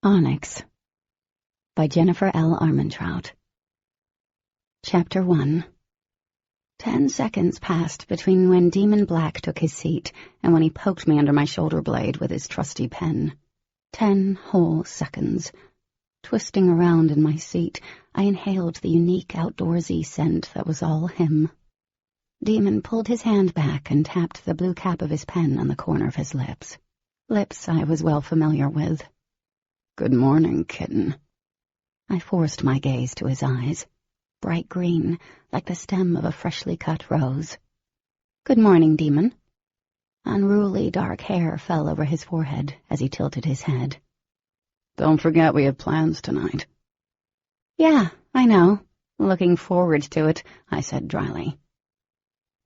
Onyx by Jennifer L. Armentrout. Chapter 1. 10 seconds passed between when Demon Black took his seat and when he poked me under my shoulder blade with his trusty pen. 10 whole seconds. Twisting around in my seat, I inhaled the unique outdoorsy scent that was all him. Demon pulled his hand back and tapped the blue cap of his pen on the corner of his lips. Lips I was well familiar with. "Good morning, kitten." I forced my gaze to his eyes, bright green, like the stem of a freshly cut rose. "Good morning, Demon." Unruly dark hair fell over his forehead as he tilted his head. "Don't forget we have plans tonight." "Yeah, I know. Looking forward to it," I said dryly.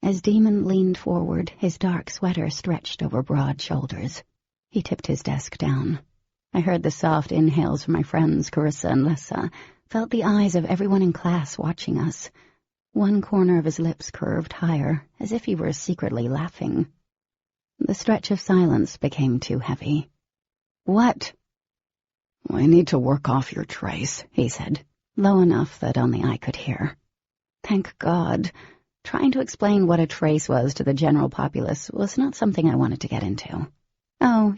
As Demon leaned forward, his dark sweater stretched over broad shoulders. He tipped his desk down. I heard the soft inhales from my friends Carissa and Lissa, felt the eyes of everyone in class watching us. One corner of his lips curved higher, as if he were secretly laughing. The stretch of silence became too heavy. "What?" "We need to work off your trace," he said, low enough that only I could hear. Thank God. Trying to explain what a trace was to the general populace was not something I wanted to get into. Oh,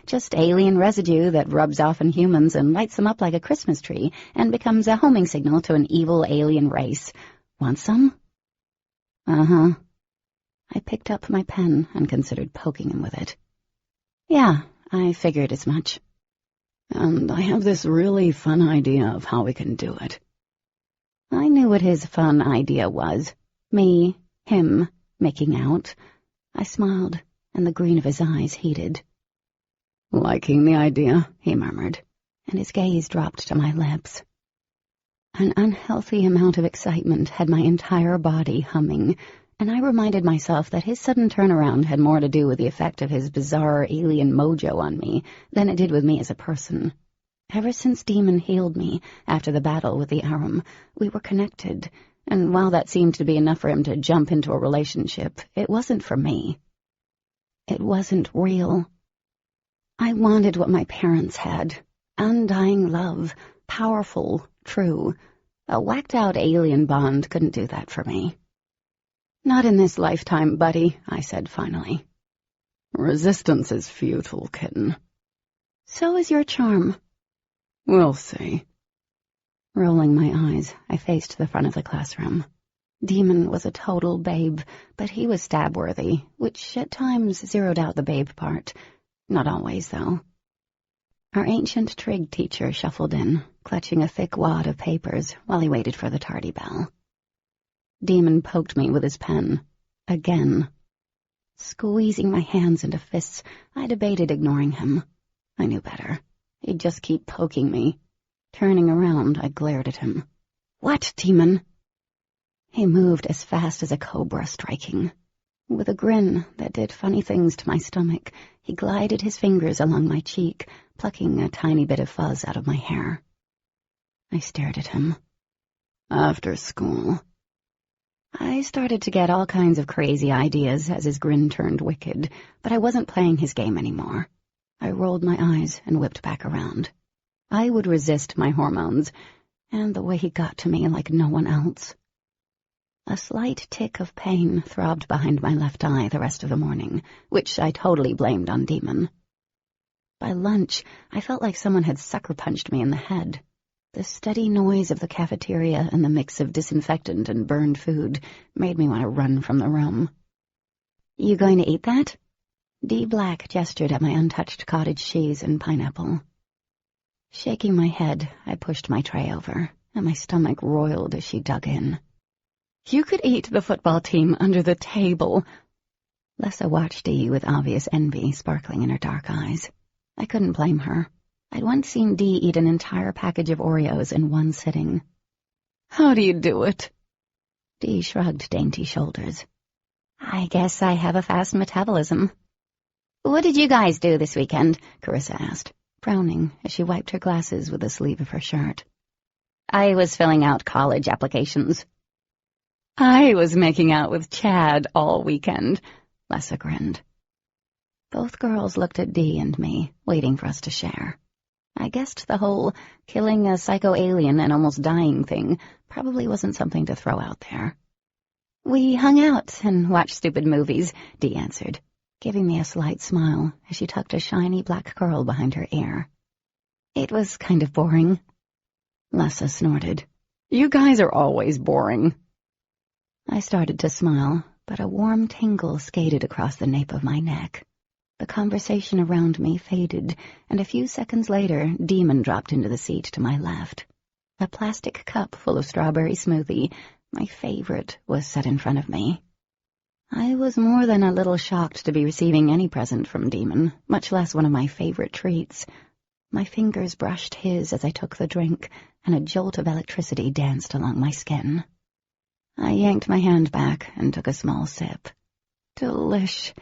just alien residue that rubs off on humans and lights them up like a Christmas tree and becomes a homing signal to an evil alien race. Want some? Uh-huh. I picked up my pen and considered poking him with it. Yeah, I figured as much. And I have this really fun idea of how we can do it. I knew what his fun idea was. Me, him, making out. I smiled, and the green of his eyes heated. "Liking the idea," he murmured, and his gaze dropped to my lips. An unhealthy amount of excitement had my entire body humming, and I reminded myself that his sudden turnaround had more to do with the effect of his bizarre alien mojo on me than it did with me as a person. Ever since Demon healed me after the battle with the Arum, we were connected, and while that seemed to be enough for him to jump into a relationship, it wasn't for me. It wasn't real. I wanted what my parents had. Undying love, powerful, true. A whacked-out alien bond couldn't do that for me. "Not in this lifetime, buddy," I said finally. "Resistance is futile, kitten." "So is your charm." "We'll see." Rolling my eyes, I faced the front of the classroom. Demon was a total babe, but he was stab-worthy, which at times zeroed out the babe part. Not always, though. Our ancient trig teacher shuffled in, clutching a thick wad of papers while he waited for the tardy bell. Demon poked me with his pen. Again. Squeezing my hands into fists, I debated ignoring him. I knew better. He'd just keep poking me. Turning around, I glared at him. "What, Demon?" He moved as fast as a cobra striking. With a grin that did funny things to my stomach, he glided his fingers along my cheek, plucking a tiny bit of fuzz out of my hair. I stared at him. "After school." I started to get all kinds of crazy ideas as his grin turned wicked, but I wasn't playing his game anymore. I rolled my eyes and whipped back around. I would resist my hormones, and the way he got to me like no one else. A slight tick of pain throbbed behind my left eye the rest of the morning, which I totally blamed on Demon. By lunch, I felt like someone had sucker-punched me in the head. The steady noise of the cafeteria and the mix of disinfectant and burned food made me want to run from the room. "You going to eat that?" D. Black gestured at my untouched cottage cheese and pineapple. Shaking my head, I pushed my tray over, and my stomach roiled as she dug in. "You could eat the football team under the table." Lessa watched Dee with obvious envy sparkling in her dark eyes. I couldn't blame her. I'd once seen Dee eat an entire package of Oreos in one sitting. "How do you do it?" Dee shrugged dainty shoulders. "I guess I have a fast metabolism." "What did you guys do this weekend?" Carissa asked, frowning as she wiped her glasses with the sleeve of her shirt. "I was filling out college applications." "I was making out with Chad all weekend," Lessa grinned. Both girls looked at Dee and me, waiting for us to share. I guessed the whole killing a psycho-alien and almost dying thing probably wasn't something to throw out there. "We hung out and watched stupid movies," Dee answered, giving me a slight smile as she tucked a shiny black curl behind her ear. "It was kind of boring." Lessa snorted. "You guys are always boring." I started to smile, but a warm tingle skated across the nape of my neck. The conversation around me faded, and a few seconds later, Demon dropped into the seat to my left. A plastic cup full of strawberry smoothie, my favorite, was set in front of me. I was more than a little shocked to be receiving any present from Demon, much less one of my favorite treats. My fingers brushed his as I took the drink, and a jolt of electricity danced along my skin. I yanked my hand back and took a small sip. Delish.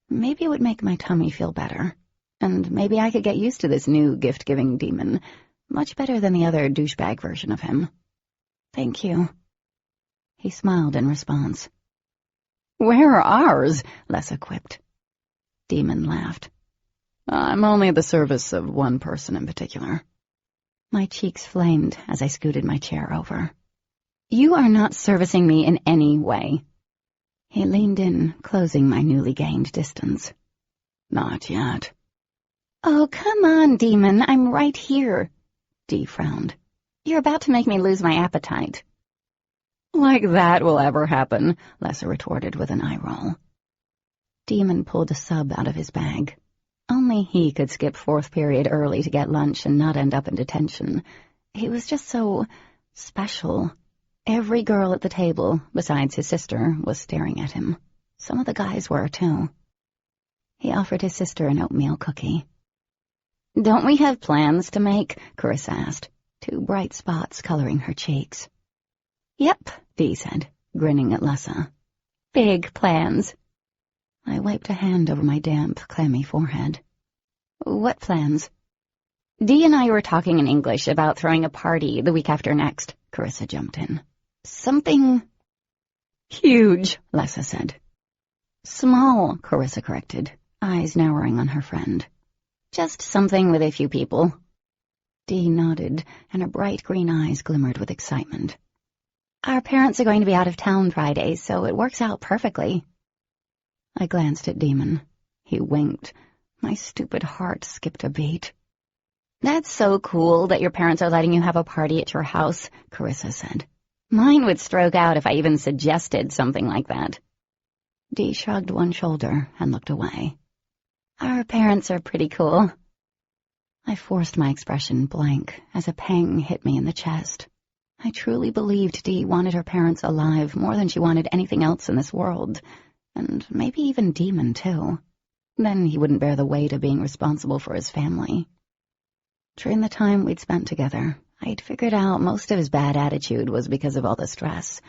Maybe it would make my tummy feel better. And maybe I could get used to this new gift-giving Demon, much better than the other douchebag version of him. "Thank you." He smiled in response. "Where are ours?" Lessa quipped. Demon laughed. "I'm only at the service of one person in particular." My cheeks flamed as I scooted my chair over. "You are not servicing me in any way." He leaned in, closing my newly gained distance. "Not yet." "Oh, come on, Demon, I'm right here." Dee frowned. "You're about to make me lose my appetite." "Like that will ever happen," Lessa retorted with an eye roll. Demon pulled a sub out of his bag. Only he could skip fourth period early to get lunch and not end up in detention. He was just so special. Every girl at the table, besides his sister, was staring at him. Some of the guys were, too. He offered his sister an oatmeal cookie. "Don't we have plans to make?" Carissa asked, two bright spots coloring her cheeks. "Yep," Dee said, grinning at Lessa. "Big plans." I wiped a hand over my damp, clammy forehead. "What plans?" "Dee and I were talking in English about throwing a party the week after next," Carissa jumped in. "Something huge," Lessa said. "Small," Carissa corrected, eyes narrowing on her friend. "Just something with a few people." Dee nodded, and her bright green eyes glimmered with excitement. "Our parents are going to be out of town Friday, so it works out perfectly." I glanced at Demon. He winked. My stupid heart skipped a beat. "That's so cool that your parents are letting you have a party at your house," Carissa said. "Mine would stroke out if I even suggested something like that." Dee shrugged one shoulder and looked away. "Our parents are pretty cool." I forced my expression blank as a pang hit me in the chest. I truly believed Dee wanted her parents alive more than she wanted anything else in this world, and maybe even Demon, too. Then he wouldn't bear the weight of being responsible for his family. During the time we'd spent together, I'd figured out most of his bad attitude was because of all the stress,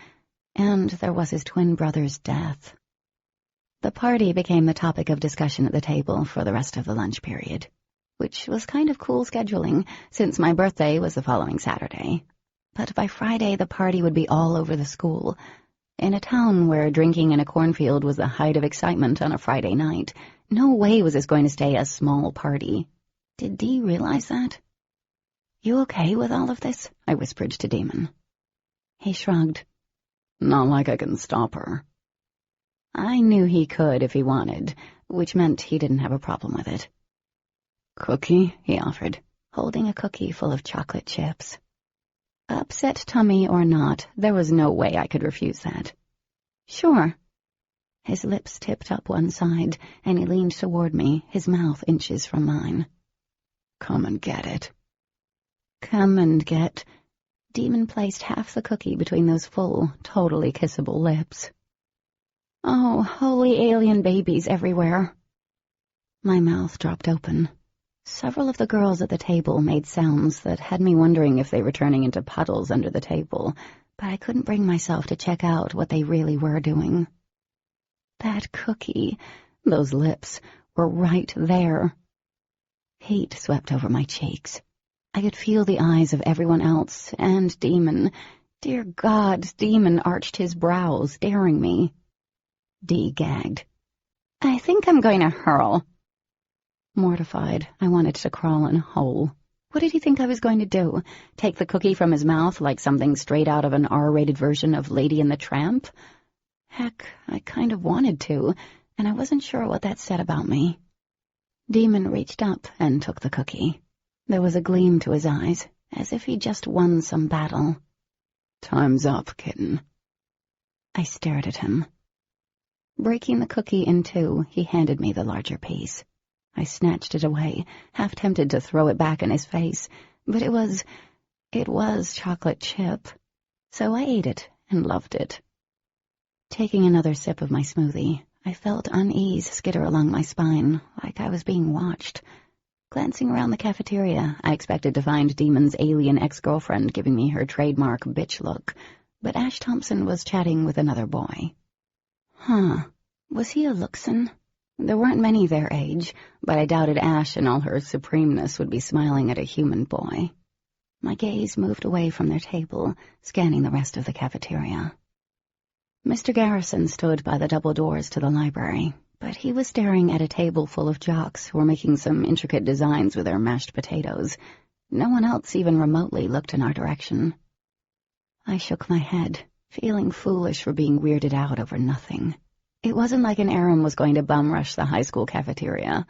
and there was his twin brother's death. The party became the topic of discussion at the table for the rest of the lunch period, which was kind of cool scheduling since my birthday was the following Saturday. But by Friday the party would be all over the school. In a town where drinking in a cornfield was the height of excitement on a Friday night, no way was this going to stay a small party. Did Dee realize that? "You okay with all of this?" I whispered to Demon. He shrugged. "Not like I can stop her." I knew he could if he wanted, which meant he didn't have a problem with it. "Cookie?" he offered, holding a cookie full of chocolate chips. Upset tummy or not, there was no way I could refuse that. "Sure." His lips tipped up one side, and he leaned toward me, his mouth inches from mine. "Come and get it." Come and get. Demon placed half the cookie between those full, totally kissable lips. Oh, holy alien babies everywhere. My mouth dropped open. Several of the girls at the table made sounds that had me wondering if they were turning into puddles under the table, but I couldn't bring myself to check out what they really were doing. That cookie, those lips, were right there. Heat swept over my cheeks. I could feel the eyes of everyone else, and Demon. Dear God, Demon arched his brows, staring me. Dee gagged. "I think I'm going to hurl." Mortified, I wanted to crawl in a hole. What did he think I was going to do? Take the cookie from his mouth like something straight out of an R-rated version of Lady and the Tramp? Heck, I kind of wanted to, and I wasn't sure what that said about me. Demon reached up and took the cookie. There was a gleam to his eyes, as if he'd just won some battle. "Time's up, kitten." I stared at him. Breaking the cookie in two, he handed me the larger piece. I snatched it away, half tempted to throw it back in his face, but it was chocolate chip. So I ate it and loved it. Taking another sip of my smoothie, I felt unease skitter along my spine, like I was being watched. Glancing around the cafeteria, I expected to find Demon's alien ex-girlfriend giving me her trademark bitch look, but Ash Thompson was chatting with another boy. Was he a Luxon? There weren't many their age, but I doubted Ash in all her supremeness would be smiling at a human boy. My gaze moved away from their table, scanning the rest of the cafeteria. Mr. Garrison stood by the double doors to the library, but he was staring at a table full of jocks who were making some intricate designs with their mashed potatoes. No one else even remotely looked in our direction. I shook my head, feeling foolish for being weirded out over nothing. It wasn't like an Aram was going to bum rush the high school cafeteria.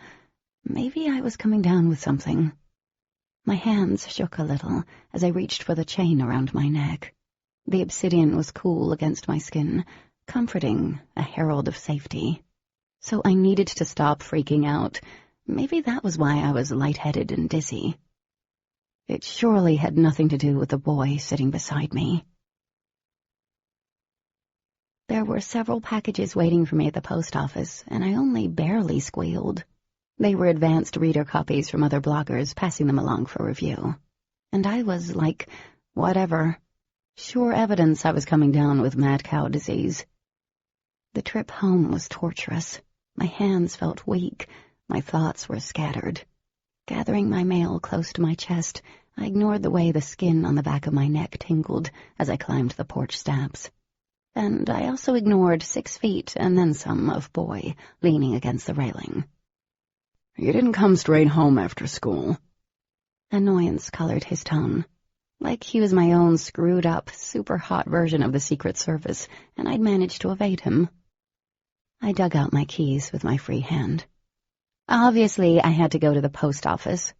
Maybe I was coming down with something. My hands shook a little as I reached for the chain around my neck. The obsidian was cool against my skin, comforting, a herald of safety. So I needed to stop freaking out. Maybe that was why I was lightheaded and dizzy. It surely had nothing to do with the boy sitting beside me. There were several packages waiting for me at the post office, and I only barely squealed. They were advanced reader copies from other bloggers passing them along for review. And I was like, whatever. Sure evidence I was coming down with mad cow disease. The trip home was torturous. My hands felt weak. My thoughts were scattered. Gathering my mail close to my chest, I ignored the way the skin on the back of my neck tingled as I climbed the porch steps. And I also ignored 6 feet and then some of boy leaning against the railing. "You didn't come straight home after school." Annoyance colored his tone. Like he was my own screwed-up, super-hot version of the Secret Service, and I'd managed to evade him. I dug out my keys with my free hand. Obviously, I had to go to the post office.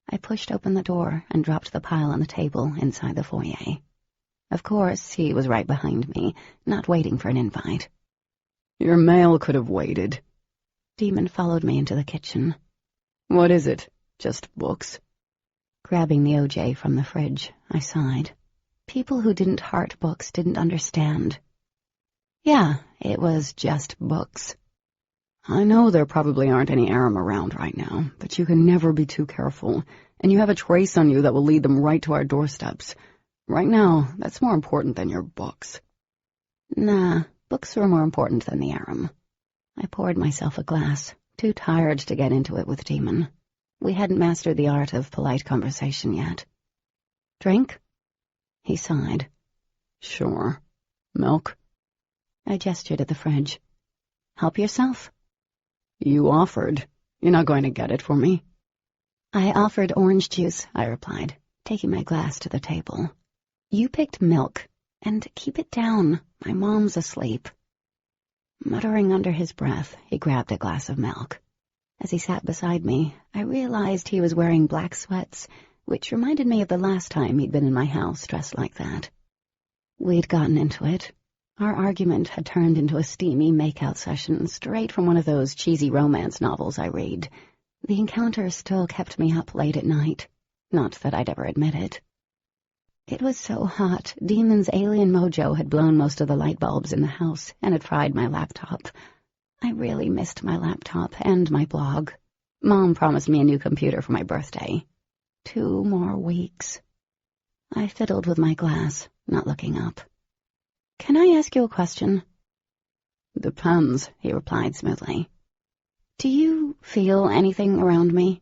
I pushed open the door and dropped the pile on the table inside the foyer. Of course, he was right behind me, not waiting for an invite. "Your mail could have waited." Demon followed me into the kitchen. "What is it? Just books?" Grabbing the OJ from the fridge, I sighed. People who didn't heart books didn't understand. Yeah, it was just books. "I know there probably aren't any Aram around right now, but you can never be too careful, and you have a trace on you that will lead them right to our doorsteps. Right now, that's more important than your books." Nah, books were more important than the Aram. I poured myself a glass, too tired to get into it with Demon. We hadn't mastered the art of polite conversation yet. "Drink?" He sighed. "Sure. Milk?" I gestured at the fridge. "Help yourself." "You offered. You're not going to get it for me?" "I offered orange juice," I replied, taking my glass to the table. "You picked milk, and keep it down. My mom's asleep." Muttering under his breath, he grabbed a glass of milk. As he sat beside me, I realized he was wearing black sweats, which reminded me of the last time he'd been in my house dressed like that. We'd gotten into it. Our argument had turned into a steamy make-out session straight from one of those cheesy romance novels I read. The encounter still kept me up late at night. Not that I'd ever admit it. It was so hot, Demon's alien mojo had blown most of the light bulbs in the house and had fried my laptop. I really missed my laptop and my blog. Mom promised me a new computer for my birthday. 2 more weeks. I fiddled with my glass, not looking up. "Can I ask you a question?" "Depends," he replied smoothly. "Do you feel anything around me?"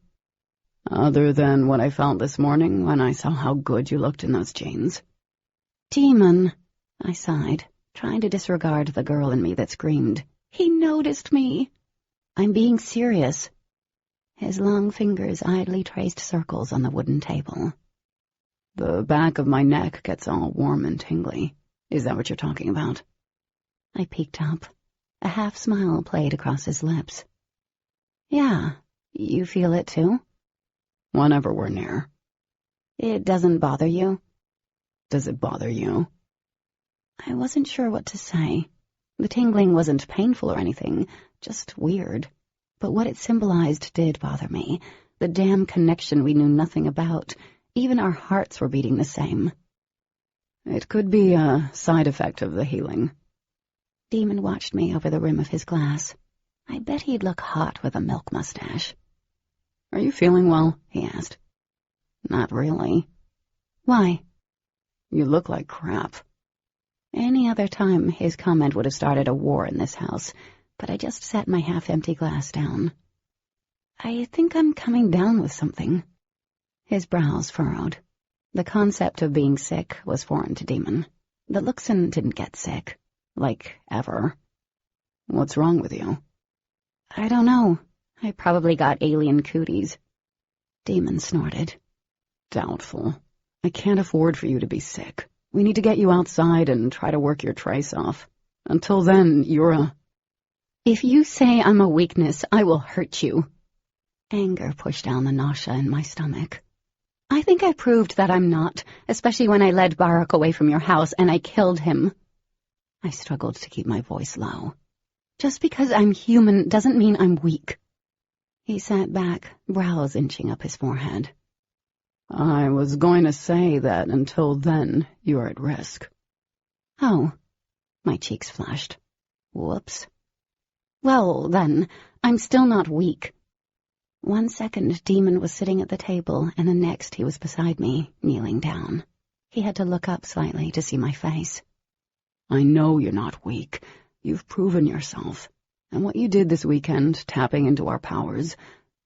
"Other than what I felt this morning when I saw how good you looked in those jeans." "Demon," I sighed, trying to disregard the girl in me that screamed, "He noticed me." "I'm being serious." His long fingers idly traced circles on the wooden table. The back of my neck gets all warm and tingly. Is that what you're talking about? I peeked up. A half smile played across his lips. Yeah, you feel it too? Whenever we're near. It doesn't bother you? Does it bother you? I wasn't sure what to say. The tingling wasn't painful or anything, just weird. But what it symbolized did bother me. The damn connection we knew nothing about. Even our hearts were beating the same. It could be a side effect of the healing. Demon watched me over the rim of his glass. I bet he'd look hot with a milk mustache. Are you feeling well? He asked. Not really. Why? You look like crap. Any other time, his comment would have started a war in this house, but I just set my half-empty glass down. I think I'm coming down with something. His brows furrowed. The concept of being sick was foreign to Demon. The Luxon didn't get sick. Like, ever. What's wrong with you? I don't know. I probably got alien cooties. Demon snorted. Doubtful. I can't afford for you to be sick. We need to get you outside and try to work your trace off. Until then, you're a... If you say I'm a weakness, I will hurt you. Anger pushed down the nausea in my stomach. I think I proved that I'm not, especially when I led Barak away from your house and I killed him. I struggled to keep my voice low. Just because I'm human doesn't mean I'm weak. He sat back, brows inching up his forehead. I was going to say that until then, you're at risk. Oh. My cheeks flushed. Whoops. Well, then, I'm still not weak. 1 second, Demon was sitting at the table, and the next he was beside me, kneeling down. He had to look up slightly to see my face. I know you're not weak. You've proven yourself. And what you did this weekend, tapping into our powers,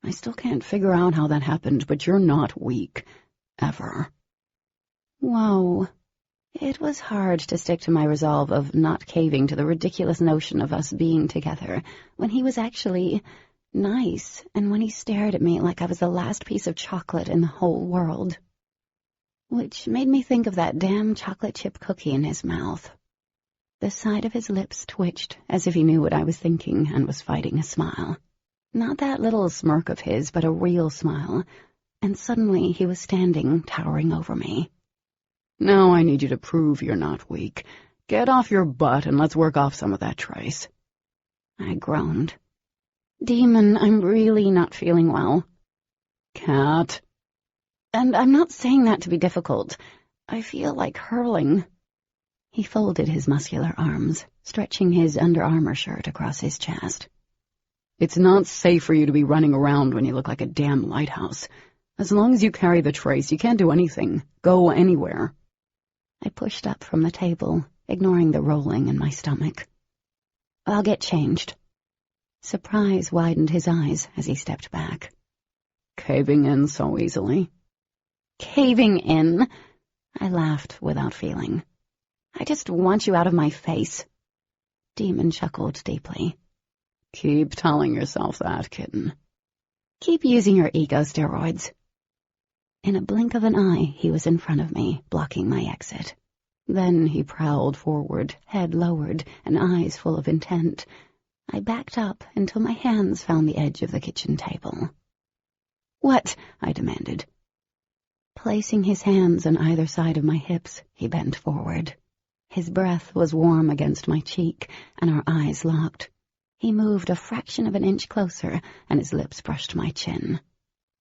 I still can't figure out how that happened, but you're not weak. Ever. Whoa. It was hard to stick to my resolve of not caving to the ridiculous notion of us being together, when he was actually nice, and when he stared at me like I was the last piece of chocolate in the whole world. Which made me think of that damn chocolate chip cookie in his mouth. The side of his lips twitched, as if he knew what I was thinking and was fighting a smile. Not that little smirk of his, but a real smile. And suddenly he was standing, towering over me. Now I need you to prove you're not weak. Get off your butt and let's work off some of that trace. I groaned. Demon, I'm really not feeling well. Cat. And I'm not saying that to be difficult. I feel like hurling. He folded his muscular arms, stretching his Under Armour shirt across his chest. It's not safe for you to be running around when you look like a damn lighthouse. As long as you carry the trace, you can't do anything. Go anywhere. I pushed up from the table, ignoring the rolling in my stomach. I'll get changed. Surprise widened his eyes as he stepped back. Caving in so easily? Caving in? I laughed without feeling. I just want you out of my face. Demon chuckled deeply. Keep telling yourself that, kitten. Keep using your ego steroids. In a blink of an eye, he was in front of me, blocking my exit. Then he prowled forward, head lowered, and eyes full of intent. I backed up until my hands found the edge of the kitchen table. What? I demanded. Placing his hands on either side of my hips, he bent forward. His breath was warm against my cheek, and our eyes locked. He moved a fraction of an inch closer, and his lips brushed my chin.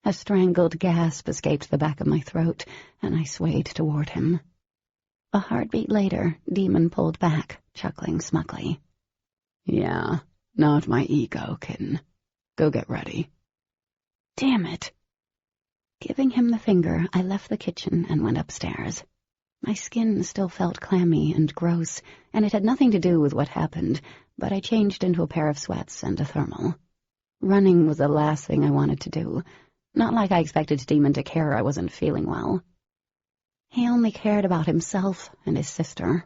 A strangled gasp escaped the back of my throat, and I swayed toward him. A heartbeat later, Demon pulled back, chuckling smugly. Yeah, not my ego, kitten. Go get ready. Damn it. Giving him the finger, I left the kitchen and went upstairs. My skin still felt clammy and gross, and it had nothing to do with what happened, but I changed into a pair of sweats and a thermal. Running was the last thing I wanted to do. Not like I expected Demon to care I wasn't feeling well. He only cared about himself and his sister.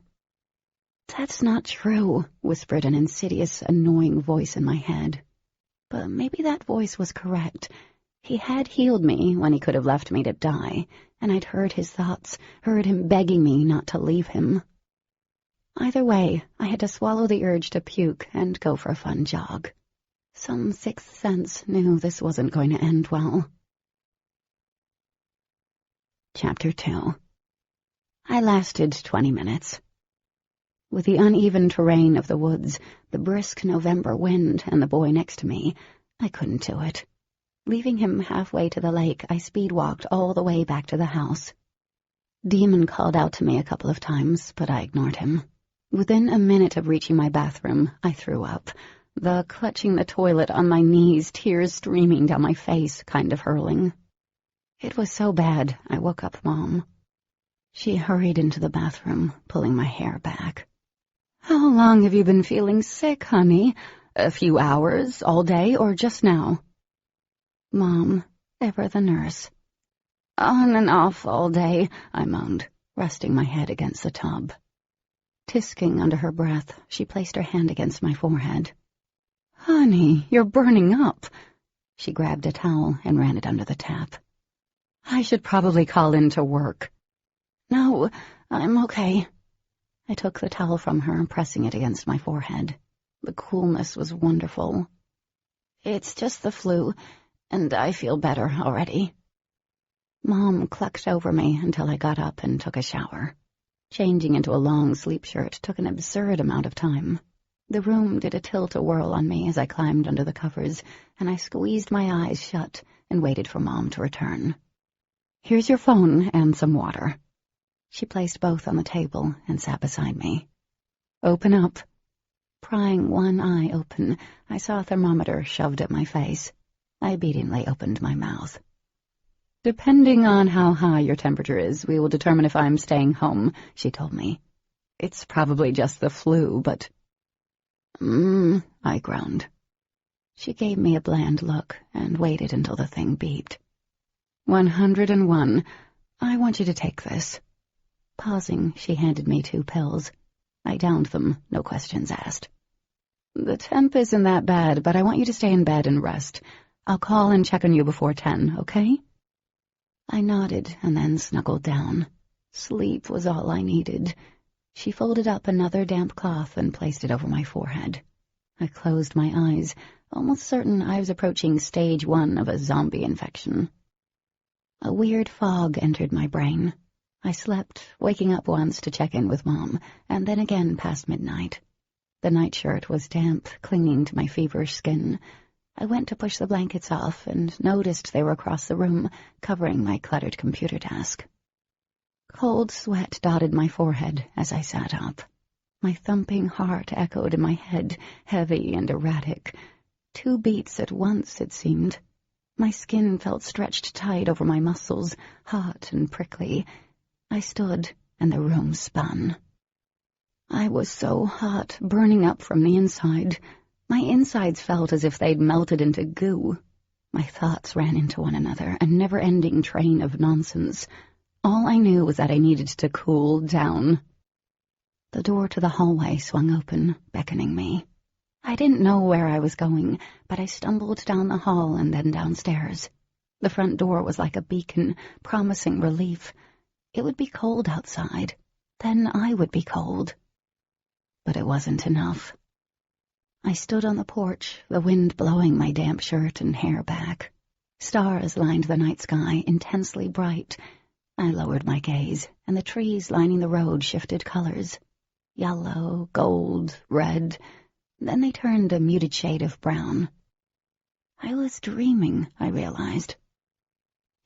That's not true, whispered an insidious, annoying voice in my head. But maybe that voice was correct, He had healed me when he could have left me to die, and I'd heard his thoughts, heard him begging me not to leave him. Either way, I had to swallow the urge to puke and go for a fun jog. Some sixth sense knew this wasn't going to end well. Chapter 2. I lasted 20 minutes. With the uneven terrain of the woods, the brisk November wind, and the boy next to me, I couldn't do it. Leaving him halfway to the lake, I speed-walked all the way back to the house. Demon called out to me a couple of times, but I ignored him. Within a minute of reaching my bathroom, I threw up, the clutching the toilet on my knees, tears streaming down my face, kind of hurling. It was so bad, I woke up Mom. She hurried into the bathroom, pulling my hair back. "How long have you been feeling sick, honey? A few hours, all day, or just now?" "Mom, ever the nurse." "On and off all day," I moaned, resting my head against the tub. Tisking under her breath, she placed her hand against my forehead. "Honey, you're burning up." She grabbed a towel and ran it under the tap. "I should probably call in to work." "No, I'm okay." I took the towel from her, pressing it against my forehead. The coolness was wonderful. "It's just the flu, and I feel better already." Mom clucked over me until I got up and took a shower. Changing into a long sleep shirt took an absurd amount of time. The room did a tilt-a-whirl on me as I climbed under the covers, and I squeezed my eyes shut and waited for Mom to return. "Here's your phone and some water." She placed both on the table and sat beside me. "Open up." Prying one eye open, I saw a thermometer shoved at my face. I obediently opened my mouth. "Depending on how high your temperature is, we will determine if I'm staying home," she told me. "It's probably just the flu, but—" I groaned. She gave me a bland look and waited until the thing beeped. 101. I want you to take this." Pausing, she handed me 2 pills. I downed them, no questions asked. "The temp isn't that bad, but I want you to stay in bed and rest. I'll call and check on you before 10, okay?" I nodded and then snuggled down. Sleep was all I needed. She folded up another damp cloth and placed it over my forehead. I closed my eyes, almost certain I was approaching stage 1 of a zombie infection. A weird fog entered my brain. I slept, waking up once to check in with Mom, and then again past midnight. The nightshirt was damp, clinging to my feverish skin. I went to push the blankets off and noticed they were across the room, covering my cluttered computer desk. Cold sweat dotted my forehead as I sat up. My thumping heart echoed in my head, heavy and erratic. 2 beats at once, it seemed. My skin felt stretched tight over my muscles, hot and prickly. I stood, and the room spun. I was so hot, burning up from the inside. My insides felt as if they'd melted into goo. My thoughts ran into one another, a never-ending train of nonsense. All I knew was that I needed to cool down. The door to the hallway swung open, beckoning me. I didn't know where I was going, but I stumbled down the hall and then downstairs. The front door was like a beacon, promising relief. It would be cold outside. Then I would be cold. But it wasn't enough. I stood on the porch, the wind blowing my damp shirt and hair back. Stars lined the night sky, intensely bright. I lowered my gaze, and the trees lining the road shifted colors. Yellow, gold, red. Then they turned a muted shade of brown. I was dreaming, I realized.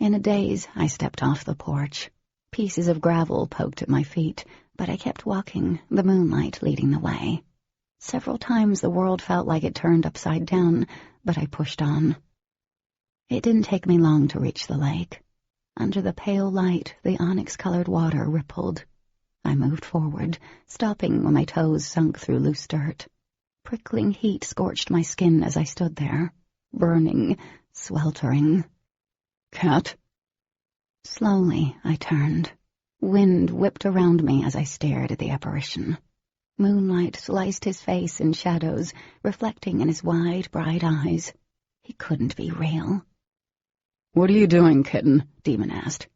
In a daze, I stepped off the porch. Pieces of gravel poked at my feet, but I kept walking, the moonlight leading the way. Several times the world felt like it turned upside down, but I pushed on. It didn't take me long to reach the lake. Under the pale light, the onyx-colored water rippled. I moved forward, stopping when my toes sunk through loose dirt. Prickling heat scorched my skin as I stood there, burning, sweltering. "Cat?" Slowly, I turned. Wind whipped around me as I stared at the apparition. Moonlight sliced his face in shadows, reflecting in his wide, bright eyes. He couldn't be real. "What are you doing, kitten?" Demon asked.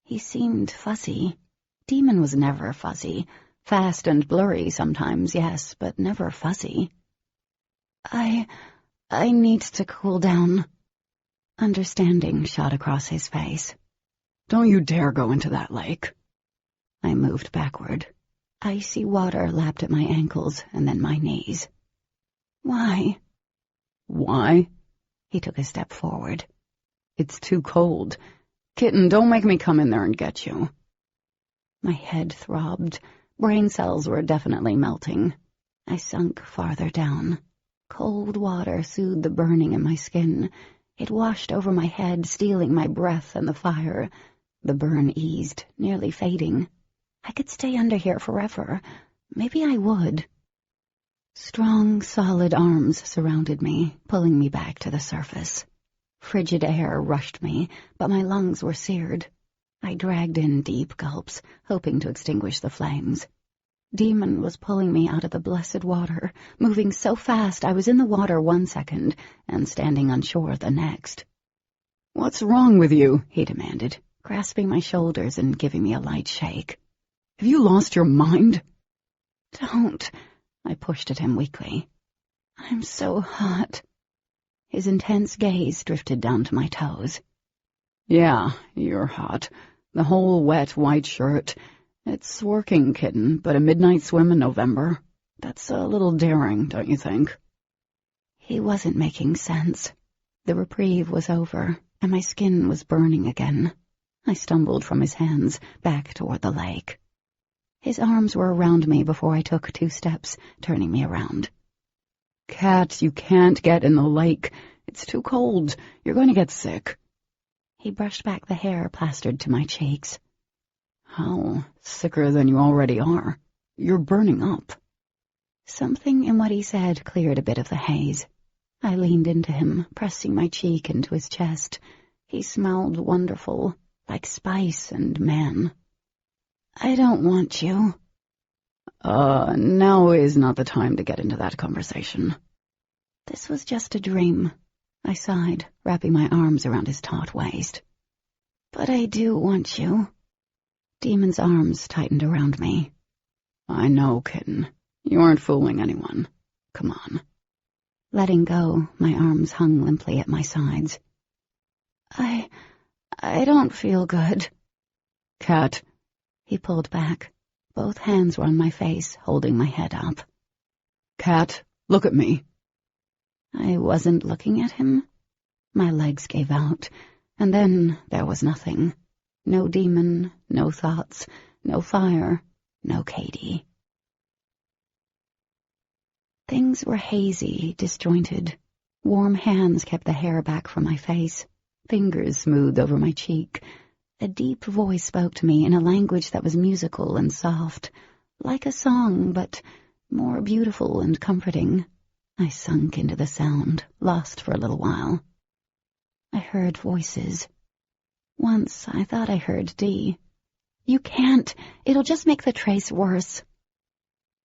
He seemed fuzzy. Demon was never fuzzy. Fast and blurry sometimes, yes, but never fuzzy. I need to cool down." Understanding shot across his face. "Don't you dare go into that lake." I moved backward. Icy water lapped at my ankles and then my knees. "Why?" "Why?" He took a step forward. "It's too cold. Kitten, don't make me come in there and get you." My head throbbed. Brain cells were definitely melting. I sunk farther down. Cold water soothed the burning in my skin. It washed over my head, stealing my breath and the fire. The burn eased, nearly fading. I could stay under here forever. Maybe I would. Strong, solid arms surrounded me, pulling me back to the surface. Frigid air rushed me, but my lungs were seared. I dragged in deep gulps, hoping to extinguish the flames. Demon was pulling me out of the blessed water, moving so fast I was in the water 1 second and standing on shore the next. "What's wrong with you?" he demanded, grasping my shoulders and giving me a light shake. "Have you lost your mind?" "Don't," I pushed at him weakly. "I'm so hot." His intense gaze drifted down to my toes. "Yeah, you're hot. The whole wet white shirt. It's working, kitten, but a midnight swim in November? That's a little daring, don't you think?" He wasn't making sense. The reprieve was over, and my skin was burning again. I stumbled from his hands, back toward the lake. His arms were around me before I took 2 steps, turning me around. "Cat, you can't get in the lake. It's too cold. You're going to get sick." He brushed back the hair plastered to my cheeks. "How sicker than you already are. You're burning up." Something in what he said cleared a bit of the haze. I leaned into him, pressing my cheek into his chest. He smelled wonderful, like spice and man. "I don't want you." Now is not the time to get into that conversation." This was just a dream. I sighed, wrapping my arms around his taut waist. "But I do want you." Demon's arms tightened around me. "I know, kitten. You aren't fooling anyone. Come on." Letting go, my arms hung limply at my sides. I don't feel good." "Cat." He pulled back. Both hands were on my face, holding my head up. "Cat, look at me." I wasn't looking at him. My legs gave out, and then there was nothing. No demon, no thoughts, no fire, no Katie. Things were hazy, disjointed. Warm hands kept the hair back from my face. Fingers smoothed over my cheek. A deep voice spoke to me in a language that was musical and soft, like a song, but more beautiful and comforting. I sunk into the sound, lost for a little while. I heard voices. Once I thought I heard Dee. "You can't. It'll just make the trace worse."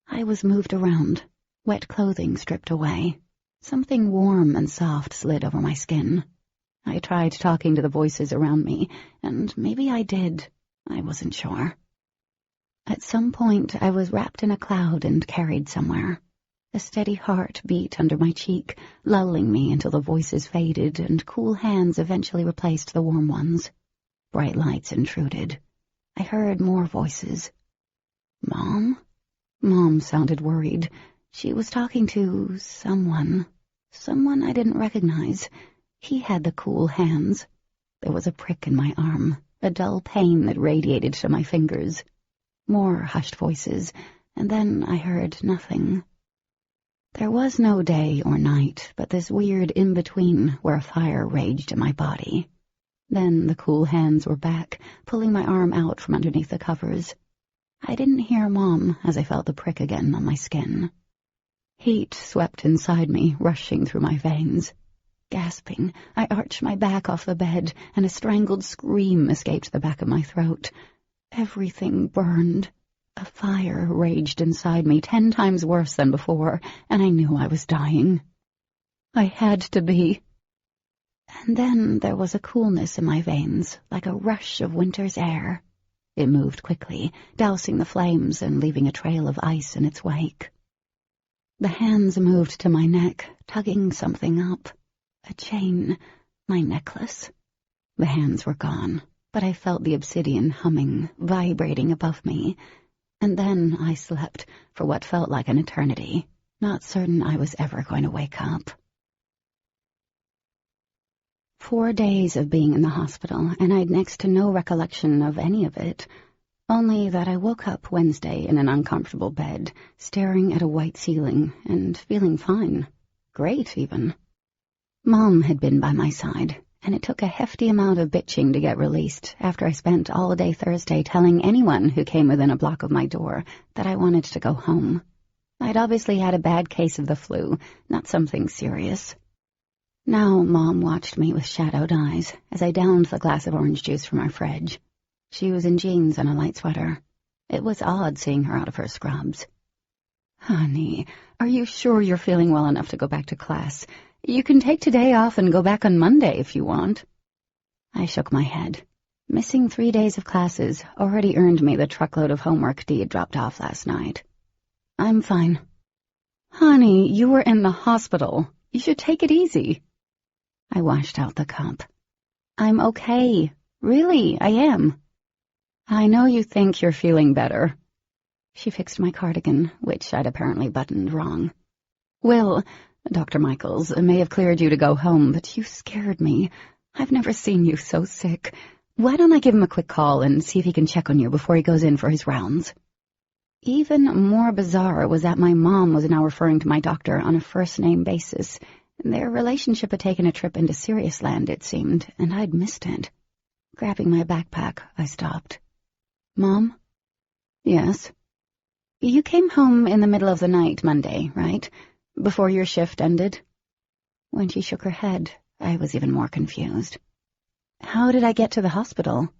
I was moved around, wet clothing stripped away. Something warm and soft slid over my skin. I tried talking to the voices around me, and maybe I did. I wasn't sure. At some point, I was wrapped in a cloud and carried somewhere. A steady heart beat under my cheek, lulling me until the voices faded and cool hands eventually replaced the warm ones. Bright lights intruded. I heard more voices. Mom? Mom sounded worried. She was talking to someone. Someone I didn't recognize. He had the cool hands. There was a prick in my arm, a dull pain that radiated to my fingers. More hushed voices, and then I heard nothing. There was no day or night, but this weird in-between where a fire raged in my body. Then the cool hands were back, pulling my arm out from underneath the covers. I didn't hear Mom as I felt the prick again on my skin. Heat swept inside me, rushing through my veins. Gasping, I arched my back off the bed, and a strangled scream escaped the back of my throat. Everything burned. A fire raged inside me 10 times worse than before, and I knew I was dying. I had to be. And then there was a coolness in my veins, like a rush of winter's air. It moved quickly, dousing the flames and leaving a trail of ice in its wake. The hands moved to my neck, tugging something up. A chain, my necklace. The hands were gone, but I felt the obsidian humming, vibrating above me. And then I slept for what felt like an eternity, not certain I was ever going to wake up. 4 days of being in the hospital, and I'd next to no recollection of any of it, only that I woke up Wednesday in an uncomfortable bed, staring at a white ceiling, and feeling fine. Great, even. Mom had been by my side, and it took a hefty amount of bitching to get released after I spent all day Thursday telling anyone who came within a block of my door that I wanted to go home. I'd obviously had a bad case of the flu, not something serious. Now Mom watched me with shadowed eyes as I downed the glass of orange juice from our fridge. She was in jeans and a light sweater. It was odd seeing her out of her scrubs. "Honey, are you sure you're feeling well enough to go back to class? You can take today off and go back on Monday if you want." I shook my head. Missing 3 days of classes already earned me the truckload of homework Dee had dropped off last night. "I'm fine." "Honey, you were in the hospital. You should take it easy." I washed out the cup. "I'm okay. Really, I am." "I know you think you're feeling better." She fixed my cardigan, which I'd apparently buttoned wrong. "Will, Dr. Michaels may have cleared you to go home, but you scared me. I've never seen you so sick. Why don't I give him a quick call and see if he can check on you before he goes in for his rounds?" Even more bizarre was that my mom was now referring to my doctor on a first-name basis. Their relationship had taken a trip into serious land, it seemed, and I'd missed it. Grabbing my backpack, I stopped. "Mom?" "Yes?" "You came home in the middle of the night Monday, right? Before your shift ended?" When she shook her head, I was even more confused. "How did I get to the hospital?"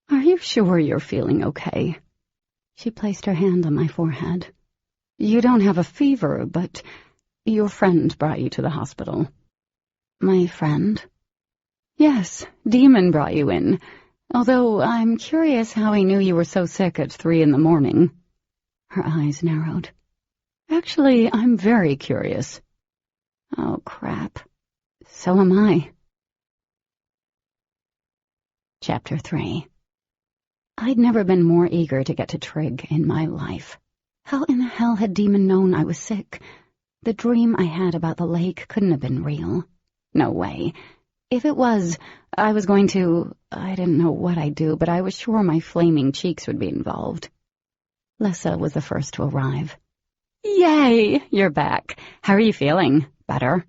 "Are you sure you're feeling okay?" She placed her hand on my forehead. "You don't have a fever, but your friend brought you to the hospital." "My friend?" "Yes, Demon brought you in, although I'm curious how he knew you were so sick at 3 a.m. Her eyes narrowed. "Actually, I'm very curious." "Oh, crap. So am I." Chapter 3. I'd never been more eager to get to Trig in my life. How in the hell had Demon known I was sick? The dream I had about the lake couldn't have been real. No way. If it was, I was going to... I didn't know what I'd do, but I was sure my flaming cheeks would be involved. Lessa was the first to arrive. "Yay! You're back. How are you feeling? Better?"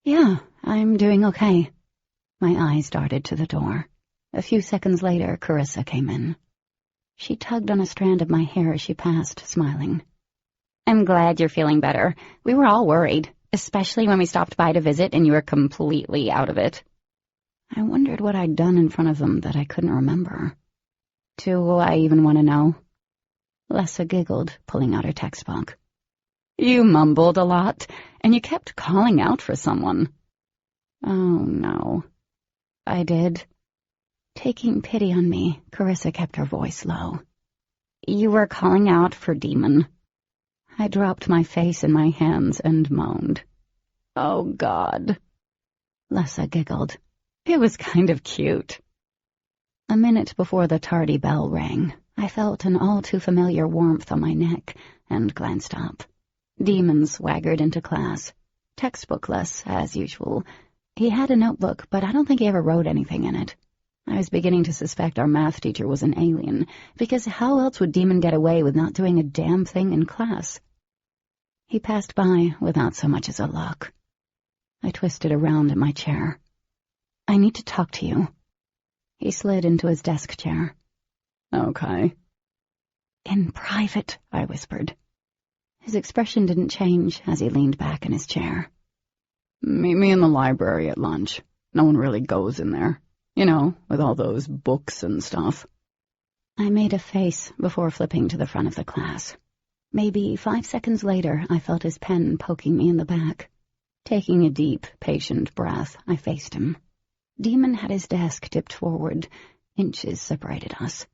"Yeah, I'm doing okay." My eyes darted to the door. A few seconds later, Carissa came in. She tugged on a strand of my hair as she passed, smiling. "I'm glad you're feeling better. We were all worried, especially when we stopped by to visit and you were completely out of it." I wondered what I'd done in front of them that I couldn't remember. "Do I even want to know?" Lessa giggled, pulling out her textbook. "You mumbled a lot, and you kept calling out for someone." "Oh, no." "I did." Taking pity on me, Carissa kept her voice low. "You were calling out for Demon." I dropped my face in my hands and moaned. "Oh, God." Lessa giggled. "It was kind of cute." A minute before the tardy bell rang, I felt an all-too-familiar warmth on my neck and glanced up. Demon swaggered into class. Textbookless, as usual. He had a notebook, but I don't think he ever wrote anything in it. I was beginning to suspect our math teacher was an alien, because how else would Demon get away with not doing a damn thing in class? He passed by without so much as a look. I twisted around in my chair. "I need to talk to you." He slid into his desk chair. "Okay." "In private," I whispered. His expression didn't change as he leaned back in his chair. "Meet me in the library at lunch. No one really goes in there. You know, with all those books and stuff." I made a face before flipping to the front of the class. Maybe 5 seconds later, I felt his pen poking me in the back. Taking a deep, patient breath, I faced him. Demon had his desk tipped forward. Inches separated us.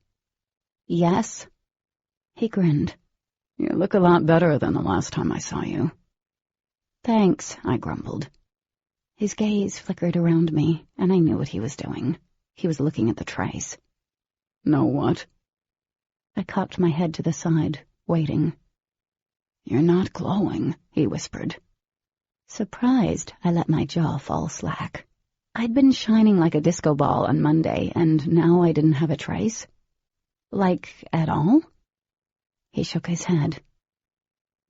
Yes? He grinned. You look a lot better than the last time I saw you. Thanks, I grumbled. His gaze flickered around me, and I knew what he was doing. He was looking at the trace. Know what? I cocked my head to the side, waiting. You're not glowing, he whispered. Surprised, I let my jaw fall slack. I'd been shining like a disco ball on Monday, and now I didn't have a trace? Like, at all? He shook his head.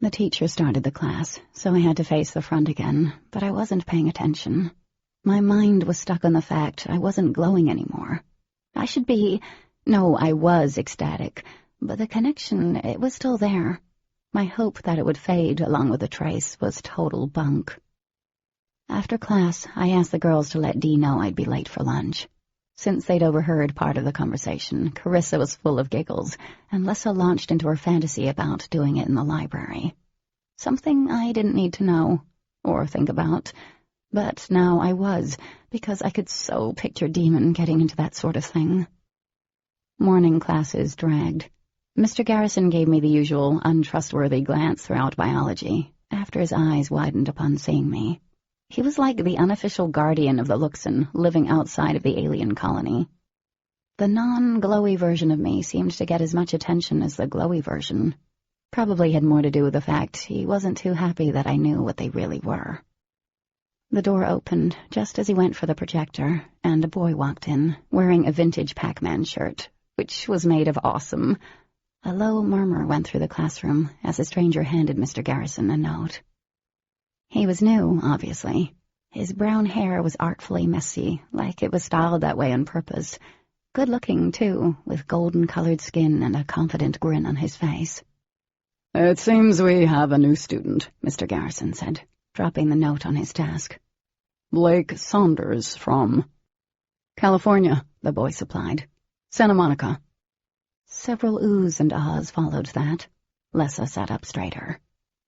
The teacher started the class, so I had to face the front again, but I wasn't paying attention. My mind was stuck on the fact I wasn't glowing anymore. I should be... No, I was ecstatic, but the connection, it was still there. My hope that it would fade along with the trace was total bunk. After class, I asked the girls to let Dee know I'd be late for lunch. Since they'd overheard part of the conversation, Carissa was full of giggles, and Lissa launched into her fantasy about doing it in the library. Something I didn't need to know, or think about, but now I was, because I could so picture Demon getting into that sort of thing. Morning classes dragged. Mr. Garrison gave me the usual untrustworthy glance throughout biology, after his eyes widened upon seeing me. He was like the unofficial guardian of the Luxon, living outside of the alien colony. The non-glowy version of me seemed to get as much attention as the glowy version. Probably had more to do with the fact he wasn't too happy that I knew what they really were. The door opened just as he went for the projector, and a boy walked in, wearing a vintage Pac-Man shirt, which was made of awesome. A low murmur went through the classroom as a stranger handed Mr. Garrison a note. He was new, obviously. His brown hair was artfully messy, like it was styled that way on purpose. Good-looking, too, with golden-colored skin and a confident grin on his face. It seems we have a new student, Mr. Garrison said, dropping the note on his desk. Blake Saunders from... California, the boy supplied. Santa Monica. Several oohs and ahs followed that. Lessa sat up straighter.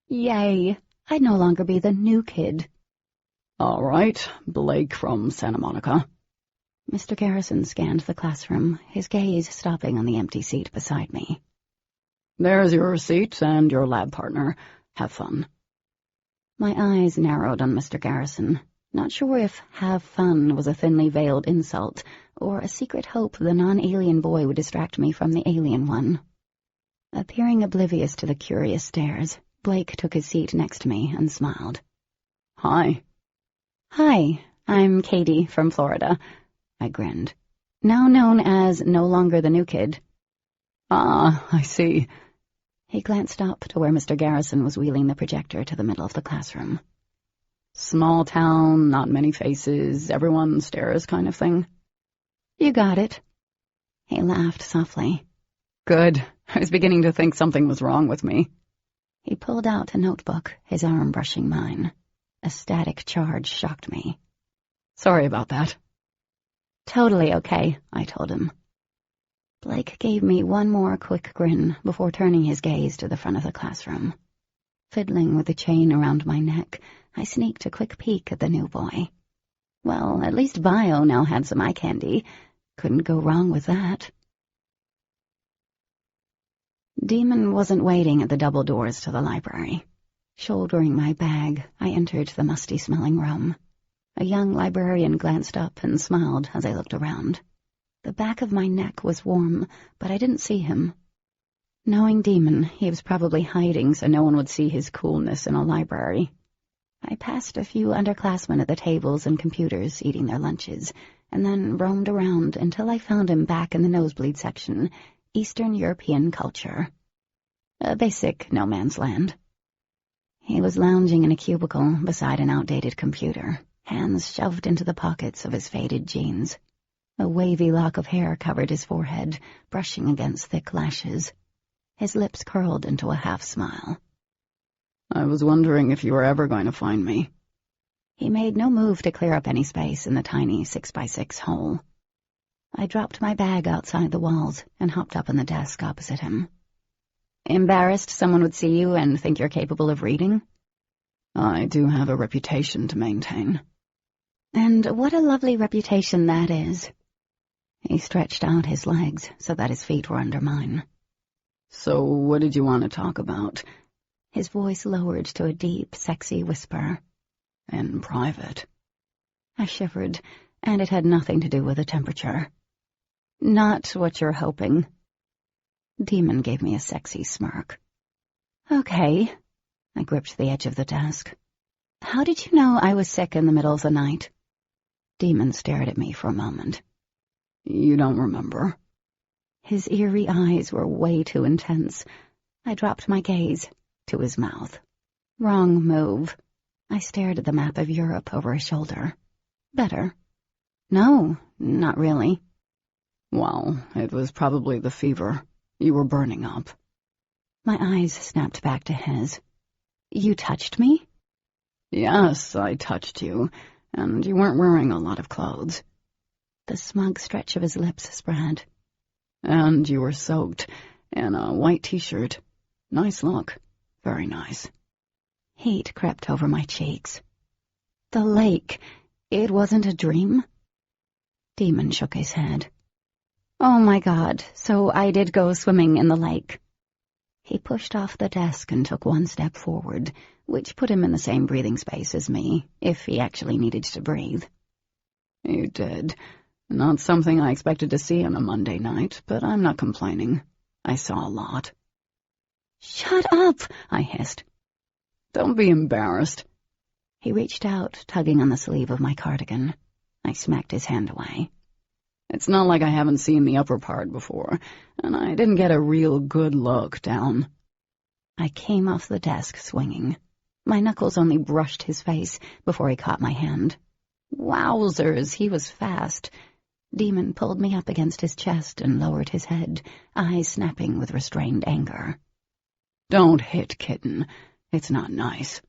Yay! I'd no longer be the new kid. All right, Blake from Santa Monica. Mr. Garrison scanned the classroom, his gaze stopping on the empty seat beside me. There's your seat and your lab partner. Have fun. My eyes narrowed on Mr. Garrison, not sure if have fun was a thinly veiled insult or a secret hope the non-alien boy would distract me from the alien one. Appearing oblivious to the curious stares, Blake took his seat next to me and smiled. Hi. Hi, I'm Katie from Florida. I grinned. Now known as no longer the new kid. Ah, I see. He glanced up to where Mr. Garrison was wheeling the projector to the middle of the classroom. Small town, not many faces, everyone stares kind of thing. You got it. He laughed softly. Good. I was beginning to think something was wrong with me. He pulled out a notebook, his arm brushing mine. A static charge shocked me. Sorry about that. Totally okay, I told him. Blake gave me one more quick grin before turning his gaze to the front of the classroom. Fiddling with the chain around my neck, I sneaked a quick peek at the new boy. Well, at least Bio now had some eye candy. Couldn't go wrong with that. Demon wasn't waiting at the double doors to the library. Shouldering my bag, I entered the musty-smelling room. A young librarian glanced up and smiled as I looked around. The back of my neck was warm, but I didn't see him. Knowing Demon, he was probably hiding so no one would see his coolness in a library. I passed a few underclassmen at the tables and computers eating their lunches, and then roamed around until I found him back in the nosebleed section, Eastern European culture. A basic no man's land. He was lounging in a cubicle beside an outdated computer, hands shoved into the pockets of his faded jeans. A wavy lock of hair covered his forehead, brushing against thick lashes. His lips curled into a half-smile. I was wondering if you were ever going to find me. He made no move to clear up any space in the tiny 6x6 hole. I dropped my bag outside the walls and hopped up on the desk opposite him. Embarrassed someone would see you and think you're capable of reading? I do have a reputation to maintain. And what a lovely reputation that is. He stretched out his legs so that his feet were under mine. So what did you want to talk about? His voice lowered to a deep, sexy whisper. In private. I shivered, and it had nothing to do with the temperature. Not what you're hoping. Demon gave me a sexy smirk. Okay. I gripped the edge of the desk. How did you know I was sick in the middle of the night? Demon stared at me for a moment. You don't remember? His eerie eyes were way too intense. I dropped my gaze to his mouth. Wrong move. I stared at the map of Europe over his shoulder. Better. No, not really. Well, it was probably the fever. You were burning up. My eyes snapped back to his. You touched me? Yes, I touched you, and you weren't wearing a lot of clothes. The smug stretch of his lips spread. And you were soaked in a white t-shirt. Nice look. Very nice. Heat crept over my cheeks. The lake. It wasn't a dream? Demon shook his head. Oh my God, so I did go swimming in the lake. He pushed off the desk and took one step forward, which put him in the same breathing space as me, if he actually needed to breathe. You did. Not something I expected to see on a Monday night, but I'm not complaining. I saw a lot. Shut up, I hissed. Don't be embarrassed. He reached out, tugging on the sleeve of my cardigan. I smacked his hand away. It's not like I haven't seen the upper part before, and I didn't get a real good look down. I came off the desk swinging. My knuckles only brushed his face before he caught my hand. Wowzers, he was fast. Demon pulled me up against his chest and lowered his head, eyes snapping with restrained anger. Don't hit, kitten. It's not nice.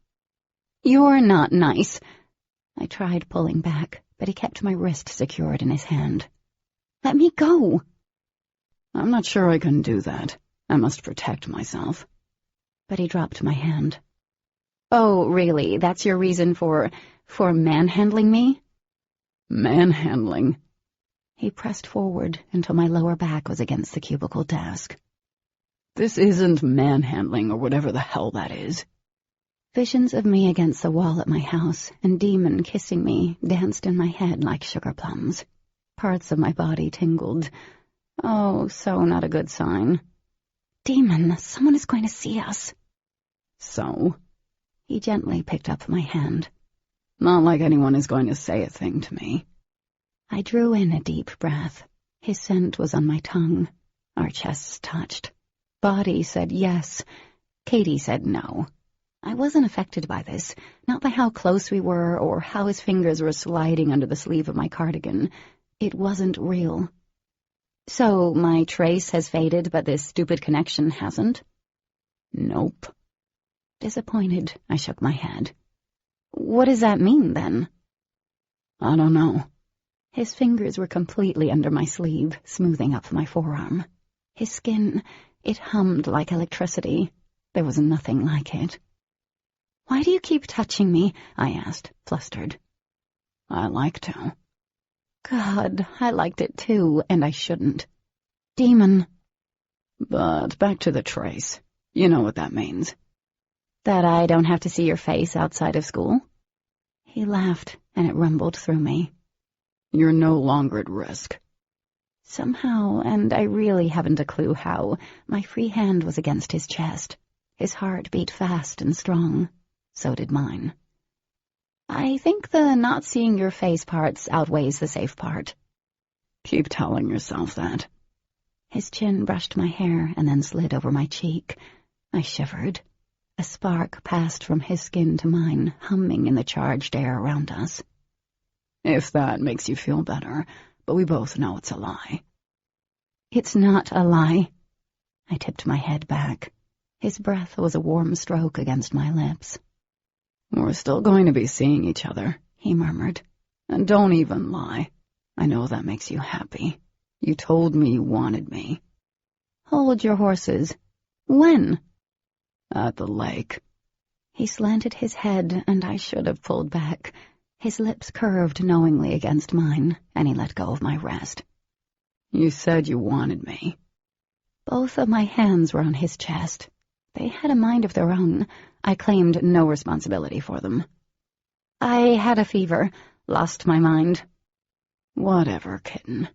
You're not nice. I tried pulling back, but he kept my wrist secured in his hand. Let me go. I'm not sure I can do that. I must protect myself. But he dropped my hand. Oh, really? That's your reason for manhandling me? Manhandling? He pressed forward until my lower back was against the cubicle desk. This isn't manhandling or whatever the hell that is. Visions of me against the wall at my house and Demon kissing me danced in my head like sugar plums. Parts of my body tingled. Oh, so not a good sign. Demon, someone is going to see us. So? He gently picked up my hand. Not like anyone is going to say a thing to me. I drew in a deep breath. His scent was on my tongue. Our chests touched. Body said yes. Katie said no. I wasn't affected by this, not by how close we were or how his fingers were sliding under the sleeve of my cardigan. It wasn't real. So my trace has faded, but this stupid connection hasn't? Nope. Disappointed, I shook my head. What does that mean, then? I don't know. His fingers were completely under my sleeve, smoothing up my forearm. His skin, it hummed like electricity. There was nothing like it. Why do you keep touching me? I asked, flustered. I like to. God, I liked it too, and I shouldn't. Demon. But back to the trace. You know what that means. That I don't have to see your face outside of school? He laughed, and it rumbled through me. You're no longer at risk. Somehow, and I really haven't a clue how, my free hand was against his chest. His heart beat fast and strong. So did mine. I think the not seeing your face parts outweighs the safe part. Keep telling yourself that. His chin brushed my hair and then slid over my cheek. I shivered. A spark passed from his skin to mine, humming in the charged air around us. If that makes you feel better, but we both know it's a lie. It's not a lie. I tipped my head back. His breath was a warm stroke against my lips. We're still going to be seeing each other, he murmured. And don't even lie. I know that makes you happy. You told me you wanted me. Hold your horses. When? At the lake. He slanted his head, and I should have pulled back. His lips curved knowingly against mine, and he let go of my wrist. You said you wanted me. Both of my hands were on his chest. They had a mind of their own. I claimed no responsibility for them. I had a fever, lost my mind. Whatever, kitten.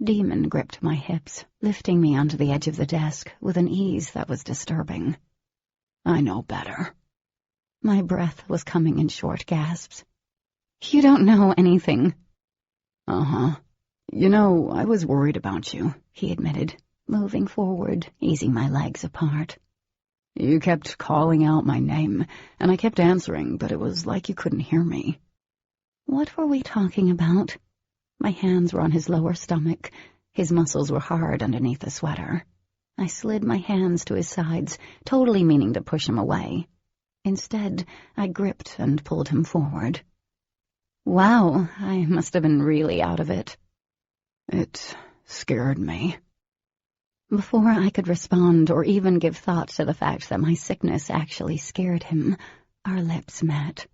Demon gripped my hips, lifting me onto the edge of the desk with an ease that was disturbing. I know better. My breath was coming in short gasps. You don't know anything. Uh-huh. You know, I was worried about you, he admitted, moving forward, easing my legs apart. You kept calling out my name, and I kept answering, but it was like you couldn't hear me. What were we talking about? My hands were on his lower stomach. His muscles were hard underneath the sweater. I slid my hands to his sides, totally meaning to push him away. Instead, I gripped and pulled him forward. Wow, I must have been really out of it. It scared me. Before I could respond or even give thought to the fact that my sickness actually scared him, our lips met.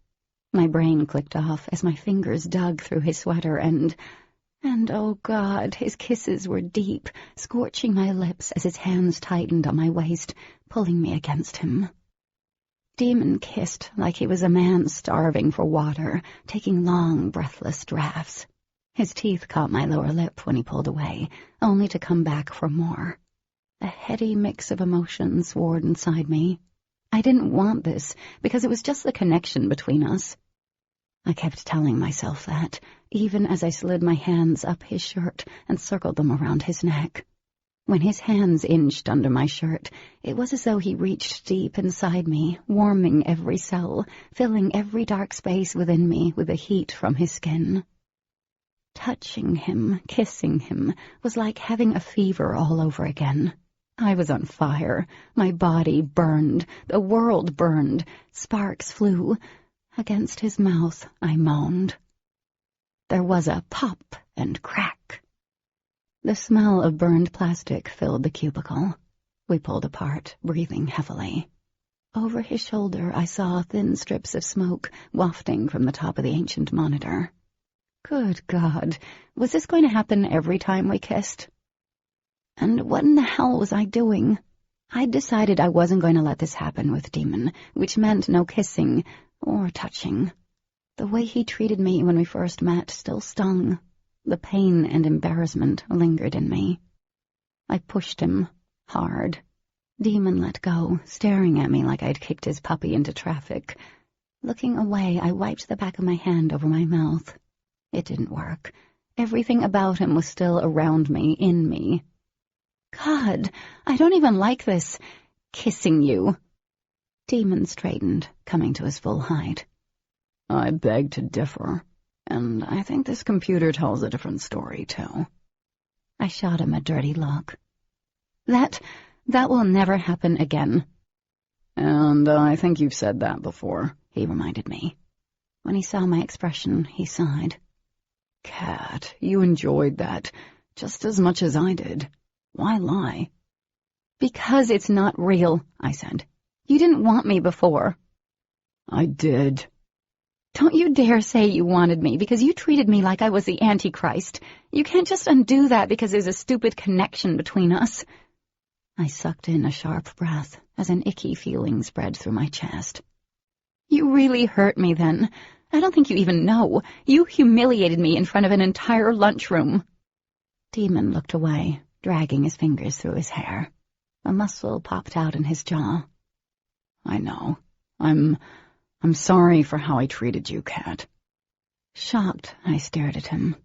My brain clicked off as my fingers dug through his sweater and oh God, his kisses were deep, scorching my lips as his hands tightened on my waist, pulling me against him. Demon kissed like he was a man starving for water, taking long, breathless draughts. His teeth caught my lower lip when he pulled away, only to come back for more. A heady mix of emotions warred inside me. I didn't want this, because it was just the connection between us. I kept telling myself that, even as I slid my hands up his shirt and circled them around his neck. When his hands inched under my shirt, it was as though he reached deep inside me, warming every cell, filling every dark space within me with the heat from his skin. Touching him, kissing him, was like having a fever all over again. I was on fire. My body burned. The world burned. Sparks flew. Against his mouth, I moaned. There was a pop and crack. The smell of burned plastic filled the cubicle. We pulled apart, breathing heavily. Over his shoulder, I saw thin strips of smoke wafting from the top of the ancient monitor. Good God, was this going to happen every time we kissed? And what in the hell was I doing? I'd decided I wasn't going to let this happen with Demon, which meant no kissing or touching. The way he treated me when we first met still stung. The pain and embarrassment lingered in me. I pushed him hard. Demon let go, staring at me like I'd kicked his puppy into traffic. Looking away, I wiped the back of my hand over my mouth. It didn't work. Everything about him was still around me, in me. God, I don't even like this. Kissing you. Demon straightened, coming to his full height. I beg to differ, and I think this computer tells a different story, too. I shot him a dirty look. That will never happen again. And I think you've said that before, he reminded me. When he saw my expression, he sighed. Cat, you enjoyed that just as much as I did. Why lie? Because it's not real, I said. You didn't want me before. I did. Don't you dare say you wanted me, because you treated me like I was the Antichrist. You can't just undo that because there's a stupid connection between us. I sucked in a sharp breath as an icky feeling spread through my chest. You really hurt me then. I don't think you even know. You humiliated me in front of an entire lunchroom. Demon looked away, dragging his fingers through his hair. A muscle popped out in his jaw. I know. I'm sorry for how I treated you, Cat. Shocked, I stared at him.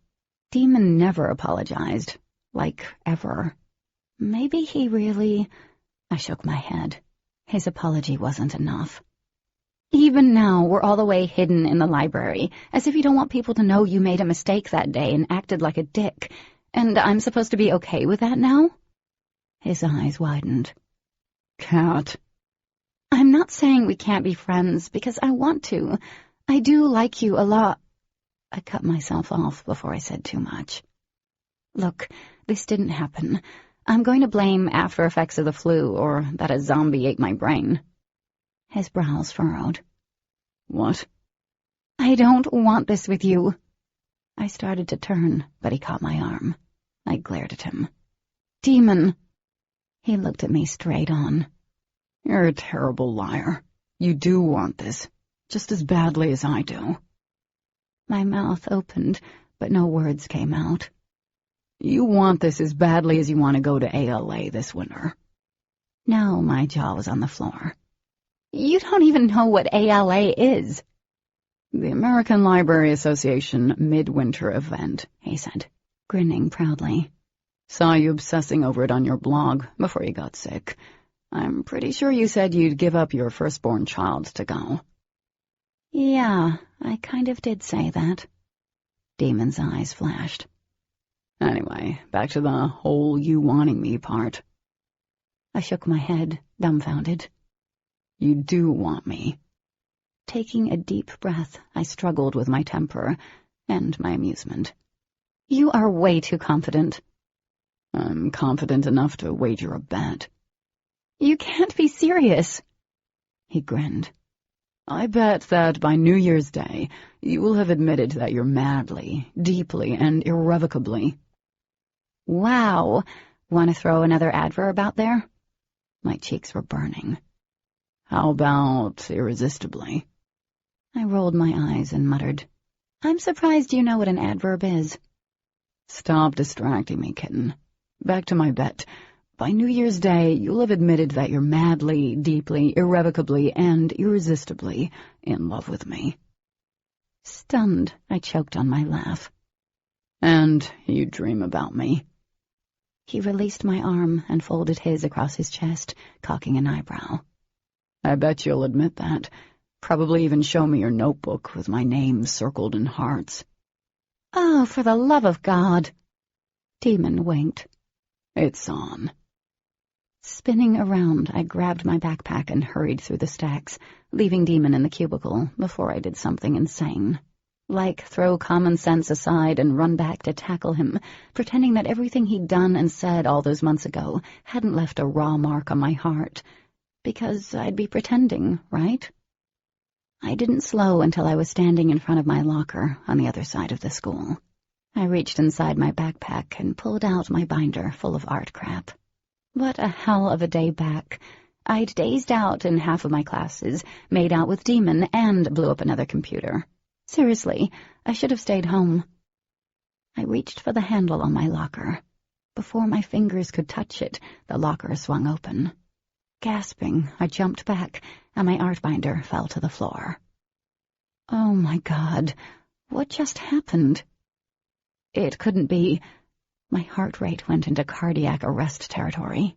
Demon never apologized. Like, ever. Maybe he really... I shook my head. His apology wasn't enough. Even now, we're all the way hidden in the library, as if you don't want people to know you made a mistake that day and acted like a dick. And I'm supposed to be okay with that now? His eyes widened. Cat. I'm not saying we can't be friends, because I want to. I do like you a lot. I cut myself off before I said too much. Look, this didn't happen. I'm going to blame after effects of the flu or that a zombie ate my brain. His brows furrowed. What? I don't want this with you. I started to turn, but he caught my arm. I glared at him. Demon! He looked at me straight on. You're a terrible liar. You do want this, just as badly as I do. My mouth opened, but no words came out. You want this as badly as you want to go to ALA this winter. Now my jaw was on the floor. You don't even know what ALA is. The American Library Association midwinter event, he said, grinning proudly. Saw you obsessing over it on your blog before you got sick. I'm pretty sure you said you'd give up your firstborn child to go. Yeah, I kind of did say that. Demon's eyes flashed. Anyway, back to the whole you wanting me part. I shook my head, dumbfounded. You do want me. Taking a deep breath, I struggled with my temper and my amusement. You are way too confident. I'm confident enough to wager a bet. You can't be serious. He grinned. I bet that by New Year's Day, you will have admitted that you're madly, deeply, and irrevocably. Wow. Want to throw another adverb out there? My cheeks were burning. How about irresistibly? I rolled my eyes and muttered, I'm surprised you know what an adverb is. Stop distracting me, kitten. Back to my bet. By New Year's Day, you'll have admitted that you're madly, deeply, irrevocably, and irresistibly in love with me. Stunned, I choked on my laugh. And you dream about me. He released my arm and folded his across his chest, cocking an eyebrow. I bet you'll admit that. Probably even show me your notebook with my name circled in hearts. Oh, for the love of God! Demon winked. It's on. Spinning around, I grabbed my backpack and hurried through the stacks, leaving Demon in the cubicle before I did something insane. Like throw common sense aside and run back to tackle him, pretending that everything he'd done and said all those months ago hadn't left a raw mark on my heart. Because I'd be pretending, right? I didn't slow until I was standing in front of my locker on the other side of the school. I reached inside my backpack and pulled out my binder full of art crap. What a hell of a day back. I'd dazed out in half of my classes, made out with Demon, and blew up another computer. Seriously, I should have stayed home. I reached for the handle on my locker. Before my fingers could touch it, the locker swung open. Gasping, I jumped back, and my art binder fell to the floor. Oh my God, what just happened? It couldn't be. My heart rate went into cardiac arrest territory.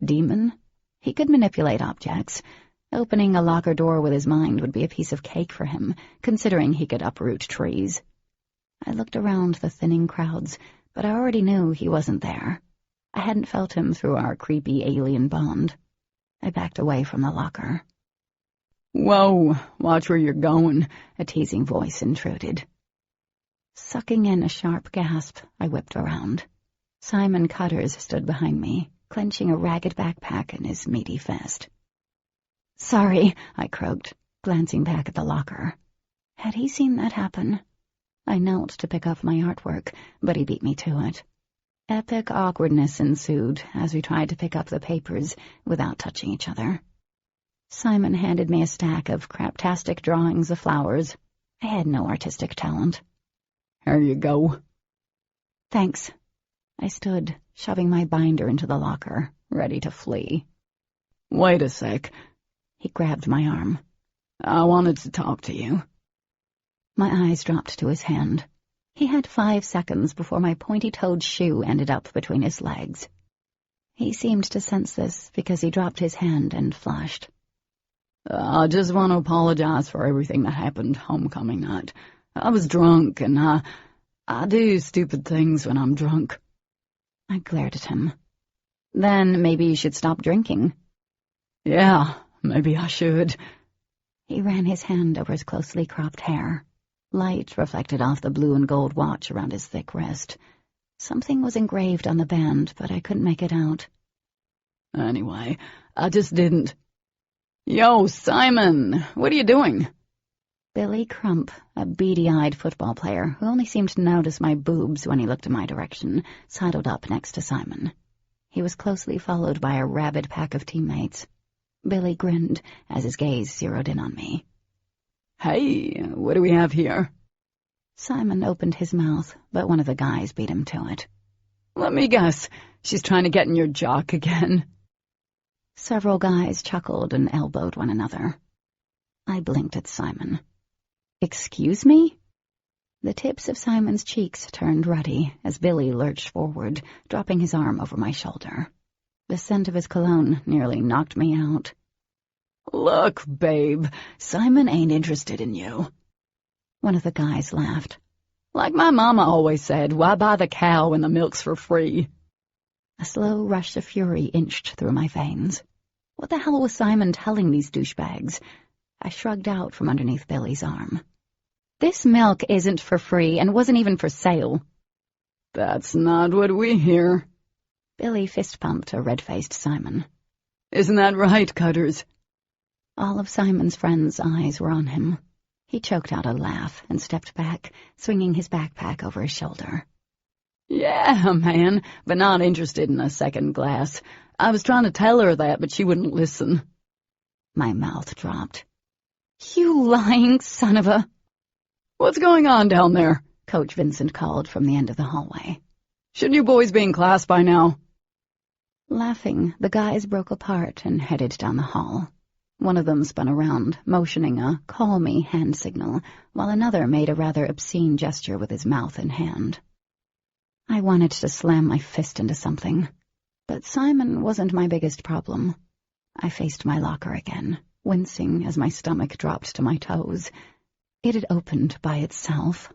Demon? He could manipulate objects. Opening a locker door with his mind would be a piece of cake for him, considering he could uproot trees. I looked around the thinning crowds, but I already knew he wasn't there. I hadn't felt him through our creepy alien bond. I backed away from the locker. Whoa, watch where you're going, a teasing voice intruded. Sucking in a sharp gasp, I whipped around. Simon Cutters stood behind me, clenching a ragged backpack in his meaty fist. Sorry, I croaked, glancing back at the locker. Had he seen that happen? I knelt to pick up my artwork, but he beat me to it. Epic awkwardness ensued as we tried to pick up the papers without touching each other. Simon handed me a stack of craptastic drawings of flowers. I had no artistic talent. Here you go. Thanks. I stood, shoving my binder into the locker, ready to flee. Wait a sec. He grabbed my arm. I wanted to talk to you. My eyes dropped to his hand. He had 5 seconds before my pointy-toed shoe ended up between his legs. He seemed to sense this because he dropped his hand and flushed. I just want to apologize for everything that happened homecoming night. I was drunk, and I do stupid things when I'm drunk. I glared at him. Then maybe you should stop drinking. Yeah, maybe I should. He ran his hand over his closely cropped hair. Light reflected off the blue and gold watch around his thick wrist. Something was engraved on the band, but I couldn't make it out. Anyway, I just didn't. Yo, Simon, what are you doing? Billy Crump, a beady-eyed football player who only seemed to notice my boobs when he looked in my direction, sidled up next to Simon. He was closely followed by a rabid pack of teammates. Billy grinned as his gaze zeroed in on me. Hey, what do we have here? Simon opened his mouth, but one of the guys beat him to it. Let me guess, she's trying to get in your jock again. Several guys chuckled and elbowed one another. I blinked at Simon. Excuse me? The tips of Simon's cheeks turned ruddy as Billy lurched forward, dropping his arm over my shoulder. The scent of his cologne nearly knocked me out. Look, babe, Simon ain't interested in you. One of the guys laughed. Like my mama always said, why buy the cow when the milk's for free? A slow rush of fury inched through my veins. What the hell was Simon telling these douchebags? I shrugged out from underneath Billy's arm. This milk isn't for free and wasn't even for sale. That's not what we hear. Billy fist-pumped a red-faced Simon. Isn't that right, Cutters? All of Simon's friends' eyes were on him. He choked out a laugh and stepped back, swinging his backpack over his shoulder. Yeah, man, but not interested in a second glass. I was trying to tell her that, but she wouldn't listen. My mouth dropped. You lying son of a... What's going on down there? Coach Vincent called from the end of the hallway. Shouldn't you boys be in class by now? Laughing, the guys broke apart and headed down the hall. One of them spun around, motioning a call me hand signal, while another made a rather obscene gesture with his mouth and hand. I wanted to slam my fist into something, but Simon wasn't my biggest problem. I faced my locker again, wincing as my stomach dropped to my toes. It had opened by itself.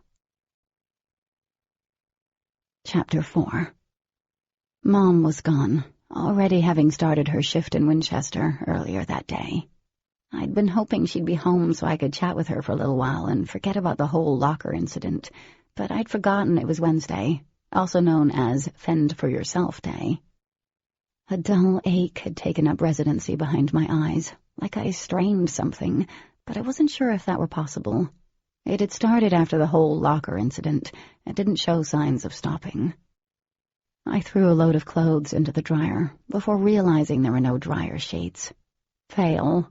Chapter 4. Mom was gone, already having started her shift in Winchester earlier that day. I'd been hoping she'd be home so I could chat with her for a little while and forget about the whole locker incident, but I'd forgotten it was Wednesday, also known as Fend for Yourself Day. A dull ache had taken up residency behind my eyes, like I strained something, but I wasn't sure if that were possible. It had started after the whole locker incident and didn't show signs of stopping. I threw a load of clothes into the dryer before realizing there were no dryer sheets. Fail.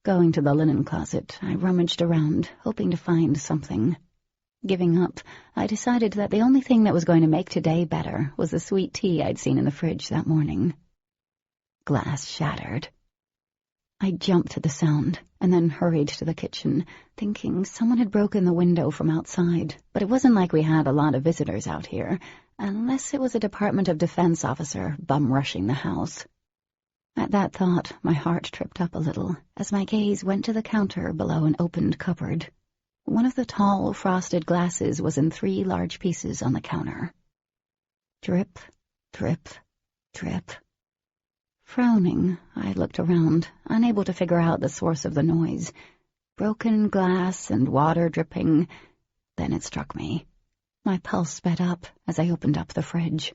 Going to the linen closet, I rummaged around, hoping to find something. Giving up, I decided that the only thing that was going to make today better was the sweet tea I'd seen in the fridge that morning. Glass shattered. I jumped to the sound and then hurried to the kitchen, thinking someone had broken the window from outside, but it wasn't like we had a lot of visitors out here, unless it was a Department of Defense officer bum-rushing the house. At that thought, my heart tripped up a little as my gaze went to the counter below an opened cupboard. One of the tall, frosted glasses was in 3 large pieces on the counter. Drip, drip, drip. Frowning, I looked around, unable to figure out the source of the noise. Broken glass and water dripping. Then it struck me. My pulse sped up as I opened up the fridge.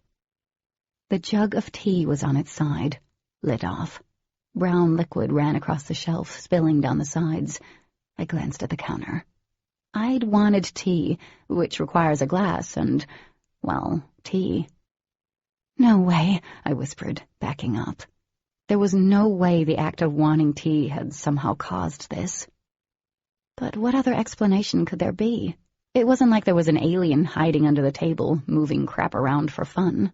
The jug of tea was on its side, lid off. Brown liquid ran across the shelf, spilling down the sides. I glanced at the counter. I'd wanted tea, which requires a glass, and, well, tea. No way, I whispered, backing up. There was no way the act of wanting tea had somehow caused this. But what other explanation could there be? It wasn't like there was an alien hiding under the table, moving crap around for fun.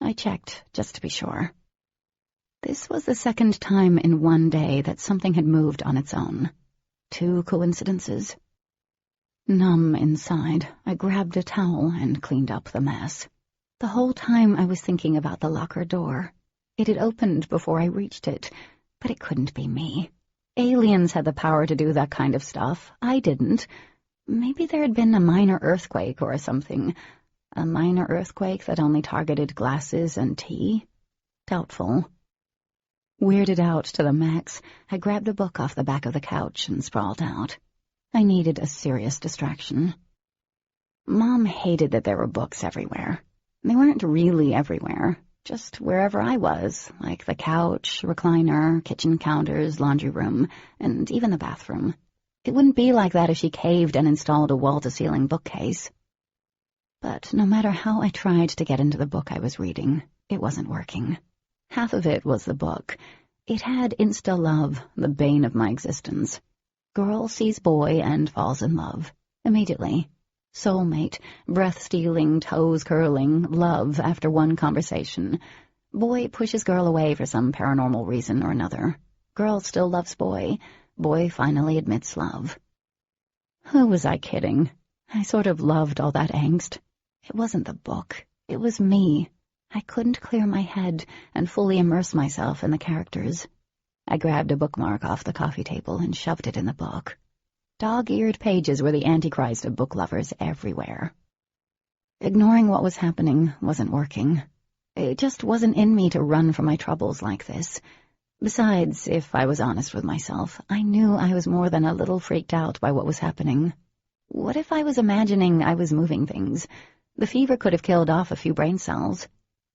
I checked, just to be sure. This was the second time in one day that something had moved on its own. 2 coincidences. Numb inside, I grabbed a towel and cleaned up the mess. The whole time I was thinking about the locker door. It had opened before I reached it, but it couldn't be me. Aliens had the power to do that kind of stuff. I didn't. Maybe there had been a minor earthquake or something. A minor earthquake that only targeted glasses and tea? Doubtful. Weirded out to the max, I grabbed a book off the back of the couch and sprawled out. I needed a serious distraction. Mom hated that there were books everywhere. They weren't really everywhere, just wherever I was, like the couch, recliner, kitchen counters, laundry room, and even the bathroom. It wouldn't be like that if she caved and installed a wall-to-ceiling bookcase. But no matter how I tried to get into the book I was reading, it wasn't working. Half of it was the book. It had insta-love, the bane of my existence. Girl sees boy and falls in love. Immediately. Soulmate, breath-stealing, toes-curling, love after one conversation. Boy pushes girl away for some paranormal reason or another. Girl still loves boy. Boy finally admits love. Who was I kidding? I sort of loved all that angst. It wasn't the book. It was me. I couldn't clear my head and fully immerse myself in the characters. I grabbed a bookmark off the coffee table and shoved it in the book. Dog-eared pages were the Antichrist of book lovers everywhere. Ignoring what was happening wasn't working. It just wasn't in me to run from my troubles like this. Besides, if I was honest with myself, I knew I was more than a little freaked out by what was happening. What if I was imagining I was moving things? The fever could have killed off a few brain cells.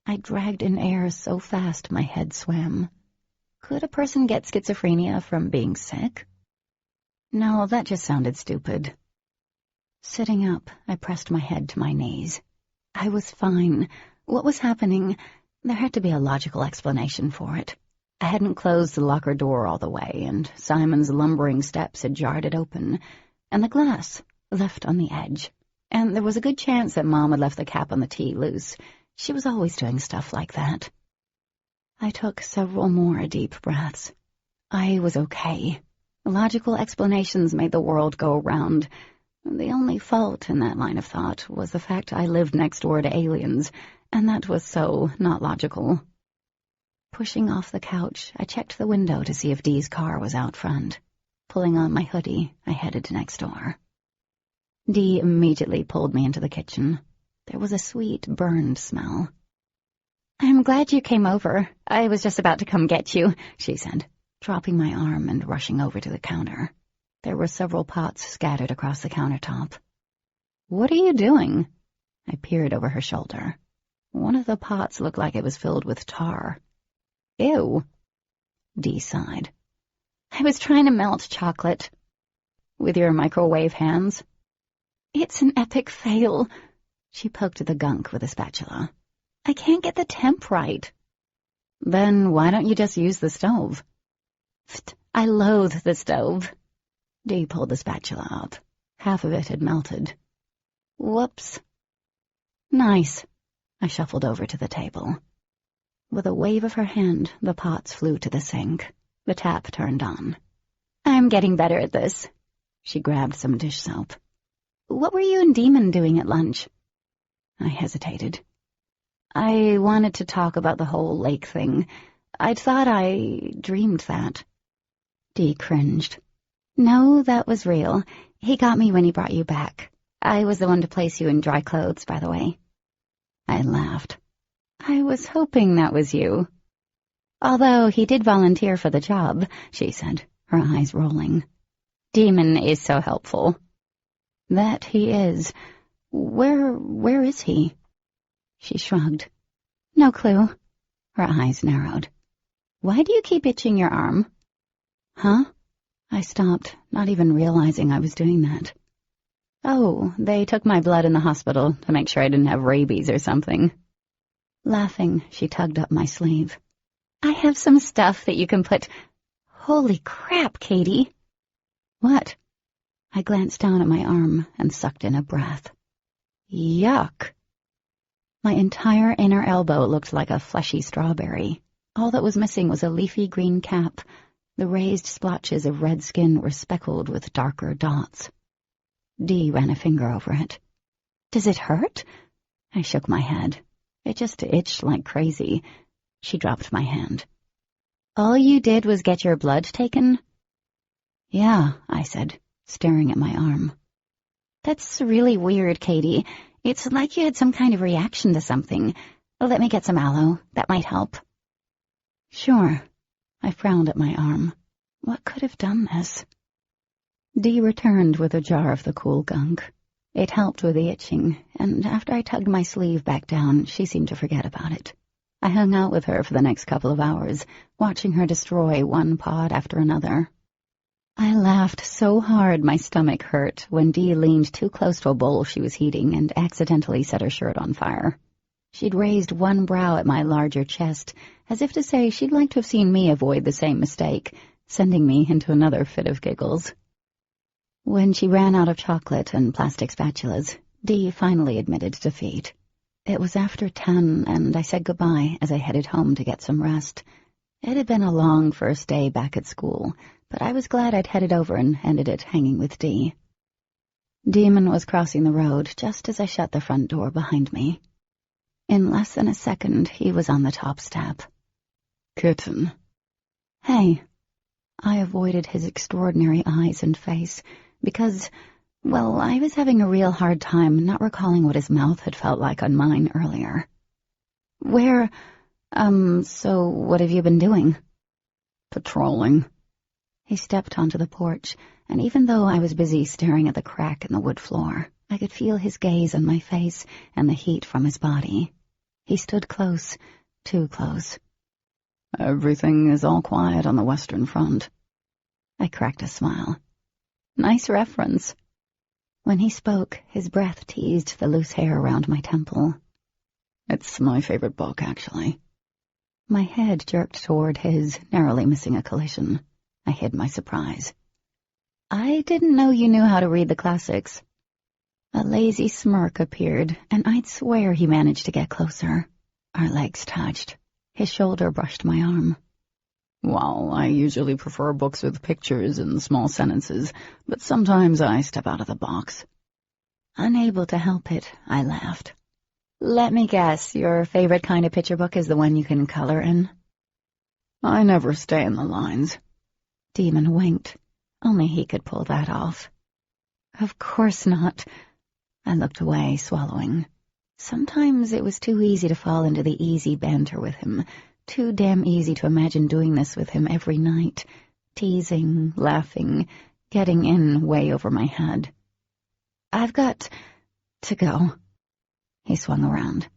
I dragged in air so fast my head swam. Could a person get schizophrenia from being sick? No, that just sounded stupid. Sitting up, I pressed my head to my knees. I was fine. What was happening? There had to be a logical explanation for it. I hadn't closed the locker door all the way, and Simon's lumbering steps had jarred it open, and the glass left on the edge. And there was a good chance that Mom had left the cap on the tea loose. She was always doing stuff like that. I took several more deep breaths. I was okay. Logical explanations made the world go round. The only fault in that line of thought was the fact I lived next door to aliens, and that was so not logical. Pushing off the couch, I checked the window to see if Dee's car was out front. Pulling on my hoodie, I headed next door. Dee immediately pulled me into the kitchen. There was a sweet, burned smell. "I'm glad you came over. I was just about to come get you," she said, dropping my arm and rushing over to the counter. There were several pots scattered across the countertop. "What are you doing?" I peered over her shoulder. One of the pots looked like it was filled with tar. "Ew," Dee sighed. "I was trying to melt chocolate." "With your microwave hands?" "It's an epic fail." She poked the gunk with a spatula. "I can't get the temp right." "Then why don't you just use the stove?" "Pfft, I loathe the stove." Dee pulled the spatula up. Half of it had melted. "Whoops." "Nice." I shuffled over to the table. With a wave of her hand, the pots flew to the sink. The tap turned on. "I'm getting better at this." She grabbed some dish soap. "What were you and Demon doing at lunch?" I hesitated. "I wanted to talk about the whole lake thing. I'd thought I dreamed that." Dee cringed. "No, that was real. He got me when he brought you back. I was the one to place you in dry clothes, by the way." I laughed. "I was hoping that was you." "Although he did volunteer for the job," she said, her eyes rolling. "Demon is so helpful." "That he is. Where is he?" She shrugged. "No clue." Her eyes narrowed. "Why do you keep itching your arm?" "Huh?" I stopped, not even realizing I was doing that. "Oh, they took my blood in the hospital to make sure I didn't have rabies or something." Laughing, she tugged up my sleeve. "I have some stuff that you can put—" "Holy crap, Katie!" "What?" I glanced down at my arm and sucked in a breath. Yuck! My entire inner elbow looked like a fleshy strawberry. All that was missing was a leafy green cap. The raised splotches of red skin were speckled with darker dots. Dee ran a finger over it. "Does it hurt?" I shook my head. It just itched like crazy. She dropped my hand. "All you did was get your blood taken?" "Yeah," I said, staring at my arm. "That's really weird, Katie. It's like you had some kind of reaction to something. Let me get some aloe. That might help." "Sure." I frowned at my arm. What could have done this? Dee returned with a jar of the cool gunk. It helped with the itching, and after I tugged my sleeve back down, she seemed to forget about it. I hung out with her for the next couple of hours, watching her destroy one pod after another. I laughed so hard my stomach hurt when Dee leaned too close to a bowl she was heating and accidentally set her shirt on fire. She'd raised one brow at my larger chest, as if to say she'd like to have seen me avoid the same mistake, sending me into another fit of giggles. When she ran out of chocolate and plastic spatulas, Dee finally admitted defeat. It was after 10, and I said goodbye as I headed home to get some rest. It had been a long first day back at school, but I was glad I'd headed over and ended it hanging with Dee. Demon was crossing the road just as I shut the front door behind me. In less than a second, he was on the top step. Kitten. Hey. I avoided his extraordinary eyes and face because, well, I was having a real hard time not recalling what his mouth had felt like on mine earlier. So what have you been doing? Patrolling. He stepped onto the porch, and even though I was busy staring at the crack in the wood floor, I could feel his gaze on my face and the heat from his body. He stood close, too close. Everything is all quiet on the Western Front. I cracked a smile. Nice reference. When he spoke, his breath teased the loose hair around my temple. It's my favorite book, actually. My head jerked toward his, narrowly missing a collision. I hid my surprise. I didn't know you knew how to read the classics. A lazy smirk appeared, and I'd swear he managed to get closer. Our legs touched. His shoulder brushed my arm. Well, I usually prefer books with pictures and small sentences, but sometimes I step out of the box. Unable to help it, I laughed. Let me guess, your favorite kind of picture book is the one you can color in? I never stay in the lines. Demon winked. Only he could pull that off. Of course not. I looked away, swallowing. Sometimes it was too easy to fall into the easy banter with him, too damn easy to imagine doing this with him every night, teasing, laughing, getting in way over my head. I've got to go. He swung around.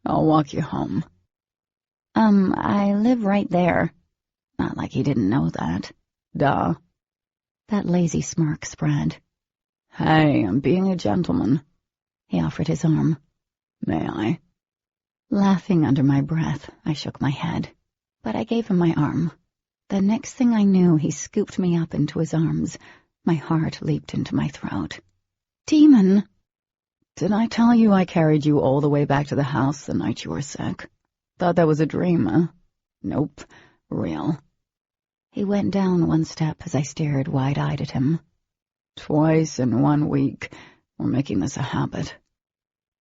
I'll walk you home. I live right there. Not like he didn't know that. Duh. That lazy smirk spread. Hey, I'm being a gentleman. He offered his arm. May I? Laughing under my breath, I shook my head, but I gave him my arm. The next thing I knew, he scooped me up into his arms. My heart leaped into my throat. Demon! Did I tell you I carried you all the way back to the house the night you were sick? Thought that was a dream, huh? Nope. Real. He went down one step as I stared wide-eyed at him. Twice in 1 week. We're making this a habit.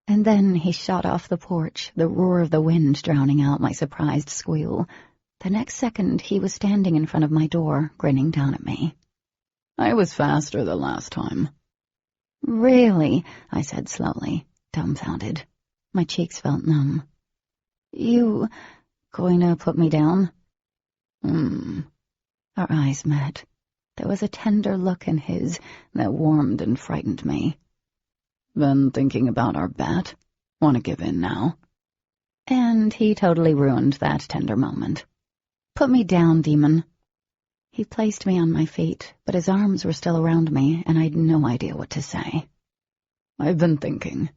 And then he shot off the porch, the roar of the wind drowning out my surprised squeal. The next second, he was standing in front of my door, grinning down at me. I was faster the last time. Really? I said slowly, dumbfounded. My cheeks felt numb. You going to put me down? Our eyes met. There was a tender look in his that warmed and frightened me. Been thinking about our bet? Want to give in now? And he totally ruined that tender moment. Put me down, demon. He placed me on my feet, but his arms were still around me, and I'd no idea what to say. I've been thinking.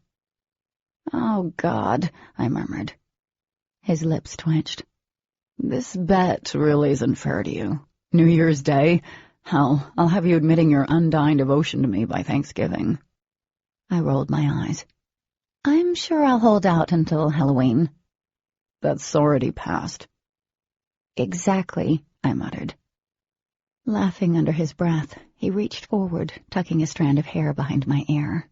Oh, God, I murmured. His lips twitched. This bet really isn't fair to you. New Year's Day? Hell, I'll have you admitting your undying devotion to me by Thanksgiving. I rolled my eyes. I'm sure I'll hold out until Halloween. That's already passed. Exactly, I muttered. Laughing under his breath, he reached forward, tucking a strand of hair behind my ear.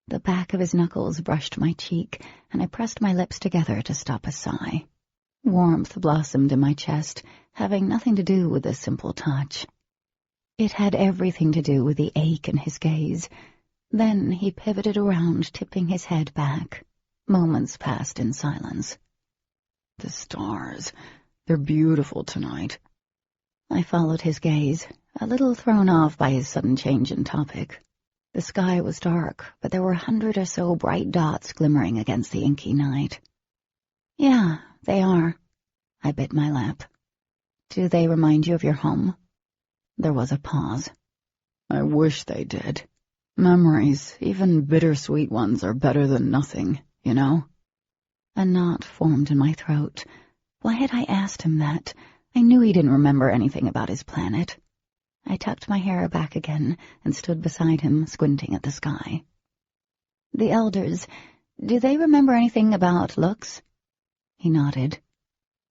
The back of his knuckles brushed my cheek, and I pressed my lips together to stop a sigh. Warmth blossomed in my chest, having nothing to do with a simple touch. It had everything to do with the ache in his gaze. Then he pivoted around, tipping his head back. Moments passed in silence. The stars, they're beautiful tonight. I followed his gaze, a little thrown off by his sudden change in topic. The sky was dark, but there were 100 or so bright dots glimmering against the inky night. Yeah, they are. I bit my lip. Do they remind you of your home? There was a pause. I wish they did. Memories, even bittersweet ones, are better than nothing, you know? A knot formed in my throat. Why had I asked him that? I knew he didn't remember anything about his planet. I tucked my hair back again and stood beside him, squinting at the sky. The elders, do they remember anything about looks? He nodded.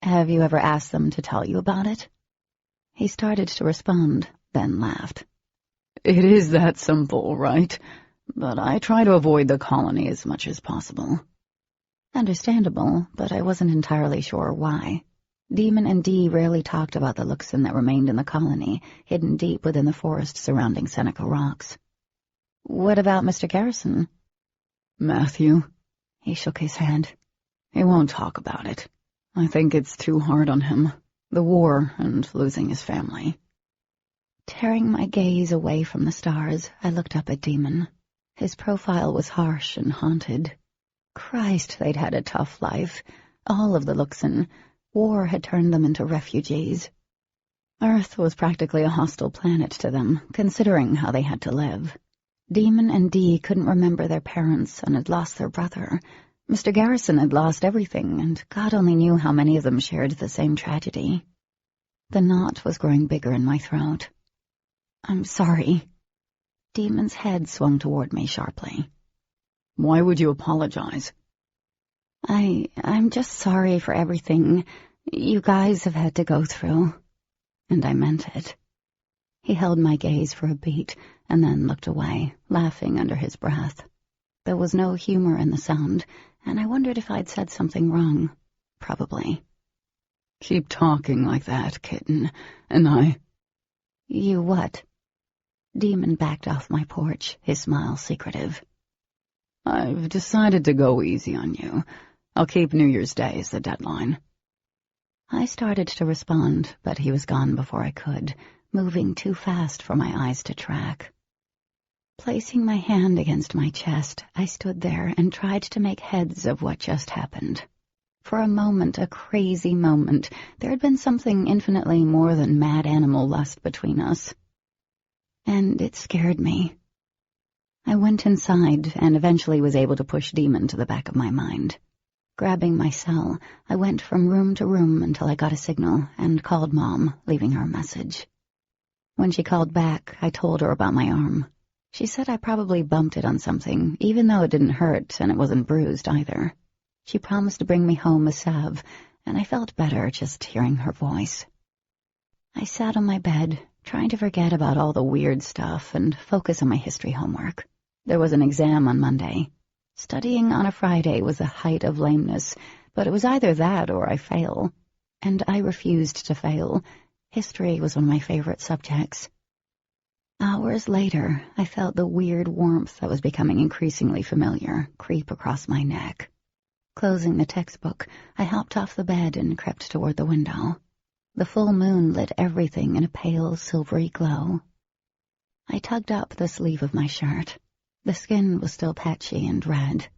Have you ever asked them to tell you about it? He started to respond, then laughed. It is that simple, right? But I try to avoid the colony as much as possible. Understandable, but I wasn't entirely sure why. Demon and Dee rarely talked about the Luxon that remained in the colony, hidden deep within the forest surrounding Seneca Rocks. What about Mr. Garrison? Matthew? He shook his head. He won't talk about it. I think it's too hard on him. The war and losing his family. Tearing my gaze away from the stars, I looked up at Demon. His profile was harsh and haunted. Christ, they'd had a tough life. All of the Luxon. War had turned them into refugees. Earth was practically a hostile planet to them, considering how they had to live. Demon and Dee couldn't remember their parents and had lost their brother. Mr. Garrison had lost everything, and God only knew how many of them shared the same tragedy. The knot was growing bigger in my throat. I'm sorry. Demon's head swung toward me sharply. Why would you apologize? I'm just sorry for everything you guys have had to go through. And I meant it. He held my gaze for a beat and then looked away, laughing under his breath. There was no humor in the sound, and I wondered if I'd said something wrong. Probably. Keep talking like that, kitten, and I... You what? Demon backed off my porch, his smile secretive. I've decided to go easy on you. I'll keep New Year's Day as the deadline. I started to respond, but he was gone before I could, moving too fast for my eyes to track. Placing my hand against my chest, I stood there and tried to make heads of what just happened. For a moment, a crazy moment, there had been something infinitely more than mad animal lust between us. And it scared me. I went inside and eventually was able to push Demon to the back of my mind. Grabbing my cell, I went from room to room until I got a signal and called Mom, leaving her a message. When she called back, I told her about my arm. She said I probably bumped it on something, even though it didn't hurt and it wasn't bruised either. She promised to bring me home a salve, and I felt better just hearing her voice. I sat on my bed, trying to forget about all the weird stuff and focus on my history homework. There was an exam on Monday. Studying on a Friday was the height of lameness, but it was either that or I fail. And I refused to fail. History was one of my favorite subjects. Hours later, I felt the weird warmth that was becoming increasingly familiar creep across my neck. Closing the textbook, I hopped off the bed and crept toward the window. The full moon lit everything in a pale, silvery glow. I tugged up the sleeve of my shirt. The skin was still patchy and red.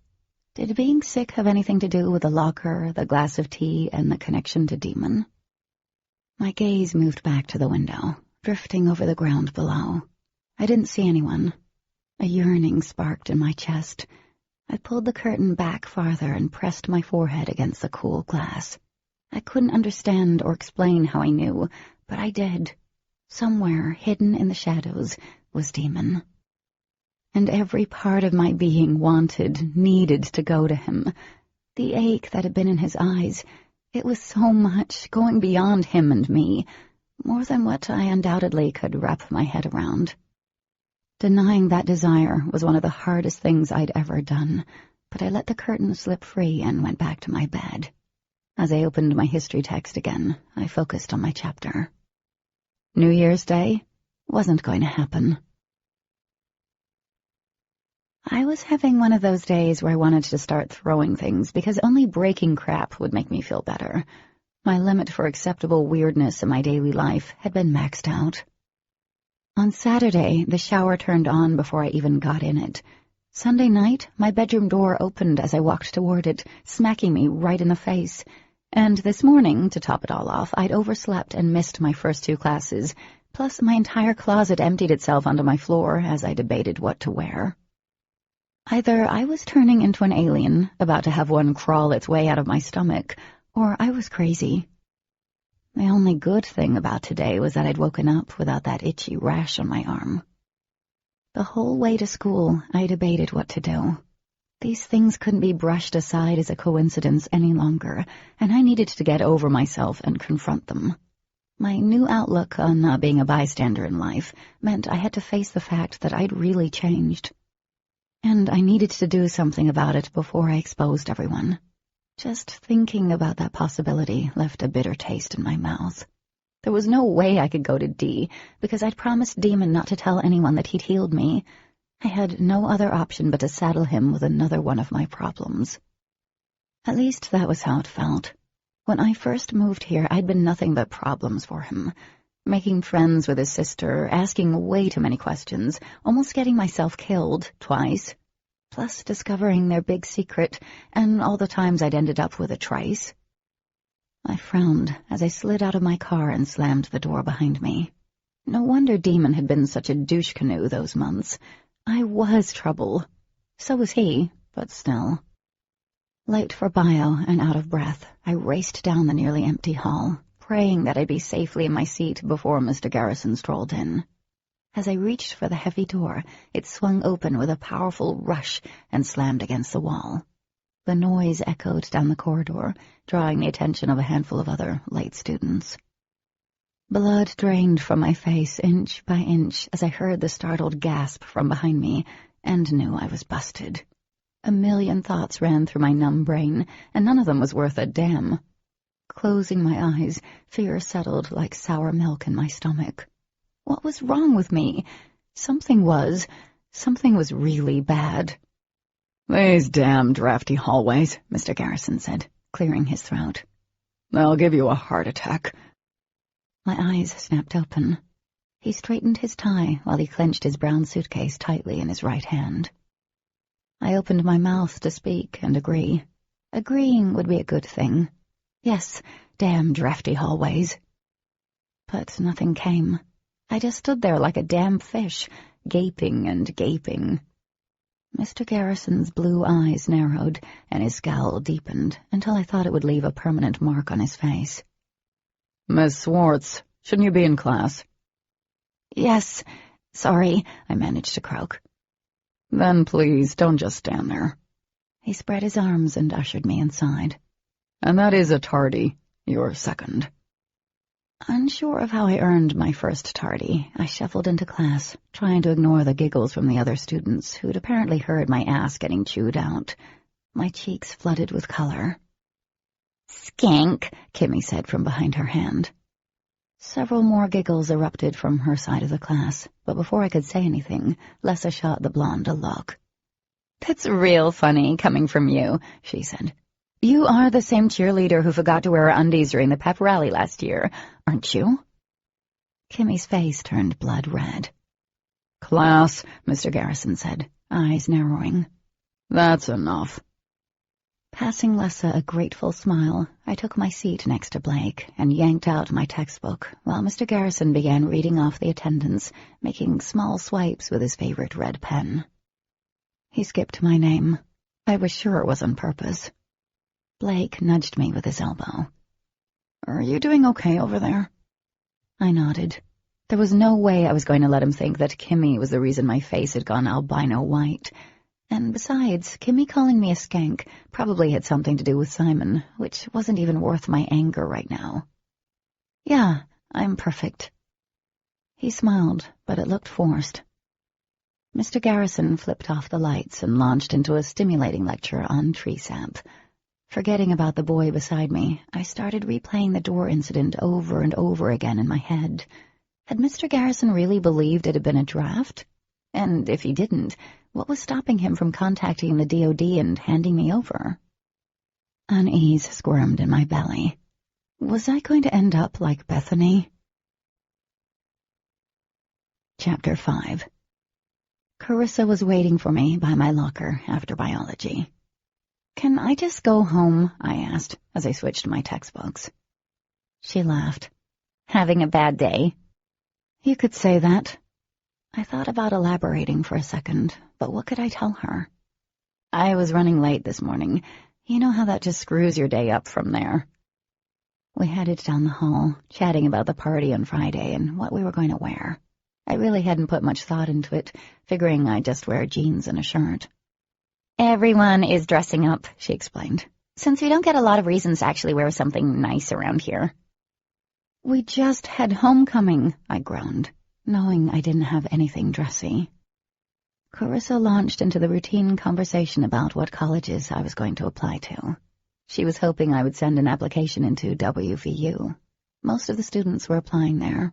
Did being sick have anything to do with the locker, the glass of tea, and the connection to Demon? My gaze moved back to the window, drifting over the ground below. I didn't see anyone. A yearning sparked in my chest. I pulled the curtain back farther and pressed my forehead against the cool glass. I couldn't understand or explain how I knew, but I did. Somewhere, hidden in the shadows, was Demon. And every part of my being wanted, needed to go to him. The ache that had been in his eyes, it was so much, going beyond him and me, more than what I undoubtedly could wrap my head around. Denying that desire was one of the hardest things I'd ever done, but I let the curtain slip free and went back to my bed. As I opened my history text again, I focused on my chapter. New Year's Day wasn't going to happen. I was having one of those days where I wanted to start throwing things because only breaking crap would make me feel better. My limit for acceptable weirdness in my daily life had been maxed out. On Saturday, the shower turned on before I even got in it. Sunday night, my bedroom door opened as I walked toward it, smacking me right in the face. And this morning, to top it all off, I'd overslept and missed my first 2 classes, plus my entire closet emptied itself onto my floor as I debated what to wear. Either I was turning into an alien, about to have one crawl its way out of my stomach, or I was crazy. The only good thing about today was that I'd woken up without that itchy rash on my arm. The whole way to school, I debated what to do. These things couldn't be brushed aside as a coincidence any longer, and I needed to get over myself and confront them. My new outlook on not being a bystander in life meant I had to face the fact that I'd really changed. And I needed to do something about it before I exposed everyone. Just thinking about that possibility left a bitter taste in my mouth. There was no way I could go to D, because I'd promised Demon not to tell anyone that he'd healed me. I had no other option but to saddle him with another one of my problems. At least that was how it felt. When I first moved here, I'd been nothing but problems for him. Making friends with his sister, asking way too many questions, almost getting myself killed twice, plus discovering their big secret, and all the times I'd ended up with a trace. I frowned as I slid out of my car and slammed the door behind me. No wonder Demon had been such a douche canoe those months. I was trouble. So was he, but still. Late for bio and out of breath, I raced down the nearly empty hall, praying that I'd be safely in my seat before Mr. Garrison strolled in. As I reached for the heavy door, it swung open with a powerful rush and slammed against the wall. The noise echoed down the corridor, drawing the attention of a handful of other late students. Blood drained from my face inch by inch as I heard the startled gasp from behind me and knew I was busted. A million thoughts ran through my numb brain, and none of them was worth a damn. Closing my eyes, fear settled like sour milk in my stomach. What was wrong with me? Something was really bad. "These damn drafty hallways," Mr. Garrison said, clearing his throat. "They'll give you a heart attack." My eyes snapped open. He straightened his tie while he clenched his brown suitcase tightly in his right hand. I opened my mouth to speak and agree. Agreeing would be a good thing. Yes, damn drafty hallways. But nothing came. I just stood there like a damn fish, gaping and gaping. Mr. Garrison's blue eyes narrowed, and his scowl deepened until I thought it would leave a permanent mark on his face. "Miss Swartz, shouldn't you be in class?" "Yes, sorry," I managed to croak. "Then please, don't just stand there." He spread his arms and ushered me inside. "And that is a tardy, your second." Unsure of how I earned my first tardy, I shuffled into class, trying to ignore the giggles from the other students who'd apparently heard my ass getting chewed out. My cheeks flooded with color. "Skank," Kimmy said from behind her hand. Several more giggles erupted from her side of the class, but before I could say anything, Lessa shot the blonde a look. "That's real funny coming from you," she said. "You are the same cheerleader who forgot to wear her undies during the pep rally last year, aren't you?" Kimmy's face turned blood red. "Class," Mr. Garrison said, eyes narrowing. "That's enough." Passing Lessa a grateful smile, I took my seat next to Blake and yanked out my textbook while Mr. Garrison began reading off the attendance, making small swipes with his favorite red pen. He skipped my name. I was sure it was on purpose. Blake nudged me with his elbow. "Are you doing okay over there?" I nodded. There was no way I was going to let him think that Kimmy was the reason my face had gone albino white. And besides, Kimmy calling me a skank probably had something to do with Simon, which wasn't even worth my anger right now. "Yeah, I'm perfect." He smiled, but it looked forced. Mr. Garrison flipped off the lights and launched into a stimulating lecture on tree sap. Forgetting about the boy beside me, I started replaying the door incident over and over again in my head. Had Mr. Garrison really believed it had been a draft? And if he didn't, what was stopping him from contacting the DOD and handing me over? Unease squirmed in my belly. Was I going to end up like Bethany? Chapter 5. Carissa was waiting for me by my locker after biology. "Can I just go home?" I asked as I switched my textbooks. She laughed. "Having a bad day?" "You could say that." I thought about elaborating for a second, but what could I tell her? "I was running late this morning. You know how that just screws your day up from there." We headed down the hall, chatting about the party on Friday and what we were going to wear. I really hadn't put much thought into it, figuring I'd just wear jeans and a shirt. "Everyone is dressing up," she explained, "since we don't get a lot of reasons to actually wear something nice around here." "We just had homecoming," I groaned, knowing I didn't have anything dressy. Carissa launched into the routine conversation about what colleges I was going to apply to. She was hoping I would send an application into WVU. Most of the students were applying there.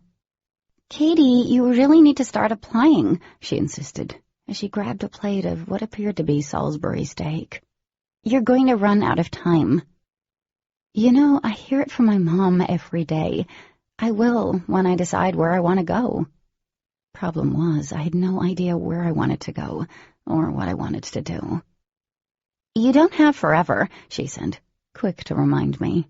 "Katie, you really need to start applying," she insisted, as she grabbed a plate of what appeared to be Salisbury steak. "You're going to run out of time." "You know, I hear it from my mom every day. I will when I decide where I want to go." Problem was, I had no idea where I wanted to go or what I wanted to do. "You don't have forever," she said, quick to remind me.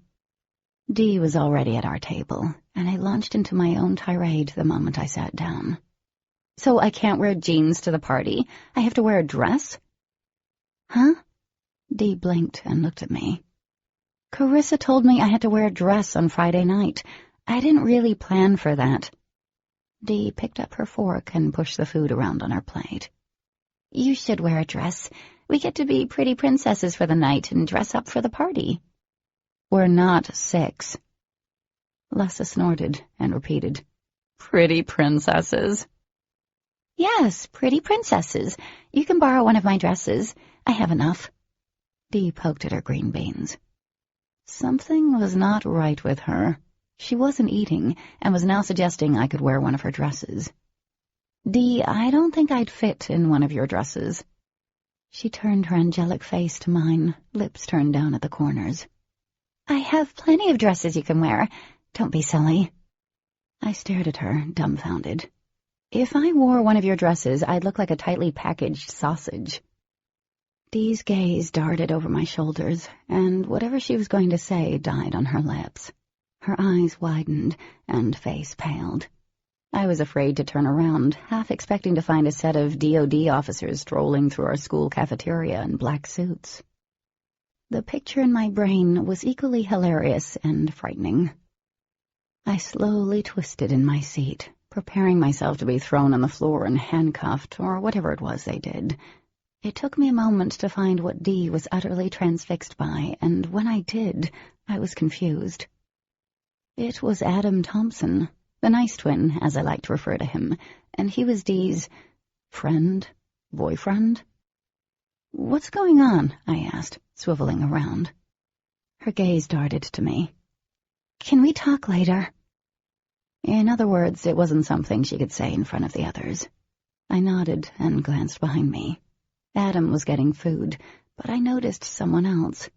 Dee was already at our table, and I launched into my own tirade the moment I sat down. "So I can't wear jeans to the party? I have to wear a dress?" "Huh?" Dee blinked and looked at me. "Carissa told me I had to wear a dress on Friday night. I didn't really plan for that." Dee picked up her fork and pushed the food around on her plate. "You should wear a dress. We get to be pretty princesses for the night and dress up for the party." "We're not 6. Lessa snorted and repeated, "Pretty princesses." "Yes, pretty princesses. You can borrow one of my dresses. I have enough." Dee poked at her green beans. Something was not right with her. She wasn't eating, and was now suggesting I could wear one of her dresses. "Dee, I don't think I'd fit in one of your dresses." She turned her angelic face to mine, lips turned down at the corners. "I have plenty of dresses you can wear. Don't be silly." I stared at her, dumbfounded. "If I wore one of your dresses, I'd look like a tightly packaged sausage." Dee's gaze darted over my shoulders, and whatever she was going to say died on her lips. Her eyes widened, and face paled. I was afraid to turn around, half expecting to find a set of DOD officers strolling through our school cafeteria in black suits. The picture in my brain was equally hilarious and frightening. I slowly twisted in my seat, preparing myself to be thrown on the floor and handcuffed, or whatever it was they did. It took me a moment to find what Dee was utterly transfixed by, and when I did, I was confused. It was Adam Thompson, the nice twin, as I like to refer to him, and he was Dee's friend, boyfriend. "What's going on?" I asked, swiveling around. Her gaze darted to me. "Can we talk later?" In other words, it wasn't something she could say in front of the others. I nodded and glanced behind me. Adam was getting food, but I noticed someone else.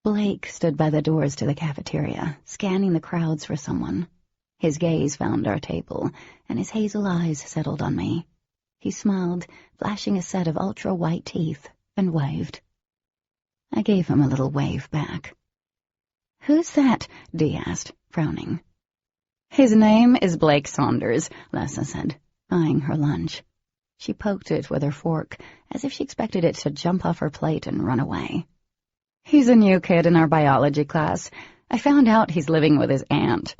Blake stood by the doors to the cafeteria, scanning the crowds for someone. His gaze found our table, and his hazel eyes settled on me. He smiled, flashing a set of ultra-white teeth, and waved. I gave him a little wave back. "Who's that?" Dee asked, frowning. "His name is Blake Saunders," Lessa said, eyeing her lunch. She poked it with her fork, as if she expected it to jump off her plate and run away. "He's a new kid in our biology class. I found out he's living with his aunt."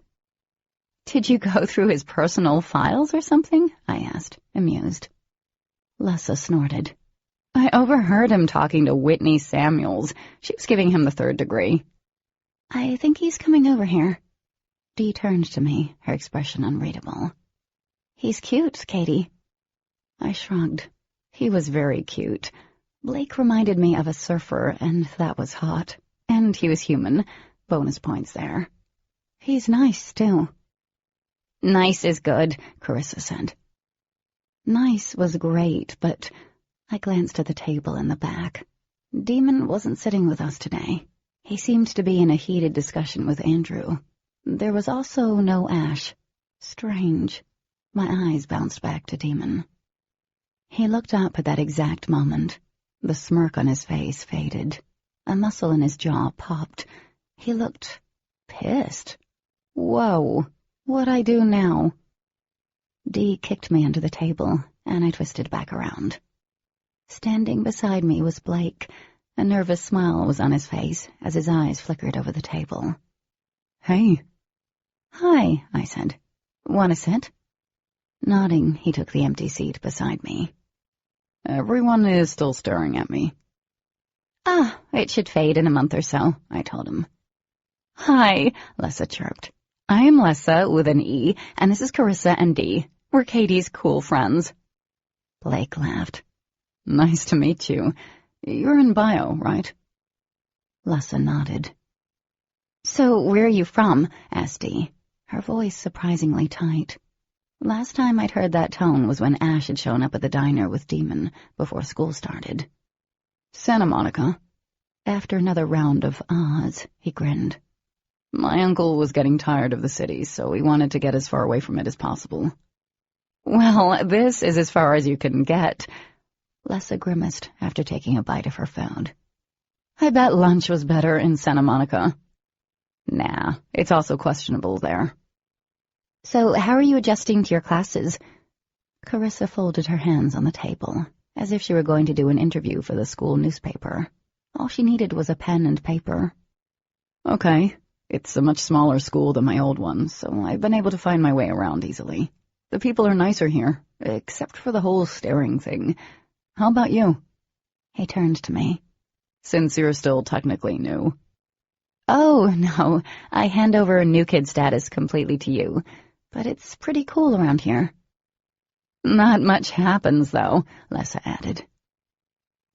"Did you go through his personal files or something?" I asked, amused. Lessa snorted. "I overheard him talking to Whitney Samuels. She was giving him the 3rd degree." "I think he's coming over here." Dee turned to me, her expression unreadable. "He's cute, Katie." I shrugged. He was very cute. Blake reminded me of a surfer, and that was hot. And he was human. Bonus points there. "He's nice, too." "Nice is good," Carissa said. Nice was great, but I glanced at the table in the back. Demon wasn't sitting with us today. He seemed to be in a heated discussion with Andrew. There was also no Ash. Strange. My eyes bounced back to Demon. He looked up at that exact moment. The smirk on his face faded. A muscle in his jaw popped. He looked pissed. Whoa, what'd I do now? Dee kicked me under the table, and I twisted back around. Standing beside me was Blake. A nervous smile was on his face as his eyes flickered over the table. Hey. Hi, I said. Want to sit? Nodding, he took the empty seat beside me. Everyone is still staring at me. Ah, it should fade in a month or so, I told him. Hi, Lessa chirped. I am Lessa with an E, and this is Carissa and Dee. We're Katie's cool friends. Blake laughed. Nice to meet you. You're in bio, right? Lessa nodded. So where are you from? Asked Dee, her voice surprisingly tight. Last time I'd heard that tone was when Ash had shown up at the diner with Demon before school started. Santa Monica. After another round of ahs, he grinned. My uncle was getting tired of the city, so he wanted to get as far away from it as possible. Well, this is as far as you can get. Lessa grimaced after taking a bite of her food. I bet lunch was better in Santa Monica. Nah, it's also questionable there. So how are you adjusting to your classes? Carissa folded her hands on the table, as if she were going to do an interview for the school newspaper. All she needed was a pen and paper. Okay, it's a much smaller school than my old one, so I've been able to find my way around easily. The people are nicer here, except for the whole staring thing. How about you? He turned to me. Since you're still technically new. Oh, no, I hand over new kid status completely to you, but it's pretty cool around here. Not much happens, though, Lessa added.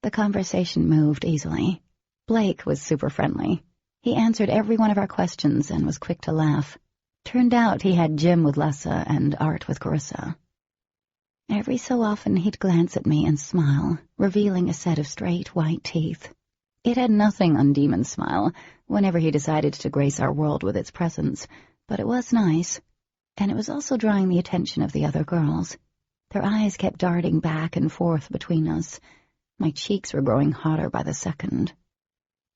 The conversation moved easily. Blake was super friendly. He answered every one of our questions and was quick to laugh. Turned out he had gym with Lessa and art with Carissa. Every so often he'd glance at me and smile, revealing a set of straight white teeth. It had nothing on Demon's smile whenever he decided to grace our world with its presence, but it was nice, and it was also drawing the attention of the other girls. Their eyes kept darting back and forth between us. My cheeks were growing hotter by the second.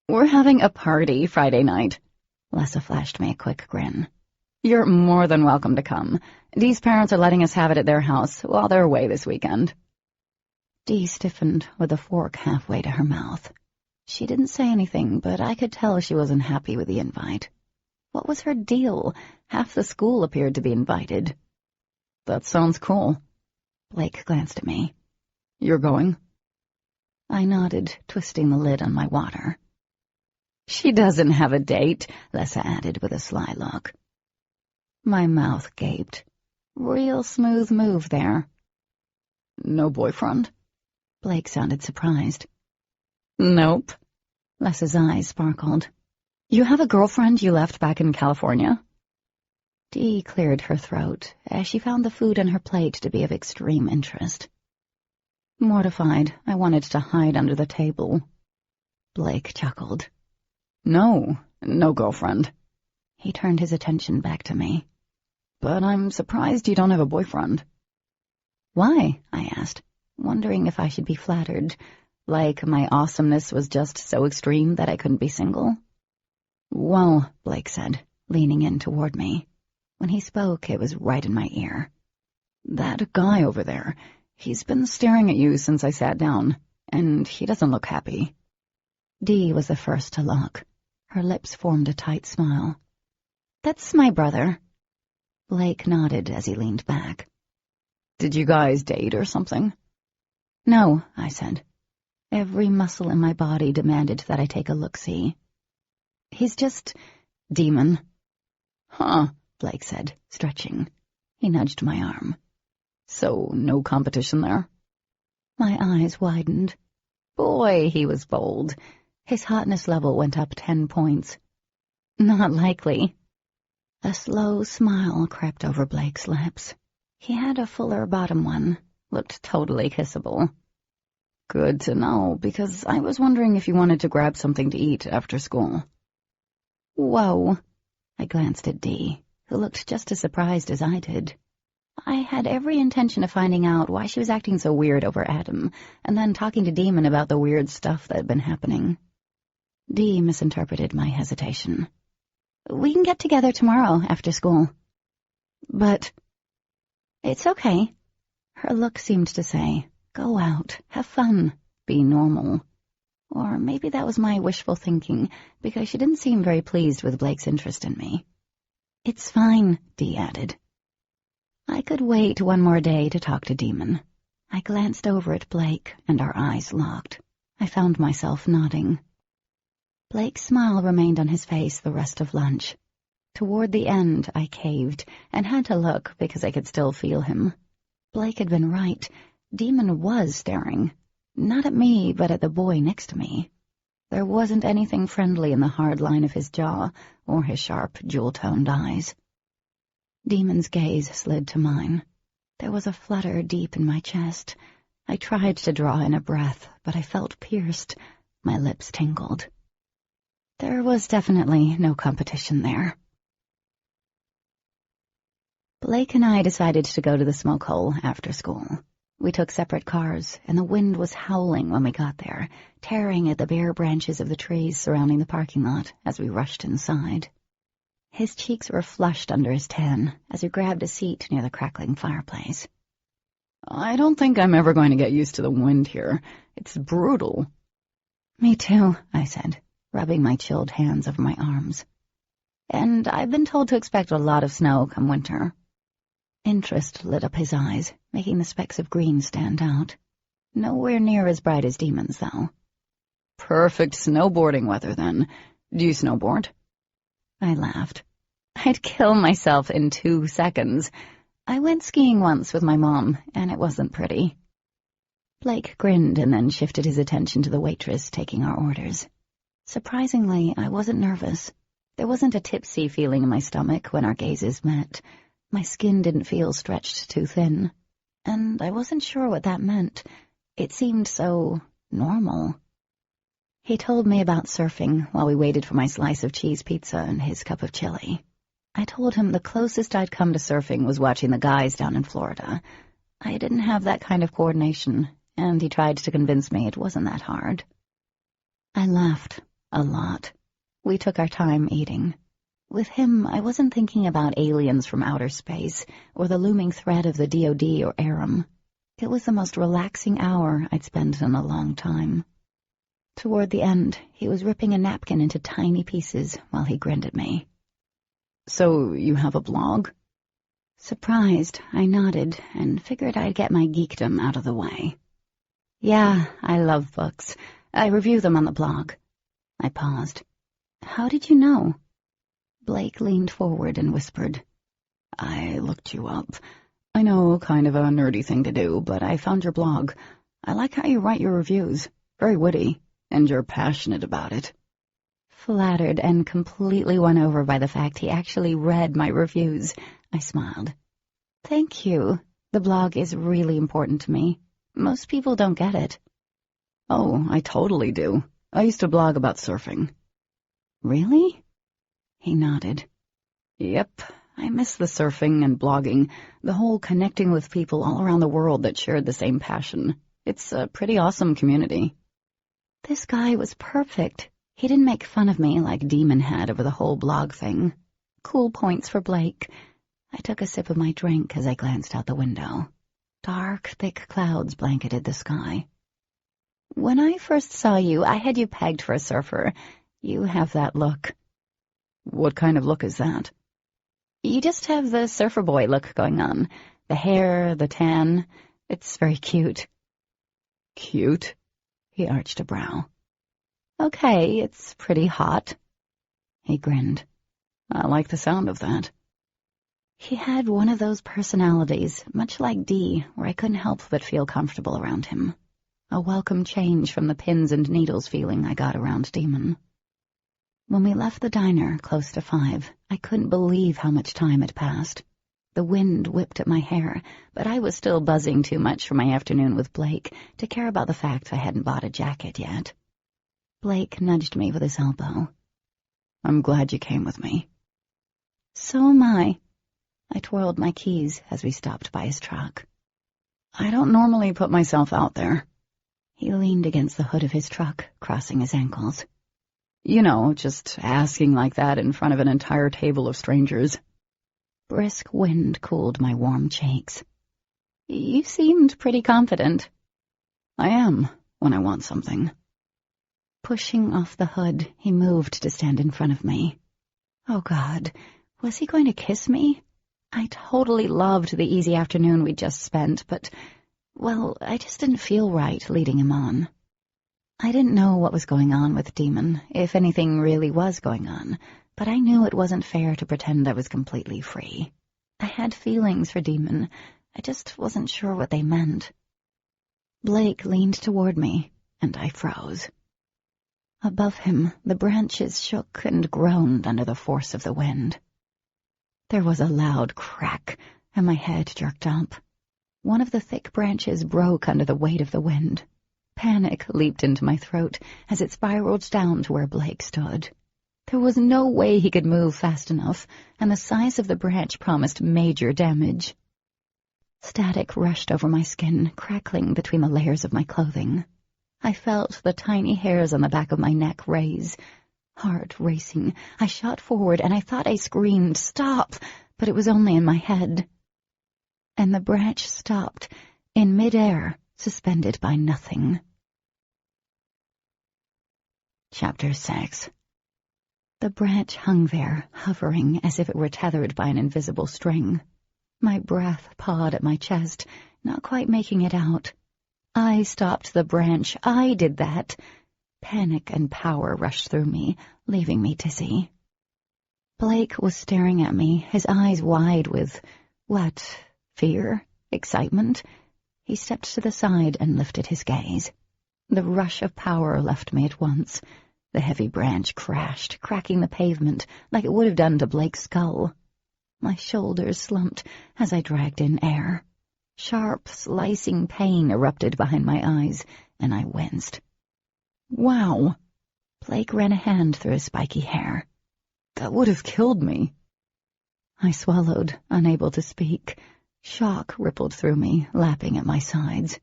We're having a party Friday night. Lessa flashed me a quick grin. You're more than welcome to come. Dee's parents are letting us have it at their house while they're away this weekend. Dee stiffened with a fork halfway to her mouth. She didn't say anything, but I could tell she wasn't happy with the invite. What was her deal? Half the school appeared to be invited. That sounds cool. Blake glanced at me. You're going? I nodded, twisting the lid on my water. She doesn't have a date, Lessa added with a sly look. My mouth gaped. Real smooth move there. No boyfriend? Blake sounded surprised. Nope. Lessa's eyes sparkled. You have a girlfriend you left back in California? Dee cleared her throat as she found the food on her plate to be of extreme interest. Mortified, I wanted to hide under the table. Blake chuckled. No girlfriend. He turned his attention back to me. But I'm surprised you don't have a boyfriend. Why? I asked, wondering if I should be flattered, like my awesomeness was just so extreme that I couldn't be single. Well, Blake said, leaning in toward me. When he spoke, it was right in my ear. That guy over there, he's been staring at you since I sat down, and he doesn't look happy. Dee was the first to look. Her lips formed a tight smile. That's my brother. Blake nodded as he leaned back. Did you guys date or something? No, I said. Every muscle in my body demanded that I take a look-see. He's just Demon. Huh, Blake said, stretching. He nudged my arm. So, no competition there? My eyes widened. Boy, he was bold. His hotness level went up 10 points. Not likely. A slow smile crept over Blake's lips. He had a fuller bottom one, looked totally kissable. Good to know, because I was wondering if you wanted to grab something to eat after school. Whoa. I glanced at Dee, who looked just as surprised as I did. I had every intention of finding out why she was acting so weird over Adam, and then talking to Demon about the weird stuff that had been happening. Dee misinterpreted my hesitation. "We can get together tomorrow after school." "But—" "It's okay." Her look seemed to say, "Go out, have fun, be normal." Or maybe that was my wishful thinking, because she didn't seem very pleased with Blake's interest in me. "It's fine," Dee added. I could wait one more day to talk to Demon. I glanced over at Blake, and our eyes locked. I found myself nodding. Blake's smile remained on his face the rest of lunch. Toward the end, I caved, and had to look because I could still feel him. Blake had been right. Demon was staring. Not at me, but at the boy next to me. There wasn't anything friendly in the hard line of his jaw, or his sharp, jewel-toned eyes. Demon's gaze slid to mine. There was a flutter deep in my chest. I tried to draw in a breath, but I felt pierced. My lips tingled. There was definitely no competition there. Blake and I decided to go to the smoke hole after school. We took separate cars, and the wind was howling when we got there, tearing at the bare branches of the trees surrounding the parking lot as we rushed inside. His cheeks were flushed under his tan as he grabbed a seat near the crackling fireplace. "I don't think I'm ever going to get used to the wind here. It's brutal." "Me too," I said, rubbing my chilled hands over my arms. "And I've been told to expect a lot of snow come winter." Interest lit up his eyes, making the specks of green stand out. Nowhere near as bright as Demon's, though. "Perfect snowboarding weather, then. Do you snowboard?" I laughed. I'd kill myself in 2 seconds. I went skiing once with my mom, and it wasn't pretty. Blake grinned and then shifted his attention to the waitress taking our orders. Surprisingly, I wasn't nervous. There wasn't a tipsy feeling in my stomach when our gazes met. My skin didn't feel stretched too thin. And I wasn't sure what that meant. It seemed so normal. He told me about surfing while we waited for my slice of cheese pizza and his cup of chili. I told him the closest I'd come to surfing was watching the guys down in Florida. I didn't have that kind of coordination, and he tried to convince me it wasn't that hard. I laughed a lot. We took our time eating. With him, I wasn't thinking about aliens from outer space or the looming threat of the DoD or Aram. It was the most relaxing hour I'd spent in a long time. Toward the end, he was ripping a napkin into tiny pieces while he grinned at me. "So you have a blog?" Surprised, I nodded and figured I'd get my geekdom out of the way. "Yeah, I love books. I review them on the blog." I paused. "How did you know?" Blake leaned forward and whispered, "I looked you up. I know, kind of a nerdy thing to do, but I found your blog. I like how you write your reviews. Very witty, and you're passionate about it." Flattered and completely won over by the fact he actually read my reviews, I smiled. "Thank you. The blog is really important to me. Most people don't get it." "Oh, I totally do. I used to blog about surfing." "Really?" He nodded. "Yep, I miss the surfing and blogging, the whole connecting with people all around the world that shared the same passion. It's a pretty awesome community." This guy was perfect. He didn't make fun of me like Demon had over the whole blog thing. Cool points for Blake. I took a sip of my drink as I glanced out the window. Dark, thick clouds blanketed the sky. "When I first saw you, I had you pegged for a surfer. You have that look." "What kind of look is that?" "You just have the surfer boy look going on. The hair, the tan. It's very cute." "Cute?" He arched a brow. "Okay, it's pretty hot." He grinned. "I like the sound of that." He had one of those personalities, much like Dee, where I couldn't help but feel comfortable around him. A welcome change from the pins and needles feeling I got around Demon. When we left the diner, close to 5, I couldn't believe how much time had passed. The wind whipped at my hair, but I was still buzzing too much for my afternoon with Blake to care about the fact I hadn't bought a jacket yet. Blake nudged me with his elbow. "I'm glad you came with me." "So am I." I twirled my keys as we stopped by his truck. I don't normally put myself out there. He leaned against the hood of his truck, crossing his ankles. You know, just asking like that in front of an entire table of strangers. Brisk wind cooled my warm cheeks. You seemed pretty confident. I am, when I want something. Pushing off the hood, he moved to stand in front of me. Oh, God, was he going to kiss me? I totally loved the easy afternoon we'd just spent, but, well, I just didn't feel right leading him on. I didn't know what was going on with Demon, if anything really was going on, but I knew it wasn't fair to pretend I was completely free. I had feelings for Demon. I just wasn't sure what they meant. Blake leaned toward me, and I froze. Above him, the branches shook and groaned under the force of the wind. There was a loud crack, and my head jerked up. One of the thick branches broke under the weight of the wind. Panic leaped into my throat as it spiraled down to where Blake stood. There was no way he could move fast enough, and the size of the branch promised major damage. Static rushed over my skin, crackling between the layers of my clothing. I felt the tiny hairs on the back of my neck raise. Heart racing, I shot forward, and I thought I screamed, "Stop!" but it was only in my head. And the branch stopped, in midair, suspended by nothing. Chapter 6. The branch hung there, hovering as if it were tethered by an invisible string. My breath pawed at my chest, not quite making it out. I stopped the branch. I did that. Panic and power rushed through me, leaving me dizzy. Blake was staring at me, his eyes wide with, what, fear? Excitement? He stepped to the side and lifted his gaze. The rush of power left me at once. The heavy branch crashed, cracking the pavement like it would have done to Blake's skull. My shoulders slumped as I dragged in air. Sharp, slicing pain erupted behind my eyes, and I winced. Wow! Blake ran a hand through his spiky hair. That would have killed me. I swallowed, unable to speak. Shock rippled through me, lapping at my sides.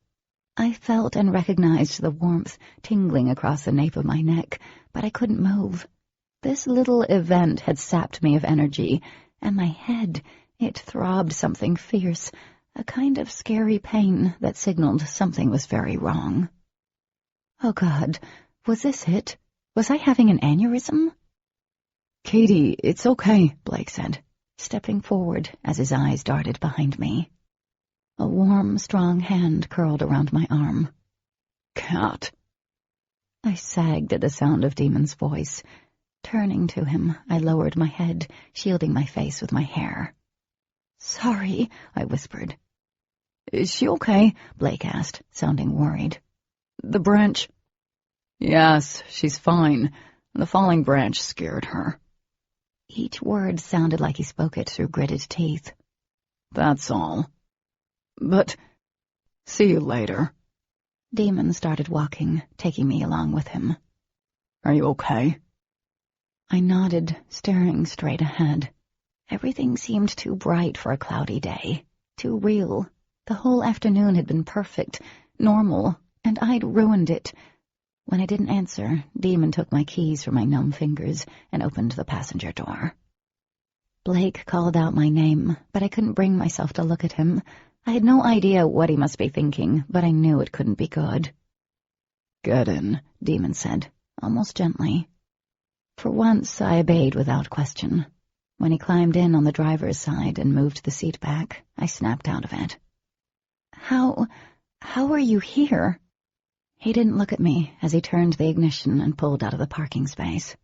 I felt and recognized the warmth tingling across the nape of my neck, but I couldn't move. This little event had sapped me of energy, and my head, it throbbed something fierce, a kind of scary pain that signaled something was very wrong. Oh, God, was this it? Was I having an aneurysm? Katie, it's okay, Blake said, stepping forward as his eyes darted behind me. A warm, strong hand curled around my arm. Cat. I sagged at the sound of Demon's voice. Turning to him, I lowered my head, shielding my face with my hair. Sorry, I whispered. Is she okay? Blake asked, sounding worried. The branch? Yes, she's fine. The falling branch scared her. Each word sounded like he spoke it through gritted teeth. That's all. But see you later. Demon started walking, taking me along with him. Are you okay? I nodded, staring straight ahead. Everything seemed too bright for a cloudy day, too real. The whole afternoon had been perfect, normal, and I'd ruined it. When I didn't answer, Demon took my keys from my numb fingers and opened the passenger door. Blake called out my name, but I couldn't bring myself to look at him. I had no idea what he must be thinking, but I knew it couldn't be good. Get in, Demon said, almost gently. For once, I obeyed without question. When he climbed in on the driver's side and moved the seat back, I snapped out of it. How are you here? He didn't look at me as he turned the ignition and pulled out of the parking space.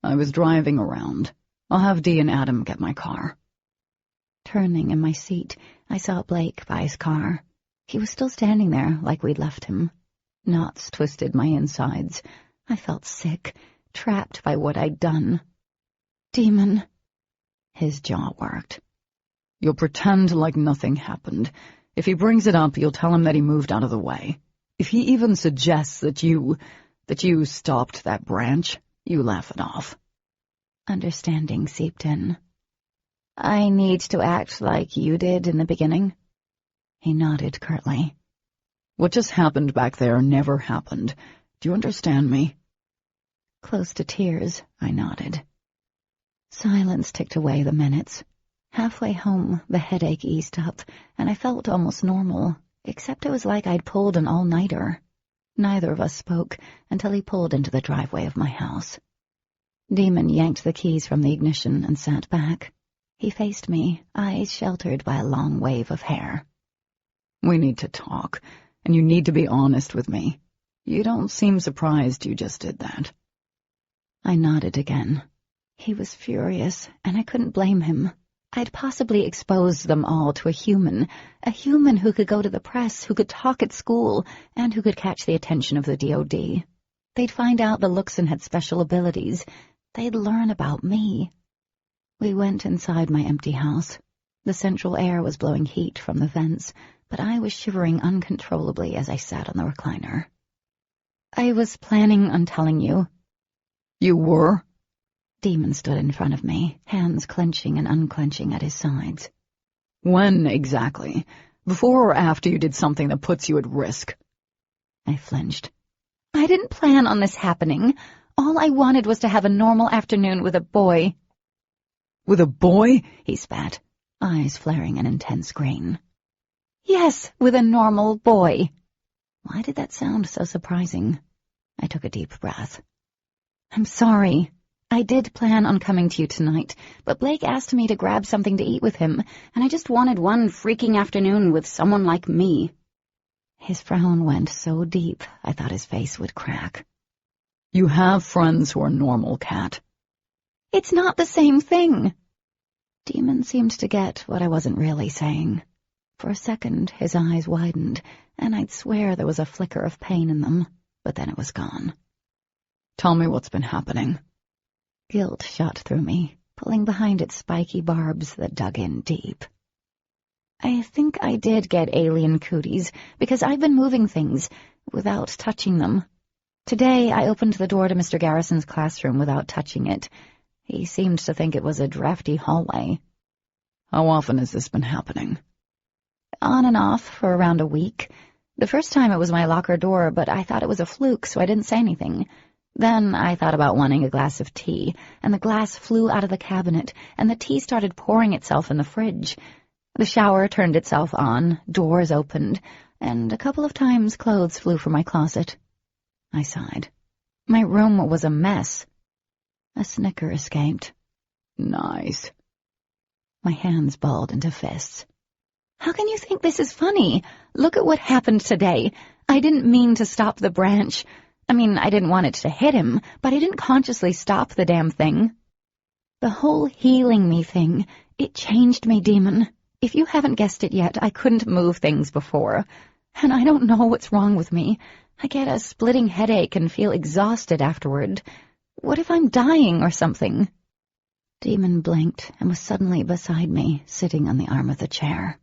I was driving around. I'll have Dee and Adam get my car. Turning in my seat, I saw Blake by his car. He was still standing there like we'd left him. Knots twisted my insides. I felt sick, trapped by what I'd done. Demon. His jaw worked. You'll pretend like nothing happened. If he brings it up, you'll tell him that he moved out of the way. If he even suggests that you stopped that branch, you laugh it off. Understanding seeped in. I need to act like you did in the beginning. He nodded curtly. What just happened back there never happened. Do you understand me? Close to tears, I nodded. Silence ticked away the minutes. Halfway home, the headache eased up, and I felt almost normal, except it was like I'd pulled an all-nighter. Neither of us spoke until he pulled into the driveway of my house. Demon yanked the keys from the ignition and sat back. He faced me, eyes sheltered by a long wave of hair. We need to talk, and you need to be honest with me. You don't seem surprised you just did that. I nodded again. He was furious, and I couldn't blame him. I'd possibly exposed them all to a human who could go to the press, who could talk at school, and who could catch the attention of the DOD. They'd find out the Luxon had special abilities. They'd learn about me. We went inside my empty house. The central air was blowing heat from the vents, but I was shivering uncontrollably as I sat on the recliner. I was planning on telling you. You were? Demon stood in front of me, hands clenching and unclenching at his sides. When exactly? Before or after you did something that puts you at risk? I flinched. I didn't plan on this happening. All I wanted was to have a normal afternoon with a boy. With a boy? He spat, eyes flaring an intense green. Yes, with a normal boy. Why did that sound so surprising? I took a deep breath. I'm sorry. I did plan on coming to you tonight, but Blake asked me to grab something to eat with him, and I just wanted one freaking afternoon with someone like me. His frown went so deep, I thought his face would crack. You have friends who are normal, Cat. It's not the same thing. Demon seemed to get what I wasn't really saying. For a second, his eyes widened, and I'd swear there was a flicker of pain in them, but then it was gone. Tell me what's been happening. Guilt shot through me, pulling behind its spiky barbs that dug in deep. I think I did get alien cooties, because I've been moving things without touching them. Today I opened the door to Mr. Garrison's classroom without touching it. He seemed to think it was a drafty hallway. How often has this been happening? On and off for around a week. The first time it was my locker door, but I thought it was a fluke, so I didn't say anything. Then I thought about wanting a glass of tea, and the glass flew out of the cabinet, and the tea started pouring itself in the fridge. The shower turned itself on, doors opened, and a couple of times clothes flew from my closet. I sighed. My room was a mess. A snicker escaped. Nice. My hands balled into fists. How can you think this is funny? Look at what happened today. I didn't mean to stop the branch. I mean, I didn't want it to hit him, but I didn't consciously stop the damn thing. The whole healing me thing, it changed me, Demon. If you haven't guessed it yet, I couldn't move things before. And I don't know what's wrong with me. I get a splitting headache and feel exhausted afterward. What if I'm dying or something? Demon blinked and was suddenly beside me, sitting on the arm of the chair.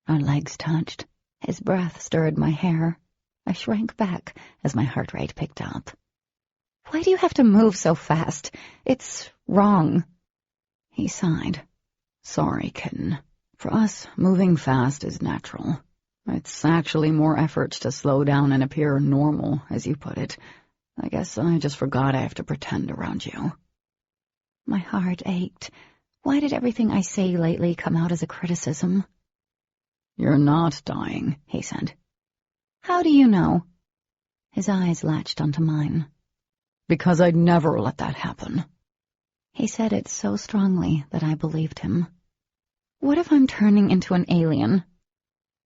Our legs touched. His breath stirred my hair. I shrank back as my heart rate picked up. Why do you have to move so fast? It's wrong. He sighed. Sorry, kitten. For us, moving fast is natural. It's actually more effort to slow down and appear normal, as you put it. I guess I just forgot I have to pretend around you. My heart ached. Why did everything I say lately come out as a criticism? You're not dying, he said. How do you know? His eyes latched onto mine. Because I'd never let that happen. He said it so strongly that I believed him. What if I'm turning into an alien?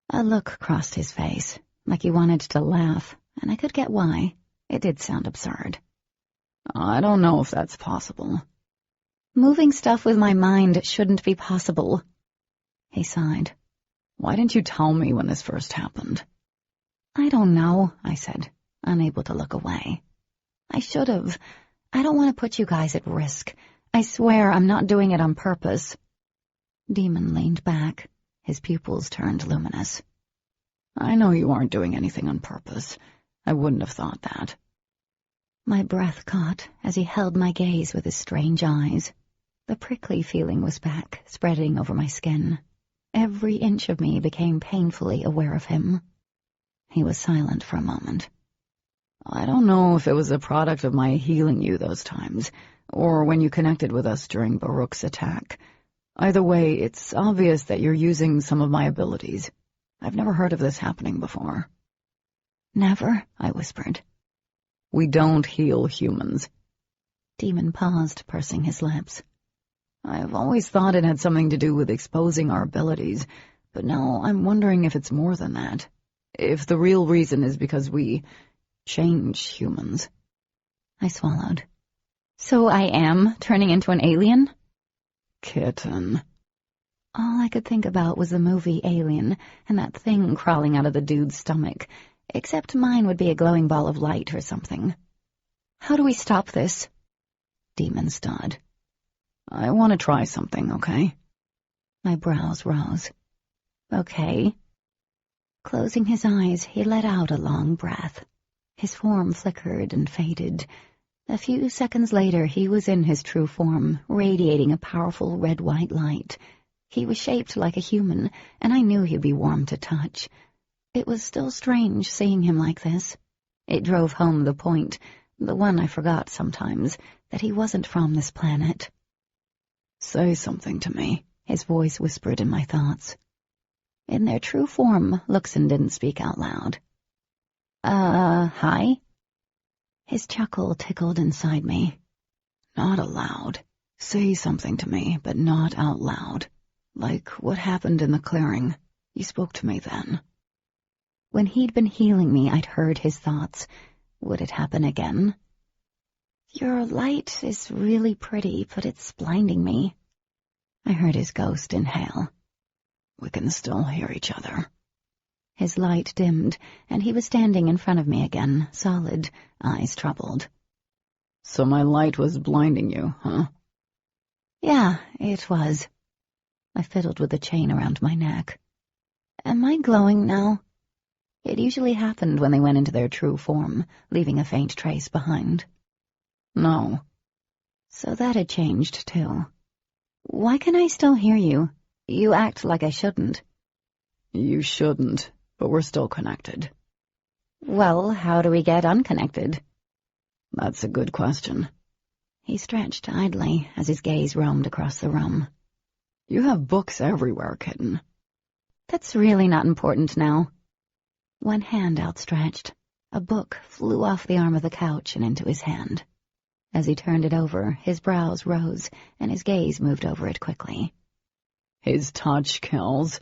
A look crossed his face, like he wanted to laugh, and I could get why. It did sound absurd. I don't know if that's possible. Moving stuff with my mind shouldn't be possible. He sighed. Why didn't you tell me when this first happened? I don't know, I said, unable to look away. I should have. I don't want to put you guys at risk. I swear I'm not doing it on purpose. Demon leaned back. His pupils turned luminous. I know you aren't doing anything on purpose. I wouldn't have thought that. My breath caught as he held my gaze with his strange eyes. The prickly feeling was back, spreading over my skin. Every inch of me became painfully aware of him. He was silent for a moment. I don't know if it was a product of my healing you those times, or when you connected with us during Baruch's attack. Either way, it's obvious that you're using some of my abilities. I've never heard of this happening before. Never, I whispered. We don't heal humans. Demon paused, pursing his lips. I've always thought it had something to do with exposing our abilities, but now I'm wondering if it's more than that. If the real reason is because we change humans. I swallowed. So I am turning into an alien? Kitten. All I could think about was the movie Alien and that thing crawling out of the dude's stomach, except mine would be a glowing ball of light or something. How do we stop this? Demon stood. I want to try something, okay? My brows rose. Okay. Closing his eyes, he let out a long breath. His form flickered and faded. A few seconds later, he was in his true form, radiating a powerful red-white light. He was shaped like a human, and I knew he'd be warm to touch. It was still strange seeing him like this. It drove home the point, the one I forgot sometimes, that he wasn't from this planet. Say something to me, his voice whispered in my thoughts. In their true form, Luxon didn't speak out loud. Hi? His chuckle tickled inside me. Not aloud. Say something to me, but not out loud. Like what happened in the clearing. You spoke to me then. When he'd been healing me, I'd heard his thoughts. Would it happen again? Your light is really pretty, but it's blinding me. I heard his ghost inhale. We can still hear each other. His light dimmed, and he was standing in front of me again, solid, eyes troubled. So my light was blinding you, huh? Yeah, it was. I fiddled with the chain around my neck. Am I glowing now? It usually happened when they went into their true form, leaving a faint trace behind. No. So that had changed, too. Why can I still hear you? You act like I shouldn't. You shouldn't, but we're still connected. Well, how do we get unconnected? That's a good question. He stretched idly as his gaze roamed across the room. You have books everywhere, kitten. That's really not important now. One hand outstretched. A book flew off the arm of the couch and into his hand. As he turned it over, his brows rose, and his gaze moved over it quickly. His touch kills.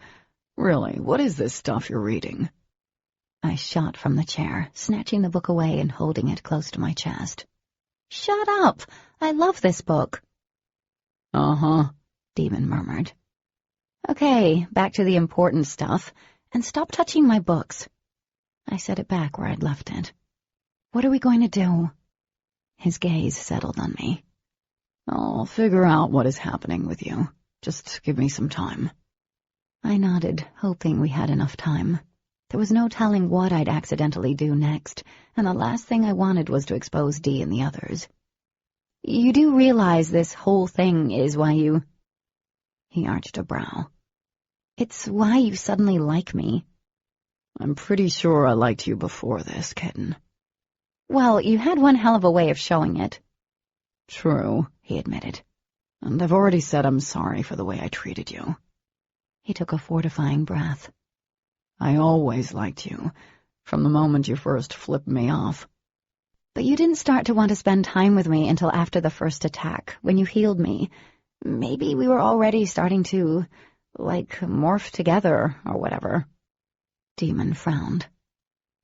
Really, what is this stuff you're reading? I shot from the chair, snatching the book away and holding it close to my chest. Shut up! I love this book. Uh-huh, Demon murmured. Okay, back to the important stuff, and stop touching my books. I set it back where I'd left it. What are we going to do? His gaze settled on me. I'll figure out what is happening with you. Just give me some time. I nodded, hoping we had enough time. There was no telling what I'd accidentally do next, and the last thing I wanted was to expose Dee and the others. You do realize this whole thing is why you... He arched a brow. It's why you suddenly like me. I'm pretty sure I liked you before this, kitten. Well, you had one hell of a way of showing it. True, he admitted. And I've already said I'm sorry for the way I treated you. He took a fortifying breath. I always liked you, from the moment you first flipped me off. But you didn't start to want to spend time with me until after the first attack, when you healed me. Maybe we were already starting to, morph together, or whatever. Demon frowned.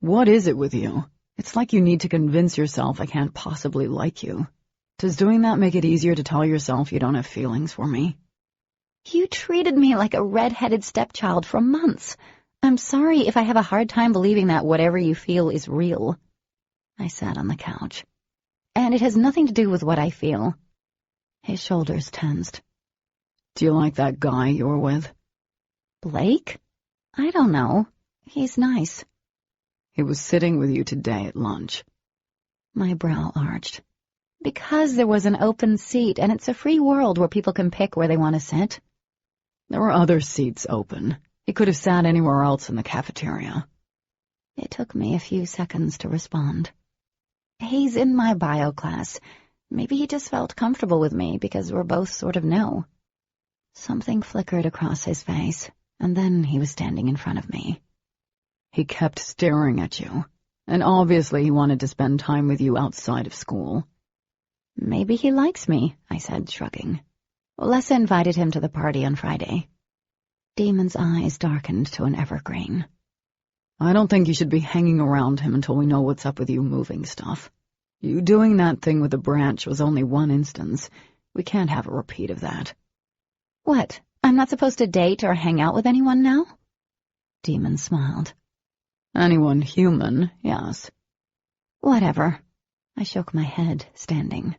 What is it with you? It's like you need to convince yourself I can't possibly like you. Does doing that make it easier to tell yourself you don't have feelings for me? You treated me like a red-headed stepchild for months. I'm sorry if I have a hard time believing that whatever you feel is real. I sat on the couch. And it has nothing to do with what I feel. His shoulders tensed. Do you like that guy you were with? Blake? I don't know. He's nice. He was sitting with you today at lunch. My brow arched. Because there was an open seat, and it's a free world where people can pick where they want to sit. There were other seats open. He could have sat anywhere else in the cafeteria. It took me a few seconds to respond. He's in my bio class. Maybe he just felt comfortable with me because we're both sort of new. Something flickered across his face, and then he was standing in front of me. He kept staring at you, and obviously he wanted to spend time with you outside of school. Maybe he likes me, I said, shrugging. Lessa invited him to the party on Friday. Demon's eyes darkened to an evergreen. I don't think you should be hanging around him until we know what's up with you moving stuff. You doing that thing with the branch was only one instance. We can't have a repeat of that. What? I'm not supposed to date or hang out with anyone now? Demon smiled. Anyone human, yes. Whatever. I shook my head, standing.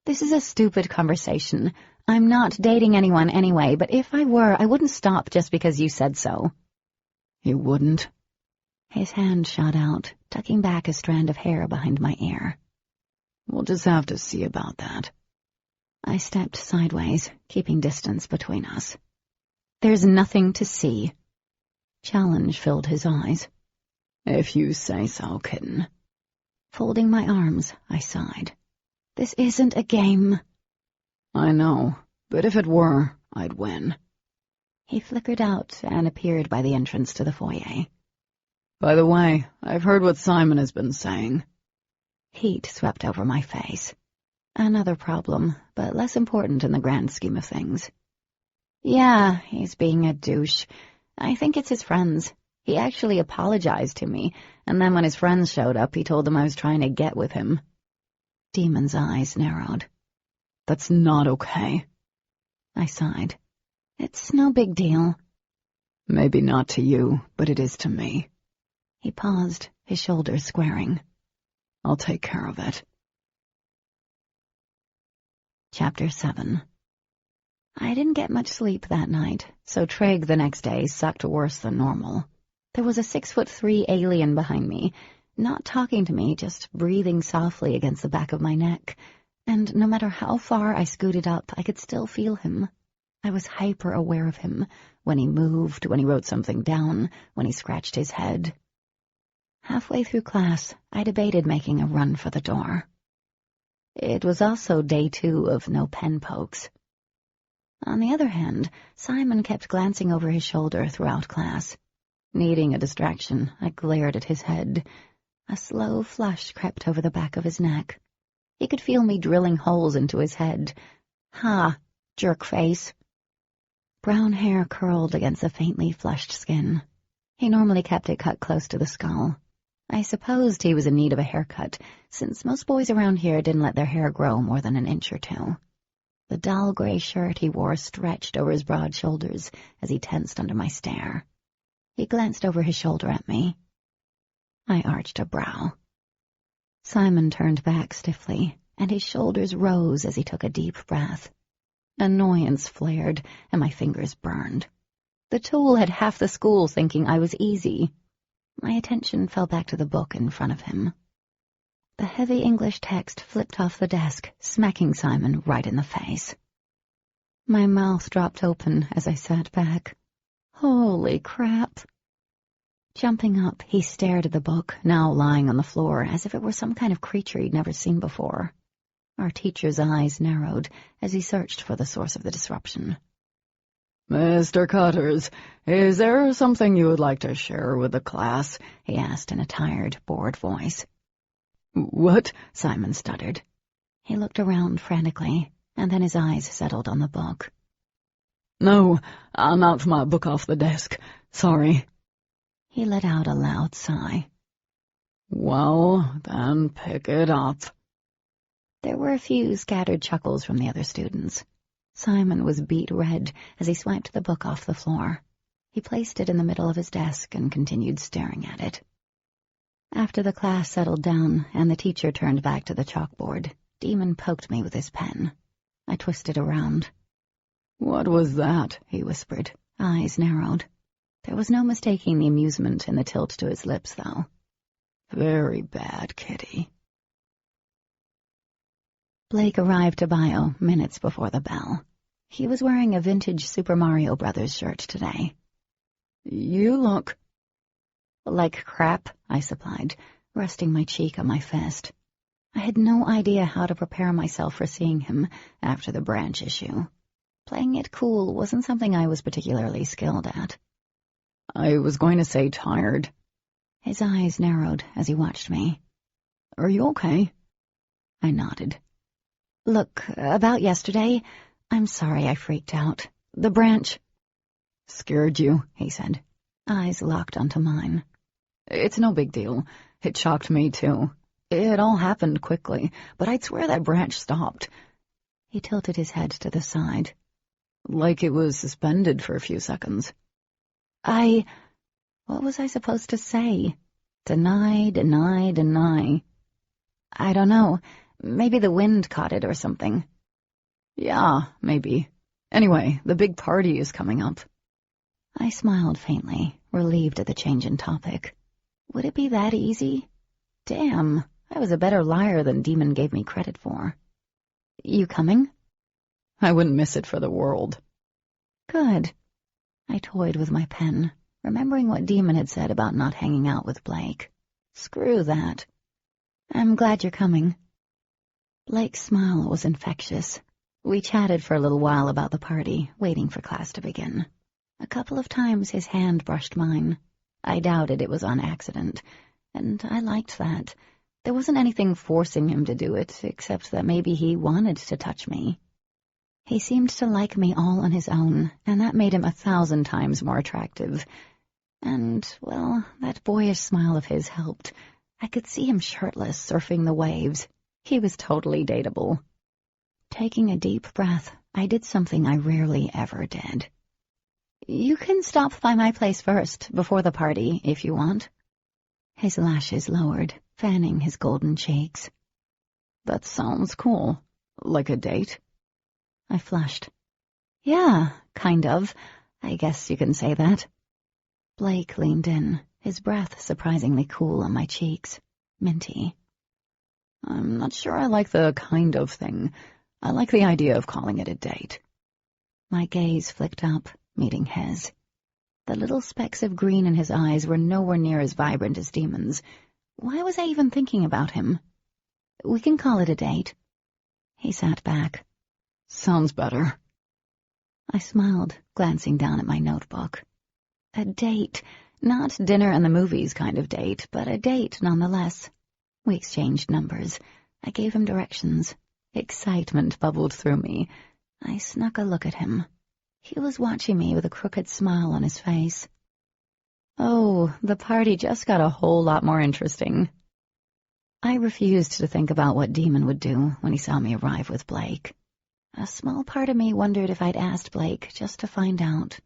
This is a stupid conversation. I'm not dating anyone anyway, but if I were, I wouldn't stop just because you said so. You wouldn't? His hand shot out, tucking back a strand of hair behind my ear. We'll just have to see about that. I stepped sideways, keeping distance between us. There's nothing to see. Challenge filled his eyes. If you say so, kitten. Folding my arms, I sighed. This isn't a game. I know, but if it were, I'd win. He flickered out and appeared by the entrance to the foyer. By the way, I've heard what Simon has been saying. Heat swept over my face. Another problem, but less important in the grand scheme of things. Yeah, he's being a douche. I think it's his friends. He actually apologized to me, and then when his friends showed up, he told them I was trying to get with him. Demon's eyes narrowed. That's not okay. I sighed. It's no big deal. Maybe not to you, but it is to me. He paused, his shoulders squaring. I'll take care of it. Chapter 7. I didn't get much sleep that night, so Trig the next day sucked worse than normal. There was a 6'3" alien behind me, not talking to me, just breathing softly against the back of my neck, and no matter how far I scooted up, I could still feel him. I was hyper-aware of him, when he moved, when he wrote something down, when he scratched his head. Halfway through class, I debated making a run for the door. It was also day 2 of no pen pokes. On the other hand, Simon kept glancing over his shoulder throughout class. Needing a distraction, I glared at his head. A slow flush crept over the back of his neck. He could feel me drilling holes into his head. Ha! Jerk face. Brown hair curled against the faintly flushed skin. He normally kept it cut close to the skull. I supposed he was in need of a haircut, since most boys around here didn't let their hair grow more than an inch or two. The dull gray shirt he wore stretched over his broad shoulders as he tensed under my stare. He glanced over his shoulder at me. I arched a brow. Simon turned back stiffly, and his shoulders rose as he took a deep breath. Annoyance flared, and my fingers burned. The tool had half the school thinking I was easy. My attention fell back to the book in front of him. The heavy English text flipped off the desk, smacking Simon right in the face. My mouth dropped open as I sat back. Holy crap! Jumping up, he stared at the book, now lying on the floor, as if it were some kind of creature he'd never seen before. Our teacher's eyes narrowed as he searched for the source of the disruption. Mr. Cutters, is there something you would like to share with the class? He asked in a tired, bored voice. What? Simon stuttered. He looked around frantically, and then his eyes settled on the book. No, I knocked my book off the desk. Sorry. He let out a loud sigh. Well, then pick it up. There were a few scattered chuckles from the other students. Simon was beet red as he swiped the book off the floor. He placed it in the middle of his desk and continued staring at it. After the class settled down and the teacher turned back to the chalkboard, Demon poked me with his pen. I twisted around. What was that? He whispered, eyes narrowed. There was no mistaking the amusement in the tilt to his lips, though. Very bad, Kitty. Blake arrived to bio minutes before the bell. He was wearing a vintage Super Mario Brothers shirt today. You look... Like crap, I supplied, resting my cheek on my fist. I had no idea how to prepare myself for seeing him after the branch issue. Playing it cool wasn't something I was particularly skilled at. I was going to say tired. His eyes narrowed as he watched me. Are you okay? I nodded. Look, about yesterday, I'm sorry I freaked out. The branch... Scared you, he said. Eyes locked onto mine. It's no big deal. It shocked me, too. It all happened quickly, but I'd swear that branch stopped. He tilted his head to the side. Like it was suspended for a few seconds. What was I supposed to say? Deny, deny, deny. I don't know. Maybe the wind caught it or something. Yeah, maybe. Anyway, the big party is coming up. I smiled faintly, relieved at the change in topic. Would it be that easy? Damn, I was a better liar than Demon gave me credit for. You coming? I wouldn't miss it for the world. Good. I toyed with my pen, remembering what Demon had said about not hanging out with Blake. Screw that. I'm glad you're coming. Blake's smile was infectious. We chatted for a little while about the party, waiting for class to begin. A couple of times his hand brushed mine. I doubted it was on accident, and I liked that. There wasn't anything forcing him to do it, except that maybe he wanted to touch me. He seemed to like me all on his own, and that made him 1,000 times more attractive. And, well, that boyish smile of his helped. I could see him shirtless, surfing the waves. He was totally dateable. Taking a deep breath, I did something I rarely ever did. You can stop by my place first, before the party, if you want. His lashes lowered, fanning his golden cheeks. That sounds cool. Like a date? I flushed. Yeah, kind of. I guess you can say that. Blake leaned in, his breath surprisingly cool on my cheeks. Minty. I'm not sure I like the kind of thing. I like the idea of calling it a date. My gaze flicked up, meeting his. The little specks of green in his eyes were nowhere near as vibrant as Demon's. Why was I even thinking about him? We can call it a date. He sat back. Sounds better. I smiled, glancing down at my notebook. A date. Not dinner and the movies kind of date, but a date nonetheless. We exchanged numbers. I gave him directions. Excitement bubbled through me. I snuck a look at him. He was watching me with a crooked smile on his face. Oh, the party just got a whole lot more interesting. I refused to think about what Demon would do when he saw me arrive with Blake. A small part of me wondered if I'd asked Blake just to find out.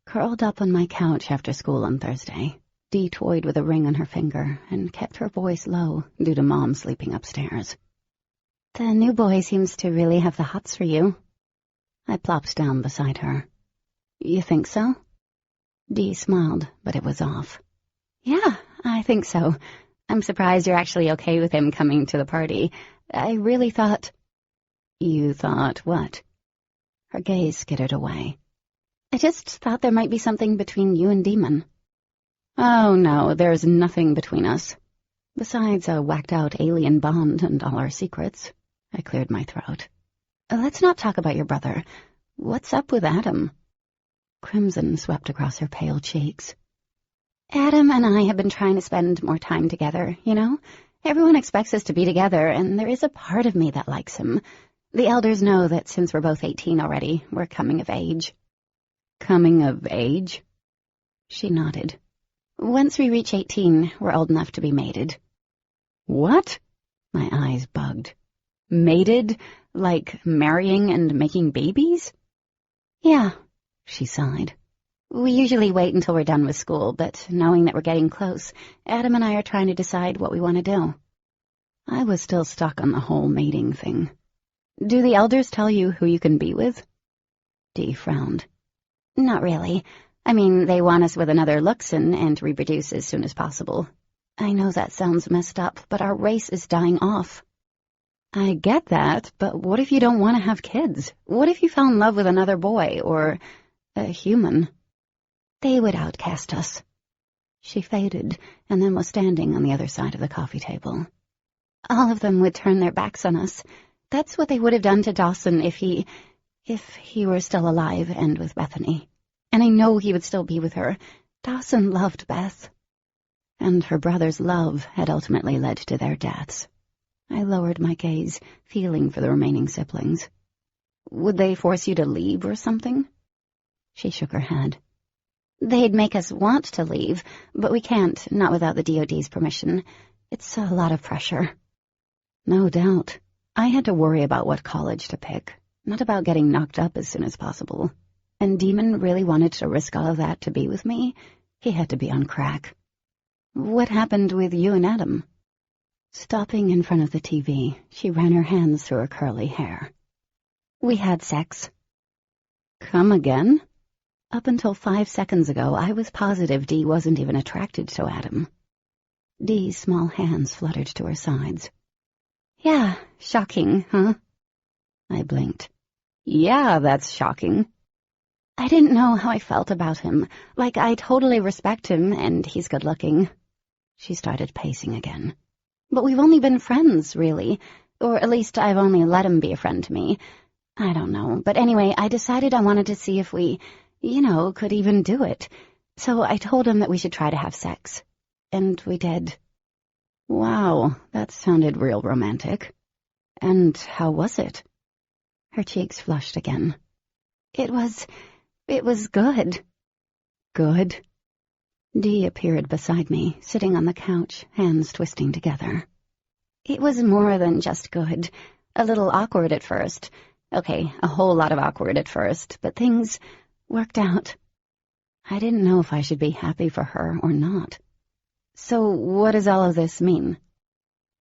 Curled up on my couch after school on Thursday, Dee toyed with a ring on her finger and kept her voice low due to Mom sleeping upstairs. The new boy seems to really have the hots for you. I plopped down beside her. You think so? Dee smiled, but it was off. Yeah, I think so. I'm surprised you're actually okay with him coming to the party. I really thought... You thought what? Her gaze skittered away. I just thought there might be something between you and Demon. Oh, no, there's nothing between us. Besides a whacked-out alien bond and all our secrets. I cleared my throat. Let's not talk about your brother. What's up with Adam? Crimson swept across her pale cheeks. Adam and I have been trying to spend more time together, you know? Everyone expects us to be together, and there is a part of me that likes him. The elders know that since we're both 18 already, we're coming of age. Coming of age? She nodded. Once we reach 18, we're old enough to be mated. What? My eyes bugged. Mated? Like marrying and making babies? Yeah, she sighed. We usually wait until we're done with school, but knowing that we're getting close, Adam and I are trying to decide what we want to do. I was still stuck on the whole mating thing. Do the elders tell you who you can be with? Dee frowned. Not really. I mean, they want us with another Luxon and to reproduce as soon as possible. I know that sounds messed up, but our race is dying off. I get that, but what if you don't want to have kids? What if you fell in love with another boy, or a human? They would outcast us. She faded, and then was standing on the other side of the coffee table. All of them would turn their backs on us. That's what they would have done to Dawson if he were still alive and with Bethany. And I know he would still be with her. Dawson loved Beth. And her brother's love had ultimately led to their deaths. I lowered my gaze, feeling for the remaining siblings. Would they force you to leave or something? She shook her head. They'd make us want to leave, but we can't, not without the DOD's permission. It's a lot of pressure. No doubt. I had to worry about what college to pick, not about getting knocked up as soon as possible. And Demon really wanted to risk all of that to be with me. He had to be on crack. What happened with you and Adam? Stopping in front of the TV, she ran her hands through her curly hair. We had sex. Come again? Up until 5 seconds ago, I was positive Dee wasn't even attracted to Adam. Dee's small hands fluttered to her sides. Yeah, shocking, huh? I blinked. Yeah, that's shocking. I didn't know how I felt about him. Like, I totally respect him, and he's good-looking. She started pacing again. But we've only been friends, really. Or at least I've only let him be a friend to me. I don't know. But anyway, I decided I wanted to see if we, could even do it. So I told him that we should try to have sex. And we did. Wow, that sounded real romantic. And how was it? Her cheeks flushed again. It was good. Good? Dee appeared beside me, sitting on the couch, hands twisting together. It was more than just good. A little awkward at first. Okay, a whole lot of awkward at first, but things worked out. I didn't know if I should be happy for her or not. So what does all of this mean?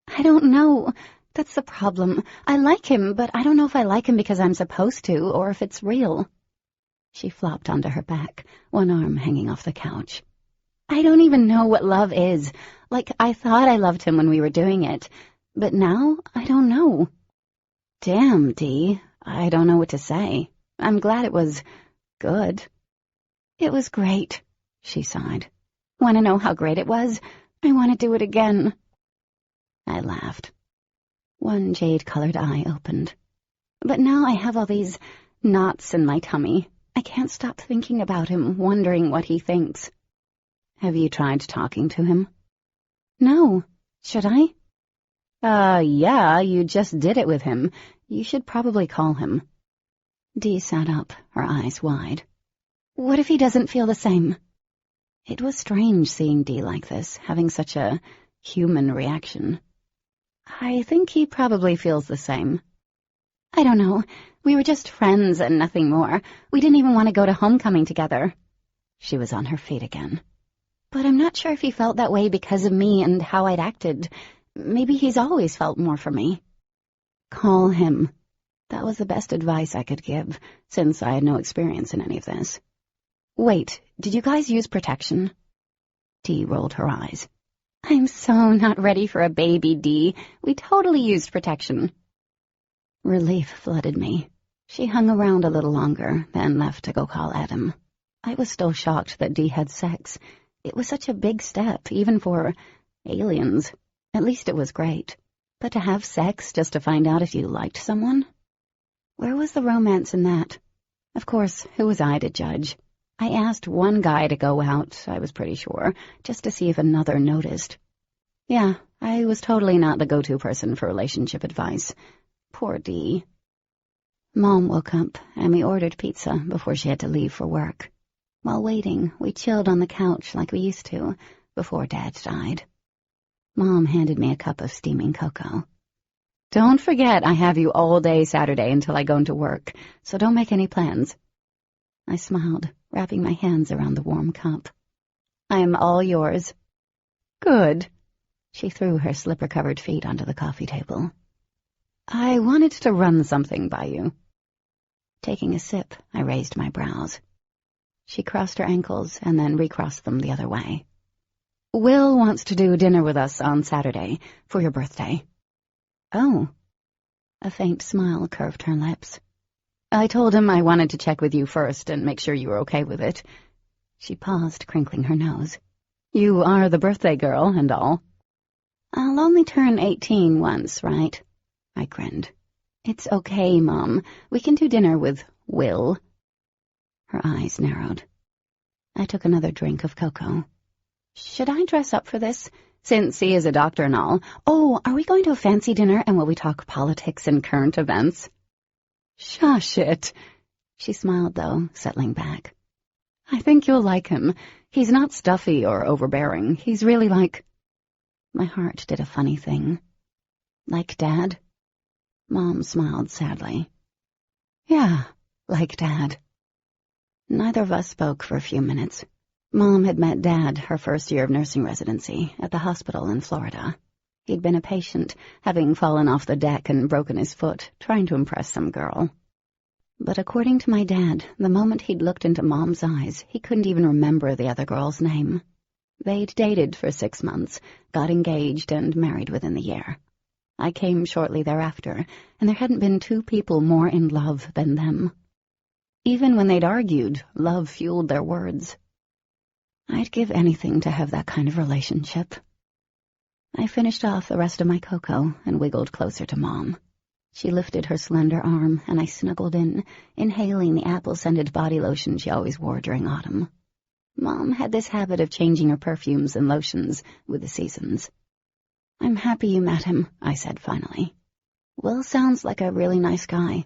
I don't know. That's the problem. I like him, but I don't know if I like him because I'm supposed to, or if it's real. She flopped onto her back, one arm hanging off the couch. I don't even know what love is. Like, I thought I loved him when we were doing it, but now I don't know. Damn, Dee, I don't know what to say. I'm glad it was good. It was great, she sighed. Want to know how great it was? I want to do it again. I laughed. One jade-colored eye opened. But now I have all these knots in my tummy. I can't stop thinking about him, wondering what he thinks. Have you tried talking to him? No. Should I? Yeah, you just did it with him. You should probably call him. Dee sat up, her eyes wide. What if he doesn't feel the same? It was strange seeing Dee like this, having such a human reaction. I think he probably feels the same. I don't know. We were just friends and nothing more. We didn't even want to go to homecoming together. She was on her feet again. But I'm not sure if he felt that way because of me and how I'd acted. Maybe he's always felt more for me. Call him. That was the best advice I could give, since I had no experience in any of this. Wait, did you guys use protection? Dee rolled her eyes. I'm so not ready for a baby, Dee. We totally used protection. Relief flooded me. She hung around a little longer, then left to go call Adam. I was still shocked that Dee had sex. It was such a big step, even for aliens. At least it was great. But to have sex just to find out if you liked someone? Where was the romance in that? Of course, who was I to judge? I asked one guy to go out, I was pretty sure, just to see if another noticed. Yeah, I was totally not the go-to person for relationship advice. Poor Dee. Mom woke up, and we ordered pizza before she had to leave for work. While waiting, we chilled on the couch like we used to, before Dad died. Mom handed me a cup of steaming cocoa. Don't forget I have you all day Saturday until I go into work, so don't make any plans. I smiled, wrapping my hands around the warm cup. I'm all yours. Good. She threw her slipper-covered feet onto the coffee table. I wanted to run something by you. Taking a sip, I raised my brows. She crossed her ankles and then recrossed them the other way. Will wants to do dinner with us on Saturday, for your birthday. Oh. A faint smile curved her lips. I told him I wanted to check with you first and make sure you were okay with it. She paused, crinkling her nose. You are the birthday girl and all. I'll only turn 18 once, right? I grinned. It's okay, Mom. We can do dinner with Will. Her eyes narrowed. I took another drink of cocoa. Should I dress up for this? Since he is a doctor and all. Oh, are we going to a fancy dinner and will we talk politics and current events? Shush it. She smiled, though, settling back. I think you'll like him. He's not stuffy or overbearing. He's really like... My heart did a funny thing. Like Dad? Mom smiled sadly. Yeah, like Dad. Neither of us spoke for a few minutes. Mom had met Dad her first year of nursing residency at the hospital in Florida. He'd been a patient, having fallen off the deck and broken his foot, trying to impress some girl. But according to my dad, the moment he'd looked into Mom's eyes, he couldn't even remember the other girl's name. They'd dated for 6 months, got engaged and married within the year. I came shortly thereafter, and there hadn't been 2 people more in love than them. Even when they'd argued, love fueled their words. I'd give anything to have that kind of relationship. I finished off the rest of my cocoa and wiggled closer to Mom. She lifted her slender arm, and I snuggled in, inhaling the apple-scented body lotion she always wore during autumn. Mom had this habit of changing her perfumes and lotions with the seasons. I'm happy you met him, I said finally. Will sounds like a really nice guy.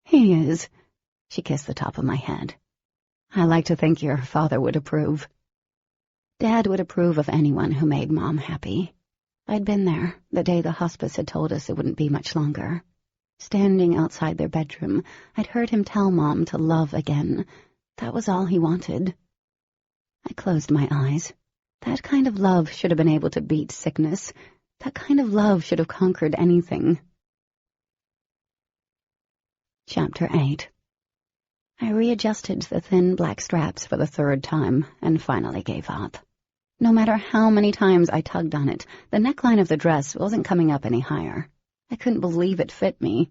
He is. She kissed the top of my head. I like to think your father would approve. Dad would approve of anyone who made Mom happy. I'd been there, the day the hospice had told us it wouldn't be much longer. Standing outside their bedroom, I'd heard him tell Mom to love again. That was all he wanted. I closed my eyes. That kind of love should have been able to beat sickness. That kind of love should have conquered anything. Chapter 8. I readjusted the thin black straps for the 3rd time and finally gave up. No matter how many times I tugged on it, the neckline of the dress wasn't coming up any higher. I couldn't believe it fit me.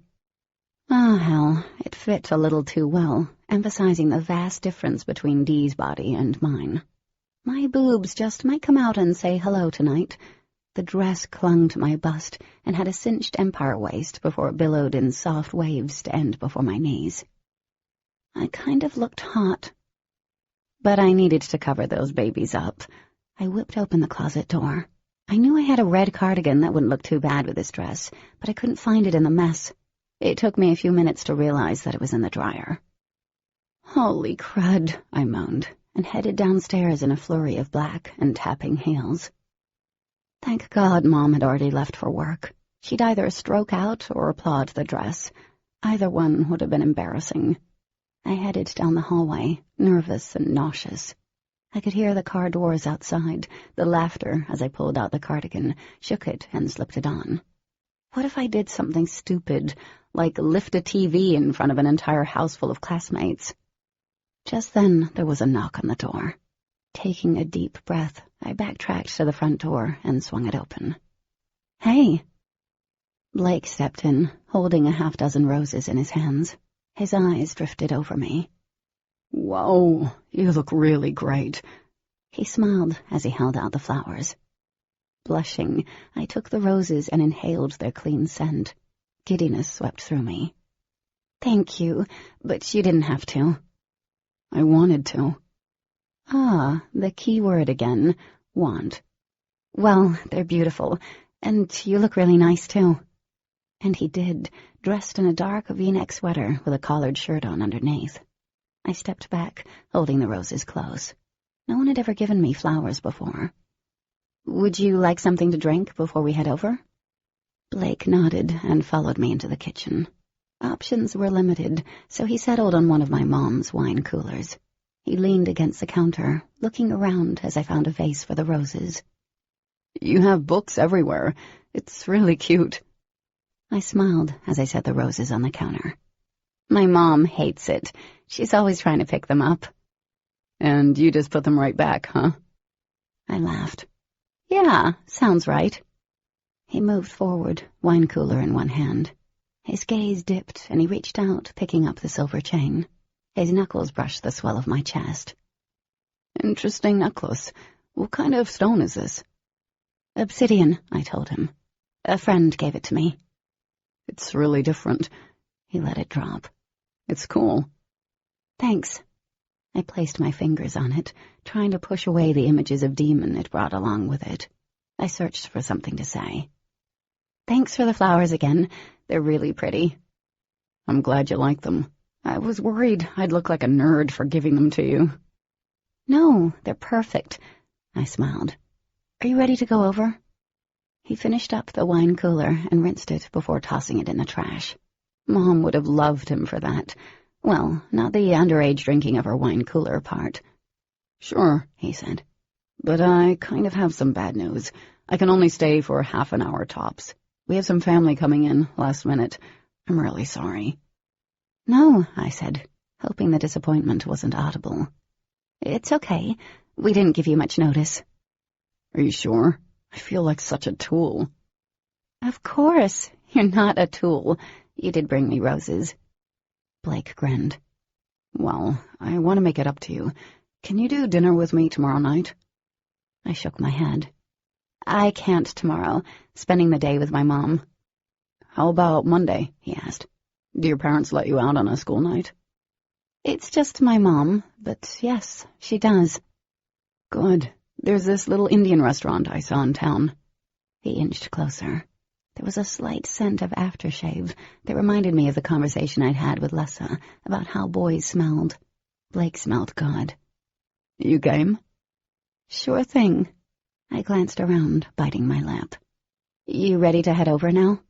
Ah, hell, it fit a little too well, emphasizing the vast difference between Dee's body and mine. My boobs just might come out and say hello tonight. The dress clung to my bust and had a cinched empire waist before it billowed in soft waves to end before my knees. I kind of looked hot. But I needed to cover those babies up. I whipped open the closet door. I knew I had a red cardigan that wouldn't look too bad with this dress, but I couldn't find it in the mess. It took me a few minutes to realize that it was in the dryer. Holy crud, I moaned, and headed downstairs in a flurry of black and tapping heels. Thank God Mom had already left for work. She'd either stroke out or applaud the dress. Either one would have been embarrassing. I headed down the hallway, nervous and nauseous. I could hear the car doors outside, the laughter as I pulled out the cardigan, shook it and slipped it on. What if I did something stupid, like lift a TV in front of an entire house full of classmates? Just then there was a knock on the door. Taking a deep breath, I backtracked to the front door and swung it open. Hey! Blake stepped in, holding a half-dozen roses in his hands. His eyes drifted over me. Whoa, you look really great. He smiled as he held out the flowers. Blushing, I took the roses and inhaled their clean scent. Giddiness swept through me. Thank you, but you didn't have to. I wanted to. Ah, the key word again, want. Well, they're beautiful, and you look really nice, too. And he did, dressed in a dark V-neck sweater with a collared shirt on underneath. I stepped back, holding the roses close. No one had ever given me flowers before. Would you like something to drink before we head over? Blake nodded and followed me into the kitchen. Options were limited, so he settled on one of my mom's wine coolers. He leaned against the counter, looking around as I found a vase for the roses. You have books everywhere. It's really cute. I smiled as I set the roses on the counter. My mom hates it. She's always trying to pick them up. And you just put them right back, huh? I laughed. Yeah, sounds right. He moved forward, wine cooler in one hand. His gaze dipped, and he reached out, picking up the silver chain. His knuckles brushed the swell of my chest. Interesting necklace. What kind of stone is this? Obsidian, I told him. A friend gave it to me. It's really different. He let it drop. It's cool. Thanks. I placed my fingers on it, trying to push away the images of Demon it brought along with it. I searched for something to say. Thanks for the flowers again. They're really pretty. I'm glad you like them. I was worried I'd look like a nerd for giving them to you. No, they're perfect. I smiled. Are you ready to go over? He finished up the wine cooler and rinsed it before tossing it in the trash. Mom would have loved him for that. Well, not the underage drinking of her wine cooler part. Sure, he said. But I kind of have some bad news. I can only stay for half an hour tops. We have some family coming in last minute. I'm really sorry. No, I said, hoping the disappointment wasn't audible. It's okay. We didn't give you much notice. Are you sure? I feel like such a tool. Of course. You're not a tool. You did bring me roses. Blake grinned. Well, I want to make it up to you. Can you do dinner with me tomorrow night? I shook my head. I can't tomorrow, spending the day with my mom. How about Monday? He asked. Do your parents let you out on a school night? It's just my mom, but yes, she does. Good. There's this little Indian restaurant I saw in town. He inched closer. There was a slight scent of aftershave that reminded me of the conversation I'd had with Lessa about how boys smelled. Blake smelled good. You game? Sure thing. I glanced around, biting my lip. You ready to head over now?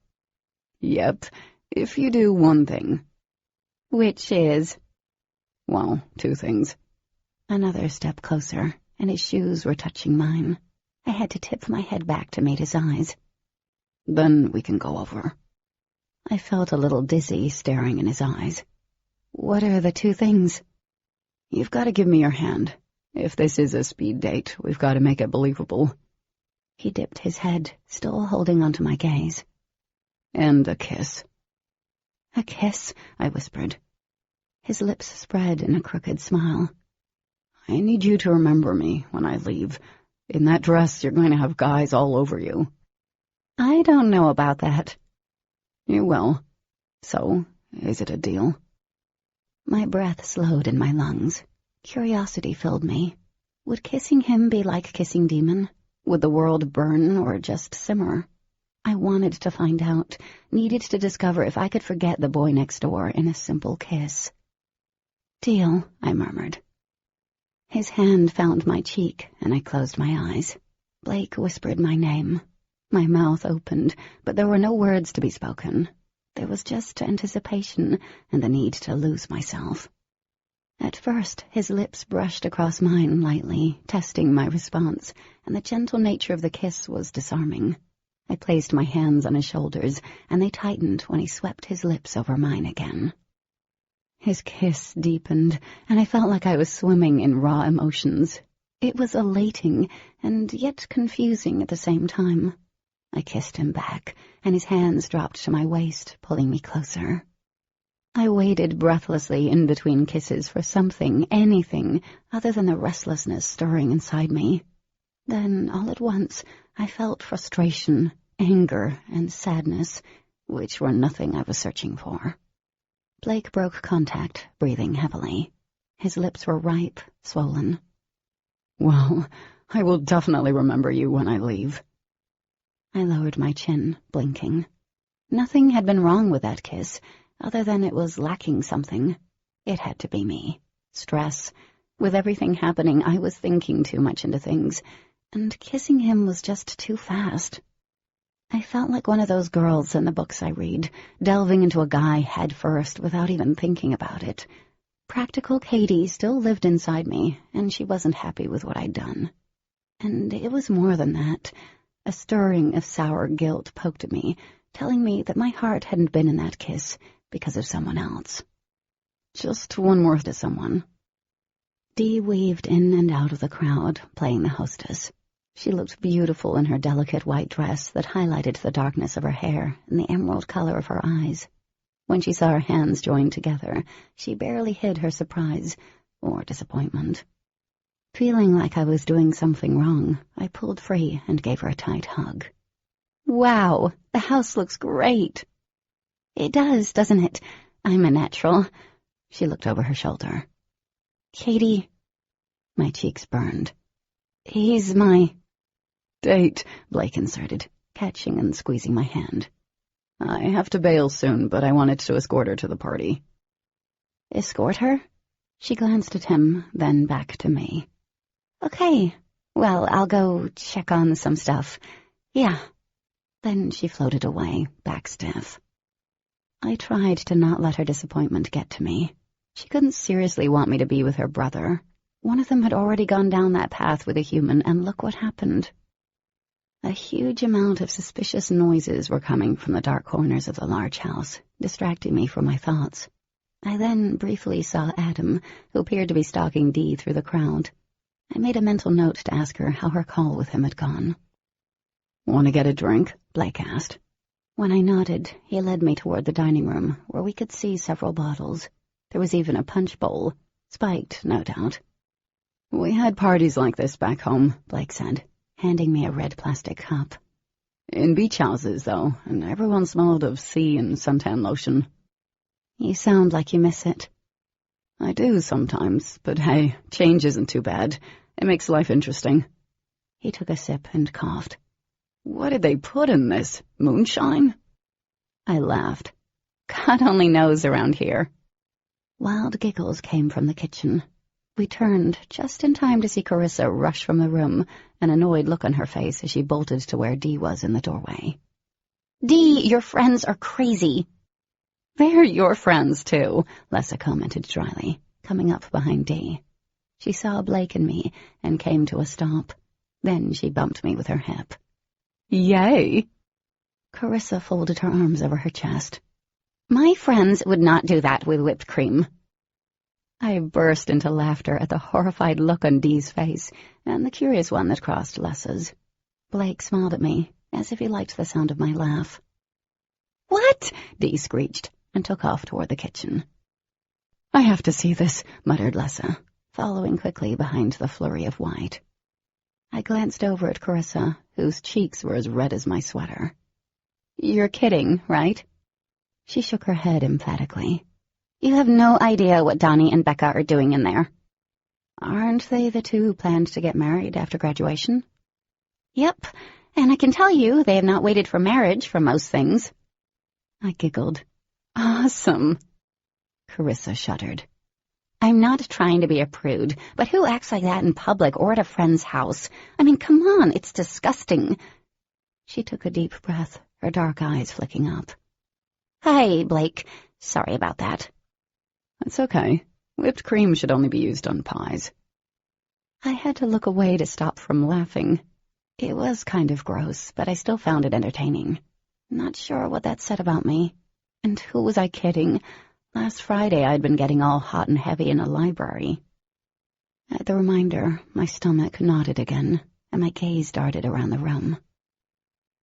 Yep, if you do one thing. Which is? Well, two things. Another step closer, and his shoes were touching mine. I had to tip my head back to meet his eyes. Then we can go over. I felt a little dizzy staring in his eyes. What are the two things? You've got to give me your hand. If this is a speed date, we've got to make it believable. He dipped his head, still holding onto my gaze. And a kiss. A kiss, I whispered. His lips spread in a crooked smile. I need you to remember me when I leave. In that dress, you're going to have guys all over you. I don't know about that. You will. So, is it a deal? My breath slowed in my lungs. Curiosity filled me. Would kissing him be like kissing Demon? Would the world burn or just simmer? I wanted to find out, needed to discover if I could forget the boy next door in a simple kiss. Deal, I murmured. His hand found my cheek, and I closed my eyes. Blake whispered my name. My mouth opened, but there were no words to be spoken. There was just anticipation and the need to lose myself. At first, his lips brushed across mine lightly, testing my response, and the gentle nature of the kiss was disarming. I placed my hands on his shoulders, and they tightened when he swept his lips over mine again. His kiss deepened, and I felt like I was swimming in raw emotions. It was elating, and yet confusing at the same time. I kissed him back, and his hands dropped to my waist, pulling me closer. I waited breathlessly in between kisses for something, anything, other than the restlessness stirring inside me. Then, all at once, I felt frustration, anger, and sadness, which were nothing I was searching for. Blake broke contact, breathing heavily. His lips were ripe, swollen. Well, I will definitely remember you when I leave. I lowered my chin, blinking. Nothing had been wrong with that kiss, other than it was lacking something. It had to be me. Stress. With everything happening, I was thinking too much into things, and kissing him was just too fast. I felt like one of those girls in the books I read, delving into a guy head first without even thinking about it. Practical Katie still lived inside me, and she wasn't happy with what I'd done. And it was more than that. A stirring of sour guilt poked at me, telling me that my heart hadn't been in that kiss because of someone else. Just one more to someone. Dee weaved in and out of the crowd, playing the hostess. She looked beautiful in her delicate white dress that highlighted the darkness of her hair and the emerald color of her eyes. When she saw her hands joined together, she barely hid her surprise or disappointment. Feeling like I was doing something wrong, I pulled free and gave her a tight hug. "Wow, the house looks great." "It does, doesn't it? I'm a natural." She looked over her shoulder. "Katie." My cheeks burned. "He's my—" "Date," Blake inserted, catching and squeezing my hand. "I have to bail soon, but I wanted to escort her to the party." "Escort her?" She glanced at him, then back to me. "Okay, well, I'll go check on some stuff. Yeah." Then she floated away, back stiff. I tried to not let her disappointment get to me. She couldn't seriously want me to be with her brother. One of them had already gone down that path with a human, and look what happened. A huge amount of suspicious noises were coming from the dark corners of the large house, distracting me from my thoughts. I then briefly saw Adam, who appeared to be stalking Dee through the crowd. I made a mental note to ask her how her call with him had gone. "Want to get a drink?" Blake asked. When I nodded, he led me toward the dining room, where we could see several bottles. There was even a punch bowl, spiked, no doubt. "We had parties like this back home," Blake said, handing me a red plastic cup. "In beach houses, though, and everyone smelled of sea and suntan lotion." "You sound like you miss it." "I do sometimes, but hey, change isn't too bad. It makes life interesting." He took a sip and coughed. "What did they put in this? Moonshine?" I laughed. "God only knows around here." Wild giggles came from the kitchen. We turned just in time to see Carissa rush from the room, an annoyed look on her face as she bolted to where Dee was in the doorway. "Dee, your friends are crazy." "They're your friends, too," Lessa commented dryly, coming up behind Dee. She saw Blake and me and came to a stop. Then she bumped me with her hip. "Yay!" Carissa folded her arms over her chest. "My friends would not do that with whipped cream." I burst into laughter at the horrified look on Dee's face and the curious one that crossed Lessa's. Blake smiled at me, as if he liked the sound of my laugh. "What?" Dee screeched, and took off toward the kitchen. "I have to see this," muttered Lessa, following quickly behind the flurry of white. I glanced over at Carissa, whose cheeks were as red as my sweater. "You're kidding, right?" She shook her head emphatically. "You have no idea what Donnie and Becca are doing in there." "Aren't they the two who planned to get married after graduation?" "Yep, and I can tell you they have not waited for marriage for most things." I giggled. "Awesome." Carissa shuddered. "I'm not trying to be a prude, but who acts like that in public or at a friend's house? I mean, come on, it's disgusting." She took a deep breath, her dark eyes flicking up. "Hi, Blake. Sorry about that." "It's okay. Whipped cream should only be used on pies." I had to look away to stop from laughing. It was kind of gross, but I still found it entertaining. Not sure what that said about me. And who was I kidding? Last Friday I'd been getting all hot and heavy in a library. At the reminder, my stomach knotted again, and my gaze darted around the room.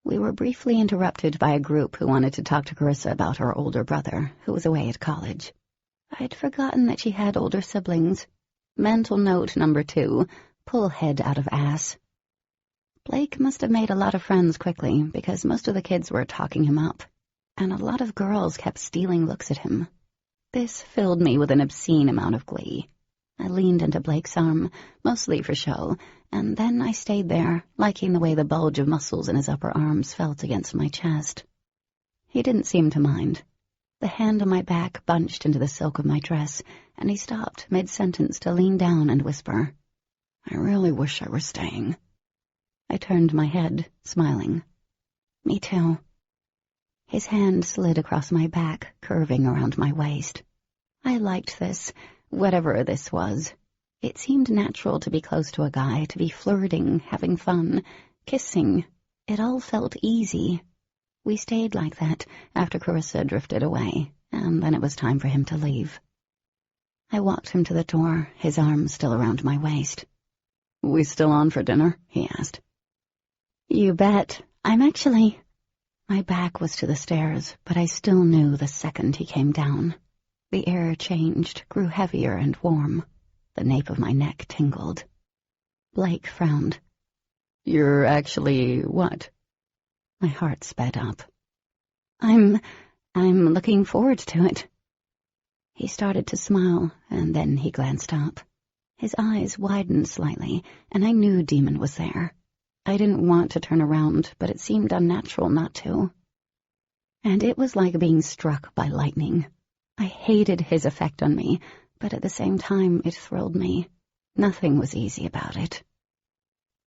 We were briefly interrupted by a group who wanted to talk to Carissa about her older brother, who was away at college. I'd forgotten that she had older siblings. Mental note number 2, pull head out of ass. Blake must have made a lot of friends quickly, because most of the kids were talking him up, and a lot of girls kept stealing looks at him. This filled me with an obscene amount of glee. I leaned into Blake's arm, mostly for show, and then I stayed there, liking the way the bulge of muscles in his upper arms felt against my chest. He didn't seem to mind. The hand on my back bunched into the silk of my dress, and he stopped mid-sentence to lean down and whisper, "I really wish I were staying." I turned my head, smiling. "Me too." His hand slid across my back, curving around my waist. I liked this, whatever this was. It seemed natural to be close to a guy, to be flirting, having fun, kissing. It all felt easy. We stayed like that after Carissa drifted away, and then it was time for him to leave. I walked him to the door, his arm still around my waist. "We still on for dinner?" he asked. You bet. My back was to the stairs, but I still knew the second he came down. The air changed, grew heavier and warm. The nape of my neck tingled. Blake frowned. You're actually what? My heart sped up. I'm looking forward to it. He started to smile, and then he glanced up. His eyes widened slightly, and I knew Demon was there. I didn't want to turn around, but it seemed unnatural not to. And it was like being struck by lightning. I hated his effect on me, but at the same time it thrilled me. Nothing was easy about it.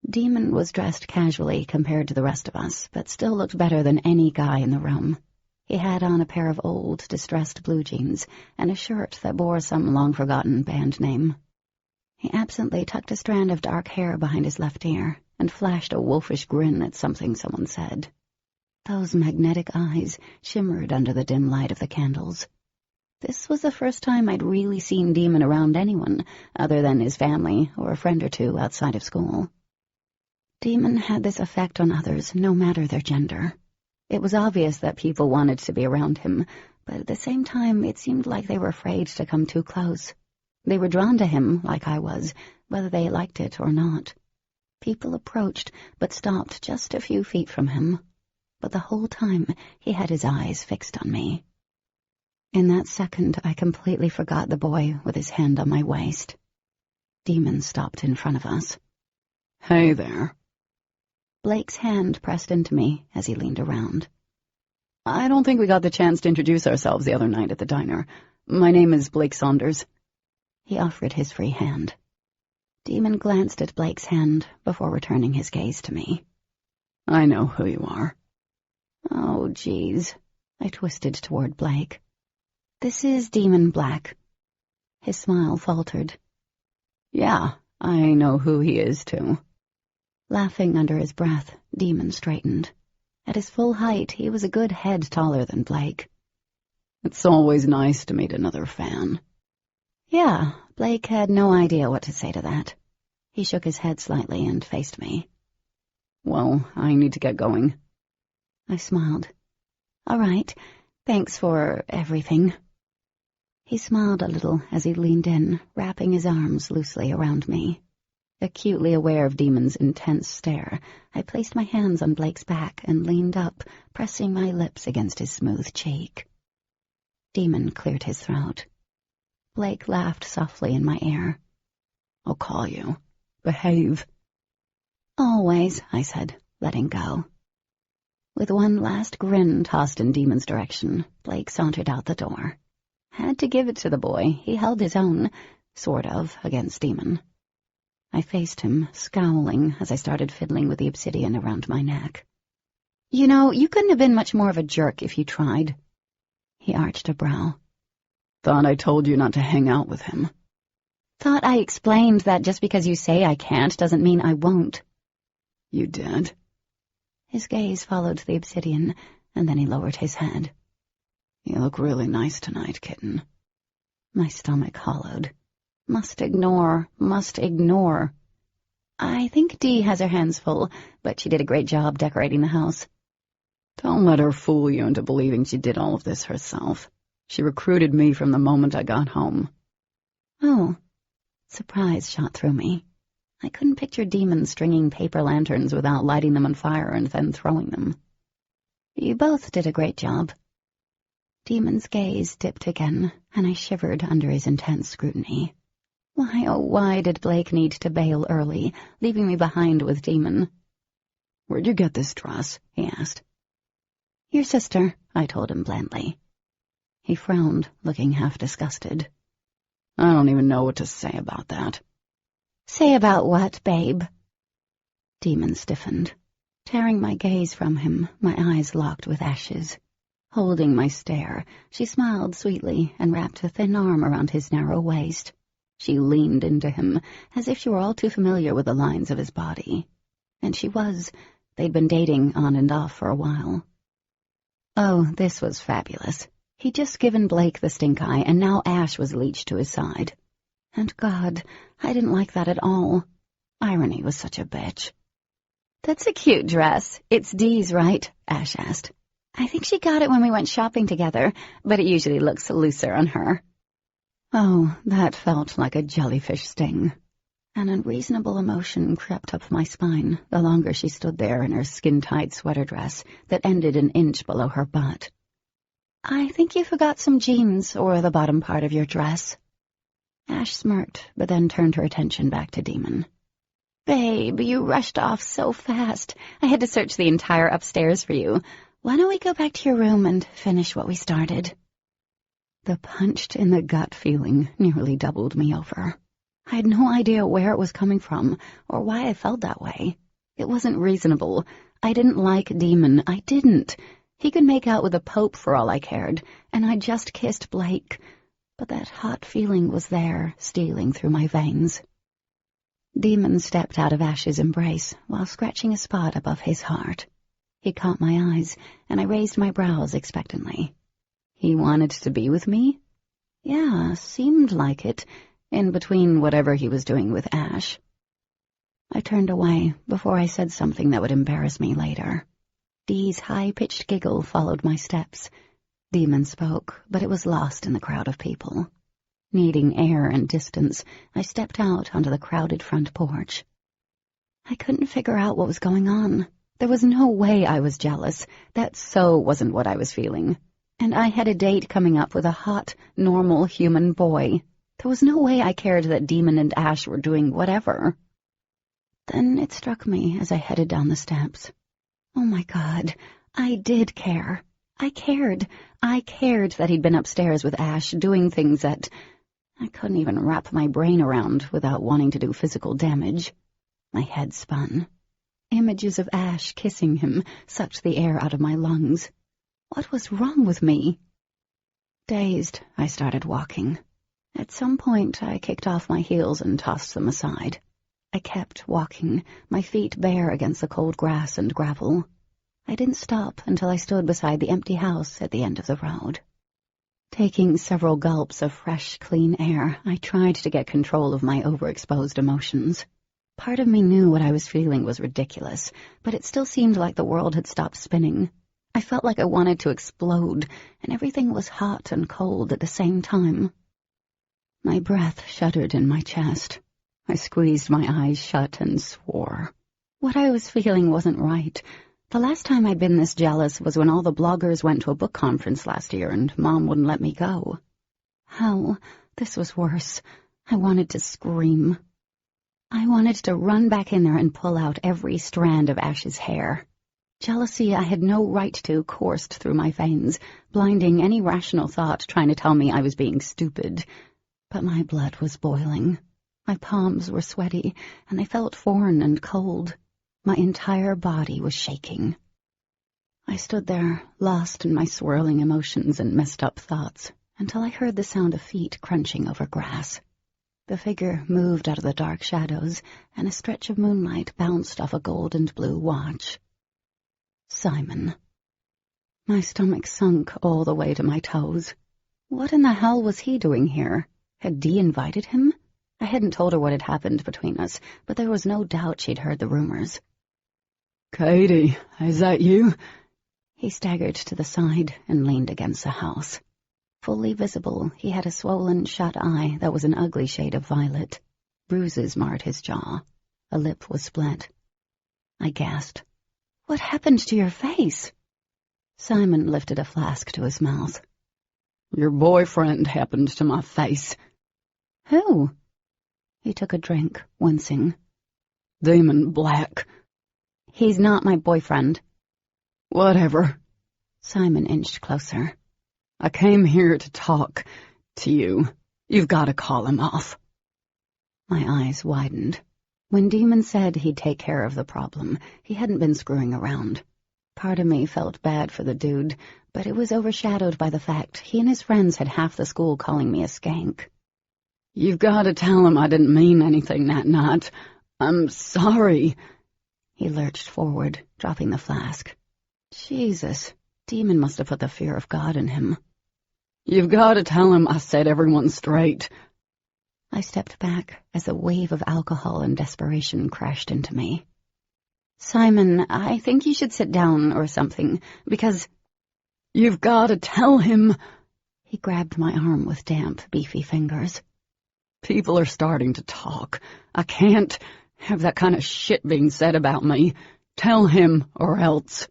Demon was dressed casually compared to the rest of us, but still looked better than any guy in the room. He had on a pair of old, distressed blue jeans and a shirt that bore some long-forgotten band name. He absently tucked a strand of dark hair behind his left ear and flashed a wolfish grin at something someone said. Those magnetic eyes shimmered under the dim light of the candles. This was the first time I'd really seen Demon around anyone other than his family or a friend or two outside of school. Demon had this effect on others, no matter their gender. It was obvious that people wanted to be around him, but at the same time it seemed like they were afraid to come too close. They were drawn to him, like I was, whether they liked it or not. People approached, but stopped just a few feet from him. But the whole time he had his eyes fixed on me. In that second, I completely forgot the boy with his hand on my waist. Demon stopped in front of us. Hey there. Blake's hand pressed into me as he leaned around. I don't think we got the chance to introduce ourselves the other night at the diner. My name is Blake Saunders. He offered his free hand. Demon glanced at Blake's hand before returning his gaze to me. I know who you are. Oh, geez. I twisted toward Blake. This is Demon Black. His smile faltered. Yeah, I know who he is, too. Laughing under his breath, Demon straightened. At his full height, he was a good head taller than Blake. It's always nice to meet another fan. Yeah, Blake had no idea what to say to that. He shook his head slightly and faced me. Well, I need to get going. I smiled. All right, thanks for everything. He smiled a little as he leaned in, wrapping his arms loosely around me. Acutely aware of Demon's intense stare, I placed my hands on Blake's back and leaned up, pressing my lips against his smooth cheek. Demon cleared his throat. Blake laughed softly in my ear. I'll call you. Behave. Always, I said, letting go. With one last grin tossed in Demon's direction, Blake sauntered out the door. Had to give it to the boy. He held his own, sort of, against Demon. I faced him, scowling as I started fiddling with the obsidian around my neck. You know, you couldn't have been much more of a jerk if you tried. He arched a brow. Thought I told you not to hang out with him. Thought I explained that just because you say I can't doesn't mean I won't. You did. His gaze followed the obsidian, and then he lowered his head. You look really nice tonight, kitten. My stomach hollowed. Must ignore. I think Dee has her hands full, but she did a great job decorating the house. Don't let her fool you into believing she did all of this herself. She recruited me from the moment I got home. Oh. Surprise shot through me. I couldn't picture Demons stringing paper lanterns without lighting them on fire and then throwing them. You both did a great job. Demon's gaze dipped again, and I shivered under his intense scrutiny. Why, oh why did Blake need to bail early, leaving me behind with Demon? Where'd you get this dress? He asked. Your sister, I told him blandly. He frowned, looking half disgusted. I don't even know what to say about that. Say about what, babe? Demon stiffened. Tearing my gaze from him, my eyes locked with Ash's. Holding my stare, she smiled sweetly and wrapped a thin arm around his narrow waist. She leaned into him, as if she were all too familiar with the lines of his body. And she was. They'd been dating on and off for a while. Oh, this was fabulous. He'd just given Blake the stink eye, and now Ash was leeched to his side. And God, I didn't like that at all. Irony was such a bitch. That's a cute dress. It's Dee's, right? Ash asked. I think she got it when we went shopping together, but it usually looks looser on her. Oh, that felt like a jellyfish sting. An unreasonable emotion crept up my spine the longer she stood there in her skin-tight sweater dress that ended an inch below her butt. I think you forgot some jeans or the bottom part of your dress. Ash smirked, but then turned her attention back to Demon. Babe, you rushed off so fast. I had to search the entire upstairs for you. Why don't we go back to your room and finish what we started? The punched-in-the-gut feeling nearly doubled me over. I had no idea where it was coming from or why I felt that way. It wasn't reasonable. I didn't like Demon. I didn't. He could make out with the Pope for all I cared, and I just kissed Blake. But that hot feeling was there, stealing through my veins. Demon stepped out of Ash's embrace while scratching a spot above his heart. He caught my eyes, and I raised my brows expectantly. He wanted to be with me? Yeah, seemed like it, in between whatever he was doing with Ash. I turned away before I said something that would embarrass me later. Dee's high-pitched giggle followed my steps. Demon spoke, but it was lost in the crowd of people. Needing air and distance, I stepped out onto the crowded front porch. I couldn't figure out what was going on. There was no way I was jealous. That so wasn't what I was feeling. And I had a date coming up with a hot, normal human boy. There was no way I cared that Demon and Ash were doing whatever. Then it struck me as I headed down the steps. Oh my God, I did care. I cared. I cared that he'd been upstairs with Ash doing things that I couldn't even wrap my brain around without wanting to do physical damage. My head spun. Images of Ash kissing him sucked the air out of my lungs. What was wrong with me? Dazed, I started walking. At some point, I kicked off my heels and tossed them aside. I kept walking, my feet bare against the cold grass and gravel. I didn't stop until I stood beside the empty house at the end of the road. Taking several gulps of fresh, clean air, I tried to get control of my overexposed emotions. Part of me knew what I was feeling was ridiculous, but it still seemed like the world had stopped spinning. I felt like I wanted to explode, and everything was hot and cold at the same time. My breath shuddered in my chest. I squeezed my eyes shut and swore. What I was feeling wasn't right. The last time I'd been this jealous was when all the bloggers went to a book conference last year and Mom wouldn't let me go. Hell, this was worse. I wanted to scream. I wanted to run back in there and pull out every strand of Ash's hair. Jealousy I had no right to coursed through my veins, blinding any rational thought trying to tell me I was being stupid. But my blood was boiling. My palms were sweaty, and they felt foreign and cold. My entire body was shaking. I stood there, lost in my swirling emotions and messed-up thoughts, until I heard the sound of feet crunching over grass. The figure moved out of the dark shadows, and a stretch of moonlight bounced off a gold and blue watch. Simon. My stomach sunk all the way to my toes. What in the hell was he doing here? Had Dee invited him? I hadn't told her what had happened between us, but there was no doubt she'd heard the rumors. Katie, is that you? He staggered to the side and leaned against the house. Fully visible, he had a swollen, shut eye that was an ugly shade of violet. Bruises marred his jaw. A lip was split. I gasped. What happened to your face? Simon lifted a flask to his mouth. Your boyfriend happened to my face. Who? He took a drink, wincing. Demon Black. He's not my boyfriend. Whatever. Simon inched closer. I came here to talk to you. You've got to call him off. My eyes widened. When Demon said he'd take care of the problem, he hadn't been screwing around. Part of me felt bad for the dude, but it was overshadowed by the fact he and his friends had half the school calling me a skank. You've got to tell him I didn't mean anything that night. I'm sorry. He lurched forward, dropping the flask. Jesus, Demon must have put the fear of God in him. You've got to tell him I set everyone straight. I stepped back as a wave of alcohol and desperation crashed into me. Simon, I think you should sit down or something, because— You've got to tell him. He grabbed my arm with damp, beefy fingers. People are starting to talk. I can't have that kind of shit being said about me. Tell him, or else.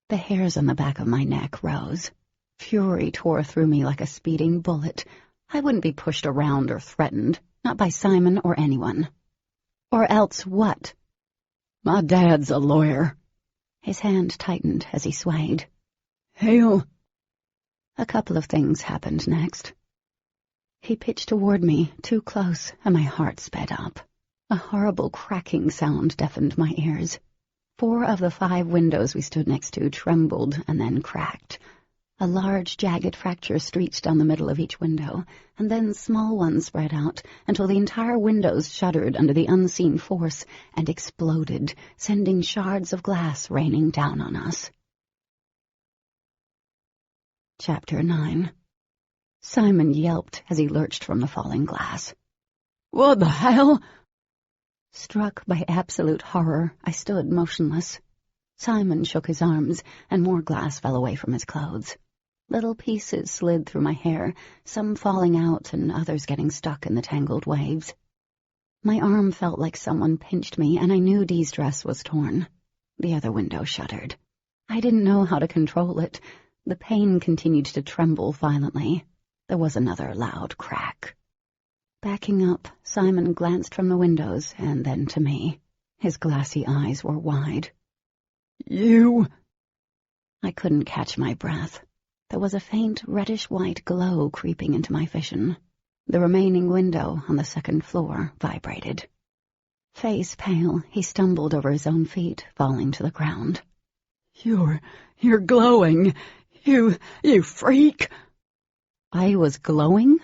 The hairs on the back of my neck rose. Fury tore through me like a speeding bullet. I wouldn't be pushed around or threatened, not by Simon or anyone. Or else what? My dad's a lawyer. His hand tightened as he swayed. He'll— A couple of things happened next. He pitched toward me, too close, and my heart sped up. A horrible cracking sound deafened my ears. 4 of the 5 windows we stood next to trembled and then cracked. A large, jagged fracture streaked down the middle of each window, and then small ones spread out until the entire windows shuddered under the unseen force and exploded, sending shards of glass raining down on us. Chapter 9. Simon yelped as he lurched from the falling glass. What the hell? Struck by absolute horror, I stood motionless. Simon shook his arms, and more glass fell away from his clothes. Little pieces slid through my hair, some falling out and others getting stuck in the tangled waves. My arm felt like someone pinched me, and I knew Dee's dress was torn. The other window shuddered. I didn't know how to control it. The pain continued to tremble violently. There was another loud crack. Backing up, Simon glanced from the windows and then to me. His glassy eyes were wide. You— I couldn't catch my breath. There was a faint reddish-white glow creeping into my vision. The remaining window on the 2nd floor vibrated. Face pale, he stumbled over his own feet, falling to the ground. You're glowing. You freak. I was glowing?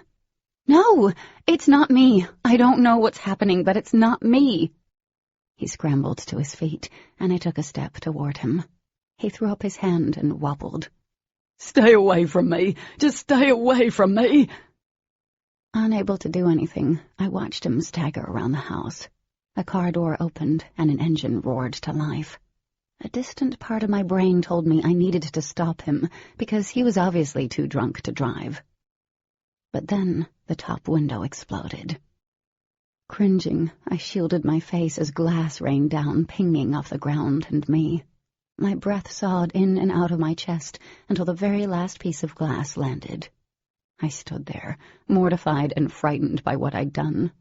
No, it's not me. I don't know what's happening, but it's not me. He scrambled to his feet, and I took a step toward him. He threw up his hand and wobbled. Stay away from me. Just stay away from me. Unable to do anything, I watched him stagger around the house. A car door opened, and an engine roared to life. A distant part of my brain told me I needed to stop him, because he was obviously too drunk to drive. But then the top window exploded. Cringing, I shielded my face as glass rained down, pinging off the ground and me. My breath sawed in and out of my chest until the very last piece of glass landed. I stood there, mortified and frightened by what I'd done.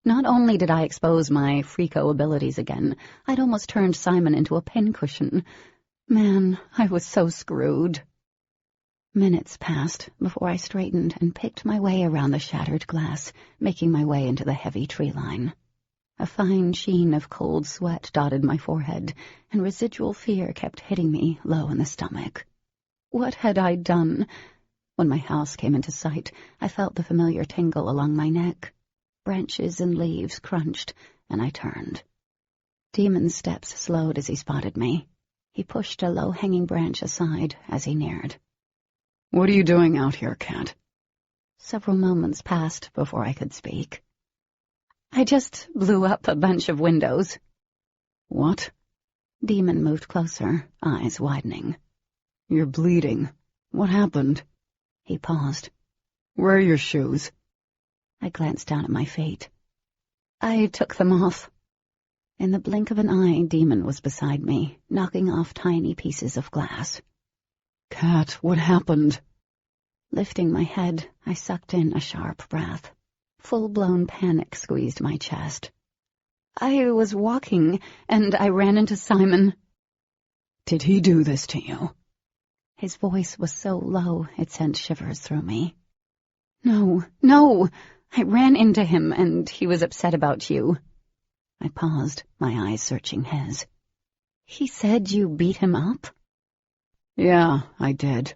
Not only did I expose my freako abilities again, I'd almost turned Simon into a pincushion. Man, I was so screwed. Minutes passed before I straightened and picked my way around the shattered glass, making my way into the heavy tree line. A fine sheen of cold sweat dotted my forehead, and residual fear kept hitting me low in the stomach. What had I done? When my house came into sight, I felt the familiar tingle along my neck. Branches and leaves crunched, and I turned. Demon's steps slowed as he spotted me. He pushed a low-hanging branch aside as he neared. What are you doing out here, Cat? Several moments passed before I could speak. I just blew up a bunch of windows. What? Demon moved closer, eyes widening. You're bleeding. What happened? He paused. Where are your shoes? I glanced down at my feet. I took them off. In the blink of an eye, Demon was beside me, knocking off tiny pieces of glass. Cat, what happened? Lifting my head, I sucked in a sharp breath. Full-blown panic squeezed my chest. I was walking, and I ran into Simon. Did he do this to you? His voice was so low it sent shivers through me. No, I ran into him, and he was upset about you. I paused, my eyes searching his. He said you beat him up? Yeah, I did.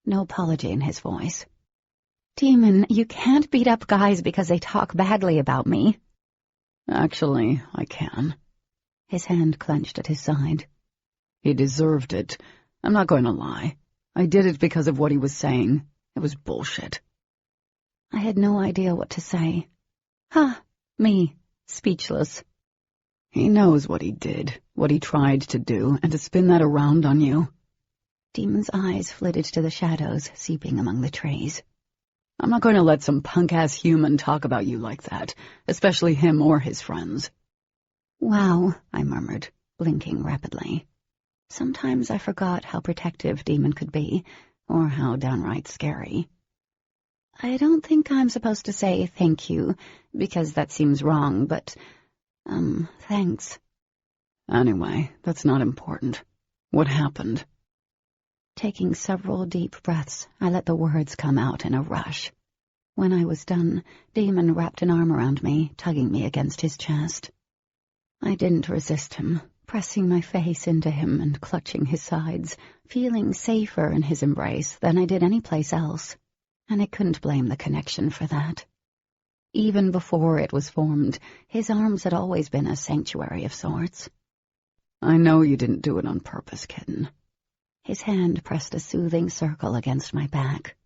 No apology in his voice. Demon, you can't beat up guys because they talk badly about me. Actually, I can. His hand clenched at his side. He deserved it. I'm not going to lie. I did it because of what he was saying. It was bullshit. I had no idea what to say. Me, speechless. He knows what he did, what he tried to do, and to spin that around on you. Demon's eyes flitted to the shadows seeping among the trees. I'm not going to let some punk-ass human talk about you like that, especially him or his friends. Wow, I murmured, blinking rapidly. Sometimes I forgot how protective Demon could be, or how downright scary. I don't think I'm supposed to say thank you, because that seems wrong, but, thanks. Anyway, that's not important. What happened? Taking several deep breaths, I let the words come out in a rush. When I was done, Demon wrapped an arm around me, tugging me against his chest. I didn't resist him, pressing my face into him and clutching his sides, feeling safer in his embrace than I did any place else, and I couldn't blame the connection for that. Even before it was formed, his arms had always been a sanctuary of sorts. I know you didn't do it on purpose, kitten. His hand pressed a soothing circle against my back.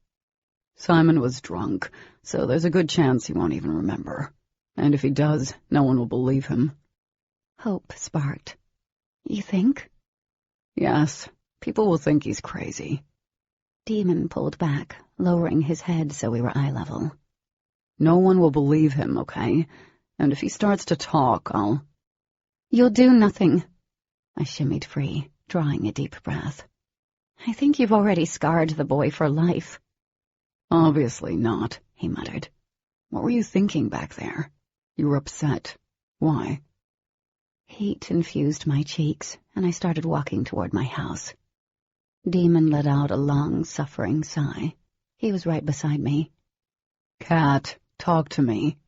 Simon was drunk, so there's a good chance he won't even remember. And if he does, no one will believe him. Hope sparked. You think? Yes, people will think he's crazy. Demon pulled back, lowering his head so we were eye level. No one will believe him, okay? And if he starts to talk, I'll... You'll do nothing. I shimmied free, drawing a deep breath. I think you've already scarred the boy for life. Obviously not, he muttered. What were you thinking back there? You were upset. Why? Heat infused my cheeks, and I started walking toward my house. Demon let out a long, suffering sigh. He was right beside me. Cat, talk to me.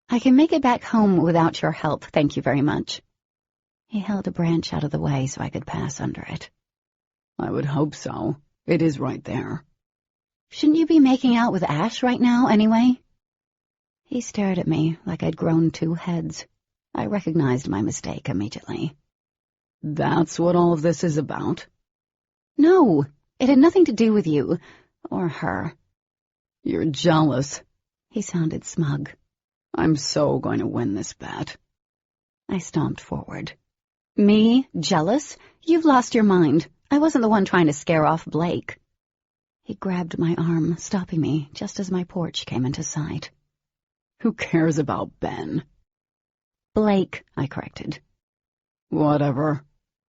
I can make it back home without your help, thank you very much. He held a branch out of the way so I could pass under it. I would hope so. It is right there. Shouldn't you be making out with Ash right now, anyway? He stared at me like I'd grown two heads. I recognized my mistake immediately. That's what all of this is about? No, it had nothing to do with you, or her. You're jealous. He sounded smug. I'm so going to win this bet. I stomped forward. Me? Jealous? You've lost your mind. I wasn't the one trying to scare off Blake. He grabbed my arm, stopping me just as my porch came into sight. Who cares about Ben? Blake, I corrected. Whatever.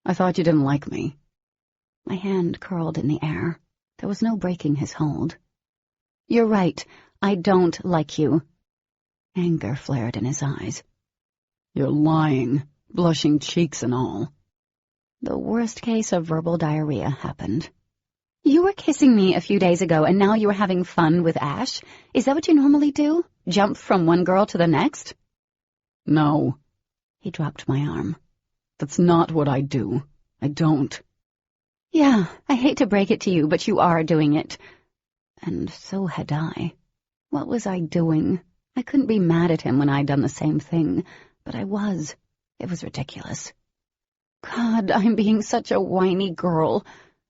I thought you didn't like me. My hand curled in the air. There was no breaking his hold. You're right. I don't like you. Anger flared in his eyes. You're lying, blushing cheeks and all. The worst case of verbal diarrhea happened. You were kissing me a few days ago, and now you are having fun with Ash? Is that what you normally do? Jump from one girl to the next? No. He dropped my arm. That's not what I do. I don't. Yeah, I hate to break it to you, but you are doing it. And so had I. What was I doing? I couldn't be mad at him when I'd done the same thing, but I was. It was ridiculous. God, I'm being such a whiny girl.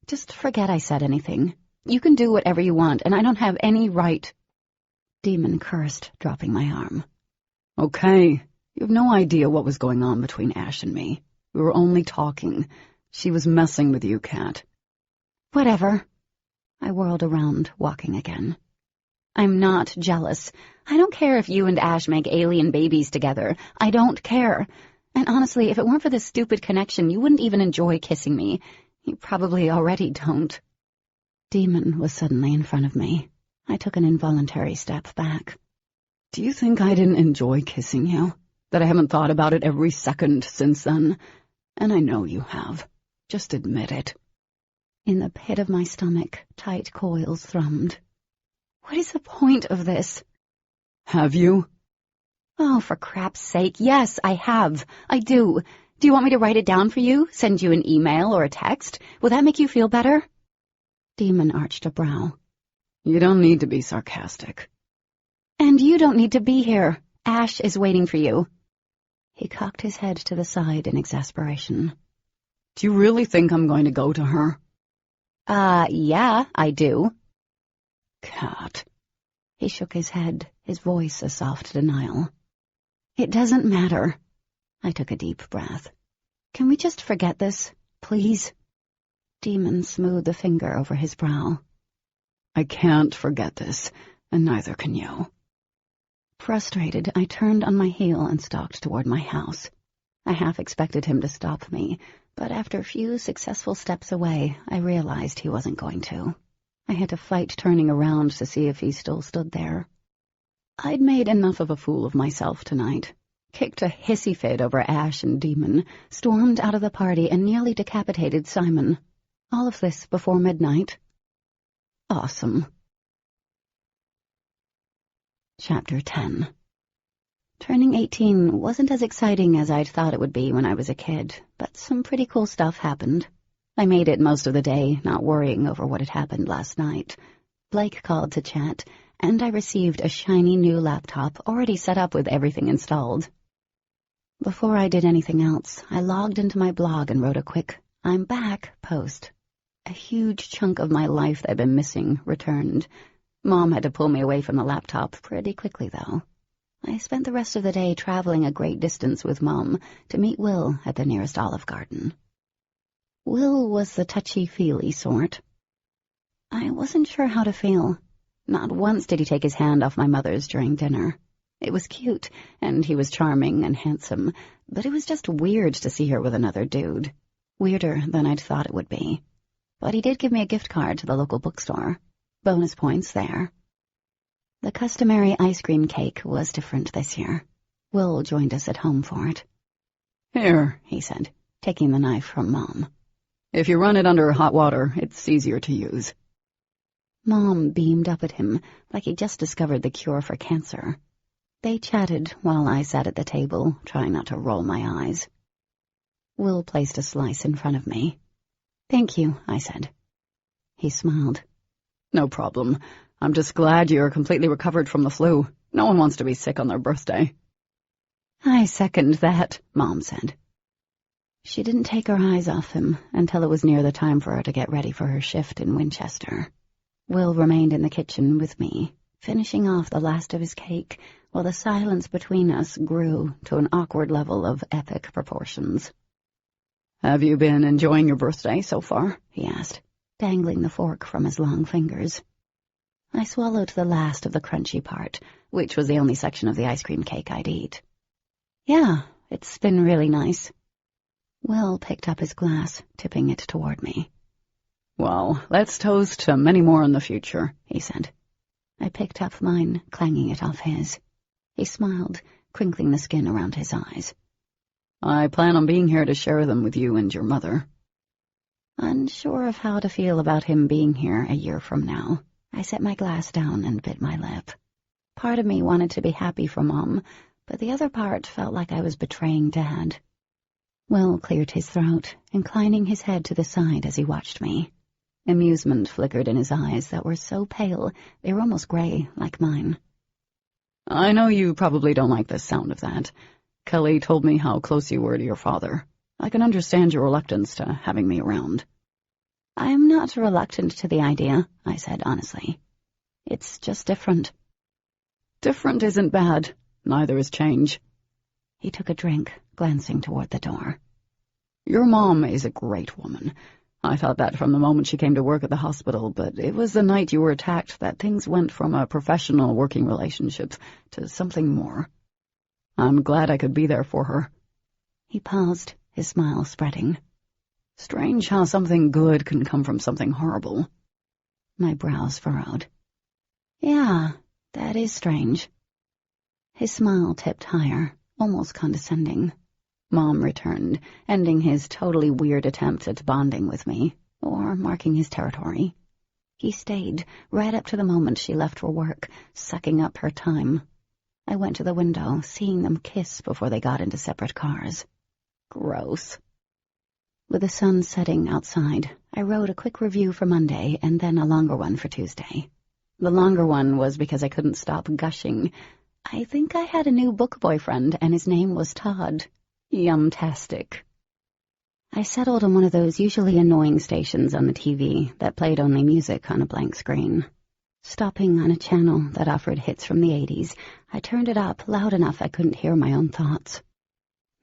Just forget I said anything. You can do whatever you want, and I don't have any right. Demon cursed, dropping my arm. Okay, you have no idea what was going on between Ash and me. We were only talking. She was messing with you, Cat. Whatever. I whirled around, walking again. I'm not jealous. I don't care if you and Ash make alien babies together. I don't care. And honestly, if it weren't for this stupid connection, you wouldn't even enjoy kissing me. You probably already don't. Demon was suddenly in front of me. I took an involuntary step back. Do you think I didn't enjoy kissing you? That I haven't thought about it every second since then? And I know you have. Just admit it. In the pit of my stomach, tight coils thrummed. What is the point of this? Have you? Oh, for crap's sake, yes, I have. I do. Do you want me to write it down for you? Send you an email or a text? Will that make you feel better? Demon arched a brow. You don't need to be sarcastic. And you don't need to be here. Ash is waiting for you. He cocked his head to the side in exasperation. Do you really think I'm going to go to her? Yeah, I do. Cat. He shook his head, his voice a soft denial. It doesn't matter. I took a deep breath. Can we just forget this, please? Demon smoothed a finger over his brow. I can't forget this, and neither can you. Frustrated, I turned on my heel and stalked toward my house. I half expected him to stop me, but after a few successful steps away, I realized he wasn't going to. I had to fight turning around to see if he still stood there. I'd made enough of a fool of myself tonight. Kicked a hissy fit over Ash and Demon, stormed out of the party, and nearly decapitated Simon. All of this before midnight. Awesome. Chapter 10. Turning 18 wasn't as exciting as I'd thought it would be when I was a kid, but some pretty cool stuff happened. I made it most of the day, not worrying over what had happened last night. Blake called to chat, and I received a shiny new laptop already set up with everything installed. Before I did anything else, I logged into my blog and wrote a quick "I'm back" post. A huge chunk of my life that I'd been missing returned. Mom had to pull me away from the laptop pretty quickly, though. I spent the rest of the day traveling a great distance with Mom to meet Will at the nearest Olive Garden. Will was the touchy-feely sort. I wasn't sure how to feel. Not once did he take his hand off my mother's during dinner. It was cute, and he was charming and handsome, but it was just weird to see her with another dude. Weirder than I'd thought it would be. But he did give me a gift card to the local bookstore. Bonus points there. The customary ice cream cake was different this year. Will joined us at home for it. Here, he said, taking the knife from Mom. If you run it under hot water, it's easier to use. Mom beamed up at him like he'd just discovered the cure for cancer. They chatted while I sat at the table, trying not to roll my eyes. Will placed a slice in front of me. Thank you, I said. He smiled. No problem. I'm just glad you're completely recovered from the flu. No one wants to be sick on their birthday. I second that, Mom said. She didn't take her eyes off him until it was near the time for her to get ready for her shift in Winchester. Will remained in the kitchen with me, finishing off the last of his cake, while the silence between us grew to an awkward level of epic proportions. Have you been enjoying your birthday so far? He asked, dangling the fork from his long fingers. I swallowed the last of the crunchy part, which was the only section of the ice cream cake I'd eat. Yeah, it's been really nice. Will picked up his glass, tipping it toward me. Well, let's toast to many more in the future, he said. I picked up mine, clanging it off his. He smiled, crinkling the skin around his eyes. I plan on being here to share them with you and your mother. Unsure of how to feel about him being here a year from now, I set my glass down and bit my lip. Part of me wanted to be happy for Mom, but the other part felt like I was betraying Dad. Will cleared his throat, inclining his head to the side as he watched me. Amusement flickered in his eyes that were so pale they were almost gray, like mine. I know you probably don't like the sound of that. Kelly told me how close you were to your father. I can understand your reluctance to having me around. I am not reluctant to the idea, I said honestly. It's just different. Different isn't bad. Neither is change. He took a drink, glancing toward the door. Your mom is a great woman. I thought that from the moment she came to work at the hospital, but it was the night you were attacked that things went from a professional working relationship to something more. I'm glad I could be there for her. He paused, his smile spreading. Strange how something good can come from something horrible. My brows furrowed. Yeah, that is strange. His smile tipped higher, almost condescending. Mom returned, ending his totally weird attempt at bonding with me, or marking his territory. He stayed, right up to the moment she left for work, sucking up her time. I went to the window, seeing them kiss before they got into separate cars. Gross. With the sun setting outside, I wrote a quick review for Monday and then a longer one for Tuesday. The longer one was because I couldn't stop gushing. I think I had a new book boyfriend, and his name was Todd. Yumtastic. I settled on one of those usually annoying stations on the TV that played only music on a blank screen. Stopping on a channel that offered hits from the 80s, I turned it up loud enough I couldn't hear my own thoughts.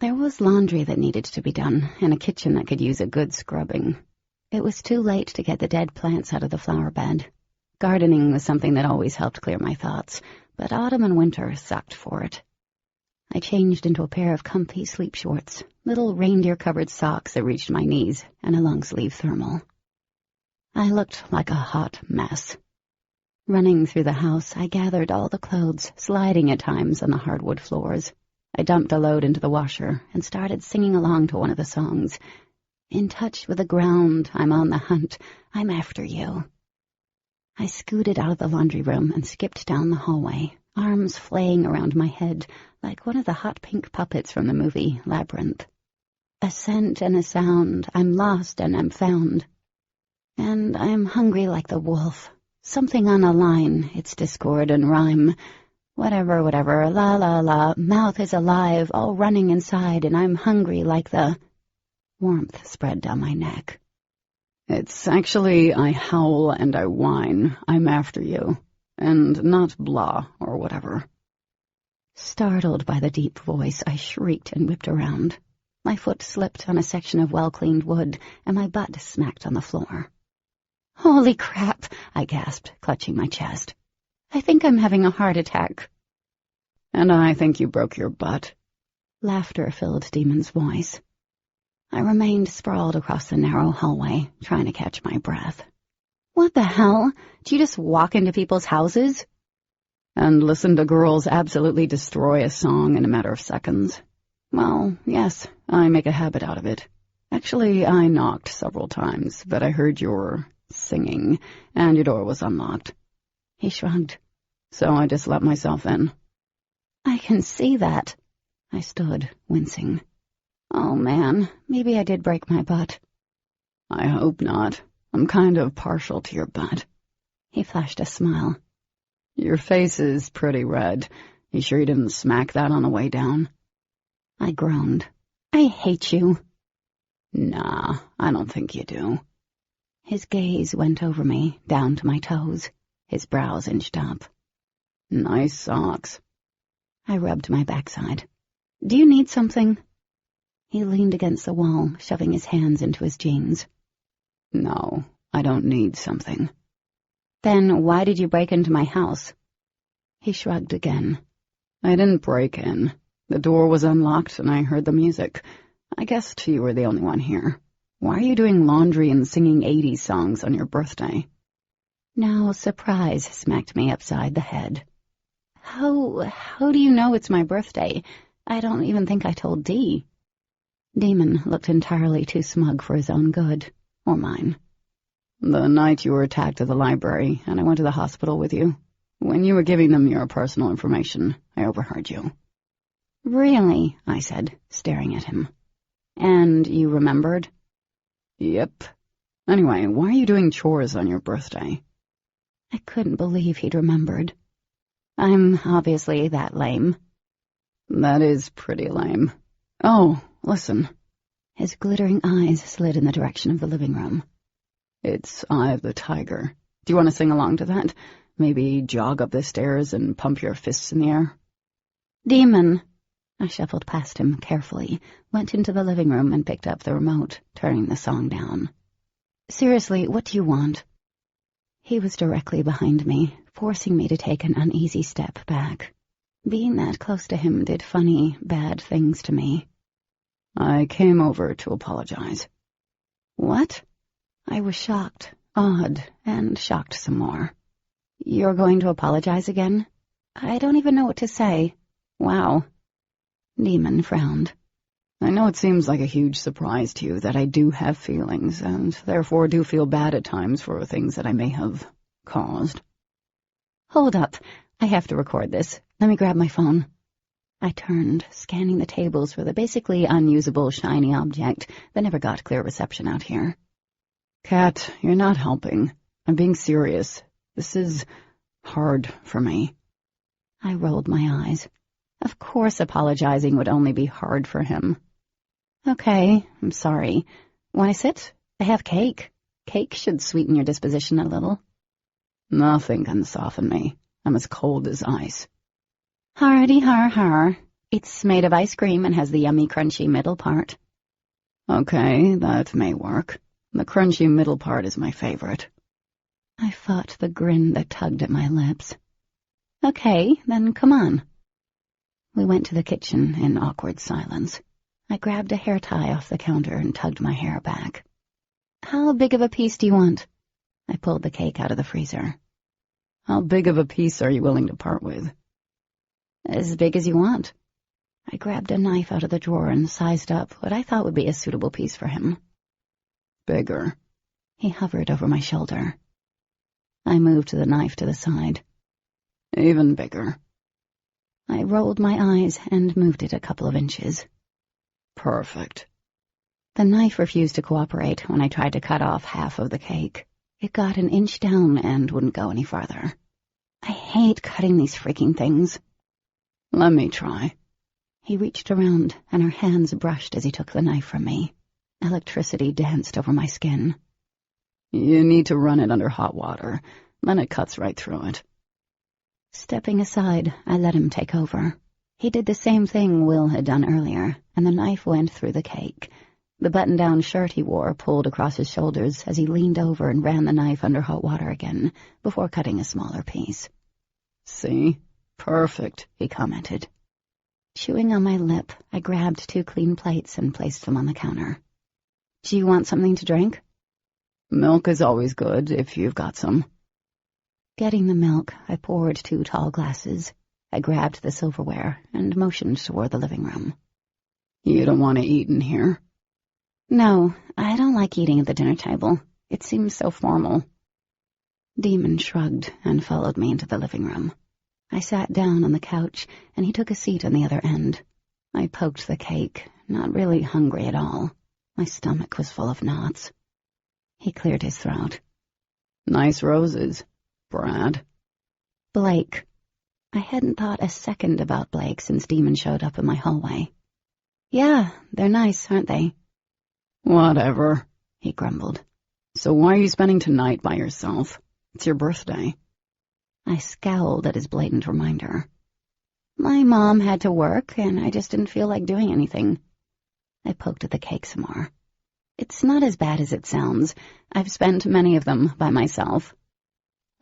There was laundry that needed to be done, and a kitchen that could use a good scrubbing. It was too late to get the dead plants out of the flower bed. Gardening was something that always helped clear my thoughts, but autumn and winter sucked for it. I changed into a pair of comfy sleep shorts, little reindeer-covered socks that reached my knees, and a long-sleeve thermal. I looked like a hot mess. Running through the house, I gathered all the clothes, sliding at times on the hardwood floors. I dumped a load into the washer and started singing along to one of the songs. In touch with the ground, I'm on the hunt, I'm after you. I scooted out of the laundry room and skipped down the hallway, arms flaying around my head like one of the hot pink puppets from the movie Labyrinth. A scent and a sound, I'm lost and I'm found. And I'm hungry like the wolf. Something on a line, it's discord and rhyme. Whatever, la la la, mouth is alive, all running inside, and I'm hungry like the... Warmth spread down my neck. It's actually I howl and I whine, I'm after you, and not blah or whatever. Startled by the deep voice, I shrieked and whipped around. My foot slipped on a section of well-cleaned wood, and my butt smacked on the floor. Holy crap, I gasped, clutching my chest. I think I'm having a heart attack. And I think you broke your butt. Laughter filled Demon's voice. I remained sprawled across the narrow hallway, trying to catch my breath. What the hell? Did you just walk into people's houses? And listen to girls absolutely destroy a song in a matter of seconds. Well, yes, I make a habit out of it. Actually, I knocked several times, but I heard your singing, and your door was unlocked. He shrugged. So I just let myself in. I can see that. I stood, wincing. Oh, man, maybe I did break my butt. I hope not. I'm kind of partial to your butt. He flashed a smile. Your face is pretty red. You sure you didn't smack that on the way down? I groaned. I hate you. Nah, I don't think you do. His gaze went over me, down to my toes. His brows inched up. Nice socks. I rubbed my backside. Do you need something? He leaned against the wall, shoving his hands into his jeans. No, I don't need something. Then why did you break into my house? He shrugged again. I didn't break in. The door was unlocked and I heard the music. I guessed you were the only one here. Why are you doing laundry and singing 80s songs on your birthday? Now surprise smacked me upside the head. How do you know it's my birthday? I don't even think I told Dee. Demon looked entirely too smug for his own good, or mine. The night you were attacked at the library, and I went to the hospital with you. When you were giving them your personal information, I overheard you. Really? I said, staring at him. And you remembered? Yep. Anyway, why are you doing chores on your birthday? I couldn't believe he'd remembered. I'm obviously that lame. That is pretty lame. Oh, listen. His glittering eyes slid in the direction of the living room. It's Eye of the Tiger. Do you want to sing along to that? Maybe jog up the stairs and pump your fists in the air? Demon. I shuffled past him carefully, went into the living room and picked up the remote, turning the song down. Seriously, what do you want? He was directly behind me, forcing me to take an uneasy step back. Being that close to him did funny, bad things to me. I came over to apologize. What? I was shocked, awed, and shocked some more. You're going to apologize again? I don't even know what to say. Wow. Demon frowned. I know it seems like a huge surprise to you that I do have feelings, and therefore do feel bad at times for things that I may have caused. Hold up. I have to record this. Let me grab my phone. I turned, scanning the tables for the basically unusable shiny object that never got clear reception out here. Kat, you're not helping. I'm being serious. This is hard for me. I rolled my eyes. Of course apologizing would only be hard for him. Okay, I'm sorry. Want to sit? I have cake. Cake should sweeten your disposition a little. Nothing can soften me. I'm as cold as ice. Hardy har har. It's made of ice cream and has the yummy, crunchy middle part. Okay, that may work. The crunchy middle part is my favorite. I fought the grin that tugged at my lips. Okay, then come on. We went to the kitchen in awkward silence. I grabbed a hair tie off the counter and tugged my hair back. How big of a piece do you want? I pulled the cake out of the freezer. How big of a piece are you willing to part with? As big as you want. I grabbed a knife out of the drawer and sized up what I thought would be a suitable piece for him. Bigger. He hovered over my shoulder. I moved the knife to the side. Even bigger. I rolled my eyes and moved it a couple of inches. Perfect. The knife refused to cooperate when I tried to cut off half of the cake. It got an inch down and wouldn't go any farther. I hate cutting these freaking things. Let me try. He reached around, and our hands brushed as he took the knife from me. Electricity danced over my skin. You need to run it under hot water, then it cuts right through it. Stepping aside, I let him take over. He did the same thing Will had done earlier, and the knife went through the cake. The button-down shirt he wore pulled across his shoulders as he leaned over and ran the knife under hot water again, before cutting a smaller piece. See? Perfect, he commented. Chewing on my lip, I grabbed 2 clean plates and placed them on the counter. Do you want something to drink? Milk is always good, if you've got some. Getting the milk, I poured 2 tall glasses. I grabbed the silverware and motioned toward the living room. You don't want to eat in here? No, I don't like eating at the dinner table. It seems so formal. Demon shrugged and followed me into the living room. I sat down on the couch, and he took a seat on the other end. I poked the cake, not really hungry at all. My stomach was full of knots. He cleared his throat. Nice roses, Brad. Blake. I hadn't thought a second about Blake since Demon showed up in my hallway. Yeah, they're nice, aren't they? Whatever, he grumbled. So why are you spending tonight by yourself? It's your birthday. I scowled at his blatant reminder. My mom had to work, and I just didn't feel like doing anything. I poked at the cake some more. It's not as bad as it sounds. I've spent many of them by myself.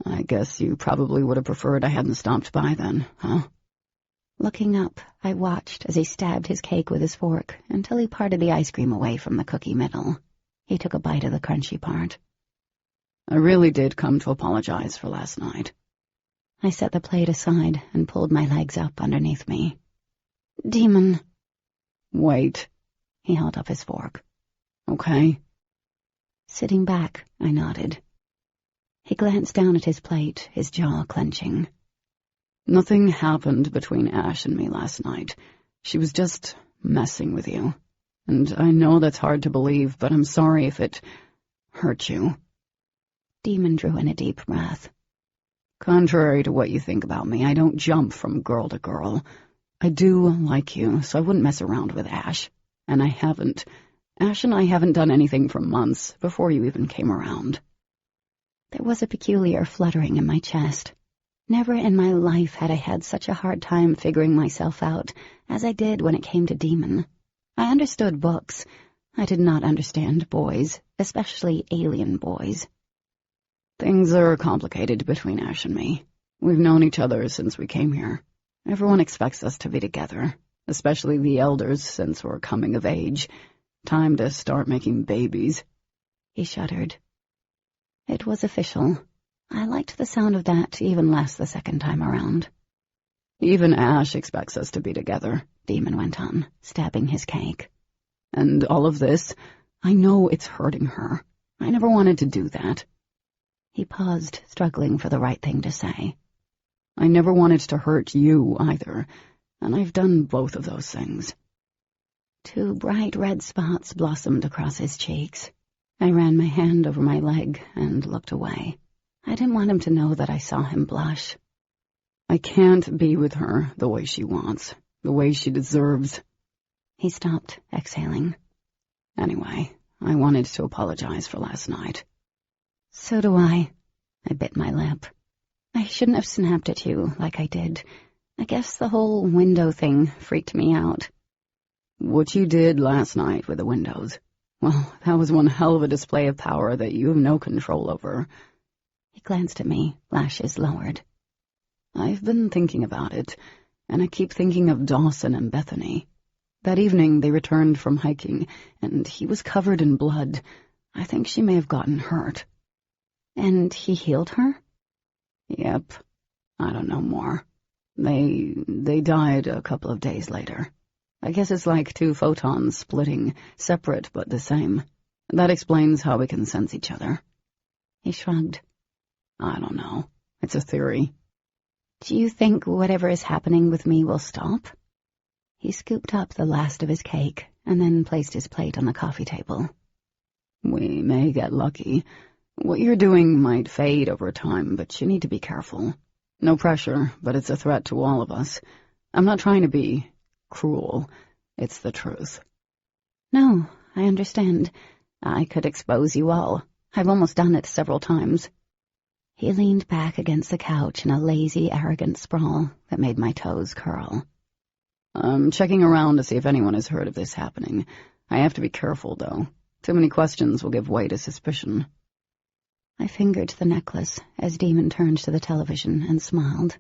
I guess you probably would have preferred I hadn't stopped by then, huh? Looking up, I watched as he stabbed his cake with his fork until he parted the ice cream away from the cookie middle. He took a bite of the crunchy part. I really did come to apologize for last night. I set the plate aside and pulled my legs up underneath me. Demon. Wait. He held up his fork. Okay. Sitting back, I nodded. He glanced down at his plate, his jaw clenching. Nothing happened between Ash and me last night. She was just messing with you. And I know that's hard to believe, but I'm sorry if it hurt you. Demon drew in a deep breath. Contrary to what you think about me, I don't jump from girl to girl. I do like you, so I wouldn't mess around with Ash. And I haven't. Ash and I haven't done anything for months, before you even came around. There was a peculiar fluttering in my chest. Never in my life had I had such a hard time figuring myself out as I did when it came to Demon. I understood books. I did not understand boys, especially alien boys. Things are complicated between Ash and me. We've known each other since we came here. Everyone expects us to be together, especially the elders since we're coming of age. Time to start making babies. He shuddered. It was official. I liked the sound of that even less the second time around. Even Ash expects us to be together, Demon went on, stabbing his cake. And all of this, I know it's hurting her. I never wanted to do that. He paused, struggling for the right thing to say. I never wanted to hurt you either, and I've done both of those things. 2 bright red spots blossomed across his cheeks. I ran my hand over my leg and looked away. I didn't want him to know that I saw him blush. I can't be with her the way she wants, the way she deserves. He stopped, exhaling. Anyway, I wanted to apologize for last night. So do I. I bit my lip. I shouldn't have snapped at you like I did. I guess the whole window thing freaked me out. What you did last night with the windows. Well, that was one hell of a display of power that you have no control over. He glanced at me, lashes lowered. I've been thinking about it, and I keep thinking of Dawson and Bethany. That evening they returned from hiking, and he was covered in blood. I think she may have gotten hurt. And he healed her? Yep. I don't know more. They died a couple of days later. I guess it's like two photons splitting, separate but the same. That explains how we can sense each other. He shrugged. I don't know. It's a theory. Do you think whatever is happening with me will stop? He scooped up the last of his cake and then placed his plate on the coffee table. We may get lucky. What you're doing might fade over time, but you need to be careful. No pressure, but it's a threat to all of us. I'm not trying to be cruel. It's the truth. No, I understand. I could expose you all. I've almost done it several times. He leaned back against the couch in a lazy, arrogant sprawl that made my toes curl. I'm checking around to see if anyone has heard of this happening. I have to be careful, though. Too many questions will give way to suspicion. I fingered the necklace as Demon turned to the television and smiled.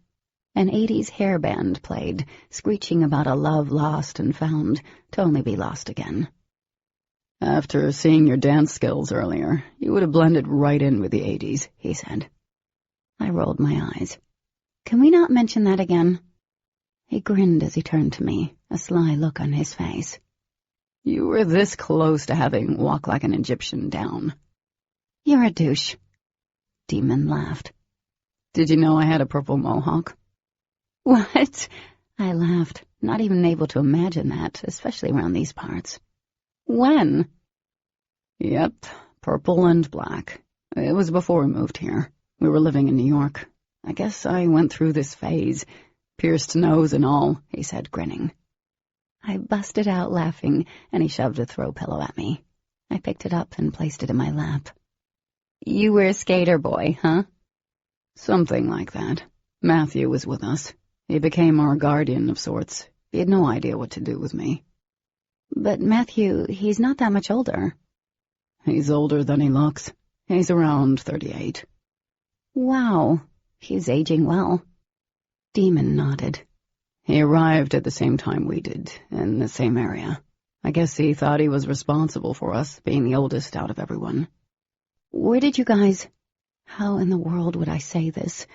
An 80s hairband played, screeching about a love lost and found, to only be lost again. After seeing your dance skills earlier, you would have blended right in with the 80s, he said. I rolled my eyes. Can we not mention that again? He grinned as he turned to me, a sly look on his face. You were this close to having Walk Like an Egyptian down. You're a douche. Demon laughed. Did you know I had a purple mohawk? What? I laughed, not even able to imagine that, especially around these parts. When? Yep, purple and black. It was before we moved here. We were living in New York. I guess I went through this phase. Pierced nose and all, he said, grinning. I busted out laughing, and he shoved a throw pillow at me. I picked it up and placed it in my lap. You were a skater boy, huh? Something like that. Matthew was with us. He became our guardian of sorts. He had no idea what to do with me. But Matthew, he's not that much older. He's older than he looks. He's around 38. Wow, he's aging well. Demon nodded. He arrived at the same time we did, in the same area. I guess he thought he was responsible for us, being the oldest out of everyone. Where did you guys... How in the world would I say this?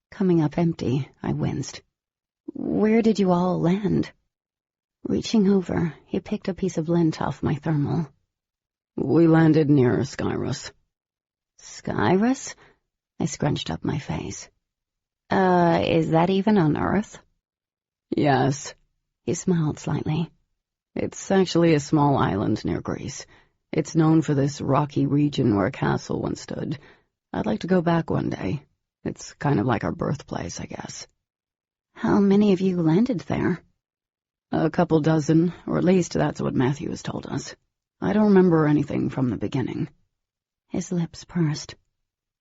Coming up empty, I winced. Where did you all land? Reaching over, he picked a piece of lint off my thermal. We landed near Skyrus. Skyrus? I scrunched up my face. Is that even on Earth? Yes. He smiled slightly. It's actually a small island near Greece. It's known for this rocky region where a castle once stood. I'd like to go back one day. It's kind of like our birthplace, I guess. How many of you landed there? A couple dozen, or at least that's what Matthew has told us. I don't remember anything from the beginning. His lips pursed.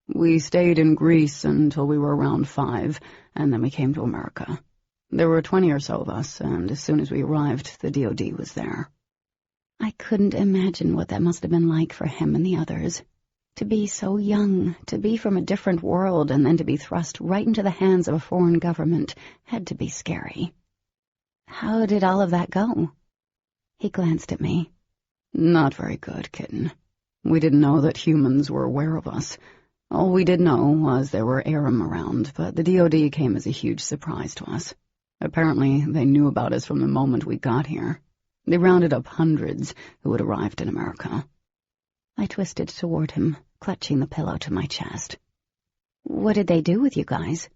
We stayed in Greece until we were around 5, and then we came to America. There were 20 or so of us, and as soon as we arrived, the DOD was there. I couldn't imagine what that must have been like for him and the others. To be so young, to be from a different world, and then to be thrust right into the hands of a foreign government had to be scary. How did all of that go? He glanced at me. Not very good, kitten. We didn't know that humans were aware of us. All we did know was there were Aram around, but the DOD came as a huge surprise to us. Apparently, they knew about us from the moment we got here. They rounded up hundreds who had arrived in America. I twisted toward him, clutching the pillow to my chest. What did they do with you guys?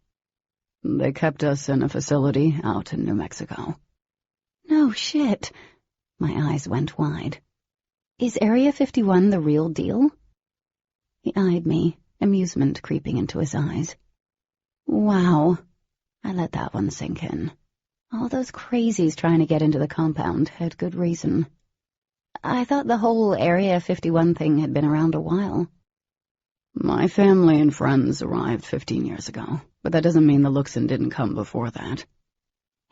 They kept us in a facility out in New Mexico. No shit. My eyes went wide. Is Area 51 the real deal? He eyed me, amusement creeping into his eyes. Wow. I let that one sink in. All those crazies trying to get into the compound had good reason. I thought the whole Area 51 thing had been around a while. My family and friends arrived 15 years ago, but that doesn't mean the Luxon didn't come before that.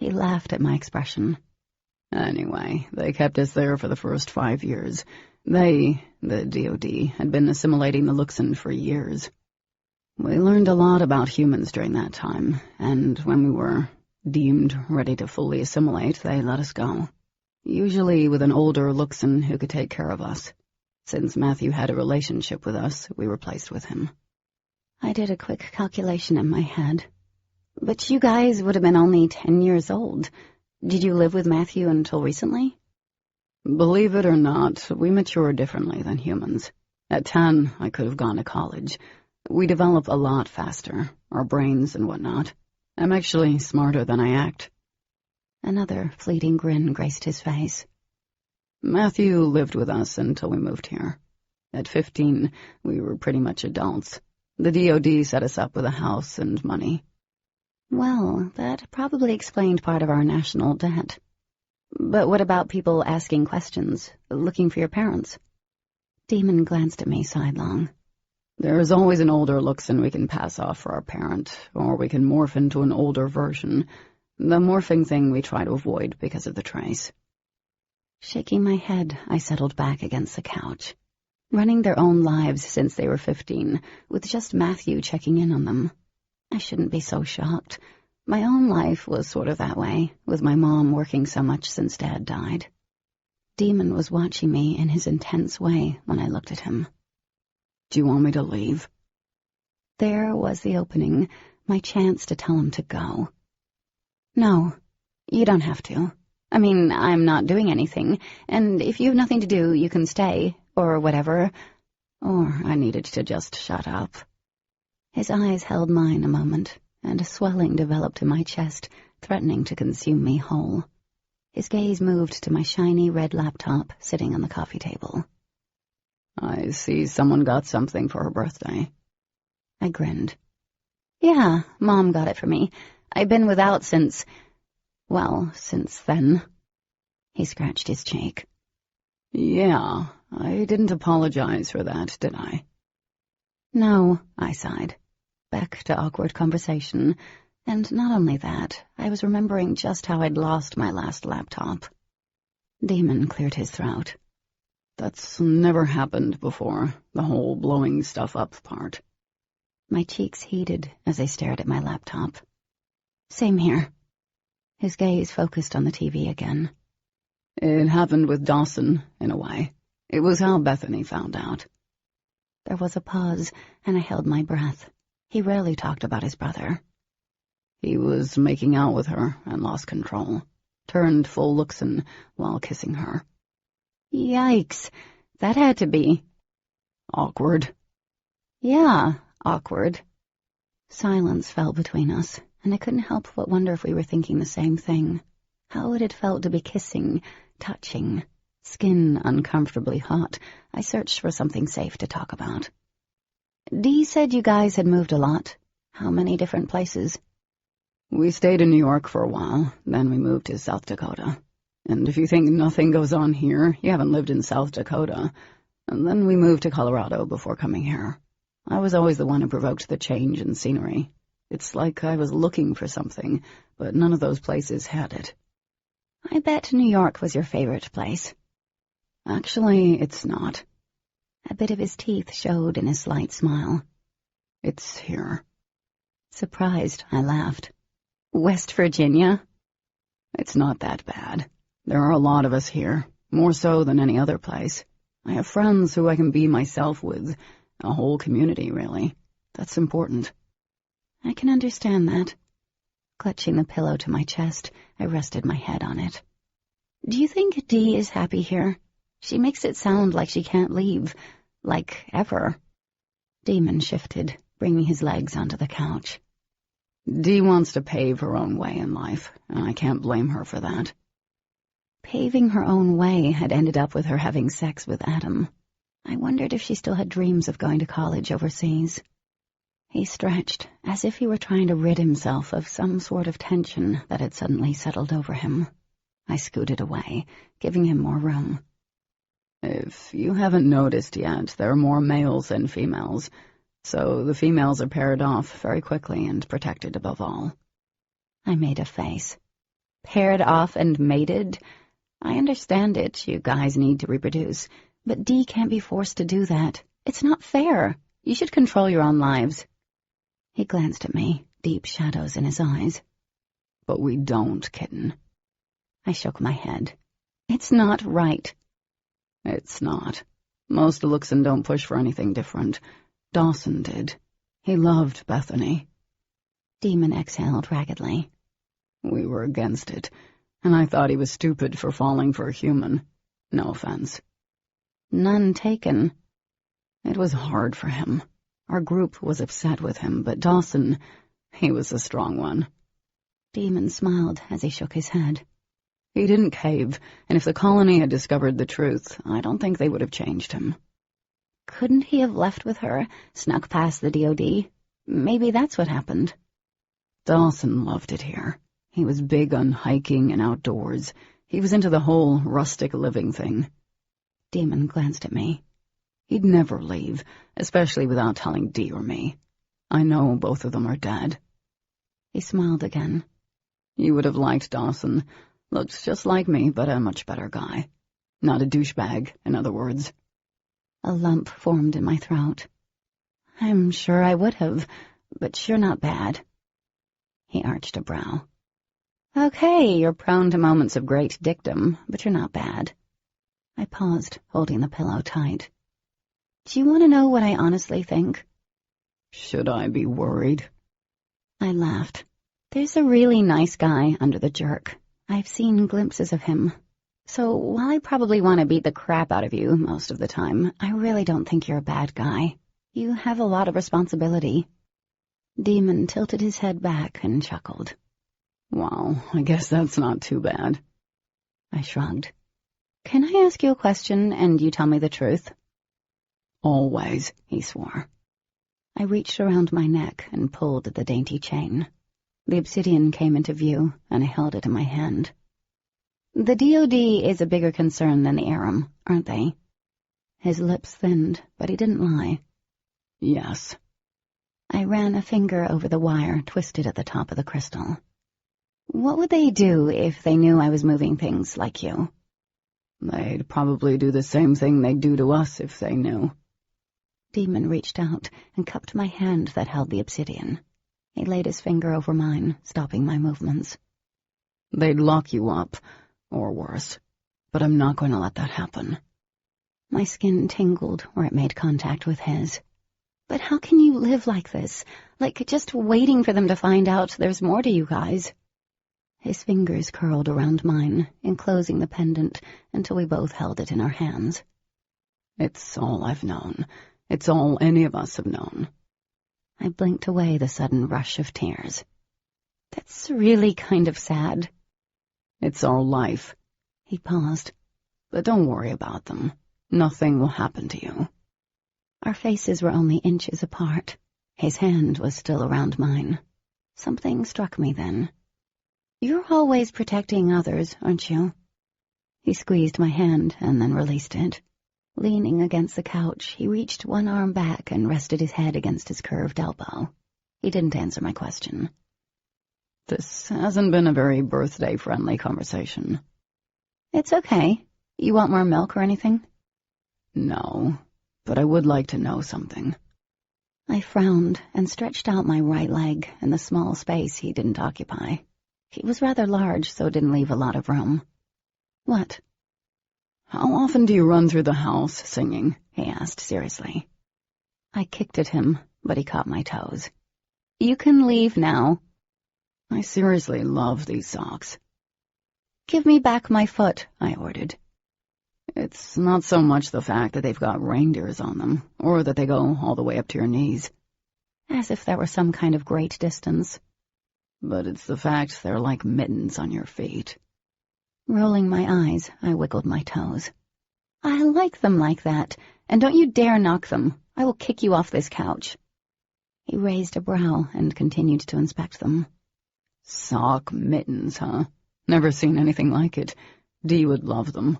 He laughed at my expression. Anyway, they kept us there for the first 5 years. The DoD, had been assimilating the Luxon for years. We learned a lot about humans during that time, and when we were deemed ready to fully assimilate, they let us go. Usually with an older Luxon who could take care of us. Since Matthew had a relationship with us, we were placed with him. I did a quick calculation in my head. But you guys would have been only 10 years old. Did you live with Matthew until recently? Believe it or not, we mature differently than humans. At 10, I could have gone to college. We develop a lot faster, our brains and whatnot. I'm actually smarter than I act. Another fleeting grin graced his face. Matthew lived with us until we moved here. At 15, we were pretty much adults. The DoD set us up with a house and money. Well, that probably explained part of our national debt. But what about people asking questions, looking for your parents? Demon glanced at me sidelong. There is always an older Luxon we can pass off for our parent, or we can morph into an older version. The morphing thing we try to avoid because of the trace. Shaking my head, I settled back against the couch. Running their own lives since they were 15, with just Matthew checking in on them. I shouldn't be so shocked. My own life was sort of that way, with my mom working so much since Dad died. Demon was watching me in his intense way when I looked at him. Do you want me to leave? There was the opening, my chance to tell him to go. No, you don't have to. I mean, I'm not doing anything, and if you have nothing to do, you can stay, or whatever. Or I needed to just shut up. His eyes held mine a moment, and a swelling developed in my chest, threatening to consume me whole. His gaze moved to my shiny red laptop sitting on the coffee table. I see someone got something for her birthday. I grinned. Yeah, Mom got it for me. I've been without since then. He scratched his cheek. Yeah, I didn't apologize for that, did I? No, I sighed. Back to awkward conversation. And not only that, I was remembering just how I'd lost my last laptop. Demon cleared his throat. That's never happened before, the whole blowing stuff up part. My cheeks heated as I stared at my laptop. Same here. His gaze focused on the TV again. It happened with Dawson, in a way. It was how Bethany found out. There was a pause, and I held my breath. He rarely talked about his brother. He was making out with her and lost control. Turned full Luxon while kissing her. Yikes. That had to be... awkward. Yeah, awkward. Silence fell between us, and I couldn't help but wonder if we were thinking the same thing. How it had felt to be kissing, touching, skin uncomfortably hot. I searched for something safe to talk about. Dee said you guys had moved a lot. How many different places? We stayed in New York for a while, then we moved to South Dakota. And if you think nothing goes on here, you haven't lived in South Dakota. And then we moved to Colorado before coming here. I was always the one who provoked the change in scenery. It's like I was looking for something, but none of those places had it. I bet New York was your favorite place. Actually, it's not. A bit of his teeth showed in his slight smile. It's here. Surprised, I laughed. West Virginia? It's not that bad. There are a lot of us here, more so than any other place. I have friends who I can be myself with, a whole community, really. That's important. I can understand that. Clutching the pillow to my chest, I rested my head on it. Do you think Dee is happy here? She makes it sound like she can't leave, like ever. Demon shifted, bringing his legs onto the couch. Dee wants to pave her own way in life, and I can't blame her for that. Paving her own way had ended up with her having sex with Adam. I wondered if she still had dreams of going to college overseas. He stretched, as if he were trying to rid himself of some sort of tension that had suddenly settled over him. I scooted away, giving him more room. If you haven't noticed yet, there are more males than females, so the females are paired off very quickly and protected above all. I made a face. Paired off and mated? I understand it, you guys need to reproduce, but Dee can't be forced to do that. It's not fair. You should control your own lives. He glanced at me, deep shadows in his eyes. But we don't, kitten. I shook my head. It's not right. It's not. Most Luxon don't push for anything different. Dawson did. He loved Bethany. Demon exhaled raggedly. We were against it, and I thought he was stupid for falling for a human. No offense. None taken. It was hard for him. Our group was upset with him, but Dawson, he was the strong one. Demon smiled as he shook his head. He didn't cave, and if the colony had discovered the truth, I don't think they would have changed him. Couldn't he have left with her, snuck past the DOD? Maybe that's what happened. Dawson loved it here. He was big on hiking and outdoors. He was into the whole rustic living thing. Demon glanced at me. He'd never leave, especially without telling Dee or me. I know both of them are dead. He smiled again. You would have liked Dawson. Looked just like me, but a much better guy. Not a douchebag, in other words. A lump formed in my throat. I'm sure I would have, but you're not bad. He arched a brow. Okay, you're prone to moments of great dictum, but you're not bad. I paused, holding the pillow tight. Do you want to know what I honestly think? Should I be worried? I laughed. There's a really nice guy under the jerk. I've seen glimpses of him. So while I probably want to beat the crap out of you most of the time, I really don't think you're a bad guy. You have a lot of responsibility. Demon tilted his head back and chuckled. Well, I guess that's not too bad. I shrugged. Can I ask you a question and you tell me the truth? Always, he swore. I reached around my neck and pulled at the dainty chain. The obsidian came into view, and I held it in my hand. The DOD is a bigger concern than the Aram, aren't they? His lips thinned, but he didn't lie. Yes. I ran a finger over the wire twisted at the top of the crystal. What would they do if they knew I was moving things like you? They'd probably do the same thing they'd do to us if they knew. Demon reached out and cupped my hand that held the obsidian. He laid his finger over mine, stopping my movements. They'd lock you up, or worse, but I'm not going to let that happen. My skin tingled where it made contact with his. But how can you live like this, like just waiting for them to find out there's more to you guys? His fingers curled around mine, enclosing the pendant until we both held it in our hands. It's all I've known. It's all any of us have known. I blinked away the sudden rush of tears. That's really kind of sad. It's our life. He paused. But don't worry about them. Nothing will happen to you. Our faces were only inches apart. His hand was still around mine. Something struck me then. You're always protecting others, aren't you? He squeezed my hand and then released it. Leaning against the couch, he reached one arm back and rested his head against his curved elbow. He didn't answer my question. This hasn't been a very birthday-friendly conversation. It's okay. You want more milk or anything? No, but I would like to know something. I frowned and stretched out my right leg in the small space he didn't occupy. He was rather large, so it didn't leave a lot of room. What? How often do you run through the house singing? He asked seriously. I kicked at him, but he caught my toes. You can leave now. I seriously love these socks. Give me back my foot, I ordered. It's not so much the fact that they've got reindeers on them, or that they go all the way up to your knees. As if there were some kind of great distance. But it's the fact they're like mittens on your feet. Rolling my eyes, I wiggled my toes. I like them like that, and don't you dare knock them. I will kick you off this couch. He raised a brow and continued to inspect them. Sock mittens, huh? Never seen anything like it. Dee would love them.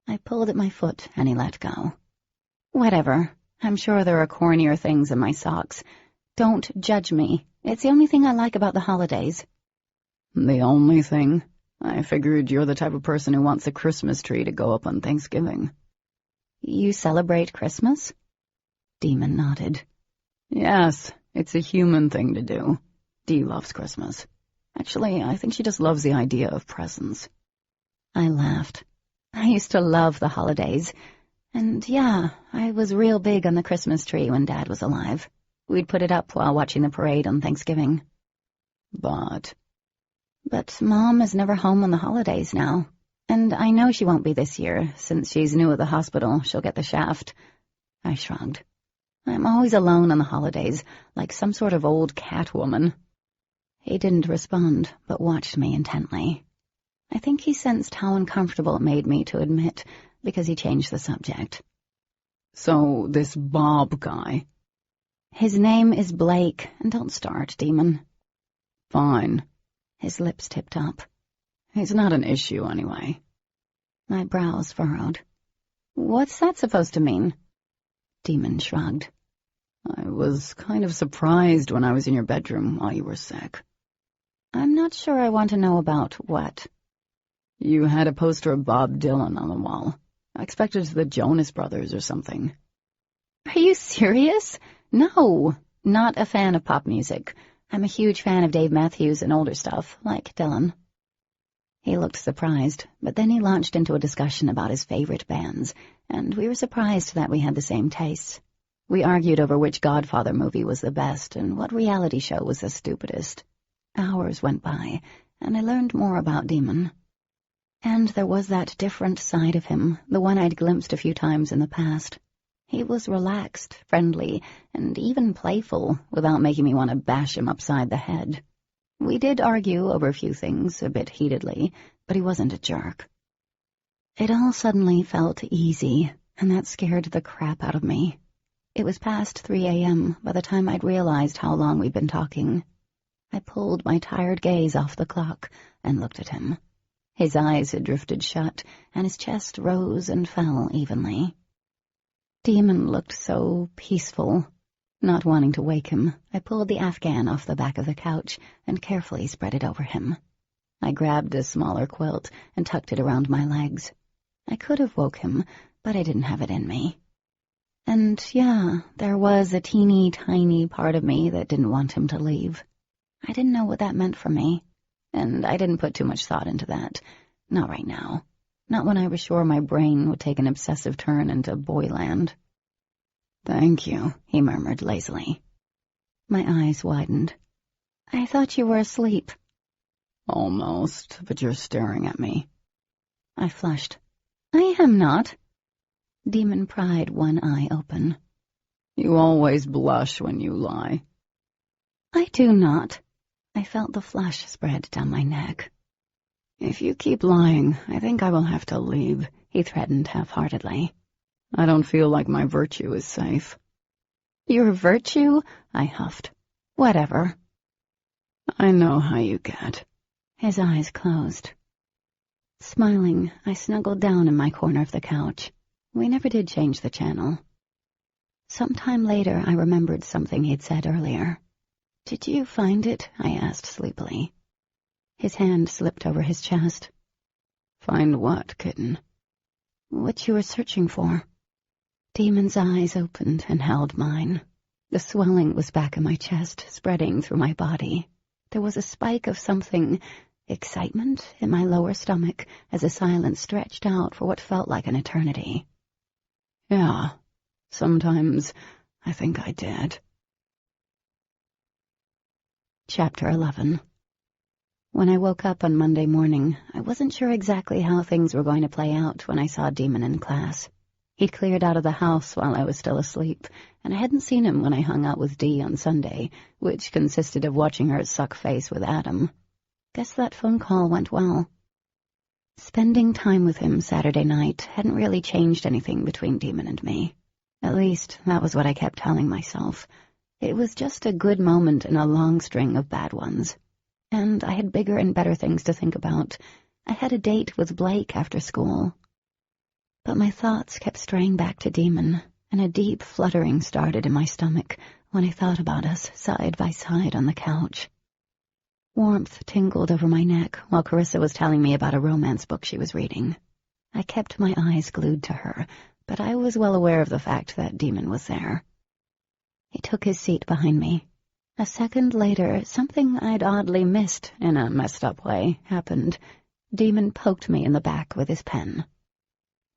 I pulled at my foot, and he let go. Whatever. I'm sure there are cornier things in my socks. Don't judge me. It's the only thing I like about the holidays. The only thing. I figured you're the type of person who wants a Christmas tree to go up on Thanksgiving. You celebrate Christmas? Demon nodded. Yes, it's a human thing to do. Dee loves Christmas. Actually, I think she just loves the idea of presents. I laughed. I used to love the holidays. And yeah, I was real big on the Christmas tree when Dad was alive. We'd put it up while watching the parade on Thanksgiving. But Mom is never home on the holidays now. And I know she won't be this year. Since she's new at the hospital, she'll get the shaft. I shrugged. I'm always alone on the holidays, like some sort of old Catwoman. He didn't respond, but watched me intently. I think he sensed how uncomfortable it made me to admit, because he changed the subject. So, this Bob guy. His name is Blake, and don't start, Demon. Fine. His lips tipped up. It's not an issue, anyway. My brows furrowed. What's that supposed to mean? Demon shrugged. I was kind of surprised when I was in your bedroom while you were sick. I'm not sure I want to know about what. You had a poster of Bob Dylan on the wall. I expected it's the Jonas Brothers or something. Are you serious? No, not a fan of pop music. I'm a huge fan of Dave Matthews and older stuff, like Dylan. He looked surprised, but then he launched into a discussion about his favorite bands, and we were surprised that we had the same tastes. We argued over which Godfather movie was the best and what reality show was the stupidest. Hours went by, and I learned more about Demon. And there was that different side of him, the one I'd glimpsed a few times in the past. He was relaxed, friendly, and even playful, without making me want to bash him upside the head. We did argue over a few things a bit heatedly, but he wasn't a jerk. It all suddenly felt easy, and that scared the crap out of me. It was past 3 a.m. by the time I'd realized how long we'd been talking. I pulled my tired gaze off the clock and looked at him. His eyes had drifted shut, and his chest rose and fell evenly. Demon looked so peaceful. Not wanting to wake him, I pulled the Afghan off the back of the couch and carefully spread it over him. I grabbed a smaller quilt and tucked it around my legs. I could have woke him, but I didn't have it in me. And yeah, there was a teeny tiny part of me that didn't want him to leave. I didn't know what that meant for me, and I didn't put too much thought into that. Not right now. Not when I was sure my brain would take an obsessive turn into Boyland. Thank you, he murmured lazily. My eyes widened. I thought you were asleep. Almost, but you're staring at me. I flushed. I am not. Demon pried one eye open. You always blush when you lie. I do not. I felt the flush spread down my neck. If you keep lying, I think I will have to leave, he threatened half-heartedly. I don't feel like my virtue is safe. Your virtue? I huffed. Whatever. I know how you get. His eyes closed. Smiling, I snuggled down in my corner of the couch. We never did change the channel. Sometime later, I remembered something he'd said earlier. Did you find it? I asked sleepily. His hand slipped over his chest. Find what, kitten? What you were searching for. Demon's eyes opened and held mine. The swelling was back in my chest, spreading through my body. There was a spike of something, excitement, in my lower stomach as the silence stretched out for what felt like an eternity. Yeah, sometimes I think I did. Chapter 11. When I woke up on Monday morning, I wasn't sure exactly how things were going to play out when I saw Demon in class. He'd cleared out of the house while I was still asleep, and I hadn't seen him when I hung out with Dee on Sunday, which consisted of watching her suck face with Adam. Guess that phone call went well. Spending time with him Saturday night hadn't really changed anything between Demon and me. At least, that was what I kept telling myself. It was just a good moment in a long string of bad ones. And I had bigger and better things to think about. I had a date with Blake after school. But my thoughts kept straying back to Demon, and a deep fluttering started in my stomach when I thought about us side by side on the couch. Warmth tingled over my neck while Carissa was telling me about a romance book she was reading. I kept my eyes glued to her, but I was well aware of the fact that Demon was there. He took his seat behind me. A second later, something I'd oddly missed in a messed-up way happened. Demon poked me in the back with his pen.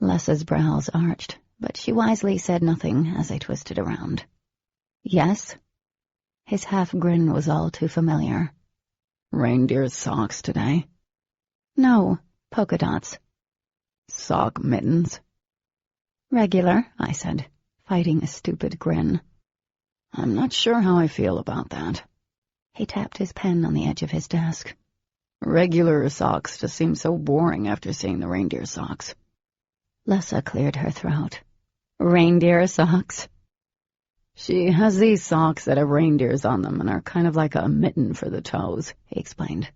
Lessa's brows arched, but she wisely said nothing as I twisted around. Yes? His half-grin was all too familiar. Reindeer socks today? No, polka dots. Sock mittens? Regular, I said, fighting a stupid grin. I'm not sure how I feel about that. He tapped his pen on the edge of his desk. Regular socks just seem so boring after seeing the reindeer socks. Lessa cleared her throat. Reindeer socks? She has these socks that have reindeers on them and are kind of like a mitten for the toes, he explained.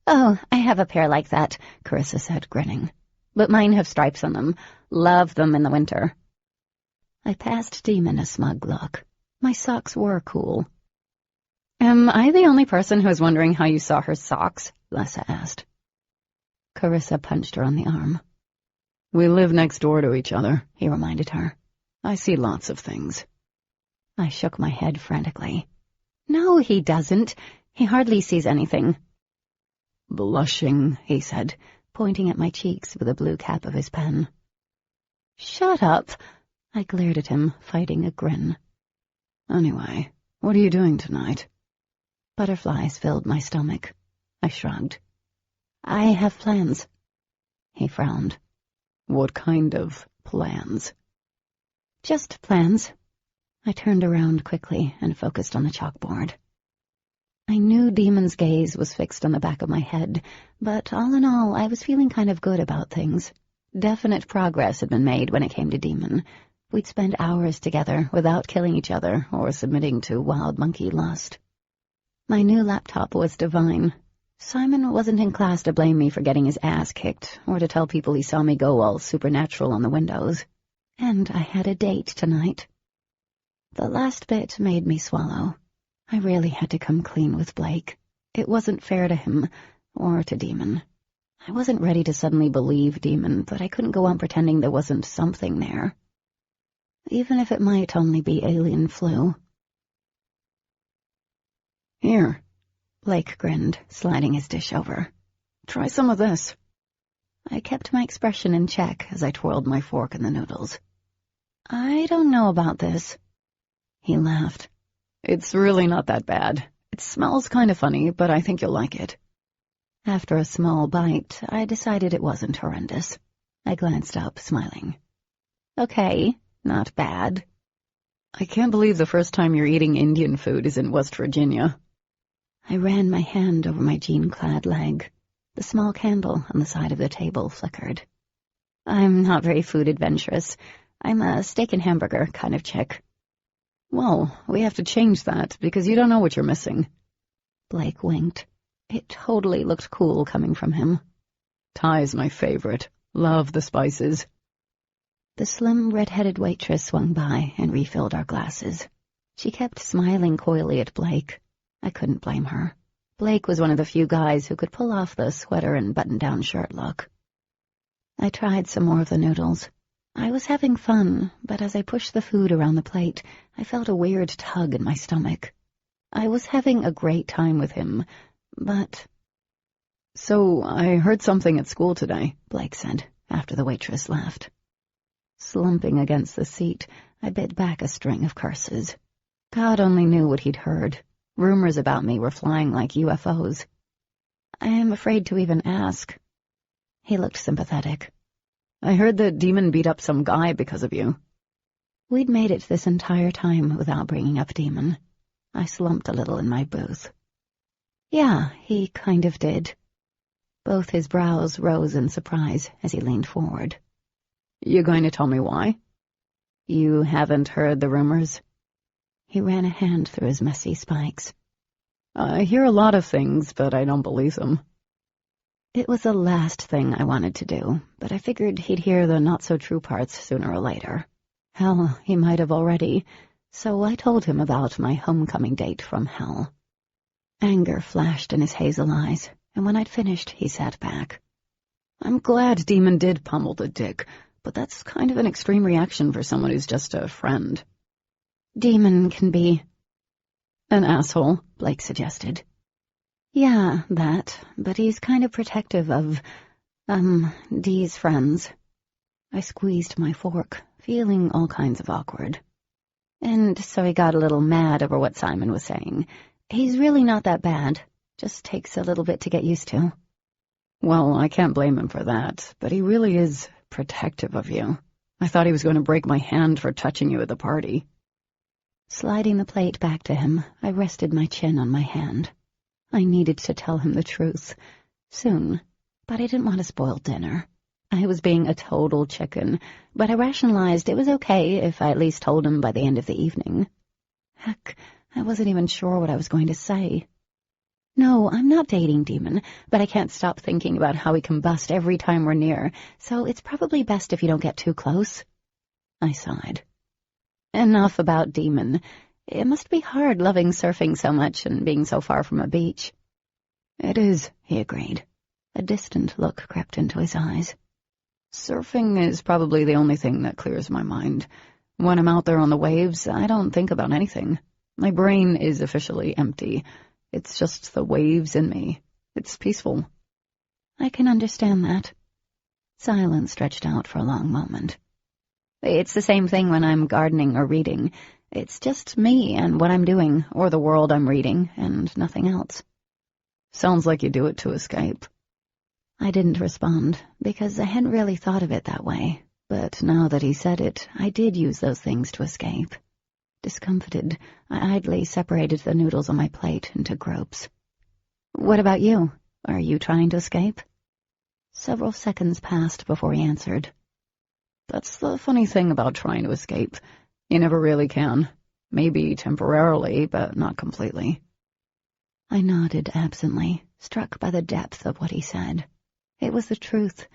Oh, I have a pair like that, Carissa said, grinning. But mine have stripes on them. Love them in the winter. I passed Demon a smug look. My socks were cool. Am I the only person who is wondering how you saw her socks? Lessa asked. Carissa punched her on the arm. We live next door to each other, he reminded her. I see lots of things. I shook my head frantically. No, he doesn't. He hardly sees anything. Blushing, he said, pointing at my cheeks with the blue cap of his pen. Shut up. I glared at him, fighting a grin. Anyway, what are you doing tonight? Butterflies filled my stomach. I shrugged. I have plans. He frowned. What kind of plans? Just plans. I turned around quickly and focused on the chalkboard. I knew Demon's gaze was fixed on the back of my head, but all in all, I was feeling kind of good about things. Definite progress had been made when it came to Demon. We'd spend hours together without killing each other or submitting to wild monkey lust. My new laptop was divine. Simon wasn't in class to blame me for getting his ass kicked or to tell people he saw me go all supernatural on the windows. And I had a date tonight. The last bit made me swallow. I really had to come clean with Blake. It wasn't fair to him, or to Demon. I wasn't ready to suddenly believe Demon, but I couldn't go on pretending there wasn't something there. Even if it might only be alien flu. Here. Blake grinned, sliding his dish over. Try some of this. I kept my expression in check as I twirled my fork in the noodles. I don't know about this. He laughed. It's really not that bad. It smells kind of funny, but I think you'll like it. After a small bite, I decided it wasn't horrendous. I glanced up, smiling. Okay, not bad. I can't believe the first time you're eating Indian food is in West Virginia. I ran my hand over my jean-clad leg. The small candle on the side of the table flickered. I'm not very food adventurous. I'm a steak and hamburger kind of chick. Well, we have to change that, because you don't know what you're missing. Blake winked. It totally looked cool coming from him. Thai's my favorite. Love the spices. The slim, red-headed waitress swung by and refilled our glasses. She kept smiling coyly at Blake. I couldn't blame her. Blake was one of the few guys who could pull off the sweater and button-down shirt look. I tried some more of the noodles. I was having fun, but as I pushed the food around the plate, I felt a weird tug in my stomach. I was having a great time with him, but... So, I heard something at school today, Blake said, after the waitress left. Slumping against the seat, I bit back a string of curses. God only knew what he'd heard. Rumors about me were flying like UFOs. I am afraid to even ask. He looked sympathetic. I heard that Demon beat up some guy because of you. We'd made it this entire time without bringing up Demon. I slumped a little in my booth. Yeah, he kind of did. Both his brows rose in surprise as he leaned forward. You going to tell me why? You haven't heard the rumors? He ran a hand through his messy spikes. I hear a lot of things, but I don't believe them. It was the last thing I wanted to do, but I figured he'd hear the not-so-true parts sooner or later. Hell, he might have already, so I told him about my homecoming date from hell. Anger flashed in his hazel eyes, and when I'd finished, he sat back. I'm glad Demon did pummel the dick, but that's kind of an extreme reaction for someone who's just a friend. Demon can be an asshole, Blake suggested. Yeah, that, but he's kind of protective of, Dee's friends. I squeezed my fork, feeling all kinds of awkward. And so he got a little mad over what Simon was saying. He's really not that bad, just takes a little bit to get used to. Well, I can't blame him for that, but he really is protective of you. I thought he was going to break my hand for touching you at the party. Sliding the plate back to him, I rested my chin on my hand. I needed to tell him the truth. Soon. But I didn't want to spoil dinner. I was being a total chicken, but I rationalized it was okay if I at least told him by the end of the evening. Heck, I wasn't even sure what I was going to say. No, I'm not dating Demon, but I can't stop thinking about how we combust every time we're near, so it's probably best if you don't get too close. I sighed. Enough about Demon. It must be hard loving surfing so much and being so far from a beach. It is, he agreed. A distant look crept into his eyes. Surfing is probably the only thing that clears my mind. When I'm out there on the waves, I don't think about anything. My brain is officially empty. It's just the waves in me. It's peaceful. I can understand that. Silence stretched out for a long moment. It's the same thing when I'm gardening or reading. It's just me and what I'm doing, or the world I'm reading, and nothing else. Sounds like you do it to escape. I didn't respond, because I hadn't really thought of it that way, but now that he said it, I did use those things to escape. Discomfited, I idly separated the noodles on my plate into groups. What about you? Are you trying to escape? Several seconds passed before he answered. That's the funny thing about trying to escape. You never really can. Maybe temporarily, but not completely. I nodded absently, struck by the depth of what he said. It was the truth.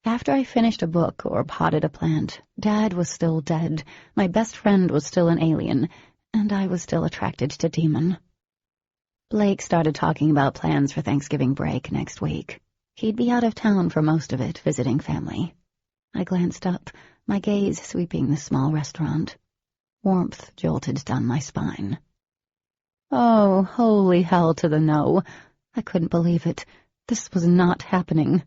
After I finished a book or potted a plant, Dad was still dead, my best friend was still an alien, and I was still attracted to Demon. Blake started talking about plans for Thanksgiving break next week. He'd be out of town for most of it, visiting family. I glanced up, my gaze sweeping the small restaurant. Warmth jolted down my spine. Oh, holy hell to the no. I couldn't believe it. This was not happening.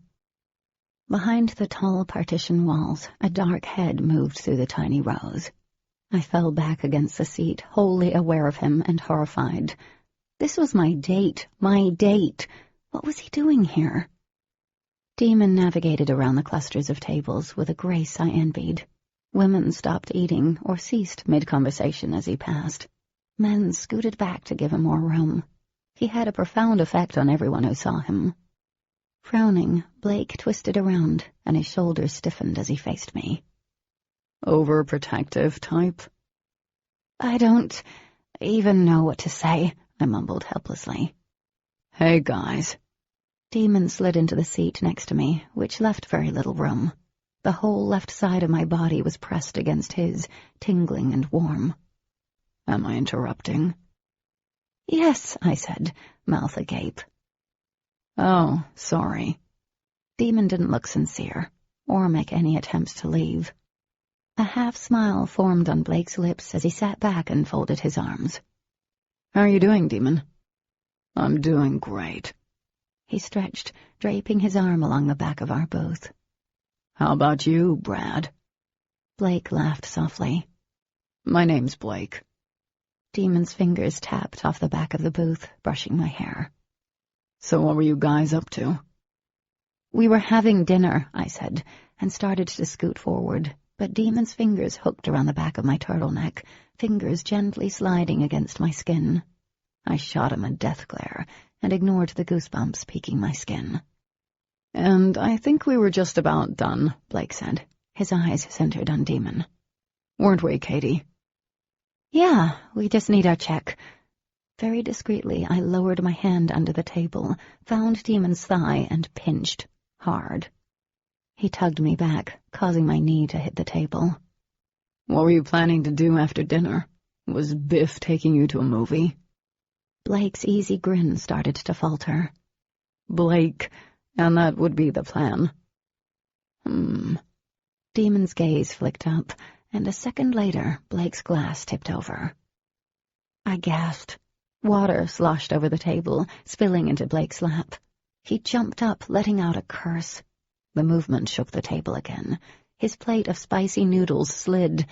Behind the tall partition walls, a dark head moved through the tiny rows. I fell back against the seat, wholly aware of him and horrified. This was my date, my date. What was he doing here? Demon navigated around the clusters of tables with a grace I envied. Women stopped eating or ceased mid-conversation as he passed. Men scooted back to give him more room. He had a profound effect on everyone who saw him. Frowning, Blake twisted around, and his shoulders stiffened as he faced me. Overprotective type? I don't even know what to say, I mumbled helplessly. Hey, guys. Demon slid into the seat next to me, which left very little room. The whole left side of my body was pressed against his, tingling and warm. Am I interrupting? Yes, I said, mouth agape. Oh, sorry. Demon didn't look sincere, or make any attempts to leave. A half-smile formed on Blake's lips as he sat back and folded his arms. How are you doing, Demon? I'm doing great. He stretched, draping his arm along the back of our booth. How about you, Brad? Blake laughed softly. My name's Blake. Demon's fingers tapped off the back of the booth, brushing my hair. So what were you guys up to? We were having dinner, I said, and started to scoot forward, but Demon's fingers hooked around the back of my turtleneck, fingers gently sliding against my skin. I shot him a death glare and ignored the goosebumps peeking my skin. And I think we were just about done, Blake said, his eyes centered on Demon. Weren't we, Katie? Yeah, we just need our check. Very discreetly, I lowered my hand under the table, found Demon's thigh, and pinched, hard. He tugged me back, causing my knee to hit the table. What were you planning to do after dinner? Was Biff taking you to a movie? Blake's easy grin started to falter. Blake, and that would be the plan. Demon's gaze flicked up, and a second later, Blake's glass tipped over. I gasped. Water sloshed over the table, spilling into Blake's lap. He jumped up, letting out a curse. The movement shook the table again. His plate of spicy noodles flew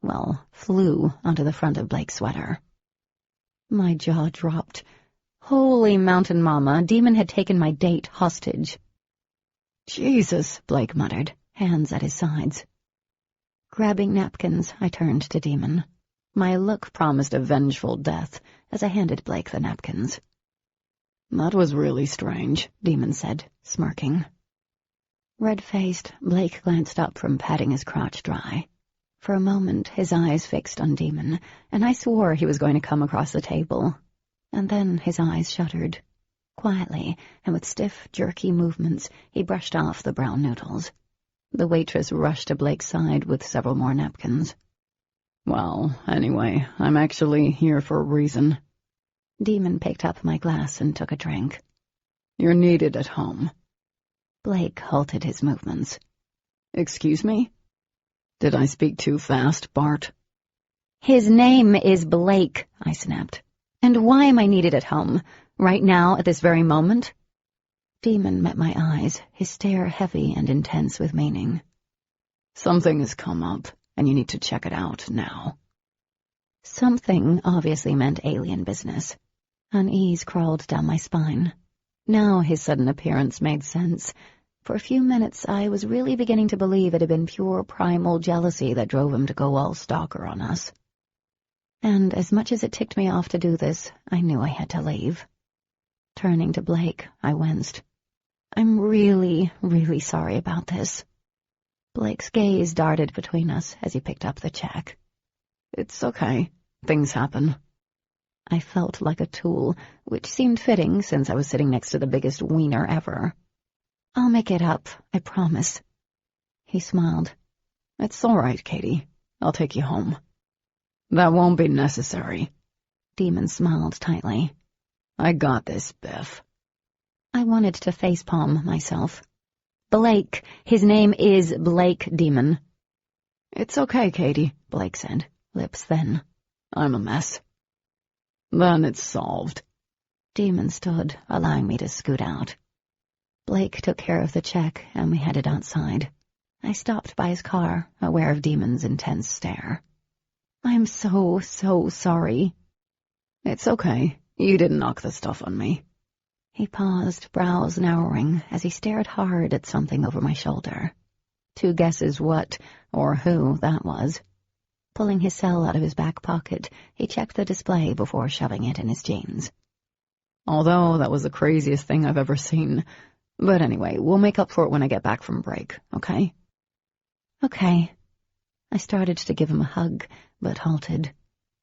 onto the front of Blake's sweater. My jaw dropped. Holy mountain mama, Demon had taken my date hostage. Jesus, Blake muttered, hands at his sides. Grabbing napkins, I turned to Demon. My look promised a vengeful death as I handed Blake the napkins. That was really strange, Demon said, smirking. Red-faced, Blake glanced up from patting his crotch dry. For a moment, his eyes fixed on Demon, and I swore he was going to come across the table. And then his eyes shuttered. Quietly, and with stiff, jerky movements, he brushed off the brown noodles. The waitress rushed to Blake's side with several more napkins. Well, anyway, I'm actually here for a reason. Demon picked up my glass and took a drink. You're needed at home. Blake halted his movements. Excuse me? Did I speak too fast, Bart? His name is Blake, I snapped. And why am I needed at home? Right now, at this very moment? Demon met my eyes, his stare heavy and intense with meaning. Something has come up, and you need to check it out now. Something obviously meant alien business. Unease crawled down my spine. Now his sudden appearance made sense. For a few minutes, I was really beginning to believe it had been pure primal jealousy that drove him to go all stalker on us. And as much as it ticked me off to do this, I knew I had to leave. Turning to Blake, I winced. I'm really, really sorry about this. Blake's gaze darted between us as he picked up the check. It's okay. Things happen. I felt like a tool, which seemed fitting since I was sitting next to the biggest wiener ever. I'll make it up, I promise. He smiled. It's all right, Katie. I'll take you home. That won't be necessary. Demon smiled tightly. I got this, Biff. I wanted to facepalm myself. Blake. His name is Blake, Demon. It's okay, Katie, Blake said, lips thin. I'm a mess. Then it's solved. Demon stood, allowing me to scoot out. Blake took care of the check, and we headed outside. I stopped by his car, aware of Demon's intense stare. I'm so sorry. It's okay. You didn't knock the stuff on me. He paused, brows narrowing, as he stared hard at something over my shoulder. 2 guesses what, or who, that was. Pulling his cell out of his back pocket, he checked the display before shoving it in his jeans. Although that was the craziest thing I've ever seen. But anyway, we'll make up for it when I get back from break, okay? Okay. I started to give him a hug, but halted.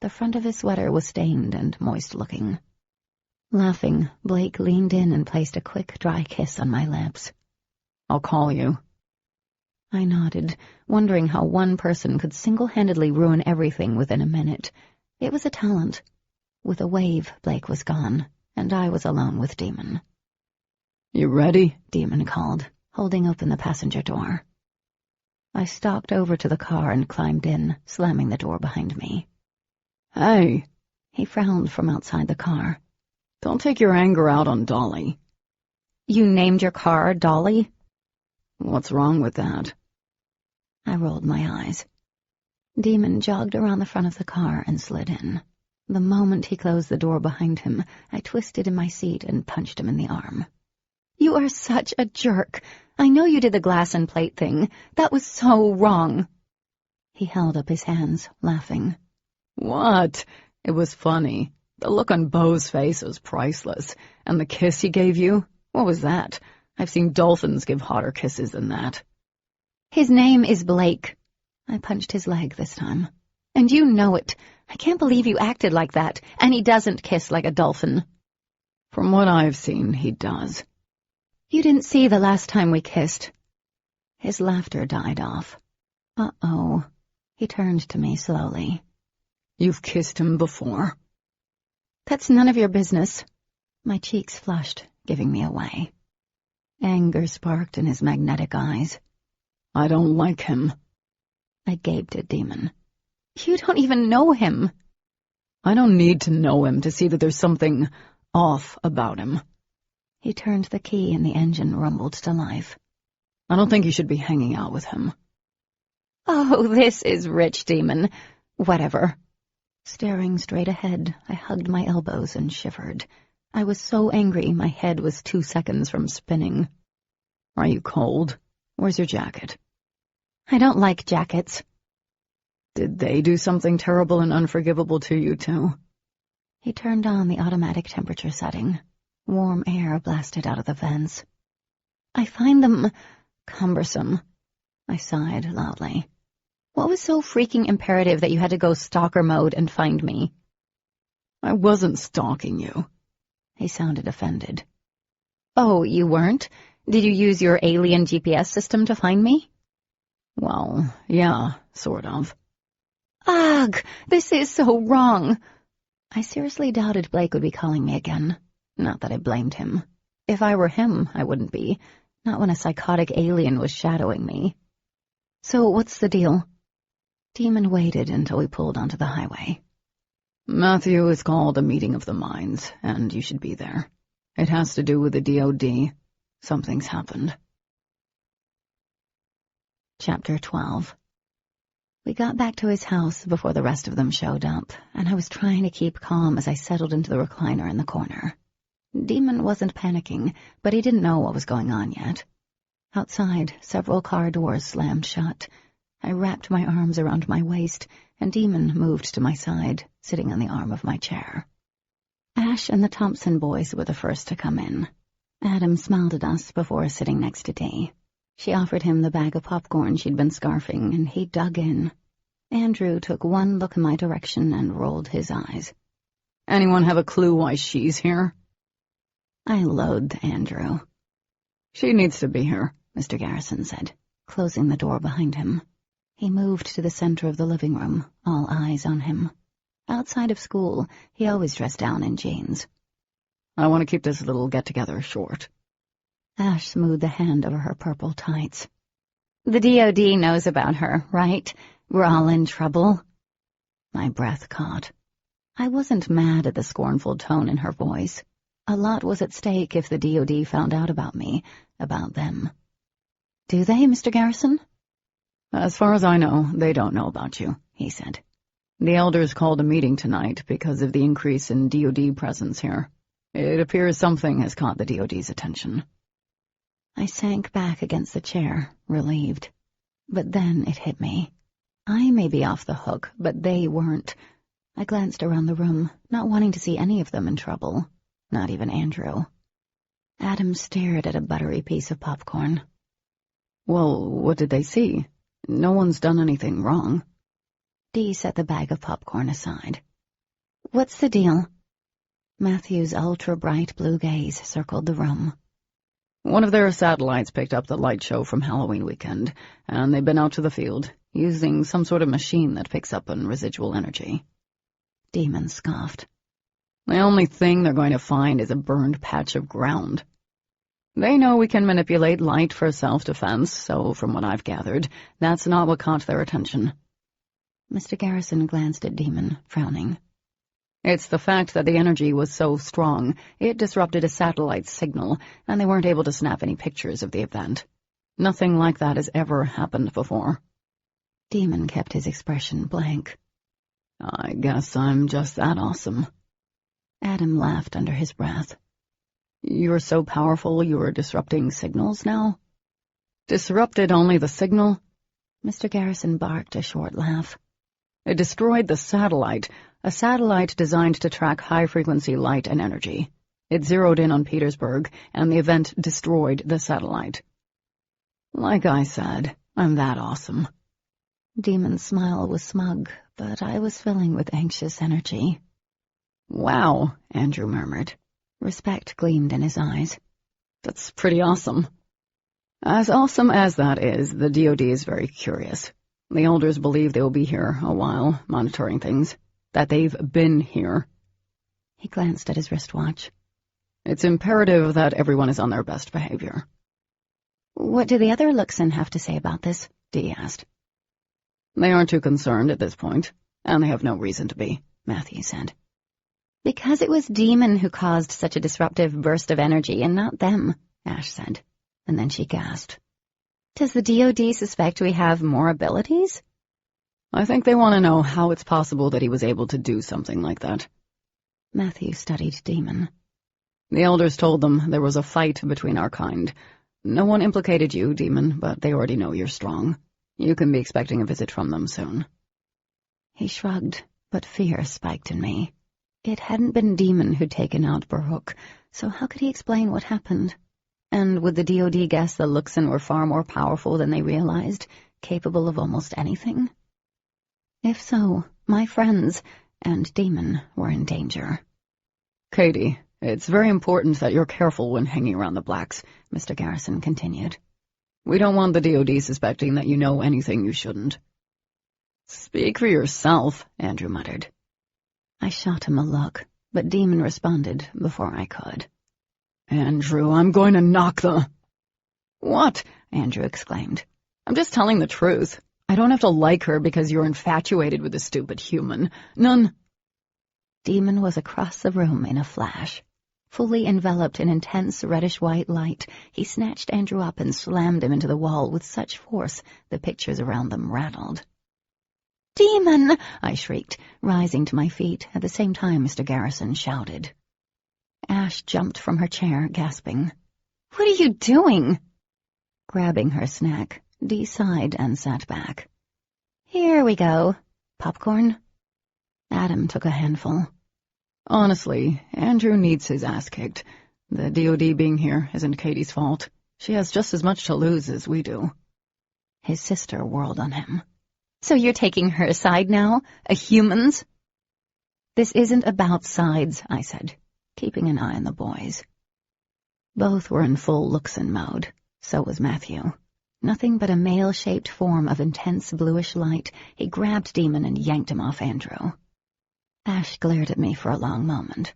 The front of his sweater was stained and moist-looking. Laughing, Blake leaned in and placed a quick, dry kiss on my lips. I'll call you. I nodded, wondering how one person could single-handedly ruin everything within a minute. It was a talent. With a wave, Blake was gone, and I was alone with Demon. You ready? Demon called, holding open the passenger door. I stalked over to the car and climbed in, slamming the door behind me. Hey! He frowned from outside the car. Don't take your anger out on Dolly. You named your car Dolly? What's wrong with that? I rolled my eyes. Demon jogged around the front of the car and slid in. The moment he closed the door behind him, I twisted in my seat and punched him in the arm. You are such a jerk. I know you did the glass and plate thing. That was so wrong. He held up his hands, laughing. What? It was funny. The look on Beau's face was priceless. And the kiss he gave you? What was that? I've seen dolphins give hotter kisses than that. His name is Blake. I punched his leg this time. And you know it. I can't believe you acted like that. And he doesn't kiss like a dolphin. From what I've seen, he does. You didn't see the last time we kissed. His laughter died off. Uh-oh. He turned to me slowly. You've kissed him before? That's none of your business. My cheeks flushed, giving me away. Anger sparked in his magnetic eyes. I don't like him. I gaped at Demon. You don't even know him. I don't need to know him to see that there's something off about him. He turned the key and the engine rumbled to life. I don't think you should be hanging out with him. Oh, this is rich, Demon. Whatever. Staring straight ahead, I hugged my elbows and shivered. I was so angry my head was 2 seconds from spinning. Are you cold? Where's your jacket? I don't like jackets. Did they do something terrible and unforgivable to you, too? He turned on the automatic temperature setting. Warm air blasted out of the vents. I find them cumbersome. I sighed loudly. What was so freaking imperative that you had to go stalker mode and find me? I wasn't stalking you. He sounded offended. Oh, you weren't? Did you use your alien GPS system to find me? Well, yeah, sort of. Ugh, this is so wrong. I seriously doubted Blake would be calling me again. Not that I blamed him. If I were him, I wouldn't be. Not when a psychotic alien was shadowing me. So what's the deal? Demon waited until we pulled onto the highway. Matthew, it's called a meeting of the minds, and you should be there. It has to do with the DOD. Something's happened. Chapter 12. We got back to his house before the rest of them showed up, and I was trying to keep calm as I settled into the recliner in the corner. Demon wasn't panicking, but he didn't know what was going on yet. Outside, several car doors slammed shut. I wrapped my arms around my waist, and Demon moved to my side, sitting on the arm of my chair. Ash and the Thompson boys were the first to come in. Adam smiled at us before sitting next to Dee. She offered him the bag of popcorn she'd been scarfing, and he dug in. Andrew took one look in my direction and rolled his eyes. Anyone have a clue why she's here? I loathed Andrew. She needs to be here, Mr. Garrison said, closing the door behind him. He moved to the center of the living room, all eyes on him. Outside of school, he always dressed down in jeans. I want to keep this little get-together short. Ash smoothed the hand over her purple tights. The DOD knows about her, right? We're all in trouble. My breath caught. I wasn't mad at the scornful tone in her voice. A lot was at stake if the DOD found out about me, about them. Do they, Mr. Garrison? As far as I know, they don't know about you, he said. The elders called a meeting tonight because of the increase in DOD presence here. It appears something has caught the DOD's attention. I sank back against the chair, relieved. But then it hit me. I may be off the hook, but they weren't. I glanced around the room, not wanting to see any of them in trouble, not even Andrew. Adam stared at a buttery piece of popcorn. Well, what did they see? No one's done anything wrong. Dee set the bag of popcorn aside. What's the deal? Matthew's ultra-bright blue gaze circled the room. One of their satellites picked up the light show from Halloween weekend, and they've been out to the field, using some sort of machine that picks up on residual energy. Demon scoffed. The only thing they're going to find is a burned patch of ground. They know we can manipulate light for self-defense, so from what I've gathered, that's not what caught their attention. Mr. Garrison glanced at Demon, frowning. It's the fact that the energy was so strong, it disrupted a satellite's signal, and they weren't able to snap any pictures of the event. Nothing like that has ever happened before. Demon kept his expression blank. I guess I'm just that awesome. Adam laughed under his breath. You're so powerful you're disrupting signals now? Disrupted only the signal? Mr. Garrison barked a short laugh. It destroyed the satellite, a satellite designed to track high-frequency light and energy. It zeroed in on Petersburg, and the event destroyed the satellite. Like I said, I'm that awesome. Demon's smile was smug, but I was filling with anxious energy. Wow, Andrew murmured. Respect gleamed in his eyes. That's pretty awesome. As awesome as that is, the DOD is very curious. The elders believe they will be here a while, monitoring things. That they've been here. He glanced at his wristwatch. It's imperative that everyone is on their best behavior. What do the other Luxon have to say about this? Dee asked. They aren't too concerned at this point, and they have no reason to be, Matthew said. Because it was Demon who caused such a disruptive burst of energy and not them, Ash said, and then she gasped. Does the DoD suspect we have more abilities? I think they want to know how it's possible that he was able to do something like that. Matthew studied Demon. The elders told them there was a fight between our kind. No one implicated you, Demon, but they already know you're strong. You can be expecting a visit from them soon. He shrugged, but fear spiked in me. It hadn't been Demon who'd taken out Baruch, so how could he explain what happened? And would the DoD guess the Luxon were far more powerful than they realized, capable of almost anything? If so, my friends and Demon were in danger. Katie, it's very important that you're careful when hanging around the Blacks, Mr. Garrison continued. We don't want the DoD suspecting that you know anything you shouldn't. Speak for yourself, Andrew muttered. I shot him a look, but Demon responded before I could. Andrew, I'm going to knock the... What? Andrew exclaimed. I'm just telling the truth. I don't have to like her because you're infatuated with a stupid human. None... Demon was across the room in a flash. Fully enveloped in intense reddish-white light, he snatched Andrew up and slammed him into the wall with such force the pictures around them rattled. "Demon!" I shrieked, rising to my feet at the same time Mr. Garrison shouted. Ash jumped from her chair, gasping. "What are you doing?" Grabbing her snack, Dee sighed and sat back. "Here we go. Popcorn?" Adam took a handful. Honestly, Andrew needs his ass kicked. The DoD being here isn't Katie's fault. She has just as much to lose as we do. His sister whirled on him. "So you're taking her side now? A human's?" "This isn't about sides," I said, keeping an eye on the boys. Both were in full Luxon mode. So was Matthew. Nothing but a male-shaped form of intense bluish light, he grabbed Demon and yanked him off Andrew. Ash glared at me for a long moment.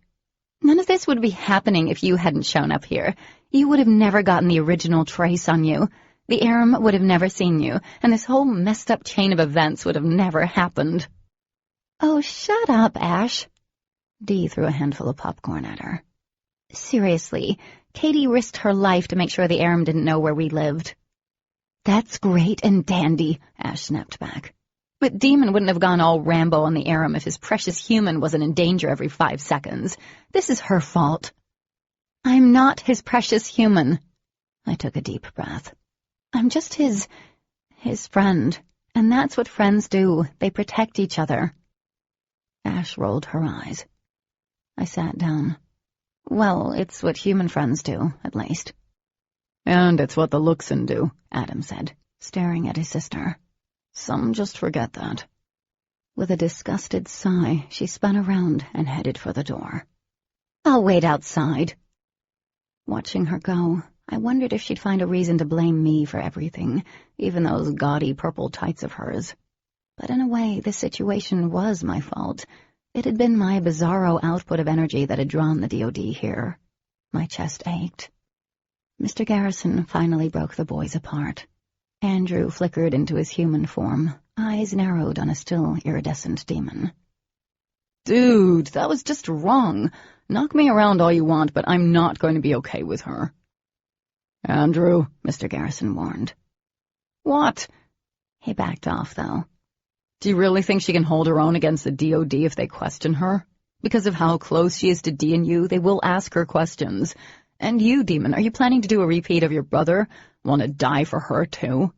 "None of this would be happening if you hadn't shown up here. You would have never gotten the original trace on you. The Aram would have never seen you, and this whole messed-up chain of events would have never happened." "Oh, shut up, Ash." Dee threw a handful of popcorn at her. "Seriously, Katie risked her life to make sure the Aram didn't know where we lived." "That's great and dandy," Ash snapped back. "But Demon wouldn't have gone all Rambo on the Aram if his precious human wasn't in danger every 5 seconds. This is her fault." "I'm not his precious human." I took a deep breath. "I'm just his friend, and that's what friends do. They protect each other." Ash rolled her eyes. I sat down. "Well, it's what human friends do, at least." "And it's what the Luxon do," Adam said, staring at his sister. "Some just forget that." With a disgusted sigh, she spun around and headed for the door. "I'll wait outside." Watching her go, I wondered if she'd find a reason to blame me for everything, even those gaudy purple tights of hers. But in a way, this situation was my fault. It had been my bizarro output of energy that had drawn the DoD here. My chest ached. Mr. Garrison finally broke the boys apart. Andrew flickered into his human form, eyes narrowed on a still iridescent Demon. "Dude, that was just wrong. Knock me around all you want, but I'm not going to be okay with her." "Andrew," Mr. Garrison warned. "What?" He backed off, though. "Do you really think she can hold her own against the DoD if they question her? Because of how close she is to Dee and you, they will ask her questions. And you, Demon, are you planning to do a repeat of your brother? Want to die for her, too?"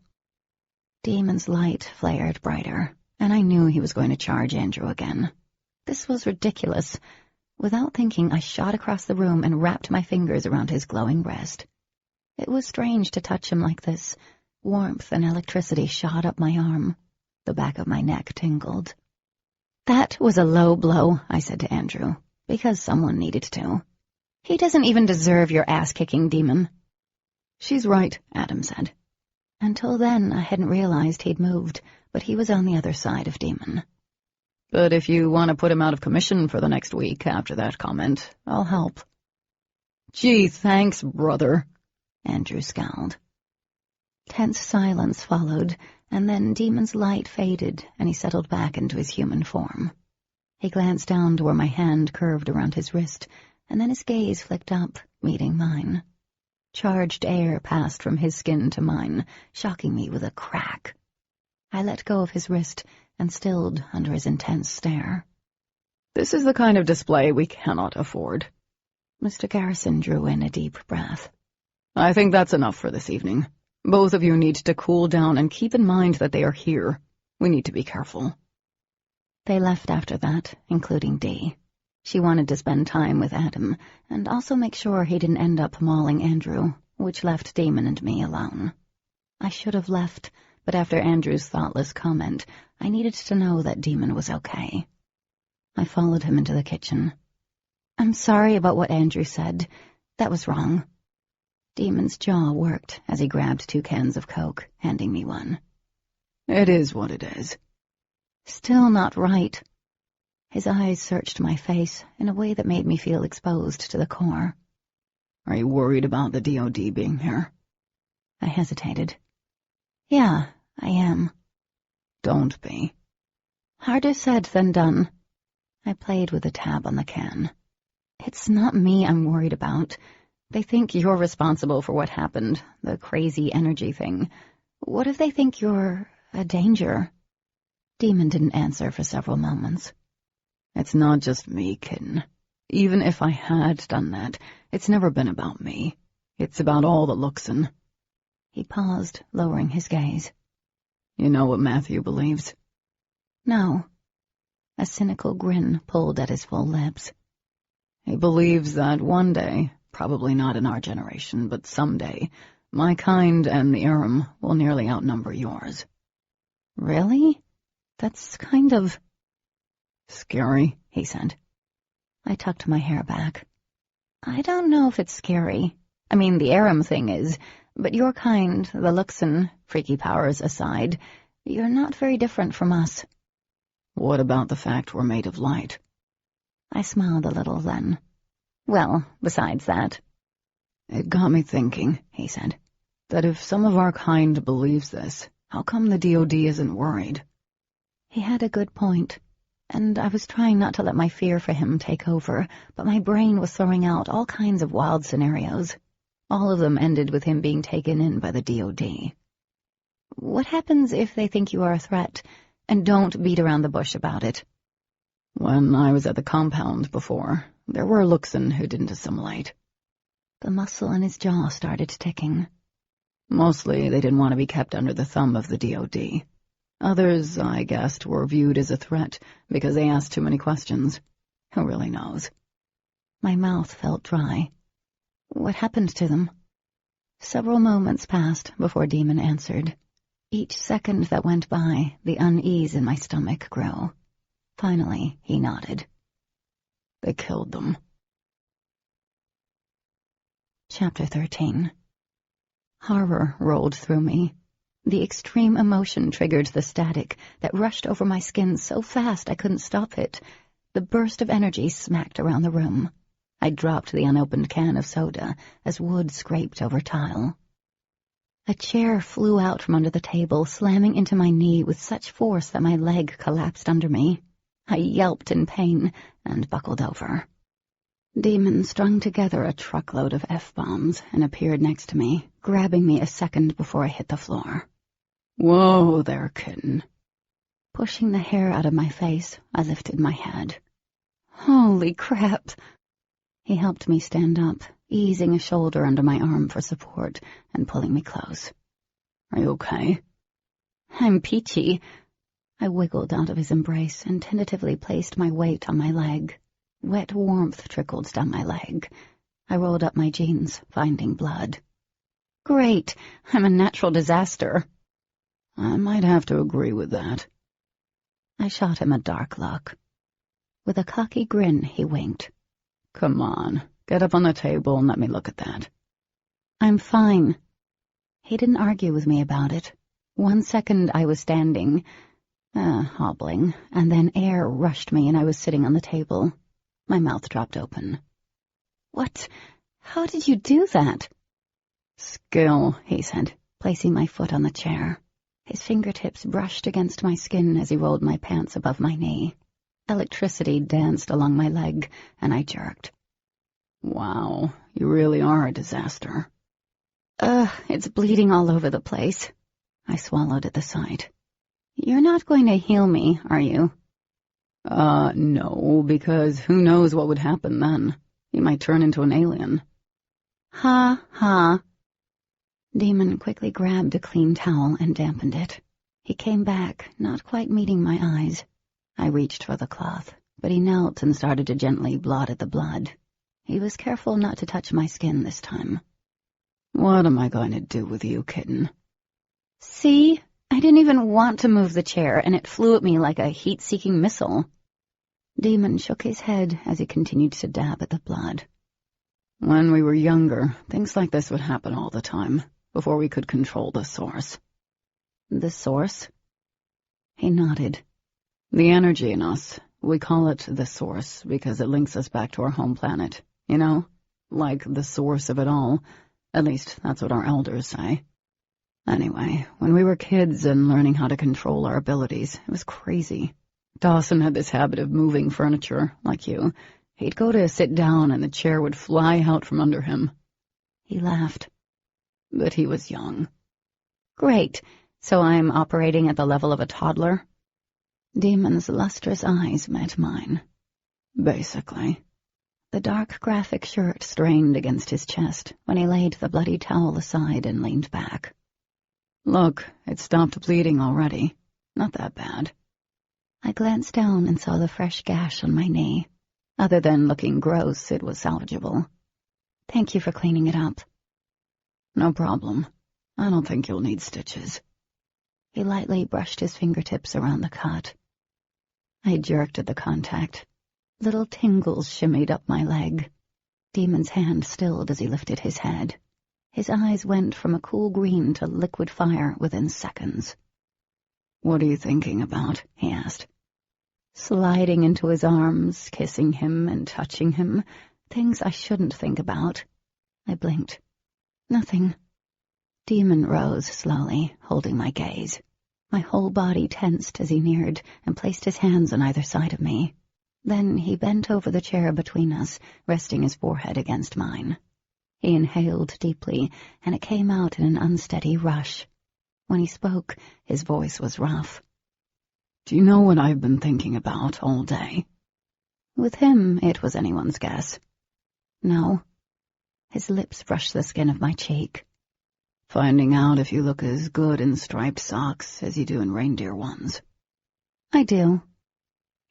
Demon's light flared brighter, and I knew he was going to charge Andrew again. This was ridiculous. Without thinking, I shot across the room and wrapped my fingers around his glowing wrist. It was strange to touch him like this. Warmth and electricity shot up my arm. The back of my neck tingled. "That was a low blow," I said to Andrew, because someone needed to. "He doesn't even deserve your ass-kicking, Demon." "She's right," Adam said. Until then, I hadn't realized he'd moved, but he was on the other side of Demon. But if you want to put him out of commission for the next week after that comment, I'll help." "Gee, thanks, brother," Andrew scowled. Tense silence followed, and then Demon's light faded, and he settled back into his human form. He glanced down to where my hand curved around his wrist, and then his gaze flicked up, meeting mine. Charged air passed from his skin to mine, shocking me with a crack. I let go of his wrist and stilled under his intense stare. "This is the kind of display we cannot afford." Mr. Garrison drew in a deep breath. "I think that's enough for this evening. Both of you need to cool down and keep in mind that they are here. We need to be careful." They left after that, including Dee. She wanted to spend time with Adam, and also make sure he didn't end up mauling Andrew, which left Damon and me alone. I should have left, but after Andrew's thoughtless comment, I needed to know that Damon was okay. I followed him into the kitchen. "I'm sorry about what Andrew said. That was wrong." Damon's jaw worked as he grabbed 2 cans of Coke, handing me one. "It is what it is." "Still not right." His eyes searched my face in a way that made me feel exposed to the core. "Are you worried about the DOD being here?" I hesitated. "Yeah, I am." "Don't be." "Harder said than done." I played with the tab on the can. "It's not me I'm worried about. They think you're responsible for what happened, the crazy energy thing. What if they think you're a danger?" Demon didn't answer for several moments. "It's not just me, kitten. Even if I had done that, it's never been about me. It's about all the Luxon." He paused, lowering his gaze. "You know what Matthew believes?" "No." A cynical grin pulled at his full lips. "He believes that one day, probably not in our generation, but someday, my kind and the Aram will nearly outnumber yours." "Really? That's kind of—" "Scary," he said. I tucked my hair back. "I don't know if it's scary. I mean, the Aram thing is, but your kind, the Luxon, freaky powers aside, you're not very different from us." "What about the fact we're made of light?" I smiled a little then. "Well, besides that." "It got me thinking," he said, "that if some of our kind believes this, how come the DOD isn't worried?" He had a good point, and I was trying not to let my fear for him take over, but my brain was throwing out all kinds of wild scenarios. All of them ended with him being taken in by the DOD. "What happens if they think you are a threat, and don't beat around the bush about it?" "When I was at the compound before, there were Luxon who didn't assimilate." The muscle in his jaw started ticking. "Mostly they didn't want to be kept under the thumb of the DOD. Others, I guessed, were viewed as a threat because they asked too many questions. Who really knows?" My mouth felt dry. "What happened to them?" Several moments passed before Demon answered. Each second that went by, the unease in my stomach grew. Finally, he nodded. "They killed them." Chapter 13. Horror rolled through me. The extreme emotion triggered the static that rushed over my skin so fast I couldn't stop it. The burst of energy smacked around the room. I dropped the unopened can of soda as wood scraped over tile. A chair flew out from under the table, slamming into my knee with such force that my leg collapsed under me. I yelped in pain and buckled over. Demon strung together a truckload of F-bombs and appeared next to me, grabbing me a second before I hit the floor. "Whoa there, kitten." Pushing the hair out of my face, I lifted my head. "Holy crap!" He helped me stand up, easing a shoulder under my arm for support and pulling me close. "Are you okay?" "I'm peachy." I wiggled out of his embrace and tentatively placed my weight on my leg. Wet warmth trickled down my leg. I rolled up my jeans, finding blood. "Great, I'm a natural disaster." "I might have to agree with that." I shot him a dark look. With a cocky grin, he winked. "Come on, get up on the table and let me look at that." "I'm fine." He didn't argue with me about it. 1 second I was standing. hobbling, and then air rushed me and I was sitting on the table. My mouth dropped open. What? How did you do that? Skill, he said, placing my foot on the chair. His fingertips brushed against my skin as he rolled my pants above my knee. Electricity danced along my leg, and I jerked. Wow, you really are a disaster. It's bleeding all over the place. I swallowed at the sight. You're not going to heal me, are you? No, because who knows what would happen then. You might turn into an alien. Ha, ha. Demon quickly grabbed a clean towel and dampened it. He came back, not quite meeting my eyes. I reached for the cloth, but he knelt and started to gently blot at the blood. He was careful not to touch my skin this time. What am I going to do with you, kitten? See? I didn't even want to move the chair, and it flew at me like a heat-seeking missile. Demon shook his head as he continued to dab at the blood. When we were younger, things like this would happen all the time, before we could control the source. The source? He nodded. The energy in us. We call it the source because it links us back to our home planet, you know? Like the source of it all. At least, that's what our elders say. Anyway, when we were kids and learning how to control our abilities, it was crazy. Dawson had this habit of moving furniture, like you. He'd go to sit down and the chair would fly out from under him. He laughed. But he was young. Great. So I'm operating at the level of a toddler? Demon's lustrous eyes met mine. Basically. The dark graphic shirt strained against his chest when he laid the bloody towel aside and leaned back. Look, it stopped bleeding already. Not that bad. I glanced down and saw the fresh gash on my knee. Other than looking gross, it was salvageable. Thank you for cleaning it up. No problem. I don't think you'll need stitches. He lightly brushed his fingertips around the cut. I jerked at the contact. Little tingles shimmied up my leg. Demon's hand stilled as he lifted his head. His eyes went from a cool green to liquid fire within seconds. What are you thinking about? He asked. Sliding into his arms, kissing him and touching him. Things I shouldn't think about. I blinked. Nothing. Demon rose slowly, holding my gaze. My whole body tensed as he neared and placed his hands on either side of me. Then he bent over the chair between us, resting his forehead against mine. He inhaled deeply, and it came out in an unsteady rush. When he spoke, his voice was rough. Do you know what I've been thinking about all day? With him, it was anyone's guess. No. His lips brushed the skin of my cheek. Finding out if you look as good in striped socks as you do in reindeer ones. I do.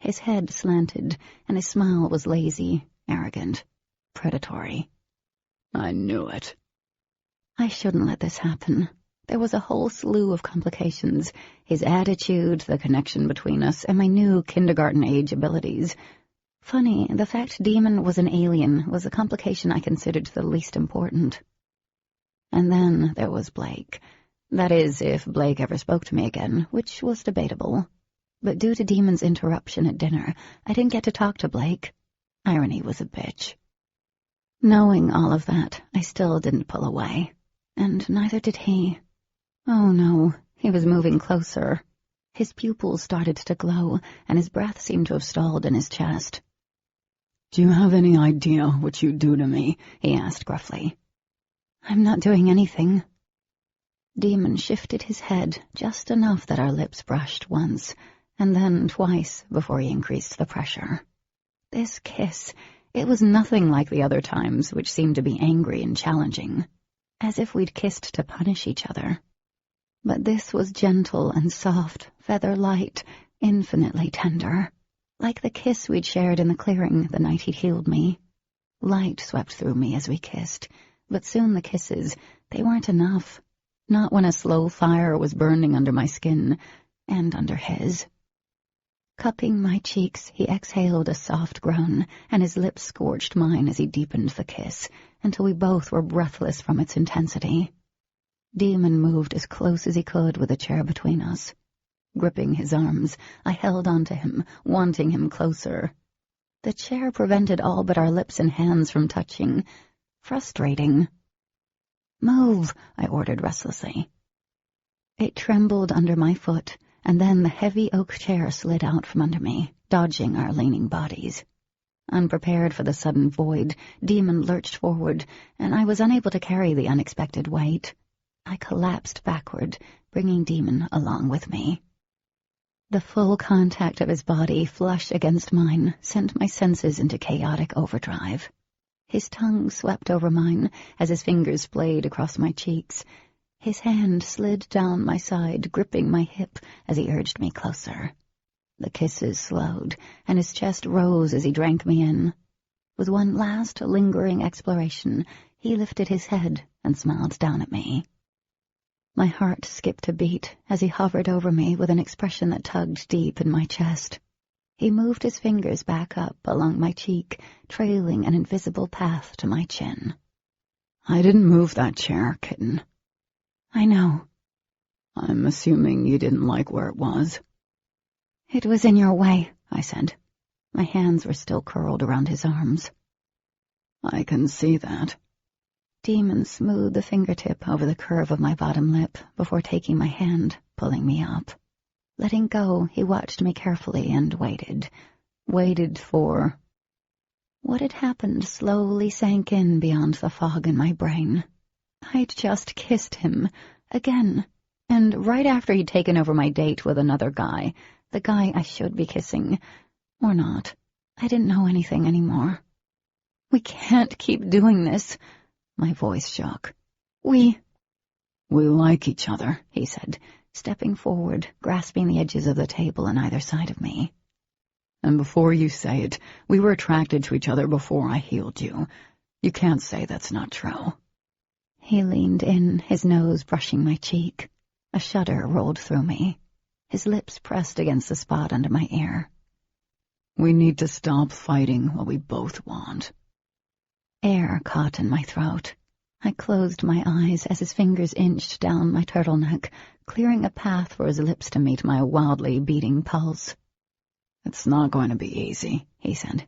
His head slanted, and his smile was lazy, arrogant, predatory. I knew it. I shouldn't let this happen. There was a whole slew of complications, his attitude, the connection between us, and my new kindergarten-age abilities. Funny, the fact Demon was an alien was a complication I considered the least important. And then there was Blake. That is, if Blake ever spoke to me again, which was debatable. But due to Demon's interruption at dinner, I didn't get to talk to Blake. Irony was a bitch. Knowing all of that, I still didn't pull away. And neither did he. Oh no, he was moving closer. His pupils started to glow, and his breath seemed to have stalled in his chest. Do you have any idea what you'd do to me? He asked gruffly. I'm not doing anything. Demon shifted his head just enough that our lips brushed once, and then twice before he increased the pressure. This kiss, it was nothing like the other times, which seemed to be angry and challenging, as if we'd kissed to punish each other. But this was gentle and soft, feather-light, infinitely tender, like the kiss we'd shared in the clearing the night he'd healed me. Light swept through me as we kissed, but soon the kisses, they weren't enough. Not when a slow fire was burning under my skin, and under his. Cupping my cheeks, he exhaled a soft groan, and his lips scorched mine as he deepened the kiss, until we both were breathless from its intensity. Demon moved as close as he could with a chair between us. Gripping his arms, I held onto him, wanting him closer. The chair prevented all but our lips and hands from touching. Frustrating. "Move," I ordered restlessly. It trembled under my foot, and then the heavy oak chair slid out from under me, dodging our leaning bodies. Unprepared for the sudden void, Demon lurched forward, and I was unable to carry the unexpected weight. I collapsed backward, bringing Demon along with me. The full contact of his body flush against mine sent my senses into chaotic overdrive. His tongue swept over mine as his fingers splayed across my cheeks. His hand slid down my side, gripping my hip as he urged me closer. The kisses slowed, and his chest rose as he drank me in. With one last lingering exploration, he lifted his head and smiled down at me. My heart skipped a beat as he hovered over me with an expression that tugged deep in my chest. He moved his fingers back up along my cheek, trailing an invisible path to my chin. "I didn't move that chair, kitten." "I know." "I'm assuming you didn't like where it was." "It was in your way," I said. My hands were still curled around his arms. "I can see that." Demon smoothed the fingertip over the curve of my bottom lip before taking my hand, pulling me up. Letting go, he watched me carefully and waited for... What had happened slowly sank in beyond the fog in my brain. I'd just kissed him, again, and right after he'd taken over my date with another guy, the guy I should be kissing, or not. I didn't know anything anymore. "We can't keep doing this." My voice shook. We like each other," he said, stepping forward, grasping the edges of the table on either side of me. "And before you say it, we were attracted to each other before I healed you. You can't say that's not true." He leaned in, his nose brushing my cheek. A shudder rolled through me. His lips pressed against the spot under my ear. "We need to stop fighting what we both want." Air caught in my throat. I closed my eyes as his fingers inched down my turtleneck, clearing a path for his lips to meet my wildly beating pulse. "It's not going to be easy," he said.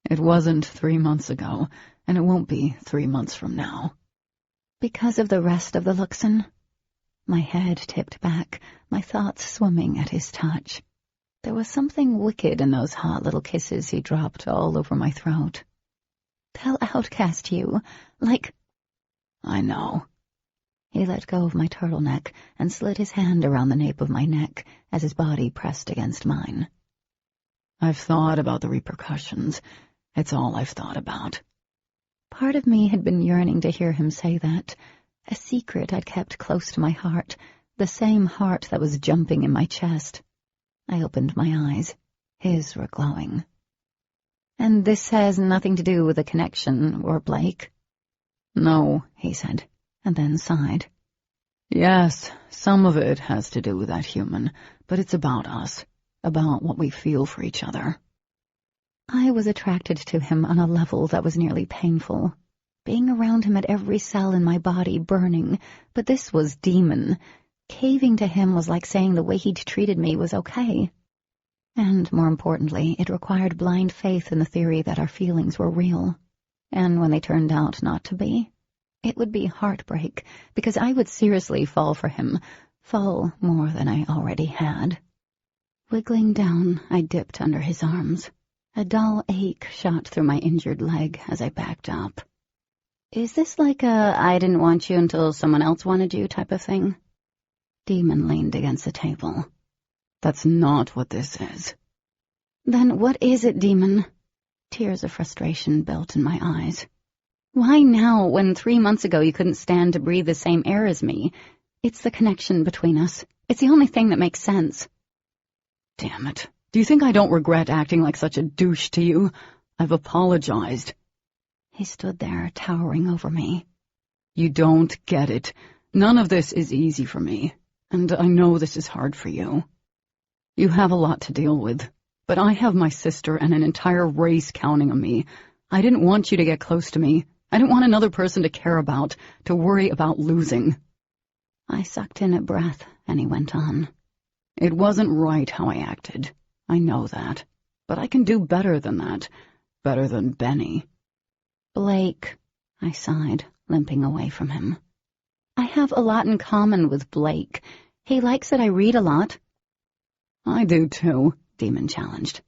"It wasn't 3 months ago, and it won't be 3 months from now." "Because of the rest of the Luxon?" My head tipped back, my thoughts swimming at his touch. There was something wicked in those hot little kisses he dropped all over my throat. "They'll outcast you, like—" "I know." He let go of my turtleneck and slid his hand around the nape of my neck as his body pressed against mine. "I've thought about the repercussions. It's all I've thought about." Part of me had been yearning to hear him say that, a secret I'd kept close to my heart, the same heart that was jumping in my chest. I opened my eyes. His were glowing. "And this has nothing to do with the connection or Blake?" "No," he said, and then sighed. "Yes, some of it has to do with that human, but it's about us, about what we feel for each other." I was attracted to him on a level that was nearly painful. Being around him at every cell in my body burning, but this was Demon. Caving to him was like saying the way he'd treated me was okay. And, more importantly, it required blind faith in the theory that our feelings were real. And when they turned out not to be, it would be heartbreak, because I would seriously fall for him, fall more than I already had. Wiggling down, I dipped under his arms. A dull ache shot through my injured leg as I backed up. "Is this like a I didn't want you until someone else wanted you type of thing?" Demon leaned against the table. "That's not what this is." "Then what is it, Demon?" Tears of frustration built in my eyes. "Why now, when 3 months ago you couldn't stand to breathe the same air as me? It's the connection between us. It's the only thing that makes sense." "Damn it. Do you think I don't regret acting like such a douche to you? I've apologized." He stood there, towering over me. "You don't get it. None of this is easy for me, and I know this is hard for you. You have a lot to deal with, but I have my sister and an entire race counting on me. I didn't want you to get close to me. I didn't want another person to care about, to worry about losing." I sucked in a breath, and he went on. It wasn't right how I acted. I know that. But I can do better than that. Better than Benny. Blake, I sighed, limping away from him. I have a lot in common with Blake. He likes that I read a lot. I do too, Demon challenged.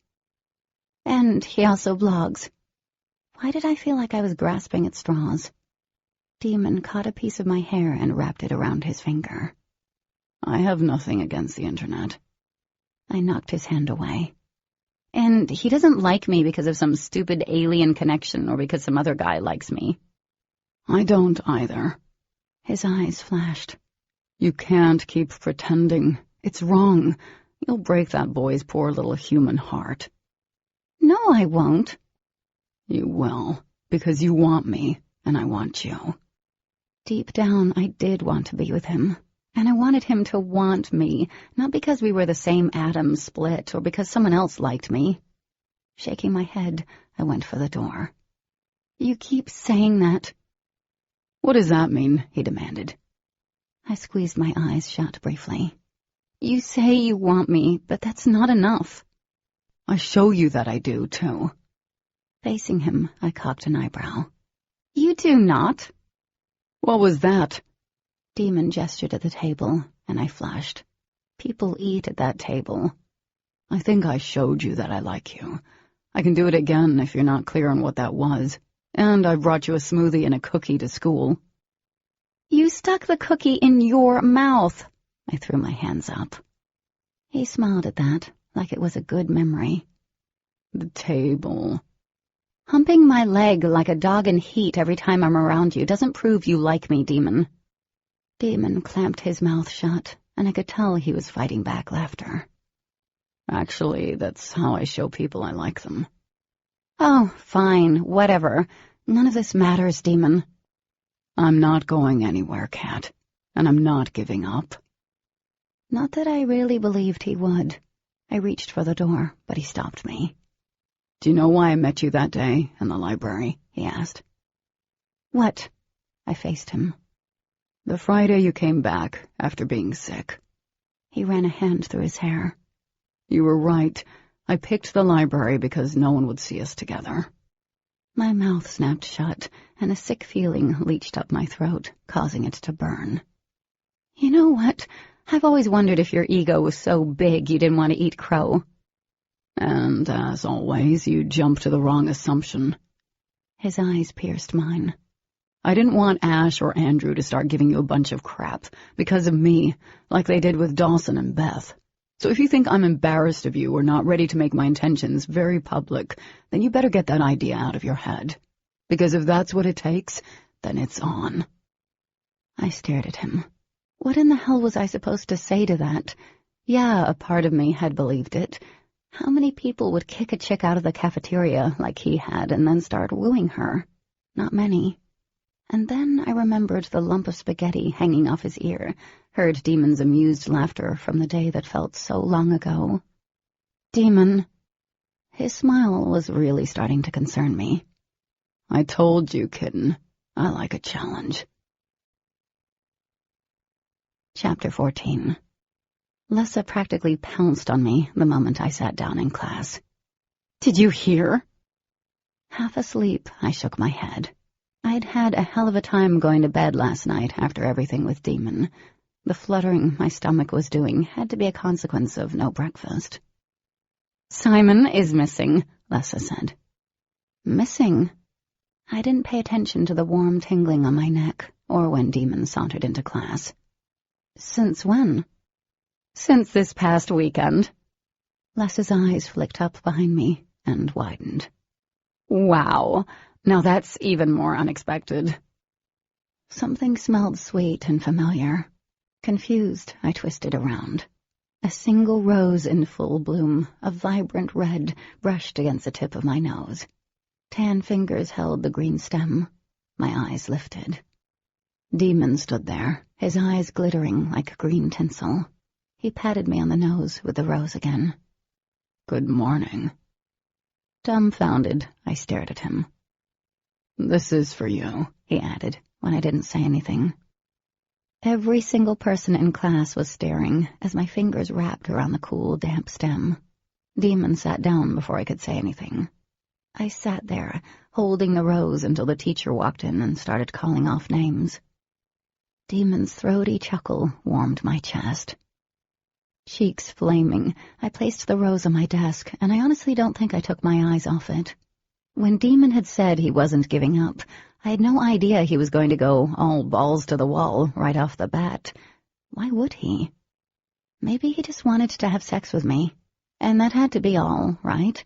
And he also blogs. Why did I feel like I was grasping at straws? Demon caught a piece of my hair and wrapped it around his finger. I have nothing against the internet. I knocked his hand away. And he doesn't like me because of some stupid alien connection or because some other guy likes me. I don't either. His eyes flashed. You can't keep pretending. It's wrong. You'll break that boy's poor little human heart. No, I won't. You will, because you want me, and I want you. Deep down, I did want to be with him. And I wanted him to want me, not because we were the same atom split or because someone else liked me. Shaking my head, I went for the door. You keep saying that. What does that mean? He demanded. I squeezed my eyes shut briefly. You say you want me, but that's not enough. I show you that I do, too. Facing him, I cocked an eyebrow. You do not. What was that? Demon gestured at the table, and I flushed. People eat at that table. I think I showed you that I like you. I can do it again if you're not clear on what that was. And I brought you a smoothie and a cookie to school. You stuck the cookie in your mouth. I threw my hands up. He smiled at that, like it was a good memory. The table. Humping my leg like a dog in heat every time I'm around you doesn't prove you like me, Demon. Demon clamped his mouth shut, and I could tell he was fighting back laughter. Actually, that's how I show people I like them. Oh, fine, whatever. None of this matters, Demon. I'm not going anywhere, Cat, and I'm not giving up. Not that I really believed he would. I reached for the door, but he stopped me. Do you know why I met you that day in the library? He asked. What? I faced him. The Friday you came back after being sick. He ran a hand through his hair. You were right. I picked the library because no one would see us together. My mouth snapped shut, and a sick feeling leached up my throat, causing it to burn. You know what? I've always wondered if your ego was so big you didn't want to eat crow. And, as always, you jumped to the wrong assumption. His eyes pierced mine. I didn't want Ash or Andrew to start giving you a bunch of crap because of me, like they did with Dawson and Beth. So if you think I'm embarrassed of you or not ready to make my intentions very public, then you better get that idea out of your head. Because if that's what it takes, then it's on. I stared at him. What in the hell was I supposed to say to that? Yeah, a part of me had believed it. How many people would kick a chick out of the cafeteria like he had and then start wooing her? Not many. And then I remembered the lump of spaghetti hanging off his ear, heard Demon's amused laughter from the day that felt so long ago. Demon. His smile was really starting to concern me. I told you, kitten. I like a challenge. Chapter 14. Lessa practically pounced on me the moment I sat down in class. Did you hear? Half asleep, I shook my head. I'd had a hell of a time going to bed last night after everything with Demon. The fluttering my stomach was doing had to be a consequence of no breakfast. Simon is missing, Lessa said. Missing? I didn't pay attention to the warm tingling on my neck, or when Demon sauntered into class. Since when? Since this past weekend. Lessa's eyes flicked up behind me and widened. Wow. Now that's even more unexpected. Something smelled sweet and familiar. Confused, I twisted around. A single rose in full bloom, a vibrant red, brushed against the tip of my nose. Tan fingers held the green stem. My eyes lifted. Demon stood there, his eyes glittering like green tinsel. He patted me on the nose with the rose again. Good morning. Dumbfounded, I stared at him. This is for you, he added, when I didn't say anything. Every single person in class was staring as my fingers wrapped around the cool, damp stem. Demon sat down before I could say anything. I sat there, holding the rose until the teacher walked in and started calling off names. Demon's throaty chuckle warmed my chest. Cheeks flaming, I placed the rose on my desk, and I honestly don't think I took my eyes off it. When Demon had said he wasn't giving up, I had no idea he was going to go all balls to the wall right off the bat. Why would he? Maybe he just wanted to have sex with me. And that had to be all, right?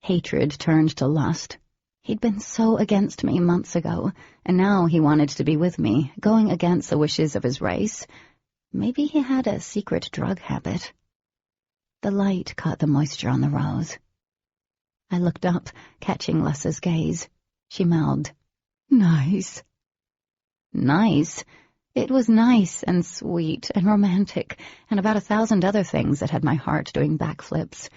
Hatred turned to lust. He'd been so against me months ago, and now he wanted to be with me, going against the wishes of his race. Maybe he had a secret drug habit. The light caught the moisture on the rose. I looked up, catching Lessa's gaze. She mouthed, "Nice." Nice? It was nice and sweet and romantic, and about 1,000 other things that had my heart doing backflips.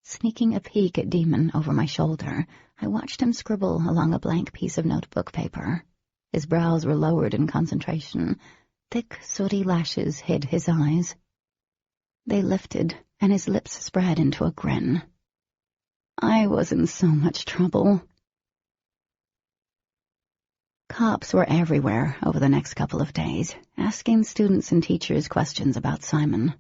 Sneaking a peek at Demon over my shoulder, I watched him scribble along a blank piece of notebook paper. His brows were lowered in concentration. Thick, sooty lashes hid his eyes. They lifted, and his lips spread into a grin. I was in so much trouble. Cops were everywhere over the next couple of days, asking students and teachers questions about Simon.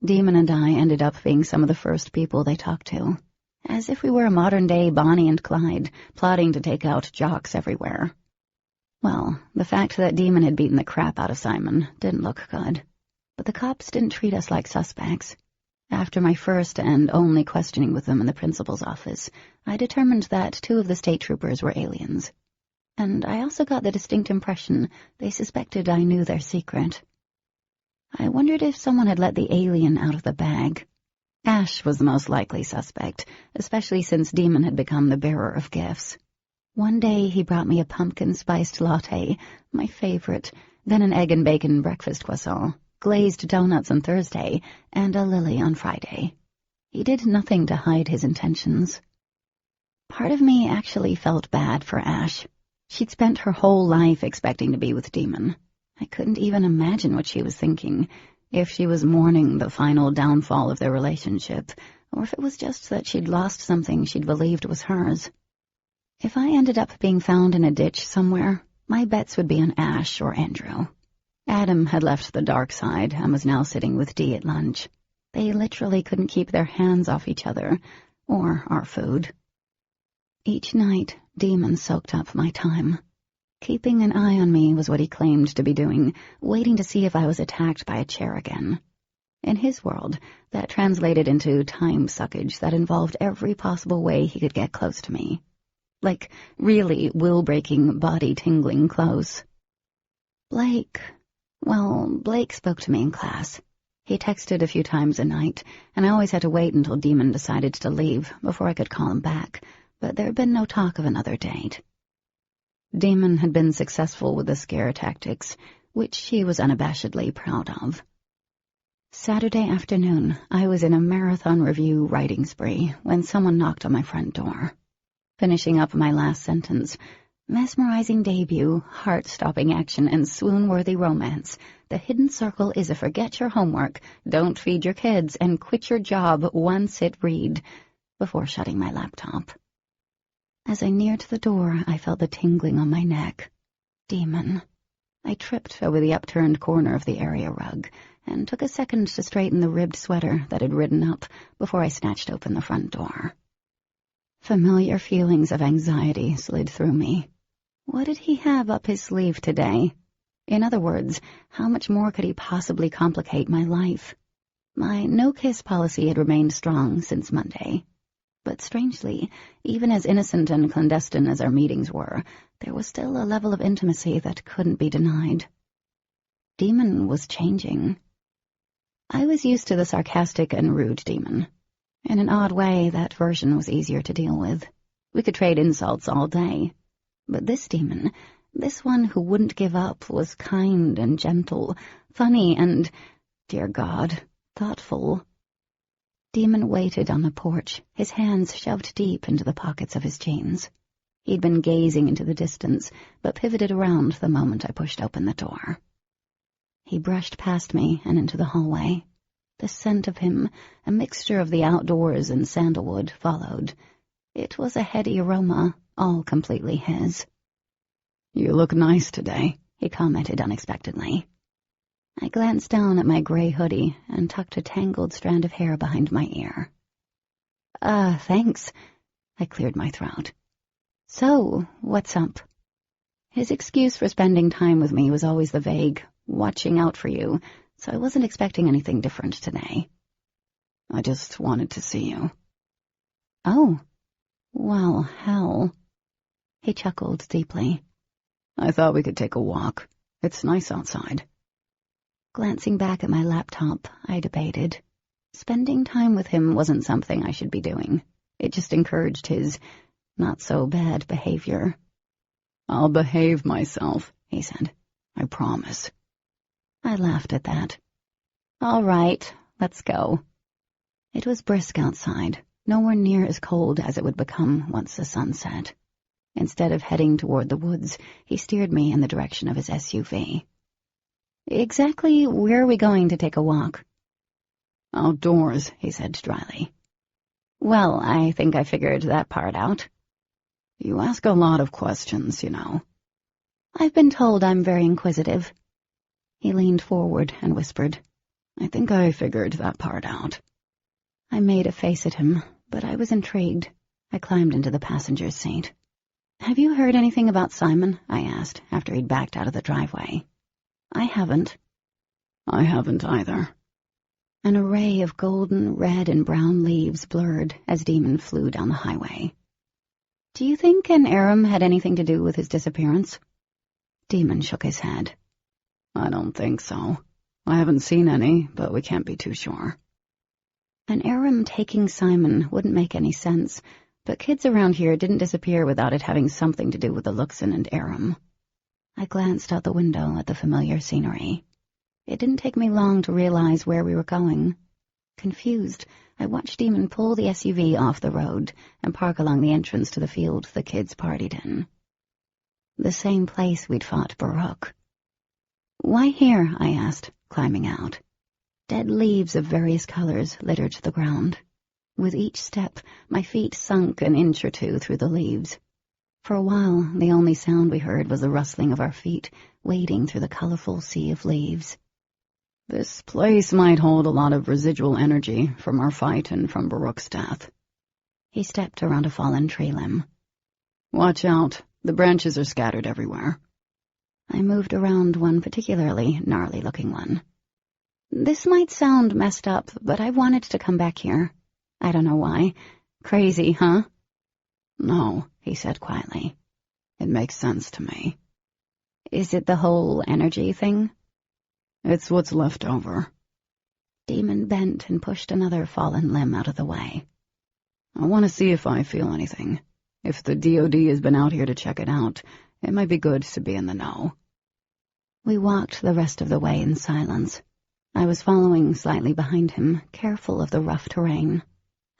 Demon and I ended up being some of the first people they talked to, as if we were a modern-day Bonnie and Clyde, plotting to take out jocks everywhere. Well, the fact that Demon had beaten the crap out of Simon didn't look good, but the cops didn't treat us like suspects. After my first and only questioning with them in the principal's office, I determined that 2 of the state troopers were aliens. And I also got the distinct impression they suspected I knew their secret. I wondered if someone had let the alien out of the bag. Ash was the most likely suspect, especially since Demon had become the bearer of gifts. One day he brought me a pumpkin-spiced latte, my favorite, then an egg and bacon breakfast croissant, glazed donuts on Thursday, and a lily on Friday. He did nothing to hide his intentions. Part of me actually felt bad for Ash. She'd spent her whole life expecting to be with Demon. I couldn't even imagine what she was thinking, if she was mourning the final downfall of their relationship, or if it was just that she'd lost something she'd believed was hers. If I ended up being found in a ditch somewhere, my bets would be on Ash or Andrew. Adam had left the dark side and was now sitting with Dee at lunch. They literally couldn't keep their hands off each other, or our food. Each night, Demon soaked up my time. Keeping an eye on me was what he claimed to be doing, waiting to see if I was attacked by a chair again. In his world, that translated into time suckage that involved every possible way he could get close to me. Like, really will-breaking, body-tingling close. Blake spoke to me in class. He texted a few times a night, and I always had to wait until Demon decided to leave before I could call him back, but there had been no talk of another date. Demon had been successful with the scare tactics, which he was unabashedly proud of. Saturday afternoon, I was in a marathon review writing spree when someone knocked on my front door. Finishing up my last sentence, mesmerizing debut, heart-stopping action, and swoon-worthy romance, the hidden circle is a forget your homework, don't feed your kids, and quit your job once it read, before shutting my laptop. As I neared the door, I felt the tingling on my neck. Demon. I tripped over the upturned corner of the area rug, and took a second to straighten the ribbed sweater that had ridden up before I snatched open the front door. Familiar feelings of anxiety slid through me. What did he have up his sleeve today? In other words, how much more could he possibly complicate my life? My no-kiss policy had remained strong since Monday. But strangely, even as innocent and clandestine as our meetings were, there was still a level of intimacy that couldn't be denied. Demon was changing. I was used to the sarcastic and rude Demon. In an odd way, that version was easier to deal with. We could trade insults all day. But this Demon, this one who wouldn't give up, was kind and gentle, funny and, dear God, thoughtful. Demon waited on the porch, his hands shoved deep into the pockets of his jeans. He'd been gazing into the distance, but pivoted around the moment I pushed open the door. He brushed past me and into the hallway. The scent of him, a mixture of the outdoors and sandalwood, followed. It was a heady aroma, all completely his. "You look nice today," he commented unexpectedly. I glanced down at my gray hoodie and tucked a tangled strand of hair behind my ear. Thanks." I cleared my throat. "So, what's up?" His excuse for spending time with me was always the vague, watching out for you, so I wasn't expecting anything different today. "I just wanted to see you." "Oh, well, hell." He chuckled deeply. "I thought we could take a walk. It's nice outside." Glancing back at my laptop, I debated. Spending time with him wasn't something I should be doing. It just encouraged his not-so-bad behavior. "I'll behave myself," he said. "I promise." I laughed at that. "All right, let's go." It was brisk outside, nowhere near as cold as it would become once the sun set. Instead of heading toward the woods, he steered me in the direction of his SUV. "Exactly where are we going to take a walk?" "Outdoors," he said dryly. "Well, I think I figured that part out." "You ask a lot of questions, you know." "I've been told I'm very inquisitive." He leaned forward and whispered, "I think I figured that part out." I made a face at him, but I was intrigued. I climbed into the passenger's seat. "Have you heard anything about Simon?" I asked, after he'd backed out of the driveway. "I haven't." "I haven't either." An array of golden, red, and brown leaves blurred as Demon flew down the highway. "Do you think an Aram had anything to do with his disappearance?" Demon shook his head. "I don't think so. I haven't seen any, but we can't be too sure." An Aram taking Simon wouldn't make any sense, but kids around here didn't disappear without it having something to do with the Luxon and Aram. I glanced out the window at the familiar scenery. It didn't take me long to realize where we were going. Confused, I watched Demon pull the SUV off the road and park along the entrance to the field the kids partied in. The same place we'd fought Baruch. "Why here?" I asked, climbing out. Dead leaves of various colors littered the ground. With each step, my feet sunk an inch or two through the leaves. For a while, the only sound we heard was the rustling of our feet, wading through the colorful sea of leaves. "This place might hold a lot of residual energy from our fight and from Baruch's death." He stepped around a fallen tree limb. "Watch out. The branches are scattered everywhere." I moved around one particularly gnarly-looking one. "This might sound messed up, but I wanted to come back here. I don't know why. Crazy, huh?" "No," he said quietly. "It makes sense to me." "Is it the whole energy thing?" "It's what's left over." Demon bent and pushed another fallen limb out of the way. "I want to see if I feel anything. If the DOD has been out here to check it out, it might be good to be in the know." We walked the rest of the way in silence. I was following slightly behind him, careful of the rough terrain.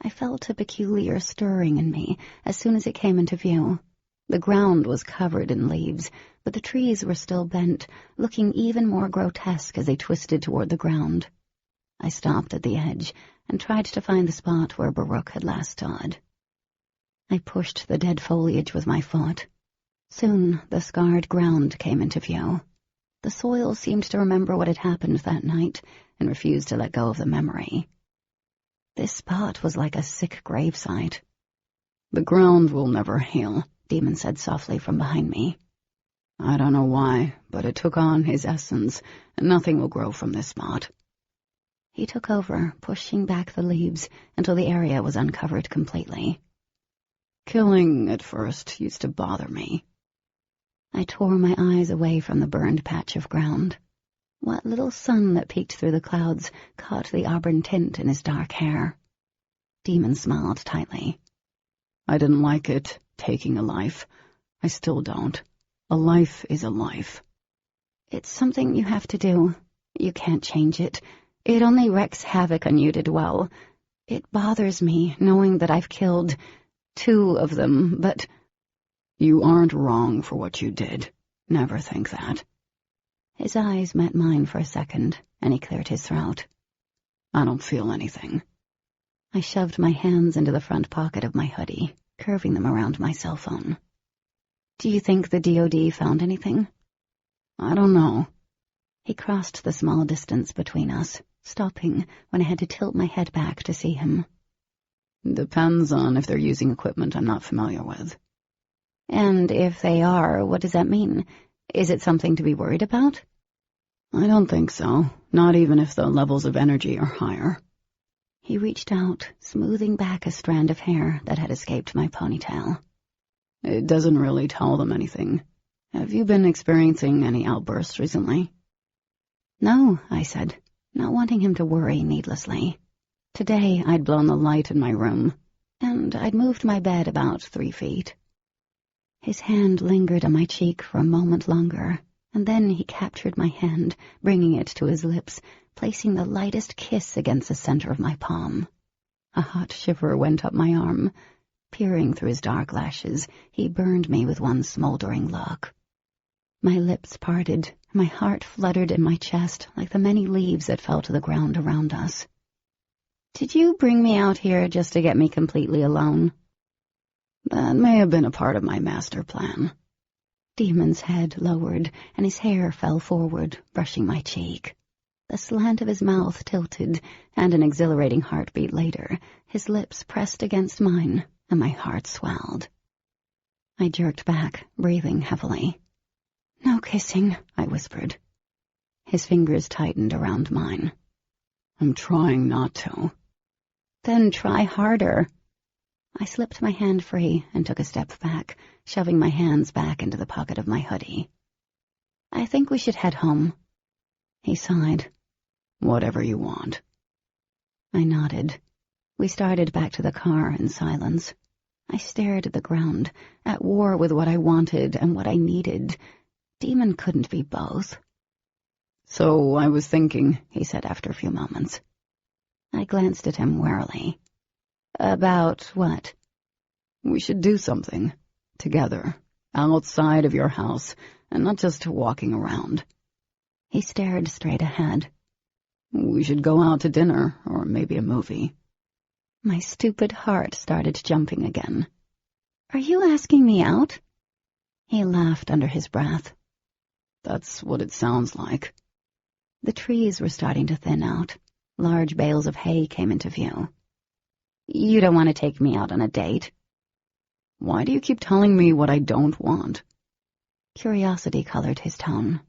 I felt a peculiar stirring in me as soon as it came into view. The ground was covered in leaves, but the trees were still bent, looking even more grotesque as they twisted toward the ground. I stopped at the edge and tried to find the spot where Baruch had last stood. I pushed the dead foliage with my foot. Soon the scarred ground came into view. The soil seemed to remember what had happened that night and refused to let go of the memory. This spot was like a sick gravesite. "The ground will never heal," Demon said softly from behind me. "I don't know why, but it took on his essence, and nothing will grow from this spot." He took over, pushing back the leaves until the area was uncovered completely. "Killing, at first, used to bother me." I tore my eyes away from the burned patch of ground. What little sun that peeked through the clouds caught the auburn tint in his dark hair. Demon smiled tightly. "I didn't like it, taking a life. I still don't. A life is a life." "It's something you have to do. You can't change it. It only wreaks havoc on you to dwell. It bothers me knowing that I've killed 2 of them, but—" "You aren't wrong for what you did. Never think that." His eyes met mine for a second, and he cleared his throat. I don't feel anything. I shoved my hands into the front pocket of my hoodie, curving them around my cell phone. Do you think the DOD found anything? I don't know. He crossed the small distance between us, stopping when I had to tilt my head back to see him. Depends on if they're using equipment I'm not familiar with. And if they are, what does that mean? Is it something to be worried about? I don't think so, not even if the levels of energy are higher. He reached out, smoothing back a strand of hair that had escaped my ponytail. It doesn't really tell them anything. Have you been experiencing any outbursts recently? No, I said, not wanting him to worry needlessly. Today I'd blown the light in my room, and I'd moved my bed about 3 feet. His hand lingered on my cheek for a moment longer, and then he captured my hand, bringing it to his lips, placing the lightest kiss against the center of my palm. A hot shiver went up my arm. Peering through his dark lashes, he burned me with one smoldering look. My lips parted, my heart fluttered in my chest like the many leaves that fell to the ground around us. Did you bring me out here just to get me completely alone? That may have been a part of my master plan. Demon's head lowered, and his hair fell forward, brushing my cheek. The slant of his mouth tilted, and an exhilarating heartbeat later, his lips pressed against mine, and my heart swelled. I jerked back, breathing heavily. No kissing, I whispered. His fingers tightened around mine. I'm trying not to. Then try harder. I slipped my hand free and took a step back, shoving my hands back into the pocket of my hoodie. I think we should head home. He sighed. Whatever you want. I nodded. We started back to the car in silence. I stared at the ground, at war with what I wanted and what I needed. Demon couldn't be both. So I was thinking, he said after a few moments. I glanced at him warily. About what? We should do something. Together. Outside of your house, and not just walking around. He stared straight ahead. We should go out to dinner, or maybe a movie. My stupid heart started jumping again. Are you asking me out? He laughed under his breath. That's what it sounds like. The trees were starting to thin out. Large bales of hay came into view. You don't want to take me out on a date. Why do you keep telling me what I don't want? Curiosity colored his tone.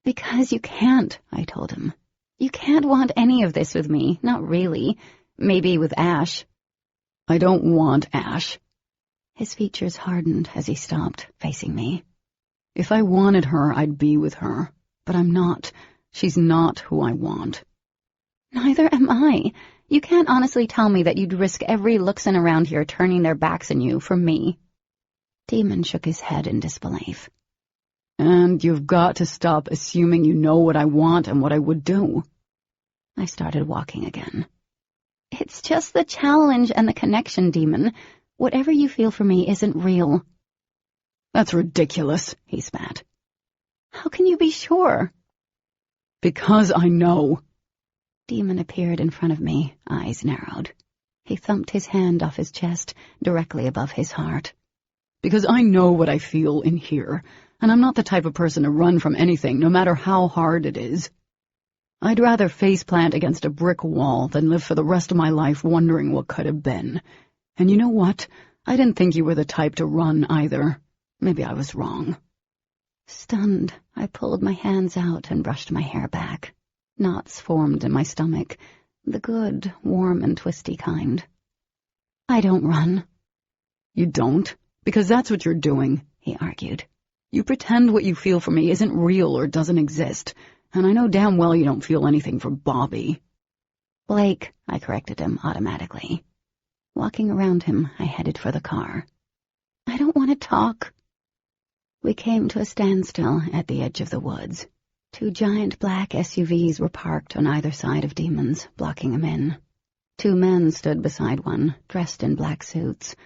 Because you can't, I told him. You can't want any of this with me, not really. Maybe with Ash. I don't want Ash. His features hardened as he stopped, facing me. If I wanted her, I'd be with her. But I'm not. She's not who I want. Neither am I. You can't honestly tell me that you'd risk every looksin' around here turning their backs on you for me. Demon shook his head in disbelief. And you've got to stop assuming you know what I want and what I would do. I started walking again. It's just the challenge and the connection, Demon. Whatever you feel for me isn't real. That's ridiculous, he spat. How can you be sure? Because I know. Demon appeared in front of me, eyes narrowed. He thumped his hand off his chest, directly above his heart. Because I know what I feel in here, and I'm not the type of person to run from anything, no matter how hard it is. I'd rather faceplant against a brick wall than live for the rest of my life wondering what could have been. And you know what? I didn't think you were the type to run either. Maybe I was wrong. Stunned, I pulled my hands out and brushed my hair back. Knots formed in my stomach, the good, warm and twisty kind. I don't run. You don't? Because that's what you're doing, he argued. You pretend what you feel for me isn't real or doesn't exist, and I know damn well you don't feel anything for Bobby. Blake, I corrected him automatically. Walking around him, I headed for the car. I don't want to talk. We came to a standstill at the edge of the woods. 2 giant black SUVs were parked on either side of Demon's, blocking him in. 2 men stood beside one, dressed in black suits.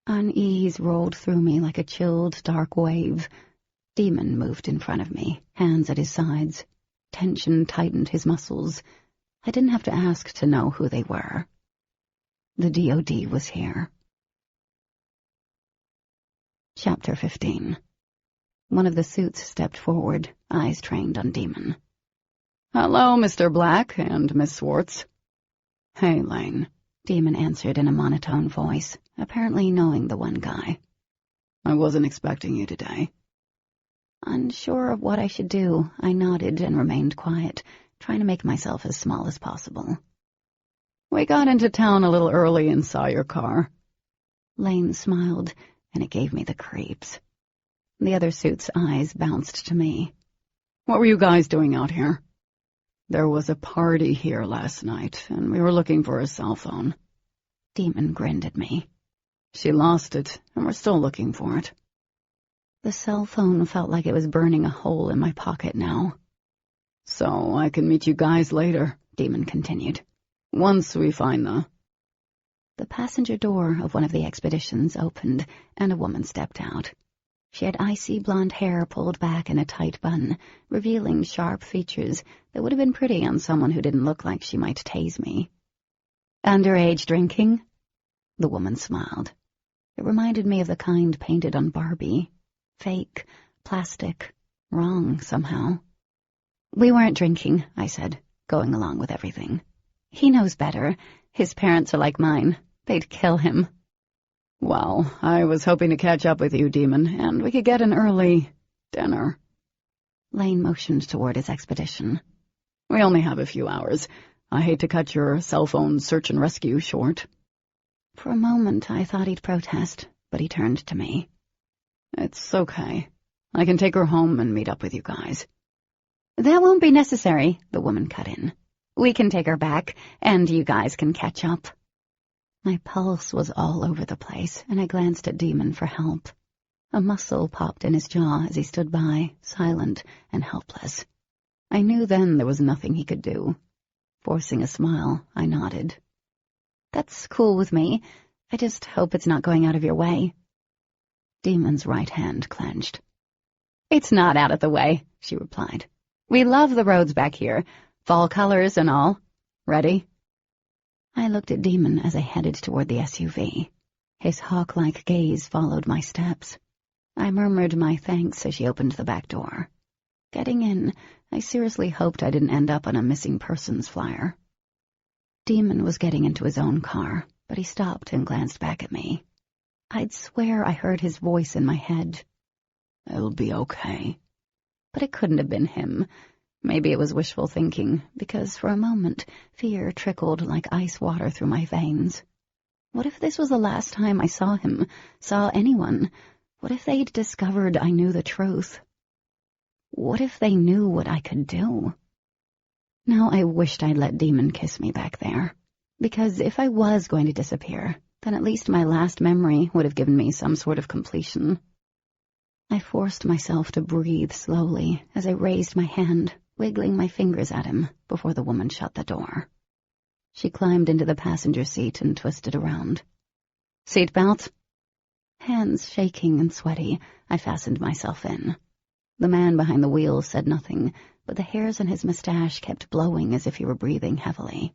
Unease rolled through me like a chilled, dark wave. Demon moved in front of me, hands at his sides. Tension tightened his muscles. I didn't have to ask to know who they were. The DOD was here. Chapter 15. One of the suits stepped forward, eyes trained on Demon. "Hello, Mr. Black and Miss Swartz." "Hey, Lane," Demon answered in a monotone voice, apparently knowing the one guy. "I wasn't expecting you today." Unsure of what I should do, I nodded and remained quiet, trying to make myself as small as possible. "We got into town a little early and saw your car." Lane smiled, and it gave me the creeps. The other suit's eyes bounced to me. "What were you guys doing out here?" "There was a party here last night, and we were looking for a cell phone." Demon grinned at me. "She lost it, and we're still looking for it." The cell phone felt like it was burning a hole in my pocket now. "So I can meet you guys later," Demon continued. "Once we find the—" The passenger door of one of the expeditions opened, and a woman stepped out. She had icy blonde hair pulled back in a tight bun, revealing sharp features that would have been pretty on someone who didn't look like she might tase me. "Underage drinking?" The woman smiled. It reminded me of the kind painted on Barbie. Fake, plastic, wrong somehow. "We weren't drinking," I said, going along with everything. "He knows better. His parents are like mine. They'd kill him." "Well, I was hoping to catch up with you, Demon, and we could get an early dinner." Lane motioned toward his expedition. "We only have a few hours. I hate to cut your cell phone search and rescue short." For a moment I thought he'd protest, but he turned to me. "It's okay. I can take her home and meet up with you guys." "That won't be necessary," the woman cut in. "We can take her back, and you guys can catch up." My pulse was all over the place, and I glanced at Demon for help. A muscle popped in his jaw as he stood by, silent and helpless. I knew then there was nothing he could do. Forcing a smile, I nodded. "That's cool with me. I just hope it's not going out of your way." Demon's right hand clenched. "It's not out of the way," she replied. "We love the roads back here, fall colors and all. Ready?" I looked at Demon as I headed toward the SUV. His hawk-like gaze followed my steps. I murmured my thanks as she opened the back door. Getting in, I seriously hoped I didn't end up on a missing persons flyer. Demon was getting into his own car, but he stopped and glanced back at me. I'd swear I heard his voice in my head. "It'll be okay." But it couldn't have been him. Maybe it was wishful thinking, because for a moment fear trickled like ice water through my veins. What if this was the last time I saw him, saw anyone? What if they'd discovered I knew the truth? What if they knew what I could do? Now I wished I'd let Demon kiss me back there, because if I was going to disappear, then at least my last memory would have given me some sort of completion. I forced myself to breathe slowly as I raised my hand, wiggling my fingers at him before the woman shut the door. She climbed into the passenger seat and twisted around. "Seatbelt?" Hands shaking and sweaty, I fastened myself in. The man behind the wheel said nothing, but the hairs on his mustache kept blowing as if he were breathing heavily.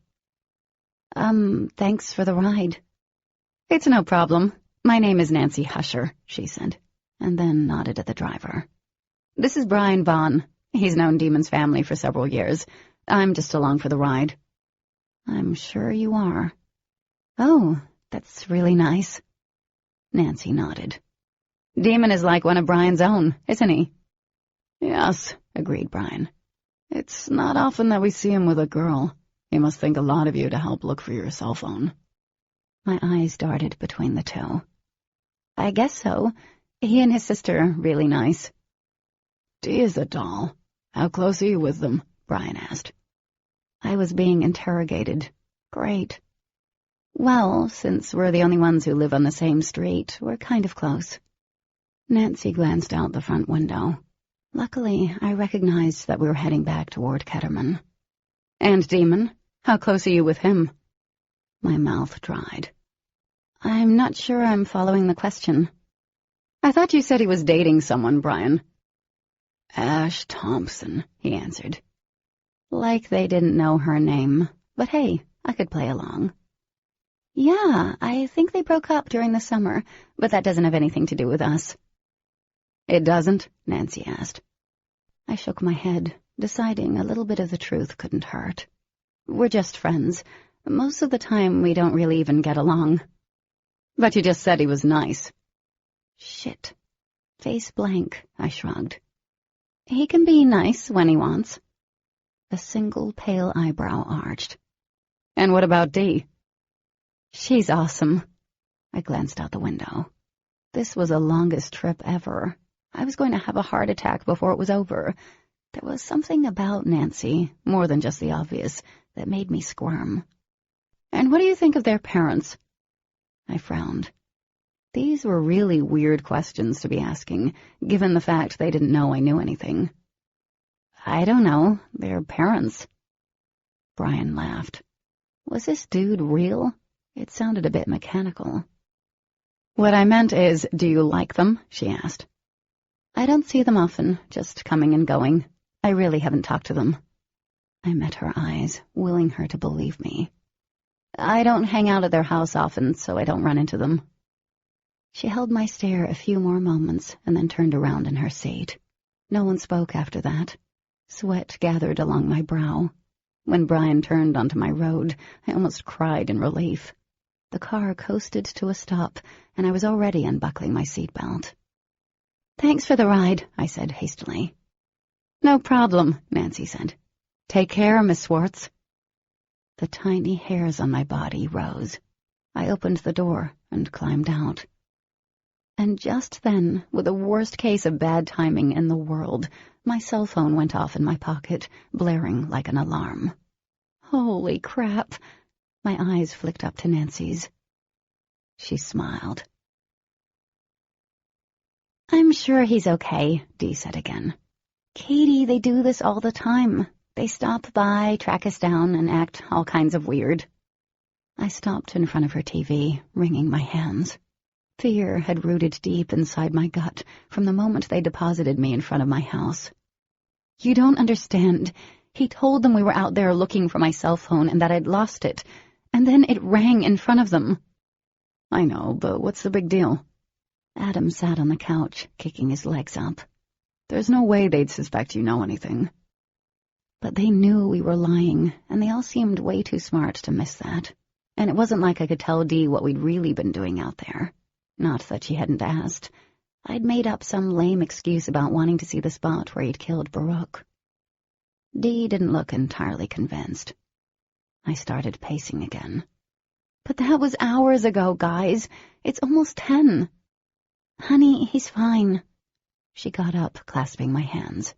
Thanks for the ride." "It's no problem. My name is Nancy Husher," she said, and then nodded at the driver. "This is Brian Vaughn. He's known Demon's family for several years. I'm just along for the ride." "I'm sure you are." "Oh, that's really nice." Nancy nodded. "Demon is like one of Brian's own, isn't he?" "Yes," agreed Brian. "It's not often that we see him with a girl. He must think a lot of you to help look for your cell phone." My eyes darted between the two. "I guess so. He and his sister are really nice." "Dee is a doll. How close are you with them?" Brian asked. I was being interrogated. Great. "Well, since we're the only ones who live on the same street, we're kind of close." Nancy glanced out the front window. Luckily, I recognized that we were heading back toward Ketterman. "And Demon? How close are you with him?" My mouth dried. "I'm not sure I'm following the question." "I thought you said he was dating someone, Brian." Ash Thompson, he answered. Like they didn't know her name, but hey, I could play along. Yeah, I think they broke up during the summer, but that doesn't have anything to do with us. It doesn't? Nancy asked. I shook my head, deciding a little bit of the truth couldn't hurt. We're just friends. Most of the time, we don't really even get along. But you just said he was nice. Shit. Face blank, I shrugged. He can be nice when he wants. A single pale eyebrow arched. And what about Dee? She's awesome. I glanced out the window. This was the longest trip ever. I was going to have a heart attack before it was over. There was something about Nancy, more than just the obvious, that made me squirm. And what do you think of their parents? I frowned. These were really weird questions to be asking, given the fact they didn't know I knew anything. I don't know. Their parents. Brian laughed. Was this dude real? It sounded a bit mechanical. What I meant is, do you like them? She asked. I don't see them often, just coming and going. I really haven't talked to them. I met her eyes, willing her to believe me. I don't hang out at their house often, so I don't run into them. She held my stare a few more moments and then turned around in her seat. No one spoke after that. Sweat gathered along my brow. When Brian turned onto my road, I almost cried in relief. The car coasted to a stop, and I was already unbuckling my seatbelt. Thanks for the ride, I said hastily. No problem, Nancy said. Take care, Miss Swartz. The tiny hairs on my body rose. I opened the door and climbed out. And just then, with the worst case of bad timing in the world, my cell phone went off in my pocket, blaring like an alarm. Holy crap! My eyes flicked up to Nancy's. She smiled. I'm sure he's okay, Dee said again. Katie, they do this all the time. They stop by, track us down, and act all kinds of weird. I stopped in front of her TV, wringing my hands. Fear had rooted deep inside my gut from the moment they deposited me in front of my house. You don't understand. He told them we were out there looking for my cell phone and that I'd lost it, and then it rang in front of them. I know, but what's the big deal? Adam sat on the couch, kicking his legs up. There's no way they'd suspect you know anything. But they knew we were lying, and they all seemed way too smart to miss that. And it wasn't like I could tell Dee what we'd really been doing out there. Not that she hadn't asked. I'd made up some lame excuse about wanting to see the spot where he'd killed Baruch. Dee didn't look entirely convinced. I started pacing again. But that was hours ago, guys. It's almost 10. Honey, he's fine. She got up, clasping my hands.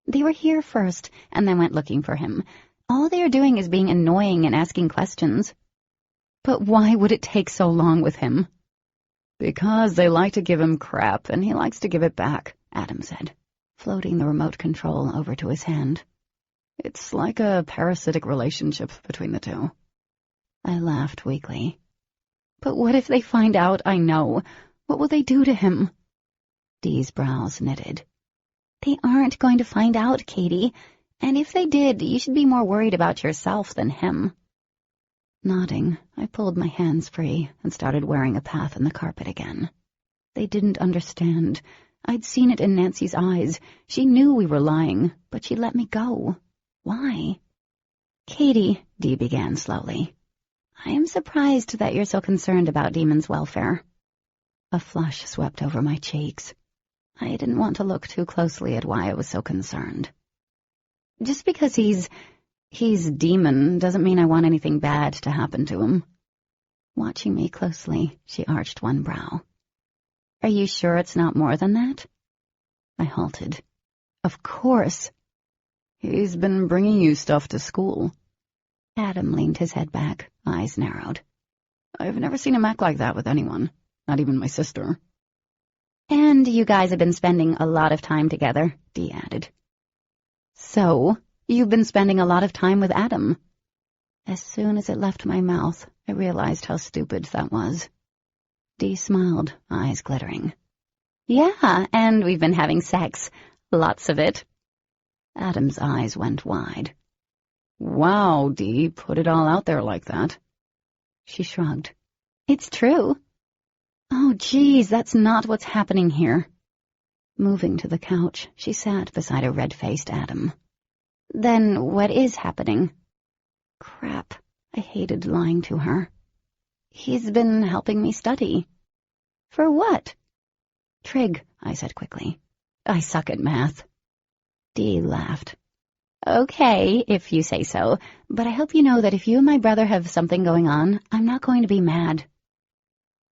They were here first, and then went looking for him. All they are doing is being annoying and asking questions. But why would it take so long with him? Because they like to give him crap, and he likes to give it back, Adam said, floating the remote control over to his hand. It's like a parasitic relationship between the two. I laughed weakly. But what if they find out I know? What will they do to him? Dee's brows knitted. They aren't going to find out, Katie. And if they did, you should be more worried about yourself than him. Nodding, I pulled my hands free and started wearing a path in the carpet again. They didn't understand. I'd seen it in Nancy's eyes. She knew we were lying, but she let me go. Why? Katie, Dee began slowly, I am surprised that you're so concerned about Demon's welfare. A flush swept over my cheeks. I didn't want to look too closely at why I was so concerned. Just because he's Demon doesn't mean I want anything bad to happen to him. Watching me closely, she arched one brow. Are you sure it's not more than that? I halted. Of course. He's been bringing you stuff to school. Adam leaned his head back, eyes narrowed. I've never seen him act like that with anyone, not even my sister. And you guys have been spending a lot of time together, Dee added. So, you've been spending a lot of time with Adam. As soon as it left my mouth, I realized how stupid that was. Dee smiled, eyes glittering. Yeah, and we've been having sex. Lots of it. Adam's eyes went wide. Wow, Dee, put it all out there like that. She shrugged. It's true. Oh, geez, that's not what's happening here. Moving to the couch, she sat beside a red-faced Adam. Then what is happening? Crap, I hated lying to her. He's been helping me study. For what? Trig, I said quickly. I suck at math. Dee laughed. Okay, if you say so, but I hope you know that if you and my brother have something going on, I'm not going to be mad.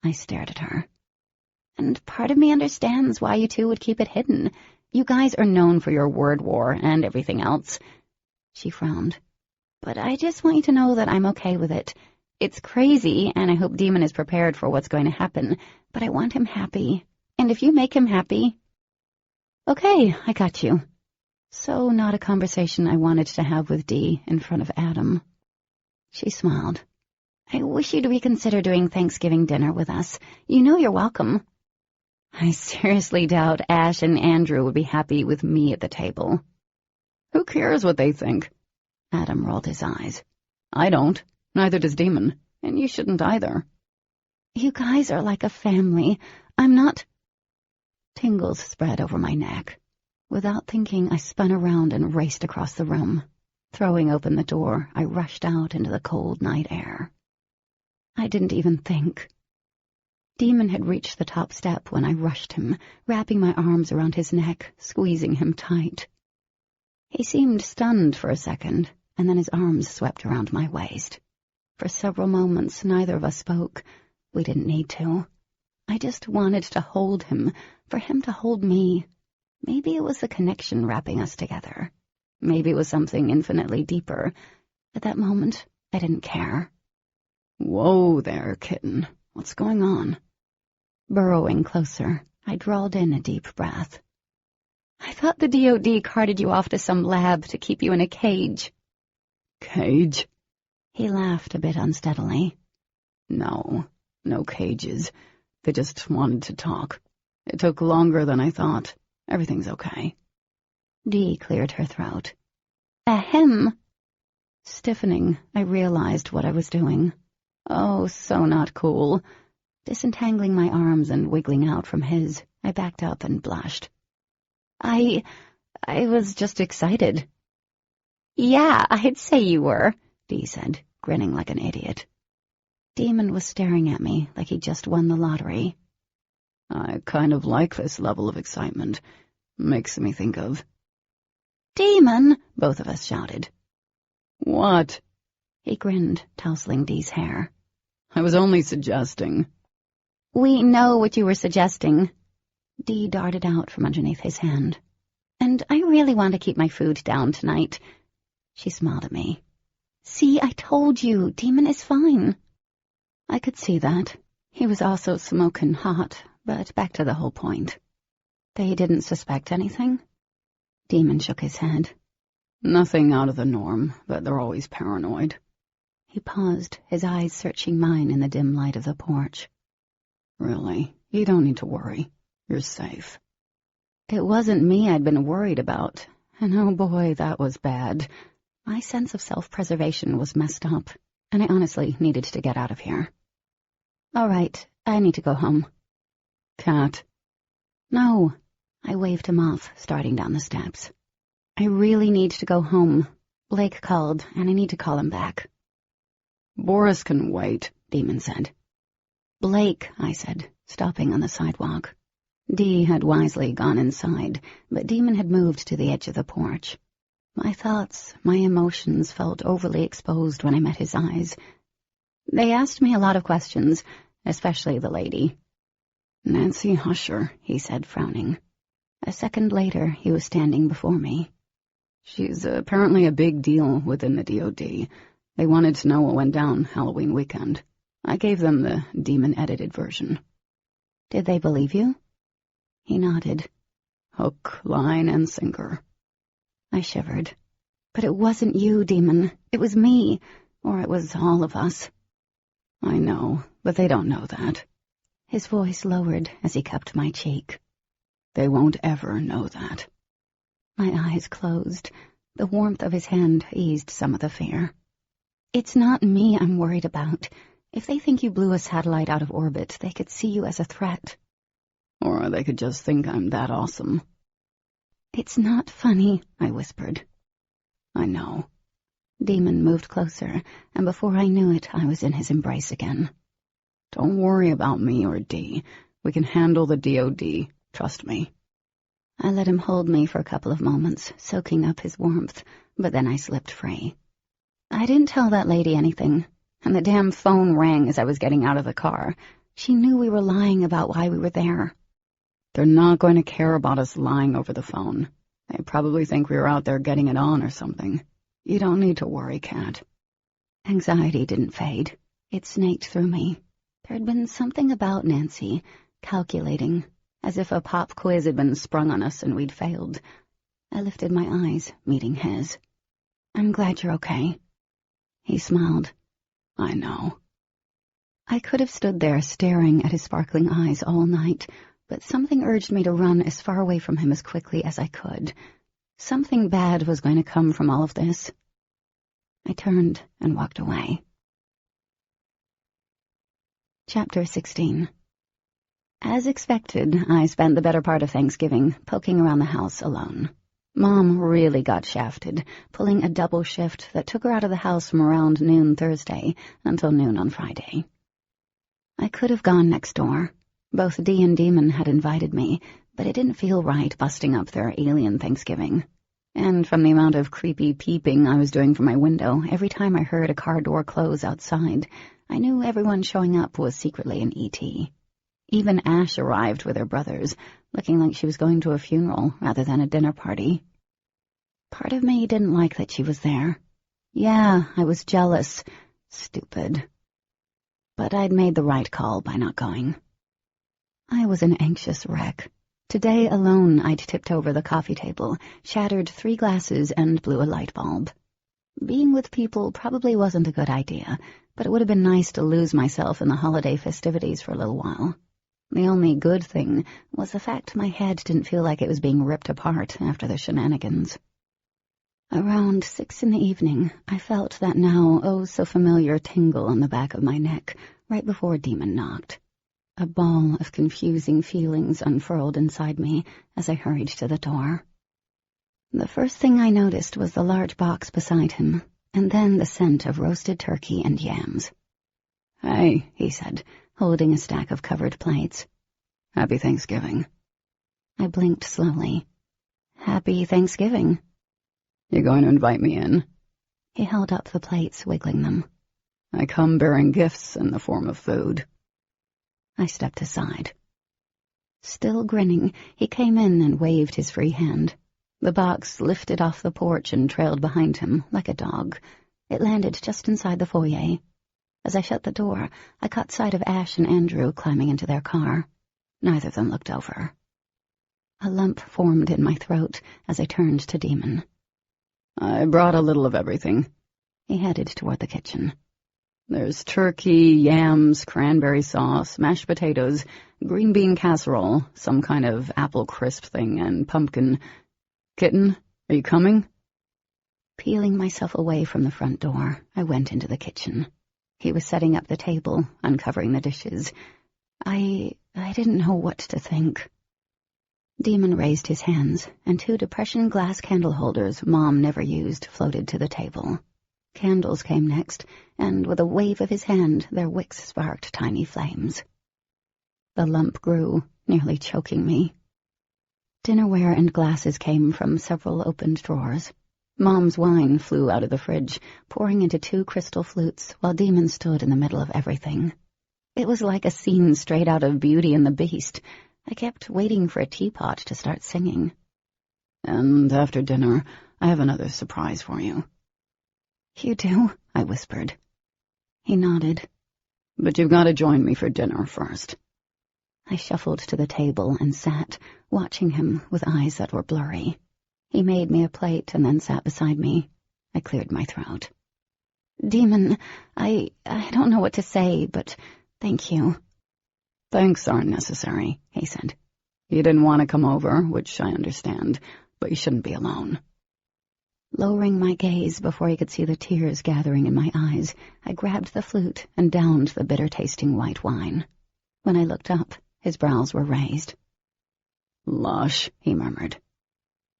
I stared at her. And part of me understands why you two would keep it hidden. You guys are known for your word war and everything else. She frowned. But I just want you to know that I'm okay with it. It's crazy, and I hope Demon is prepared for what's going to happen, but I want him happy. And if you make him happy... Okay, I got you. So not a conversation I wanted to have with Dee in front of Adam. She smiled. I wish you'd reconsider doing Thanksgiving dinner with us. You know you're welcome. I seriously doubt Ash and Andrew would be happy with me at the table. Who cares what they think? Adam rolled his eyes. I don't. Neither does Demon. And you shouldn't either. You guys are like a family. I'm not... Tingles spread over my neck. Without thinking, I spun around and raced across the room. Throwing open the door, I rushed out into the cold night air. I didn't even think. Demon had reached the top step when I rushed him, wrapping my arms around his neck, squeezing him tight. He seemed stunned for a second, and then his arms swept around my waist. For several moments, neither of us spoke. We didn't need to. I just wanted to hold him, for him to hold me. Maybe it was the connection wrapping us together. Maybe it was something infinitely deeper. At that moment, I didn't care. Whoa there, kitten. What's going on? Burrowing closer, I drawled in a deep breath. I thought the DOD carted you off to some lab to keep you in a cage. Cage? He laughed a bit unsteadily. No cages. They just wanted to talk. It took longer than I thought. Everything's okay. Dee cleared her throat. Ahem. Stiffening, I realized what I was doing. Oh, so not cool. Disentangling my arms and wiggling out from his, I backed up and blushed. I was just excited. Yeah, I'd say you were, Dee said, grinning like an idiot. Demon was staring at me like he'd just won the lottery. I kind of like this level of excitement. Makes me think of... Demon! Both of us shouted. What? He grinned, tousling Dee's hair. I was only suggesting. We know what you were suggesting. Dee darted out from underneath his hand. And I really want to keep my food down tonight. She smiled at me. See, I told you, Demon is fine. I could see that. He was also smoking hot, but back to the whole point. They didn't suspect anything? Demon shook his head. Nothing out of the norm, but they're always paranoid. He paused, his eyes searching mine in the dim light of the porch. Really, you don't need to worry. You're safe. It wasn't me I'd been worried about, and oh boy, that was bad. My sense of self-preservation was messed up, and I honestly needed to get out of here. All right, I need to go home. Cat. No. I waved him off, starting down the steps. I really need to go home. Blake called, and I need to call him back. Boris can wait, Demon said. Blake, I said, stopping on the sidewalk. Dee had wisely gone inside, but Demon had moved to the edge of the porch. My thoughts, my emotions felt overly exposed when I met his eyes. They asked me a lot of questions, especially the lady. Nancy Husher, he said, frowning. A second later, he was standing before me. She's apparently a big deal within the DOD. They wanted to know what went down Halloween weekend. I gave them the demon-edited version. Did they believe you? He nodded. Hook, line, and sinker. I shivered. But it wasn't you, Demon. It was me. Or it was all of us. I know, but they don't know that. His voice lowered as he cupped my cheek. They won't ever know that. My eyes closed. The warmth of his hand eased some of the fear. It's not me I'm worried about. If they think you blew a satellite out of orbit, they could see you as a threat. Or they could just think I'm that awesome. It's not funny, I whispered. I know. Demon moved closer, and before I knew it, I was in his embrace again. Don't worry about me or Dee. We can handle the DOD. Trust me. I let him hold me for a couple of moments, soaking up his warmth, but then I slipped free. I didn't tell that lady anything, and the damn phone rang as I was getting out of the car. She knew we were lying about why we were there. They're not going to care about us lying over the phone. They probably think we were out there getting it on or something. You don't need to worry, Kat. Anxiety didn't fade. It snaked through me. There had been something about Nancy, calculating, as if a pop quiz had been sprung on us and we'd failed. I lifted my eyes, meeting his. I'm glad you're okay. He smiled. I know. I could have stood there staring at his sparkling eyes all night, but something urged me to run as far away from him as quickly as I could. Something bad was going to come from all of this. I turned and walked away. Chapter 16. As expected, I spent the better part of Thanksgiving poking around the house alone. Mom really got shafted, pulling a double shift that took her out of the house from around noon Thursday until noon on Friday. I could have gone next door. Both Dee and Demon had invited me, but it didn't feel right busting up their alien Thanksgiving. And from the amount of creepy peeping I was doing from my window every time I heard a car door close outside, I knew everyone showing up was secretly an E.T. Even Ash arrived with her brothers, looking like she was going to a funeral rather than a dinner party. Part of me didn't like that she was there. Yeah, I was jealous. Stupid. But I'd made the right call by not going. I was an anxious wreck. Today alone I'd tipped over the coffee table, shattered 3 glasses, and blew a light bulb. Being with people probably wasn't a good idea, but it would have been nice to lose myself in the holiday festivities for a little while. The only good thing was the fact my head didn't feel like it was being ripped apart after the shenanigans. Around 6 in the evening, I felt that now oh-so-familiar tingle on the back of my neck right before Demon knocked. A ball of confusing feelings unfurled inside me as I hurried to the door. The first thing I noticed was the large box beside him, and then the scent of roasted turkey and yams. Hey, he said, holding a stack of covered plates. Happy Thanksgiving. I blinked slowly. Happy Thanksgiving. You going to invite me in? He held up the plates, wiggling them. I come bearing gifts in the form of food. I stepped aside. Still grinning, he came in and waved his free hand. The box lifted off the porch and trailed behind him, like a dog. It landed just inside the foyer. As I shut the door, I caught sight of Ash and Andrew climbing into their car. Neither of them looked over. A lump formed in my throat as I turned to Demon. I brought a little of everything. He headed toward the kitchen. There's turkey, yams, cranberry sauce, mashed potatoes, green bean casserole, some kind of apple crisp thing, and pumpkin. Kitten, are you coming? Peeling myself away from the front door, I went into the kitchen. He was setting up the table, uncovering the dishes. I didn't know what to think. Demon raised his hands, and 2 depression glass candle holders Mom never used floated to the table. Candles came next, and with a wave of his hand, their wicks sparked tiny flames. The lump grew, nearly choking me. Dinnerware and glasses came from several opened drawers. Mom's wine flew out of the fridge, pouring into 2 crystal flutes, while Demon stood in the middle of everything. It was like a scene straight out of Beauty and the Beast. I kept waiting for a teapot to start singing. And after dinner, I have another surprise for you. You do? I whispered. He nodded. But you've got to join me for dinner first. I shuffled to the table and sat, watching him with eyes that were blurry. He made me a plate and then sat beside me. I cleared my throat. Demon, I don't know what to say, but thank you. Thanks aren't necessary, he said. You didn't want to come over, which I understand. but you shouldn't be alone. Lowering my gaze before he could see the tears gathering in my eyes, I grabbed the flute and downed the bitter-tasting white wine. When I looked up, his brows were raised. "Lush," he murmured.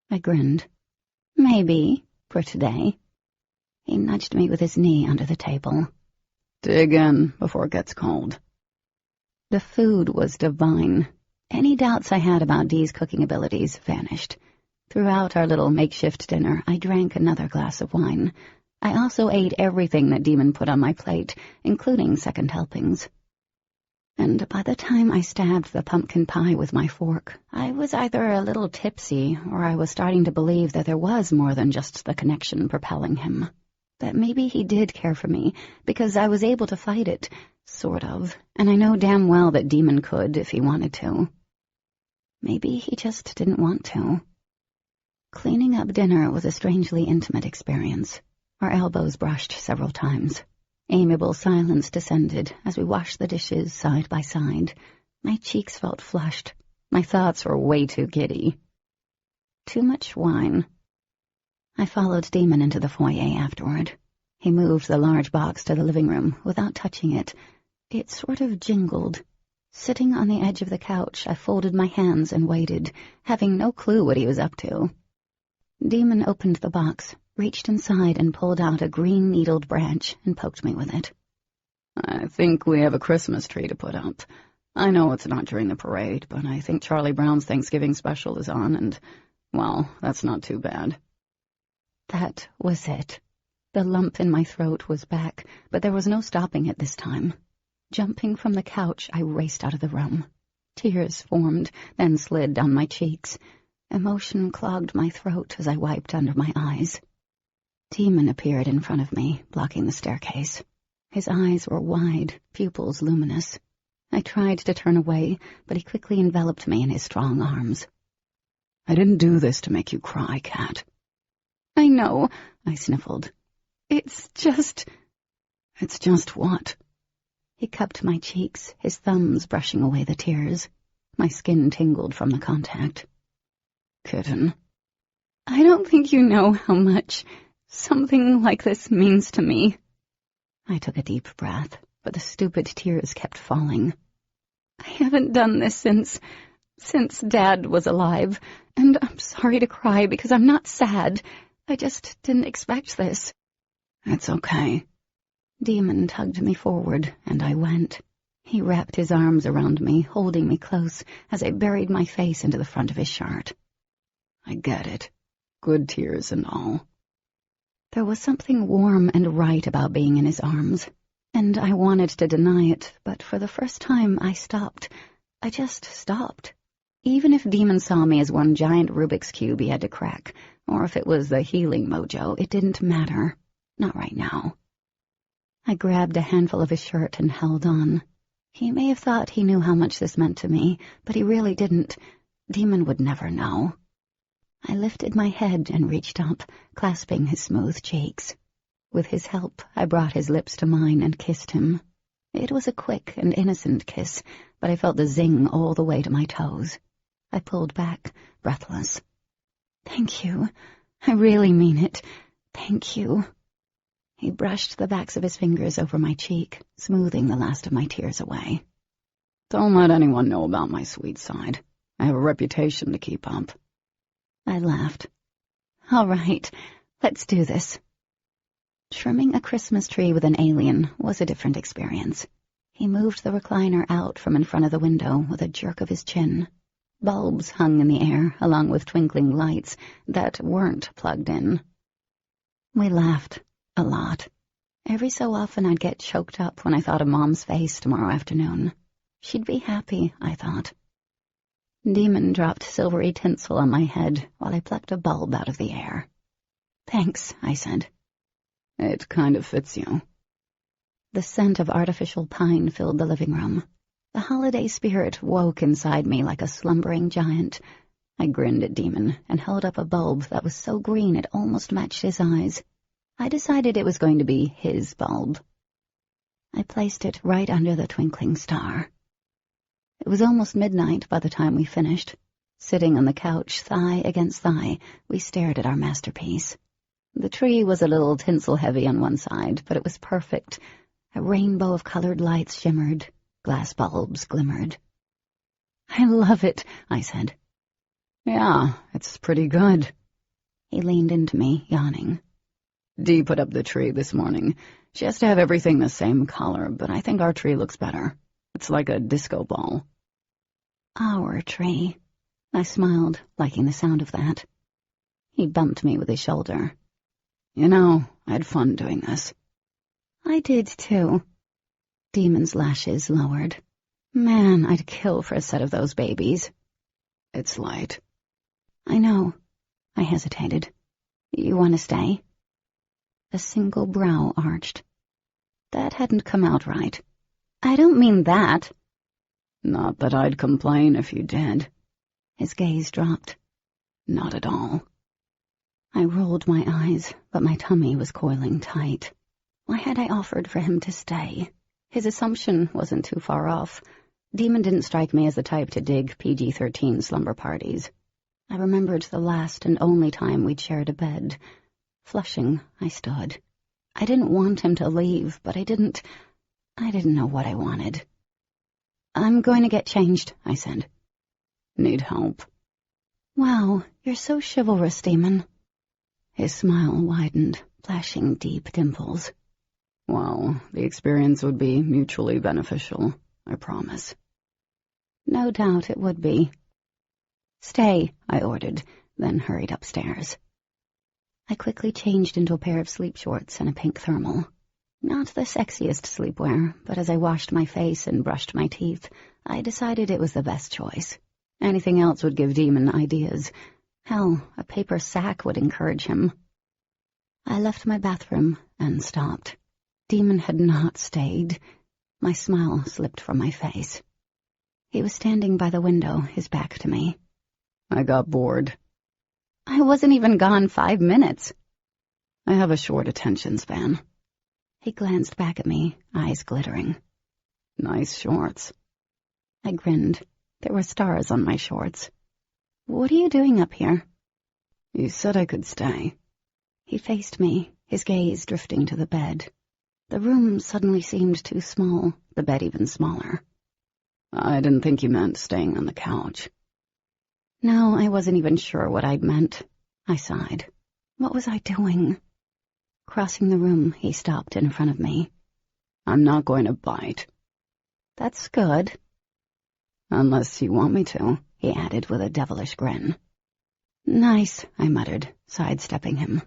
I grinned. "Maybe, for today." He nudged me with his knee under the table. "Dig in before it gets cold." The food was divine. Any doubts I had about Dee's cooking abilities vanished. Throughout our little makeshift dinner, I drank another glass of wine. I also ate everything that Demon put on my plate, including second helpings. And by the time I stabbed the pumpkin pie with my fork, I was either a little tipsy or I was starting to believe that there was more than just the connection propelling him. That maybe he did care for me, because I was able to fight it, sort of, and I know damn well that Demon could if he wanted to. Maybe he just didn't want to. Cleaning up dinner was a strangely intimate experience. Our elbows brushed several times. Amiable silence descended as we washed the dishes side by side. My cheeks felt flushed. My thoughts were way too giddy. Too much wine. I followed Demon into the foyer afterward. He moved the large box to the living room without touching it. It sort of jingled. Sitting on the edge of the couch, I folded my hands and waited, having no clue what he was up to. Demon opened the box, reached inside and pulled out a green-needled branch and poked me with it. "I think we have a Christmas tree to put up. I know it's not during the parade, but I think Charlie Brown's Thanksgiving special is on, and, well, that's not too bad." That was it. The lump in my throat was back, but there was no stopping it this time. Jumping from the couch, I raced out of the room. Tears formed, then slid down my cheeks. Emotion clogged my throat as I wiped under my eyes. Demon appeared in front of me, blocking the staircase. His eyes were wide, pupils luminous. I tried to turn away, but he quickly enveloped me in his strong arms. "I didn't do this to make you cry, Cat." "I know," I sniffled. It's just what?" He cupped my cheeks, his thumbs brushing away the tears. My skin tingled from the contact. "Kitten." "I don't think you know how much something like this means to me." I took a deep breath, but the stupid tears kept falling. "I haven't done this since Dad was alive, and I'm sorry to cry because I'm not sad. I just didn't expect this." "It's okay." Demon tugged me forward, and I went. He wrapped his arms around me, holding me close as I buried my face into the front of his shirt. "I get it. Good tears and all." There was something warm and right about being in his arms, and I wanted to deny it, but for the first time I stopped. I just stopped. Even if Demon saw me as one giant Rubik's Cube he had to crack, or if it was the healing mojo, it didn't matter. Not right now. I grabbed a handful of his shirt and held on. He may have thought he knew how much this meant to me, but he really didn't. Demon would never know. I lifted my head and reached up, clasping his smooth cheeks. With his help, I brought his lips to mine and kissed him. It was a quick and innocent kiss, but I felt the zing all the way to my toes. I pulled back, breathless. "Thank you. I really mean it. Thank you." He brushed the backs of his fingers over my cheek, smoothing the last of my tears away. "Don't let anyone know about my sweet side. I have a reputation to keep up." I laughed. "All right, let's do this." Trimming a Christmas tree with an alien was a different experience. He moved the recliner out from in front of the window with a jerk of his chin. Bulbs hung in the air, along with twinkling lights that weren't plugged in. We laughed. A lot. Every so often I'd get choked up when I thought of Mom's face tomorrow afternoon. She'd be happy, I thought. Demon dropped silvery tinsel on my head while I plucked a bulb out of the air. "Thanks," I said. "It kind of fits you." The scent of artificial pine filled the living room. The holiday spirit woke inside me like a slumbering giant. I grinned at Demon and held up a bulb that was so green it almost matched his eyes. I decided it was going to be his bulb. I placed it right under the twinkling star. It was almost midnight by the time we finished. Sitting on the couch, thigh against thigh, we stared at our masterpiece. The tree was a little tinsel-heavy on one side, but it was perfect. A rainbow of colored lights shimmered. Glass bulbs glimmered. "I love it," I said. "Yeah, it's pretty good." He leaned into me, yawning. Dee put up the tree this morning. She has to have everything the same color, but I think our tree looks better. It's like a disco ball. "Our tree." I smiled, liking the sound of that. He bumped me with his shoulder. "You know, I had fun doing this." "I did, too." Demon's lashes lowered. "Man, I'd kill for a set of those babies." "It's light." "I know." I hesitated. "You want to stay?" A single brow arched. That hadn't come out right. "I don't mean that." "Not that I'd complain if you did." His gaze dropped. "Not at all." I rolled my eyes, but my tummy was coiling tight. Why had I offered for him to stay? His assumption wasn't too far off. Demon didn't strike me as the type to dig PG-13 slumber parties. I remembered the last and only time we'd shared a bed. Flushing, I stood. I didn't want him to leave, but I didn't know what I wanted. "I'm going to get changed," I said. "Need help?" "Wow, you're so chivalrous, Demon." His smile widened, flashing deep dimples. "Well, the experience would be mutually beneficial, I promise." "No doubt it would be." "Stay," I ordered, then hurried upstairs. I quickly changed into a pair of sleep shorts and a pink thermal. Not the sexiest sleepwear, but as I washed my face and brushed my teeth, I decided it was the best choice. Anything else would give Demon ideas. Hell, a paper sack would encourage him. I left my bathroom and stopped. Demon had not stayed. My smile slipped from my face. He was standing by the window, his back to me. "I got bored." "I wasn't even gone 5 minutes." "I have a short attention span." He glanced back at me, eyes glittering. "Nice shorts." I grinned. There were stars on my shorts. "What are you doing up here?" "You said I could stay." He faced me, his gaze drifting to the bed. The room suddenly seemed too small, the bed even smaller. "I didn't think you meant staying on the couch." No, I wasn't even sure what I'd meant. I sighed. What was I doing? Crossing the room, he stopped in front of me. "I'm not going to bite." "That's good." "Unless you want me to," he added with a devilish grin. "Nice," I muttered, sidestepping him.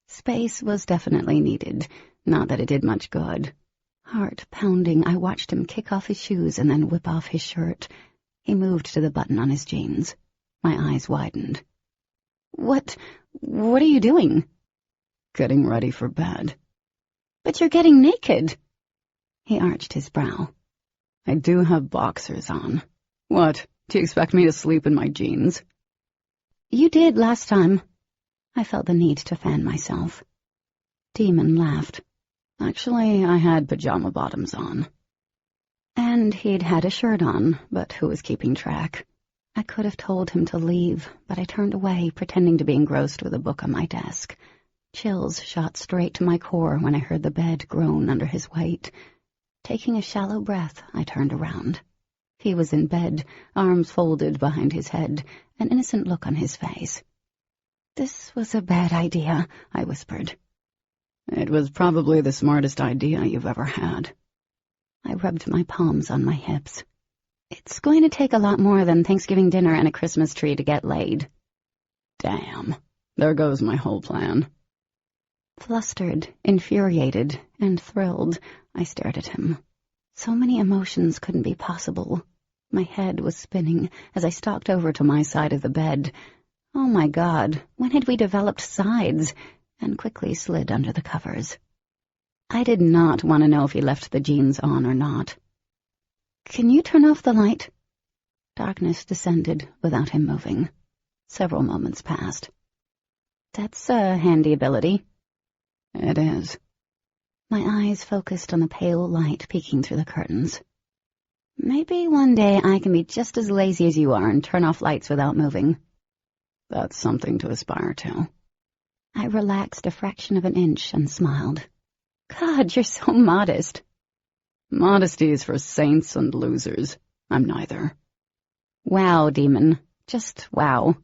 Space was definitely needed, not that it did much good. Heart pounding, I watched him kick off his shoes and then whip off his shirt. He moved to the button on his jeans. My eyes widened. What are you doing?" "Getting ready for bed." "But you're getting naked." He arched his brow. "I do have boxers on. What, do you expect me to sleep in my jeans?" "You did last time." I felt the need to fan myself. Demon laughed. "Actually, I had pajama bottoms on." And he'd had a shirt on, but who was keeping track? I could have told him to leave, but I turned away, pretending to be engrossed with a book on my desk. Chills shot straight to my core when I heard the bed groan under his weight. Taking a shallow breath, I turned around. He was in bed, arms folded behind his head, an innocent look on his face. "This was a bad idea," I whispered. "It was probably the smartest idea you've ever had." I rubbed my palms on my hips. "It's going to take a lot more than Thanksgiving dinner and a Christmas tree to get laid." "Damn, there goes my whole plan." Flustered, infuriated, and thrilled, I stared at him. So many emotions couldn't be possible. My head was spinning as I stalked over to my side of the bed. Oh my God, when had we developed sides? And quickly slid under the covers. I did not want to know if he left the jeans on or not. "Can you turn off the light?" Darkness descended without him moving. Several moments passed. "That's a handy ability." "It is." My eyes focused on the pale light peeking through the curtains. Maybe one day I can be just as lazy as you are and turn off lights without moving. That's something to aspire to. I relaxed a fraction of an inch and smiled. God, you're so modest. Modesty is for saints and losers. I'm neither. Wow, Demon. Just wow.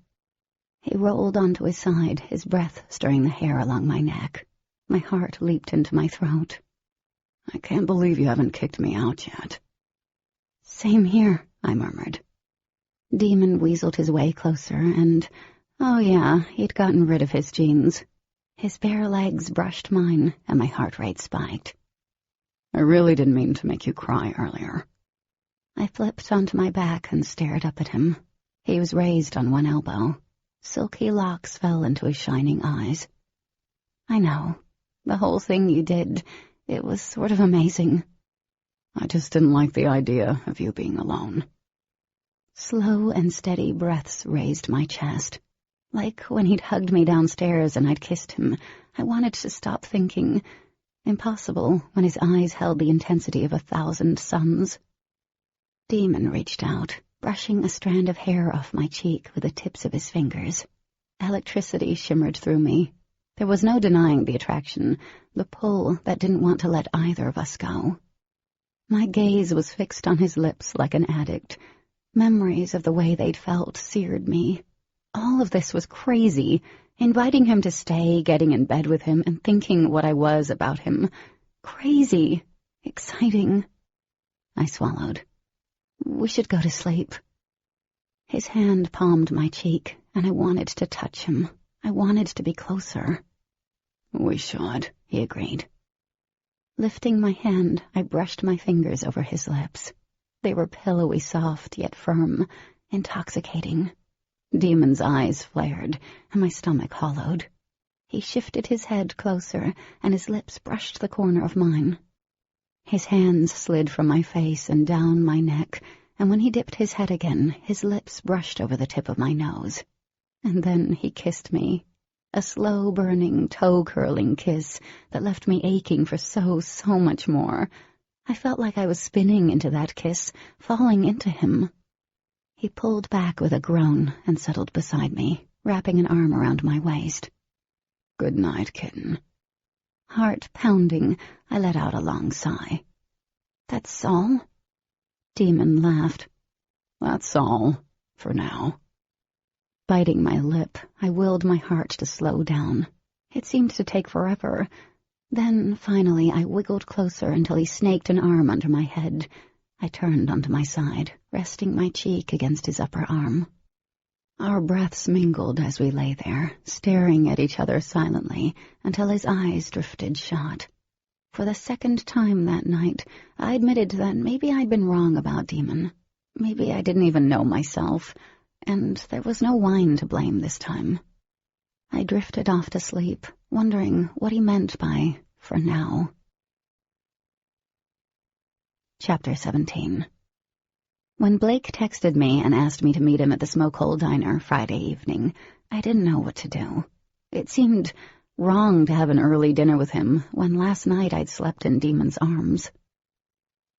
He rolled onto his side, his breath stirring the hair along my neck. My heart leaped into my throat. I can't believe you haven't kicked me out yet. Same here, I murmured. Demon weaseled his way closer and, oh yeah, he'd gotten rid of his jeans. His bare legs brushed mine, and my heart rate spiked. I really didn't mean to make you cry earlier. I flipped onto my back and stared up at him. He was raised on one elbow. Silky locks fell into his shining eyes. I know. The whole thing you did, it was sort of amazing. I just didn't like the idea of you being alone. Slow and steady breaths raised my chest. Like when he'd hugged me downstairs and I'd kissed him, I wanted to stop thinking. Impossible when his eyes held the intensity of 1,000 suns. Demon reached out, brushing a strand of hair off my cheek with the tips of his fingers. Electricity shimmered through me. There was no denying the attraction, the pull that didn't want to let either of us go. My gaze was fixed on his lips like an addict. Memories of the way they'd felt seared me. All of this was crazy. Inviting him to stay, getting in bed with him, and thinking what I was about him. Crazy. Exciting. I swallowed. We should go to sleep. His hand palmed my cheek, and I wanted to touch him. I wanted to be closer. We should, he agreed. Lifting my hand, I brushed my fingers over his lips. They were pillowy soft, yet firm, intoxicating. Demon's eyes flared, and my stomach hollowed. He shifted his head closer, and his lips brushed the corner of mine. His hands slid from my face and down my neck, and when he dipped his head again, his lips brushed over the tip of my nose. And then he kissed me. A slow-burning, toe-curling kiss that left me aching for so much more. I felt like I was spinning into that kiss, falling into him. He pulled back with a groan and settled beside me, wrapping an arm around my waist. Good night, kitten. Heart pounding, I let out a long sigh. That's all? Demon laughed. That's all, for now. Biting my lip, I willed my heart to slow down. It seemed to take forever. Then, finally, I wiggled closer until he snaked an arm under my head. I turned onto my side, resting my cheek against his upper arm. Our breaths mingled as we lay there, staring at each other silently, until his eyes drifted shut. For the second time that night, I admitted that maybe I'd been wrong about Demon. Maybe I didn't even know myself, and there was no wine to blame this time. I drifted off to sleep, wondering what he meant by, for now. Chapter 17. When Blake texted me and asked me to meet him at the Smoke Hole Diner Friday evening, I didn't know what to do. It seemed wrong to have an early dinner with him when last night I'd slept in Demon's arms.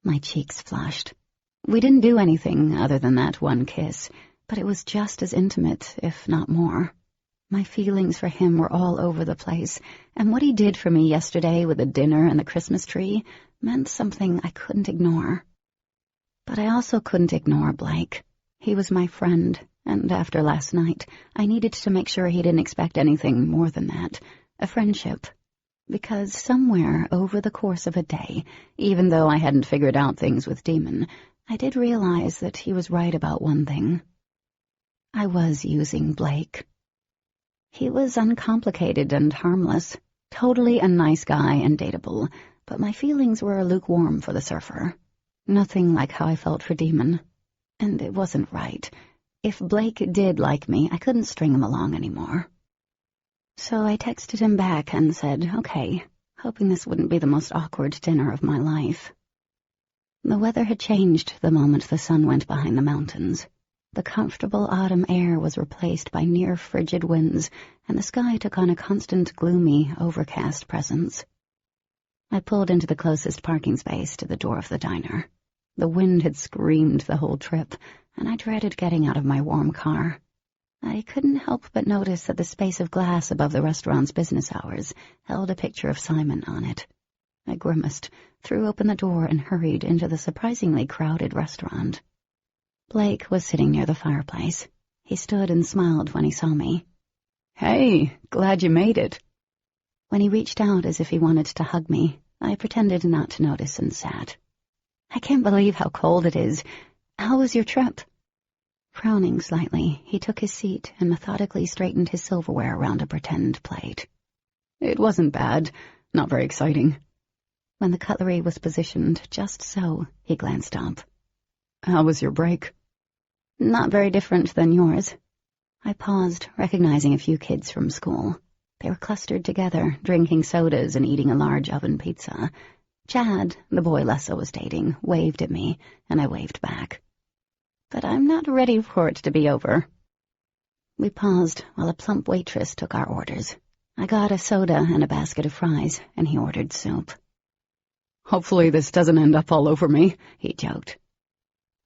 My cheeks flushed. We didn't do anything other than that one kiss, but it was just as intimate, if not more. My feelings for him were all over the place, and what he did for me yesterday with the dinner and the Christmas tree meant something I couldn't ignore. But I also couldn't ignore Blake. He was my friend, and after last night, I needed to make sure he didn't expect anything more than that, a friendship. Because somewhere over the course of a day, even though I hadn't figured out things with Demon, I did realize that he was right about one thing. I was using Blake. He was uncomplicated and harmless, totally a nice guy and dateable, but my feelings were lukewarm for the surfer. Nothing like how I felt for Demon. And it wasn't right. If Blake did like me, I couldn't string him along anymore. So I texted him back and said, okay, hoping this wouldn't be the most awkward dinner of my life. The weather had changed the moment the sun went behind the mountains. The comfortable autumn air was replaced by near-frigid winds, and the sky took on a constant, gloomy, overcast presence. I pulled into the closest parking space to the door of the diner. The wind had screamed the whole trip, and I dreaded getting out of my warm car. I couldn't help but notice that the space of glass above the restaurant's business hours held a picture of Simon on it. I grimaced, threw open the door, and hurried into the surprisingly crowded restaurant. Blake was sitting near the fireplace. He stood and smiled when he saw me. "Hey, glad you made it." When he reached out as if he wanted to hug me, I pretended not to notice and sat. "I can't believe how cold it is. How was your trip?" Frowning slightly, he took his seat and methodically straightened his silverware around a pretend plate. "It wasn't bad. Not very exciting." When the cutlery was positioned just so, he glanced up. "How was your break?" "Not very different than yours." I paused, recognizing a few kids from school. They were clustered together, drinking sodas and eating a large oven pizza. Chad, the boy Lessa was dating, waved at me, and I waved back. "But I'm not ready for it to be over." We paused while a plump waitress took our orders. I got a soda and a basket of fries, and he ordered soup. "Hopefully this doesn't end up all over me," he joked.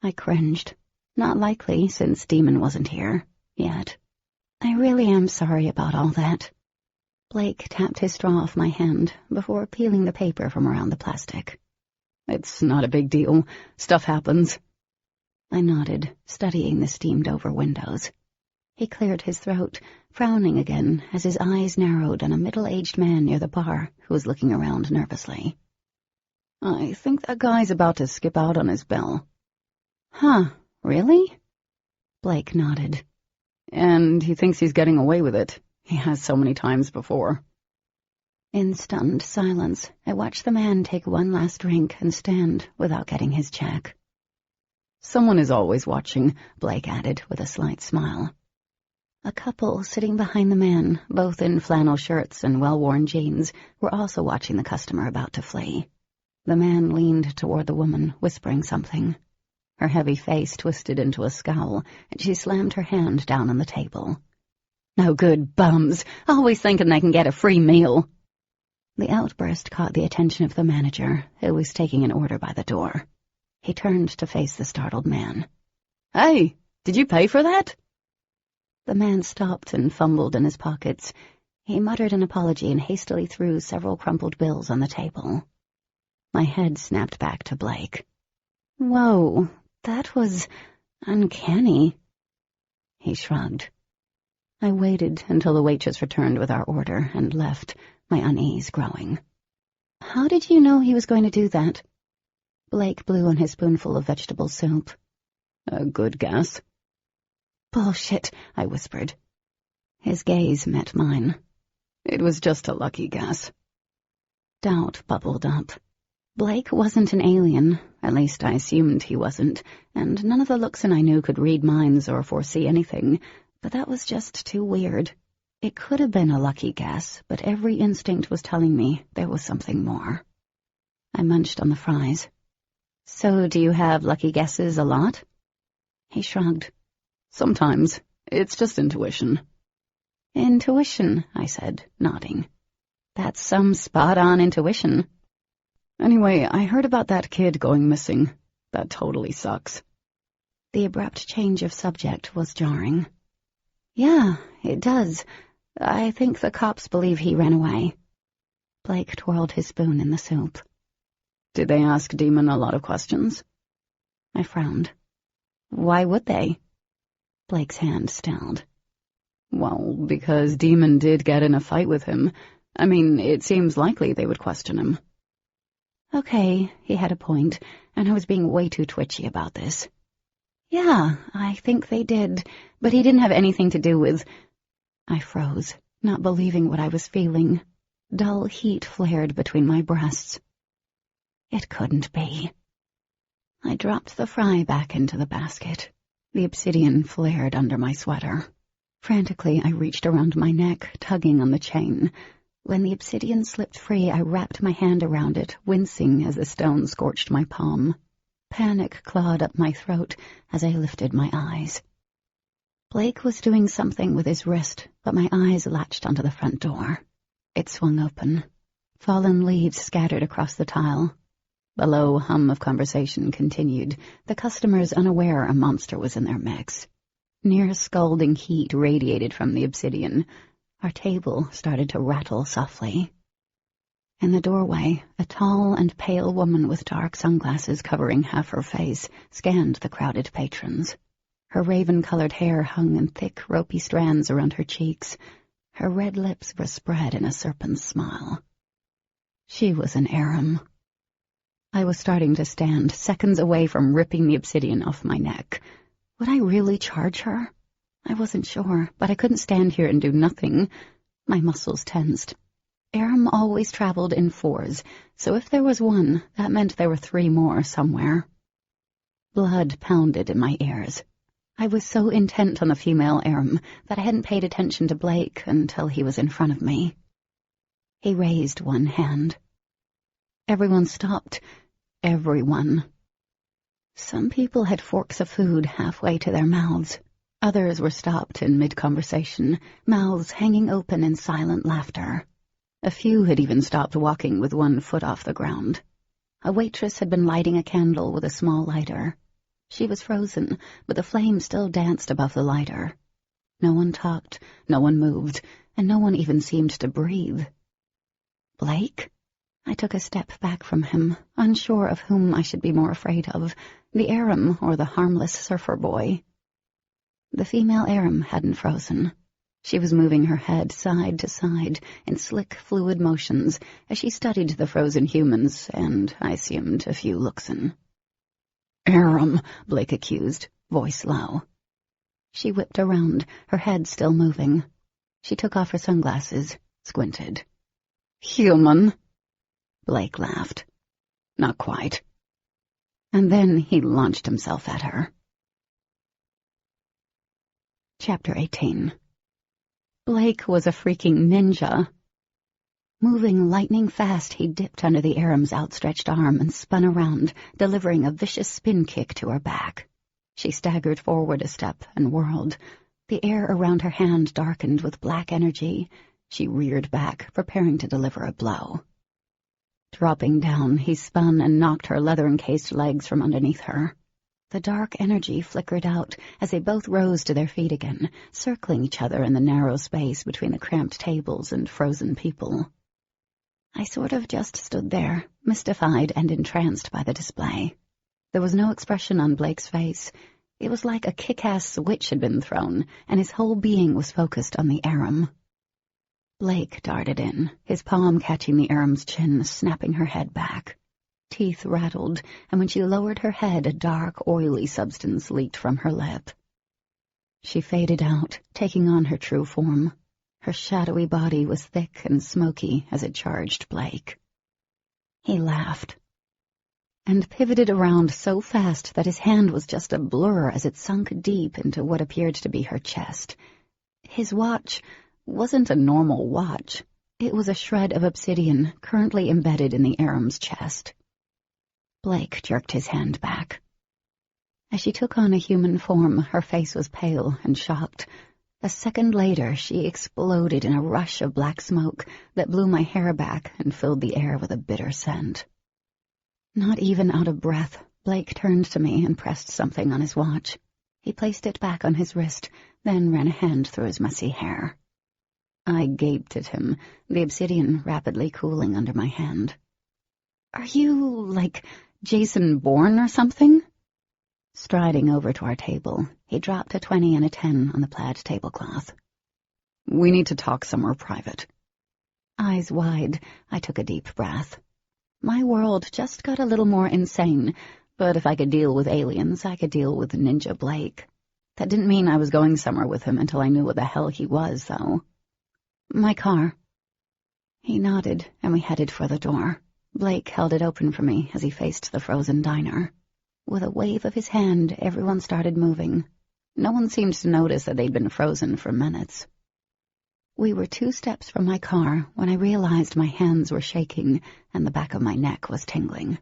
I cringed. Not likely, since Demon wasn't here, yet. "I really am sorry about all that." Blake tapped his straw off my hand before peeling the paper from around the plastic. "It's not a big deal. Stuff happens." I nodded, studying the steamed-over windows. He cleared his throat, frowning again as his eyes narrowed on a middle-aged man near the bar who was looking around nervously. "I think that guy's about to skip out on his bill." "Huh, really?" Blake nodded. "And he thinks he's getting away with it. He has so many times before." In stunned silence, I watched the man take one last drink and stand without getting his check. "Someone is always watching," Blake added with a slight smile. A couple sitting behind the man, both in flannel shirts and well-worn jeans, were also watching the customer about to flee. The man leaned toward the woman, whispering something. Her heavy face twisted into a scowl, and she slammed her hand down on the table. "No good bums, always thinking they can get a free meal." The outburst caught the attention of the manager, who was taking an order by the door. He turned to face the startled man. "Hey, did you pay for that?" The man stopped and fumbled in his pockets. He muttered an apology and hastily threw several crumpled bills on the table. My head snapped back to Blake. "Whoa, that was uncanny." He shrugged. I waited until the waitress returned with our order and left, my unease growing. "How did you know he was going to do that?" Blake blew on his spoonful of vegetable soup. "A good guess." "Bullshit," I whispered. His gaze met mine. "It was just a lucky guess." Doubt bubbled up. Blake wasn't an alien, at least I assumed he wasn't, and none of the looks I knew could read minds or foresee anything, but that was just too weird. It could have been a lucky guess, but every instinct was telling me there was something more. I munched on the fries. "So do you have lucky guesses a lot?" He shrugged. "Sometimes. It's just intuition." "Intuition," I said, nodding. "That's some spot-on intuition." "Anyway, I heard about that kid going missing. That totally sucks." The abrupt change of subject was jarring. "Yeah, it does. I think the cops believe he ran away." Blake twirled his spoon in the soup. "Did they ask Demon a lot of questions?" I frowned. "Why would they?" Blake's hand stilled. "Well, because Demon did get in a fight with him. I mean, it seems likely they would question him." Okay, he had a point, and I was being way too twitchy about this. "Yeah, I think they did, but he didn't have anything to do with—" I froze, not believing what I was feeling. Dull heat flared between my breasts. It couldn't be. I dropped the fry back into the basket. The obsidian flared under my sweater. Frantically, I reached around my neck, tugging on the chain. When the obsidian slipped free, I wrapped my hand around it, wincing as the stone scorched my palm. Panic clawed up my throat as I lifted my eyes. Blake was doing something with his wrist, but my eyes latched onto the front door. It swung open. Fallen leaves scattered across the tile. The low hum of conversation continued, the customers unaware a monster was in their mix. Near scalding heat radiated from the obsidian. Our table started to rattle softly. In the doorway, a tall and pale woman with dark sunglasses covering half her face scanned the crowded patrons. Her raven-colored hair hung in thick, ropey strands around her cheeks. Her red lips were spread in a serpent's smile. She was an Aram. I was starting to stand, seconds away from ripping the obsidian off my neck. Would I really charge her? I wasn't sure, but I couldn't stand here and do nothing. My muscles tensed. Aram always traveled in 4s, so if there was one, that meant there were 3 more somewhere. Blood pounded in my ears. I was so intent on the female Aram that I hadn't paid attention to Blake until he was in front of me. He raised one hand. Everyone stopped. Everyone. Some people had forks of food halfway to their mouths. Others were stopped in mid-conversation, mouths hanging open in silent laughter. A few had even stopped walking with one foot off the ground. A waitress had been lighting a candle with a small lighter. She was frozen, but the flame still danced above the lighter. No one talked, no one moved, and no one even seemed to breathe. Blake? I took a step back from him, unsure of whom I should be more afraid of, the Aram or the harmless surfer boy. The female Aram hadn't frozen. She was moving her head side to side in slick, fluid motions as she studied the frozen humans and, I assumed, a few Luxon. "Aram," Blake accused, voice low. She whipped around, her head still moving. She took off her sunglasses, squinted. "Human?" Blake laughed. "Not quite." And then he launched himself at her. Chapter 18. Blake was a freaking ninja. Moving lightning fast, he dipped under the Aram's outstretched arm and spun around, delivering a vicious spin kick to her back. She staggered forward a step and whirled. The air around her hand darkened with black energy. She reared back, preparing to deliver a blow. Dropping down, he spun and knocked her leather-encased legs from underneath her. The dark energy flickered out as they both rose to their feet again, circling each other in the narrow space between the cramped tables and frozen people. I sort of just stood there, mystified and entranced by the display. There was no expression on Blake's face. It was like a kick-ass switch had been thrown, and his whole being was focused on the Aram. Blake darted in, his palm catching the Aram's chin, snapping her head back. Teeth rattled, and when she lowered her head, a dark, oily substance leaked from her lip. She faded out, taking on her true form. Her shadowy body was thick and smoky as it charged Blake. He laughed, and pivoted around so fast that his hand was just a blur as it sunk deep into what appeared to be her chest. His watch wasn't a normal watch. It was a shred of obsidian currently embedded in the Aram's chest. Blake jerked his hand back. As she took on a human form, her face was pale and shocked. A second later, she exploded in a rush of black smoke that blew my hair back and filled the air with a bitter scent. Not even out of breath, Blake turned to me and pressed something on his watch. He placed it back on his wrist, then ran a hand through his messy hair. I gaped at him, the obsidian rapidly cooling under my hand. "Are you, like, Jason Bourne or something?" Striding over to our table, he dropped a 20 and a 10 on the plaid tablecloth. "We need to talk somewhere private." Eyes wide, I took a deep breath. My world just got a little more insane, but if I could deal with aliens, I could deal with Ninja Blake. That didn't mean I was going somewhere with him until I knew what the hell he was, though. "My car." He nodded, and we headed for the door. Blake held it open for me as he faced the frozen diner. With a wave of his hand, everyone started moving. No one seemed to notice that they'd been frozen for minutes. We were 2 steps from my car when I realized my hands were shaking and the back of my neck was tingling.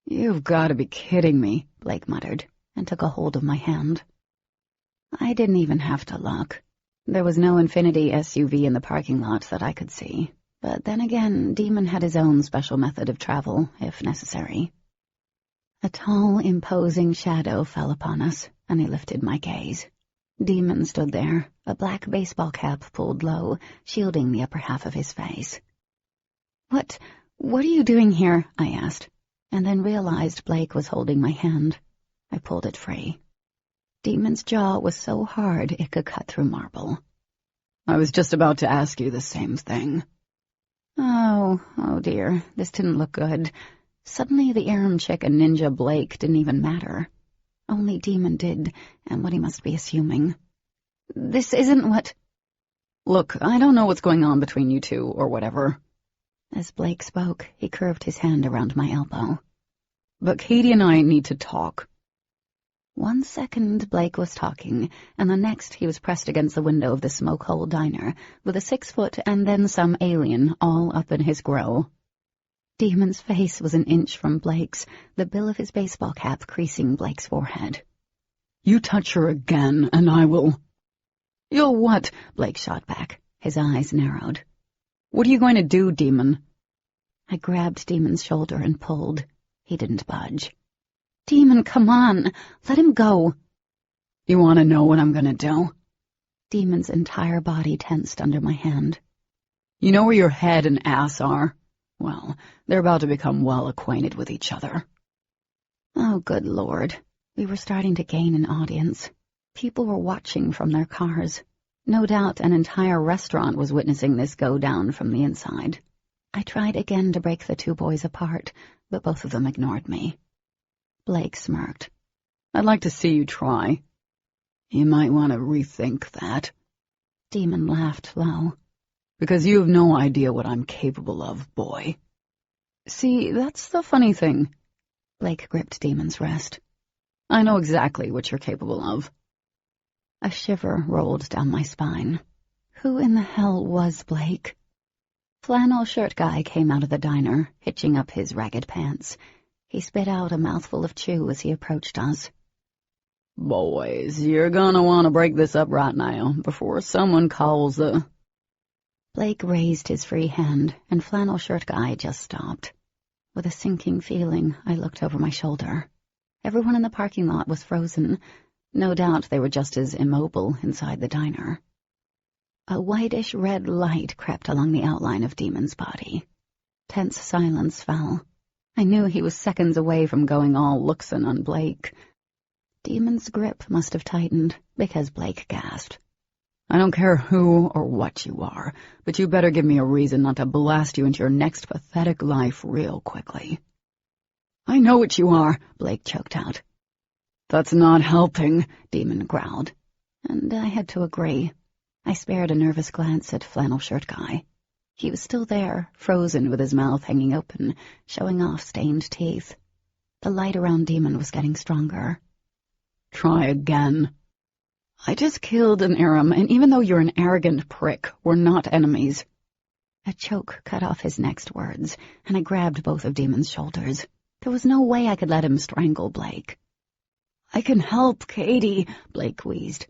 "You've got to be kidding me," Blake muttered, and took a hold of my hand. I didn't even have to look. There was no Infiniti SUV in the parking lot that I could see. But then again, Demon had his own special method of travel, if necessary. A tall, imposing shadow fell upon us, and I lifted my gaze. Demon stood there, a black baseball cap pulled low, shielding the upper half of his face. What are you doing here?" I asked, and then realized Blake was holding my hand. I pulled it free. Demon's jaw was so hard it could cut through marble. "I was just about to ask you the same thing." Oh dear, this didn't look good. Suddenly the Aram chick and Ninja Blake didn't even matter. Only Demon did, and what he must be assuming. "This isn't what—" "Look, I don't know what's going on between you two, or whatever." As Blake spoke, he curved his hand around my elbow. "But Katie and I need to talk." 1 second Blake was talking, and the next he was pressed against the window of the smoke-hole diner, with a 6-foot and then some alien all up in his grow. Demon's face was an inch from Blake's, the bill of his baseball cap creasing Blake's forehead. "You touch her again, and I will—" "You'll what?" Blake shot back. His eyes narrowed. "What are you going to do, Demon?" I grabbed Demon's shoulder and pulled. He didn't budge. "Demon, come on! Let him go!" "You want to know what I'm going to do?" Demon's entire body tensed under my hand. "You know where your head and ass are? Well, they're about to become well acquainted with each other." Oh, good Lord. We were starting to gain an audience. People were watching from their cars. No doubt an entire restaurant was witnessing this go down from the inside. I tried again to break the two boys apart, but both of them ignored me. Blake smirked. "I'd like to see you try. You might want to rethink that." Demon laughed low. "Because you have no idea what I'm capable of, boy." "See, that's the funny thing." Blake gripped Demon's wrist. "I know exactly what you're capable of." A shiver rolled down my spine. Who in the hell was Blake? Flannel shirt guy came out of the diner, hitching up his ragged pants. He spit out a mouthful of chew as he approached us. "Boys, you're gonna want to break this up right now, before someone calls the—" Blake raised his free hand, and Flannel shirt guy just stopped. With a sinking feeling, I looked over my shoulder. Everyone in the parking lot was frozen. No doubt they were just as immobile inside the diner. A whitish-red light crept along the outline of Demon's body. Tense silence fell. I knew he was seconds away from going all looksin' on Blake. Demon's grip must have tightened, because Blake gasped. "I don't care who or what you are, but you better give me a reason not to blast you into your next pathetic life real quickly." "I know what you are," Blake choked out. "That's not helping," Demon growled. And I had to agree. I spared a nervous glance at Flannel shirt guy. He was still there, frozen with his mouth hanging open, showing off stained teeth. The light around Demon was getting stronger. "Try again." "I just killed an Aram, and even though you're an arrogant prick, we're not enemies." A choke cut off his next words, and I grabbed both of Demon's shoulders. There was no way I could let him strangle Blake. "I can help, Katie," Blake wheezed.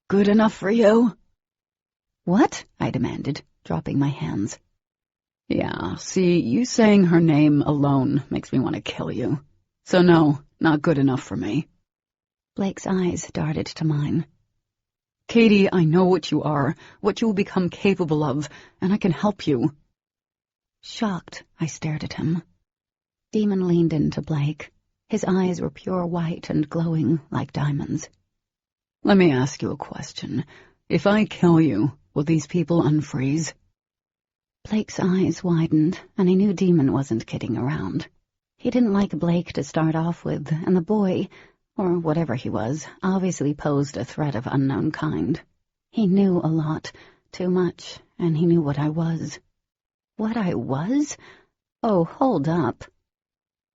"Good enough for you?" "What?" I demanded, dropping my hands. "Yeah, see, you saying her name alone makes me want to kill you. So no, not good enough for me." Blake's eyes darted to mine. "Katie, I know what you are, what you will become capable of, and I can help you." Shocked, I stared at him. Demon leaned into Blake. His eyes were pure white and glowing like diamonds. "Let me ask you a question. If I kill you, will these people unfreeze?" Blake's eyes widened, and I knew Demon wasn't kidding around. He didn't like Blake to start off with, and the boy, or whatever he was, obviously posed a threat of unknown kind. He knew a lot, too much, and he knew what I was. What I was? Oh, hold up.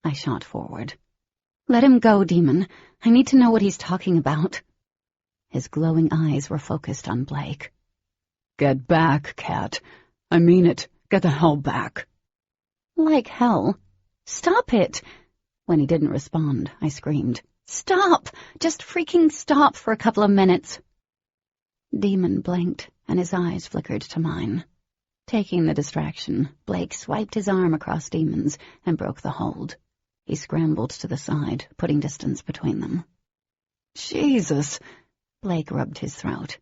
I shot forward. "Let him go, Demon. I need to know what he's talking about." His glowing eyes were focused on Blake. "Get back, Cat. I mean it. Get the hell back." "Like hell? Stop it!" When he didn't respond, I screamed. "Stop! Just freaking stop for a couple of minutes." Demon blinked, and his eyes flickered to mine. Taking the distraction, Blake swiped his arm across Demon's and broke the hold. He scrambled to the side, putting distance between them. Jesus! Blake rubbed his throat.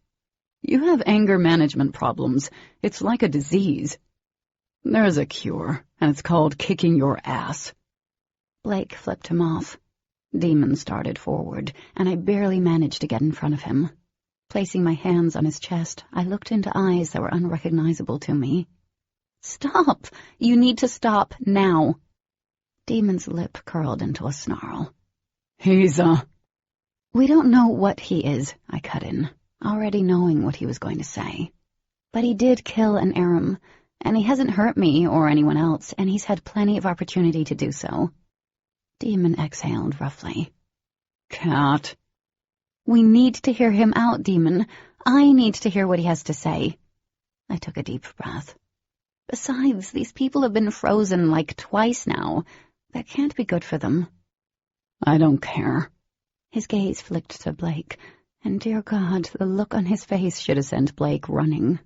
You have anger management problems. It's like a disease. There's a cure, and it's called kicking your ass. Blake flipped him off. Demon started forward, and I barely managed to get in front of him. Placing my hands on his chest, I looked into eyes that were unrecognizable to me. Stop! You need to stop now! Demon's lip curled into a snarl. He's We don't know what he is, I cut in, already knowing what he was going to say. But he did kill an Aram, and he hasn't hurt me or anyone else, and he's had plenty of opportunity to do so. Demon exhaled roughly. Cat. We need to hear him out, Demon. I need to hear what he has to say. I took a deep breath. Besides, these people have been frozen like twice now. That can't be good for them. I don't care. His gaze flicked to Blake, and dear God, the look on his face should have sent Blake running.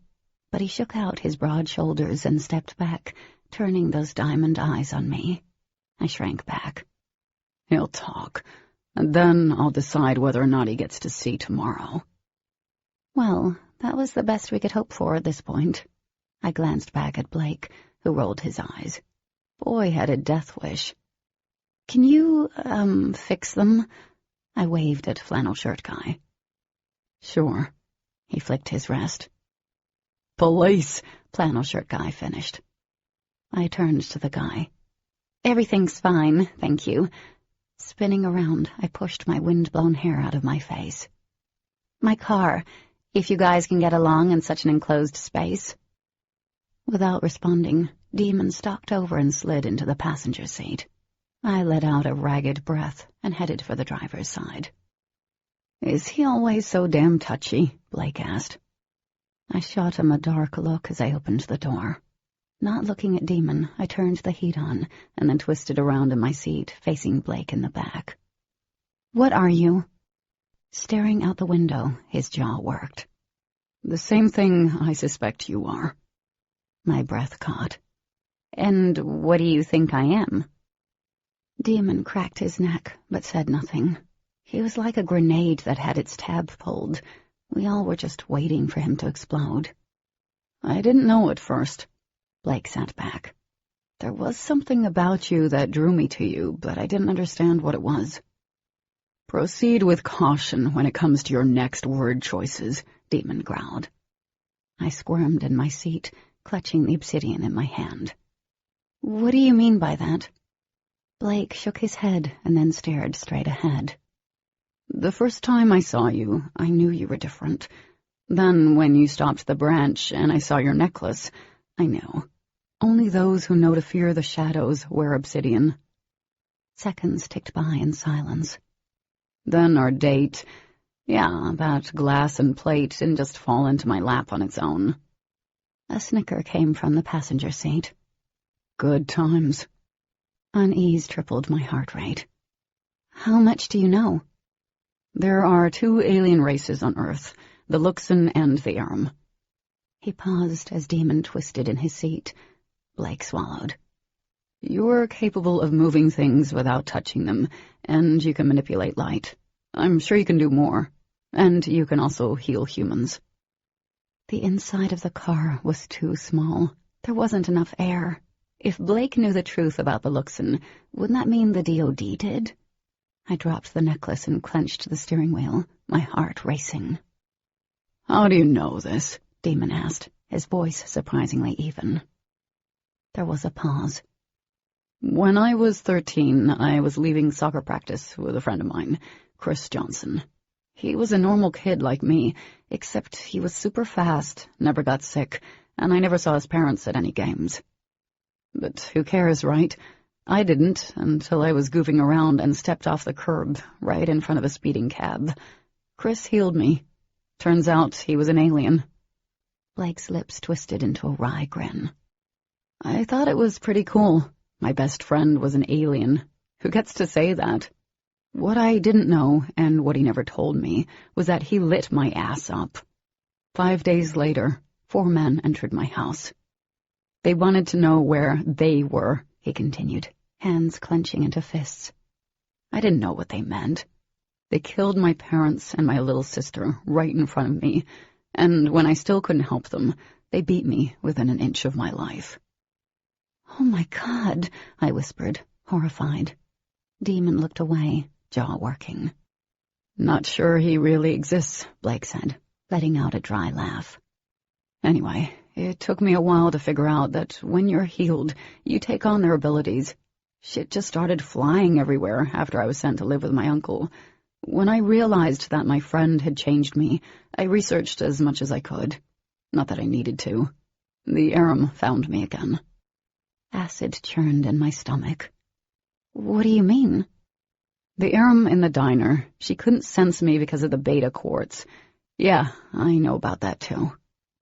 But he shook out his broad shoulders and stepped back, turning those diamond eyes on me. I shrank back. He'll talk, and then I'll decide whether or not he gets to see tomorrow. Well, that was the best we could hope for at this point. I glanced back at Blake, who rolled his eyes. Boy had a death wish. Can you, fix them? I waved at Flannel Shirt Guy. Sure. He flicked his wrist. Police, Flannel Shirt Guy finished. I turned to the guy. Everything's fine, thank you. Spinning around, I pushed my wind-blown hair out of my face. My car, if you guys can get along in such an enclosed space. Without responding, Demon stalked over and slid into the passenger seat. I let out a ragged breath and headed for the driver's side. Is he always so damn touchy? Blake asked. I shot him a dark look as I opened the door. Not looking at Demon, I turned the heat on and then twisted around in my seat, facing Blake in the back. What are you? Staring out the window, his jaw worked. The same thing I suspect you are. My breath caught. And what do you think I am? Demon cracked his neck, but said nothing. He was like a grenade that had its tab pulled. We all were just waiting for him to explode. I didn't know at first. Blake sat back. There was something about you that drew me to you, but I didn't understand what it was. Proceed with caution when it comes to your next word choices, Demon growled. I squirmed in my seat, clutching the obsidian in my hand. What do you mean by that? Blake shook his head and then stared straight ahead. The first time I saw you, I knew you were different. Then when you stopped the branch and I saw your necklace, I knew. Only those who know to fear the shadows wear obsidian. Seconds ticked by in silence. Then our date. Yeah, that glass and plate didn't just fall into my lap on its own. A snicker came from the passenger seat. Good times. Unease tripled my heart rate. How much do you know? There are 2 alien races on Earth, the Luxon and the Aram. He paused as Demon twisted in his seat. Blake swallowed. You're capable of moving things without touching them, and you can manipulate light. I'm sure you can do more. And you can also heal humans. The inside of the car was too small. There wasn't enough air. If Blake knew the truth about the Luxon, wouldn't that mean the DOD did? I dropped the necklace and clenched the steering wheel, my heart racing. How do you know this? Demon asked, his voice surprisingly even. There was a pause. When I was 13, I was leaving soccer practice with a friend of mine, Chris Johnson. He was a normal kid like me, except he was super fast, never got sick, and I never saw his parents at any games. But who cares, right? I didn't, until I was goofing around and stepped off the curb, right in front of a speeding cab. Chris healed me. Turns out he was an alien. Blake's lips twisted into a wry grin. I thought it was pretty cool. My best friend was an alien. Who gets to say that? What I didn't know, and what he never told me, was that he lit my ass up. 5 days later, 4 men entered my house. They wanted to know where they were, he continued, hands clenching into fists. I didn't know what they meant. They killed my parents and my little sister right in front of me, and when I still couldn't help them, they beat me within an inch of my life. Oh my God, I whispered, horrified. Demon looked away, jaw working. Not sure he really exists, Blake said, letting out a dry laugh. Anyway, it took me a while to figure out that when you're healed, you take on their abilities. Shit just started flying everywhere after I was sent to live with my uncle. When I realized that my friend had changed me, I researched as much as I could. Not that I needed to. The Aram found me again. Acid churned in my stomach. What do you mean? The Aram in the diner, she couldn't sense me because of the beta quartz. Yeah, I know about that too.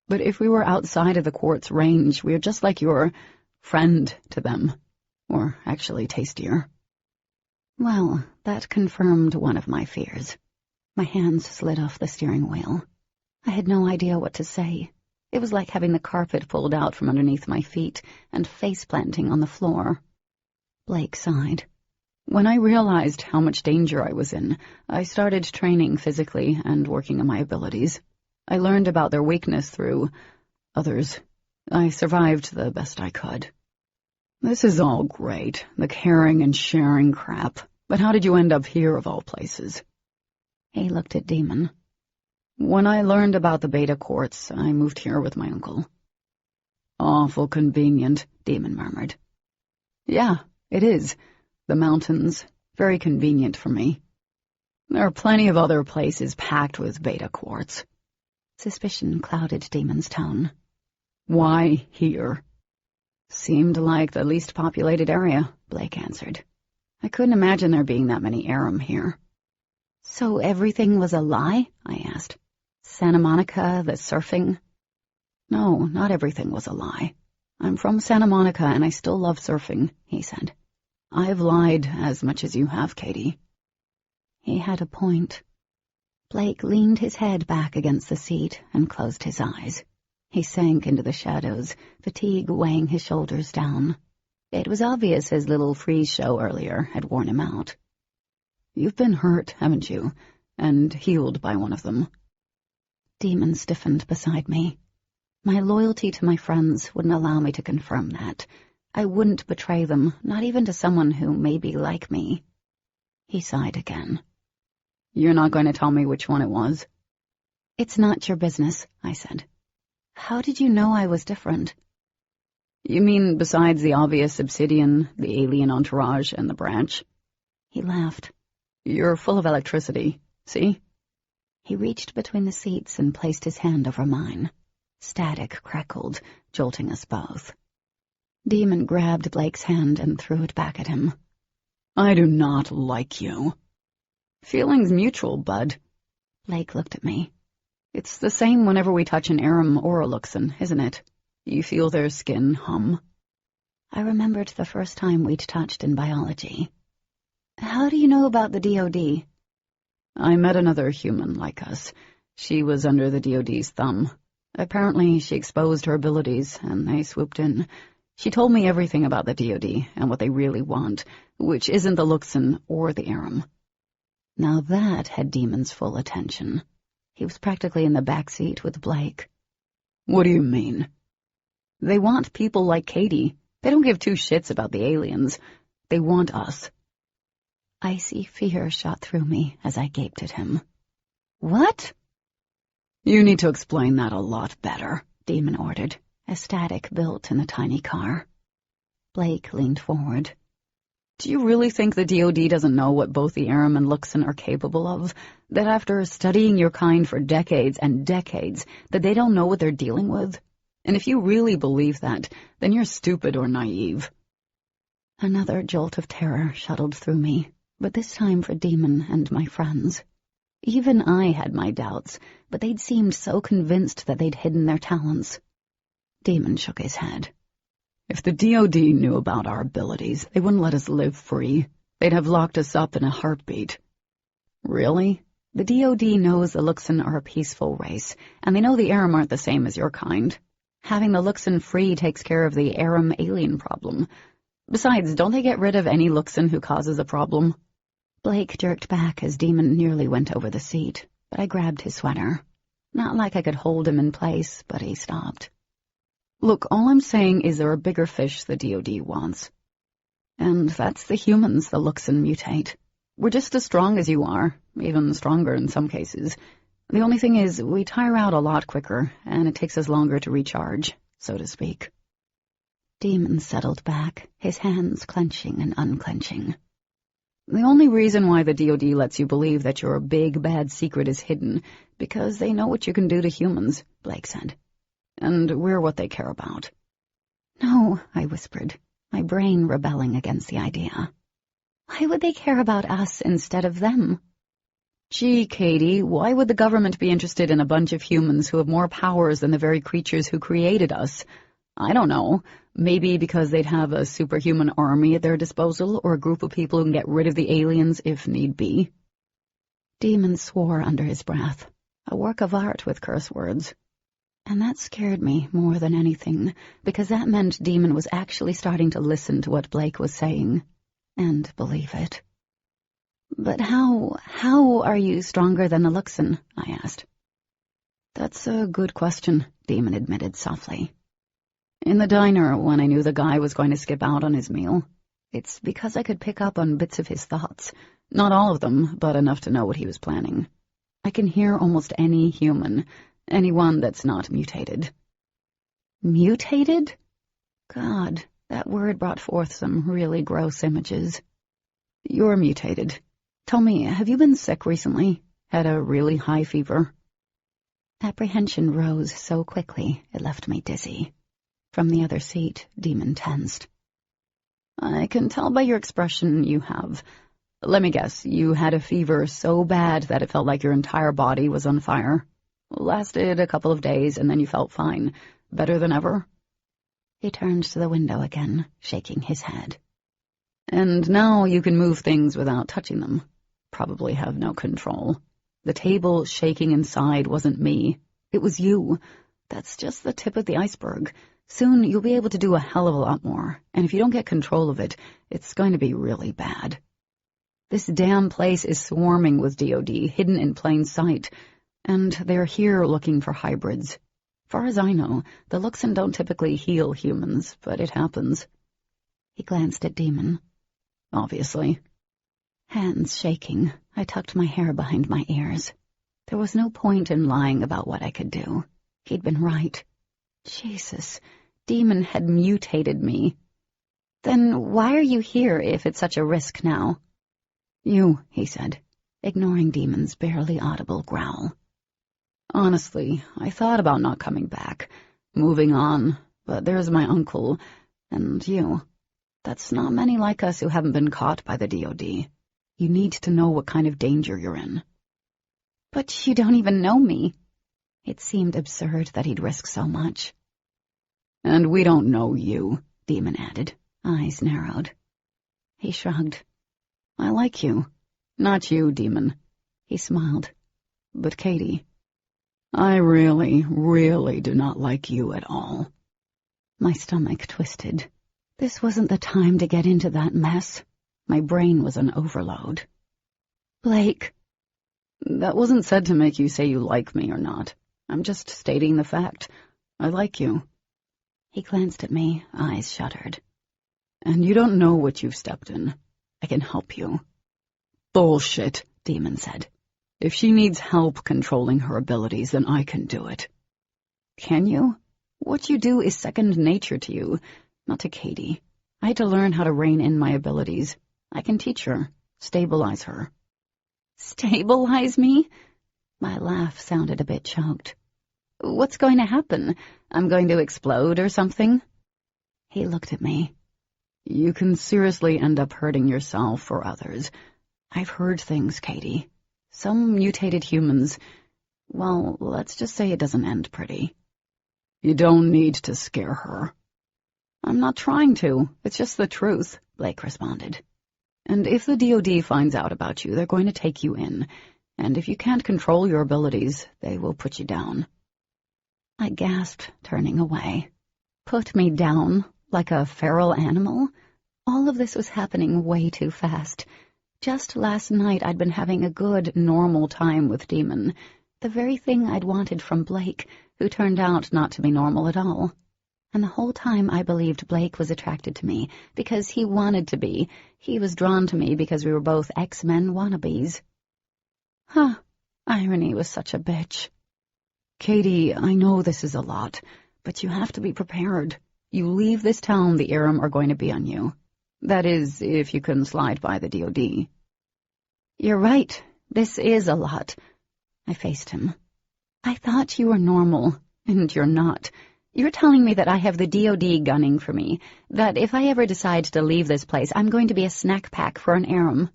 But if we were outside of the quartz range, we're just like your friend to them. Or actually tastier. Well, that confirmed one of my fears. My hands slid off the steering wheel. I had no idea what to say. It was like having the carpet pulled out from underneath my feet and face-planting on the floor. Blake sighed. When I realized how much danger I was in, I started training physically and working on my abilities. I learned about their weakness through others. I survived the best I could. This is all great, the caring and sharing crap, but how did you end up here of all places? He looked at Demon. When I learned about the beta quartz, I moved here with my uncle. Awful convenient, Demon murmured. Yeah, it is. The mountains, very convenient for me. There are plenty of other places packed with beta quartz. Suspicion clouded Demon's tone. Why here? Seemed like the least populated area, Blake answered. I couldn't imagine there being that many Aram here. So everything was a lie? I asked. Santa Monica, the surfing? No, not everything was a lie. I'm from Santa Monica and I still love surfing, he said. I've lied as much as you have, Katie. He had a point. Blake leaned his head back against the seat and closed his eyes. He sank into the shadows, fatigue weighing his shoulders down. It was obvious his little freeze show earlier had worn him out. You've been hurt, haven't you? And healed by one of them. Demon stiffened beside me. My loyalty to my friends wouldn't allow me to confirm that. I wouldn't betray them, not even to someone who may be like me. He sighed again. You're not going to tell me which one it was? It's not your business, I said. How did you know I was different? You mean besides the obvious obsidian, the alien entourage, and the branch? He laughed. You're full of electricity, see? He reached between the seats and placed his hand over mine. Static crackled, jolting us both. Demon grabbed Blake's hand and threw it back at him. I do not like you. Feelings mutual, bud. Blake looked at me. It's the same whenever we touch an Aram or a Luxon, isn't it? You feel their skin hum. I remembered the first time we'd touched in biology. How do you know about the DOD? I met another human like us. She was under the DOD's thumb. Apparently she exposed her abilities, and they swooped in. She told me everything about the DOD and what they really want, which isn't the Luxon or the Aram. Now that had Demon's full attention. He was practically in the back seat with Blake. What do you mean? They want people like Katie. They don't give two shits about the aliens. They want us. Icy fear shot through me as I gaped at him. What? You need to explain that a lot better, Demon ordered, as static built in the tiny car. Blake leaned forward. Do you really think the DOD doesn't know what both the Aram and Luxon are capable of? That after studying your kind for decades and decades, that they don't know what they're dealing with? And if you really believe that, then you're stupid or naive. Another jolt of terror shuttled through me, but this time for Demon and my friends. Even I had my doubts, but they'd seemed so convinced that they'd hidden their talents. Demon shook his head. If the DOD knew about our abilities, they wouldn't let us live free. They'd have locked us up in a heartbeat. Really? The DOD knows the Luxon are a peaceful race, and they know the Aram aren't the same as your kind. Having the Luxon free takes care of the Aram alien problem. Besides, don't they get rid of any Luxon who causes a problem? Blake jerked back as Demon nearly went over the seat, but I grabbed his sweater. Not like I could hold him in place, but he stopped. Look, all I'm saying is there are bigger fish the DoD wants. And that's the humans the Luxon mutate. We're just as strong as you are, even stronger in some cases. The only thing is, we tire out a lot quicker, and it takes us longer to recharge, so to speak. Demon settled back, his hands clenching and unclenching. The only reason why the DoD lets you believe that your big, bad secret is hidden, because they know what you can do to humans, Blake said. And we're what they care about. No, I whispered, my brain rebelling against the idea. Why would they care about us instead of them? Gee, Katie, why would the government be interested in a bunch of humans who have more powers than the very creatures who created us? I don't know. Maybe because they'd have a superhuman army at their disposal, or a group of people who can get rid of the aliens if need be. Demon swore under his breath, a work of art with curse words. And that scared me more than anything, because that meant Demon was actually starting to listen to what Blake was saying, and believe it. But how are you stronger than the Luxon? I asked. That's a good question, Demon admitted softly. In the diner, when I knew the guy was going to skip out on his meal, it's because I could pick up on bits of his thoughts. Not all of them, but enough to know what he was planning. I can hear almost any human, anyone that's not mutated. Mutated? God, that word brought forth some really gross images. You're mutated. Tell me, have you been sick recently? Had a really high fever? Apprehension rose so quickly it left me dizzy. From the other seat, Demon tensed. I can tell by your expression you have. Let me guess, you had a fever so bad that it felt like your entire body was on fire. Lasted a couple of days and then you felt fine. Better than ever? He turned to the window again, shaking his head. And now you can move things without touching them. Probably have no control. The table shaking inside wasn't me. It was you. That's just the tip of the iceberg. Soon you'll be able to do a hell of a lot more, and if you don't get control of it, it's going to be really bad. This damn place is swarming with DoD, hidden in plain sight, and they're here looking for hybrids. Far as I know, the Luxon don't typically heal humans, but it happens. He glanced at Demon. Obviously. Hands shaking, I tucked my hair behind my ears. There was no point in lying about what I could do. He'd been right. Jesus, Demon had mutated me. Then why are you here if it's such a risk now? You, he said, ignoring Demon's barely audible growl. Honestly, I thought about not coming back, moving on, but there's my uncle, and you. That's not many like us who haven't been caught by the DoD. You need to know what kind of danger you're in. But you don't even know me. It seemed absurd that he'd risk so much. And we don't know you, Demon added, eyes narrowed. He shrugged. I like you. Not you, Demon. He smiled. But Katie, I really, really do not like you at all. My stomach twisted. This wasn't the time to get into that mess. My brain was on overload. Blake. That wasn't said to make you say you like me or not. I'm just stating the fact. I like you. He glanced at me, eyes shuttered. And you don't know what you've stepped in. I can help you. Bullshit, Demon said. If she needs help controlling her abilities, then I can do it. Can you? What you do is second nature to you, not to Katie. I had to learn how to rein in my abilities. I can teach her, stabilize her. Stabilize me? My laugh sounded a bit choked. What's going to happen? I'm going to explode or something? He looked at me. You can seriously end up hurting yourself or others. I've heard things, Katie. Some mutated humans, well, let's just say it doesn't end pretty. You don't need to scare her. I'm not trying to. It's just the truth, Blake responded. And if the DoD finds out about you, they're going to take you in. And if you can't control your abilities, they will put you down. I gasped, turning away. Put me down, like a feral animal? All of this was happening way too fast. Just last night I'd been having a good, normal time with Demon, the very thing I'd wanted from Blake, who turned out not to be normal at all. And the whole time I believed Blake was attracted to me because he wanted to be. He was drawn to me because we were both X-Men wannabes. Huh, irony was such a bitch. Katie, I know this is a lot, but you have to be prepared. You leave this town, the Aram are going to be on you. That is, if you can slide by the DOD. You're right. This is a lot. I faced him. I thought you were normal, and you're not. You're telling me that I have the DOD gunning for me, that if I ever decide to leave this place, I'm going to be a snack pack for an Aram.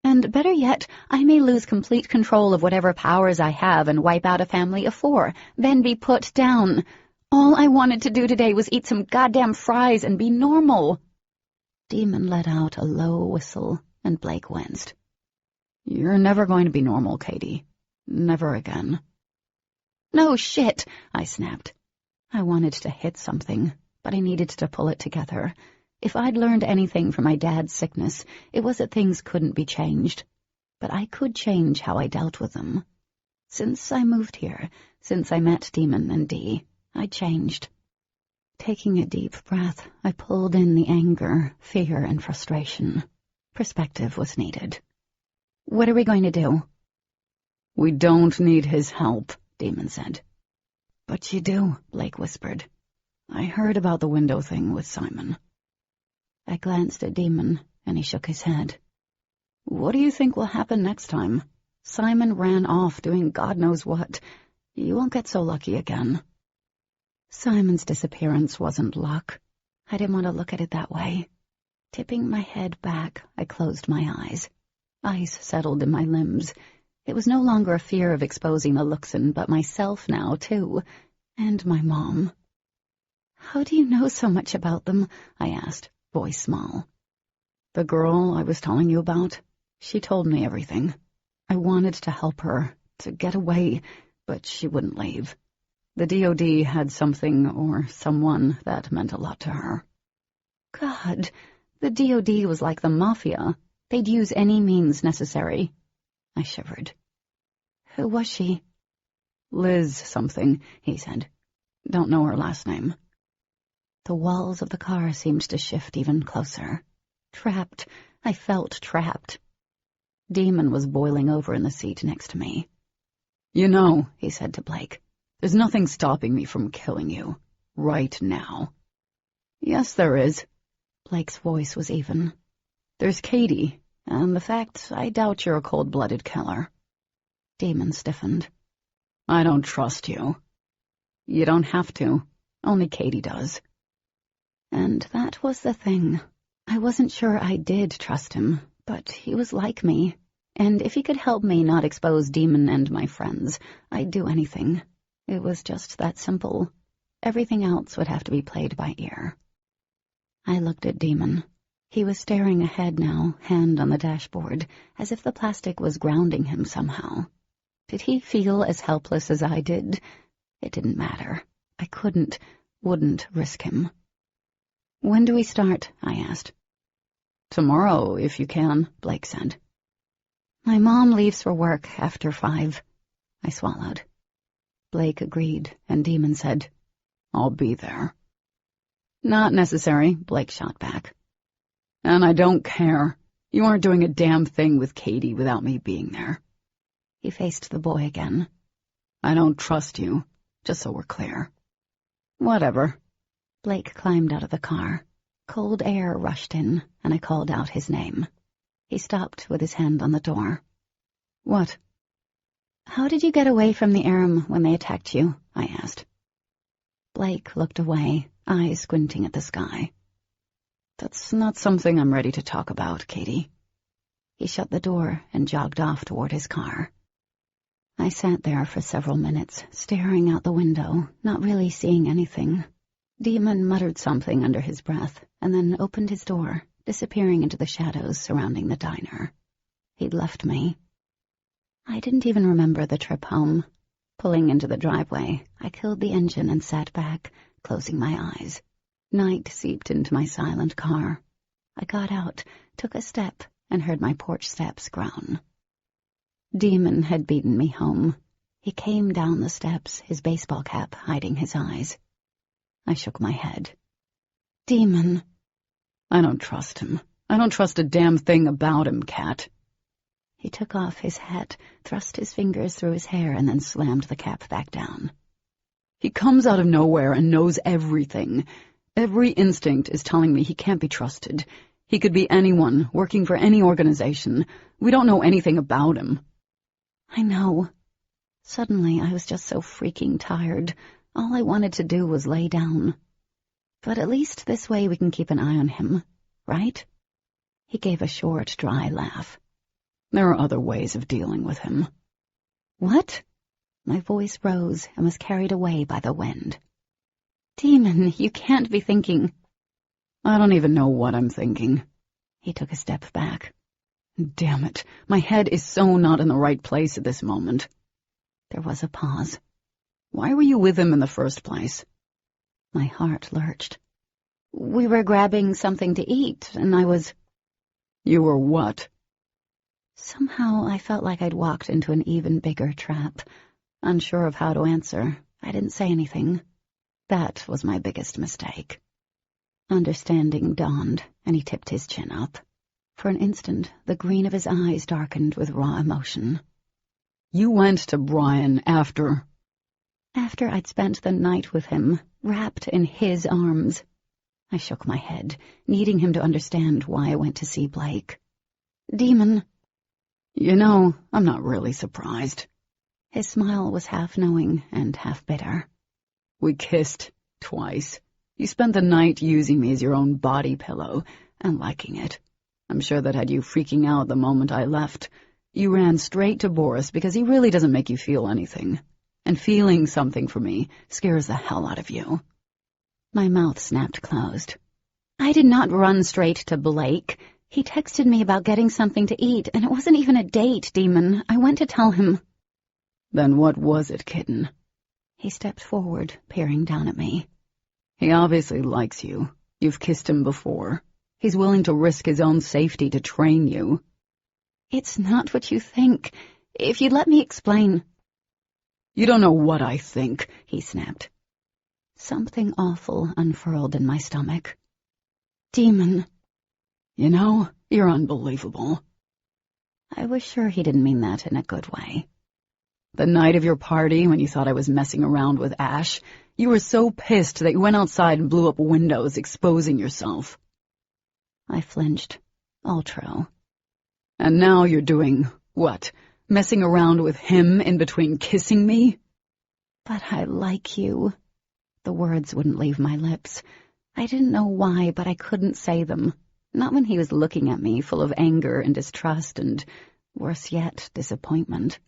And better yet, I may lose complete control of whatever powers I have and wipe out a family of 4, then be put down. All I wanted to do today was eat some goddamn fries and be normal. Demon let out a low whistle, and Blake winced. You're never going to be normal, Katie. Never again. No shit, I snapped. I wanted to hit something, but I needed to pull it together. If I'd learned anything from my dad's sickness, it was that things couldn't be changed. But I could change how I dealt with them. Since I moved here, since I met Demon and Dee, I changed. Taking a deep breath, I pulled in the anger, fear, and frustration. Perspective was needed. What are we going to do? We don't need his help, Demon said. But you do, Blake whispered. I heard about the window thing with Simon. I glanced at Demon, and he shook his head. What do you think will happen next time? Simon ran off doing God knows what. You won't get so lucky again. Simon's disappearance wasn't luck. I didn't want to look at it that way. Tipping my head back, I closed my eyes. Ice settled in my limbs. It was no longer a fear of exposing the Luxon, but myself now, too. And my mom. How do you know so much about them? I asked, voice small. The girl I was telling you about, she told me everything. I wanted to help her, to get away, but she wouldn't leave. The DOD had something or someone that meant a lot to her. God, the DOD was like the Mafia. They'd use any means necessary. I shivered. Who was she? Liz something, he said. Don't know her last name. The walls of the car seemed to shift even closer. Trapped. I felt trapped. Demon was boiling over in the seat next to me. You know, he said to Blake, there's nothing stopping me from killing you. Right now. Yes, there is. Blake's voice was even. There's Katie, and the fact I doubt you're a cold-blooded killer. Demon stiffened. I don't trust you. You don't have to. Only Katie does. And that was the thing. I wasn't sure I did trust him, but he was like me. And if he could help me not expose Demon and my friends, I'd do anything. It was just that simple. Everything else would have to be played by ear. I looked at Demon. He was staring ahead now, hand on the dashboard, as if the plastic was grounding him somehow. Did he feel as helpless as I did? It didn't matter. I wouldn't risk him. When do we start? I asked. Tomorrow, if you can, Blake said. My mom leaves for work after 5. I swallowed. Blake agreed, and Demon said, I'll be there. Not necessary, Blake shot back. And I don't care. You aren't doing a damn thing with Katie without me being there. He faced the boy again. I don't trust you, just so we're clear. Whatever. Blake climbed out of the car. Cold air rushed in, and I called out his name. He stopped with his hand on the door. What? How did you get away from the Aram when they attacked you? I asked. Blake looked away, eyes squinting at the sky. That's not something I'm ready to talk about, Katie. He shut the door and jogged off toward his car. I sat there for several minutes, staring out the window, not really seeing anything. Demon muttered something under his breath, and then opened his door, disappearing into the shadows surrounding the diner. He'd left me. I didn't even remember the trip home. Pulling into the driveway, I killed the engine and sat back, closing my eyes. Night seeped into my silent car. I got out, took a step, and heard my porch steps groan. Demon had beaten me home. He came down the steps, his baseball cap hiding his eyes. I shook my head. Demon. I don't trust him. I don't trust a damn thing about him, Cat. He took off his hat, thrust his fingers through his hair, and then slammed the cap back down. He comes out of nowhere and knows everything. Every instinct is telling me he can't be trusted. He could be anyone, working for any organization. We don't know anything about him. I know. Suddenly, I was just so freaking tired. All I wanted to do was lay down. But at least this way we can keep an eye on him, right? He gave a short, dry laugh. There are other ways of dealing with him. What? My voice rose and was carried away by the wind. Demon, you can't be thinking. I don't even know what I'm thinking. He took a step back. Damn it, my head is so not in the right place at this moment. There was a pause. Why were you with him in the first place? My heart lurched. We were grabbing something to eat, and I was... You were what? Somehow I felt like I'd walked into an even bigger trap. Unsure of how to answer, I didn't say anything. That was my biggest mistake. Understanding dawned, and he tipped his chin up. For an instant, the green of his eyes darkened with raw emotion. You went to Brian after... After I'd spent the night with him, wrapped in his arms. I shook my head, needing him to understand why I went to see Blake. Demon. You know, I'm not really surprised. His smile was half knowing and half bitter. We kissed twice. You spent the night using me as your own body pillow and liking it. I'm sure that had you freaking out the moment I left. You ran straight to Boris because he really doesn't make you feel anything. And feeling something for me scares the hell out of you. My mouth snapped closed. I did not run straight to Blake. He texted me about getting something to eat, and it wasn't even a date, Demon. I went to tell him. Then what was it, kitten? He stepped forward, peering down at me. He obviously likes you. You've kissed him before. He's willing to risk his own safety to train you. It's not what you think. If you'd let me explain. You don't know what I think, he snapped. Something awful unfurled in my stomach. Demon. You know, you're unbelievable. I was sure he didn't mean that in a good way. The night of your party, when you thought I was messing around with Ash, you were so pissed that you went outside and blew up windows, exposing yourself. I flinched. All true. And now you're doing, what, messing around with him in between kissing me? But I like you. The words wouldn't leave my lips. I didn't know why, but I couldn't say them. Not when he was looking at me, full of anger and distrust and, worse yet, disappointment.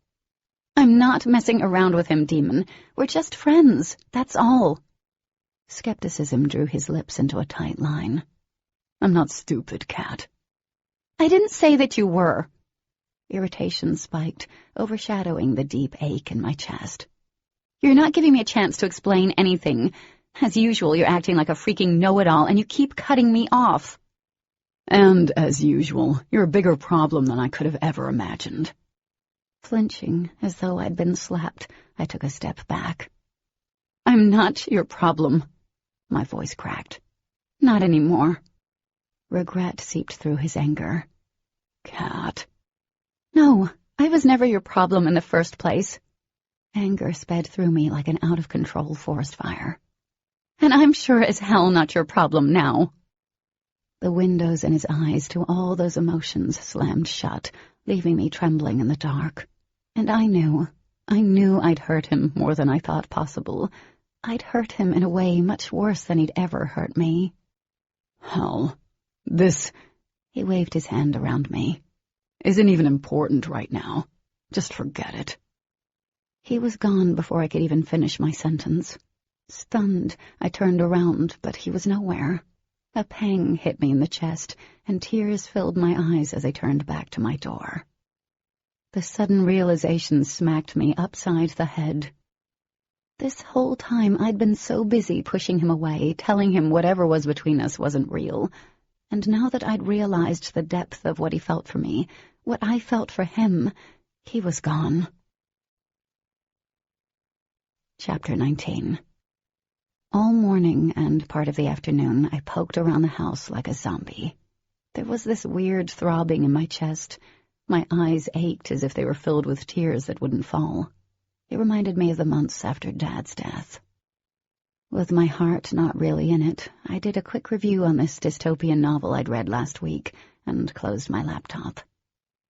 I'm not messing around with him, Demon. We're just friends, that's all. Skepticism drew his lips into a tight line. I'm not stupid, Cat. I didn't say that you were. Irritation spiked, overshadowing the deep ache in my chest. You're not giving me a chance to explain anything. As usual, you're acting like a freaking know-it-all, and you keep cutting me off. And, as usual, you're a bigger problem than I could have ever imagined. Flinching, as though I'd been slapped, I took a step back. I'm not your problem. My voice cracked. Not anymore. Regret seeped through his anger. Cat. No, I was never your problem in the first place. Anger sped through me like an out-of-control forest fire. And I'm sure as hell not your problem now. The windows in his eyes to all those emotions slammed shut, leaving me trembling in the dark. And I knew I'd hurt him more than I thought possible. I'd hurt him in a way much worse than he'd ever hurt me. Hell, this... He waved his hand around me. Isn't even important right now. Just forget it. He was gone before I could even finish my sentence. Stunned, I turned around, but he was nowhere. A pang hit me in the chest, and tears filled my eyes as I turned back to my door. The sudden realization smacked me upside the head. This whole time I'd been so busy pushing him away, telling him whatever was between us wasn't real. And now that I'd realized the depth of what he felt for me, what I felt for him, he was gone. Chapter 19. All morning and part of the afternoon, I poked around the house like a zombie. There was this weird throbbing in my chest. My eyes ached as if they were filled with tears that wouldn't fall. It reminded me of the months after Dad's death. With my heart not really in it, I did a quick review on this dystopian novel I'd read last week and closed my laptop.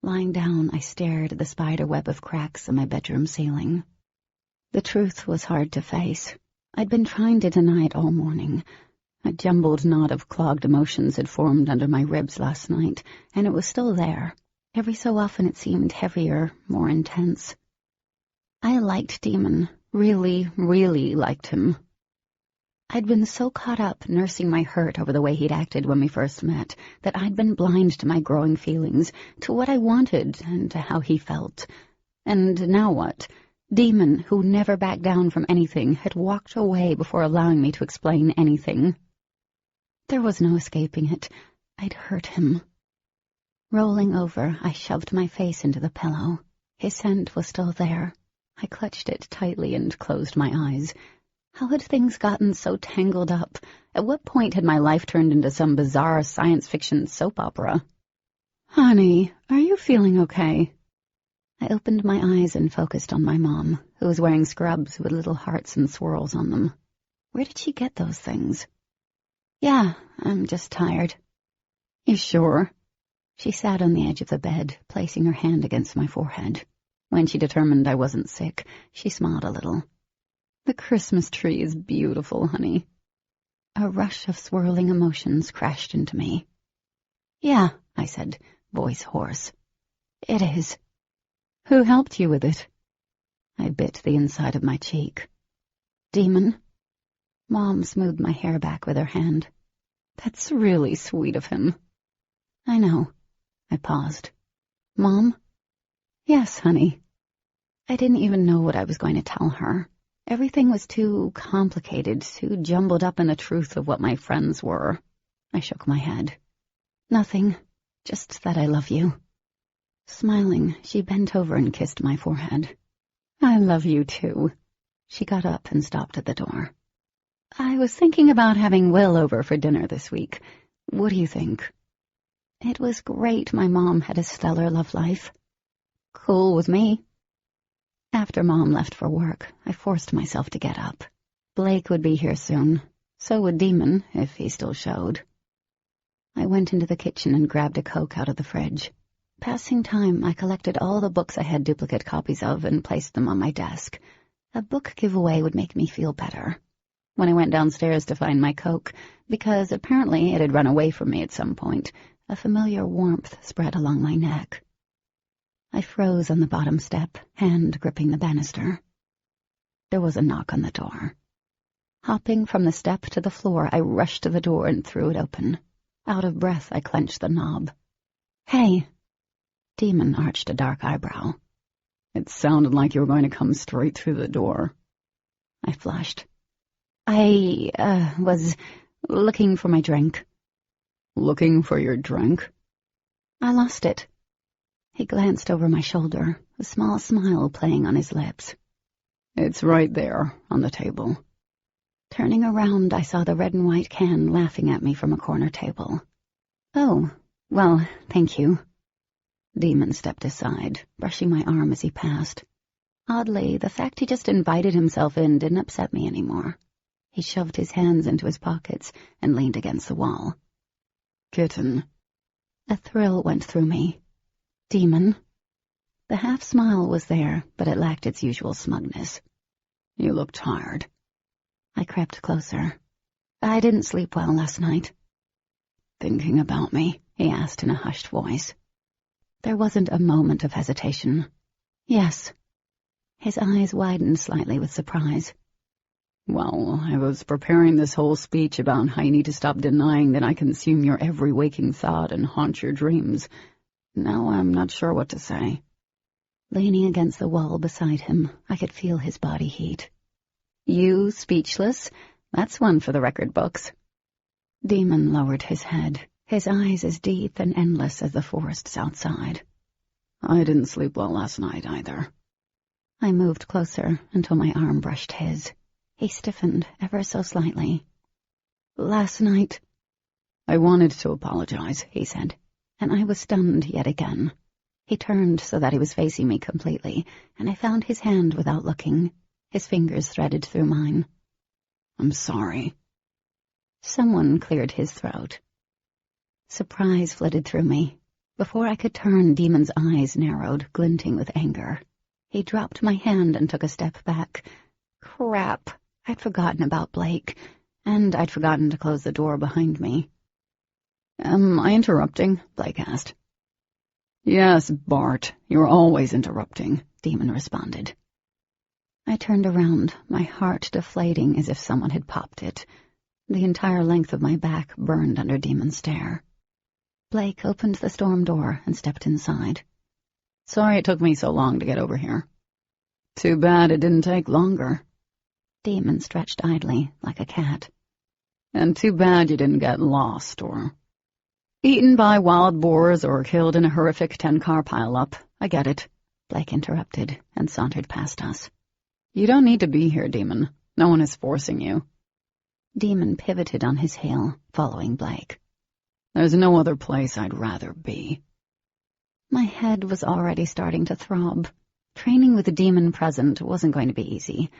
Lying down, I stared at the spider web of cracks in my bedroom ceiling. The truth was hard to face. I'd been trying to deny it all morning. A jumbled knot of clogged emotions had formed under my ribs last night, and it was still there. Every so often it seemed heavier, more intense. I liked Demon. Really, really liked him. I'd been so caught up nursing my hurt over the way he'd acted when we first met that I'd been blind to my growing feelings, to what I wanted and to how he felt. And now what? Demon, who never backed down from anything, had walked away before allowing me to explain anything. There was no escaping it. I'd hurt him. Rolling over, I shoved my face into the pillow. His scent was still there. I clutched it tightly and closed my eyes. How had things gotten so tangled up? At what point had my life turned into some bizarre science fiction soap opera? Honey, are you feeling okay? I opened my eyes and focused on my mom, who was wearing scrubs with little hearts and swirls on them. Where did she get those things? Yeah, I'm just tired. You sure? She sat on the edge of the bed, placing her hand against my forehead. When she determined I wasn't sick, she smiled a little. The Christmas tree is beautiful, honey. A rush of swirling emotions crashed into me. Yeah, I said, voice hoarse. It is. Who helped you with it? I bit the inside of my cheek. Demon. Mom smoothed my hair back with her hand. That's really sweet of him. I know. I paused. Mom? Yes, honey. I didn't even know what I was going to tell her. Everything was too complicated, too jumbled up in the truth of what my friends were. I shook my head. Nothing. Just that I love you. Smiling, she bent over and kissed my forehead. I love you, too. She got up and stopped at the door. I was thinking about having Will over for dinner this week. What do you think? It was great my mom had a stellar love life. Cool with me. After Mom left for work, I forced myself to get up. Blake would be here soon. So would Demon, if he still showed. I went into the kitchen and grabbed a Coke out of the fridge. Passing time, I collected all the books I had duplicate copies of and placed them on my desk. A book giveaway would make me feel better. When I went downstairs to find my Coke, because apparently it had run away from me at some point, a familiar warmth spread along my neck. I froze on the bottom step, hand gripping the banister. There was a knock on the door. Hopping from the step to the floor, I rushed to the door and threw it open. Out of breath, I clenched the knob. Hey! Demon arched a dark eyebrow. It sounded like you were going to come straight through the door. I flushed. I was looking for my drink. Looking for your drink? I lost it. He glanced over my shoulder, a small smile playing on his lips. It's right there, on the table. Turning around, I saw the red and white can laughing at me from a corner table. Oh, well, thank you. Demon stepped aside, brushing my arm as he passed. Oddly, the fact he just invited himself in didn't upset me anymore. He shoved his hands into his pockets and leaned against the wall. Kitten. A thrill went through me. Demon. The half-smile was there, but it lacked its usual smugness. You look tired. I crept closer. I didn't sleep well last night. Thinking about me? He asked in a hushed voice. There wasn't a moment of hesitation. Yes. His eyes widened slightly with surprise. Well, I was preparing this whole speech about how you need to stop denying that I consume your every waking thought and haunt your dreams. Now I'm not sure what to say. Leaning against the wall beside him, I could feel his body heat. You speechless? That's one for the record books. Demon lowered his head, his eyes as deep and endless as the forests outside. I didn't sleep well last night either. I moved closer until my arm brushed his. He stiffened ever so slightly. Last night, I wanted to apologize, he said, and I was stunned yet again. He turned so that he was facing me completely, and I found his hand without looking, his fingers threaded through mine. I'm sorry. Someone cleared his throat. Surprise flitted through me. Before I could turn, Demon's eyes narrowed, glinting with anger. He dropped my hand and took a step back. Crap, I'd forgotten about Blake, and I'd forgotten to close the door behind me. Am I interrupting? Blake asked. Yes, Bart, you're always interrupting, Demon responded. I turned around, my heart deflating as if someone had popped it. The entire length of my back burned under Demon's stare. Blake opened the storm door and stepped inside. Sorry it took me so long to get over here. Too bad it didn't take longer. Demon stretched idly, like a cat. And too bad you didn't get lost or eaten by wild boars or killed in a horrific 10-car pileup. I get it, Blake interrupted and sauntered past us. You don't need to be here, Demon. No one is forcing you. Demon pivoted on his heel, following Blake. There's no other place I'd rather be. My head was already starting to throb. Training with the Demon present wasn't going to be easy.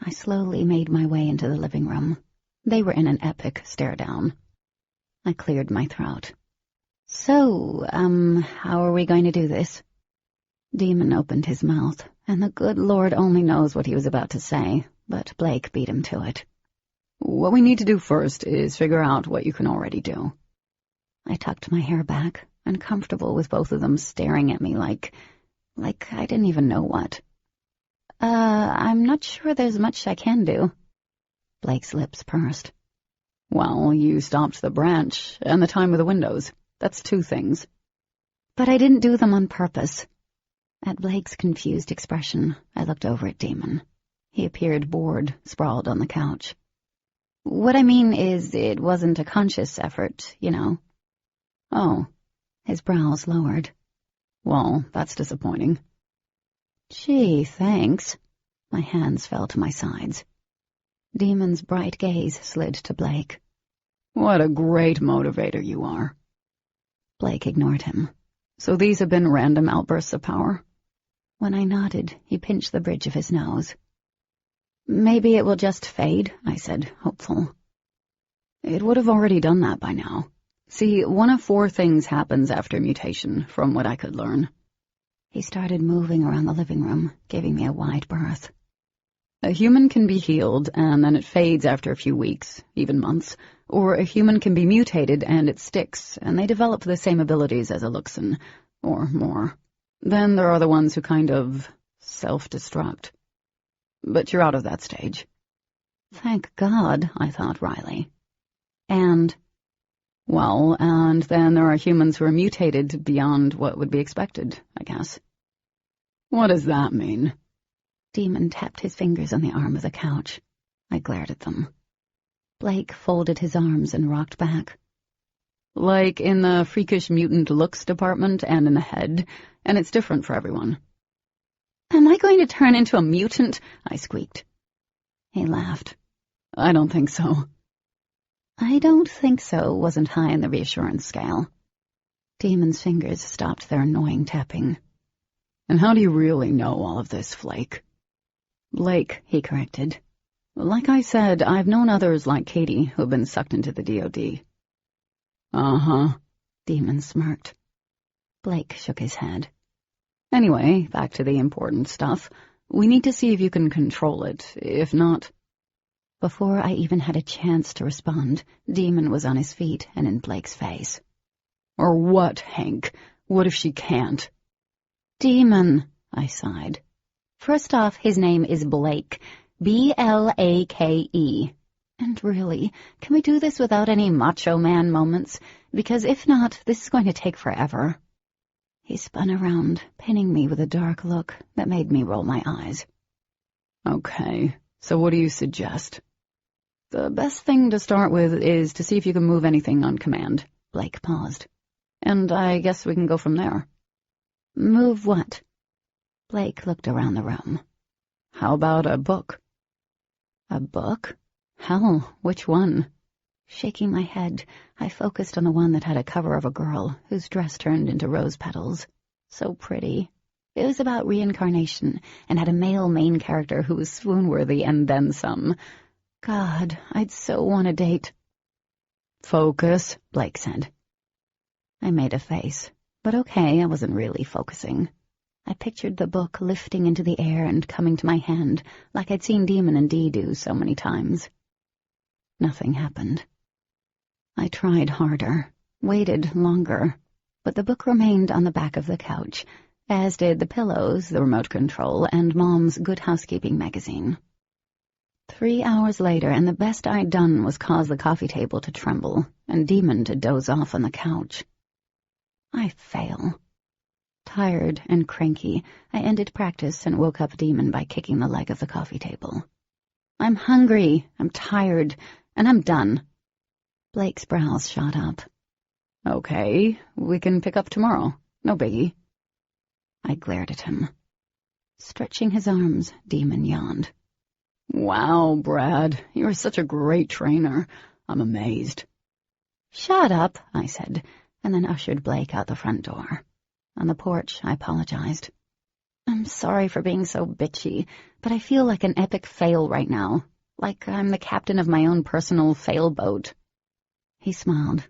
I slowly made my way into the living room. They were in an epic stare-down. I cleared my throat. So, how are we going to do this? Demon opened his mouth, and the good Lord only knows what he was about to say, but Blake beat him to it. What we need to do first is figure out what you can already do. I tucked my hair back, uncomfortable with both of them staring at me like I didn't even know what. I'm not sure there's much I can do. Blake's lips pursed. Well, you stopped the branch, and the time with the windows. That's 2 things. But I didn't do them on purpose. At Blake's confused expression, I looked over at Demon. He appeared bored, sprawled on the couch. What I mean is, it wasn't a conscious effort, you know. Oh. His brows lowered. Well, that's disappointing. Gee, thanks. My hands fell to my sides. Demon's bright gaze slid to Blake. What a great motivator you are. Blake ignored him. So these have been random outbursts of power? When I nodded, he pinched the bridge of his nose. Maybe it will just fade, I said, hopeful. It would have already done that by now. See, one of 4 things happens after mutation, from what I could learn. He started moving around the living room, giving me a wide berth. A human can be healed, and then it fades after a few weeks, even months. Or a human can be mutated, and it sticks, and they develop the same abilities as a Luxon, or more. Then there are the ones who kind of self-destruct. But you're out of that stage. Thank God, I thought wryly. And then there are humans who are mutated beyond what would be expected, I guess. What does that mean? Demon tapped his fingers on the arm of the couch. I glared at them. Blake folded his arms and rocked back. Like in the freakish mutant looks department and in the head, and it's different for everyone. Am I going to turn into a mutant? I squeaked. He laughed. I don't think so. I don't think so wasn't high on the reassurance scale. Demon's fingers stopped their annoying tapping. And how do you really know all of this, Flake? Blake, he corrected. Like I said, I've known others like Katie who've been sucked into the DOD. Uh-huh, Demon smirked. Blake shook his head. Anyway, back to the important stuff. We need to see if you can control it. If not... Before I even had a chance to respond, Demon was on his feet and in Blake's face. Or what, Hank? What if she can't? Demon, I sighed. First off, his name is Blake. B-L-A-K-E. And really, can we do this without any macho man moments? Because if not, this is going to take forever. He spun around, pinning me with a dark look that made me roll my eyes. Okay, So what do you suggest? The best thing to start with is to see if you can move anything on command. Blake paused. And I guess we can go from there. Move what? Blake looked around the room. How about a book? A book? Hell, which one? Shaking my head, I focused on the one that had a cover of a girl whose dress turned into rose petals. So pretty. It was about reincarnation and had a male main character who was swoon-worthy and then some. God, I'd so want a date. Focus, Blake said. I made a face, but okay, I wasn't really focusing. I pictured the book lifting into the air and coming to my hand, like I'd seen Demon and Dee do so many times. Nothing happened. I tried harder, waited longer, but the book remained on the back of the couch, as did the pillows, the remote control, and Mom's Good Housekeeping magazine. 3 hours later, and the best I'd done was cause the coffee table to tremble, and Demon to doze off on the couch. I fail. Tired and cranky, I ended practice and woke up Demon by kicking the leg of the coffee table. I'm hungry, I'm tired, and I'm done. Blake's brows shot up. Okay, we can pick up tomorrow. No biggie. I glared at him. Stretching his arms, Demon yawned. Wow, Brad, you're such a great trainer. I'm amazed. Shut up, I said, and then ushered Blake out the front door. On the porch, I apologized. I'm sorry for being so bitchy, but I feel like an epic fail right now, like I'm the captain of my own personal fail boat. He smiled.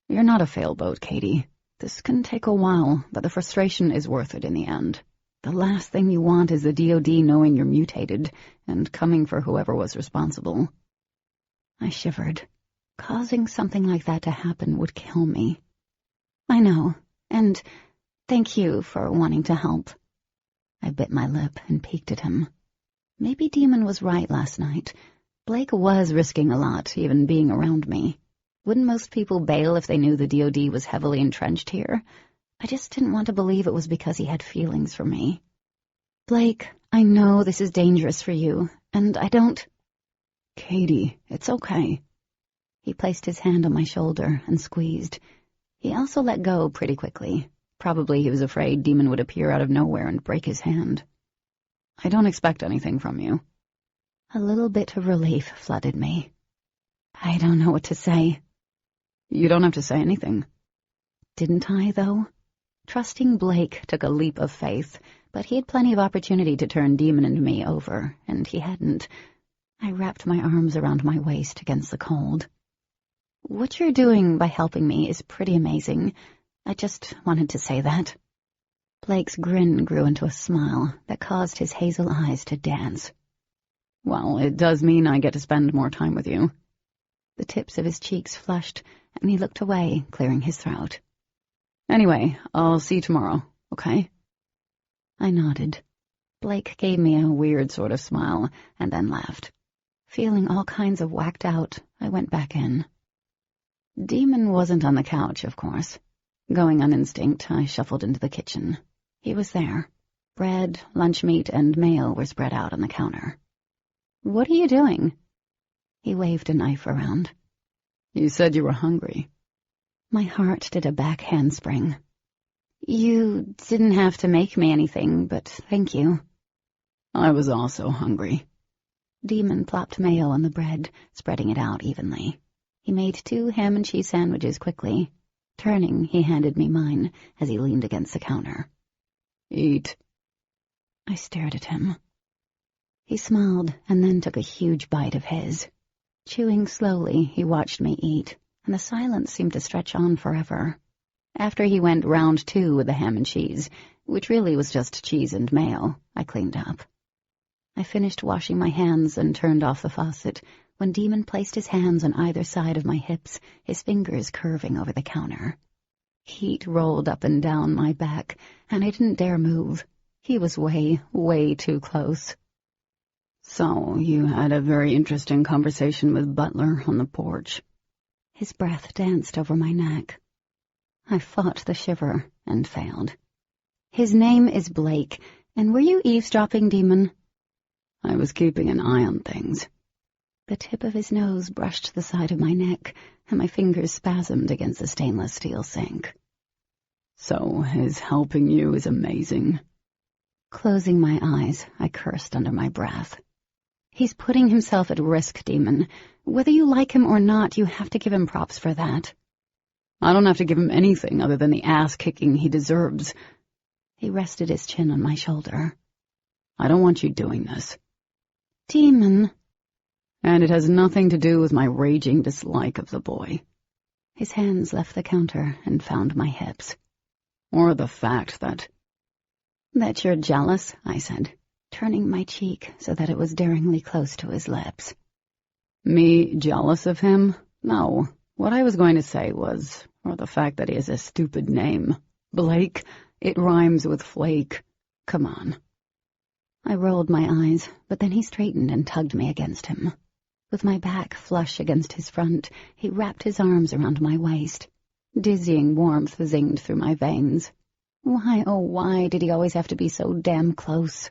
You're not a fail boat, Katie. This can take a while, but the frustration is worth it in the end. The last thing you want is the DOD knowing you're mutated and coming for whoever was responsible. I shivered. Causing something like that to happen would kill me. I know, and thank you for wanting to help. I bit my lip and peeked at him. Maybe Demon was right last night. Blake was risking a lot, even being around me. Wouldn't most people bail if they knew the DOD was heavily entrenched here? I just didn't want to believe it was because he had feelings for me. Blake, I know this is dangerous for you, and I don't... Katie, it's okay. He placed his hand on my shoulder and squeezed. He also let go pretty quickly. Probably he was afraid Demon would appear out of nowhere and break his hand. I don't expect anything from you. A little bit of relief flooded me. I don't know what to say. You don't have to say anything. Didn't I, though? Trusting Blake took a leap of faith, but he had plenty of opportunity to turn Demon and me over, and he hadn't. I wrapped my arms around my waist against the cold. What you're doing by helping me is pretty amazing. I just wanted to say that. Blake's grin grew into a smile that caused his hazel eyes to dance. Well, it does mean I get to spend more time with you. The tips of his cheeks flushed, and he looked away, clearing his throat. Anyway, I'll see you tomorrow, okay? I nodded. Blake gave me a weird sort of smile, and then laughed. Feeling all kinds of whacked out, I went back in. Demon wasn't on the couch, of course. Going on instinct, I shuffled into the kitchen. He was there. Bread, lunch meat, and mail were spread out on the counter. What are you doing? He waved a knife around. You said you were hungry. My heart did a back handspring. You didn't have to make me anything, but thank you. I was also hungry. Demon plopped mayo on the bread, spreading it out evenly. He made 2 ham and cheese sandwiches quickly. Turning, he handed me mine as he leaned against the counter. Eat. I stared at him. He smiled and then took a huge bite of his. Chewing slowly, he watched me eat, and the silence seemed to stretch on forever. After he went round 2 with the ham and cheese, which really was just cheese and mayo, I cleaned up. I finished washing my hands and turned off the faucet when Demon placed his hands on either side of my hips, his fingers curving over the counter. Heat rolled up and down my back, and I didn't dare move. He was way, way too close. So, you had a very interesting conversation with Butler on the porch. His breath danced over my neck. I fought the shiver and failed. His name is Blake, and were you eavesdropping, Demon? I was keeping an eye on things. The tip of his nose brushed the side of my neck, and my fingers spasmed against the stainless steel sink. So his helping you is amazing. Closing my eyes, I cursed under my breath. He's putting himself at risk, Demon. Whether you like him or not, you have to give him props for that. I don't have to give him anything other than the ass-kicking he deserves. He rested his chin on my shoulder. I don't want you doing this. Demon. And it has nothing to do with my raging dislike of the boy. His hands left the counter and found my hips. Or the fact that... That you're jealous, I said, turning my cheek so that it was daringly close to his lips. Me jealous of him? No. What I was going to say was, or the fact that he has a stupid name. Blake. It rhymes with flake. Come on. I rolled my eyes, but then he straightened and tugged me against him. With my back flush against his front, he wrapped his arms around my waist. Dizzying warmth zinged through my veins. Why, oh why, did he always have to be so damn close?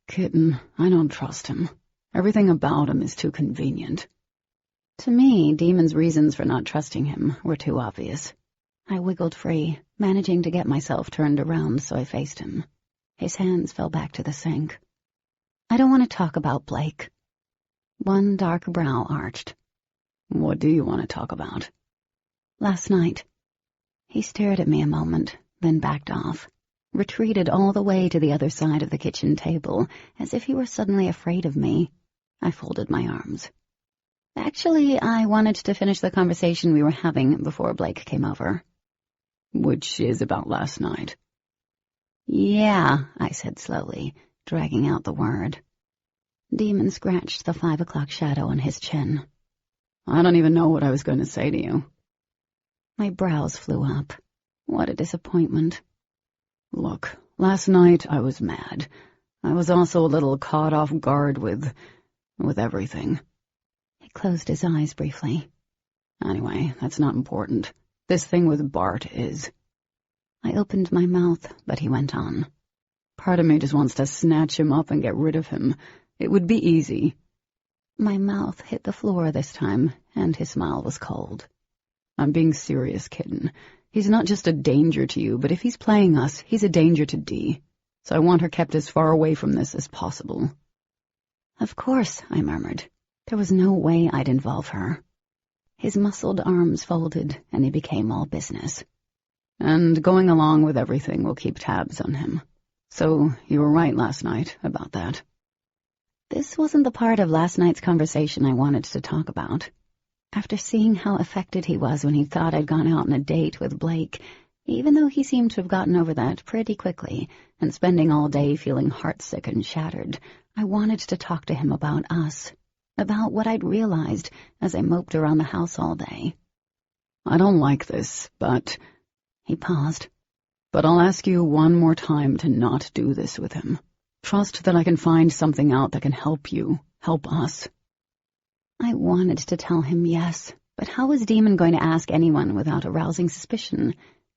Kitten, I don't trust him. Everything about him is too convenient. To me, Demon's reasons for not trusting him were too obvious. I wiggled free, managing to get myself turned around so I faced him. His hands fell back to the sink. I don't want to talk about Blake. One dark brow arched. What do you want to talk about? Last night. He stared at me a moment, then backed off, retreated all the way to the other side of the kitchen table, as if he were suddenly afraid of me. I folded my arms. Actually, I wanted to finish the conversation we were having before Blake came over. Which is about last night. Yeah, I said slowly, dragging out the word. Demon scratched the 5 o'clock shadow on his chin. I don't even know what I was going to say to you. My brows flew up. What a disappointment. Look, last night I was mad. I was also a little caught off guard with everything. He closed his eyes briefly. Anyway, that's not important. This thing with Bart is. I opened my mouth, but he went on. Part of me just wants to snatch him up and get rid of him. It would be easy. My mouth hit the floor this time, and his smile was cold. I'm being serious, kitten. He's not just a danger to you, but if he's playing us, he's a danger to Dee. So I want her kept as far away from this as possible. Of course, I murmured. There was no way I'd involve her. His muscled arms folded, and he became all business. And going along with everything will keep tabs on him. So you were right last night about that. This wasn't the part of last night's conversation I wanted to talk about. After seeing how affected he was when he thought I'd gone out on a date with Blake, even though he seemed to have gotten over that pretty quickly, and spending all day feeling heartsick and shattered, I wanted to talk to him about us, about what I'd realized as I moped around the house all day. I don't like this, but... He paused. But I'll ask you one more time to not do this with him. Trust that I can find something out that can help you, help us. I wanted to tell him yes, but how was Demon going to ask anyone without arousing suspicion?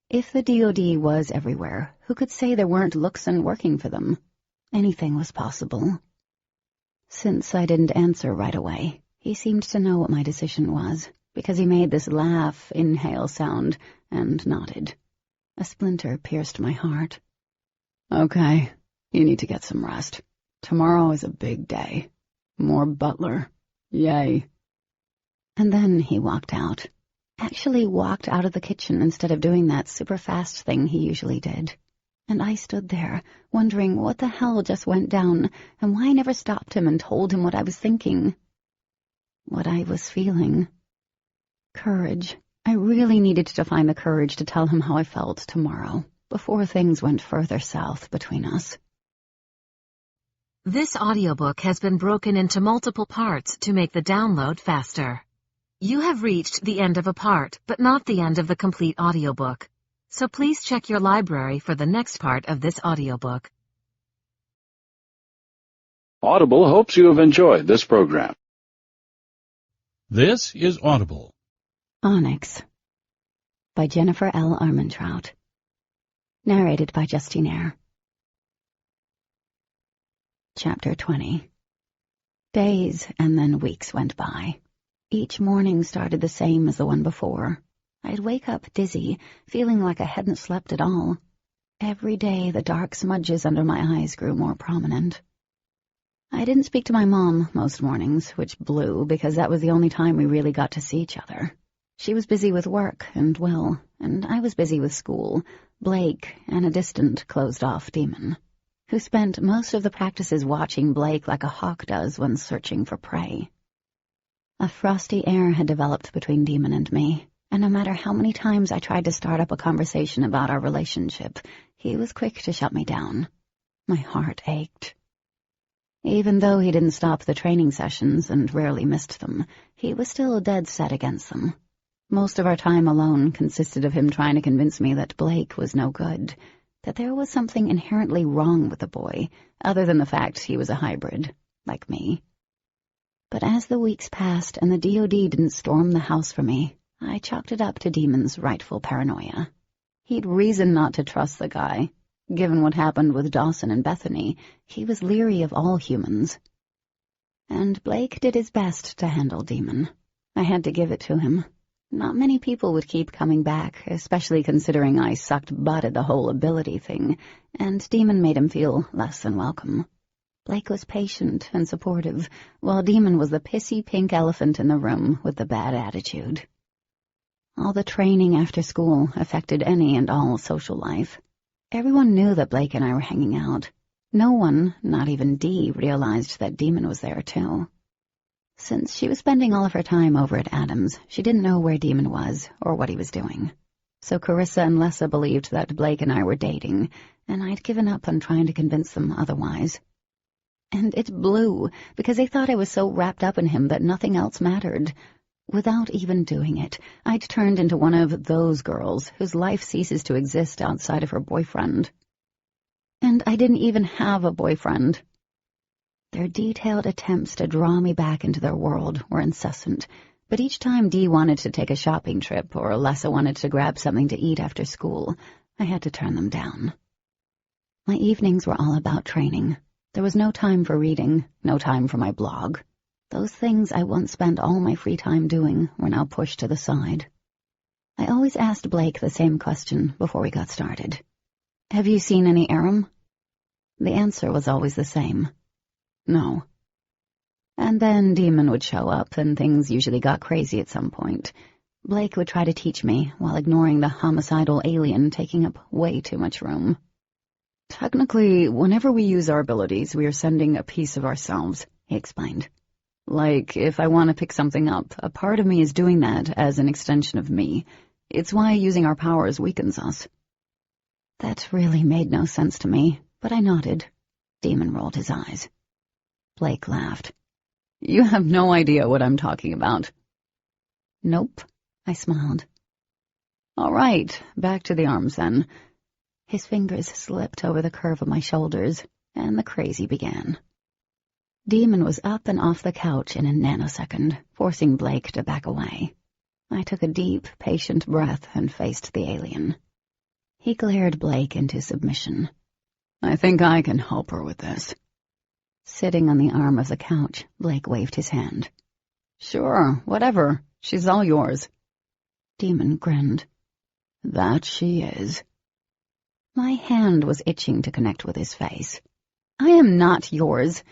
If the DOD was everywhere, who could say there weren't Luxon working for them? Anything was possible. Since I didn't answer right away, he seemed to know what my decision was, because he made this laugh, inhale sound, and nodded. A splinter pierced my heart. Okay, you need to get some rest. Tomorrow is a big day. More Butler. Yay. And then he walked out. Actually walked out of the kitchen instead of doing that super fast thing he usually did. And I stood there, wondering what the hell just went down, and why I never stopped him and told him what I was thinking. What I was feeling. Courage. I really needed to find the courage to tell him how I felt tomorrow, before things went further south between us. This audiobook has been broken into multiple parts to make the download faster. You have reached the end of a part, but not the end of the complete audiobook. So please check your library for the next part of this audiobook. Audible hopes you have enjoyed this program. This is Audible. Onyx by Jennifer L. Armentrout. Narrated by Justine Eyre. Chapter 20. Days and then weeks went by. Each morning started the same as the one before. I'd wake up dizzy, feeling like I hadn't slept at all. Every day the dark smudges under my eyes grew more prominent. I didn't speak to my mom most mornings, which blew because that was the only time we really got to see each other. She was busy with work and I was busy with school, Blake, and a distant, closed-off demon, who spent most of the practices watching Blake like a hawk does when searching for prey. A frosty air had developed between Demon and me, and no matter how many times I tried to start up a conversation about our relationship, he was quick to shut me down. My heart ached. Even though he didn't stop the training sessions and rarely missed them, he was still dead set against them. Most of our time alone consisted of him trying to convince me that Blake was no good, that there was something inherently wrong with the boy, other than the fact he was a hybrid, like me. But as the weeks passed and the DoD didn't storm the house for me, I chalked it up to Demon's rightful paranoia. He'd reason not to trust the guy. Given what happened with Dawson and Bethany, he was leery of all humans. And Blake did his best to handle Demon. I had to give it to him. Not many people would keep coming back, especially considering I sucked butt at the whole ability thing, and Demon made him feel less than welcome. Blake was patient and supportive, while Demon was the pissy pink elephant in the room with the bad attitude. All the training after school affected any and all social life. Everyone knew that Blake and I were hanging out. No one, not even Dee, realized that Demon was there, too. Since she was spending all of her time over at Adams, she didn't know where Demon was or what he was doing. So Carissa and Lessa believed that Blake and I were dating, and I'd given up on trying to convince them otherwise. And it blew, because they thought I was so wrapped up in him that nothing else mattered. Without even doing it, I'd turned into one of those girls whose life ceases to exist outside of her boyfriend. And I didn't even have a boyfriend. Their detailed attempts to draw me back into their world were incessant, but each time Dee wanted to take a shopping trip or Lessa wanted to grab something to eat after school, I had to turn them down. My evenings were all about training. There was no time for reading, no time for my blog. Those things I once spent all my free time doing were now pushed to the side. I always asked Blake the same question before we got started. "Have you seen any Aram?" The answer was always the same. No. And then Demon would show up, and things usually got crazy at some point. Blake would try to teach me, while ignoring the homicidal alien taking up way too much room. Technically, whenever we use our abilities, we are sending a piece of ourselves, he explained. Like, if I want to pick something up, a part of me is doing that as an extension of me. It's why using our powers weakens us. That really made no sense to me, but I nodded. Demon rolled his eyes. Blake laughed. You have no idea what I'm talking about. Nope, I smiled. All right, back to the arms then. His fingers slipped over the curve of my shoulders, and the crazy began. Demon was up and off the couch in a nanosecond, forcing Blake to back away. I took a deep, patient breath and faced the alien. He glared Blake into submission. I think I can help her with this. Sitting on the arm of the couch, Blake waved his hand. Sure, whatever. She's all yours. Demon grinned. That she is. My hand was itching to connect with his face. I am not yours.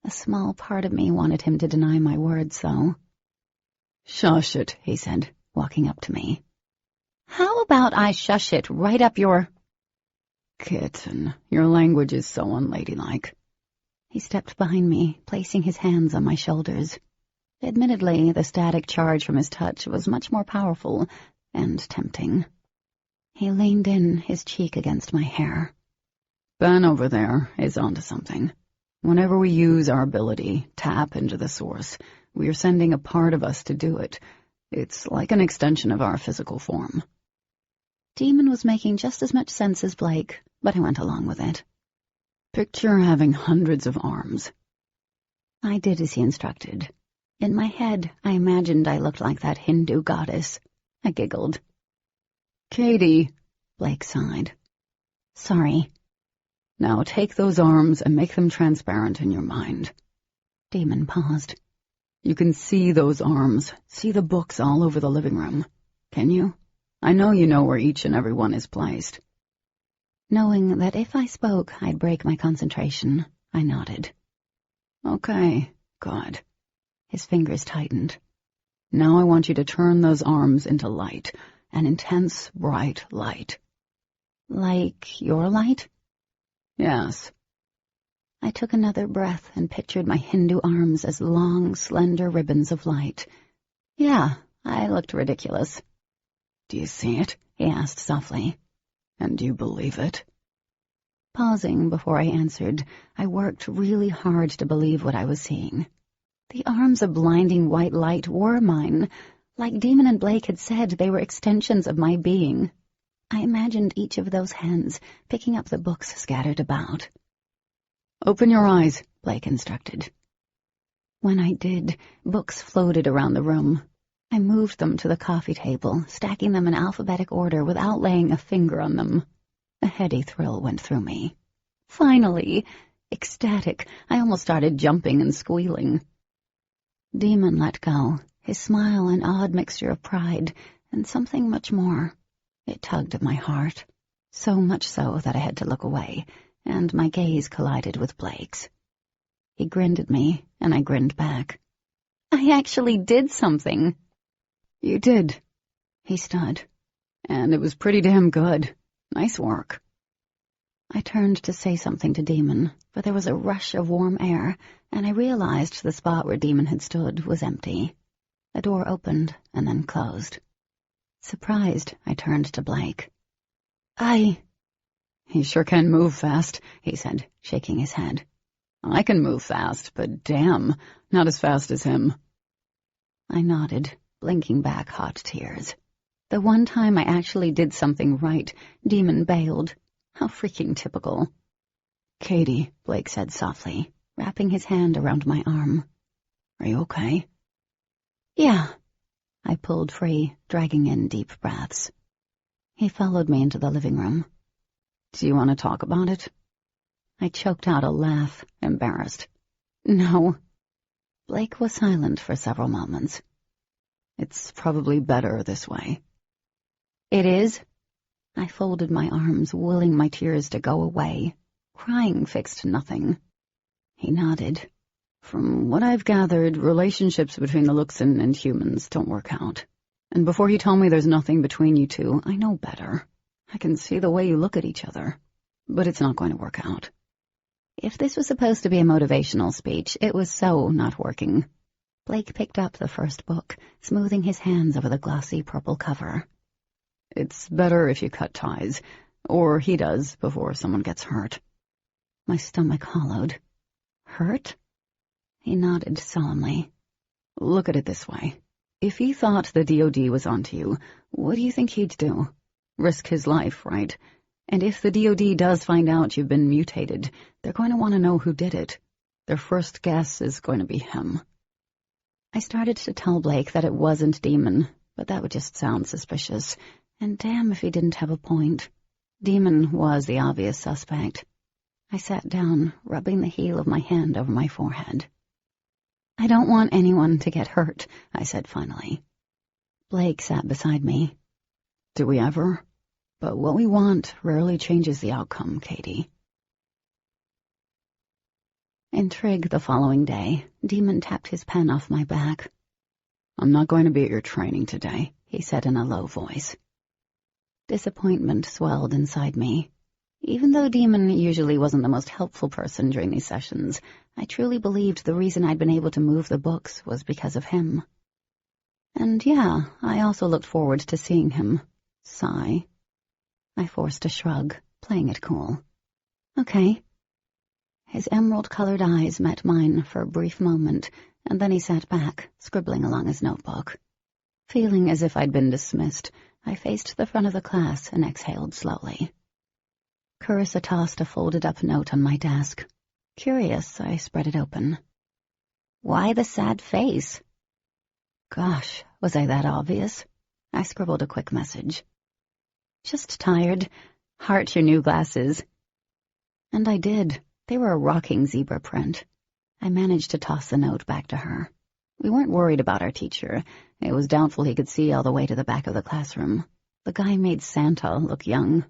A small part of me wanted him to deny my words, though. Shush it, he said, walking up to me. How about I shush it right up your... Kitten, your language is so unladylike. He stepped behind me, placing his hands on my shoulders. Admittedly, the static charge from his touch was much more powerful and tempting. He leaned in, his cheek against my hair. Ben over there is onto something. Whenever we use our ability, tap into the source, we are sending a part of us to do it. It's like an extension of our physical form. Demon was making just as much sense as Blake, but I went along with it. Picture having hundreds of arms. I did as he instructed. In my head, I imagined I looked like that Hindu goddess. I giggled. Katie, Blake sighed. Sorry. Now take those arms and make them transparent in your mind. Demon paused. You can see those arms, see the books all over the living room. Can you? I know you know where each and every one is placed. Knowing that if I spoke, I'd break my concentration, I nodded. Okay, good. His fingers tightened. Now I want you to turn those arms into light, an intense, bright light. Like your light? Yes. I took another breath and pictured my Hindu arms as long, slender ribbons of light. Yeah, I looked ridiculous. Do you see it? He asked softly. And do you believe it? Pausing before I answered, I worked really hard to believe what I was seeing. The arms of blinding white light were mine. Like Demon and Blake had said, they were extensions of my being. I imagined each of those hands picking up the books scattered about. Open your eyes, Blake instructed. When I did, books floated around the room. I moved them to the coffee table, stacking them in alphabetic order without laying a finger on them. A heady thrill went through me. Finally! Ecstatic, I almost started jumping and squealing. Demon let go, his smile an odd mixture of pride and something much more. It tugged at my heart, so much so that I had to look away, and my gaze collided with Blake's. He grinned at me, and I grinned back. I actually did something. You did. He stood. And it was pretty damn good. Nice work. I turned to say something to Demon, but there was a rush of warm air, and I realized the spot where Demon had stood was empty. A door opened and then closed. Surprised, I turned to Blake. He sure can move fast, he said, shaking his head. I can move fast, but damn, not as fast as him. I nodded, blinking back hot tears. The one time I actually did something right, Demon bailed. How freaking typical. Katie, Blake said softly, wrapping his hand around my arm. Are you okay? Yeah. I pulled free, dragging in deep breaths. He followed me into the living room. Do you want to talk about it? I choked out a laugh, embarrassed. No. Blake was silent for several moments. It's probably better this way. It is? I folded my arms, willing my tears to go away. Crying fixed nothing. He nodded. From what I've gathered, relationships between the Luxon and humans don't work out. And before you tell me there's nothing between you two, I know better. I can see the way you look at each other. But it's not going to work out. If this was supposed to be a motivational speech, it was so not working. Blake picked up the first book, smoothing his hands over the glossy purple cover. It's better if you cut ties, or he does before someone gets hurt. My stomach hollowed. Hurt? He nodded solemnly. Look at it this way. If he thought the DOD was onto you, what do you think he'd do? Risk his life, right? And if the DOD does find out you've been mutated, they're going to want to know who did it. Their first guess is going to be him. I started to tell Blake that it wasn't Demon, but that would just sound suspicious. And damn if he didn't have a point. Demon was the obvious suspect. I sat down, rubbing the heel of my hand over my forehead. I don't want anyone to get hurt, I said finally. Blake sat beside me. Do we ever? But what we want rarely changes the outcome, Katie. In Trig the following day, Demon tapped his pen off my back. I'm not going to be at your training today, he said in a low voice. Disappointment swelled inside me. Even though Demon usually wasn't the most helpful person during these sessions, I truly believed the reason I'd been able to move the books was because of him. And yeah, I also looked forward to seeing him. Sigh. I forced a shrug, playing it cool. Okay. His emerald-colored eyes met mine for a brief moment, and then he sat back, scribbling along his notebook. Feeling as if I'd been dismissed, I faced the front of the class and exhaled slowly. Carissa tossed a folded-up note on my desk. Curious, I spread it open. Why the sad face? Gosh, was I that obvious? I scribbled a quick message. Just tired. Heart your new glasses. And I did. They were a rocking zebra print. I managed to toss the note back to her. We weren't worried about our teacher. It was doubtful he could see all the way to the back of the classroom. The guy made Santa look young.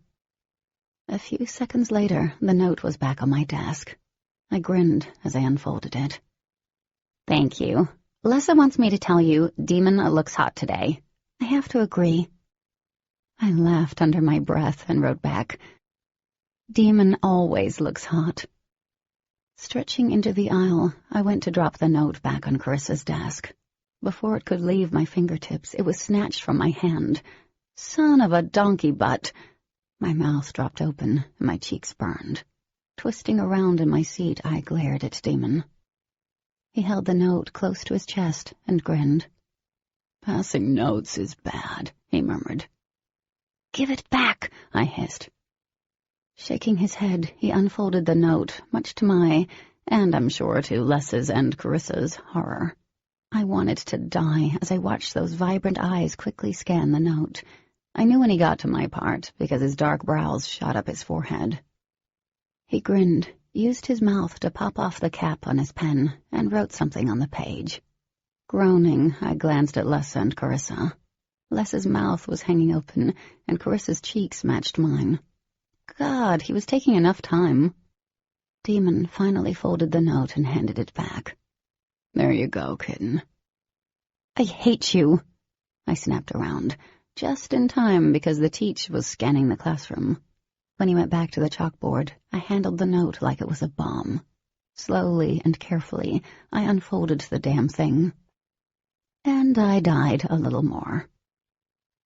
A few seconds later, the note was back on my desk. I grinned as I unfolded it. Thank you. Lessa wants me to tell you Demon looks hot today. I have to agree. I laughed under my breath and wrote back, Demon always looks hot. Stretching into the aisle, I went to drop the note back on Carissa's desk. Before it could leave my fingertips, it was snatched from my hand. Son of a donkey butt! My mouth dropped open and my cheeks burned. Twisting around in my seat, I glared at Demon. He held the note close to his chest and grinned. Passing notes is bad, he murmured. Give it back, I hissed. Shaking his head, he unfolded the note, much to my, and I'm sure to Les's and Carissa's, horror. I wanted to die as I watched those vibrant eyes quickly scan the note. I knew when he got to my part, because his dark brows shot up his forehead. He grinned, used his mouth to pop off the cap on his pen, and wrote something on the page. Groaning, I glanced at Lessa and Carissa. Lessa's mouth was hanging open, and Carissa's cheeks matched mine. God, he was taking enough time. Demon finally folded the note and handed it back. There you go, kitten. I hate you, I snapped around, just in time because the teach was scanning the classroom. When he went back to the chalkboard, I handled the note like it was a bomb. Slowly and carefully, I unfolded the damn thing. And I died a little more.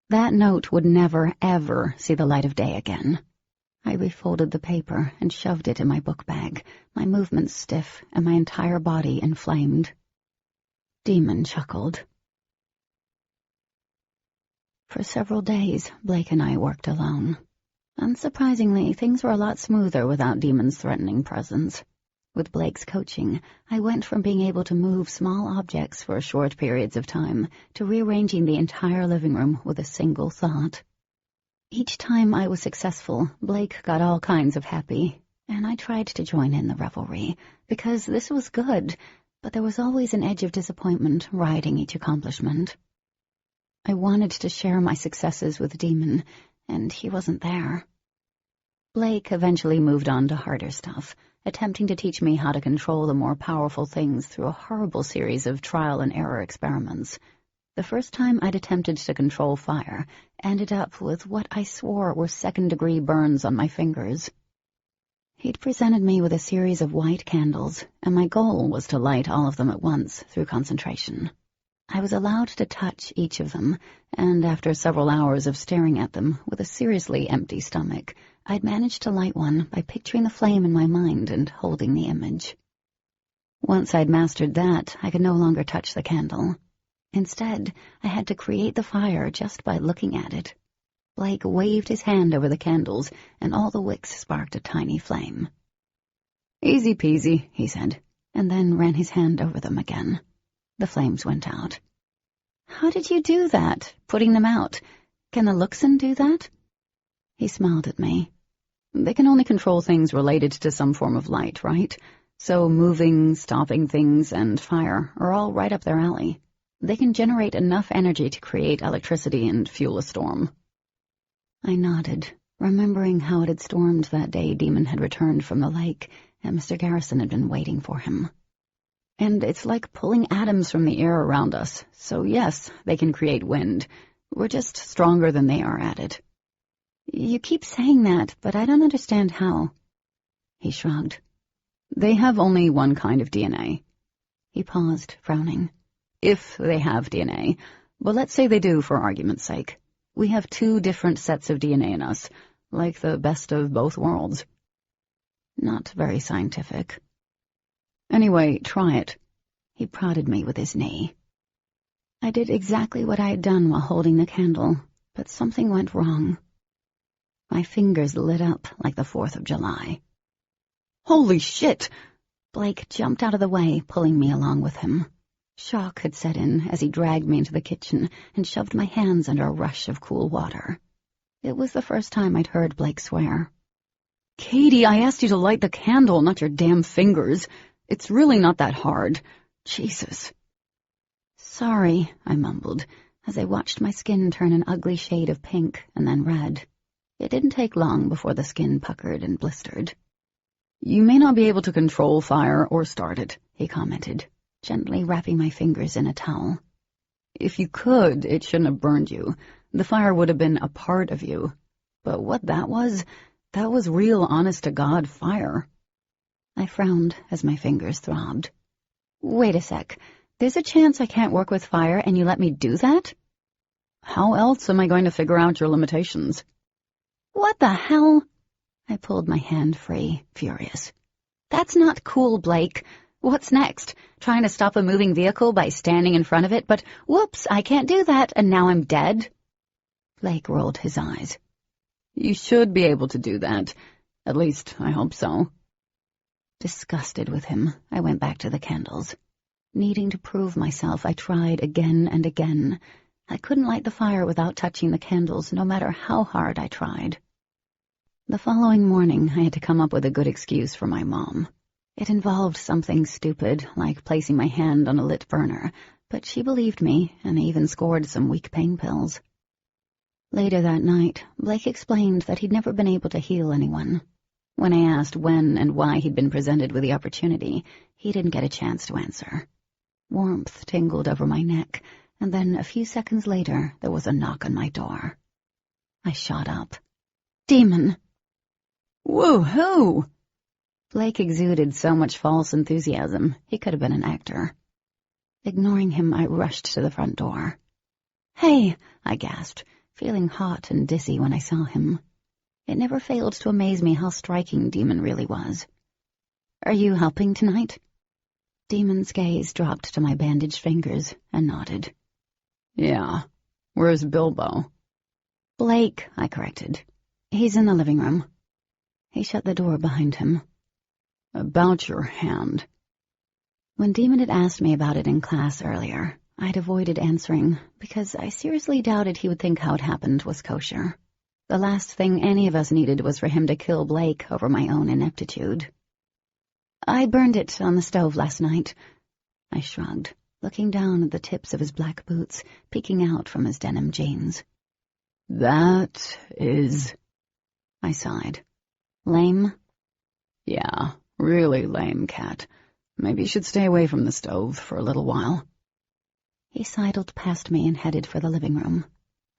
That note would never, ever see the light of day again. I refolded the paper and shoved it in my book bag, my movements stiff and my entire body inflamed. Demon chuckled. For several days, Blake and I worked alone. Unsurprisingly, things were a lot smoother without Demon's threatening presence. With Blake's coaching, I went from being able to move small objects for short periods of time to rearranging the entire living room with a single thought. Each time I was successful, Blake got all kinds of happy, and I tried to join in the revelry, because this was good, but there was always an edge of disappointment riding each accomplishment. I wanted to share my successes with Demon, and he wasn't there. Blake eventually moved on to harder stuff, attempting to teach me how to control the more powerful things through a horrible series of trial-and-error experiments. The first time I'd attempted to control fire ended up with what I swore were second-degree burns on my fingers. He'd presented me with a series of white candles, and my goal was to light all of them at once through concentration. I was allowed to touch each of them, and after several hours of staring at them with a seriously empty stomach, I'd managed to light one by picturing the flame in my mind and holding the image. Once I'd mastered that, I could no longer touch the candle. Instead, I had to create the fire just by looking at it. Blake waved his hand over the candles, and all the wicks sparked a tiny flame. Easy peasy, he said, and then ran his hand over them again. The flames went out. How did you do that, putting them out? Can the Luxon do that? He smiled at me. They can only control things related to some form of light, right? So moving, stopping things, and fire are all right up their alley. They can generate enough energy to create electricity and fuel a storm. I nodded, remembering how it had stormed that day Demon had returned from the lake, and Mr. Garrison had been waiting for him. And it's like pulling atoms from the air around us, so yes, they can create wind. We're just stronger than they are at it. You keep saying that, but I don't understand how. He shrugged. They have only one kind of DNA. He paused, frowning. If they have DNA, but let's say they do for argument's sake. We have two different sets of DNA in us, like the best of both worlds. Not very scientific. Anyway, try it. He prodded me with his knee. I did exactly what I had done while holding the candle, but something went wrong. My fingers lit up like the 4th of July. Holy shit! Blake jumped out of the way, pulling me along with him. Shock had set in as he dragged me into the kitchen and shoved my hands under a rush of cool water. It was the first time I'd heard Blake swear. Katie, I asked you to light the candle, not your damn fingers. It's really not that hard. Jesus. Sorry, I mumbled, as I watched my skin turn an ugly shade of pink and then red. It didn't take long before the skin puckered and blistered. You may not be able to control fire or start it, he commented, gently wrapping my fingers in a towel. If you could, it shouldn't have burned you. The fire would have been a part of you. But what that was real honest-to-God fire. I frowned as my fingers throbbed. Wait a sec. There's a chance I can't work with fire and you let me do that? How else am I going to figure out your limitations? What the hell? I pulled my hand free, furious. That's not cool, Blake. What's next? Trying to stop a moving vehicle by standing in front of it, but whoops, I can't do that, and now I'm dead? Blake rolled his eyes. You should be able to do that. At least, I hope so. Disgusted with him, I went back to the candles. Needing to prove myself, I tried again and again. I couldn't light the fire without touching the candles, no matter how hard I tried. The following morning, I had to come up with a good excuse for my mom. It involved something stupid, like placing my hand on a lit burner, but she believed me and even scored some weak pain pills. Later that night, Blake explained that he'd never been able to heal anyone. When I asked when and why he'd been presented with the opportunity, he didn't get a chance to answer. Warmth tingled over my neck, and then a few seconds later there was a knock on my door. I shot up. Demon! Woo-hoo! Blake exuded so much false enthusiasm, he could have been an actor. Ignoring him, I rushed to the front door. Hey, I gasped, feeling hot and dizzy when I saw him. It never failed to amaze me how striking Demon really was. Are you helping tonight? Demon's gaze dropped to my bandaged fingers and nodded. Yeah. Where's Bilbo? Blake, I corrected. He's in the living room. He shut the door behind him. About your hand. When Demon had asked me about it in class earlier, I'd avoided answering because I seriously doubted he would think how it happened was kosher. The last thing any of us needed was for him to kill Blake over my own ineptitude. I burned it on the stove last night. I shrugged, looking down at the tips of his black boots peeking out from his denim jeans. That is... I sighed. Lame? Yeah, really lame, Cat. Maybe you should stay away from the stove for a little while. He sidled past me and headed for the living room.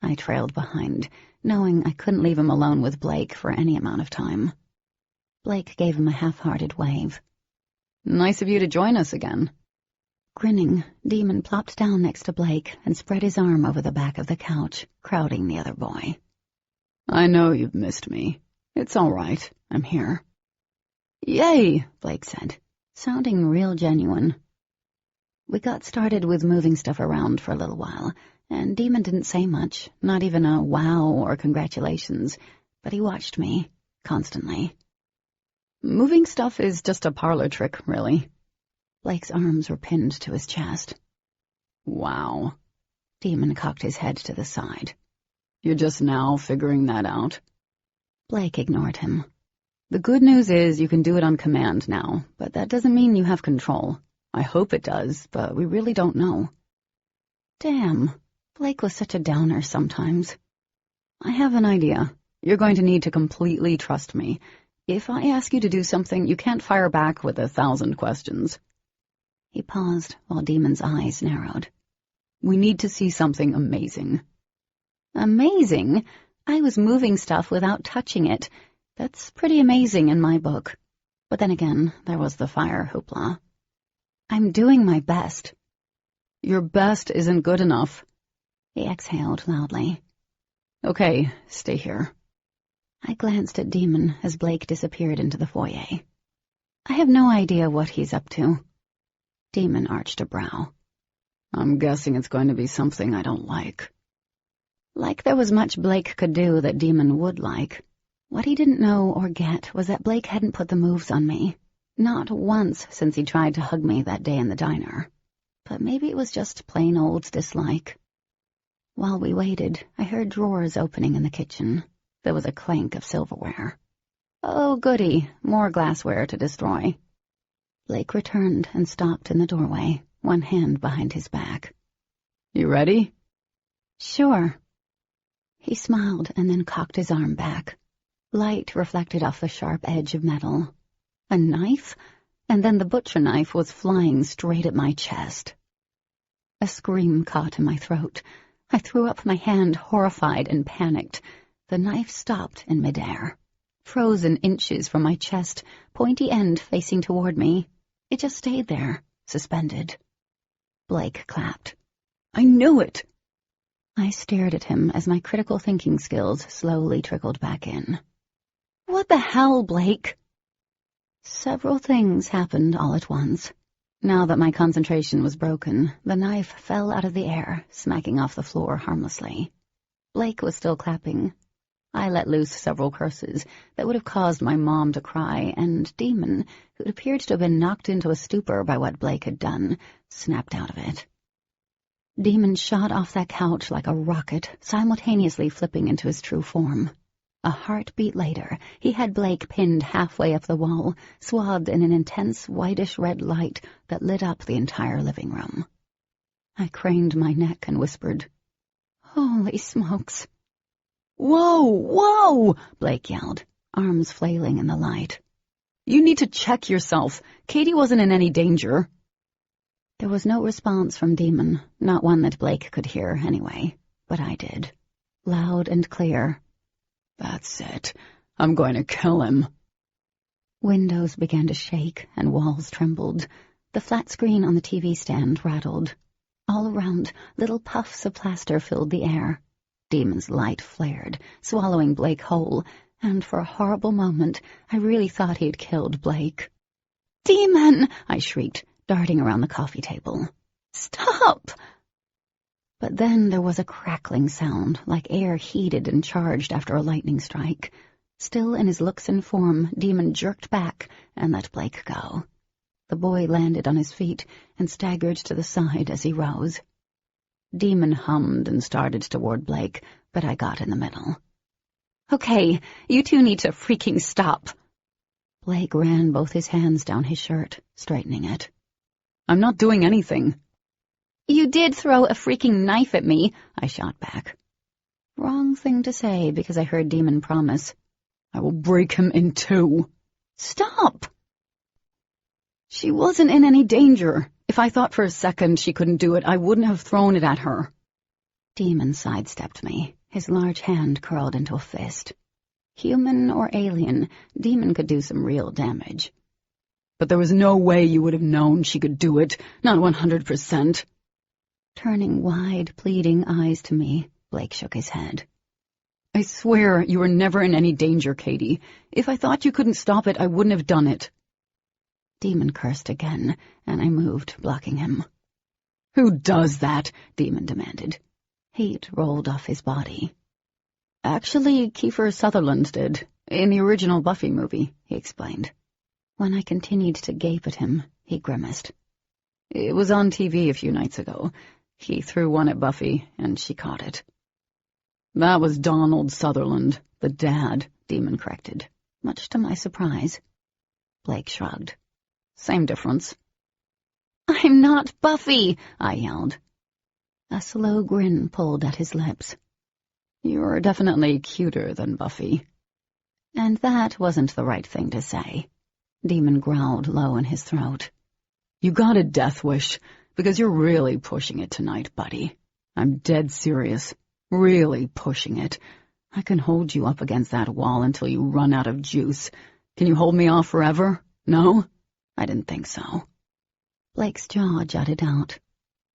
I trailed behind, knowing I couldn't leave him alone with Blake for any amount of time. Blake gave him a half-hearted wave. Nice of you to join us again. Grinning, Demon plopped down next to Blake and spread his arm over the back of the couch, crowding the other boy. I know you've missed me. It's all right. I'm here. Yay, Blake said, sounding real genuine. We got started with moving stuff around for a little while, and Demon didn't say much, not even a wow or congratulations, but he watched me, constantly. Moving stuff is just a parlor trick, really. Blake's arms were pinned to his chest. Wow. Demon cocked his head to the side. You're just now figuring that out? Blake ignored him. The good news is you can do it on command now, but that doesn't mean you have control. I hope it does, but we really don't know. Damn, Blake was such a downer sometimes. I have an idea. You're going to need to completely trust me. If I ask you to do something, you can't fire back with 1,000 questions. He paused while Demon's eyes narrowed. We need to see something amazing. Amazing? I was moving stuff without touching it. That's pretty amazing in my book. But then again, there was the fire hoopla. I'm doing my best. Your best isn't good enough. He exhaled loudly. Okay, stay here. I glanced at Demon as Blake disappeared into the foyer. I have no idea what he's up to. Demon arched a brow. I'm guessing it's going to be something I don't like. Like there was much Blake could do that Demon would like. What he didn't know or get was that Blake hadn't put the moves on me. Not once since he tried to hug me that day in the diner. But maybe it was just plain old dislike. While we waited, I heard drawers opening in the kitchen. There was a clank of silverware. Oh, goody, more glassware to destroy. Blake returned and stopped in the doorway, one hand behind his back. You ready? Sure. He smiled and then cocked his arm back. Light reflected off the sharp edge of metal. A knife? And then the butcher knife was flying straight at my chest. A scream caught in my throat. I threw up my hand, horrified and panicked. The knife stopped in midair, frozen inches from my chest, pointy end facing toward me. It just stayed there, suspended. Blake clapped. I knew it! I stared at him as my critical thinking skills slowly trickled back in. What the hell, Blake? Several things happened all at once. Now that my concentration was broken, the knife fell out of the air, smacking off the floor harmlessly. Blake was still clapping. I let loose several curses that would have caused my mom to cry, and Demon, who appeared to have been knocked into a stupor by what Blake had done, snapped out of it. Demon shot off that couch like a rocket, simultaneously flipping into his true form. A heartbeat later, he had Blake pinned halfway up the wall, swathed in an intense whitish-red light that lit up the entire living room. I craned my neck and whispered, "Holy smokes!" Whoa! Whoa! Blake yelled, arms flailing in the light. You need to check yourself. Katie wasn't in any danger. There was no response from Demon, not one that Blake could hear anyway, but I did. Loud and clear. That's it. I'm going to kill him. Windows began to shake and walls trembled. The flat screen on the TV stand rattled. All around, little puffs of plaster filled the air. Demon's light flared, swallowing Blake whole, and for a horrible moment, I really thought he'd killed Blake. "Demon!" I shrieked, darting around the coffee table. "Stop!" But then there was a crackling sound, like air heated and charged after a lightning strike. Still in his looks and form, Demon jerked back and let Blake go. The boy landed on his feet and staggered to the side as he rose. Demon hummed and started toward Blake, but I got in the middle. "Okay, you two need to freaking stop." Blake ran both his hands down his shirt, straightening it. I'm not doing anything. "You did throw a freaking knife at me," I shot back. Wrong thing to say, because I heard Demon promise. I will break him in two. "Stop!" She wasn't in any danger. If I thought for a second she couldn't do it, I wouldn't have thrown it at her. Demon sidestepped me, his large hand curled into a fist. Human or alien, Demon could do some real damage. But there was no way you would have known she could do it, not 100%. Turning wide, pleading eyes to me, Blake shook his head. I swear you were never in any danger, Katie. If I thought you couldn't stop it, I wouldn't have done it. Demon cursed again, and I moved, blocking him. Who does that? Demon demanded. Heat rolled off his body. Actually, Kiefer Sutherland did, in the original Buffy movie, he explained. When I continued to gape at him, he grimaced. It was on TV a few nights ago. He threw one at Buffy, and she caught it. That was Donald Sutherland, the dad, Demon corrected, much to my surprise. Blake shrugged. Same difference. "I'm not Buffy," I yelled. A slow grin pulled at his lips. You're definitely cuter than Buffy. And that wasn't the right thing to say. Demon growled low in his throat. You got a death wish, because you're really pushing it tonight, buddy. I'm dead serious. Really pushing it. I can hold you up against that wall until you run out of juice. Can you hold me off forever? No? I didn't think so. Blake's jaw jutted out.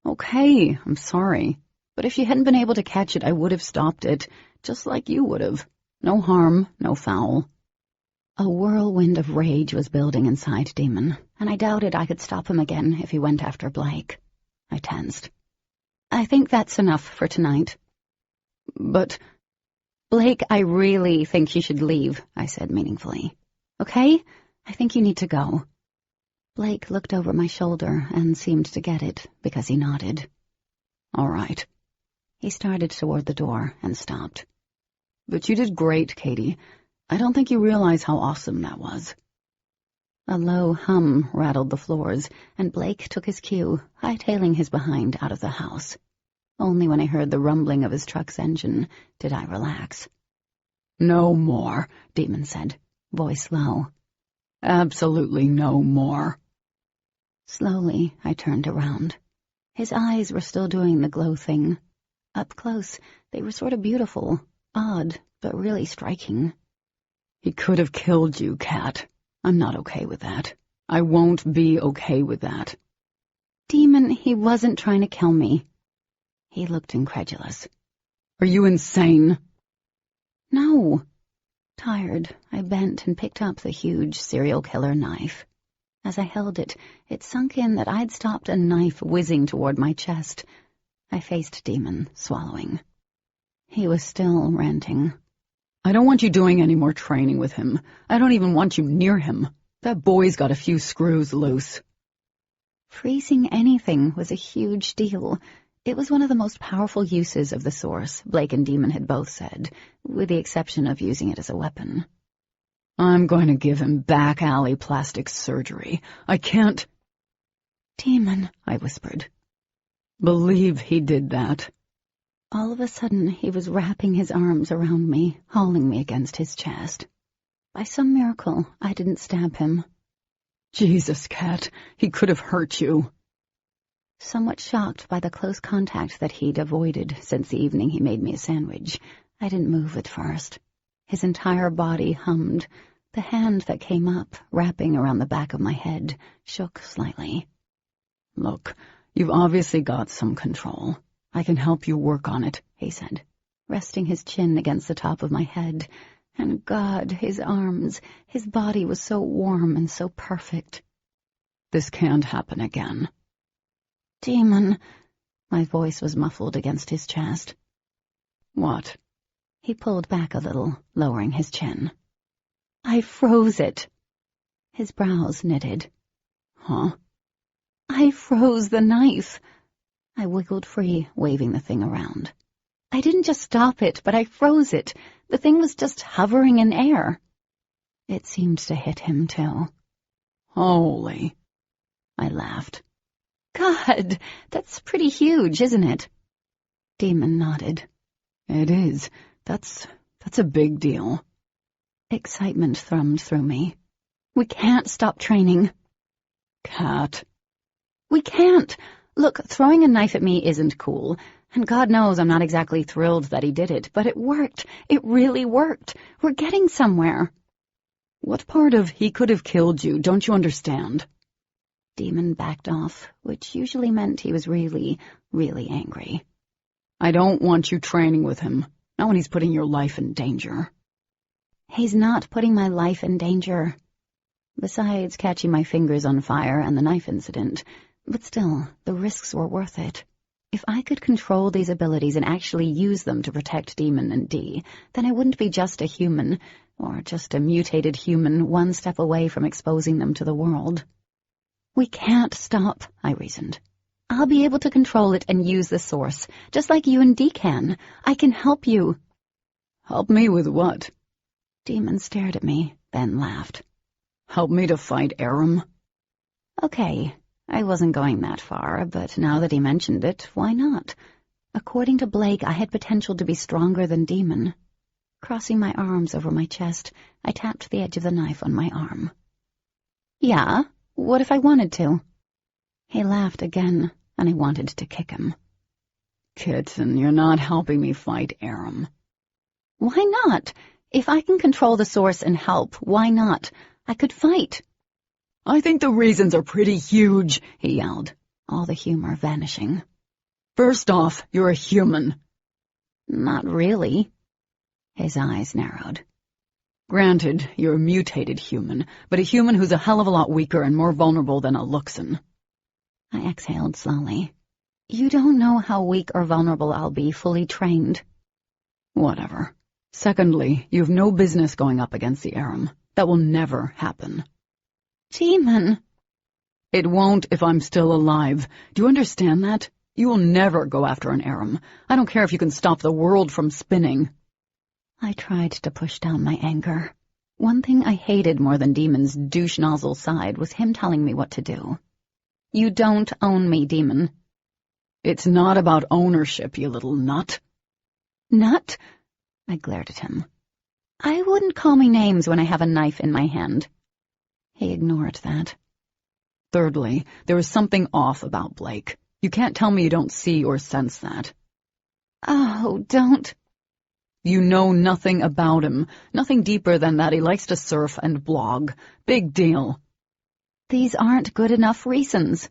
Okay, I'm sorry. But if you hadn't been able to catch it, I would have stopped it, just like you would have. No harm, no foul. A whirlwind of rage was building inside Demon, and I doubted I could stop him again if he went after Blake. I tensed. "I think that's enough for tonight." But... "Blake, I really think you should leave," I said meaningfully. "Okay? I think you need to go." Blake looked over my shoulder and seemed to get it, because he nodded. All right. He started toward the door and stopped. But you did great, Katie. I don't think you realize how awesome that was. A low hum rattled the floors, and Blake took his cue, hightailing his behind out of the house. Only when I heard the rumbling of his truck's engine did I relax. "No more," Demon said, voice low. "Absolutely no more." Slowly, I turned around. His eyes were still doing the glow thing. Up close, they were sort of beautiful, odd, but really striking. "He could have killed you, Kat. I'm not okay with that. I won't be okay with that." Demon, he wasn't trying to kill me. He looked incredulous. "Are you insane?" No. Tired, I bent and picked up the huge serial killer knife. As I held it, it sunk in that I'd stopped a knife whizzing toward my chest. I faced Demon, swallowing. He was still ranting. "I don't want you doing any more training with him. I don't even want you near him. That boy's got a few screws loose." Freezing anything was a huge deal. It was one of the most powerful uses of the Source, Blake and Demon had both said, with the exception of using it as a weapon. "I'm going to give him back-alley plastic surgery. I can't—" "Demon," I whispered. "Believe he did that." All of a sudden, he was wrapping his arms around me, hauling me against his chest. By some miracle, I didn't stab him. "Jesus, Kat, he could have hurt you." Somewhat shocked by the close contact that he'd avoided since the evening he made me a sandwich, I didn't move at first. His entire body hummed. The hand that came up, wrapping around the back of my head, shook slightly. "Look, you've obviously got some control. I can help you work on it," he said, resting his chin against the top of my head. And God, his arms, his body was so warm and so perfect. "This can't happen again." "Demon," my voice was muffled against his chest. "What?" He pulled back a little, lowering his chin. "I froze it." His brows knitted. "Huh?" "I froze the knife." I wiggled free, waving the thing around. "I didn't just stop it, but I froze it. The thing was just hovering in air." It seemed to hit him, too. "Holy." I laughed. "God, that's pretty huge, isn't it?" Demon nodded. "It is. That's a big deal." Excitement thrummed through me. "We can't stop training." "Kat." "We can't. Look, throwing a knife at me isn't cool, and God knows I'm not exactly thrilled that he did it, but it worked. It really worked. We're getting somewhere." "What part of he could have killed you don't you understand?" Demon backed off, which usually meant he was really, really angry. "I don't want you training with him, not when he's putting your life in danger." "He's not putting my life in danger." Besides catching my fingers on fire and the knife incident, but still, the risks were worth it. If I could control these abilities and actually use them to protect Demon and Dee, then I wouldn't be just a human, or just a mutated human one step away from exposing them to the world. "We can't stop," I reasoned. "I'll be able to control it and use the Source, just like you and Dee can. I can help you." "Help me with what?" Demon stared at me, then laughed. "Help me to fight Aram?" Okay, I wasn't going that far, but now that he mentioned it, why not? According to Blake, I had potential to be stronger than Demon. Crossing my arms over my chest, I tapped the edge of the knife on my arm. "Yeah, what if I wanted to?" He laughed again, and I wanted to kick him. "Kitten, you're not helping me fight Aram." "Why not? If I can control the Source and help, why not? I could fight." "I think the reasons are pretty huge," he yelled, all the humor vanishing. "First off, you're a human." "Not really." His eyes narrowed. "Granted, you're a mutated human, but a human who's a hell of a lot weaker and more vulnerable than a Luxon." I exhaled slowly. "You don't know how weak or vulnerable I'll be fully trained." "Whatever. Secondly, you have no business going up against the Aram. That will never happen." "Demon!" "It won't if I'm still alive. Do you understand that? You will never go after an Aram. I don't care if you can stop the world from spinning." I tried to push down my anger. One thing I hated more than Demon's douche nozzle side was him telling me what to do. You don't own me, Demon. It's not about ownership, you little nut. Nut? I glared at him. I wouldn't call me names when I have a knife in my hand. He ignored that. Thirdly, there is something off about Blake. You can't tell me you don't see or sense that. Oh, don't. You know nothing about him. Nothing deeper than that he likes to surf and blog. Big deal. These aren't good enough reasons.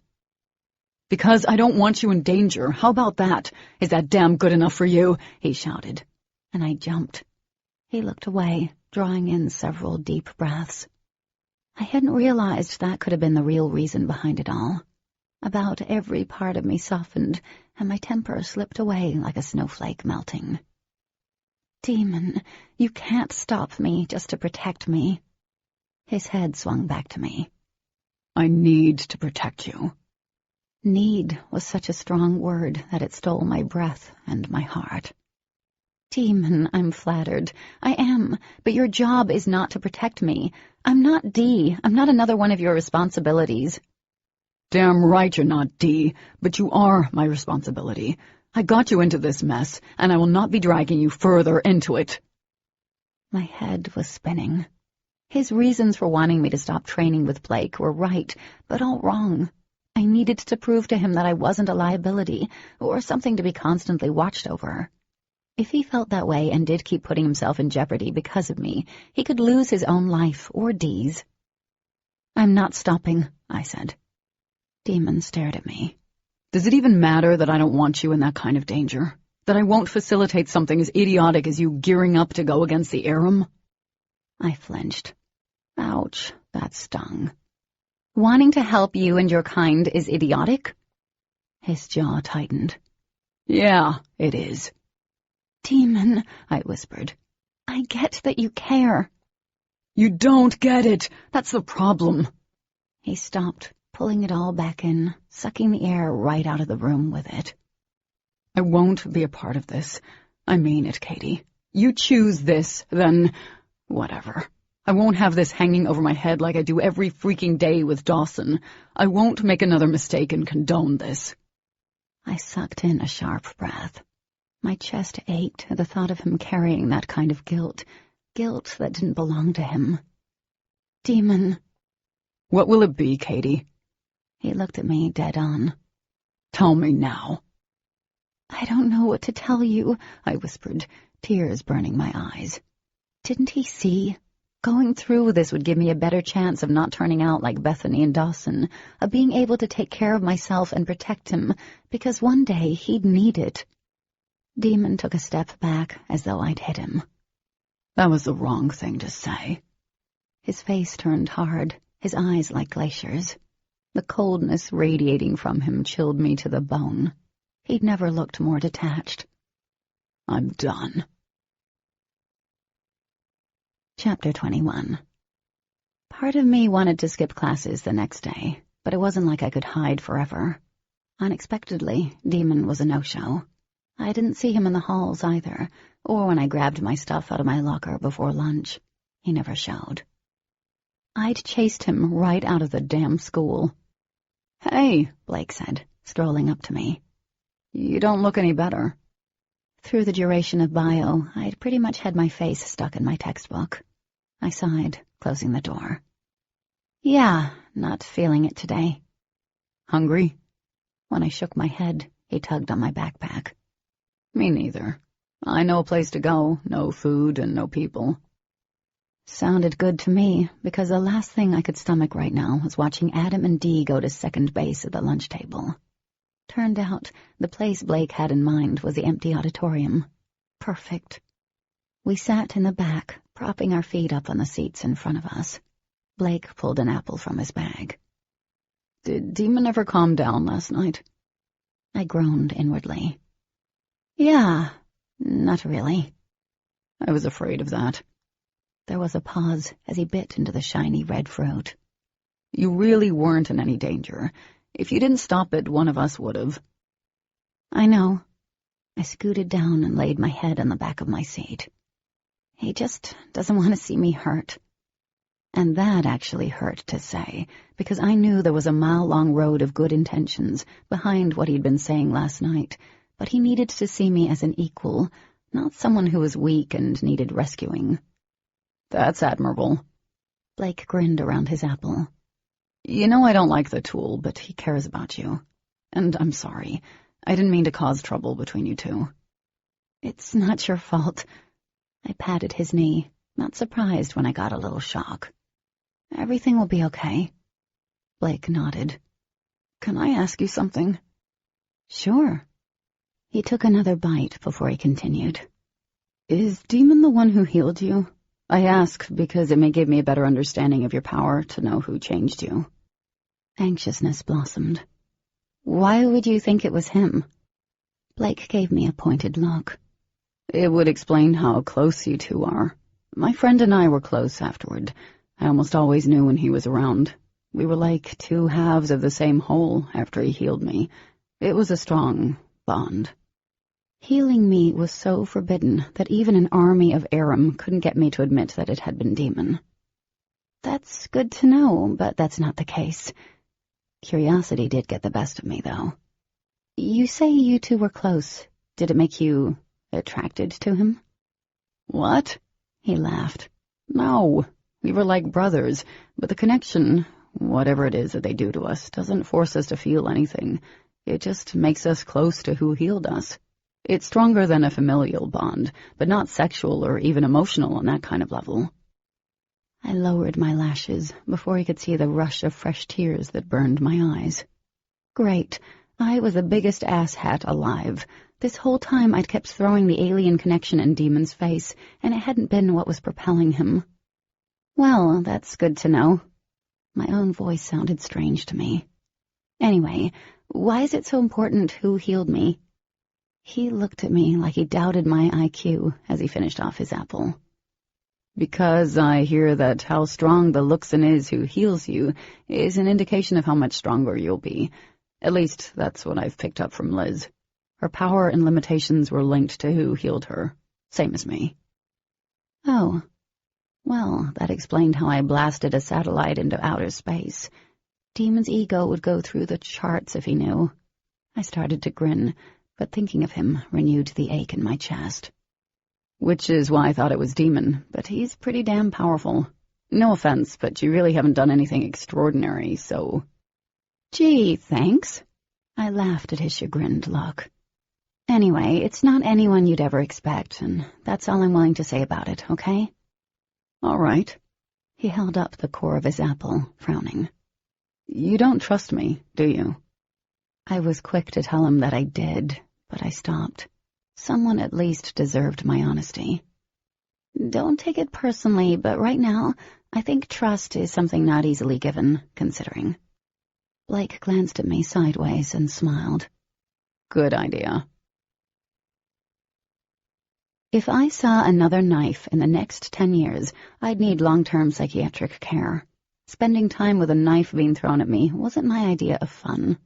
Because I don't want you in danger. How about that? Is that damn good enough for you? He shouted, and I jumped. He looked away, drawing in several deep breaths. I hadn't realized that could have been the real reason behind it all. About every part of me softened, and my temper slipped away like a snowflake melting. Demon, you can't stop me just to protect me. His head swung back to me. I need to protect you. Need was such a strong word that it stole my breath and my heart. Demon, I'm flattered. I am, but your job is not to protect me. I'm not Dee. I'm not another one of your responsibilities. Damn right you're not Dee, but you are my responsibility. I got you into this mess, and I will not be dragging you further into it. My head was spinning. His reasons for wanting me to stop training with Blake were right, but all wrong. I needed to prove to him that I wasn't a liability, or something to be constantly watched over. If he felt that way and did keep putting himself in jeopardy because of me, he could lose his own life or Dee's. I'm not stopping, I said. Demon stared at me. Does it even matter that I don't want you in that kind of danger? That I won't facilitate something as idiotic as you gearing up to go against the Aram? I flinched. Ouch, that stung. Wanting to help you and your kind is idiotic? His jaw tightened. Yeah, it is. Demon, I whispered. I get that you care. You don't get it. That's the problem. He stopped, pulling it all back in, sucking the air right out of the room with it. I won't be a part of this. I mean it, Katie. You choose this, then whatever. I won't have this hanging over my head like I do every freaking day with Dawson. I won't make another mistake and condone this. I sucked in a sharp breath. My chest ached at the thought of him carrying that kind of guilt that didn't belong to him. Demon. What will it be, Katie? He looked at me dead on. Tell me now. I don't know what to tell you, I whispered, tears burning my eyes. Didn't he see? Going through with this would give me a better chance of not turning out like Bethany and Dawson, of being able to take care of myself and protect him, because one day he'd need it. Demon took a step back, as though I'd hit him. That was the wrong thing to say. His face turned hard, his eyes like glaciers. The coldness radiating from him chilled me to the bone. He'd never looked more detached. I'm done. Chapter 21. Part of me wanted to skip classes the next day, but it wasn't like I could hide forever. Unexpectedly, Demon was a no-show. I didn't see him in the halls either, or when I grabbed my stuff out of my locker before lunch. He never showed. I'd chased him right out of the damn school. Hey, Blake said, strolling up to me. You don't look any better. Through the duration of bio, I'd pretty much had my face stuck in my textbook. I sighed, closing the door. Yeah, not feeling it today. Hungry? When I shook my head, he tugged on my backpack. Me neither. I know a place to go, no food and no people. Sounded good to me, because the last thing I could stomach right now was watching Adam and Dee go to second base at the lunch table. Turned out, the place Blake had in mind was the empty auditorium. Perfect. We sat in the back, propping our feet up on the seats in front of us. Blake pulled an apple from his bag. Did Demon ever calm down last night? I groaned inwardly. Yeah, not really. I was afraid of that. There was a pause as he bit into the shiny red fruit. You really weren't in any danger. If you didn't stop it, one of us would have. I know. I scooted down and laid my head on the back of my seat. He just doesn't want to see me hurt. And that actually hurt to say, because I knew there was a mile-long road of good intentions behind what he'd been saying last night, but he needed to see me as an equal, not someone who was weak and needed rescuing. That's admirable. Blake grinned around his apple. You know I don't like the tool, but he cares about you. And I'm sorry. I didn't mean to cause trouble between you two. It's not your fault. I patted his knee, not surprised when I got a little shock. Everything will be okay. Blake nodded. Can I ask you something? Sure. He took another bite before he continued. Is Demon the one who healed you? I ask because it may give me a better understanding of your power to know who changed you. Anxiousness blossomed. Why would you think it was him? Blake gave me a pointed look. It would explain how close you two are. My friend and I were close afterward. I almost always knew when he was around. We were like two halves of the same whole after he healed me. It was a strong bond. Healing me was so forbidden that even an army of Aram couldn't get me to admit that it had been Demon. That's good to know, but that's not the case. Curiosity did get the best of me, though. You say you two were close. Did it make you attracted to him? What? He laughed. No, we were like brothers, but the connection, whatever it is that they do to us, doesn't force us to feel anything. It just makes us close to who healed us. It's stronger than a familial bond, but not sexual or even emotional on that kind of level. I lowered my lashes before he could see the rush of fresh tears that burned my eyes. Great. I was the biggest asshat alive. This whole time I'd kept throwing the alien connection in Demon's face, and it hadn't been what was propelling him. Well, that's good to know. My own voice sounded strange to me. Anyway, why is it so important who healed me? He looked at me like he doubted my IQ as he finished off his apple. Because I hear that how strong the Luxon is who heals you is an indication of how much stronger you'll be. At least, that's what I've picked up from Liz. Her power and limitations were linked to who healed her, same as me. Oh, well, that explained how I blasted a satellite into outer space. Demon's ego would go through the charts if he knew. I started to grin, but thinking of him renewed the ache in my chest. Which is why I thought it was Demon, but he's pretty damn powerful. No offense, but you really haven't done anything extraordinary, so... Gee, thanks. I laughed at his chagrined look. Anyway, it's not anyone you'd ever expect, and that's all I'm willing to say about it, okay? All right. He held up the core of his apple, frowning. You don't trust me, do you? I was quick to tell him that I did, but I stopped. Someone at least deserved my honesty. Don't take it personally, but right now, I think trust is something not easily given, considering. Blake glanced at me sideways and smiled. Good idea. If I saw another knife in the next 10 years, I'd need long-term psychiatric care. Spending time with a knife being thrown at me wasn't my idea of fun.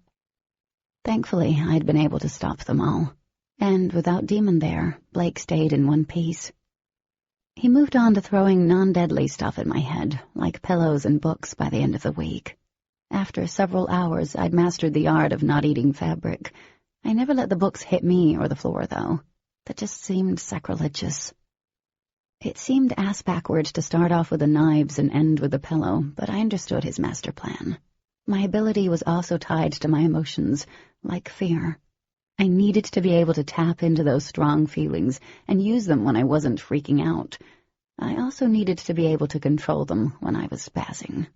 Thankfully, I'd been able to stop them all. And without Demon there, Blake stayed in one piece. He moved on to throwing non-deadly stuff at my head, like pillows and books by the end of the week. After several hours, I'd mastered the art of not eating fabric. I never let the books hit me or the floor, though. That just seemed sacrilegious. It seemed ass-backward to start off with the knives and end with the pillow, but I understood his master plan. My ability was also tied to my emotions, like fear. I needed to be able to tap into those strong feelings and use them when I wasn't freaking out. I also needed to be able to control them when I was spazzing.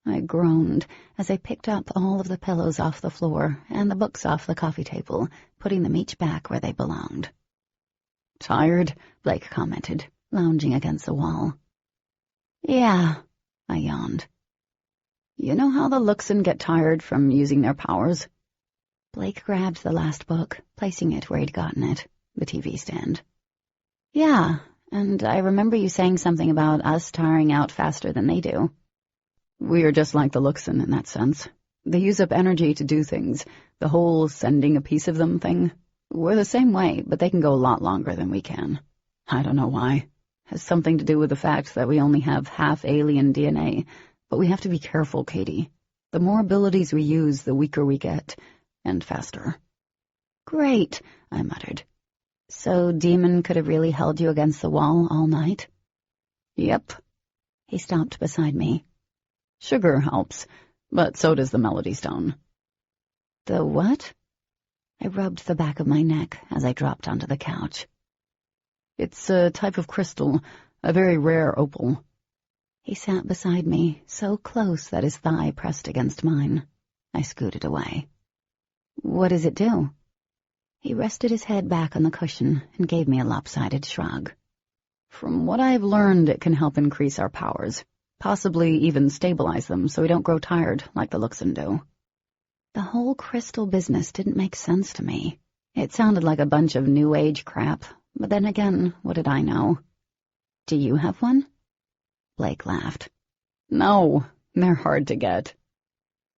I groaned as I picked up all of the pillows off the floor and the books off the coffee table, putting them each back where they belonged. Tired? Blake commented, lounging against the wall. Yeah, I yawned. You know how the Luxon get tired from using their powers? Blake grabbed the last book, placing it where he'd gotten it, the TV stand. Yeah, and I remember you saying something about us tiring out faster than they do. We are just like the Luxon in that sense. They use up energy to do things, the whole sending a piece of them thing. We're the same way, but they can go a lot longer than we can. I don't know why. has something to do with the fact that we only have half alien DNA, but we have to be careful, Katie. The more abilities we use, the weaker we get, and faster. Great, I muttered. So Demon could have really held you against the wall all night? Yep. He stopped beside me. Sugar helps, but so does the Melody Stone. The what? I rubbed the back of my neck as I dropped onto the couch. It's a type of crystal, a very rare opal. He sat beside me, so close that his thigh pressed against mine. I scooted away. What does it do? He rested his head back on the cushion and gave me a lopsided shrug. From what I've learned, it can help increase our powers, possibly even stabilize them so we don't grow tired like the Luxon do. The whole crystal business didn't make sense to me. It sounded like a bunch of New Age crap, but then again, what did I know? Do you have one? Blake laughed. No, they're hard to get.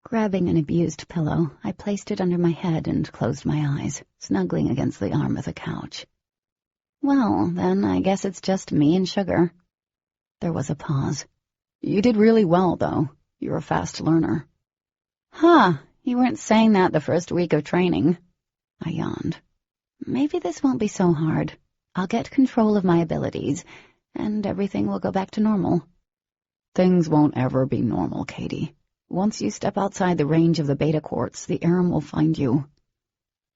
Grabbing an abused pillow, I placed it under my head and closed my eyes, snuggling against the arm of the couch. Well, then I guess it's just me and Sugar. There was a pause. You did really well, though. You're a fast learner. Huh, you weren't saying that the first week of training. I yawned. Maybe this won't be so hard. I'll get control of my abilities, and everything will go back to normal. Things won't ever be normal, Katie. Once you step outside the range of the beta quartz, the Aram will find you.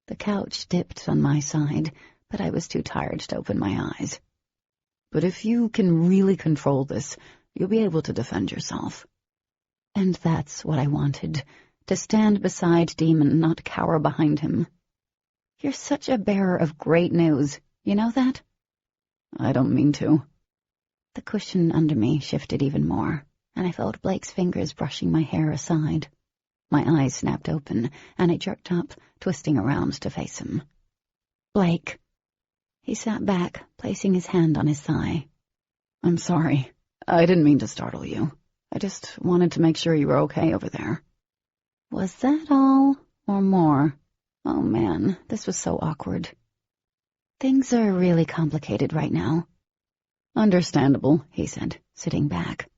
The couch dipped on my side, but I was too tired to open my eyes. But if you can really control this, you'll be able to defend yourself. And that's what I wanted, to stand beside Demon, not cower behind him. You're such a bearer of great news, you know that? I don't mean to. The cushion under me shifted even more, and I felt Blake's fingers brushing my hair aside. My eyes snapped open, and I jerked up, twisting around to face him. Blake. He sat back, placing his hand on his thigh. I'm sorry. I didn't mean to startle you. I just wanted to make sure you were okay over there. Was that all, or more? Oh man, this was so awkward. Things are really complicated right now. Understandable, he said, sitting back.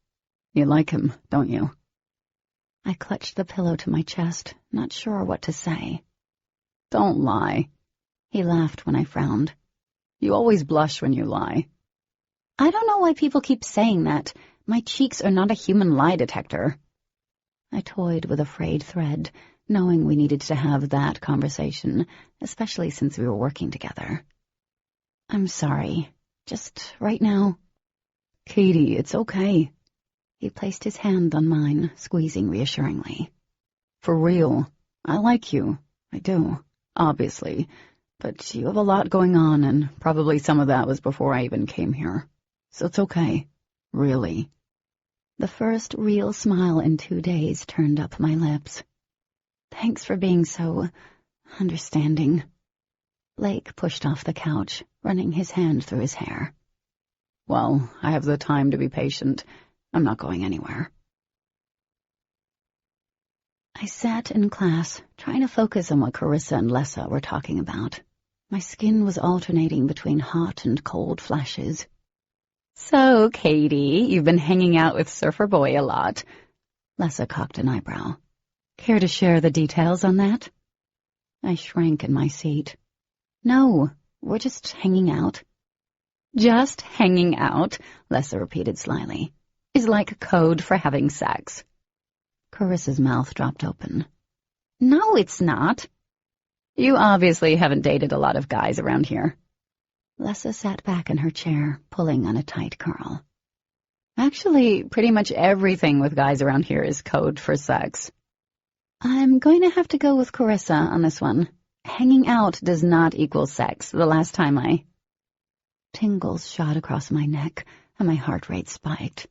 You like him, don't you? I clutched the pillow to my chest, not sure what to say. Don't lie. He laughed when I frowned. You always blush when you lie. I don't know why people keep saying that. My cheeks are not a human lie detector. I toyed with a frayed thread, knowing we needed to have that conversation, especially since we were working together. I'm sorry. Just right now. Katie, it's okay. He placed his hand on mine, squeezing reassuringly. For real. I like you. I do, obviously. But you have a lot going on, and probably some of that was before I even came here. So it's okay. Really. The first real smile in 2 days turned up my lips. Thanks for being so understanding. Blake pushed off the couch, running his hand through his hair. Well, I have the time to be patient. I'm not going anywhere. I sat in class, trying to focus on what Carissa and Lessa were talking about. My skin was alternating between hot and cold flashes. So, Katie, you've been hanging out with Surfer Boy a lot. Lessa cocked an eyebrow. Care to share the details on that? I shrank in my seat. No, we're just hanging out. Just hanging out, Lessa repeated slyly, is like code for having sex. Carissa's mouth dropped open. No, it's not. You obviously haven't dated a lot of guys around here. Lessa sat back in her chair, pulling on a tight curl. Actually, pretty much everything with guys around here is code for sex. I'm going to have to go with Carissa on this one. Hanging out does not equal sex, the last time I... Tingles shot across my neck, and my heart rate spiked.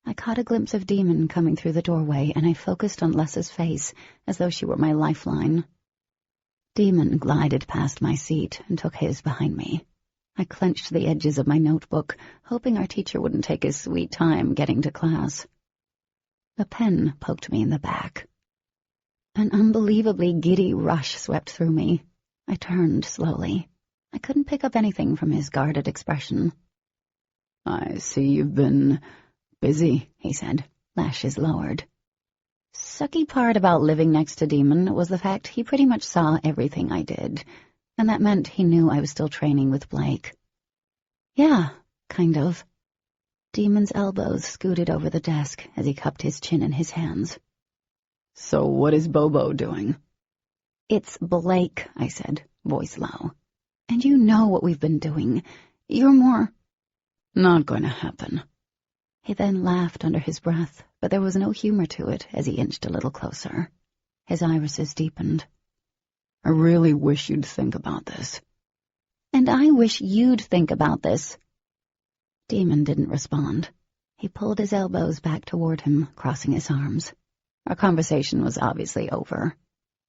I caught a glimpse of Demon coming through the doorway, and I focused on Lessa's face, as though she were my lifeline. Demon glided past my seat and took his behind me. I clenched the edges of my notebook, hoping our teacher wouldn't take his sweet time getting to class. A pen poked me in the back. An unbelievably giddy rush swept through me. I turned slowly. I couldn't pick up anything from his guarded expression. I see you've been busy, he said, lashes lowered. Sucky part about living next to Demon was the fact he pretty much saw everything I did, and that meant he knew I was still training with Blake. Yeah, kind of. Demon's elbows scooted over the desk as he cupped his chin in his hands. So what is Bobo doing? It's Blake, I said, voice low. And you know what we've been doing. You're more... Not going to happen. He then laughed under his breath, but there was no humor to it as he inched a little closer. His irises deepened. I really wish you'd think about this. And I wish you'd think about this. Demon didn't respond. He pulled his elbows back toward him, crossing his arms. Our conversation was obviously over.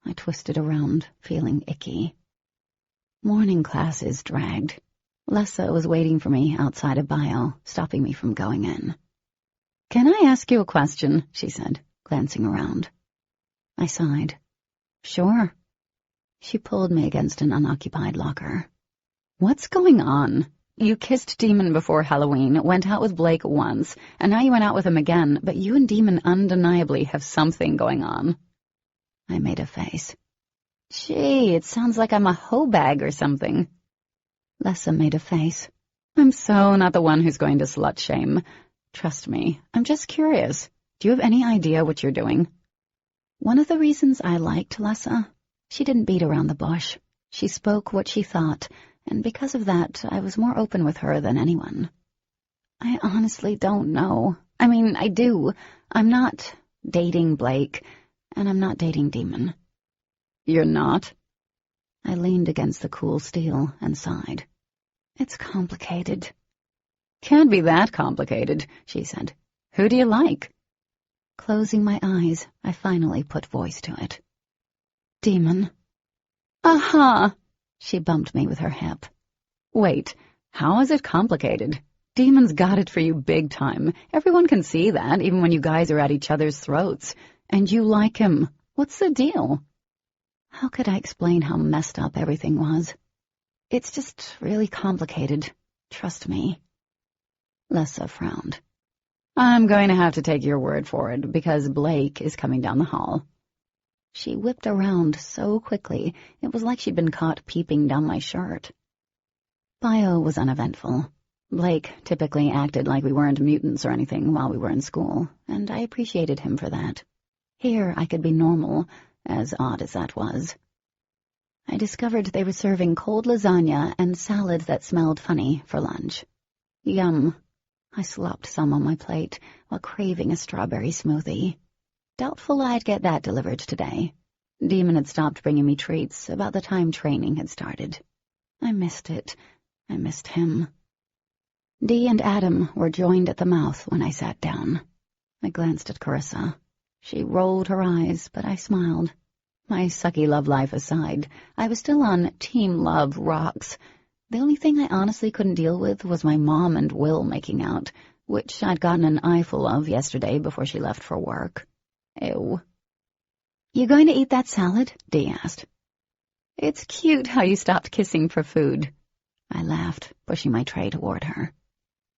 I twisted around, feeling icky. Morning classes dragged. Lessa was waiting for me outside of bio, stopping me from going in. Can I ask you a question? She said, glancing around. I sighed. Sure. She pulled me against an unoccupied locker. What's going on? You kissed Demon before Halloween, went out with Blake once, and now you went out with him again, but you and Demon undeniably have something going on. I made a face. Gee, it sounds like I'm a hoe bag or something. Lessa made a face. I'm so not the one who's going to slut-shame. Trust me, I'm just curious. Do you have any idea what you're doing? One of the reasons I liked Lessa, she didn't beat around the bush. She spoke what she thought, and because of that, I was more open with her than anyone. I honestly don't know. I mean, I do. I'm not dating Blake, and I'm not dating Demon. You're not? I leaned against the cool steel and sighed. It's complicated. Can't be that complicated, she said. Who do you like? Closing my eyes, I finally put voice to it. Demon. Aha! She bumped me with her hip. Wait, how is it complicated? Demon's got it for you big time. Everyone can see that, even when you guys are at each other's throats. And you like him. What's the deal? How could I explain how messed up everything was? It's just really complicated. Trust me. Lessa frowned. I'm going to have to take your word for it, because Blake is coming down the hall. She whipped around so quickly, it was like she'd been caught peeping down my shirt. Bio was uneventful. Blake typically acted like we weren't mutants or anything while we were in school, and I appreciated him for that. Here I could be normal, as odd as that was. I discovered they were serving cold lasagna and salad that smelled funny for lunch. Yum. I slopped some on my plate while craving a strawberry smoothie. Doubtful I'd get that delivered today. Demon had stopped bringing me treats about the time training had started. I missed it. I missed him. Dee and Adam were joined at the mouth when I sat down. I glanced at Carissa. She rolled her eyes, but I smiled. My sucky love life aside, I was still on Team Love rocks. The only thing I honestly couldn't deal with was my mom and Will making out, which I'd gotten an eyeful of yesterday before she left for work. Ew. You going to eat that salad? Dee asked. It's cute how you stopped kissing for food. I laughed, pushing my tray toward her.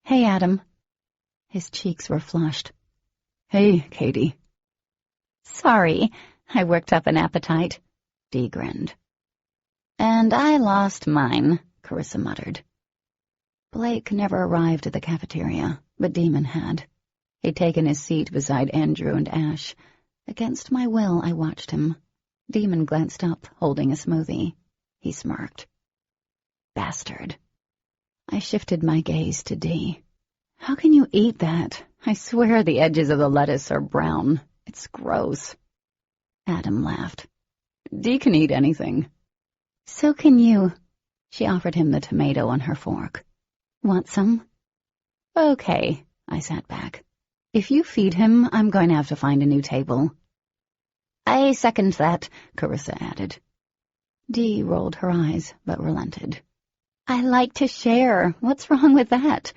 Hey, Adam. His cheeks were flushed. Hey, Katie. Sorry, I worked up an appetite. Dee grinned. And I lost mine, Carissa muttered. Blake never arrived at the cafeteria, but Demon had. He'd taken his seat beside Andrew and Ash. Against my will, I watched him. Demon glanced up, holding a smoothie. He smirked. Bastard. I shifted my gaze to Dee. How can you eat that? I swear the edges of the lettuce are brown. It's gross. Adam laughed. Dee can eat anything. So can you. She offered him the tomato on her fork. Want some? Okay, I sat back. If you feed him, I'm going to have to find a new table. I second that, Carissa added. Dee rolled her eyes, but relented. I like to share. What's wrong with that?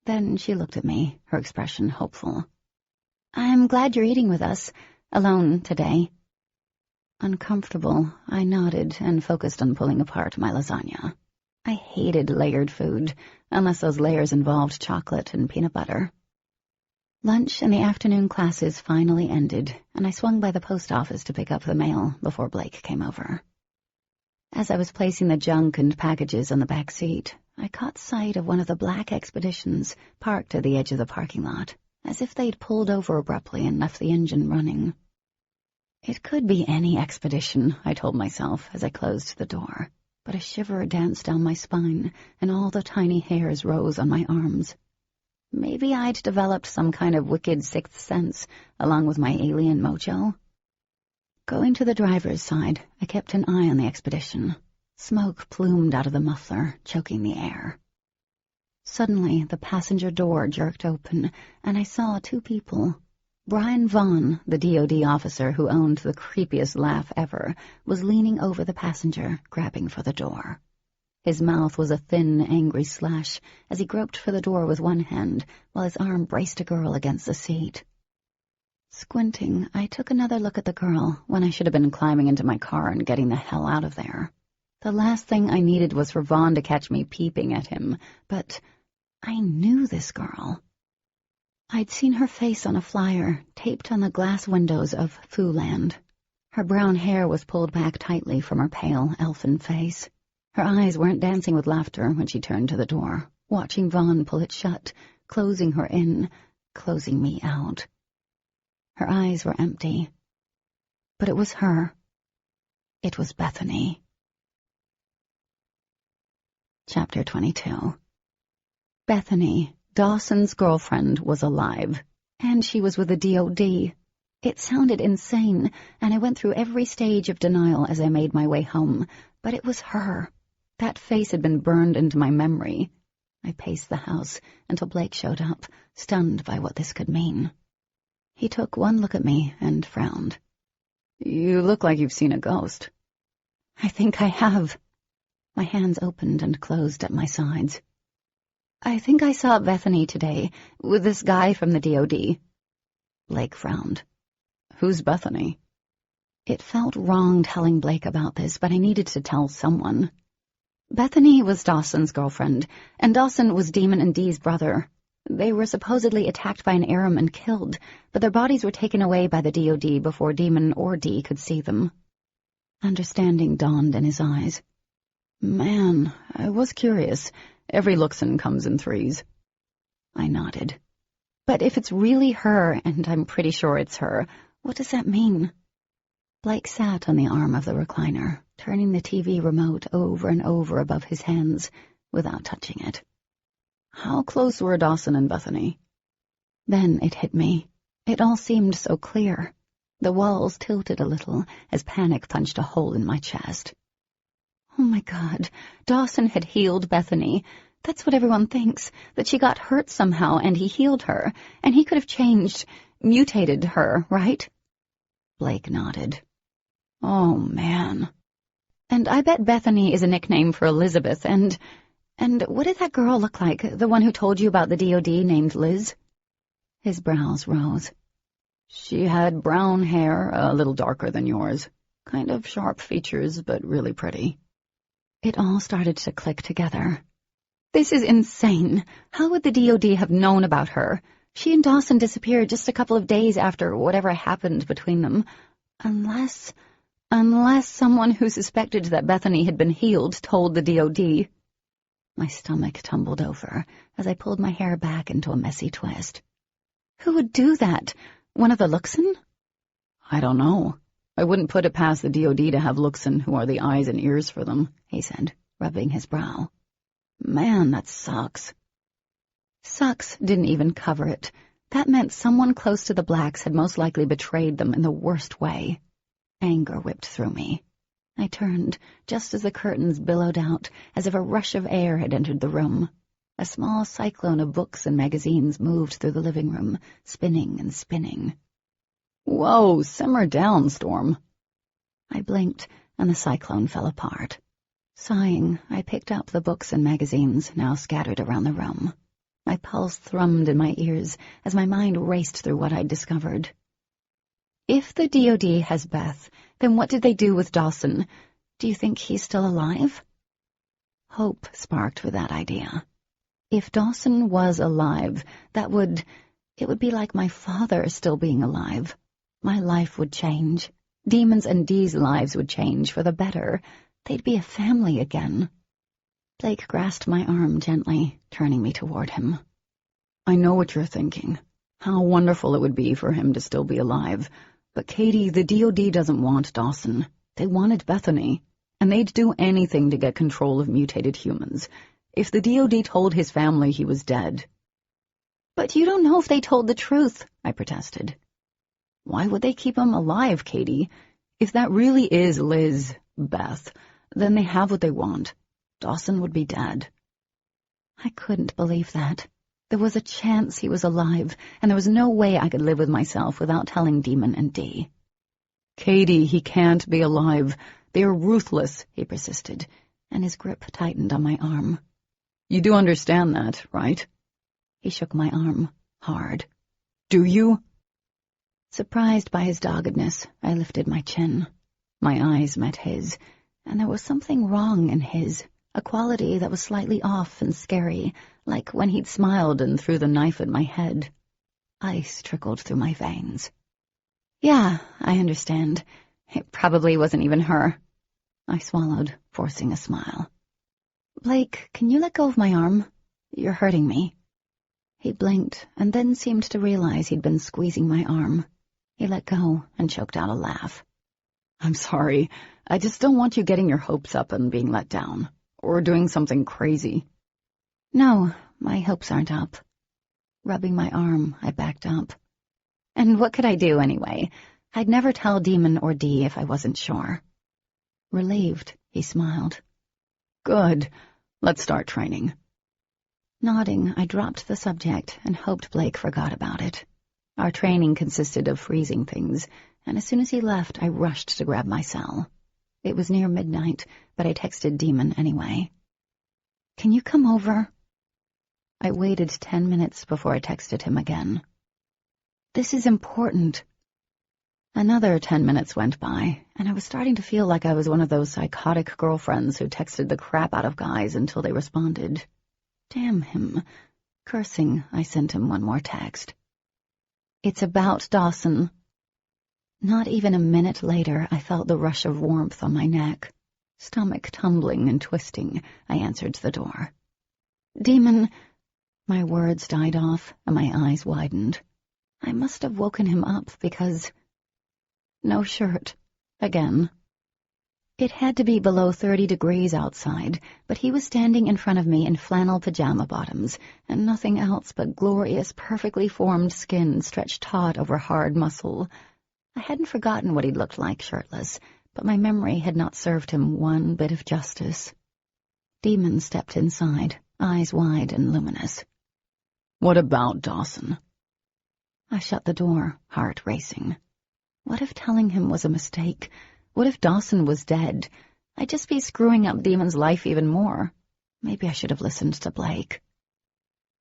Then she looked at me, her expression hopeful. I'm glad you're eating with us, alone today. Uncomfortable, I nodded and focused on pulling apart my lasagna. I hated layered food, unless those layers involved chocolate and peanut butter. Lunch and the afternoon classes finally ended, and I swung by the post office to pick up the mail before Blake came over. As I was placing the junk and packages on the back seat, I caught sight of one of the black expeditions parked at the edge of the parking lot, as if they'd pulled over abruptly and left the engine running. It could be any expedition, I told myself as I closed the door, but a shiver danced down my spine and all the tiny hairs rose on my arms. Maybe I'd developed some kind of wicked sixth sense along with my alien mojo. Going to the driver's side, I kept an eye on the expedition. Smoke plumed out of the muffler, choking the air. Suddenly, the passenger door jerked open, and I saw two people. Brian Vaughn, the DOD officer who owned the creepiest laugh ever, was leaning over the passenger, grabbing for the door. His mouth was a thin, angry slash as he groped for the door with one hand, while his arm braced a girl against the seat. Squinting, I took another look at the girl when I should have been climbing into my car and getting the hell out of there. The last thing I needed was for Vaughn to catch me peeping at him, but I knew this girl. I'd seen her face on a flyer taped on the glass windows of Fooland. Her brown hair was pulled back tightly from her pale, elfin face. Her eyes weren't dancing with laughter when she turned to the door, watching Vaughn pull it shut, closing her in, closing me out. Her eyes were empty. But it was her. It was Bethany. Chapter 22. Bethany, Dawson's girlfriend, was alive, and she was with the DOD. It sounded insane, and I went through every stage of denial as I made my way home, but it was her. That face had been burned into my memory. I paced the house until Blake showed up, stunned by what this could mean. He took one look at me and frowned. You look like you've seen a ghost. I think I have. My hands opened and closed at my sides. I think I saw Bethany today, with this guy from the DOD. Blake frowned. Who's Bethany? It felt wrong telling Blake about this, but I needed to tell someone. Bethany was Dawson's girlfriend, and Dawson was Demon and Dee's brother. They were supposedly attacked by an Aram and killed, but their bodies were taken away by the DOD before Demon or Dee could see them. Understanding dawned in his eyes. Man, I was curious. Every Luxon comes in threes. I nodded. But if it's really her, and I'm pretty sure it's her, what does that mean? Blake sat on the arm of the recliner, turning the TV remote over and over above his hands, without touching it. How close were Dawson and Bethany? Then it hit me. It all seemed so clear. The walls tilted a little as panic punched a hole in my chest. Oh my God, Dawson had healed Bethany. That's what everyone thinks, that she got hurt somehow and he healed her, and he could have changed, mutated her, right? Blake nodded. Oh, man. And I bet Bethany is a nickname for Elizabeth, and what did that girl look like, the one who told you about the DOD named Liz? His brows rose. She had brown hair, a little darker than yours. Kind of sharp features, but really pretty. It all started to click together. This is insane. How would the DOD have known about her? She and Dawson disappeared just a couple of days after whatever happened between them. Unless someone who suspected that Bethany had been healed told the DOD. My stomach tumbled over as I pulled my hair back into a messy twist. Who would do that? One of the Luxon? I don't know. I wouldn't put it past the DOD to have Luxon who are the eyes and ears for them, he said, rubbing his brow. Man, that sucks. Sucks didn't even cover it. That meant someone close to the Blacks had most likely betrayed them in the worst way. Anger whipped through me. I turned, just as the curtains billowed out, as if a rush of air had entered the room. A small cyclone of books and magazines moved through the living room, spinning and spinning. Whoa, simmer down, Storm. I blinked, and the cyclone fell apart. Sighing, I picked up the books and magazines now scattered around the room. My pulse thrummed in my ears as my mind raced through what I'd discovered. If the DOD has Beth, then what did they do with Dawson? Do you think he's still alive? Hope sparked with that idea. If Dawson was alive, it would be like my father still being alive. My life would change. Demon's and Dee's lives would change for the better. They'd be a family again. Blake grasped my arm gently, turning me toward him. I know what you're thinking. How wonderful it would be for him to still be alive. But Katie, the DOD doesn't want Dawson. They wanted Bethany, and they'd do anything to get control of mutated humans. If the DOD told his family he was dead... But you don't know if they told the truth, I protested. Why would they keep him alive, Katie? If that really is Beth, then they have what they want. Dawson would be dead. I couldn't believe that. There was a chance he was alive, and there was no way I could live with myself without telling Demon and Dee. Katie, he can't be alive. They are ruthless, he persisted, and his grip tightened on my arm. You do understand that, right? He shook my arm, hard. Do you? Surprised by his doggedness, I lifted my chin. My eyes met his, and there was something wrong in his, a quality that was slightly off and scary, like when he'd smiled and threw the knife at my head. Ice trickled through my veins. Yeah, I understand. It probably wasn't even her. I swallowed, forcing a smile. Blake, can you let go of my arm? You're hurting me. He blinked, and then seemed to realize he'd been squeezing my arm. He let go and choked out a laugh. I'm sorry. I just don't want you getting your hopes up and being let down, or doing something crazy. No, my hopes aren't up. Rubbing my arm, I backed up. And what could I do anyway? I'd never tell Demon or Dee if I wasn't sure. Relieved, he smiled. Good. Let's start training. Nodding, I dropped the subject and hoped Blake forgot about it. Our training consisted of freezing things, and as soon as he left, I rushed to grab my cell. It was near midnight, but I texted Demon anyway. Can you come over? I waited 10 minutes before I texted him again. This is important. Another 10 minutes went by, and I was starting to feel like I was one of those psychotic girlfriends who texted the crap out of guys until they responded. Damn him. Cursing, I sent him one more text. It's about Dawson. Not even a minute later, I felt the rush of warmth on my neck. Stomach tumbling and twisting, I answered the door. Demon... My words died off, and my eyes widened. I must have woken him up because... No shirt. Again. It had to be below 30 degrees outside, but he was standing in front of me in flannel pajama bottoms, and nothing else but glorious, perfectly formed skin stretched taut over hard muscle. I hadn't forgotten what he'd looked like shirtless, but my memory had not served him one bit of justice. Demon stepped inside, eyes wide and luminous. What about Dawson? I shut the door, heart racing. What if telling him was a mistake? What if Dawson was dead? I'd just be screwing up Demon's life even more. Maybe I should have listened to Blake.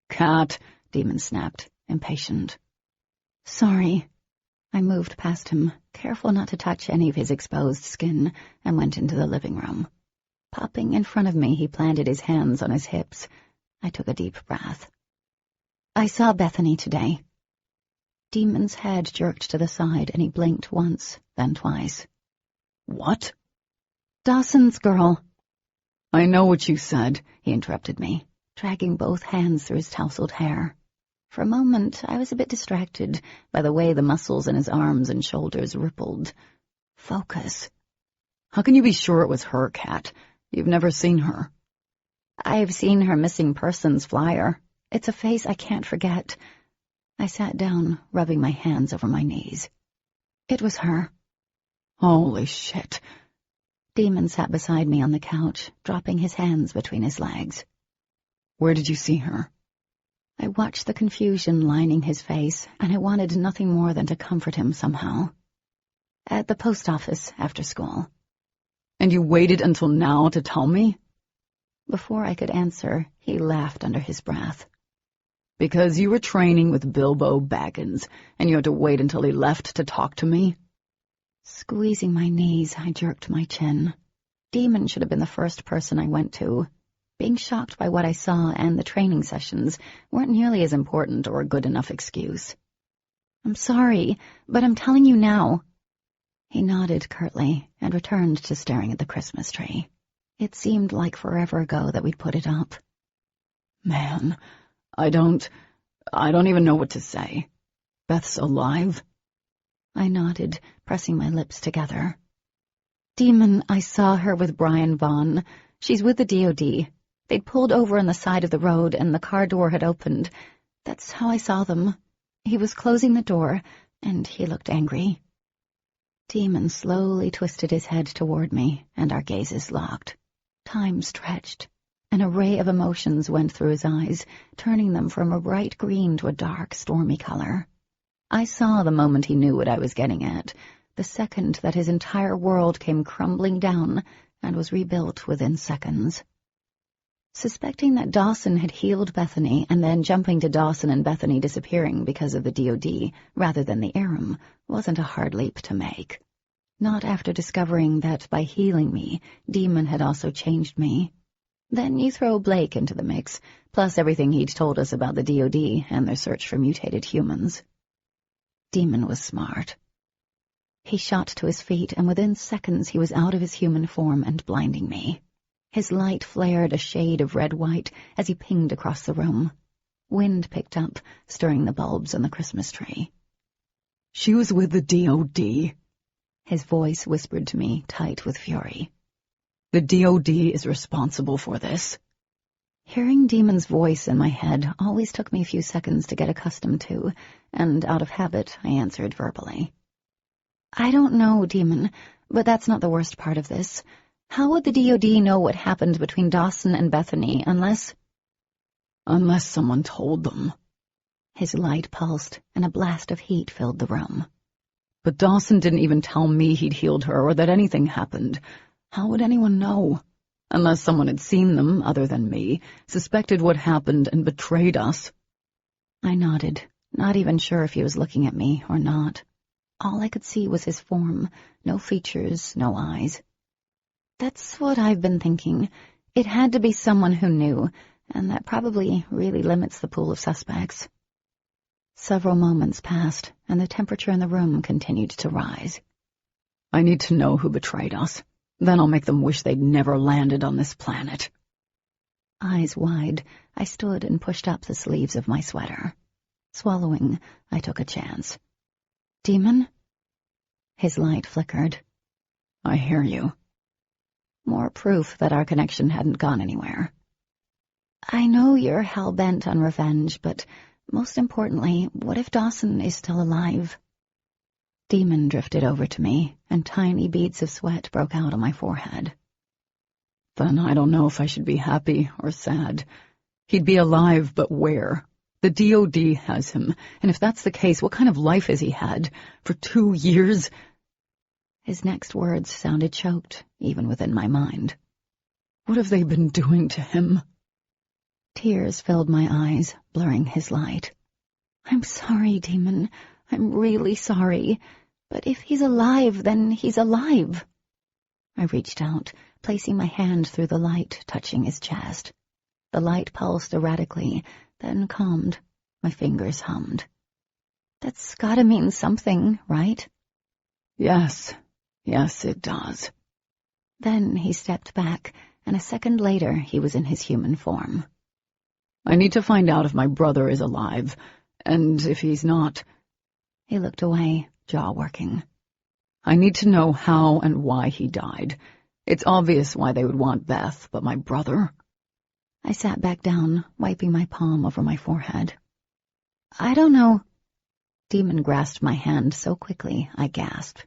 Cat, Demon snapped, impatient. Sorry. I moved past him, careful not to touch any of his exposed skin, and went into the living room. Popping in front of me, he planted his hands on his hips. I took a deep breath. I saw Bethany today. Demon's head jerked to the side, and he blinked once, then twice. What? Dawson's girl. I know what you said, he interrupted me, dragging both hands through his tousled hair. For a moment, I was a bit distracted by the way the muscles in his arms and shoulders rippled. Focus. How can you be sure it was her, Cat? You've never seen her. I've seen her missing persons flyer. It's a face I can't forget. I sat down, rubbing my hands over my knees. It was her. Holy shit. Demon sat beside me on the couch, dropping his hands between his legs. Where did you see her? I watched the confusion lining his face, and I wanted nothing more than to comfort him somehow. At the post office after school. And you waited until now to tell me? Before I could answer, he laughed under his breath. Because you were training with Bilbo Baggins, and you had to wait until he left to talk to me? Squeezing my knees, I jerked my chin. Demon should have been the first person I went to. Being shocked by what I saw and the training sessions weren't nearly as important or a good enough excuse. I'm sorry, but I'm telling you now. He nodded curtly and returned to staring at the Christmas tree. It seemed like forever ago that we'd put it up. Man, I don't even know what to say. Beth's alive? I nodded, pressing my lips together. Demon, I saw her with Brian Vaughn. She's with the DOD. They'd pulled over on the side of the road and the car door had opened. That's how I saw them. He was closing the door, and he looked angry. Demon slowly twisted his head toward me, and our gazes locked. Time stretched. An array of emotions went through his eyes, turning them from a bright green to a dark, stormy color. I saw the moment he knew what I was getting at, the second that his entire world came crumbling down and was rebuilt within seconds. Suspecting that Dawson had healed Bethany and then jumping to Dawson and Bethany disappearing because of the DOD rather than the Aram wasn't a hard leap to make. Not after discovering that by healing me, Demon had also changed me. Then you throw Blake into the mix, plus everything he'd told us about the DOD and their search for mutated humans. Demon was smart. He shot to his feet, and within seconds he was out of his human form and blinding me. His light flared a shade of red-white as he pinged across the room. Wind picked up, stirring the bulbs on the Christmas tree. She was with the DOD. His voice whispered to me, tight with fury. The DOD is responsible for this. Hearing Demon's voice in my head always took me a few seconds to get accustomed to, and out of habit I answered verbally. I don't know, Demon, but that's not the worst part of this. How would the DOD know what happened between Dawson and Bethany unless... Unless someone told them. His light pulsed, and a blast of heat filled the room. But Dawson didn't even tell me he'd healed her or that anything happened. How would anyone know? Unless someone had seen them, other than me, suspected what happened and betrayed us. I nodded, not even sure if he was looking at me or not. All I could see was his form, no features, no eyes. That's what I've been thinking. It had to be someone who knew, and that probably really limits the pool of suspects. Several moments passed, and the temperature in the room continued to rise. I need to know who betrayed us. Then I'll make them wish they'd never landed on this planet. Eyes wide, I stood and pushed up the sleeves of my sweater. Swallowing, I took a chance. Demon? His light flickered. I hear you. More proof that our connection hadn't gone anywhere. I know you're hell-bent on revenge, but most importantly, what if Dawson is still alive? Demon drifted over to me, and tiny beads of sweat broke out on my forehead. Then I don't know if I should be happy or sad. He'd be alive, but where? The DOD has him, and if that's the case, what kind of life has he had? For 2 years? His next words sounded choked, even within my mind. What have they been doing to him? Tears filled my eyes, blurring his light. I'm sorry, Demon. I'm really sorry. But if he's alive, then he's alive. I reached out, placing my hand through the light, touching his chest. The light pulsed erratically, then calmed. My fingers hummed. That's gotta mean something, right? Yes, it does. Then he stepped back, and a second later he was in his human form. I need to find out if my brother is alive, and if he's not... He looked away, jaw working. I need to know how and why he died. It's obvious why they would want Beth, but my brother... I sat back down, wiping my palm over my forehead. I don't know. Demon grasped my hand so quickly, I gasped.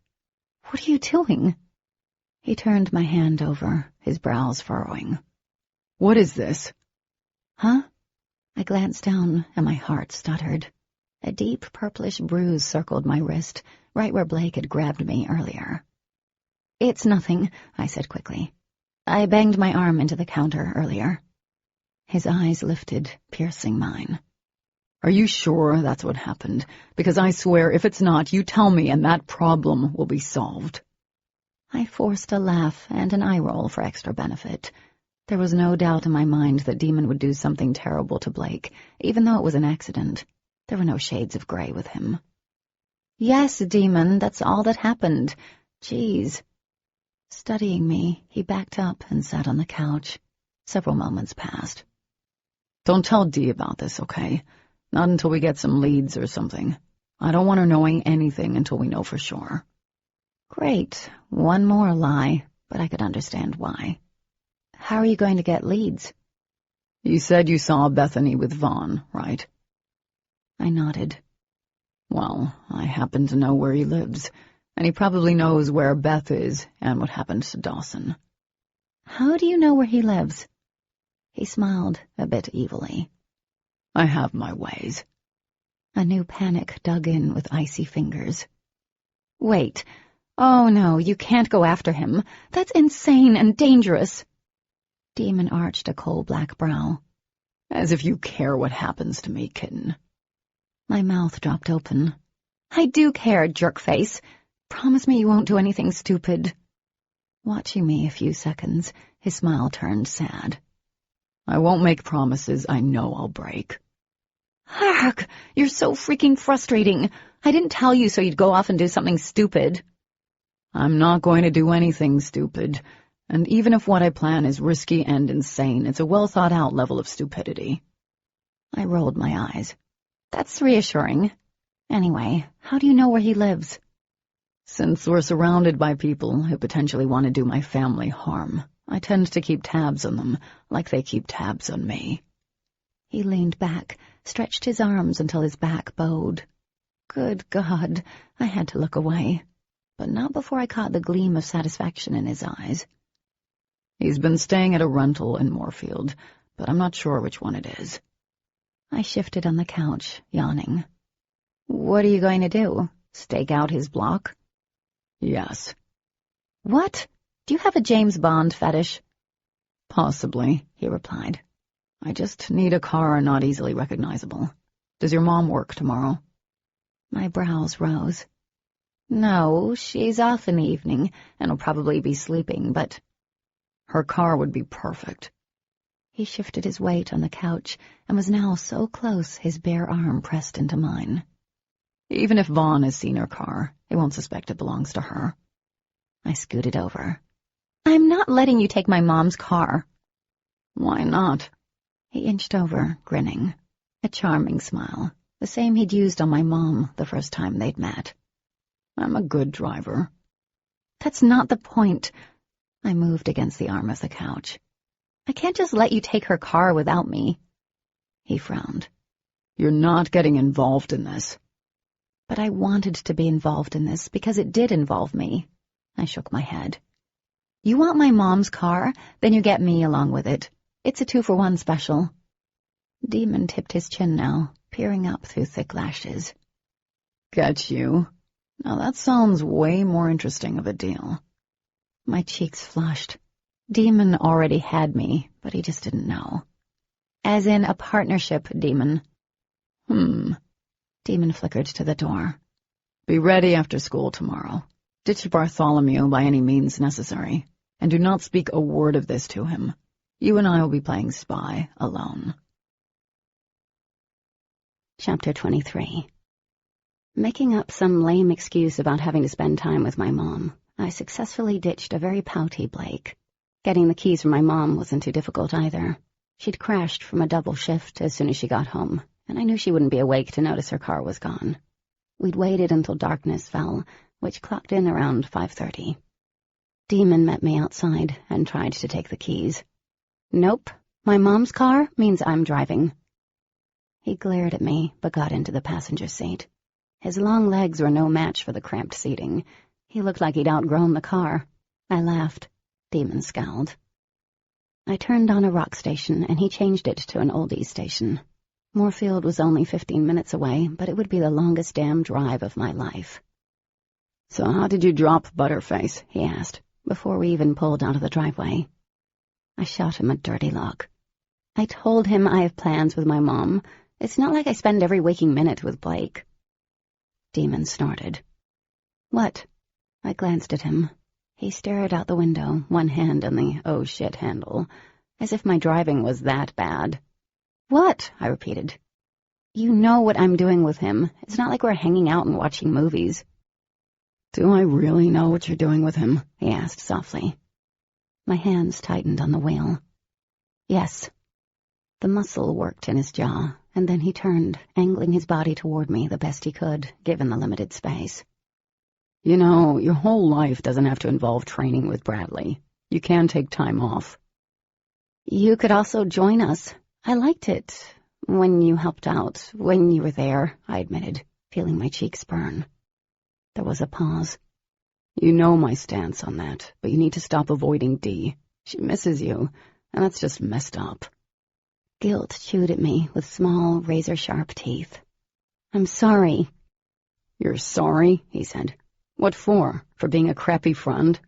What are you doing? He turned my hand over, his brows furrowing. What is this? Huh? I glanced down, and my heart stuttered. A deep purplish bruise circled my wrist, right where Blake had grabbed me earlier. It's nothing, I said quickly. I banged my arm into the counter earlier. His eyes lifted, piercing mine. Are you sure that's what happened? Because I swear if it's not, you tell me and that problem will be solved. I forced a laugh and an eye roll for extra benefit. There was no doubt in my mind that Demon would do something terrible to Blake, even though it was an accident. There were no shades of gray with him. Yes, Demon, that's all that happened. Jeez. Studying me, he backed up and sat on the couch. Several moments passed. Don't tell Dee about this, okay? Not until we get some leads or something. I don't want her knowing anything until we know for sure. Great. One more lie, but I could understand why. How are you going to get leads? You said you saw Bethany with Vaughn, right? I nodded. Well, I happen to know where he lives, and he probably knows where Beth is and what happened to Dawson. How do you know where he lives? He smiled a bit evilly. I have my ways. A new panic dug in with icy fingers. Wait. Oh no, you can't go after him. That's insane and dangerous. Demon arched a coal-black brow. As if you care what happens to me, kitten. My mouth dropped open. I do care, jerkface. Promise me you won't do anything stupid. Watching me a few seconds, his smile turned sad. I won't make promises I know I'll break. Hark! You're so freaking frustrating. I didn't tell you so you'd go off and do something stupid. I'm not going to do anything stupid, and even if what I plan is risky and insane, it's a well-thought-out level of stupidity. I rolled my eyes. That's reassuring. Anyway, how do you know where he lives? Since we're surrounded by people who potentially want to do my family harm, I tend to keep tabs on them, like they keep tabs on me. He leaned back, stretched his arms until his back bowed. Good God, I had to look away, but not before I caught the gleam of satisfaction in his eyes. He's been staying at a rental in Moorfield, but I'm not sure which one it is. I shifted on the couch, yawning. What are you going to do? Stake out his block? Yes. What? Do you have a James Bond fetish? Possibly, he replied. I just need a car not easily recognizable. Does your mom work tomorrow? My brows rose. No, she's off in the evening, and will probably be sleeping, but... Her car would be perfect. He shifted his weight on the couch, and was now so close his bare arm pressed into mine. Even if Vaughn has seen her car, he won't suspect it belongs to her. I scooted over. I'm not letting you take my mom's car. Why not? He inched over, grinning. A charming smile, the same he'd used on my mom the first time they'd met. I'm a good driver. That's not the point. I moved against the arm of the couch. I can't just let you take her car without me. He frowned. You're not getting involved in this. But I wanted to be involved in this because it did involve me. I shook my head. You want my mom's car? Then you get me along with it. It's a 2-for-1 special. Demon tipped his chin now, peering up through thick lashes. Get you? Now that sounds way more interesting of a deal. My cheeks flushed. Demon already had me, but he just didn't know. As in a partnership, Demon. Demon flickered to the door. Be ready after school tomorrow. Ditch Bartholomew by any means necessary, and do not speak a word of this to him. You and I will be playing spy alone. Chapter 23. Making up some lame excuse about having to spend time with my mom, I successfully ditched a very pouty Blake. Getting the keys from my mom wasn't too difficult either. She'd crashed from a double shift as soon as she got home, and I knew she wouldn't be awake to notice her car was gone. We'd waited until darkness fell, which clocked in around 5:30. Demon met me outside and tried to take the keys. Nope, my mom's car means I'm driving. He glared at me, but got into the passenger seat. His long legs were no match for the cramped seating. He looked like he'd outgrown the car. I laughed. Demon scowled. I turned on a rock station, and he changed it to an oldies station. Moorfield was only 15 minutes away, but it would be the longest damn drive of my life. So how did you drop Butterface? He asked, before we even pulled out of the driveway. I shot him a dirty look. I told him I have plans with my mom. It's not like I spend every waking minute with Blake. Demon snorted. What? I glanced at him. He stared out the window, one hand on the oh shit handle. as if my driving was that bad. "What?" I repeated. "You know what I'm doing with him. It's not like we're hanging out and watching movies." "Do I really know what you're doing with him?" he asked softly. My hands tightened on the wheel. "Yes." The muscle worked in his jaw, and then he turned, angling his body toward me the best he could, given the limited space. "You know, your whole life doesn't have to involve training with Bradley. You can take time off." "You could also join us. I liked it when you helped out, when you were there," I admitted, feeling my cheeks burn. There was a pause. "You know my stance on that, but you need to stop avoiding Dee. She misses you, and that's just messed up." Guilt chewed at me with small, razor-sharp teeth. "I'm sorry." "You're sorry?" he said. "What for? For being a crappy friend?"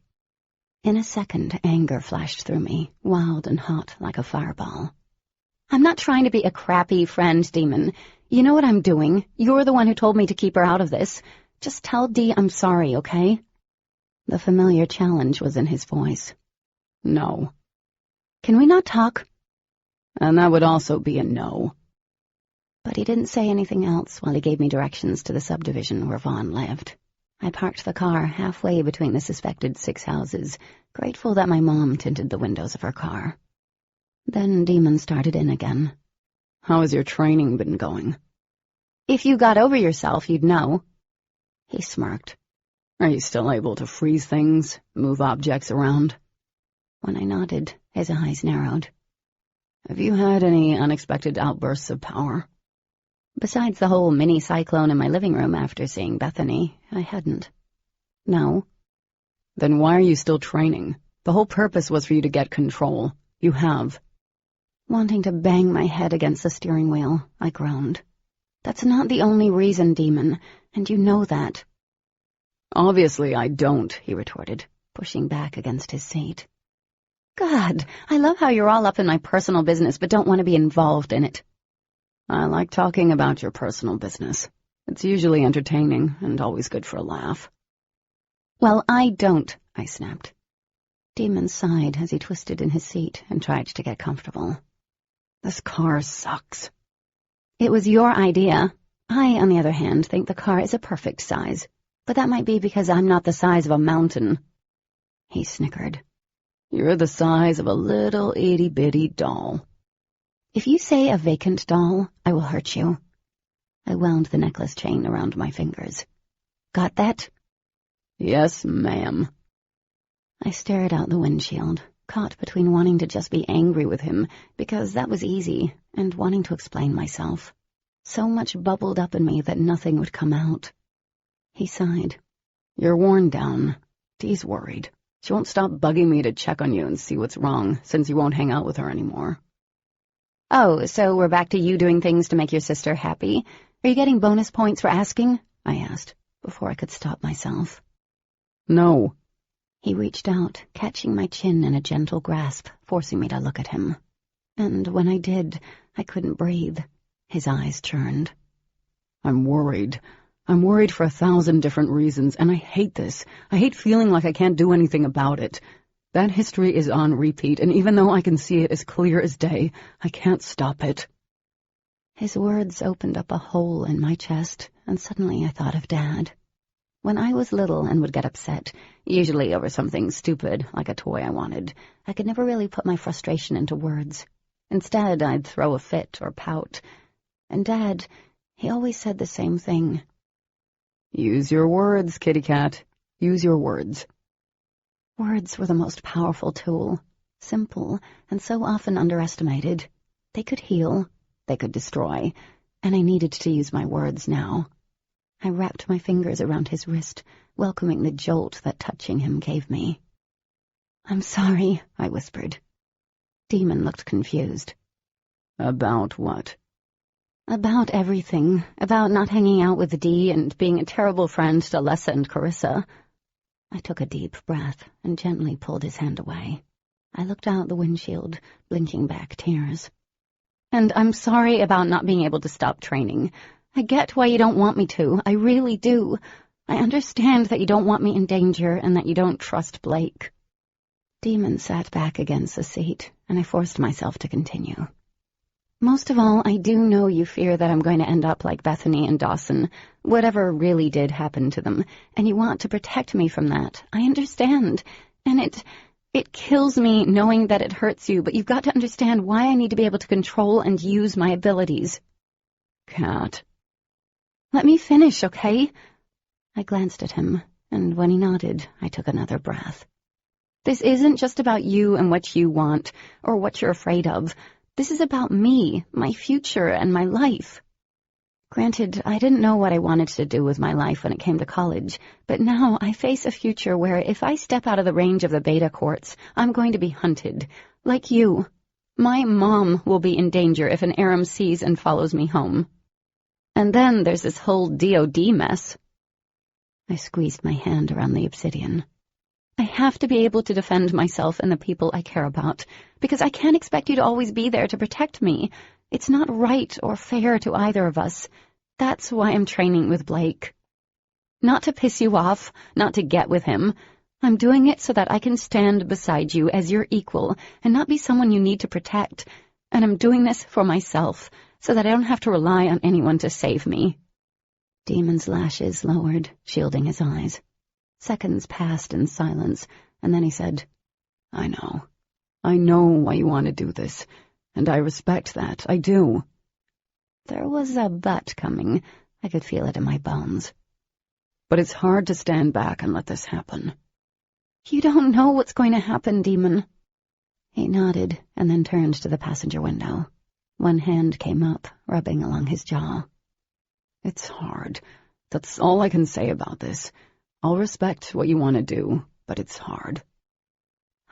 In a second, anger flashed through me, wild and hot like a fireball. "I'm not trying to be a crappy friend, Demon. You know what I'm doing. You're the one who told me to keep her out of this. Just tell Dee I'm sorry, okay?" The familiar challenge was in his voice. "No." "Can we not talk?" "And that would also be a no." But he didn't say anything else while he gave me directions to the subdivision where Vaughn lived. I parked the car halfway between the suspected 6 houses, grateful that my mom tinted the windows of her car. Then Demon started in again. "How has your training been going?" "If you got over yourself, you'd know." He smirked. "Are you still able to freeze things, move objects around?" When I nodded, his eyes narrowed. "Have you had any unexpected outbursts of power?" Besides the whole mini-cyclone in my living room after seeing Bethany, I hadn't. "No." "Then why are you still training? The whole purpose was for you to get control. You have." Wanting to bang my head against the steering wheel, I groaned. "That's not the only reason, Demon, and you know that." "Obviously I don't," he retorted, pushing back against his seat. "God, I love how you're all up in my personal business but don't want to be involved in it." "I like talking about your personal business. It's usually entertaining and always good for a laugh." "Well, I don't," I snapped. Demon sighed as he twisted in his seat and tried to get comfortable. "This car sucks." "It was your idea. I, on the other hand, think the car is a perfect size, but that might be because I'm not the size of a mountain." He snickered. "You're the size of a little itty-bitty doll." "If you say a vacant doll, I will hurt you." I wound the necklace chain around my fingers. "Got that?" "Yes, ma'am." I stared out the windshield, caught between wanting to just be angry with him, because that was easy, and wanting to explain myself. So much bubbled up in me that nothing would come out. He sighed. "You're worn down. Dee's worried. She won't stop bugging me to check on you and see what's wrong, since you won't hang out with her anymore." "Oh, so we're back to you doing things to make your sister happy? Are you getting bonus points for asking?" I asked, before I could stop myself. "No." He reached out, catching my chin in a gentle grasp, forcing me to look at him. And when I did, I couldn't breathe. His eyes churned. "I'm worried. I'm worried for 1,000 different reasons, and I hate this. I hate feeling like I can't do anything about it. That history is on repeat, and even though I can see it as clear as day, I can't stop it." His words opened up a hole in my chest, and suddenly I thought of Dad. When I was little and would get upset, usually over something stupid, like a toy I wanted, I could never really put my frustration into words. Instead, I'd throw a fit or pout. And Dad, he always said the same thing. "Use your words, kitty cat. Use your words." Words were the most powerful tool, simple and so often underestimated. They could heal, they could destroy, and I needed to use my words now. I wrapped my fingers around his wrist, welcoming the jolt that touching him gave me. "I'm sorry," I whispered. Demon looked confused. "About what?" "About everything. About not hanging out with Dee and being a terrible friend to Lessa and Carissa." I took a deep breath and gently pulled his hand away. I looked out the windshield, blinking back tears. "And I'm sorry about not being able to stop training. I get why you don't want me to. I really do. I understand that you don't want me in danger and that you don't trust Blake." Demon sat back against the seat, and I forced myself to continue. Most of all, I do know you fear that I'm going to end up like Bethany and Dawson, whatever really did happen to them, and you want to protect me from that. I understand, and it kills me knowing that it hurts you, but you've got to understand why I need to be able to control and use my abilities. Cat. Let me finish, okay? I glanced at him, and when he nodded, I took another breath. This isn't just about you and what you want, or what you're afraid of. This is about me, my future, and my life. Granted, I didn't know what I wanted to do with my life when it came to college, but now I face a future where if I step out of the range of the beta courts, I'm going to be hunted, like you. My mom will be in danger if an Aram sees and follows me home. And then there's this whole DOD mess. I squeezed my hand around the obsidian. I have to be able to defend myself and the people I care about, because I can't expect you to always be there to protect me. It's not right or fair to either of us. That's why I'm training with Blake. Not to piss you off, not to get with him. I'm doing it so that I can stand beside you as your equal and not be someone you need to protect. And I'm doing this for myself, so that I don't have to rely on anyone to save me. Demon's lashes lowered, shielding his eyes. Seconds passed in silence, and then he said, I know. I know why you want to do this, and I respect that. I do. There was a but coming. I could feel it in my bones. But it's hard to stand back and let this happen. You don't know what's going to happen, Demon. He nodded, and then turned to the passenger window. One hand came up, rubbing along his jaw. It's hard. That's all I can say about this. I'll respect what you want to do, but it's hard.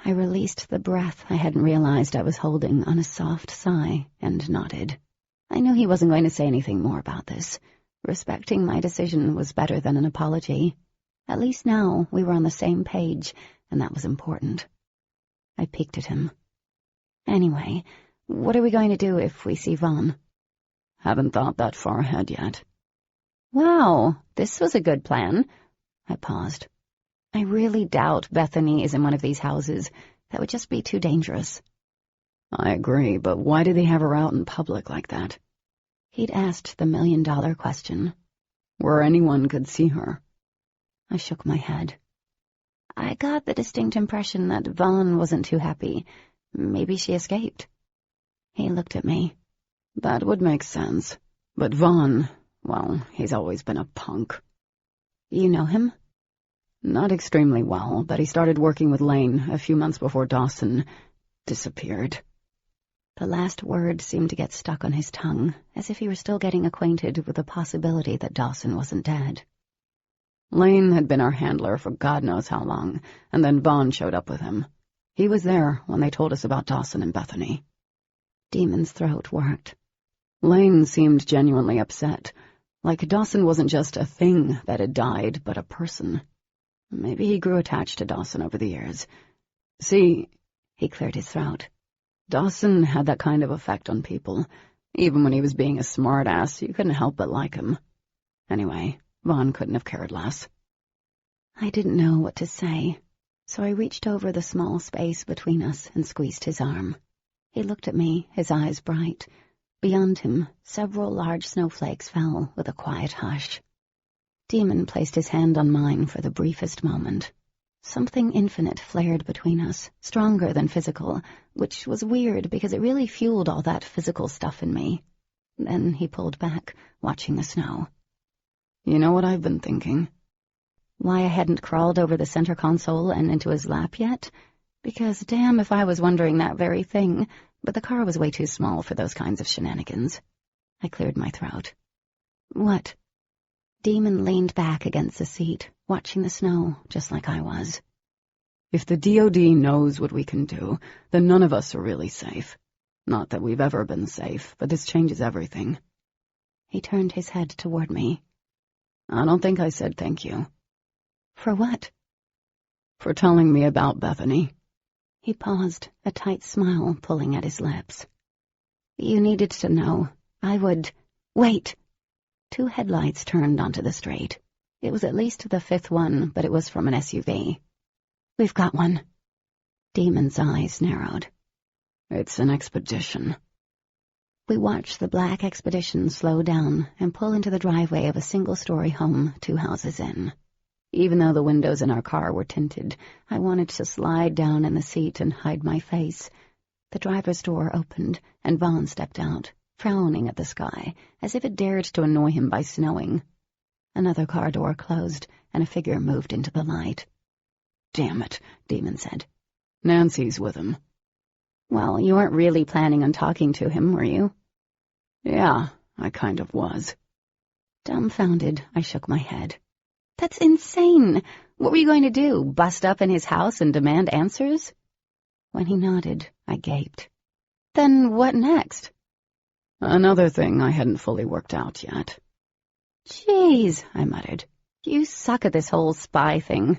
I released the breath I hadn't realized I was holding on a soft sigh and nodded. I knew he wasn't going to say anything more about this. Respecting my decision was better than an apology. At least now we were on the same page, and that was important. I peeked at him. Anyway, what are we going to do if we see Vaughn? Haven't thought that far ahead yet. Wow, this was a good plan. I paused. I really doubt Bethany is in one of these houses. That would just be too dangerous. I agree, but why did they have her out in public like that? He'd asked the million-dollar question. Where anyone could see her. I shook my head. I got the distinct impression that Vaughn wasn't too happy. Maybe she escaped. He looked at me. That would make sense. But Vaughn, well, he's always been a punk. You know him? Not extremely well, but he started working with Lane a few months before Dawson disappeared. The last word seemed to get stuck on his tongue, as if he were still getting acquainted with the possibility that Dawson wasn't dead. Lane had been our handler for God knows how long, and then Vaughn showed up with him. He was there when they told us about Dawson and Bethany. Demon's throat worked. Lane seemed genuinely upset. Like Dawson wasn't just a thing that had died, but a person. Maybe he grew attached to Dawson over the years. See, he cleared his throat. Dawson had that kind of effect on people. Even when he was being a smart-ass, you couldn't help but like him. Anyway, Vaughn couldn't have cared less. I didn't know what to say, so I reached over the small space between us and squeezed his arm. He looked at me, his eyes bright. Beyond him, several large snowflakes fell with a quiet hush. Demon placed his hand on mine for the briefest moment. Something infinite flared between us, stronger than physical, which was weird because it really fueled all that physical stuff in me. Then he pulled back, watching the snow. You know what I've been thinking? Why I hadn't crawled over the center console and into his lap yet? Because damn if I was wondering that very thing, but the car was way too small for those kinds of shenanigans. I cleared my throat. What? Demon leaned back against the seat, watching the snow, just like I was. If the DOD knows what we can do, then none of us are really safe. Not that we've ever been safe, but this changes everything. He turned his head toward me. I don't think I said thank you. For what? For telling me about Bethany. He paused, a tight smile pulling at his lips. You needed to know. I would... Wait! 2 headlights turned onto the straight. It was at least the 5th one, but it was from an SUV. We've got one. Demon's eyes narrowed. It's an expedition. We watched the black expedition slow down and pull into the driveway of a single-story home 2 houses in. Even though the windows in our car were tinted, I wanted to slide down in the seat and hide my face. The driver's door opened, and Vaughn stepped out, frowning at the sky, as if it dared to annoy him by snowing. Another car door closed, and a figure moved into the light. Damn it, Demon said. Nancy's with him. Well, you weren't really planning on talking to him, were you? Yeah, I kind of was. Dumbfounded, I shook my head. That's insane. What were you going to do, bust up in his house and demand answers? When he nodded, I gaped. Then what next? Another thing I hadn't fully worked out yet. Jeez, I muttered. You suck at this whole spy thing.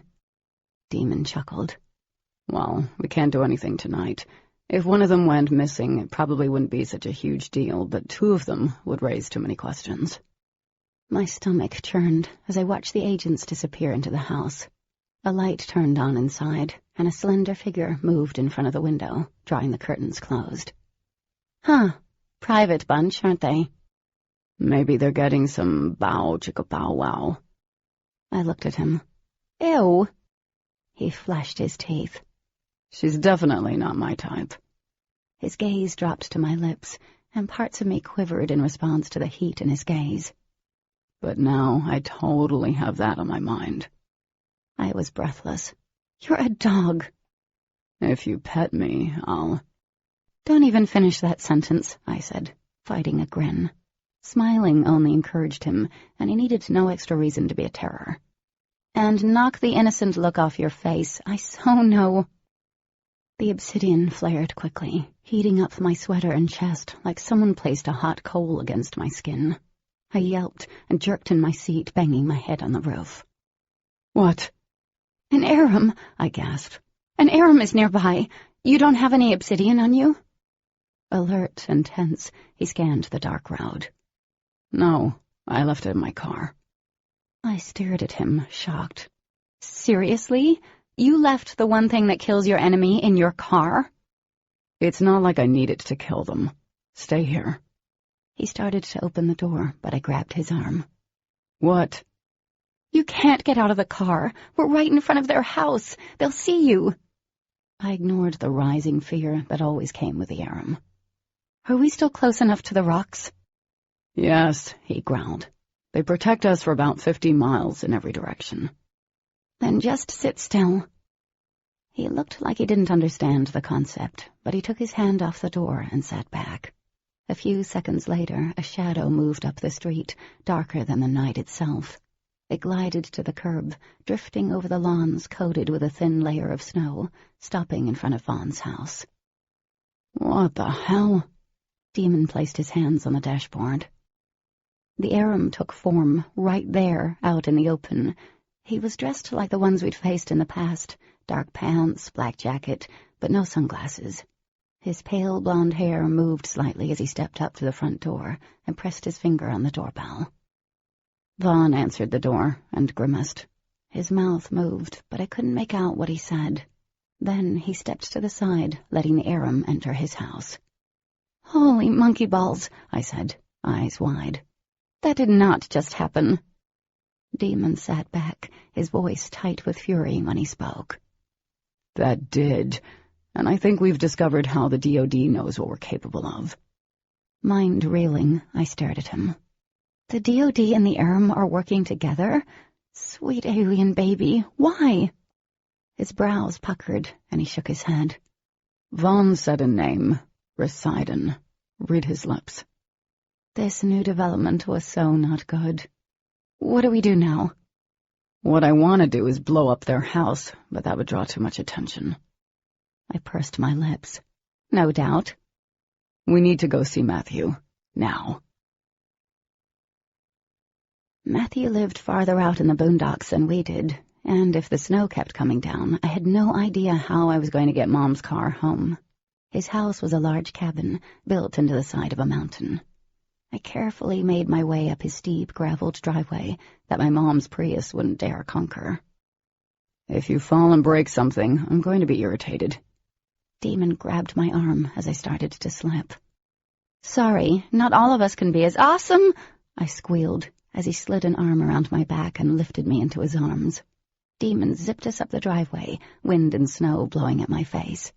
Demon chuckled. Well, we can't do anything tonight. If one of them went missing, it probably wouldn't be such a huge deal, but 2 of them would raise too many questions. My stomach churned as I watched the agents disappear into the house. A light turned on inside, and a slender figure moved in front of the window, drawing the curtains closed. Huh. Private bunch, aren't they? Maybe they're getting some bow-chicka-bow-wow. I looked at him. Ew. He flashed his teeth. She's definitely not my type. His gaze dropped to my lips, and parts of me quivered in response to the heat in his gaze. But now I totally have that on my mind. I was breathless. You're a dog. If you pet me, I'll... Don't even finish that sentence, I said, fighting a grin. Smiling only encouraged him, and he needed no extra reason to be a terror. And knock the innocent look off your face, I so know. The obsidian flared quickly, heating up my sweater and chest like someone placed a hot coal against my skin. I yelped and jerked in my seat, banging my head on the roof. What? An arum, I gasped. An arum is nearby. You don't have any obsidian on you? Alert and tense, he scanned the dark road. No, I left it in my car. I stared at him, shocked. Seriously? You left the one thing that kills your enemy in your car? It's not like I need it to kill them. Stay here. He started to open the door, but I grabbed his arm. What? You can't get out of the car. We're right in front of their house. They'll see you. I ignored the rising fear that always came with the arum. Are we still close enough to the rocks? Yes, he growled. They protect us for about 50 miles in every direction. Then just sit still. He looked like he didn't understand the concept, but he took his hand off the door and sat back. A few seconds later, a shadow moved up the street, darker than the night itself. It glided to the curb, drifting over the lawns coated with a thin layer of snow, stopping in front of Vaughn's house. What the hell? Demon placed his hands on the dashboard. The arum took form right there, out in the open. He was dressed like the ones we'd faced in the past, dark pants, black jacket, but no sunglasses. His pale blonde hair moved slightly as he stepped up to the front door and pressed his finger on the doorbell. Vaughn answered the door and grimaced. His mouth moved, but I couldn't make out what he said. Then he stepped to the side, letting the arum enter his house. Holy monkey balls, I said, eyes wide. That did not just happen. Demon sat back, his voice tight with fury when he spoke. That did, and I think we've discovered how the DoD knows what we're capable of. Mind reeling, I stared at him. The DoD and the arum are working together? Sweet alien baby, why? His brows puckered, and he shook his head. Vaughn said a name, Poseidon. Read his lips. This new development was so not good. What do we do now? What I want to do is blow up their house, but that would draw too much attention. I pursed my lips. No doubt. We need to go see Matthew. Now. Matthew lived farther out in the boondocks than we did, and if the snow kept coming down, I had no idea how I was going to get Mom's car home. His house was a large cabin, built into the side of a mountain. I carefully made my way up his steep, graveled driveway that my mom's Prius wouldn't dare conquer. If you fall and break something, I'm going to be irritated. Demon grabbed my arm as I started to slip. "Sorry, not all of us can be as awesome," I squealed as he slid an arm around my back and lifted me into his arms. Demon zipped us up the driveway, wind and snow blowing at my face.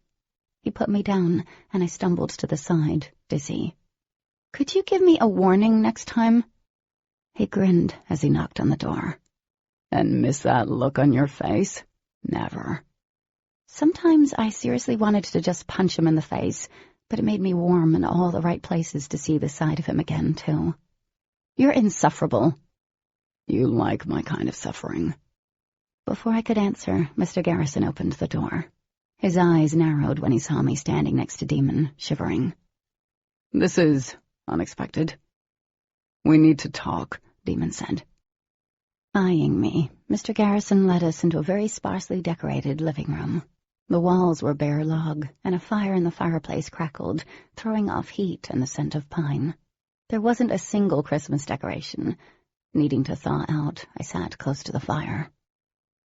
He put me down, and I stumbled to the side, dizzy. "Could you give me a warning next time?" He grinned as he knocked on the door. "And miss that look on your face? Never." Sometimes I seriously wanted to just punch him in the face, but it made me warm in all the right places to see the side of him again, too. "You're insufferable." "You like my kind of suffering." Before I could answer, Mr. Garrison opened the door. His eyes narrowed when he saw me standing next to Demon, shivering. "This is unexpected. We need to talk," Demon said. Eyeing me, Mr. Garrison led us into a very sparsely decorated living room. The walls were bare log, and a fire in the fireplace crackled, throwing off heat and the scent of pine. There wasn't a single Christmas decoration. Needing to thaw out, I sat close to the fire.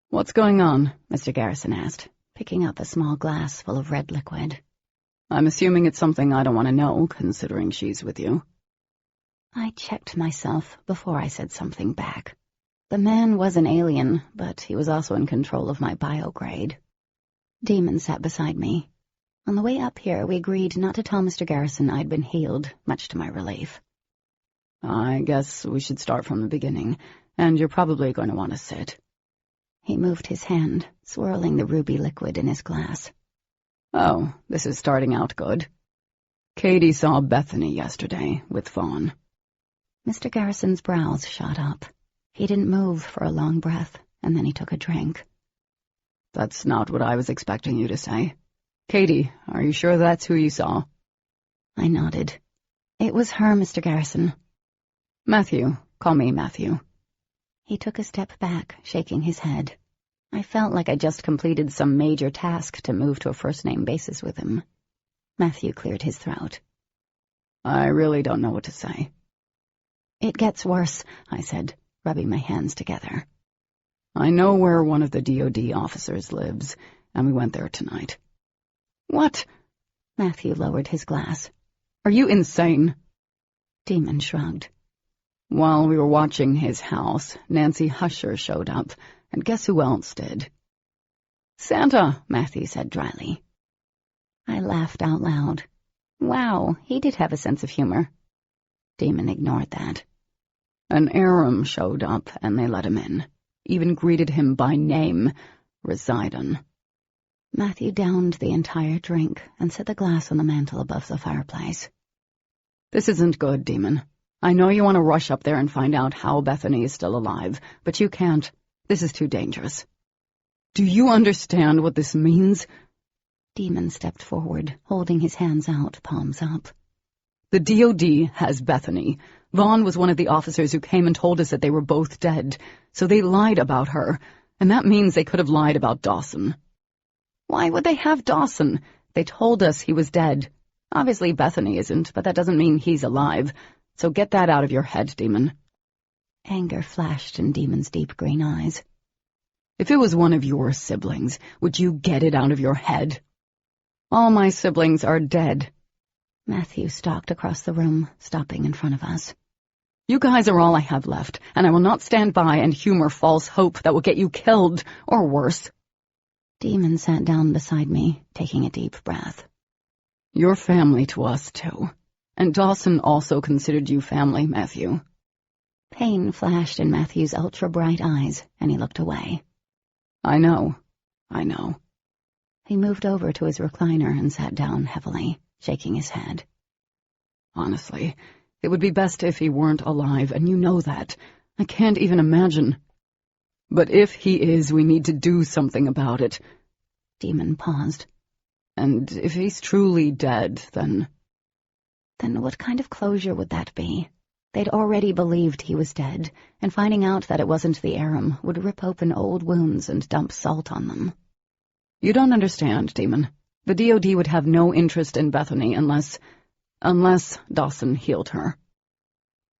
"What's going on?" Mr. Garrison asked, picking up a small glass full of red liquid. "I'm assuming it's something I don't want to know, considering she's with you." I checked myself before I said something back. The man was an alien, but he was also in control of my biograde. Demon sat beside me. On the way up here, we agreed not to tell Mr. Garrison I'd been healed, much to my relief. "I guess we should start from the beginning, and you're probably going to want to sit." He moved his hand, swirling the ruby liquid in his glass. "Oh, this is starting out good. Katie saw Bethany yesterday with Vaughn." Mr. Garrison's brows shot up. He didn't move for a long breath, and then he took a drink. "That's not what I was expecting you to say. Katie, are you sure that's who you saw?" I nodded. "It was her, Mr. Garrison." "Matthew. Call me Matthew." He took a step back, shaking his head. I felt like I just completed some major task to move to a first-name basis with him. Matthew cleared his throat. "I really don't know what to say." "It gets worse," I said, rubbing my hands together. "I know where one of the DOD officers lives, and we went there tonight." "What?" Matthew lowered his glass. "Are you insane?" Demon shrugged. "While we were watching his house, Nancy Husher showed up, and guess who else did?" "Santa," Matthew said dryly. I laughed out loud. Wow, he did have a sense of humor. Demon ignored that. "An Aram showed up, and they let him in. Even greeted him by name, Residon." Matthew downed the entire drink and set the glass on the mantel above the fireplace. "This isn't good, Demon. I know you want to rush up there and find out how Bethany is still alive, but you can't. This is too dangerous. Do you understand what this means?" Demon stepped forward, holding his hands out, palms up. "The DOD has Bethany. Vaughn was one of the officers who came and told us that they were both dead, so they lied about her, and that means they could have lied about Dawson." "Why would they have Dawson? They told us he was dead. Obviously Bethany isn't, but that doesn't mean he's alive. So get that out of your head, Demon." Anger flashed in Demon's deep green eyes. "If it was one of your siblings, would you get it out of your head?" "All my siblings are dead." Matthew stalked across the room, stopping in front of us. "You guys are all I have left, and I will not stand by and humor false hope that will get you killed, or worse." Demon sat down beside me, taking a deep breath. "You're family to us, too. And Dawson also considered you family, Matthew." Pain flashed in Matthew's ultra-bright eyes, and he looked away. I know. I know." He moved over to his recliner and sat down heavily, shaking his head. "Honestly, it would be best if he weren't alive, and you know that. I can't even imagine. But if he is, we need to do something about it." Demon paused. "And if he's truly dead, then—" Then what kind of closure would that be? They'd already believed he was dead, and finding out that it wasn't the Aram would rip open old wounds and dump salt on them. "You don't understand, Demon. The DOD would have no interest in Bethany unless Dawson healed her."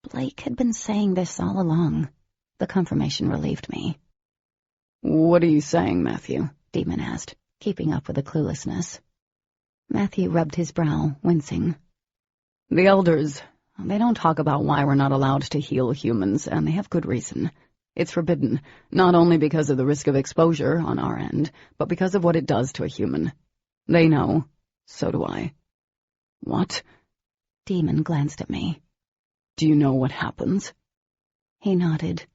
Blake had been saying this all along. The confirmation relieved me. "What are you saying, Matthew?" Demon asked, keeping up with the cluelessness. Matthew rubbed his brow, wincing. The elders, they don't talk about why we're not allowed to heal humans, and they have good reason. It's forbidden, not only because of the risk of exposure on our end, but because of what it does to a human. They know. So do I. What? Demon glanced at me. Do you know what happens? He nodded.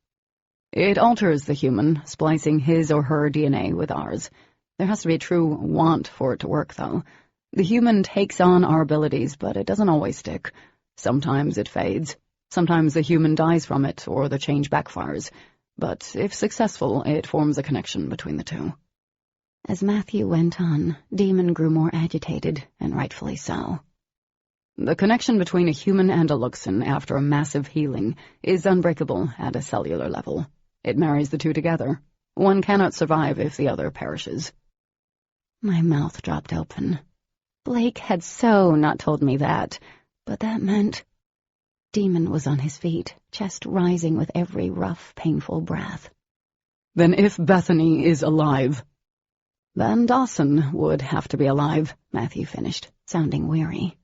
It alters the human, splicing his or her DNA with ours. There has to be a true want for it to work, though. The human takes on our abilities, but it doesn't always stick. Sometimes it fades. Sometimes the human dies from it, or the change backfires. But if successful, it forms a connection between the two. As Matthew went on, Demon grew more agitated, and rightfully so. The connection between a human and a Luxon after a massive healing is unbreakable at a cellular level. It marries the two together. One cannot survive if the other perishes. My mouth dropped open. Blake had so not told me that, but that meant... Demon was on his feet, chest rising with every rough, painful breath. Then if Bethany is alive... Then Dawson would have to be alive, Matthew finished, sounding weary.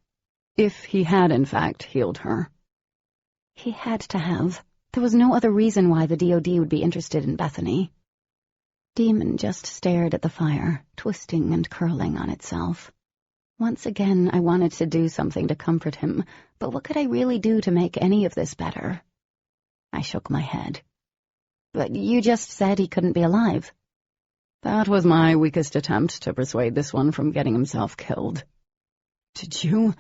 If he had, in fact, healed her. He had to have. There was no other reason why the DOD would be interested in Bethany. Demon just stared at the fire, twisting and curling on itself. Once again, I wanted to do something to comfort him, but what could I really do to make any of this better? I shook my head. But you just said he couldn't be alive. That was my weakest attempt to persuade this one from getting himself killed. Did you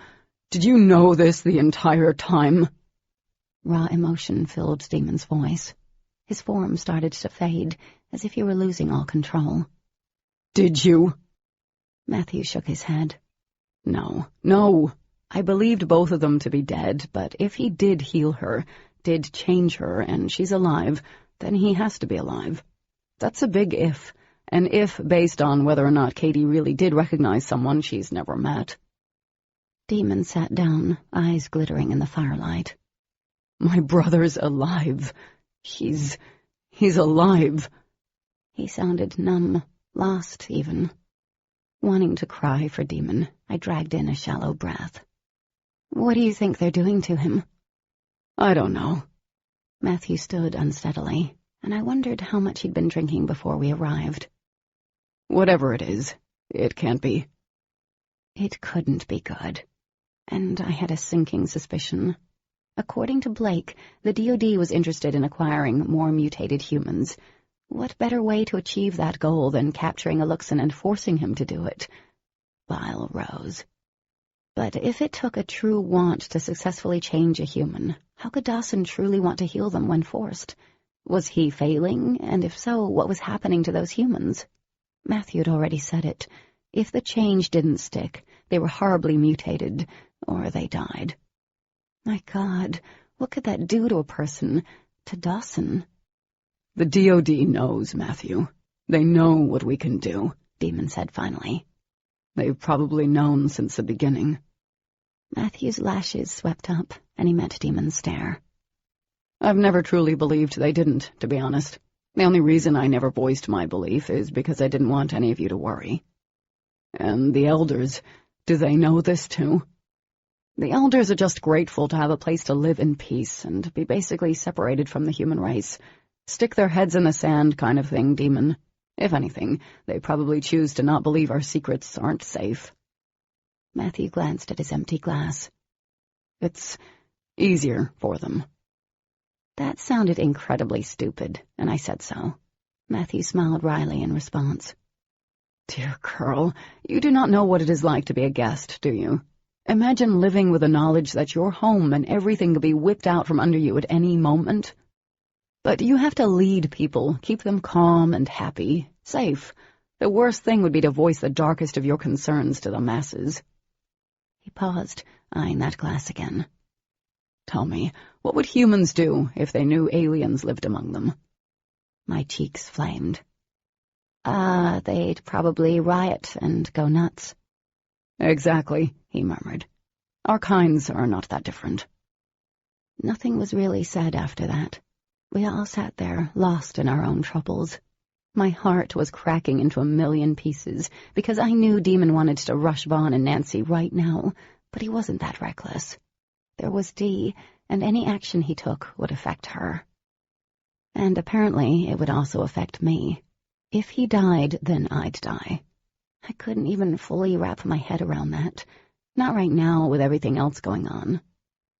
know this the entire time? Raw emotion filled Demon's voice. His form started to fade, as if he were losing all control. Did you? Matthew shook his head. No. I believed both of them to be dead, but if he did heal her, did change her, and she's alive, then he has to be alive. That's a big if, an if based on whether or not Katie really did recognize someone she's never met. Demon sat down, eyes glittering in the firelight. My brother's alive. He's alive. He sounded numb, lost even. Wanting to cry for Demon, I dragged in a shallow breath. What do you think they're doing to him? I don't know. Matthew stood unsteadily, and I wondered how much he'd been drinking before we arrived. Whatever it is, it can't be. It couldn't be good. And I had a sinking suspicion. According to Blake, the DOD was interested in acquiring more mutated humans. What better way to achieve that goal than capturing a Luxon and forcing him to do it? Bile rose. But if it took a true want to successfully change a human, how could Dawson truly want to heal them when forced? Was he failing, and if so, what was happening to those humans? Matthew had already said it. If the change didn't stick, they were horribly mutated, or they died. My God, what could that do to a person, to Dawson? The DOD knows, Matthew. They know what we can do, Demon said finally. They've probably known since the beginning. Matthew's lashes swept up, and he met Demon's stare. I've never truly believed they didn't, to be honest. The only reason I never voiced my belief is because I didn't want any of you to worry. And the elders, do they know this too? The elders are just grateful to have a place to live in peace and be basically separated from the human race. Stick their heads in the sand kind of thing, Demon. If anything, they probably choose to not believe our secrets aren't safe. Matthew glanced at his empty glass. It's easier for them. That sounded incredibly stupid, and I said so. Matthew smiled wryly in response. Dear girl, you do not know what it is like to be a guest, do you? Imagine living with the knowledge that you're home and everything could be whipped out from under you at any moment. But you have to lead people, keep them calm and happy, safe. The worst thing would be to voice the darkest of your concerns to the masses. He paused, eyeing that glass again. Tell me, what would humans do if they knew aliens lived among them? My cheeks flamed. They'd probably riot and go nuts. Exactly, he murmured. Our kinds are not that different. Nothing was really said after that. We all sat there, lost in our own troubles. My heart was cracking into a million pieces because I knew Demon wanted to rush Vaughn and Nancy right now, but he wasn't that reckless. There was Dee, and any action he took would affect her. And apparently it would also affect me. If he died, then I'd die. I couldn't even fully wrap my head around that. Not right now with everything else going on.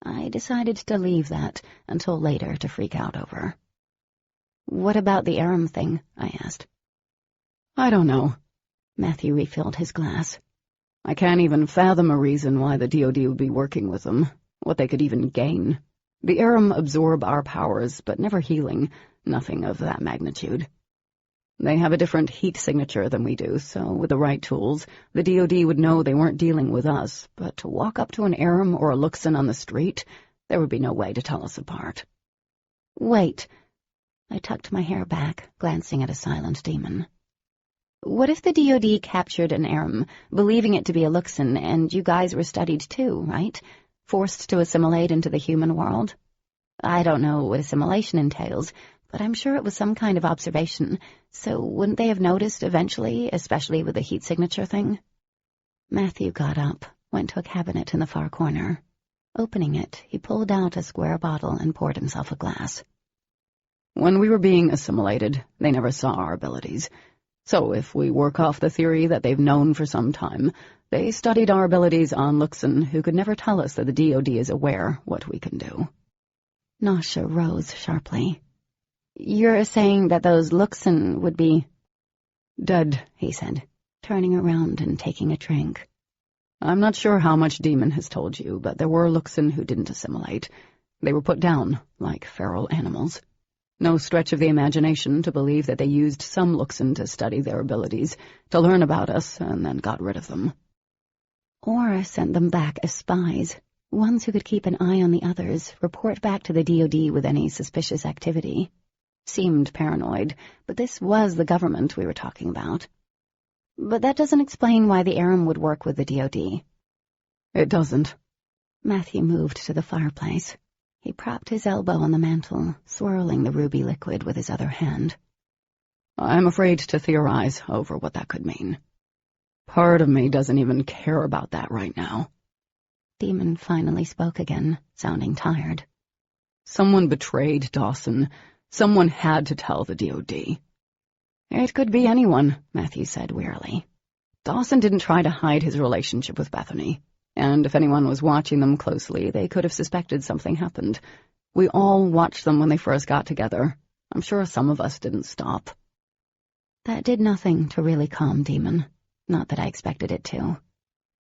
I decided to leave that until later to freak out over. "What about the Aram thing?" I asked. I don't know. Matthew refilled his glass. I can't even fathom a reason why the DoD would be working with them, what they could even gain. The Aram absorb our powers, but never healing, nothing of that magnitude. They have a different heat signature than we do, so with the right tools, the DoD would know they weren't dealing with us, but to walk up to an Aram or a Luxon on the street, there would be no way to tell us apart. Wait. I tucked my hair back, glancing at a silent demon. What if the DoD captured an Aram, believing it to be a Luxon, and you guys were studied too, right? Forced to assimilate into the human world? I don't know what assimilation entails, but I'm sure it was some kind of observation, so wouldn't they have noticed eventually, especially with the heat signature thing? Matthew got up, went to a cabinet in the far corner. Opening it, he pulled out a square bottle and poured himself a glass. When we were being assimilated, they never saw our abilities. So if we work off the theory that they've known for some time, they studied our abilities on Luxon, who could never tell us that the DoD is aware what we can do. Nasha rose sharply. You're saying that those Luxon would be... Dead, he said, turning around and taking a drink. I'm not sure how much Demon has told you, but there were Luxon who didn't assimilate. They were put down, like feral animals. No stretch of the imagination to believe that they used some Luxon to study their abilities, to learn about us, and then got rid of them. Or sent them back as spies, ones who could keep an eye on the others, report back to the DoD with any suspicious activity. Seemed paranoid, but this was the government we were talking about. But that doesn't explain why the Aram would work with the DoD. It doesn't. Matthew moved to the fireplace. He propped his elbow on the mantel, swirling the ruby liquid with his other hand. I'm afraid to theorize over what that could mean. Part of me doesn't even care about that right now. Demon finally spoke again, sounding tired. Someone betrayed Dawson. Someone had to tell the DoD. It could be anyone, Matthew said wearily. Dawson didn't try to hide his relationship with Bethany, and if anyone was watching them closely, they could have suspected something happened. We all watched them when they first got together. I'm sure some of us didn't stop. That did nothing to really calm Demon. Not that I expected it to.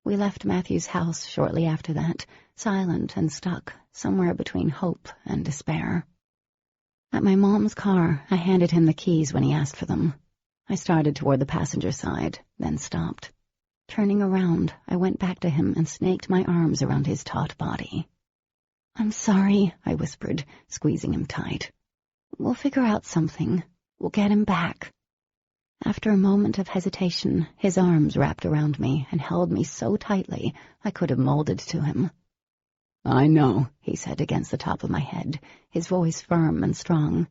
We left Matthew's house shortly after that, silent and stuck, somewhere between hope and despair. At my mom's car, I handed him the keys when he asked for them. I started toward the passenger side, then stopped. Turning around, I went back to him and snaked my arms around his taut body. "I'm sorry," I whispered, squeezing him tight. "We'll figure out something. We'll get him back." After a moment of hesitation, his arms wrapped around me and held me so tightly I could have molded to him. I know, he said against the top of my head, his voice firm and strong.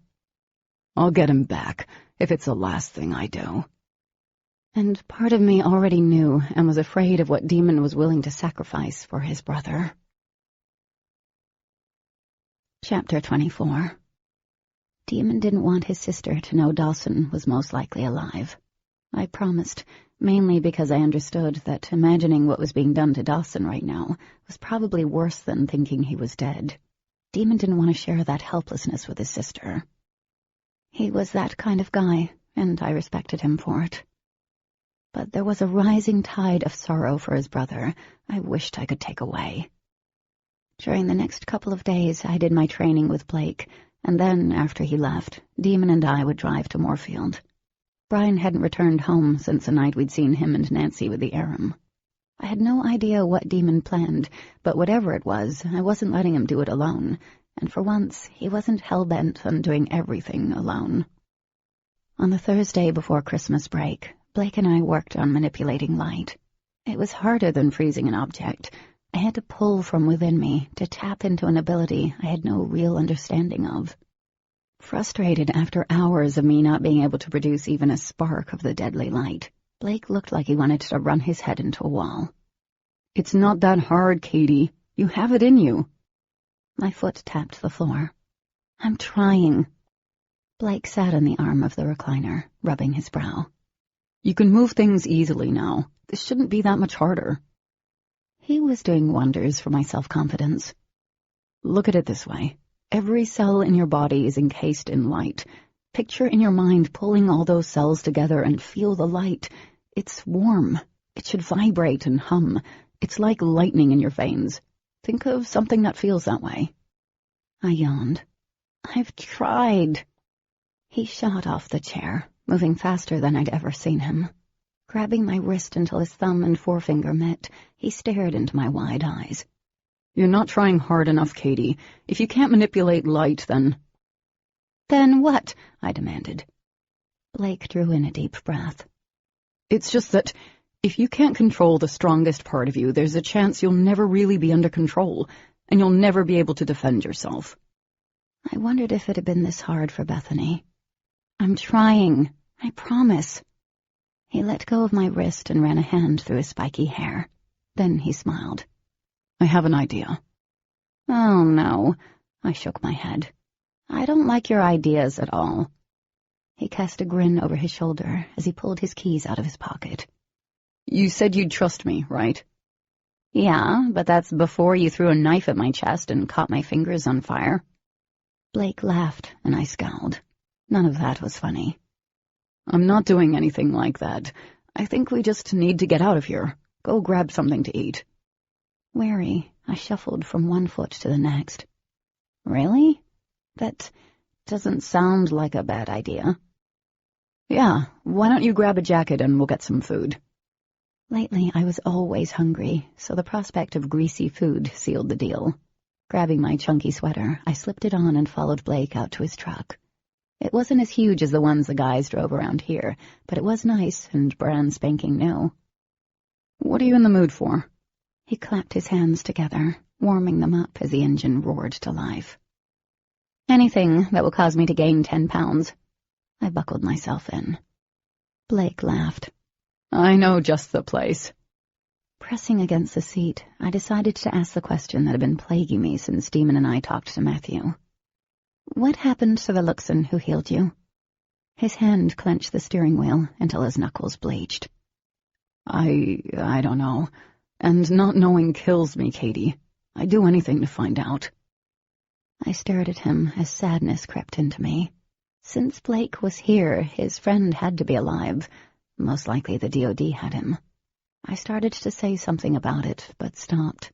I'll get him back, if it's the last thing I do. And part of me already knew and was afraid of what Demon was willing to sacrifice for his brother. Chapter 24. Demon didn't want his sister to know Dawson was most likely alive. I promised, mainly because I understood that imagining what was being done to Dawson right now was probably worse than thinking he was dead. Demon didn't want to share that helplessness with his sister. He was that kind of guy, and I respected him for it. But there was a rising tide of sorrow for his brother I wished I could take away. During the next couple of days, I did my training with Blake, and then, after he left, Demon and I would drive to Moorfield. Brian hadn't returned home since the night we'd seen him and Nancy with the Aram. I had no idea what Demon planned, but whatever it was, I wasn't letting him do it alone, and for once, he wasn't hell-bent on doing everything alone. On the Thursday before Christmas break, Blake and I worked on manipulating light. It was harder than freezing an object. I had to pull from within me to tap into an ability I had no real understanding of. Frustrated after hours of me not being able to produce even a spark of the deadly light, Blake looked like he wanted to run his head into a wall. It's not that hard, Katie. You have it in you. My foot tapped the floor. I'm trying. Blake sat on the arm of the recliner, rubbing his brow. You can move things easily now. This shouldn't be that much harder. He was doing wonders for my self-confidence. Look at it this way. Every cell in your body is encased in light. Picture in your mind pulling all those cells together and feel the light. It's warm. It should vibrate and hum. It's like lightning in your veins. Think of something that feels that way. I yawned. I've tried. He shot off the chair, moving faster than I'd ever seen him. Grabbing my wrist until his thumb and forefinger met, he stared into my wide eyes. You're not trying hard enough, Katie. If you can't manipulate light, then... Then what? I demanded. Blake drew in a deep breath. It's just that if you can't control the strongest part of you, there's a chance you'll never really be under control, and you'll never be able to defend yourself. I wondered if it had been this hard for Bethany. I'm trying. I promise. He let go of my wrist and ran a hand through his spiky hair. Then he smiled. I have an idea. Oh, no. I shook my head. I don't like your ideas at all. He cast a grin over his shoulder as he pulled his keys out of his pocket. You said you'd trust me, right? Yeah, but that's before you threw a knife at my chest and caught my fingers on fire. Blake laughed, and I scowled. None of that was funny. I'm not doing anything like that. I think we just need to get out of here. Go grab something to eat. Wary, I shuffled from one foot to the next. Really? That doesn't sound like a bad idea. Yeah, why don't you grab a jacket and we'll get some food? Lately, I was always hungry, so the prospect of greasy food sealed the deal. Grabbing my chunky sweater, I slipped it on and followed Blake out to his truck. It wasn't as huge as the ones the guys drove around here, but it was nice and brand spanking new. What are you in the mood for? He clapped his hands together, warming them up as the engine roared to life. Anything that will cause me to gain 10 pounds. I buckled myself in. Blake laughed. I know just the place. Pressing against the seat, I decided to ask the question that had been plaguing me since Demon and I talked to Matthew. What happened to the Luxon who healed you? His hand clenched the steering wheel until his knuckles bleached. I don't know. And not knowing kills me, Katie. I'd do anything to find out. I stared at him as sadness crept into me. Since Blake was here, his friend had to be alive. Most likely the DOD had him. I started to say something about it, but stopped.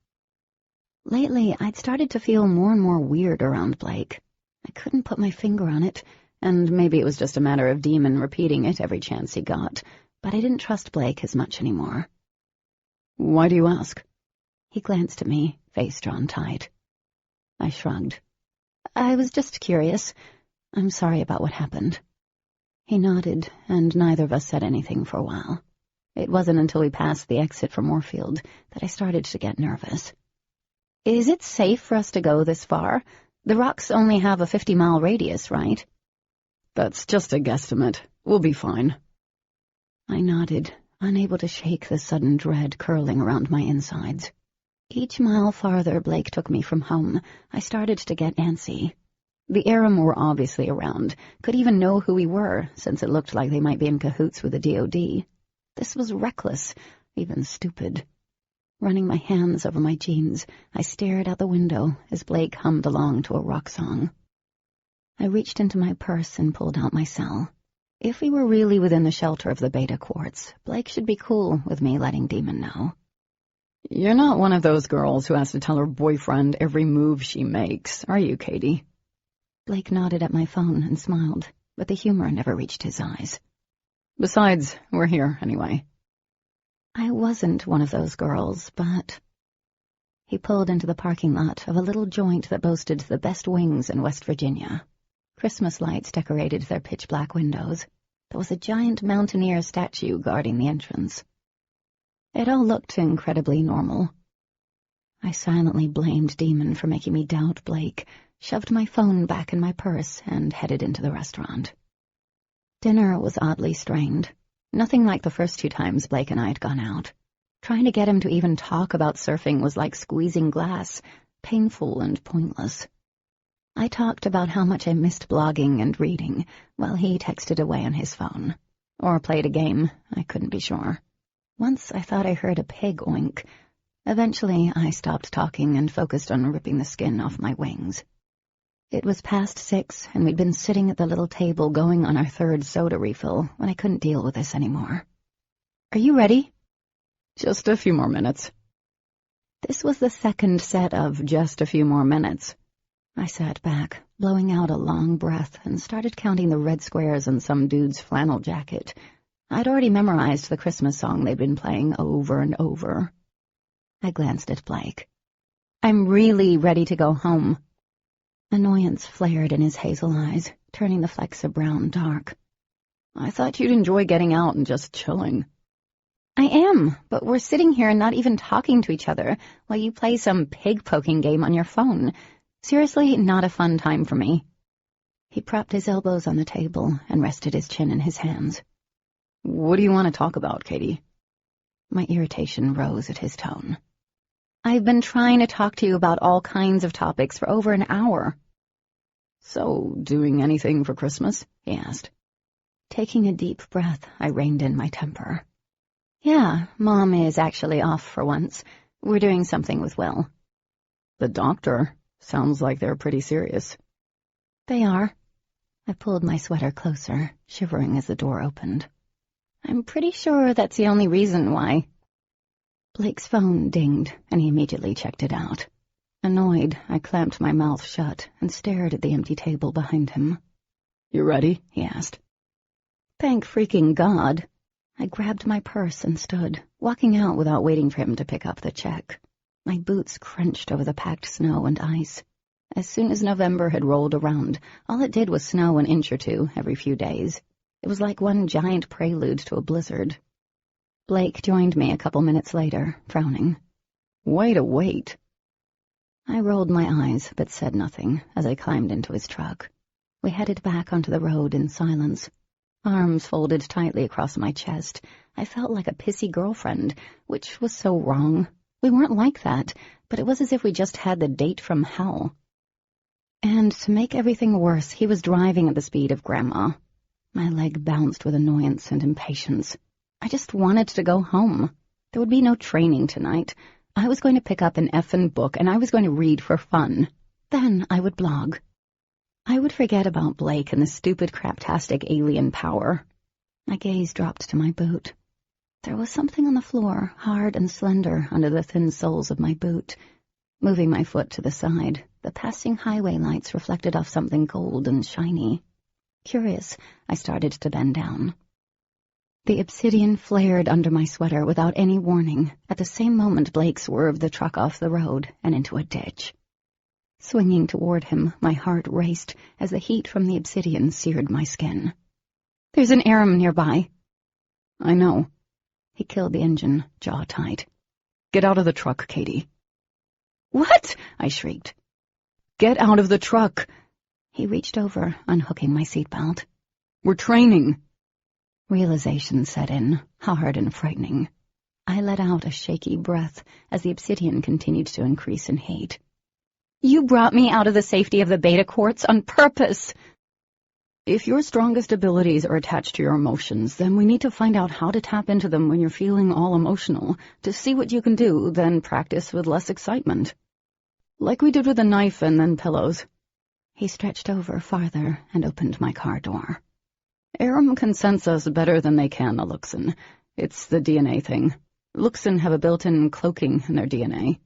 Lately, I'd started to feel more and more weird around Blake. I couldn't put my finger on it, and maybe it was just a matter of Demon repeating it every chance he got, but I didn't trust Blake as much anymore. Why do you ask? He glanced at me, face drawn tight. I shrugged. I was just curious. I'm sorry about what happened. He nodded, and neither of us said anything for a while. It wasn't until we passed the exit from Moorfield that I started to get nervous. Is it safe for us to go this far? The rocks only have a 50-mile radius, right? That's just a guesstimate. We'll be fine. I nodded, unable to shake the sudden dread curling around my insides. Each mile farther Blake took me from home, I started to get antsy. The Aram were obviously around, could even know who we were, since it looked like they might be in cahoots with the DOD. This was reckless, even stupid. Running my hands over my jeans, I stared out the window as Blake hummed along to a rock song. I reached into my purse and pulled out my cell. If we were really within the shelter of the Beta Quartz, Blake should be cool with me letting Demon know. You're not one of those girls who has to tell her boyfriend every move she makes, are you, Katie? Blake nodded at my phone and smiled, but the humor never reached his eyes. Besides, we're here anyway. I wasn't one of those girls, but... He pulled into the parking lot of a little joint that boasted the best wings in West Virginia. Christmas lights decorated their pitch-black windows. There was a giant mountaineer statue guarding the entrance. It all looked incredibly normal. I silently blamed Demon for making me doubt Blake, shoved my phone back in my purse, and headed into the restaurant. Dinner was oddly strained. Nothing like the first 2 times Blake and I had gone out. Trying to get him to even talk about surfing was like squeezing glass, painful and pointless. I talked about how much I missed blogging and reading, while he texted away on his phone. Or played a game, I couldn't be sure. Once I thought I heard a pig oink. Eventually, I stopped talking and focused on ripping the skin off my wings. It was past 6, and we'd been sitting at the little table going on our 3rd soda refill when I couldn't deal with this anymore. "Are you ready?" Just a few more minutes. This was the 2nd set of just a few more minutes. I sat back, blowing out a long breath, and started counting the red squares on some dude's flannel jacket. I'd already memorized the Christmas song they'd been playing over and over. I glanced at Blake. "I'm really ready to go home." Annoyance flared in his hazel eyes, turning the flecks of brown dark. "I thought you'd enjoy getting out and just chilling." "I am, but we're sitting here and not even talking to each other while you play some pig-poking game on your phone. Seriously, not a fun time for me." He propped his elbows on the table and rested his chin in his hands. "What do you want to talk about, Katie?" My irritation rose at his tone. "I've been trying to talk to you about all kinds of topics for over an hour." "So, doing anything for Christmas?" he asked. Taking a deep breath, I reined in my temper. "Yeah, Mom is actually off for once. We're doing something with Will." "The doctor? Sounds like they're pretty serious." "They are." I pulled my sweater closer, shivering as the door opened. "I'm pretty sure that's the only reason why." Blake's phone dinged, and he immediately checked it out. Annoyed, I clamped my mouth shut and stared at the empty table behind him. "You ready?" he asked. "Thank freaking God." I grabbed my purse and stood, walking out without waiting for him to pick up the check. My boots crunched over the packed snow and ice. As soon as November had rolled around, all it did was snow an inch or 2 every few days. It was like one giant prelude to a blizzard. Blake joined me a couple minutes later, frowning. "Way to wait." I rolled my eyes, but said nothing as I climbed into his truck. We headed back onto the road in silence. Arms folded tightly across my chest, I felt like a pissy girlfriend, which was so wrong. We weren't like that, but it was as if we just had the date from hell. And to make everything worse, he was driving at the speed of Grandma. My leg bounced with annoyance and impatience. I just wanted to go home. There would be no training tonight. I was going to pick up an effing book, and I was going to read for fun. Then I would blog. I would forget about Blake and the stupid craptastic alien power. My gaze dropped to my boot. There was something on the floor, hard and slender under the thin soles of my boot. Moving my foot to the side, the passing highway lights reflected off something gold and shiny. Curious, I started to bend down. The obsidian flared under my sweater without any warning. At the same moment, Blake swerved the truck off the road and into a ditch. Swinging toward him, my heart raced as the heat from the obsidian seared my skin. "There's an arum nearby." "I know." He killed the engine, jaw tight. "Get out of the truck, Katie." "What?" I shrieked. "Get out of the truck." He reached over, unhooking my seatbelt. "We're training." Realization set in, hard and frightening. I let out a shaky breath as the obsidian continued to increase in heat. "You brought me out of the safety of the beta quartz on purpose." "If your strongest abilities are attached to your emotions, then we need to find out how to tap into them when you're feeling all emotional, to see what you can do, then practice with less excitement. Like we did with the knife and then pillows." He stretched over farther and opened my car door. "Arum can sense us better than they can, Luxon. It's the DNA thing. Luxon have a built-in cloaking in their DNA.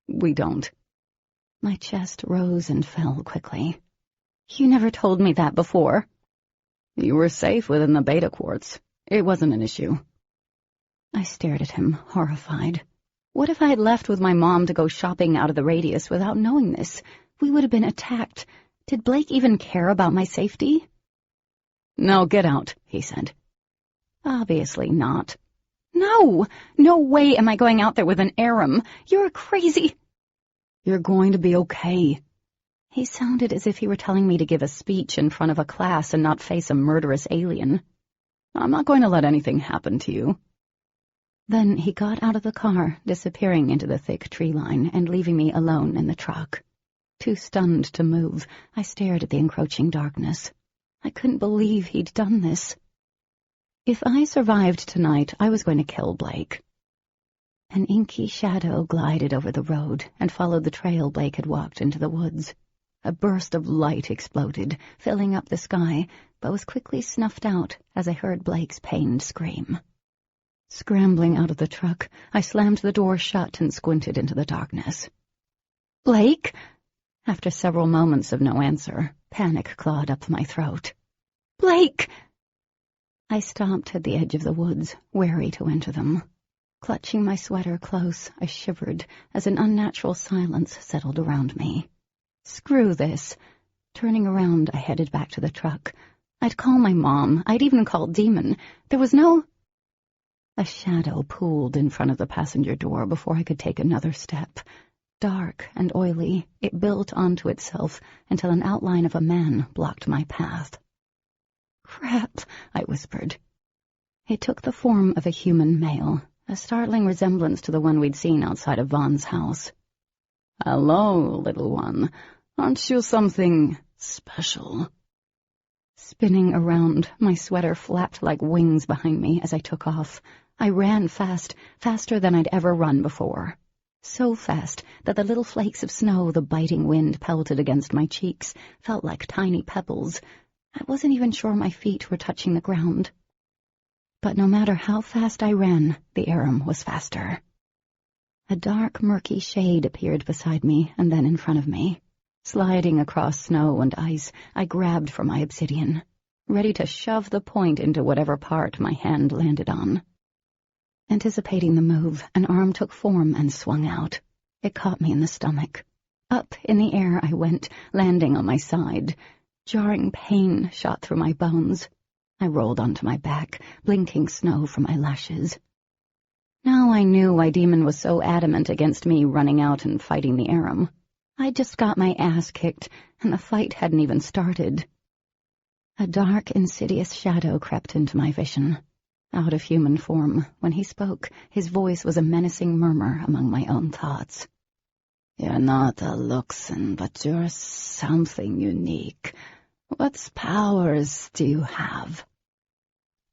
We don't." My chest rose and fell quickly. "You never told me that before." "You were safe within the beta quartz. It wasn't an issue." I stared at him, horrified. What if I had left with my mom to go shopping out of the radius without knowing this? We would have been attacked. Did Blake even care about my safety? "Now get out," he said. Obviously not. No! No way am I going out there with an arum. You're crazy. "You're going to be okay." He sounded as if he were telling me to give a speech in front of a class and not face a murderous alien. I'm not going to let anything happen to you. Then he got out of the car, disappearing into the thick tree line and leaving me alone in the truck. Too stunned to move, I stared at the encroaching darkness. I couldn't believe he'd done this. If I survived tonight, I was going to kill Blake. An inky shadow glided over the road and followed the trail Blake had walked into the woods. A burst of light exploded, filling up the sky, but was quickly snuffed out as I heard Blake's pained scream. Scrambling out of the truck, I slammed the door shut and squinted into the darkness. "Blake?" After several moments of no answer, panic clawed up my throat. "Blake!" I stopped at the edge of the woods, wary to enter them. Clutching my sweater close, I shivered as an unnatural silence settled around me. Screw this. Turning around, I headed back to the truck. I'd call my mom. I'd even call Demon. There was no... A shadow pooled in front of the passenger door before I could take another step. Dark and oily, it built onto itself until an outline of a man blocked my path. "Crap," I whispered. It took the form of a human male, a startling resemblance to the one we'd seen outside of Vaughn's house. "Hello, little one. Aren't you something special?" Spinning around, my sweater flapped like wings behind me as I took off. I ran fast, faster than I'd ever run before. So fast that the little flakes of snow the biting wind pelted against my cheeks felt like tiny pebbles. I wasn't even sure my feet were touching the ground. But no matter how fast I ran, the Aram was faster. A dark, murky shade appeared beside me and then in front of me. Sliding across snow and ice, I grabbed for my obsidian, ready to shove the point into whatever part my hand landed on. Anticipating the move, an arm took form and swung out. It caught me in the stomach. Up in the air I went, landing on my side. Jarring pain shot through my bones. I rolled onto my back, blinking snow from my lashes. Now I knew why Demon was so adamant against me running out and fighting the Aram. I'd just got my ass kicked, and the fight hadn't even started. A dark, insidious shadow crept into my vision. Out of human form, when he spoke, his voice was a menacing murmur among my own thoughts. "You're not a Luxon, but you're something unique. What powers do you have?"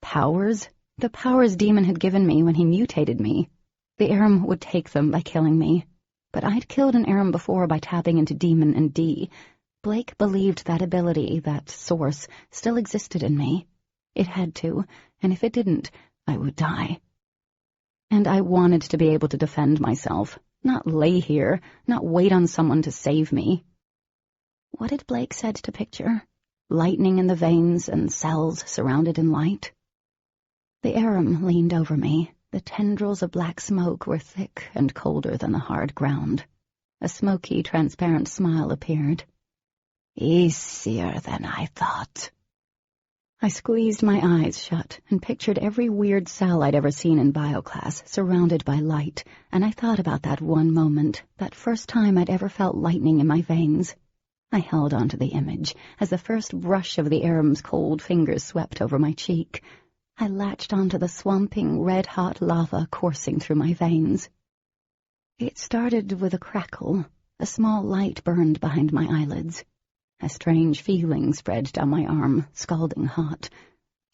Powers? The powers Demon had given me when he mutated me. The Aram would take them by killing me. But I'd killed an Aram before by tapping into Demon and D. Blake believed that ability, that source, still existed in me. It had to, and if it didn't, I would die. And I wanted to be able to defend myself, not lay here, not wait on someone to save me. What had Blake said to picture? Lightning in the veins and cells surrounded in light? The Aram leaned over me. The tendrils of black smoke were thick and colder than the hard ground. A smoky, transparent smile appeared. "Easier than I thought." I squeezed my eyes shut and pictured every weird cell I'd ever seen in bioclass surrounded by light, and I thought about that one moment, that first time I'd ever felt lightning in my veins. I held onto the image as the first brush of the Aram's cold fingers swept over my cheek. I latched onto the swamping, red-hot lava coursing through my veins. It started with a crackle. A small light burned behind my eyelids. A strange feeling spread down my arm, scalding hot.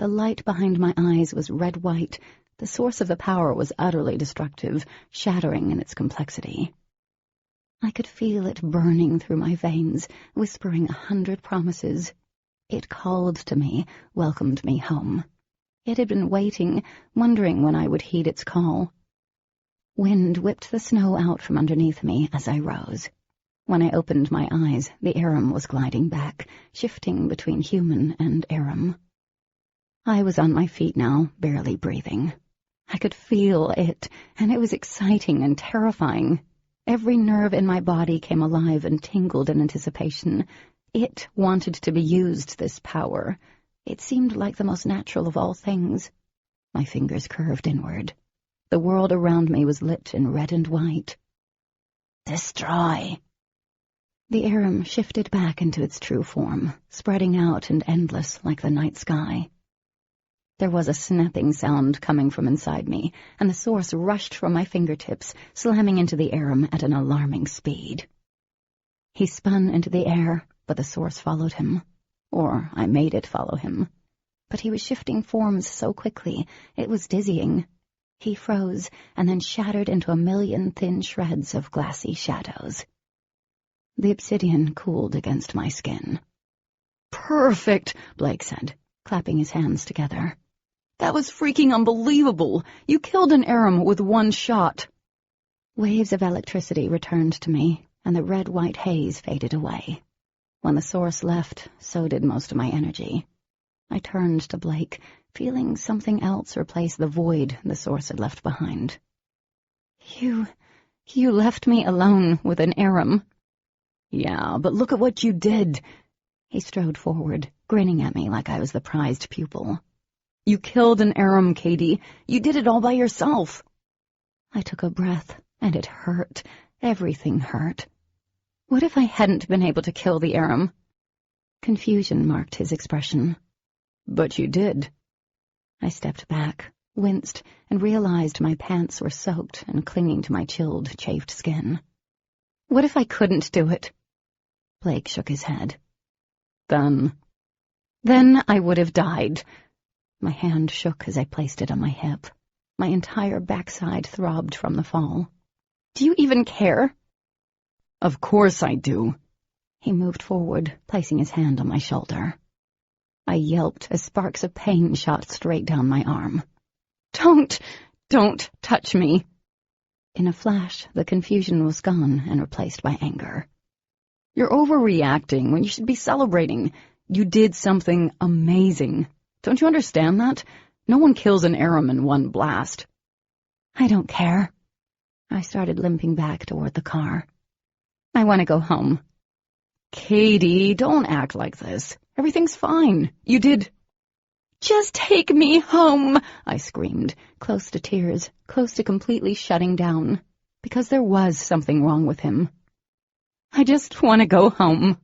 The light behind my eyes was red-white. The source of the power was utterly destructive, shattering in its complexity. I could feel it burning through my veins, whispering 100 promises. It called to me, welcomed me home. It had been waiting, wondering when I would heed its call. Wind whipped the snow out from underneath me as I rose. When I opened my eyes, the Aram was gliding back, shifting between human and Aram. I was on my feet now, barely breathing. I could feel it, and it was exciting and terrifying. Every nerve in my body came alive and tingled in anticipation. It wanted to be used, this power. It seemed like the most natural of all things. My fingers curved inward. The world around me was lit in red and white. "Destroy!" The arum shifted back into its true form, spreading out and endless like the night sky. There was a snapping sound coming from inside me, and the source rushed from my fingertips, slamming into the arum at an alarming speed. He spun into the air, but the source followed him. Or I made it follow him. But he was shifting forms so quickly, it was dizzying. He froze, and then shattered into a million thin shreds of glassy shadows. The obsidian cooled against my skin. "Perfect," Blake said, clapping his hands together. "That was freaking unbelievable. You killed an arum with one shot." Waves of electricity returned to me, and the red-white haze faded away. When the source left, so did most of my energy. I turned to Blake, feeling something else replace the void the source had left behind. You left me alone with an arum." "Yeah, but look at what you did." He strode forward, grinning at me like I was the prized pupil. "You killed an arum, Katie. You did it all by yourself." I took a breath, and it hurt. Everything hurt. What if I hadn't been able to kill the arum? Confusion marked his expression. "But you did." I stepped back, winced, and realized my pants were soaked and clinging to my chilled, chafed skin. What if I couldn't do it? Blake shook his head. Then I would have died. My hand shook as I placed it on my hip. My entire backside throbbed from the fall. Do you even care? "Of course I do." He moved forward, placing his hand on my shoulder. I yelped as sparks of pain shot straight down my arm. Don't touch me. In a flash, the confusion was gone and replaced by anger. "You're overreacting when you should be celebrating. You did something amazing. Don't you understand that? No one kills an arum in one blast." I don't care. I started limping back toward the car. I want to go home. "Katie, don't act like this. Everything's fine. You did—" Just take me home, I screamed, close to tears, close to completely shutting down, because there was something wrong with him. I just want to go home.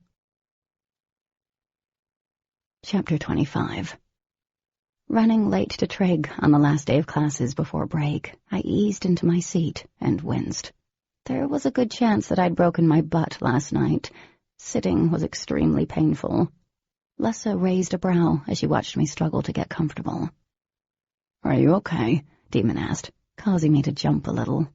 Chapter 25. Running late to Trig on the last day of classes before break, I eased into my seat and winced. There was a good chance that I'd broken my butt last night. Sitting was extremely painful. Lessa raised a brow as she watched me struggle to get comfortable. "Are you okay?" Demon asked, causing me to jump a little.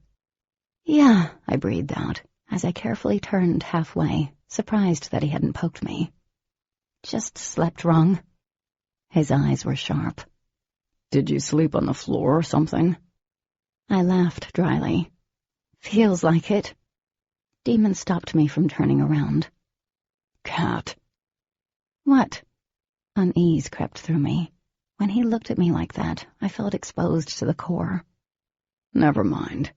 "Yeah," I breathed out, as I carefully turned halfway, surprised that he hadn't poked me. "Just slept wrong." His eyes were sharp. "Did you sleep on the floor or something?" I laughed dryly. "Feels like it." Demon stopped me from turning around. "Cat." "What?" Unease crept through me. When he looked at me like that, I felt exposed to the core. "Never mind."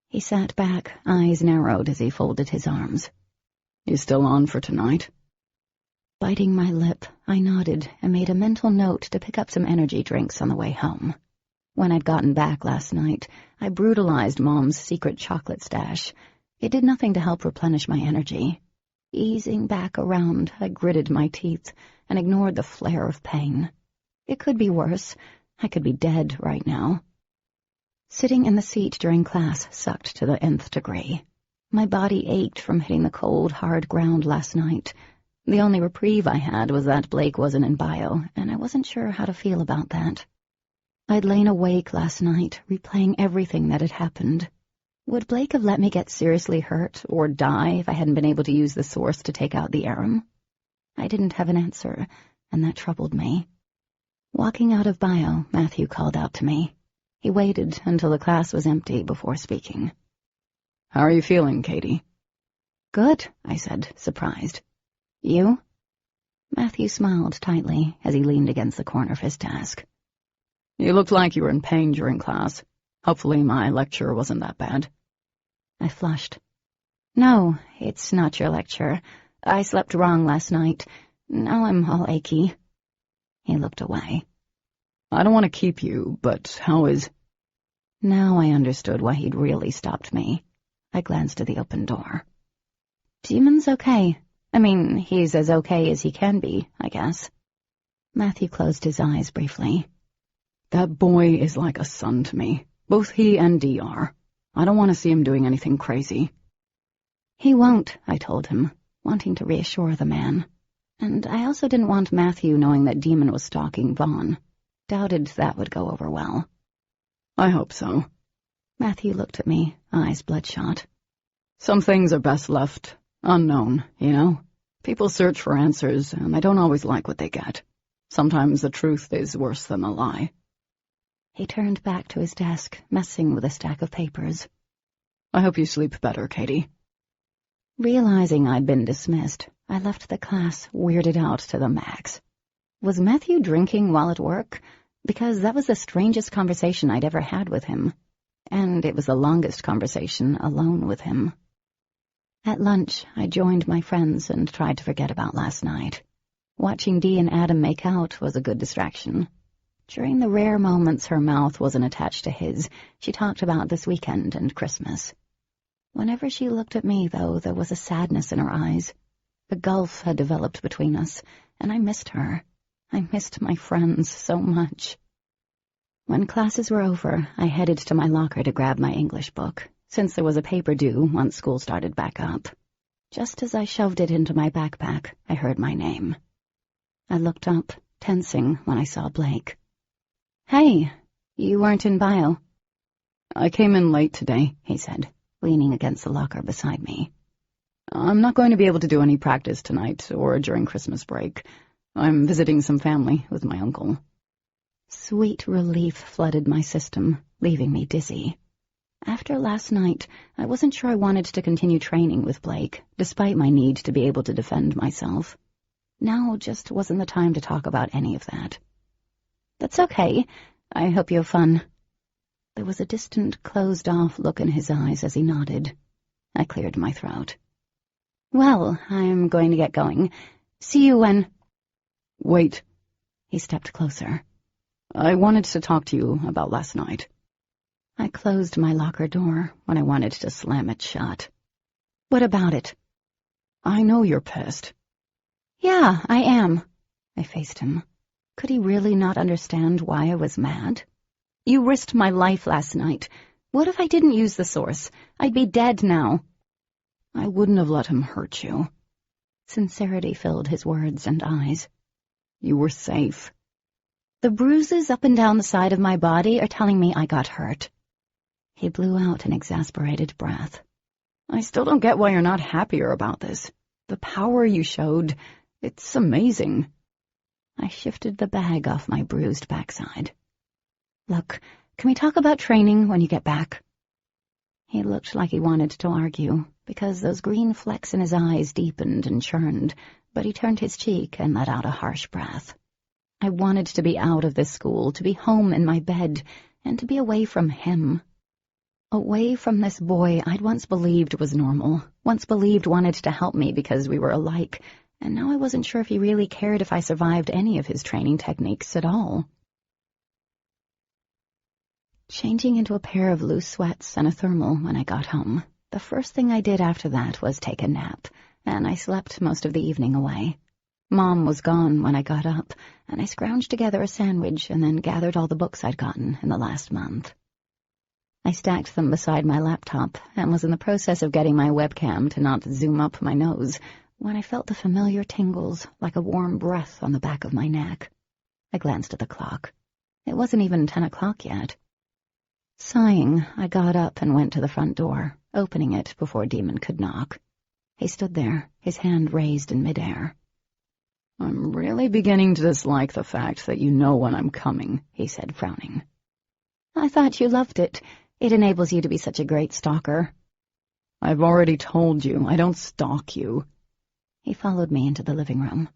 He sat back, eyes narrowed as he folded his arms. "You still on for tonight?" Biting my lip, I nodded and made a mental note to pick up some energy drinks on the way home. When I'd gotten back last night, I brutalized Mom's secret chocolate stash. It did nothing to help replenish my energy. Easing back around, I gritted my teeth and ignored the flare of pain. It could be worse. I could be dead right now. Sitting in the seat during class sucked to the nth degree. My body ached from hitting the cold, hard ground last night. The only reprieve I had was that Blake wasn't in bio, and I wasn't sure how to feel about that. I'd lain awake last night, replaying everything that had happened. Would Blake have let me get seriously hurt or die if I hadn't been able to use the source to take out the arum? I didn't have an answer, and that troubled me. Walking out of bio, Matthew called out to me. He waited until the class was empty before speaking. "How are you feeling, Katie?" "Good," I said, surprised. "You?" Matthew smiled tightly as he leaned against the corner of his desk. "You looked like you were in pain during class. Hopefully my lecture wasn't that bad." I flushed. "No, it's not your lecture. I slept wrong last night. Now I'm all achy." He looked away. "I don't want to keep you, but how is—" Now I understood why he'd really stopped me. I glanced at the open door. Demon's okay. I mean, he's as okay as he can be, I guess. Matthew closed his eyes briefly. That boy is like a son to me. Both he and Dee are. I don't want to see him doing anything crazy. He won't, I told him, wanting to reassure the man. And I also didn't want Matthew knowing that Demon was stalking Vaughn. Doubted that would go over well. I hope so. Matthew looked at me, eyes bloodshot. Some things are best left unknown, you know? People search for answers, and they don't always like what they get. Sometimes the truth is worse than the lie. He turned back to his desk, messing with a stack of papers. I hope you sleep better, Katie. Realizing I'd been dismissed, I left the class weirded out to the max. Was Matthew drinking while at work? Because that was the strangest conversation I'd ever had with him. And it was the longest conversation alone with him. At lunch, I joined my friends and tried to forget about last night. Watching Dee and Adam make out was a good distraction. During the rare moments her mouth wasn't attached to his, she talked about this weekend and Christmas. Whenever she looked at me, though, there was a sadness in her eyes. A gulf had developed between us, and I missed her. I missed my friends so much. When classes were over, I headed to my locker to grab my English book, since there was a paper due once school started back up. Just as I shoved it into my backpack, I heard my name. I looked up, tensing when I saw Blake. Hey, you weren't in bio. I came in late today, he said, leaning against the locker beside me. I'm not going to be able to do any practice tonight or during Christmas break. I'm visiting some family with my uncle. Sweet relief flooded my system, leaving me dizzy. After last night, I wasn't sure I wanted to continue training with Blake, despite my need to be able to defend myself. Now just wasn't the time to talk about any of that. That's okay. I hope you have fun. There was a distant, closed-off look in his eyes as he nodded. I cleared my throat. Well, I'm going to get going. See you when... Wait. He stepped closer. I wanted to talk to you about last night. I closed my locker door when I wanted to slam it shut. What about it? I know you're pissed. Yeah, I am. I faced him. Could he really not understand why I was mad? You risked my life last night. What if I didn't use the source? I'd be dead now. I wouldn't have let him hurt you. Sincerity filled his words and eyes. You were safe. The bruises up and down the side of my body are telling me I got hurt. He blew out an exasperated breath. I still don't get why you're not happier about this. The power you showed, it's amazing. I shifted the bag off my bruised backside. Look, can we talk about training when you get back? He looked like he wanted to argue, because those green flecks in his eyes deepened and churned, but he turned his cheek and let out a harsh breath. I wanted to be out of this school, to be home in my bed, and to be away from him. Away from this boy I'd once believed was normal, once believed wanted to help me because we were alike, and now I wasn't sure if he really cared if I survived any of his training techniques at all. Changing into a pair of loose sweats and a thermal when I got home, the first thing I did after that was take a nap, and I slept most of the evening away. Mom was gone when I got up, and I scrounged together a sandwich and then gathered all the books I'd gotten in the last month. I stacked them beside my laptop and was in the process of getting my webcam to not zoom up my nose when I felt the familiar tingles like a warm breath on the back of my neck. I glanced at the clock. It wasn't even 10 o'clock yet. Sighing, I got up and went to the front door, opening it before Demon could knock. He stood there, his hand raised in midair. I'm really beginning to dislike the fact that you know when I'm coming, he said, frowning. I thought you loved it. It enables you to be such a great stalker. I've already told you, I don't stalk you. He followed me into the living room.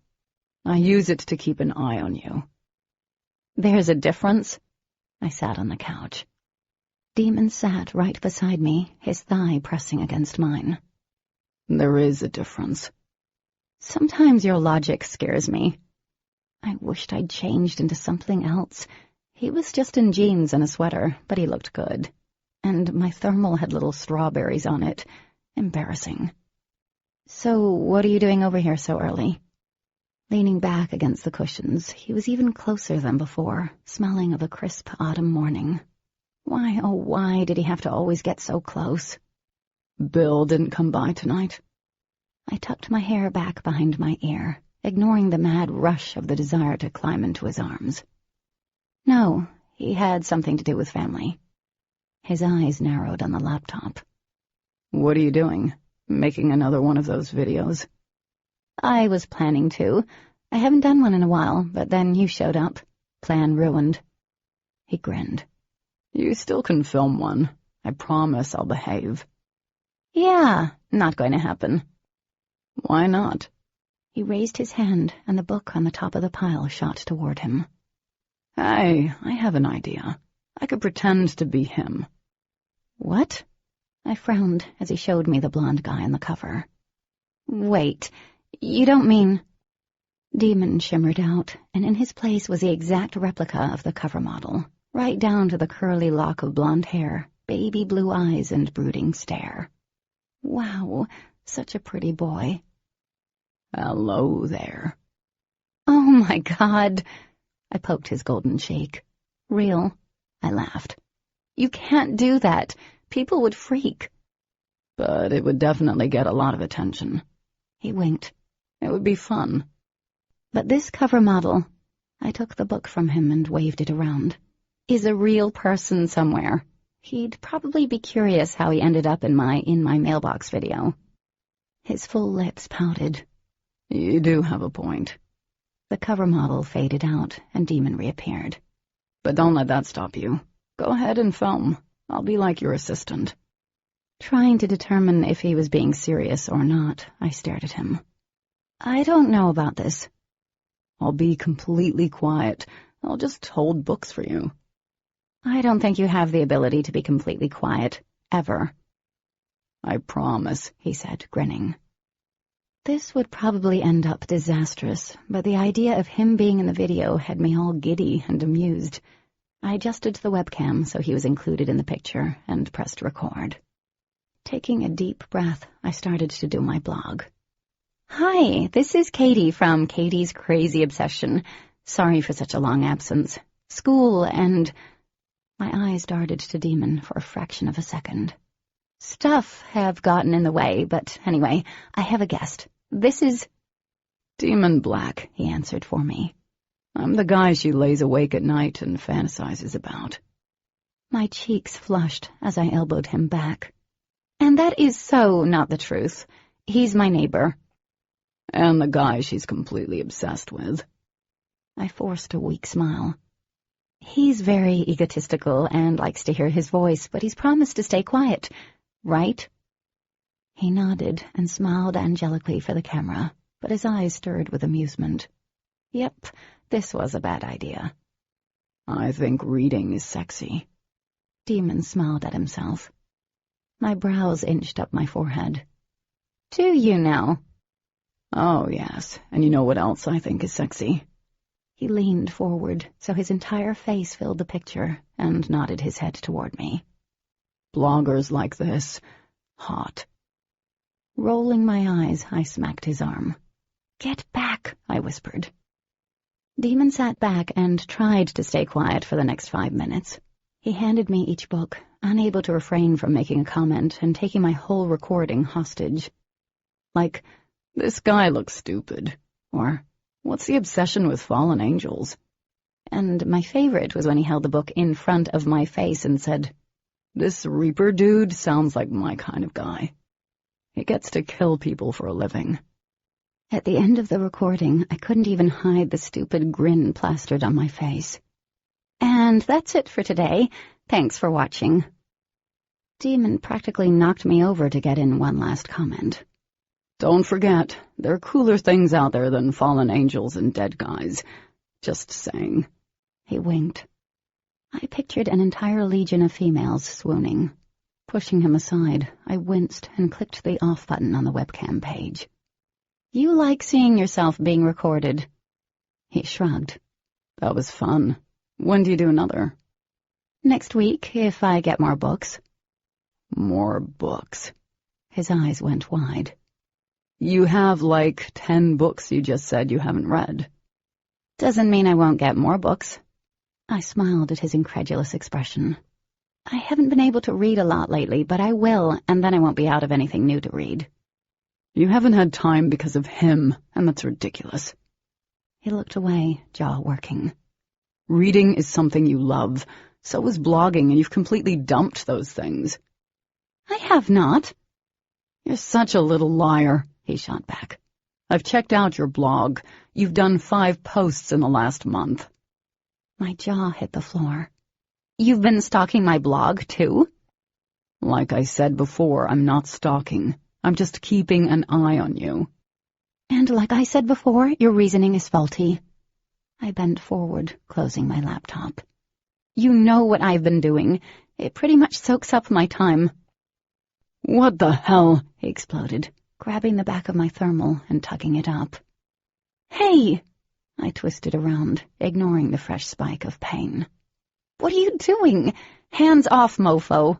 I use it to keep an eye on you. There's a difference. I sat on the couch. Demon sat right beside me, his thigh pressing against mine. There is a difference. Sometimes your logic scares me. I wished I'd changed into something else. He was just in jeans and a sweater, but he looked good. And my thermal had little strawberries on it. Embarrassing. So what are you doing over here so early? Leaning back against the cushions, he was even closer than before, smelling of a crisp autumn morning. Why, oh why did he have to always get so close? Bill didn't come by tonight. I tucked my hair back behind my ear, ignoring the mad rush of the desire to climb into his arms. No, he had something to do with family. His eyes narrowed on the laptop. What are you doing? Making another one of those videos? I was planning to. I haven't done one in a while, but then you showed up. Plan ruined. He grinned. You still can film one. I promise I'll behave. Yeah, not going to happen. Why not? He raised his hand, and the book on the top of the pile shot toward him. Hey, I have an idea. I could pretend to be him. What? I frowned as he showed me the blonde guy on the cover. Wait, you don't mean... Demon shimmered out, and in his place was the exact replica of the cover model, right down to the curly lock of blonde hair, baby blue eyes, and brooding stare. Wow, such a pretty boy. Hello there. Oh my God. I poked his golden cheek. Real? I laughed. You can't do that. People would freak. But it would definitely get a lot of attention. He winked. It would be fun. But this cover model, I took the book from him and waved it around, is a real person somewhere. He'd probably be curious how he ended up in my mailbox video. His full lips pouted. You do have a point. The cover model faded out, and Demon reappeared. But don't let that stop you. Go ahead and film. I'll be like your assistant. Trying to determine if he was being serious or not, I stared at him. I don't know about this. I'll be completely quiet. I'll just hold books for you. I don't think you have the ability to be completely quiet, ever. I promise, he said, grinning. This would probably end up disastrous, but the idea of him being in the video had me all giddy and amused. I adjusted the webcam so he was included in the picture and pressed record. Taking a deep breath, I started to do my blog. Hi, this is Katie from Katie's Crazy Obsession. Sorry for such a long absence. School and... My eyes darted to Demon for a fraction of a second. Stuff have gotten in the way, but anyway, I have a guest. This is... Demon Black, he answered for me. I'm the guy she lays awake at night and fantasizes about. My cheeks flushed as I elbowed him back. And that is so not the truth. He's my neighbor. And the guy she's completely obsessed with. I forced a weak smile. He's very egotistical and likes to hear his voice, but he's promised to stay quiet, right? He nodded and smiled angelically for the camera, but his eyes stirred with amusement. Yep, this was a bad idea. I think reading is sexy. Demon smiled at himself. My brows inched up my forehead. Do you now? Oh, yes, and you know what else I think is sexy? He leaned forward, so his entire face filled the picture, and nodded his head toward me. Bloggers like this. Hot. Rolling my eyes, I smacked his arm. Get back, I whispered. Demon sat back and tried to stay quiet for the next 5 minutes. He handed me each book, unable to refrain from making a comment and taking my whole recording hostage. Like, this guy looks stupid. Or, what's the obsession with fallen angels? And my favorite was when he held the book in front of my face and said, This Reaper dude sounds like my kind of guy. He gets to kill people for a living. At the end of the recording, I couldn't even hide the stupid grin plastered on my face. And that's it for today. Thanks for watching. Demon practically knocked me over to get in one last comment. Don't forget, there are cooler things out there than fallen angels and dead guys. Just saying. He winked. I pictured an entire legion of females swooning. Pushing him aside, I winced and clicked the off button on the webcam page. You like seeing yourself being recorded? He shrugged. That was fun. When do you do another? Next week, if I get more books. More books. His eyes went wide. You have like 10 books you just said you haven't read. Doesn't mean I won't get more books. I smiled at his incredulous expression. I haven't been able to read a lot lately, but I will, and then I won't be out of anything new to read. You haven't had time because of him, and that's ridiculous. He looked away, jaw working. Reading is something you love. So is blogging, and you've completely dumped those things. I have not. You're such a little liar, he shot back. I've checked out your blog. You've done 5 posts in the last month. My jaw hit the floor. You've been stalking my blog, too? Like I said before, I'm not stalking. I'm just keeping an eye on you. And like I said before, your reasoning is faulty. I bent forward, closing my laptop. You know what I've been doing. It pretty much soaks up my time. What the hell? He exploded, grabbing the back of my thermal and tugging it up. Hey! I twisted around, ignoring the fresh spike of pain. What are you doing? Hands off, mofo.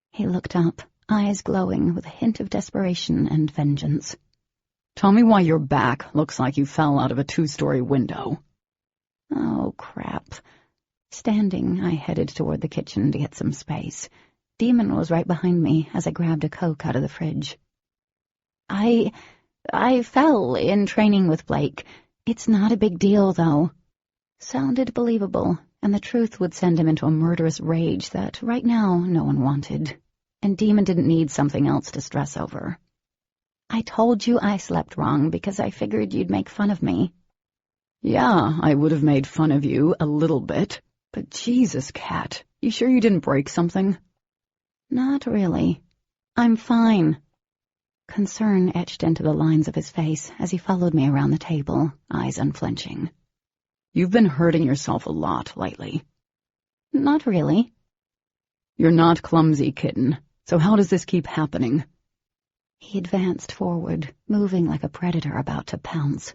He looked up, eyes glowing with a hint of desperation and vengeance. Tell me why your back looks like you fell out of a 2-story window. Oh, crap. Standing, I headed toward the kitchen to get some space. Demon was right behind me as I grabbed a Coke out of the fridge. I fell in training with Blake. It's not a big deal, though. Sounded believable, and the truth would send him into a murderous rage that right now no one wanted. And Demon didn't need something else to stress over. I told you I slept wrong because I figured you'd make fun of me. Yeah, I would have made fun of you a little bit. But Jesus, Cat, you sure you didn't break something? Not really. I'm fine. Concern etched into the lines of his face as he followed me around the table, eyes unflinching. You've been hurting yourself a lot lately. Not really. You're not clumsy, kitten. So how does this keep happening? He advanced forward, moving like a predator about to pounce.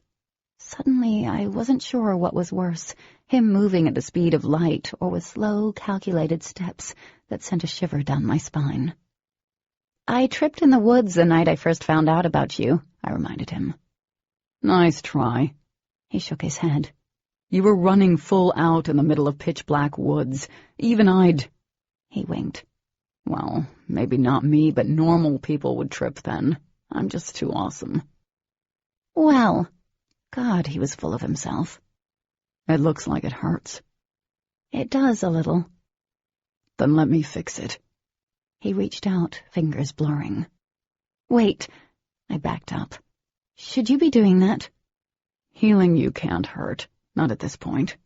Suddenly, I wasn't sure what was worse, him moving at the speed of light or with slow, calculated steps that sent a shiver down my spine. I tripped in the woods the night I first found out about you, I reminded him. Nice try. He shook his head. You were running full out in the middle of pitch-black woods. Even I'd... He winked. Well, maybe not me, but normal people would trip then. I'm just too awesome. Well, God, he was full of himself. It looks like it hurts. It does a little. Then let me fix it. He reached out, fingers blurring. Wait, I backed up. Should you be doing that? Healing you can't hurt, not at this point.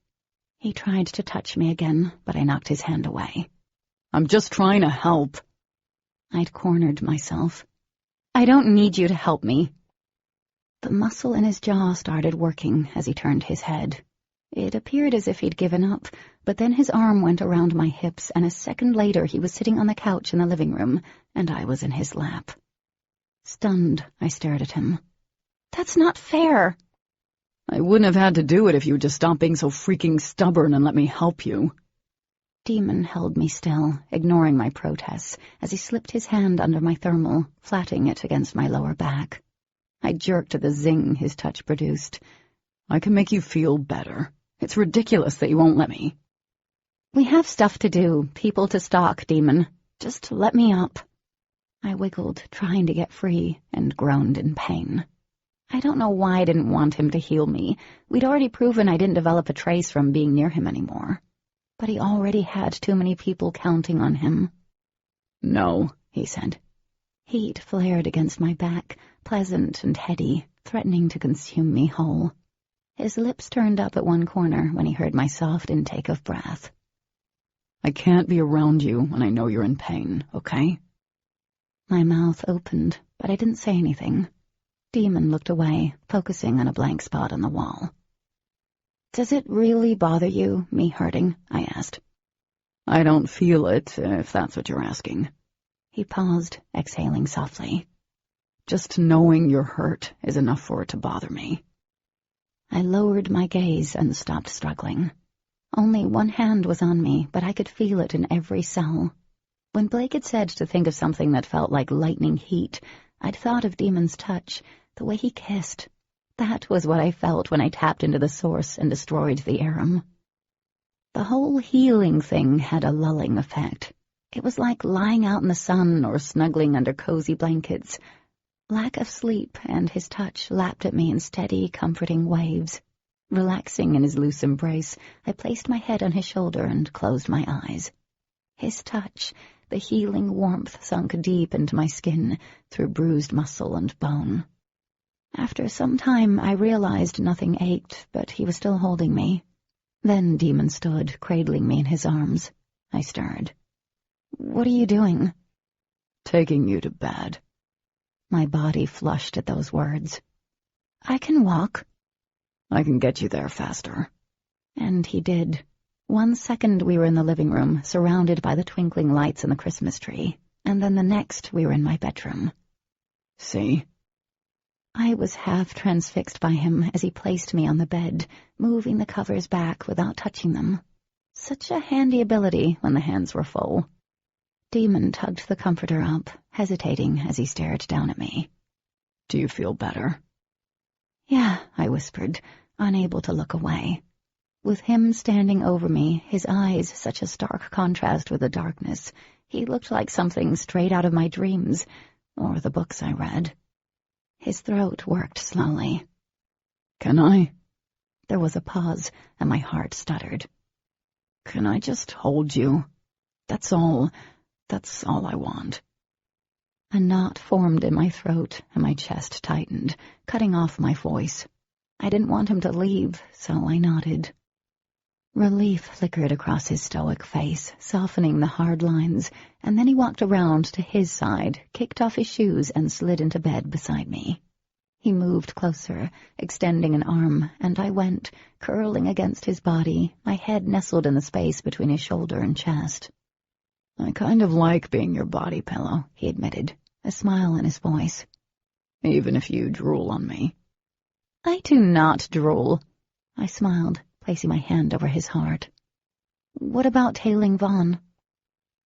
He tried to touch me again, but I knocked his hand away. I'm just trying to help. I'd cornered myself. I don't need you to help me. The muscle in his jaw started working as he turned his head. It appeared as if he'd given up, but then his arm went around my hips, and a second later he was sitting on the couch in the living room, and I was in his lap. Stunned, I stared at him. That's not fair. I wouldn't have had to do it if you would just stop being so freaking stubborn and let me help you. Demon held me still, ignoring my protests, as he slipped his hand under my thermal, flattening it against my lower back. I jerked at the zing his touch produced. I can make you feel better. It's ridiculous that you won't let me. We have stuff to do, people to stalk, Demon. Just let me up. I wiggled, trying to get free, and groaned in pain. I don't know why I didn't want him to heal me. We'd already proven I didn't develop a trace from being near him anymore. But he already had too many people counting on him. No, he said. Heat flared against my back, pleasant and heady, threatening to consume me whole. His lips turned up at one corner when he heard my soft intake of breath. I can't be around you when I know you're in pain, okay? My mouth opened, but I didn't say anything. Demon looked away, focusing on a blank spot on the wall. Does it really bother you, me hurting? I asked. I don't feel it, if that's what you're asking. He paused, exhaling softly. Just knowing you're hurt is enough for it to bother me. I lowered my gaze and stopped struggling. Only one hand was on me, but I could feel it in every cell. When Blake had said to think of something that felt like lightning heat, I'd thought of Demon's touch, the way he kissed. That was what I felt when I tapped into the source and destroyed the Aram. The whole healing thing had a lulling effect. It was like lying out in the sun or snuggling under cozy blankets. Lack of sleep and his touch lapped at me in steady, comforting waves. Relaxing in his loose embrace, I placed my head on his shoulder and closed my eyes. His touch, the healing warmth, sunk deep into my skin, through bruised muscle and bone. After some time, I realized nothing ached, but he was still holding me. Then Demon stood, cradling me in his arms. I stirred. "What are you doing?" "Taking you to bed." My body flushed at those words. "I can walk." "I can get you there faster." And he did. 1 second we were in the living room, surrounded by the twinkling lights in the Christmas tree, and then the next we were in my bedroom. "See?" I was half transfixed by him as he placed me on the bed, moving the covers back without touching them. Such a handy ability when the hands were full. Demon tugged the comforter up, hesitating as he stared down at me. "Do you feel better?" "Yeah," I whispered, unable to look away. With him standing over me, his eyes such a stark contrast with the darkness, he looked like something straight out of my dreams, or the books I read. His throat worked slowly. "Can I?" There was a pause, and my heart stuttered. "Can I just hold you? That's all I want." A knot formed in my throat, and my chest tightened, cutting off my voice. I didn't want him to leave, so I nodded. Relief flickered across his stoic face, softening the hard lines, and then he walked around to his side, kicked off his shoes, and slid into bed beside me. He moved closer, extending an arm, and I went, curling against his body, my head nestled in the space between his shoulder and chest. "I kind of like being your body pillow," he admitted, a smile in his voice. "Even if you drool on me." "I do not drool." I smiled, placing my hand over his heart. "What about tailing Vaughn?"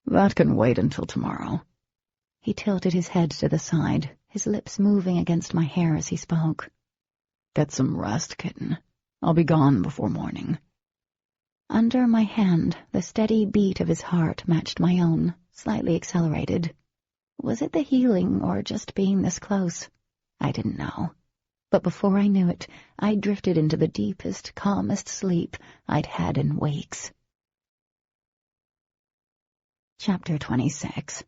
"That can wait until tomorrow." He tilted his head to the side, his lips moving against my hair as he spoke. "Get some rest, kitten. I'll be gone before morning." Under my hand, the steady beat of his heart matched my own, slightly accelerated. Was it the healing or just being this close? I didn't know. But before I knew it, I drifted into the deepest, calmest sleep I'd had in weeks. Chapter 26.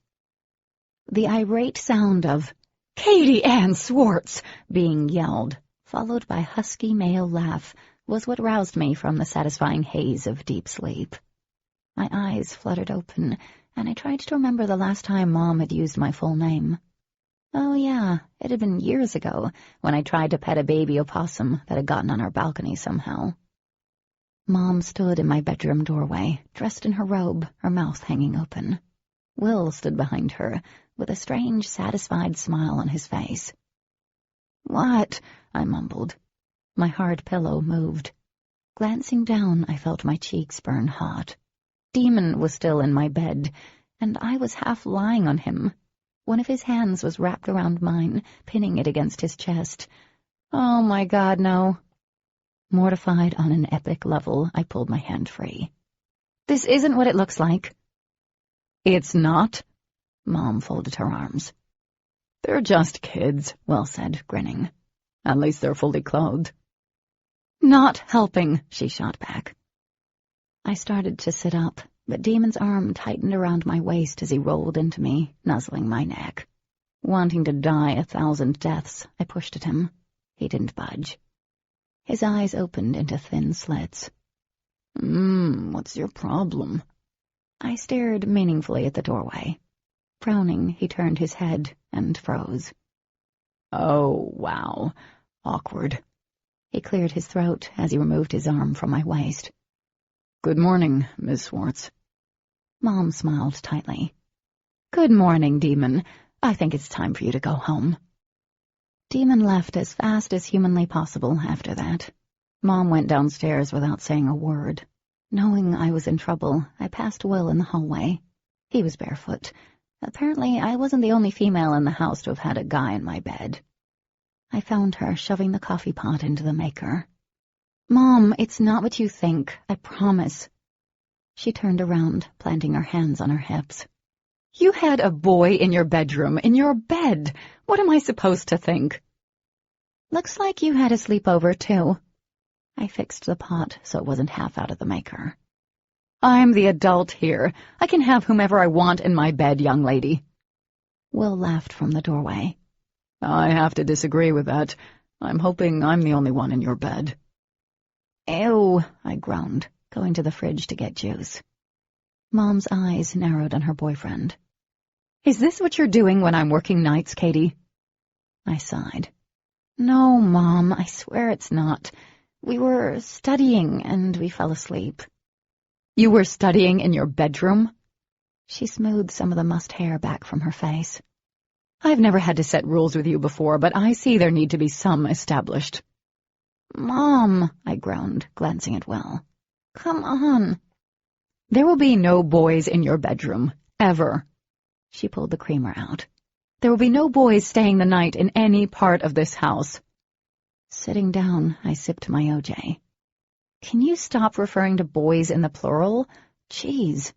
The irate sound of "Katie Ann Swartz" being yelled, followed by a husky male laugh, was what roused me from the satisfying haze of deep sleep. My eyes fluttered open, and I tried to remember the last time Mom had used my full name. Oh yeah, it had been years ago when I tried to pet a baby opossum that had gotten on our balcony somehow. Mom stood in my bedroom doorway, dressed in her robe, her mouth hanging open. Will stood behind her, with a strange, satisfied smile on his face. "What?" I mumbled. My hard pillow moved. Glancing down, I felt my cheeks burn hot. Demon was still in my bed, and I was half lying on him. One of his hands was wrapped around mine, pinning it against his chest. Oh my God, no. Mortified on an epic level, I pulled my hand free. "This isn't what it looks like." "It's not?" Mom folded her arms. "They're just kids," Will said, grinning. "At least they're fully clothed." "Not helping," she shot back. I started to sit up, but Demon's arm tightened around my waist as he rolled into me, nuzzling my neck. Wanting to die 1,000 deaths, I pushed at him. He didn't budge. His eyes opened into thin slits. What's your problem?" I stared meaningfully at the doorway. Frowning, he turned his head and froze. "Oh, wow. Awkward." He cleared his throat as he removed his arm from my waist. "Good morning, Miss Swartz." Mom smiled tightly. "Good morning, Demon. I think it's time for you to go home." Demon left as fast as humanly possible after that. Mom went downstairs without saying a word. Knowing I was in trouble, I passed Will in the hallway. He was barefoot. Apparently, I wasn't the only female in the house to have had a guy in my bed. I found her shoving the coffee pot into the maker. "Mom, it's not what you think, I promise." She turned around, planting her hands on her hips. You had a boy in your bedroom, in your bed. What am I supposed to think? "Looks like you had a sleepover, too." I fixed the pot so it wasn't half out of the maker. I'm the adult here. I can have whomever I want in my bed, young lady. Will laughed from the doorway. I have to disagree with that. I'm hoping I'm the only one in your bed. "Ew," I groaned, going to the fridge to get juice. Mom's eyes narrowed on her boyfriend. Is this what you're doing when I'm working nights, Katie? I sighed. "No, Mom, I swear it's not. We were studying and we fell asleep." You were studying in your bedroom? She smoothed some of the mussed hair back from her face. I've never had to set rules with you before, but I see there need to be some established. "Mom," I groaned, glancing at Will. "Come on." There will be no boys in your bedroom, ever. She pulled the creamer out. There will be no boys staying the night in any part of this house. Sitting down, I sipped my OJ. "Can you stop referring to boys in the plural? Jeez."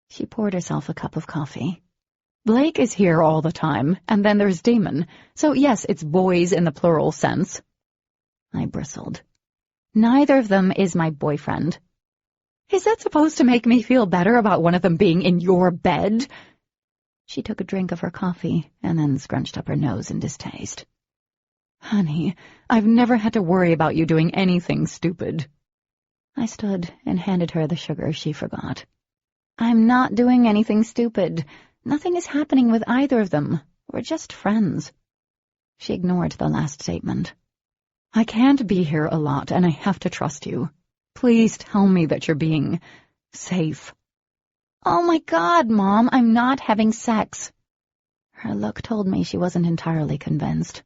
She poured herself a cup of coffee. Blake is here all the time, and then there's Damon. So yes, it's boys in the plural sense. I bristled. "Neither of them is my boyfriend." Is that supposed to make me feel better about one of them being in your bed? She took a drink of her coffee and then scrunched up her nose in distaste. Honey, I've never had to worry about you doing anything stupid. I stood and handed her the sugar she forgot. "I'm not doing anything stupid. Nothing is happening with either of them. We're just friends." She ignored the last statement. I can't be here a lot, and I have to trust you. Please tell me that you're being safe. "Oh my God, Mom, I'm not having sex." Her look told me she wasn't entirely convinced.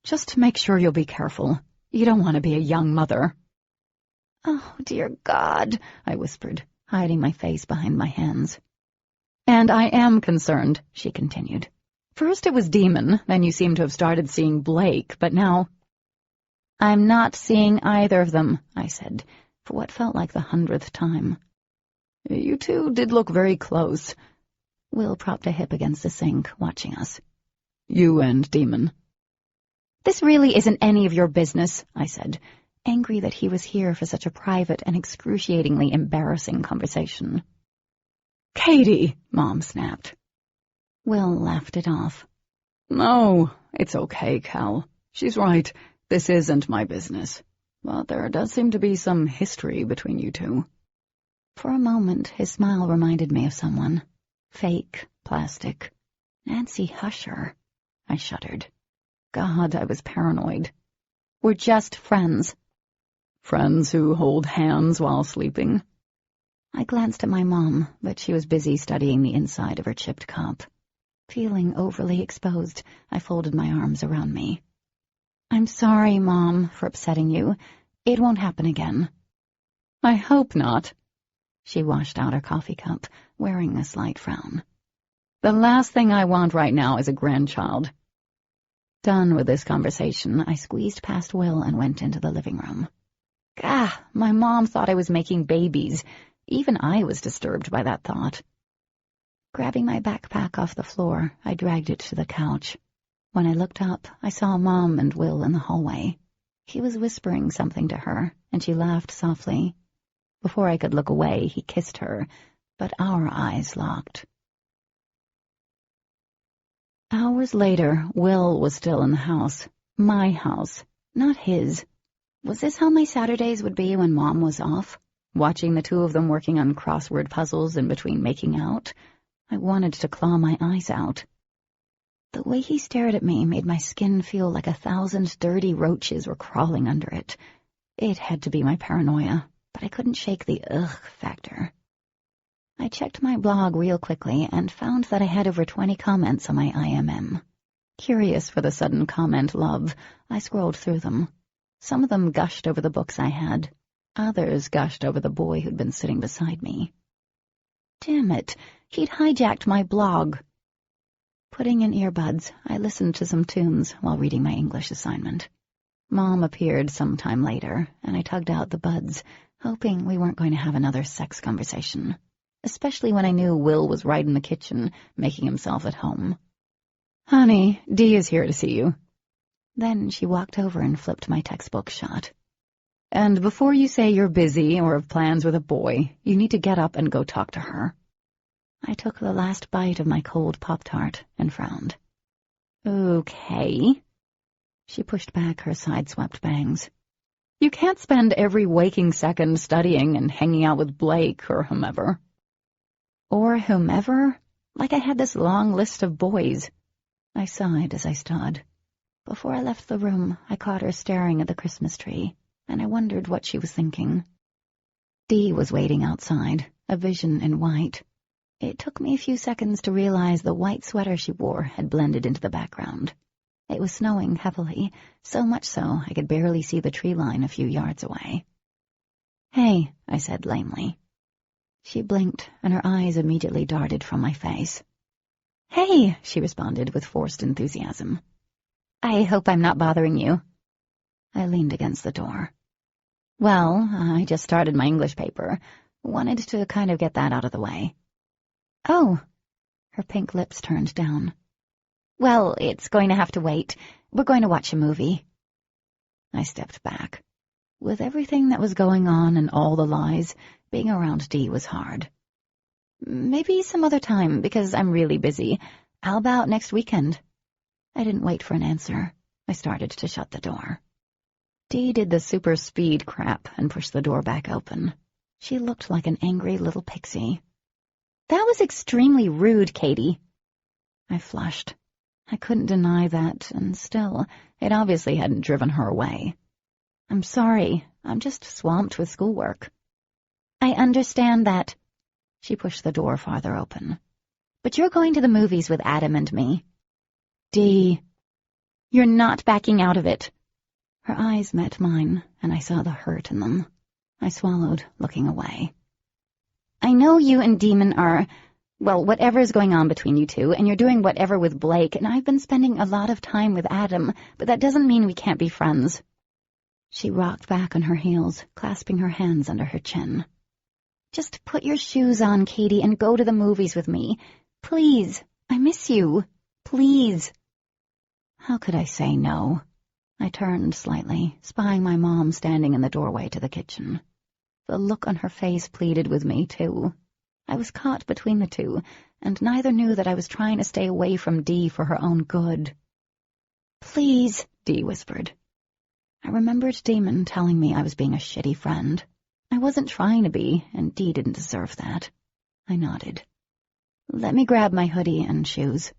Just make sure you'll be careful. You don't want to be a young mother. "Oh, dear God," I whispered, hiding my face behind my hands. And I am concerned, she continued. First it was Demon, then you seem to have started seeing Blake, but now... "I'm not seeing either of them," I said, for what felt like the 100th time. You two did look very close. Will propped a hip against the sink, watching us. You and Demon. "This really isn't any of your business," I said, angry that he was here for such a private and excruciatingly embarrassing conversation. Katie, Mom snapped. Will laughed it off. No, it's okay, Cal. She's right. This isn't my business. But there does seem to be some history between you two. For a moment, his smile reminded me of someone. Fake, plastic. Nancy Husher. I shuddered. God, I was paranoid. "We're just friends." Friends who hold hands while sleeping? I glanced at my mom, but she was busy studying the inside of her chipped cup. Feeling overly exposed, I folded my arms around me. "I'm sorry, Mom, for upsetting you. It won't happen again." I hope not. She washed out her coffee cup, wearing a slight frown. The last thing I want right now is a grandchild. Done with this conversation, I squeezed past Will and went into the living room. Gah, my mom thought I was making babies. Even I was disturbed by that thought. Grabbing my backpack off the floor, I dragged it to the couch. When I looked up, I saw Mom and Will in the hallway. He was whispering something to her, and she laughed softly. Before I could look away, he kissed her, but our eyes locked. Hours later, Will was still in the house. My house, not his. Was this how my Saturdays would be when Mom was off? Watching the two of them working on crossword puzzles in between making out? I wanted to claw my eyes out. The way he stared at me made my skin feel like 1,000 dirty roaches were crawling under it. It had to be my paranoia, but I couldn't shake the ugh factor. I checked my blog real quickly and found that I had over 20 comments on my IMM. Curious for the sudden comment love, I scrolled through them. Some of them gushed over the books I had. Others gushed over the boy who'd been sitting beside me. Damn it, he'd hijacked my blog. Putting in earbuds, I listened to some tunes while reading my English assignment. Mom appeared some time later, and I tugged out the buds, hoping we weren't going to have another sex conversation, especially when I knew Will was right in the kitchen, making himself at home. Honey, Dee is here to see you. Then she walked over and flipped my textbook shut. And before you say you're busy or have plans with a boy, you need to get up and go talk to her. I took the last bite of my cold Pop-Tart and frowned. Okay. She pushed back her side-swept bangs. You can't spend every waking second studying and hanging out with Blake or whomever. Or whomever? Like I had this long list of boys. I sighed as I stood. Before I left the room, I caught her staring at the Christmas tree, and I wondered what she was thinking. Dee was waiting outside, a vision in white. It took me a few seconds to realize the white sweater she wore had blended into the background. It was snowing heavily, so much so I could barely see the tree line a few yards away. "Hey," I said lamely. She blinked, and her eyes immediately darted from my face. "Hey," she responded with forced enthusiasm. "I hope I'm not bothering you." I leaned against the door. "Well, I just started my English paper. Wanted to kind of get that out of the way." "Oh." Her pink lips turned down. "Well, it's going to have to wait. We're going to watch a movie." I stepped back. With everything that was going on and all the lies, being around Dee was hard. "Maybe some other time, because I'm really busy. How about next weekend?" I didn't wait for an answer. I started to shut the door. Dee did the super speed crap and pushed the door back open. She looked like an angry little pixie. "That was extremely rude, Katie." I flushed. I couldn't deny that, and still, it obviously hadn't driven her away. "I'm sorry. I'm just swamped with schoolwork." "I understand that." She pushed the door farther open. "But you're going to the movies with Adam and me." "Dee." "You're not backing out of it." Her eyes met mine, and I saw the hurt in them. I swallowed, looking away. "I know you and Demon are, well, whatever is going on between you two, and you're doing whatever with Blake, and I've been spending a lot of time with Adam, but that doesn't mean we can't be friends." She rocked back on her heels, clasping her hands under her chin. "Just put your shoes on, Katie, and go to the movies with me. Please, I miss you. Please." How could I say no? I turned slightly, spying my mom standing in the doorway to the kitchen. The look on her face pleaded with me, too. I was caught between the two, and neither knew that I was trying to stay away from Dee for her own good. "Please," Dee whispered. I remembered Damon telling me I was being a shitty friend. I wasn't trying to be, and Dee didn't deserve that. I nodded. "Let me grab my hoodie and shoes."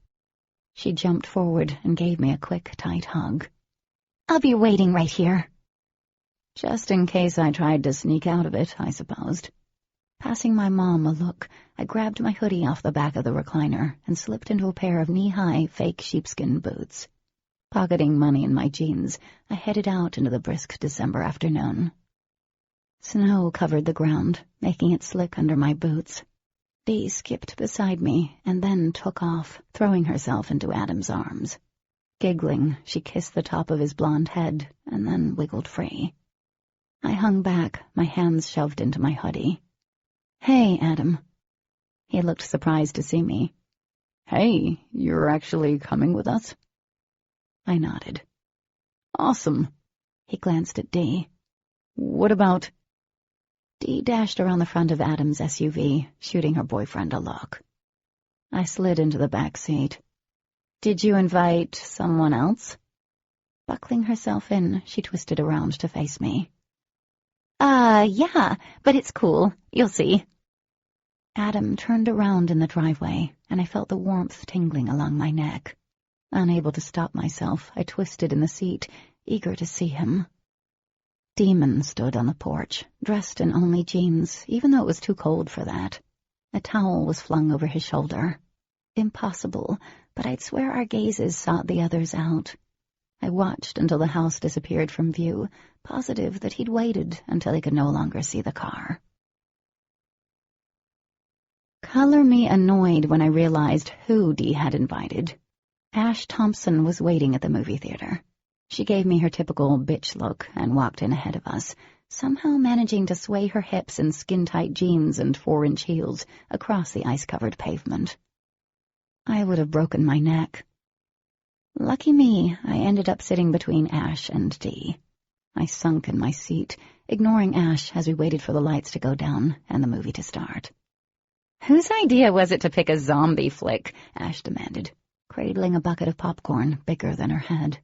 She jumped forward and gave me a quick, tight hug. "I'll be waiting right here." Just in case I tried to sneak out of it, I supposed. Passing my mom a look, I grabbed my hoodie off the back of the recliner and slipped into a pair of knee-high fake sheepskin boots. Pocketing money in my jeans, I headed out into the brisk December afternoon. Snow covered the ground, making it slick under my boots. Dee skipped beside me and then took off, throwing herself into Adam's arms. Giggling, she kissed the top of his blonde head and then wiggled free. I hung back, my hands shoved into my hoodie. "Hey, Adam." He looked surprised to see me. "Hey, you're actually coming with us?" I nodded. "Awesome." He glanced at Dee. "What about—" Dee dashed around the front of Adam's SUV, shooting her boyfriend a look. I slid into the back seat. "Did you invite someone else?" Buckling herself in, she twisted around to face me. Yeah, but it's cool. You'll see." Adam turned around in the driveway, and I felt the warmth tingling along my neck. Unable to stop myself, I twisted in the seat, eager to see him. Demon stood on the porch, dressed in only jeans, even though it was too cold for that. A towel was flung over his shoulder. Impossible, but I'd swear our gazes sought the others out. I watched until the house disappeared from view, positive that he'd waited until he could no longer see the car. Color me annoyed when I realized who Dee had invited. Ash Thompson was waiting at the movie theater. She gave me her typical bitch look and walked in ahead of us, somehow managing to sway her hips in skin-tight jeans and 4-inch heels across the ice-covered pavement. I would have broken my neck. Lucky me, I ended up sitting between Ash and Dee. I sunk in my seat, ignoring Ash as we waited for the lights to go down and the movie to start. "Whose idea was it to pick a zombie flick?" Ash demanded, cradling a bucket of popcorn bigger than her head.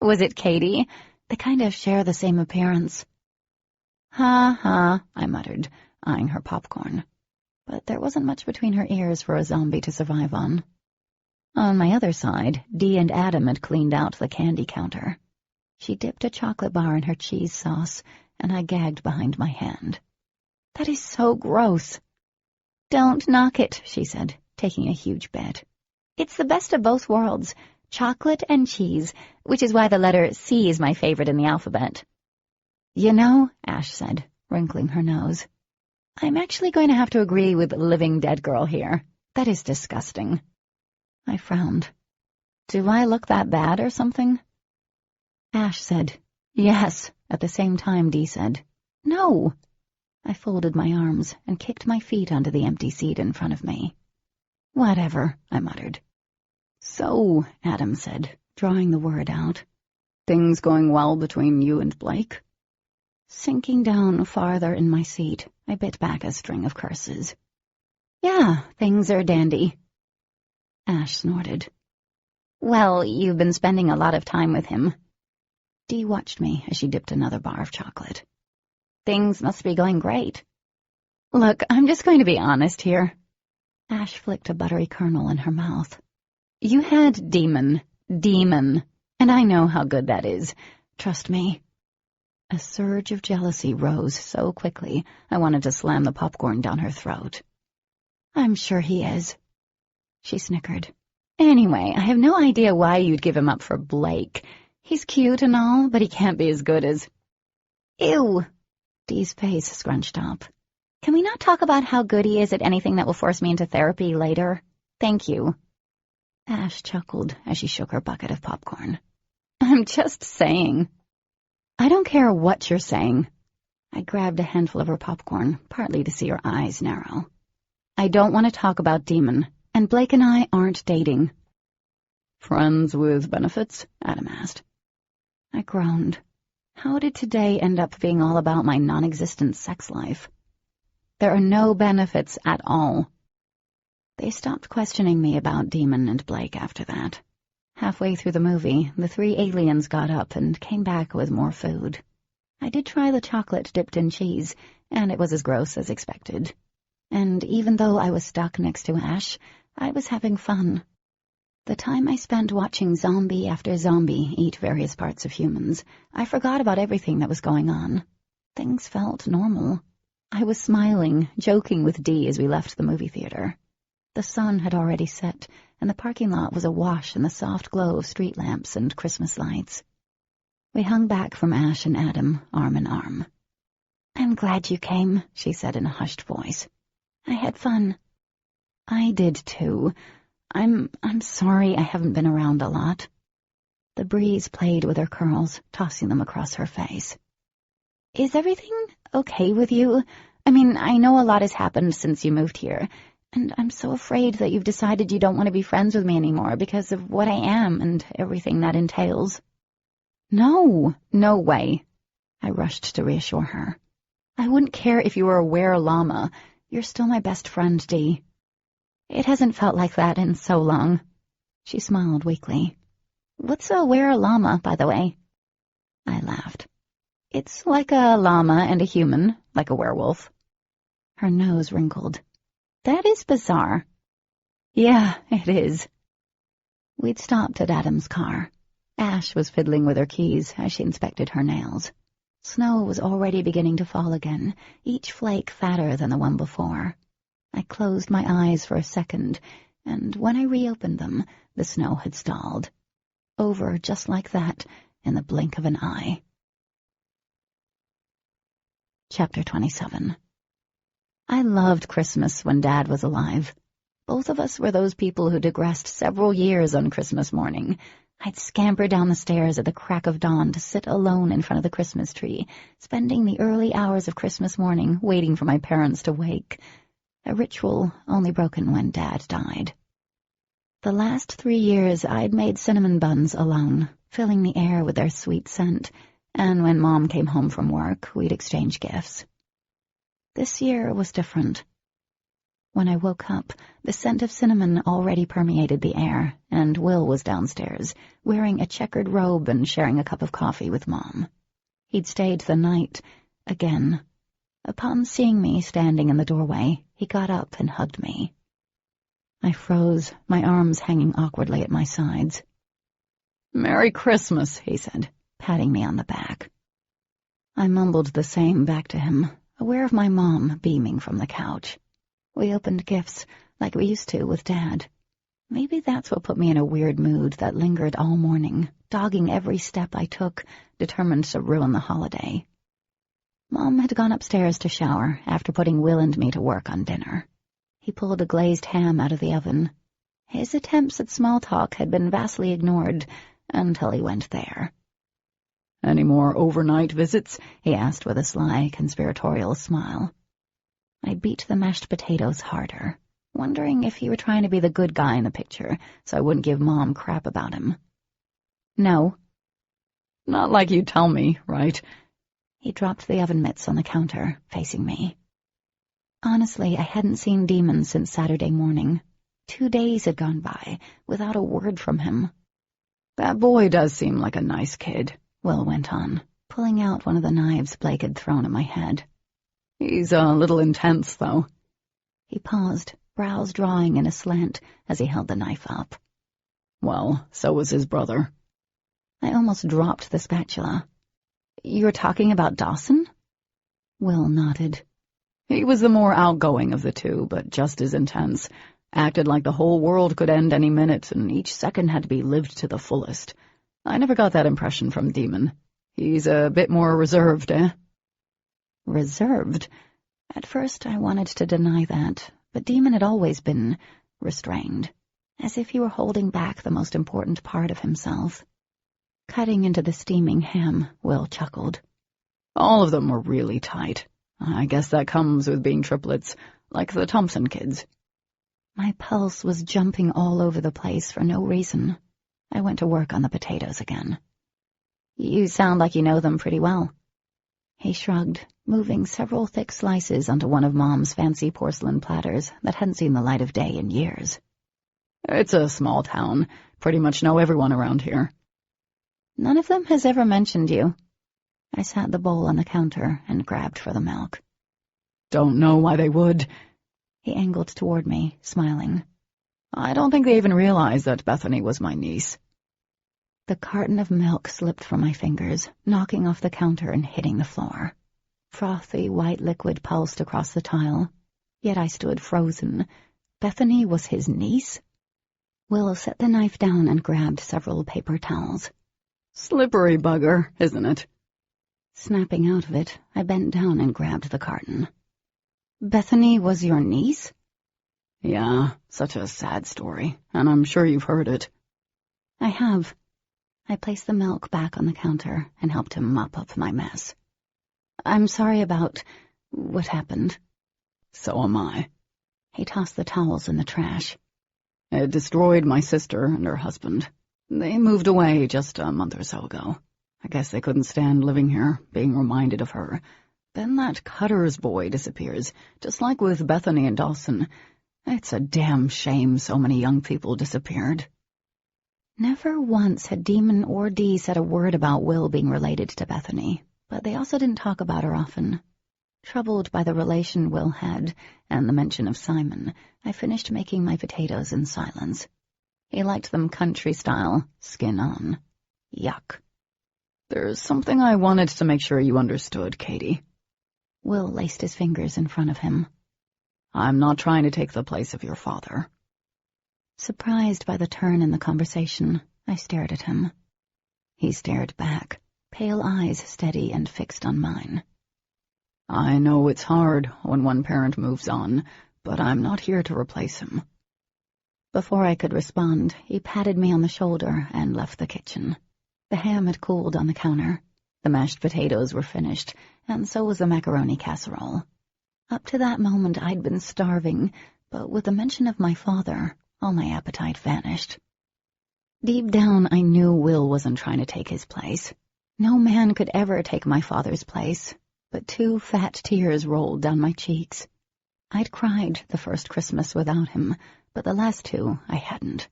"Was it Katie? They kind of share the same appearance." "Ha ha," I muttered, eyeing her popcorn. But there wasn't much between her ears for a zombie to survive on. On my other side, Dee and Adam had cleaned out the candy counter. She dipped a chocolate bar in her cheese sauce, and I gagged behind my hand. "That is so gross." "Don't knock it," she said, taking a huge bite. "It's the best of both worlds, chocolate and cheese, which is why the letter C is my favorite in the alphabet." "You know," Ash said, wrinkling her nose, "I'm actually going to have to agree with Living Dead Girl here. That is disgusting." I frowned. "Do I look that bad or something?" Ash said, "Yes." At the same time, Dee said, "No." I folded my arms and kicked my feet onto the empty seat in front of me. "Whatever," I muttered. "So," Adam said, drawing the word out, "things going well between you and Blake?" Sinking down farther in my seat, I bit back a string of curses. "Yeah, things are dandy." Ash snorted. "Well, you've been spending a lot of time with him." Dee watched me as she dipped another bar of chocolate. "Things must be going great." "Look, I'm just going to be honest here." Ash flicked a buttery kernel in her mouth. "You had demon, and I know how good that is. Trust me." A surge of jealousy rose so quickly I wanted to slam the popcorn down her throat. "I'm sure he is." She snickered. "Anyway, I have no idea why you'd give him up for Blake. He's cute and all, but he can't be as good as—" "Ew!" Dee's face scrunched up. "Can we not talk about how good he is at anything that will force me into therapy later? Thank you." Ash chuckled as she shook her bucket of popcorn. "I'm just saying." "I don't care what you're saying." I grabbed a handful of her popcorn, partly to see her eyes narrow. "I don't want to talk about Demon, and Blake and I aren't dating." "Friends with benefits?" Adam asked. I groaned. How did today end up being all about my non-existent sex life? There are no benefits at all. They stopped questioning me about Demon and Blake after that. Halfway through the movie, the 3 aliens got up and came back with more food. I did try the chocolate dipped in cheese, and it was as gross as expected. And even though I was stuck next to Ash, I was having fun. The time I spent watching zombie after zombie eat various parts of humans, I forgot about everything that was going on. Things felt normal. I was smiling, joking with Dee as we left the movie theater. The sun had already set, and the parking lot was awash in the soft glow of street lamps and Christmas lights. We hung back from Ash and Adam, arm in arm. "I'm glad you came," she said in a hushed voice. "I had fun." "I did too. I'm sorry I haven't been around a lot." The breeze played with her curls, tossing them across her face. "Is everything okay with you? I mean, I know a lot has happened since you moved here, and I'm so afraid that you've decided you don't want to be friends with me anymore because of what I am and everything that entails." "No, no way." I rushed to reassure her. "I wouldn't care if you were a were-llama. You're still my best friend, Dee." "It hasn't felt like that in so long." She smiled weakly. "What's a were-llama, by the way?" I laughed. "It's like a llama and a human, like a werewolf." Her nose wrinkled. "That is bizarre." "Yeah, it is." We'd stopped at Adam's car. Ash was fiddling with her keys as she inspected her nails. Snow was already beginning to fall again, each flake fatter than the one before. I closed my eyes for a second, and when I reopened them, the snow had stalled. Over just like that, in the blink of an eye. Chapter 27. I loved Christmas when Dad was alive. Both of us were those people who digressed several years on Christmas morning. I'd scamper down the stairs at the crack of dawn to sit alone in front of the Christmas tree, spending the early hours of Christmas morning waiting for my parents to wake. A ritual only broken when Dad died. The last 3 years I'd made cinnamon buns alone, filling the air with their sweet scent, and when Mom came home from work, we'd exchange gifts. This year was different. When I woke up, the scent of cinnamon already permeated the air, and Will was downstairs, wearing a checkered robe and sharing a cup of coffee with Mom. He'd stayed the night, again. Upon seeing me standing in the doorway, he got up and hugged me. I froze, my arms hanging awkwardly at my sides. "Merry Christmas," he said, patting me on the back. I mumbled the same back to him, aware of my mom beaming from the couch. We opened gifts, like we used to with Dad. Maybe that's what put me in a weird mood that lingered all morning, dogging every step I took, determined to ruin the holiday. Mom had gone upstairs to shower after putting Will and me to work on dinner. He pulled a glazed ham out of the oven. His attempts at small talk had been vastly ignored until he went there. "Any more overnight visits?" he asked with a sly, conspiratorial smile. I beat the mashed potatoes harder, wondering if he were trying to be the good guy in the picture so I wouldn't give Mom crap about him. "No." "Not like you tell me, right?" He dropped the oven mitts on the counter, facing me. Honestly, I hadn't seen Demon since Saturday morning. 2 days had gone by without a word from him. "That boy does seem like a nice kid," Will went on, pulling out one of the knives Blake had thrown at my head. "He's a little intense, though." He paused, brows drawing in a slant as he held the knife up. "Well, so was his brother." I almost dropped the spatula. "You're talking about Dawson?" Will nodded. "He was the more outgoing of the two, but just as intense. Acted like the whole world could end any minute, and each second had to be lived to the fullest. I never got that impression from Demon. He's a bit more reserved, eh?" Reserved? At first I wanted to deny that, but Demon had always been restrained, as if he were holding back the most important part of himself. Cutting into the steaming ham, Will chuckled. "All of them were really tight. I guess that comes with being triplets, like the Thompson kids." My pulse was jumping all over the place for no reason. I went to work on the potatoes again. "You sound like you know them pretty well." He shrugged, moving several thick slices onto one of Mom's fancy porcelain platters that hadn't seen the light of day in years. "It's a small town. Pretty much know everyone around here." "None of them has ever mentioned you." I sat the bowl on the counter and grabbed for the milk. "Don't know why they would." He angled toward me, smiling. "I don't think they even realized that Bethany was my niece." The carton of milk slipped from my fingers, knocking off the counter and hitting the floor. Frothy white liquid pulsed across the tile, yet I stood frozen. Bethany was his niece? Will set the knife down and grabbed several paper towels. "Slippery bugger, isn't it?" Snapping out of it, I bent down and grabbed the carton. "Bethany was your niece?" "Yeah, such a sad story, and I'm sure you've heard it." "I have." I placed the milk back on the counter and helped him mop up my mess. "I'm sorry about what happened." "So am I." He tossed the towels in the trash. "It destroyed my sister and her husband. They moved away just a month or so ago. I guess they couldn't stand living here, being reminded of her. Then that Cutters boy disappears, just like with Bethany and Dawson. It's a damn shame so many young people disappeared." Never once had Demon or Dee said a word about Will being related to Bethany, but they also didn't talk about her often. Troubled by the relation Will had and the mention of Simon, I finished making my potatoes in silence. He liked them country style, skin on. Yuck. "There's something I wanted to make sure you understood, Katie." Will laced his fingers in front of him. "I'm not trying to take the place of your father." Surprised by the turn in the conversation, I stared at him. He stared back, pale eyes steady and fixed on mine. I know it's hard when one parent moves on, but I'm not here to replace him. Before I could respond, he patted me on the shoulder and left the kitchen. The ham had cooled on the counter. The mashed potatoes were finished, and so was the macaroni casserole. Up to that moment I'd been starving, but with the mention of my father, all my appetite vanished. Deep down, I knew Will wasn't trying to take his place. No man could ever take my father's place, but 2 fat tears rolled down my cheeks. I'd cried the first Christmas without him, but the last 2 I hadn't.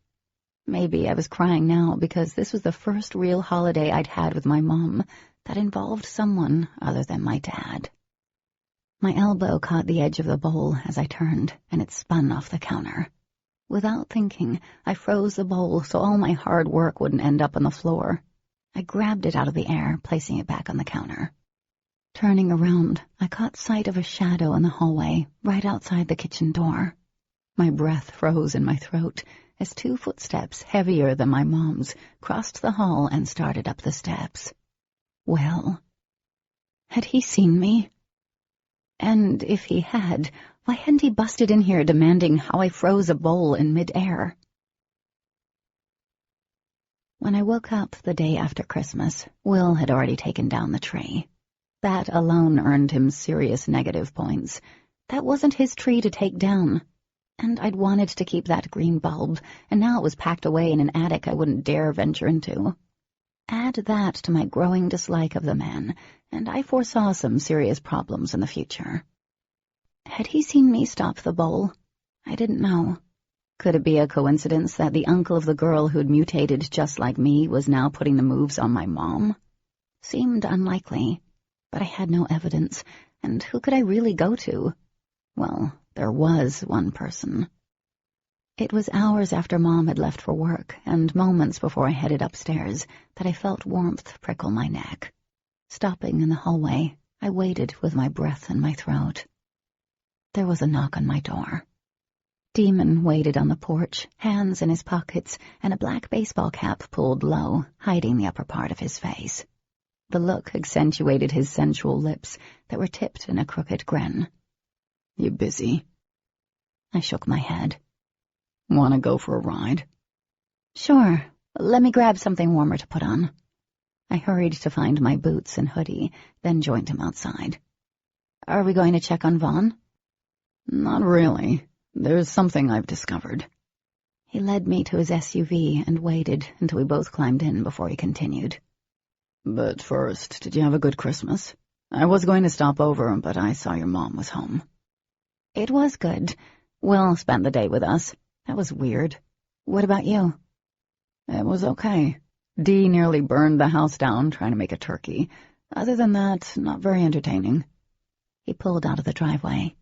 Maybe I was crying now because this was the first real holiday I'd had with my mom that involved someone other than my dad. My elbow caught the edge of the bowl as I turned, and it spun off the counter. Without thinking, I froze the bowl so all my hard work wouldn't end up on the floor. I grabbed it out of the air, placing it back on the counter. Turning around, I caught sight of a shadow in the hallway, right outside the kitchen door. My breath froze in my throat as 2 footsteps, heavier than my mom's, crossed the hall and started up the steps. Well, had he seen me? And if he had, why hadn't he busted in here demanding how I froze a bowl in mid-air? When I woke up the day after Christmas, Will had already taken down the tree. That alone earned him serious negative points. That wasn't his tree to take down. And I'd wanted to keep that green bulb, and now it was packed away in an attic I wouldn't dare venture into. Add that to my growing dislike of the man, and I foresaw some serious problems in the future. Had he seen me stop the bowl? I didn't know. Could it be a coincidence that the uncle of the girl who'd mutated just like me was now putting the moves on my mom? Seemed unlikely, but I had no evidence, and who could I really go to? Well, there was one person. It was hours after Mom had left for work, and moments before I headed upstairs, that I felt warmth prickle my neck. Stopping in the hallway, I waited with my breath in my throat. There was a knock on my door. Demon waited on the porch, hands in his pockets, and a black baseball cap pulled low, hiding the upper part of his face. The look accentuated his sensual lips that were tipped in a crooked grin. You busy? I shook my head. Want to go for a ride? Sure. Let me grab something warmer to put on. I hurried to find my boots and hoodie, then joined him outside. Are we going to check on Vaughn? Not really. There's something I've discovered. He led me to his SUV and waited until we both climbed in before he continued. But first, did you have a good Christmas? I was going to stop over, but I saw your mom was home. It was good. Will spent the day with us. That was weird. What about you? It was okay. Dee nearly burned the house down trying to make a turkey. Other than that, not very entertaining. He pulled out of the driveway.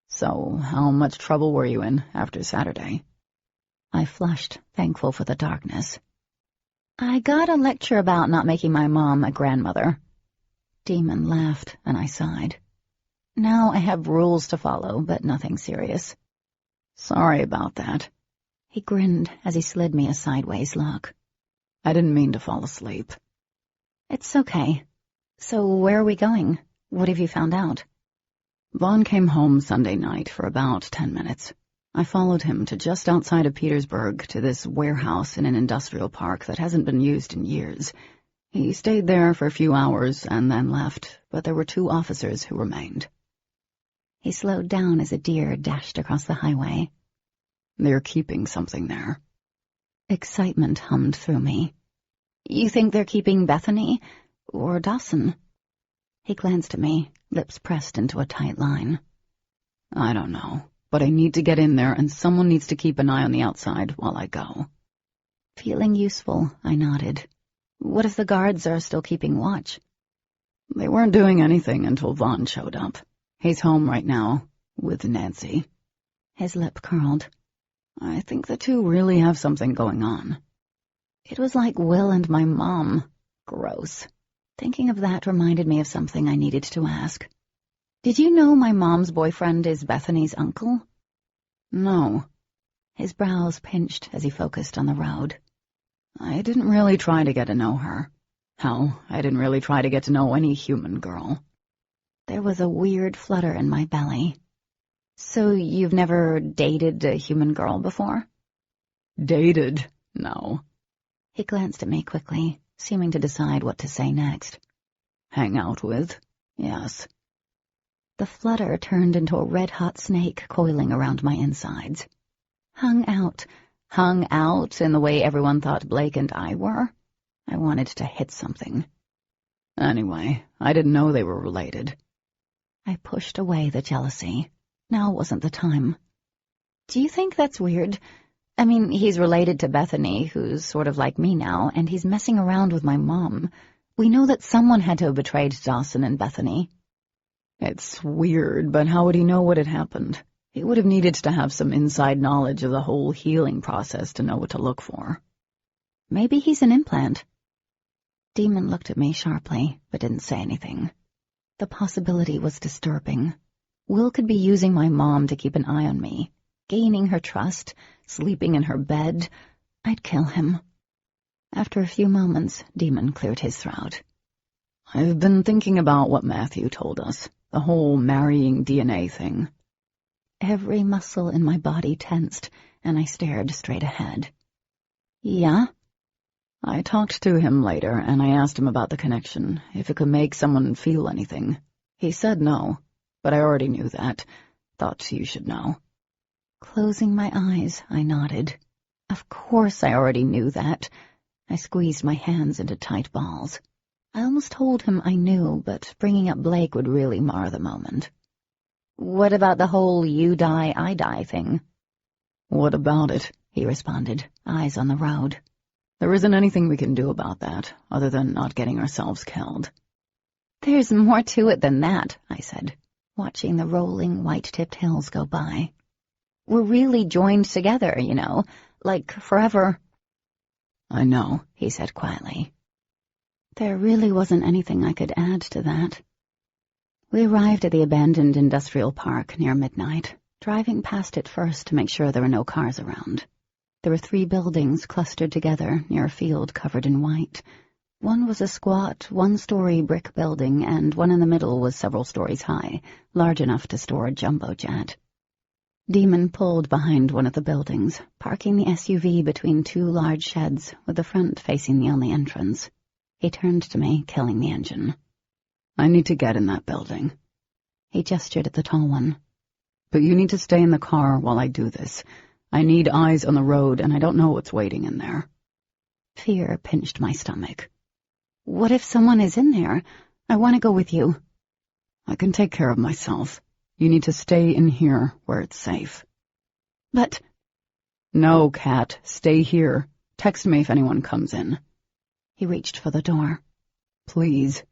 So, how much trouble were you in after Saturday? I flushed, thankful for the darkness. I got a lecture about not making my mom a grandmother. Demon laughed, and I sighed. Now I have rules to follow, but nothing serious. Sorry about that. He grinned as he slid me a sideways look. I didn't mean to fall asleep. It's okay. So where are we going? What have you found out? Vaughn came home Sunday night for about 10 minutes. I followed him to just outside of Petersburg to this warehouse in an industrial park that hasn't been used in years. He stayed there for a few hours and then left, but there were 2 officers who remained. He slowed down as a deer dashed across the highway. They're keeping something there. Excitement hummed through me. You think they're keeping Bethany? Or Dawson? He glanced at me, lips pressed into a tight line. I don't know, but I need to get in there and someone needs to keep an eye on the outside while I go. Feeling useful, I nodded. What if the guards are still keeping watch? They weren't doing anything until Vaughn showed up. He's home right now, with Nancy. His lip curled. I think the 2 really have something going on. It was like Will and my mom. Gross. Thinking of that reminded me of something I needed to ask. Did you know my mom's boyfriend is Bethany's uncle? No. His brows pinched as he focused on the road. I didn't really try to get to know her. Hell, I didn't really try to get to know any human girl. There was a weird flutter in my belly. So you've never dated a human girl before? Dated? No. He glanced at me quickly, seeming to decide what to say next. Hang out with? Yes. The flutter turned into a red-hot snake coiling around my insides. Hung out in the way everyone thought Blake and I were? I wanted to hit something. Anyway, I didn't know they were related. I pushed away the jealousy. Now wasn't the time. Do you think that's weird? I mean, he's related to Bethany, who's sort of like me now, and he's messing around with my mom. We know that someone had to have betrayed Dawson and Bethany. It's weird, but how would he know what had happened? He would have needed to have some inside knowledge of the whole healing process to know what to look for. Maybe he's an implant. Demon looked at me sharply, but didn't say anything. The possibility was disturbing. Will could be using my mom to keep an eye on me, gaining her trust, sleeping in her bed. I'd kill him. After a few moments, Demon cleared his throat. I've been thinking about what Matthew told us, the whole marrying DNA thing. Every muscle in my body tensed, and I stared straight ahead. Yeah? I talked to him later, and I asked him about the connection, if it could make someone feel anything. He said no, but I already knew that. Thought you should know. Closing my eyes, I nodded. Of course I already knew that. I squeezed my hands into tight balls. I almost told him I knew, but bringing up Blake would really mar the moment. What about the whole you die, I die thing? What about it? He responded, eyes on the road. There isn't anything we can do about that, other than not getting ourselves killed. There's more to it than that, I said, watching the rolling, white-tipped hills go by. We're really joined together, you know, like forever. I know, he said quietly. There really wasn't anything I could add to that. We arrived at the abandoned industrial park near midnight, driving past it first to make sure there were no cars around. There were 3 buildings clustered together near a field covered in white. One was a squat, 1-story brick building, and one in the middle was several stories high, large enough to store a jumbo jet. Demon pulled behind one of the buildings, parking the SUV between 2 large sheds, with the front facing the only entrance. He turned to me, killing the engine. I need to get in that building. He gestured at the tall one. But you need to stay in the car while I do this. I need eyes on the road, and I don't know what's waiting in there. Fear pinched my stomach. What if someone is in there? I want to go with you. I can take care of myself. You need to stay in here where it's safe. But... No, Kat, stay here. Text me if anyone comes in. He reached for the door. Please.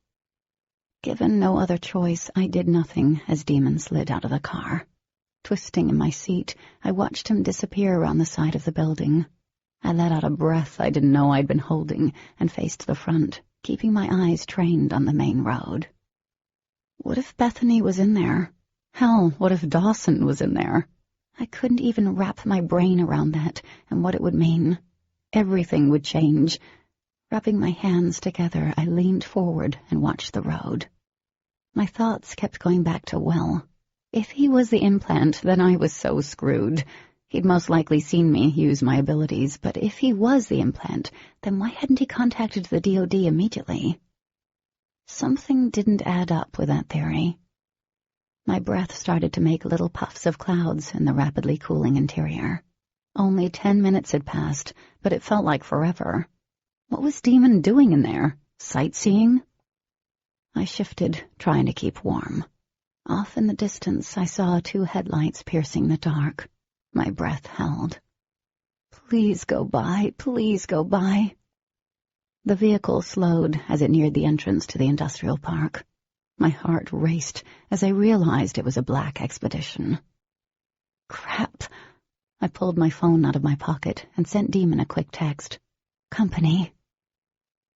Given no other choice, I did nothing as Demon slid out of the car. Twisting in my seat, I watched him disappear around the side of the building. I let out a breath I didn't know I'd been holding and faced the front, keeping my eyes trained on the main road. What if Bethany was in there? Hell, what if Dawson was in there? I couldn't even wrap my brain around that and what it would mean. Everything would change. Rubbing my hands together, I leaned forward and watched the road. My thoughts kept going back to Will. If he was the implant, then I was so screwed. He'd most likely seen me use my abilities, but if he was the implant, then why hadn't he contacted the DOD immediately? Something didn't add up with that theory. My breath started to make little puffs of clouds in the rapidly cooling interior. Only 10 minutes had passed, but it felt like forever. What was Demon doing in there? Sightseeing? I shifted, trying to keep warm. Off in the distance, I saw 2 headlights piercing the dark. My breath held. Please go by, please go by. The vehicle slowed as it neared the entrance to the industrial park. My heart raced as I realized it was a black expedition. Crap. I pulled my phone out of my pocket and sent Demon a quick text. Company.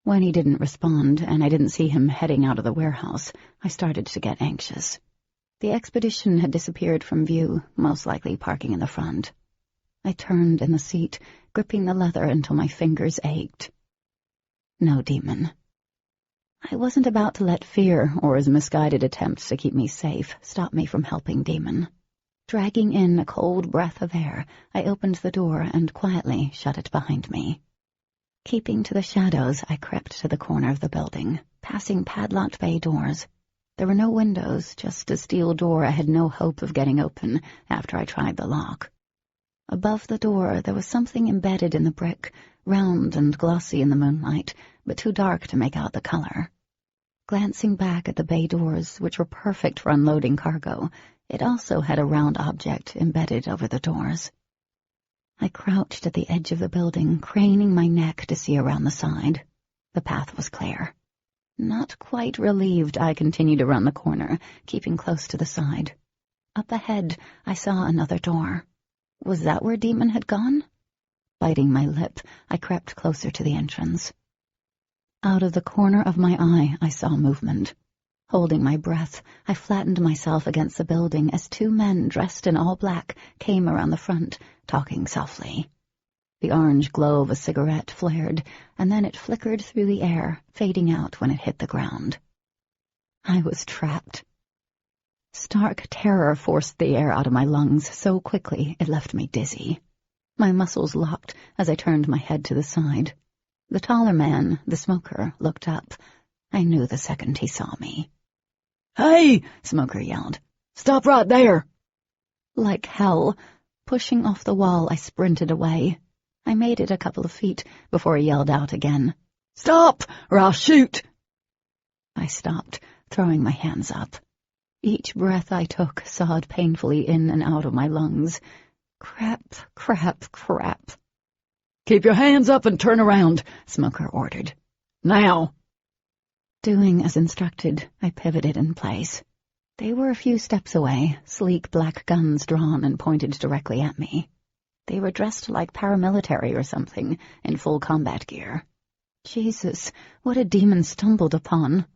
When he didn't respond and I didn't see him heading out of the warehouse, I started to get anxious. The expedition had disappeared from view, most likely parking in the front. I turned in the seat, gripping the leather until my fingers ached. No, Demon. I wasn't about to let fear or his misguided attempts to keep me safe stop me from helping Demon. Dragging in a cold breath of air, I opened the door and quietly shut it behind me. Keeping to the shadows, I crept to the corner of the building, passing padlocked bay doors. There were no windows, just a steel door I had no hope of getting open after I tried the lock. Above the door there was something embedded in the brick, round and glossy in the moonlight, but too dark to make out the color. Glancing back at the bay doors, which were perfect for unloading cargo, it also had a round object embedded over the doors. I crouched at the edge of the building, craning my neck to see around the side. The path was clear. Not quite relieved, I continued around the corner, keeping close to the side. Up ahead, I saw another door. Was that where Demon had gone? Biting my lip, I crept closer to the entrance. Out of the corner of my eye, I saw movement. Holding my breath, I flattened myself against the building as two men dressed in all black came around the front, talking softly. The orange glow of a cigarette flared, and then it flickered through the air, fading out when it hit the ground. I was trapped. Stark terror forced the air out of my lungs so quickly it left me dizzy. My muscles locked as I turned my head to the side. The taller man, the smoker, looked up. I knew the second he saw me. "Hey!" Smoker yelled. "Stop right there!" Like hell, pushing off the wall, I sprinted away. I made it a couple of feet before he yelled out again. "Stop, or I'll shoot!" I stopped, throwing my hands up. Each breath I took sawed painfully in and out of my lungs. Crap, crap, crap. "Keep your hands up and turn around," Smoker ordered. "Now!" Doing as instructed, I pivoted in place. They were a few steps away, sleek black guns drawn and pointed directly at me. They were dressed like paramilitary or something, in full combat gear. Jesus, what had Demon stumbled upon?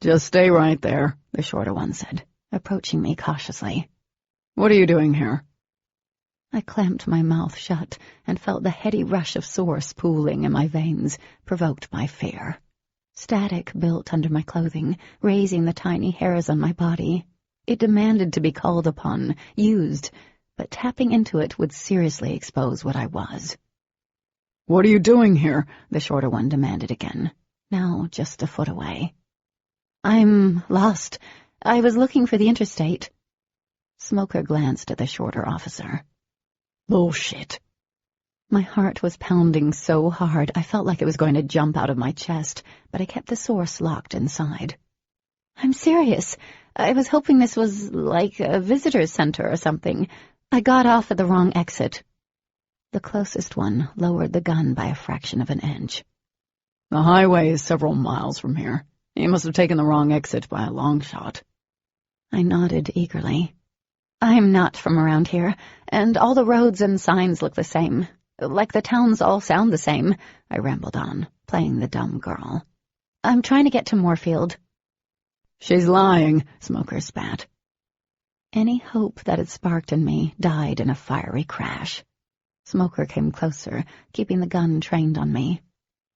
"Just stay right there," the shorter one said, approaching me cautiously. "What are you doing here?" I clamped my mouth shut and felt the heady rush of source pooling in my veins, provoked by fear. Static built under my clothing, raising the tiny hairs on my body. It demanded to be called upon, used, but tapping into it would seriously expose what I was. "What are you doing here?" the shorter one demanded again, now just a foot away. "I'm lost. I was looking for the interstate." Smoker glanced at the shorter officer. "Bullshit." My heart was pounding so hard I felt like it was going to jump out of my chest, but I kept the source locked inside. "I'm serious. I was hoping this was like a visitor's center or something. I got off at the wrong exit." The closest one lowered the gun by a fraction of an inch. "The highway is several miles from here. You must have taken the wrong exit by a long shot." I nodded eagerly. "I'm not from around here, and all the roads and signs look the same. Like the towns all sound the same," I rambled on, playing the dumb girl. "I'm trying to get to Moorfield." "She's lying," Smoker spat. Any hope that had sparked in me died in a fiery crash. Smoker came closer, keeping the gun trained on me.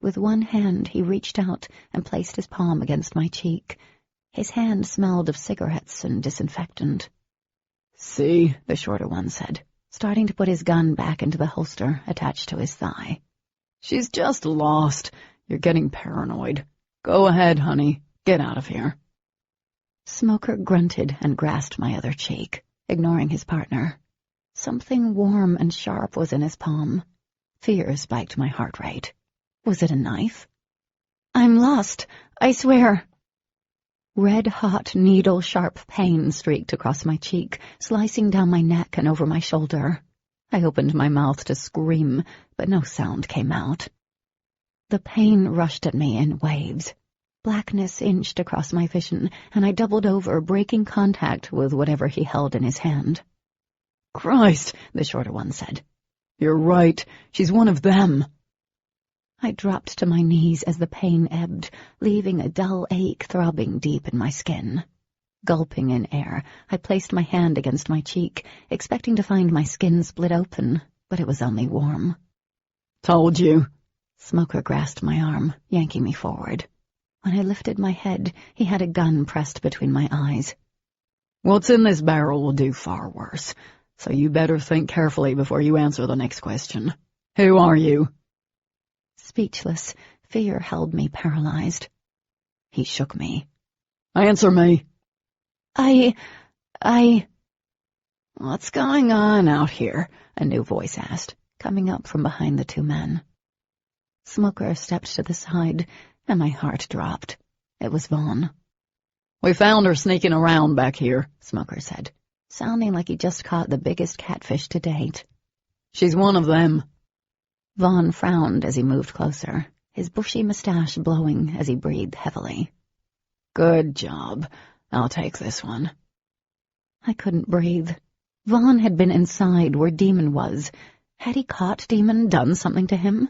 With one hand he reached out and placed his palm against my cheek. His hand smelled of cigarettes and disinfectant. "See," the shorter one said, starting to put his gun back into the holster attached to his thigh. "She's just lost. You're getting paranoid. Go ahead, honey. Get out of here." Smoker grunted and grasped my other cheek, ignoring his partner. Something warm and sharp was in his palm. Fear spiked my heart rate. Was it a knife? "I'm lost, I swear." Red-hot, needle-sharp pain streaked across my cheek, slicing down my neck and over my shoulder. I opened my mouth to scream, but no sound came out. The pain rushed at me in waves. Blackness inched across my vision, and I doubled over, breaking contact with whatever he held in his hand. "Christ," the shorter one said. "You're right. She's one of them." I dropped to my knees as the pain ebbed, leaving a dull ache throbbing deep in my skin. Gulping in air, I placed my hand against my cheek, expecting to find my skin split open, but it was only warm. "Told you." Smoker grasped my arm, yanking me forward. When I lifted my head, he had a gun pressed between my eyes. What's in this barrel will do far worse, so you better think carefully before you answer the next question. Who are you? Speechless, fear held me paralyzed. He shook me. Answer me. I... What's going on out here? A new voice asked, coming up from behind the two men. Smoker stepped to the side, and my heart dropped. It was Vaughn. We found her sneaking around back here, Smoker said, sounding like he just caught the biggest catfish to date. She's one of them. Vaughn frowned as he moved closer, his bushy mustache blowing as he breathed heavily. Good job. I'll take this one. I couldn't breathe. Vaughn had been inside where Demon was. Had he caught Demon, done something to him?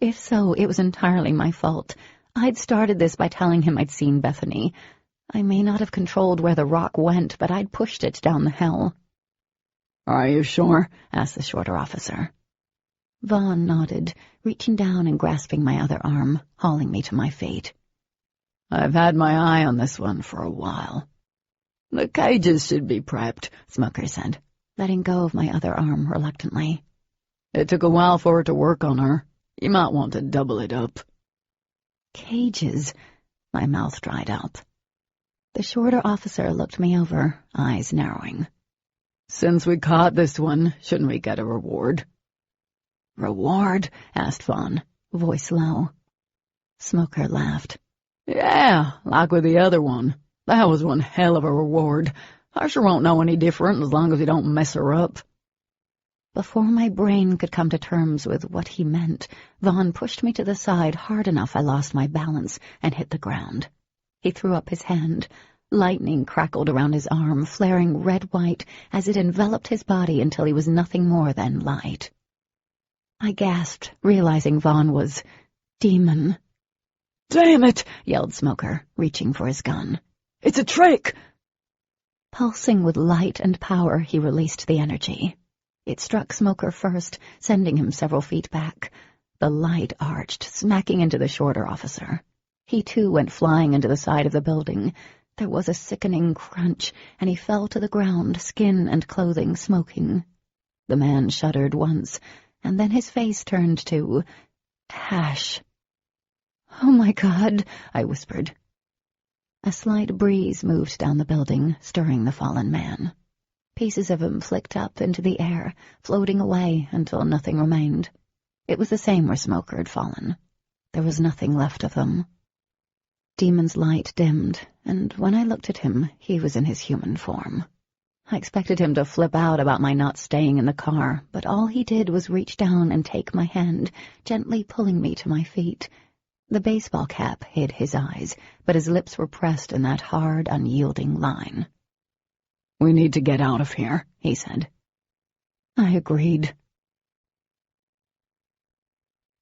If so, it was entirely my fault. I'd started this by telling him I'd seen Bethany. I may not have controlled where the rock went, but I'd pushed it down the hill. Are you sure? Asked the shorter officer. Vaughn nodded, reaching down and grasping my other arm, hauling me to my feet. I've had my eye on this one for a while. The cages should be prepped, Smoker said, letting go of my other arm reluctantly. It took a while for it to work on her. You might want to double it up. Cages? My mouth dried up. The shorter officer looked me over, eyes narrowing. Since we caught this one, shouldn't we get a reward? Reward? Asked Vaughn, voice low. Smoker laughed. Yeah, like with the other one. That was one hell of a reward. I sure won't know any different as long as you don't mess her up. Before my brain could come to terms with what he meant, Vaughn pushed me to the side hard enough I lost my balance and hit the ground. He threw up his hand. Lightning crackled around his arm, flaring red-white as it enveloped his body until he was nothing more than light. I gasped, realizing Vaughn was Demon. Damn it! Yelled Smoker, reaching for his gun. It's a trick! Pulsing with light and power, he released the energy. It struck Smoker first, sending him several feet back. The light arched, smacking into the shorter officer. He too went flying into the side of the building. There was a sickening crunch, and he fell to the ground, skin and clothing smoking. The man shuddered once, and then his face turned to ash. "Oh, my God," I whispered. A slight breeze moved down the building, stirring the fallen man. Pieces of him flicked up into the air, floating away until nothing remained. It was the same where Smoker had fallen. There was nothing left of them. Demon's light dimmed, and when I looked at him, he was in his human form. I expected him to flip out about my not staying in the car, but all he did was reach down and take my hand, gently pulling me to my feet. The baseball cap hid his eyes, but his lips were pressed in that hard, unyielding line. "We need to get out of here," he said. I agreed.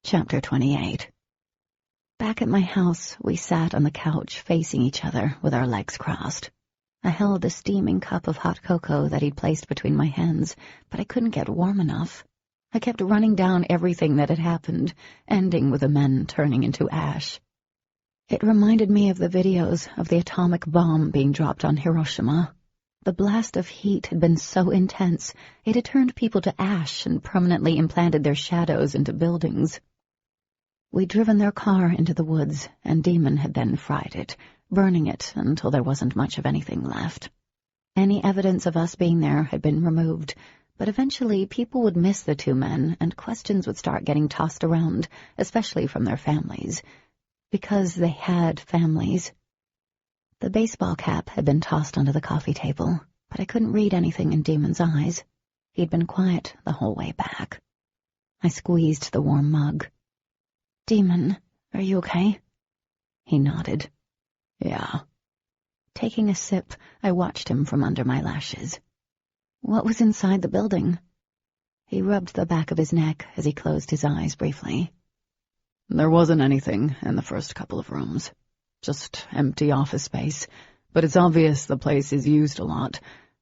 Chapter 28. Back at my house, we sat on the couch facing each other with our legs crossed. I held a steaming cup of hot cocoa that he'd placed between my hands, but I couldn't get warm enough. I kept running down everything that had happened, ending with the men turning into ash. It reminded me of the videos of the atomic bomb being dropped on Hiroshima. The blast of heat had been so intense, it had turned people to ash and permanently implanted their shadows into buildings. We'd driven their car into the woods, and Demon had then fried it, burning it until there wasn't much of anything left. Any evidence of us being there had been removed, but eventually people would miss the two men, and questions would start getting tossed around, especially from their families. Because they had families. The baseball cap had been tossed onto the coffee table, but I couldn't read anything in Demon's eyes. He'd been quiet the whole way back. I squeezed the warm mug. "Demon, are you okay?" He nodded. "Yeah." Taking a sip, I watched him from under my lashes. "What was inside the building?" He rubbed the back of his neck as he closed his eyes briefly. "There wasn't anything in the first couple of rooms. Just empty office space, but it's obvious the place is used a lot.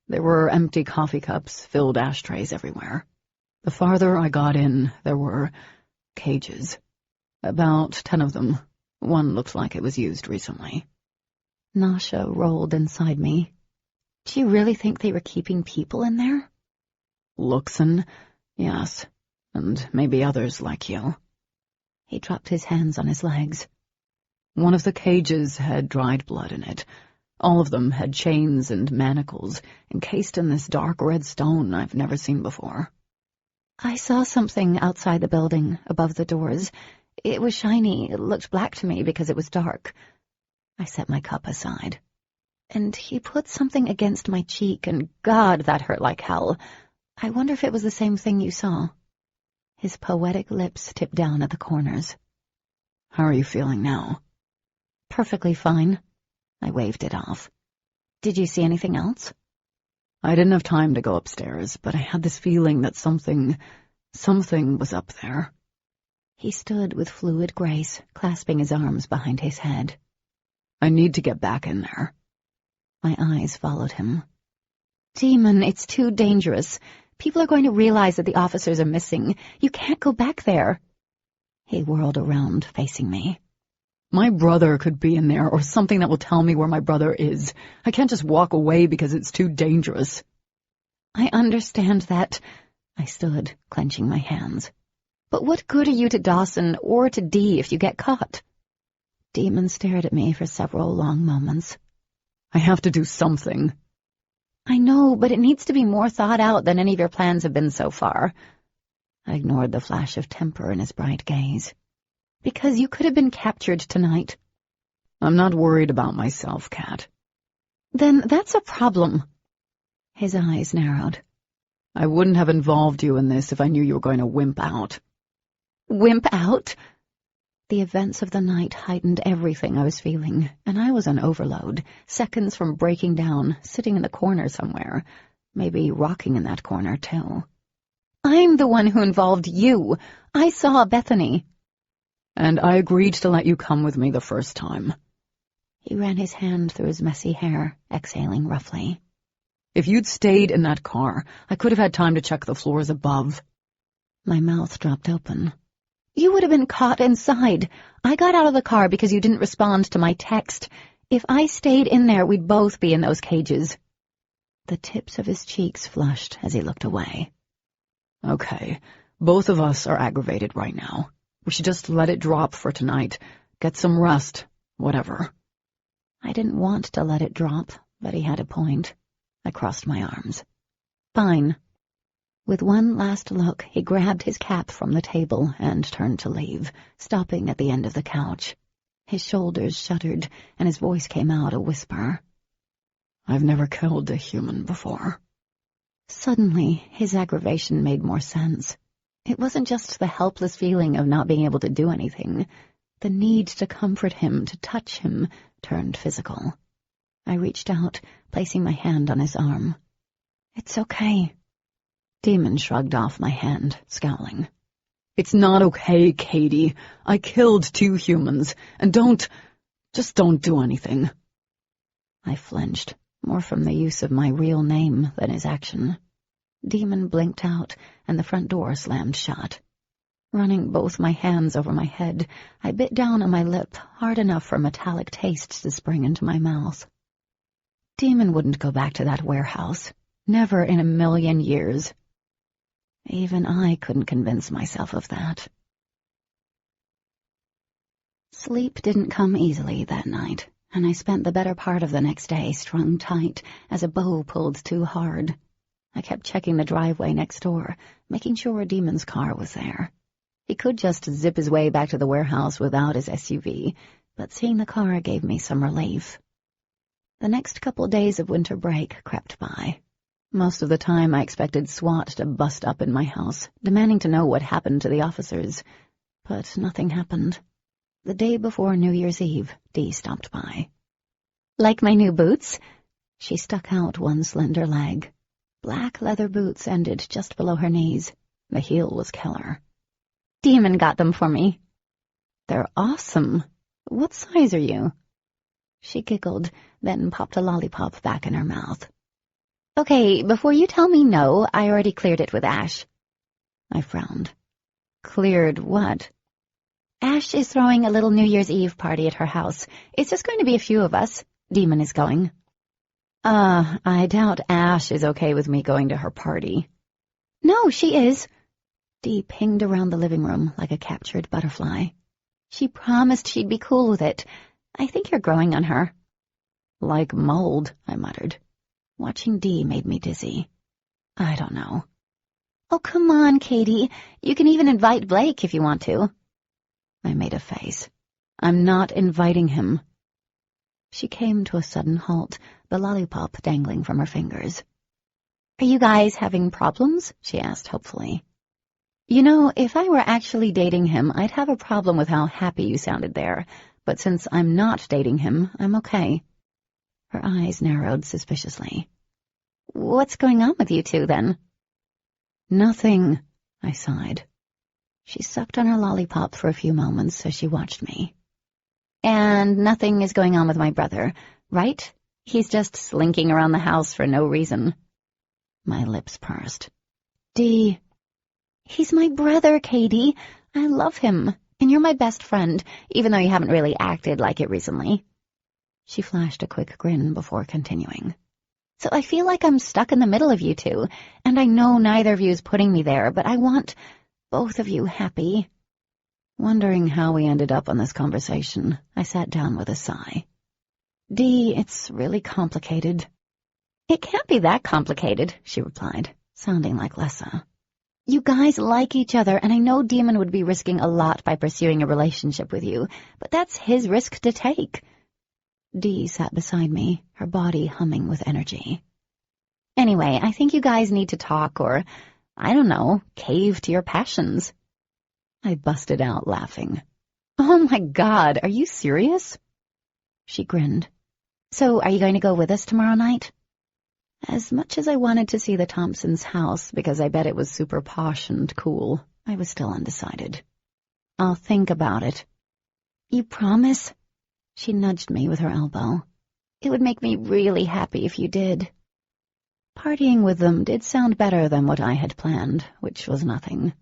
There were empty coffee cups, filled ashtrays everywhere. The farther I got in, there were cages. About 10 of them, One looked like it was used recently. Nausea rolled inside me. Do you really think they were keeping people in there? Luxon, yes, and maybe others like you. He dropped his hands on his legs. One of the cages had dried blood in it. All of them had chains and manacles, encased in this dark red stone I've never seen before. I saw something outside the building, above the doors. It was shiny. It looked black to me because it was dark. I set my cup aside. And he put something against my cheek, and God, that hurt like hell. I wonder if it was the same thing you saw. His poetic lips tipped down at the corners. How are you feeling now? Perfectly fine. I waved it off. Did you see anything else? I didn't have time to go upstairs, but I had this feeling that something was up there. He stood with fluid grace, clasping his arms behind his head. I need to get back in there. My eyes followed him. Demon, it's too dangerous. People are going to realize that the officers are missing. You can't go back there. He whirled around, facing me. My brother could be in there, or something that will tell me where my brother is. I can't just walk away because it's too dangerous. I understand that. I stood, clenching my hands. But what good are you to Dawson or to Dee if you get caught? Demon stared at me for several long moments. I have to do something. I know, but it needs to be more thought out than any of your plans have been so far. I ignored the flash of temper in his bright gaze. Because you could have been captured tonight. I'm not worried about myself, Kat. Then that's a problem. His eyes narrowed. I wouldn't have involved you in this if I knew you were going to wimp out. Wimp out? The events of the night heightened everything I was feeling, and I was on overload, seconds from breaking down, sitting in the corner somewhere, maybe rocking in that corner, too. I'm the one who involved you. I saw Bethany. And I agreed to let you come with me the first time. He ran his hand through his messy hair, exhaling roughly. If you'd stayed in that car, I could have had time to check the floors above. My mouth dropped open. You would have been caught inside. I got out of the car because you didn't respond to my text. If I stayed in there, we'd both be in those cages. The tips of his cheeks flushed as he looked away. Okay, both of us are aggravated right now. We should just let it drop for tonight. Get some rest, whatever. I didn't want to let it drop, but he had a point. I crossed my arms. Fine. With one last look, he grabbed his cap from the table and turned to leave, stopping at the end of the couch. His shoulders shuddered, and his voice came out a whisper. I've never killed a human before. Suddenly, his aggravation made more sense. It wasn't just the helpless feeling of not being able to do anything. The need to comfort him, to touch him, turned physical. I reached out, placing my hand on his arm. It's okay. Demon shrugged off my hand, scowling. It's not okay, Katie. I killed 2 humans, and just don't do anything. I flinched, more from the use of my real name than his action. Demon blinked out, and the front door slammed shut. Running both my hands over my head, I bit down on my lip hard enough for a metallic taste to spring into my mouth. Demon wouldn't go back to that warehouse. Never in a million years. Even I couldn't convince myself of that. Sleep didn't come easily that night, and I spent the better part of the next day strung tight as a bow pulled too hard. I kept checking the driveway next door, making sure Demon's car was there. He could just zip his way back to the warehouse without his SUV, but seeing the car gave me some relief. The next couple days of winter break crept by. Most of the time I expected SWAT to bust up in my house, demanding to know what happened to the officers. But nothing happened. The day before New Year's Eve, Dee stopped by. Like my new boots? She stuck out one slender leg. Black leather boots ended just below her knees. The heel was killer. Demon got them for me. They're awesome. What size are you? She giggled, then popped a lollipop back in her mouth. Okay, before you tell me no, I already cleared it with Ash. I frowned. Cleared what? Ash is throwing a little New Year's Eve party at her house. It's just going to be a few of us. Demon is going. I doubt Ash is okay with me going to her party. No, she is. Dee pinged around the living room like a captured butterfly. She promised she'd be cool with it. I think you're growing on her. Like mold, I muttered. Watching Dee made me dizzy. I don't know. Oh, come on, Katie. You can even invite Blake if you want to. I made a face. I'm not inviting him. She came to a sudden halt, the lollipop dangling from her fingers. Are you guys having problems? She asked hopefully. You know, if I were actually dating him, I'd have a problem with how happy you sounded there. But since I'm not dating him, I'm okay. Her eyes narrowed suspiciously. What's going on with you two, then? Nothing, I sighed. She sucked on her lollipop for a few moments as she watched me. And nothing is going on with my brother, right? He's just slinking around the house for no reason. My lips pursed. Dee. He's my brother, Katie. I love him, and you're my best friend, even though you haven't really acted like it recently. She flashed a quick grin before continuing. So I feel like I'm stuck in the middle of you two, and I know neither of you is putting me there, but I want both of you happy. Wondering how we ended up on this conversation, I sat down with a sigh. Dee, it's really complicated. It can't be that complicated, she replied, sounding like Lessa. You guys like each other, and I know Demon would be risking a lot by pursuing a relationship with you, but that's his risk to take. Dee sat beside me, her body humming with energy. Anyway, I think you guys need to talk or, I don't know, cave to your passions. I busted out laughing. Oh my God, are you serious? She grinned. So are you going to go with us tomorrow night? As much as I wanted to see the Thompsons' house because I bet it was super posh and cool, I was still undecided. I'll think about it. You promise? She nudged me with her elbow. It would make me really happy if you did. Partying with them did sound better than what I had planned, which was nothing.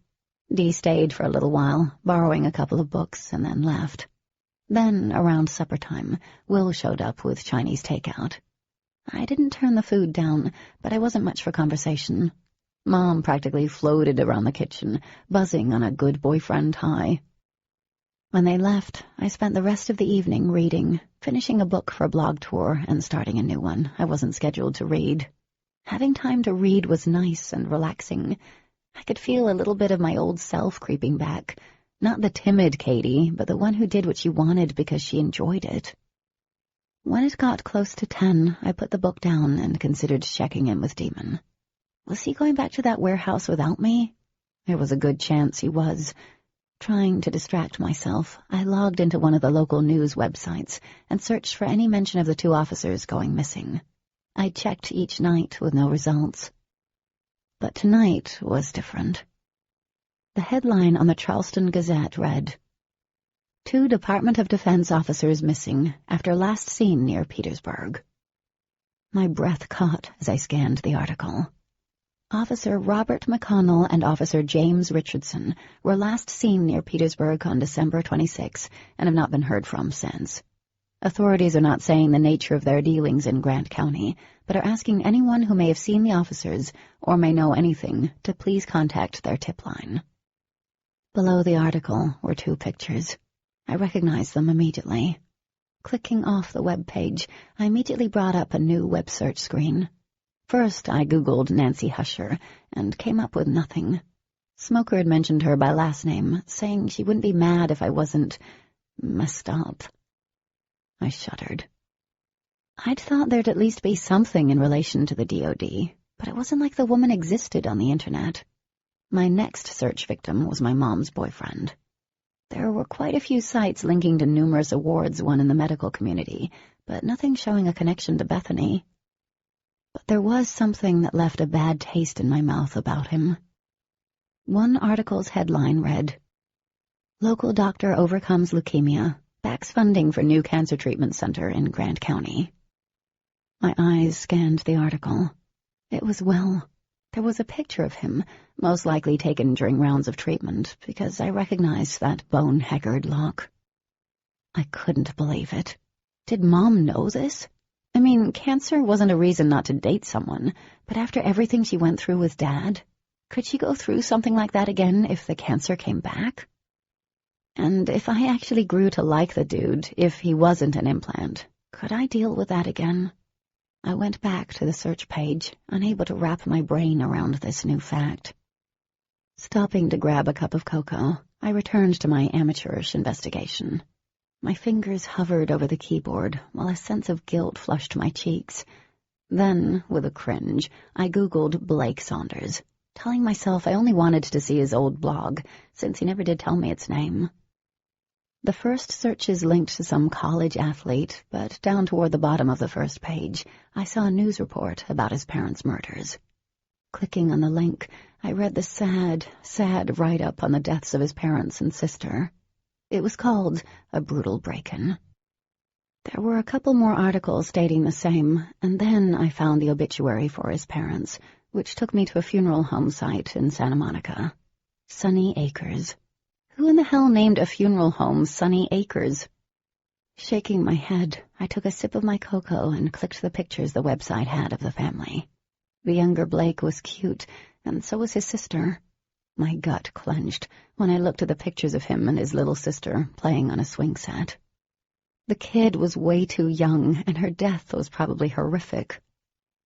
Dee stayed for a little while, borrowing a couple of books, and then left. Then, around supper time, Will showed up with Chinese takeout. I didn't turn the food down, but I wasn't much for conversation. Mom practically floated around the kitchen, buzzing on a good boyfriend high. When they left, I spent the rest of the evening reading, finishing a book for a blog tour and starting a new one I wasn't scheduled to read. Having time to read was nice and relaxing. I could feel a little bit of my old self creeping back, not the timid Katie, but the one who did what she wanted because she enjoyed it. When it got close to 10, I put the book down and considered checking in with Demon. Was he going back to that warehouse without me? There was a good chance he was. Trying to distract myself, I logged into one of the local news websites and searched for any mention of the two officers going missing. I checked each night with no results. But tonight was different. The headline on the Charleston Gazette read, 2 Department of Defense officers missing after last seen near Petersburg. My breath caught as I scanned the article. Officer Robert McConnell and Officer James Richardson were last seen near Petersburg on December 26 and have not been heard from since. Authorities are not saying the nature of their dealings in Grant County, but are asking anyone who may have seen the officers or may know anything to please contact their tip line. Below the article were 2 pictures. I recognized them immediately. Clicking off the web page, I immediately brought up a new web search screen. First, I Googled Nancy Husher and came up with nothing. Smoker had mentioned her by last name, saying she wouldn't be mad if I wasn't messed up. I shuddered. I'd thought there'd at least be something in relation to the DOD, but it wasn't like the woman existed on the internet. My next search victim was my mom's boyfriend. There were quite a few sites linking to numerous awards won in the medical community, but nothing showing a connection to Bethany. But there was something that left a bad taste in my mouth about him. One article's headline read, Local doctor overcomes leukemia, backs funding for new cancer treatment center in Grant County. My eyes scanned the article. It was Will, There was a picture of him, most likely taken during rounds of treatment, because I recognized that bone-haggard look. I couldn't believe it. Did Mom know this? I mean, cancer wasn't a reason not to date someone, but after everything she went through with Dad, could she go through something like that again if the cancer came back? And if I actually grew to like the dude, if he wasn't an implant, could I deal with that again? I went back to the search page, unable to wrap my brain around this new fact. Stopping to grab a cup of cocoa, I returned to my amateurish investigation. My fingers hovered over the keyboard while a sense of guilt flushed my cheeks. Then, with a cringe, I Googled Blake Saunders, telling myself I only wanted to see his old blog, since he never did tell me its name. The first searches linked to some college athlete, but down toward the bottom of the first page, I saw a news report about his parents' murders. Clicking on the link, I read the sad, sad write-up on the deaths of his parents and sister. It was called A Brutal Break-In. There were a couple more articles stating the same, and then I found the obituary for his parents, which took me to a funeral home site in Santa Monica. Sunny Acres. Who in the hell named a funeral home Sunny Acres? Shaking my head, I took a sip of my cocoa and clicked the pictures the website had of the family. The younger Blake was cute, and so was his sister. My gut clenched when I looked at the pictures of him and his little sister playing on a swing set. The kid was way too young, and her death was probably horrific.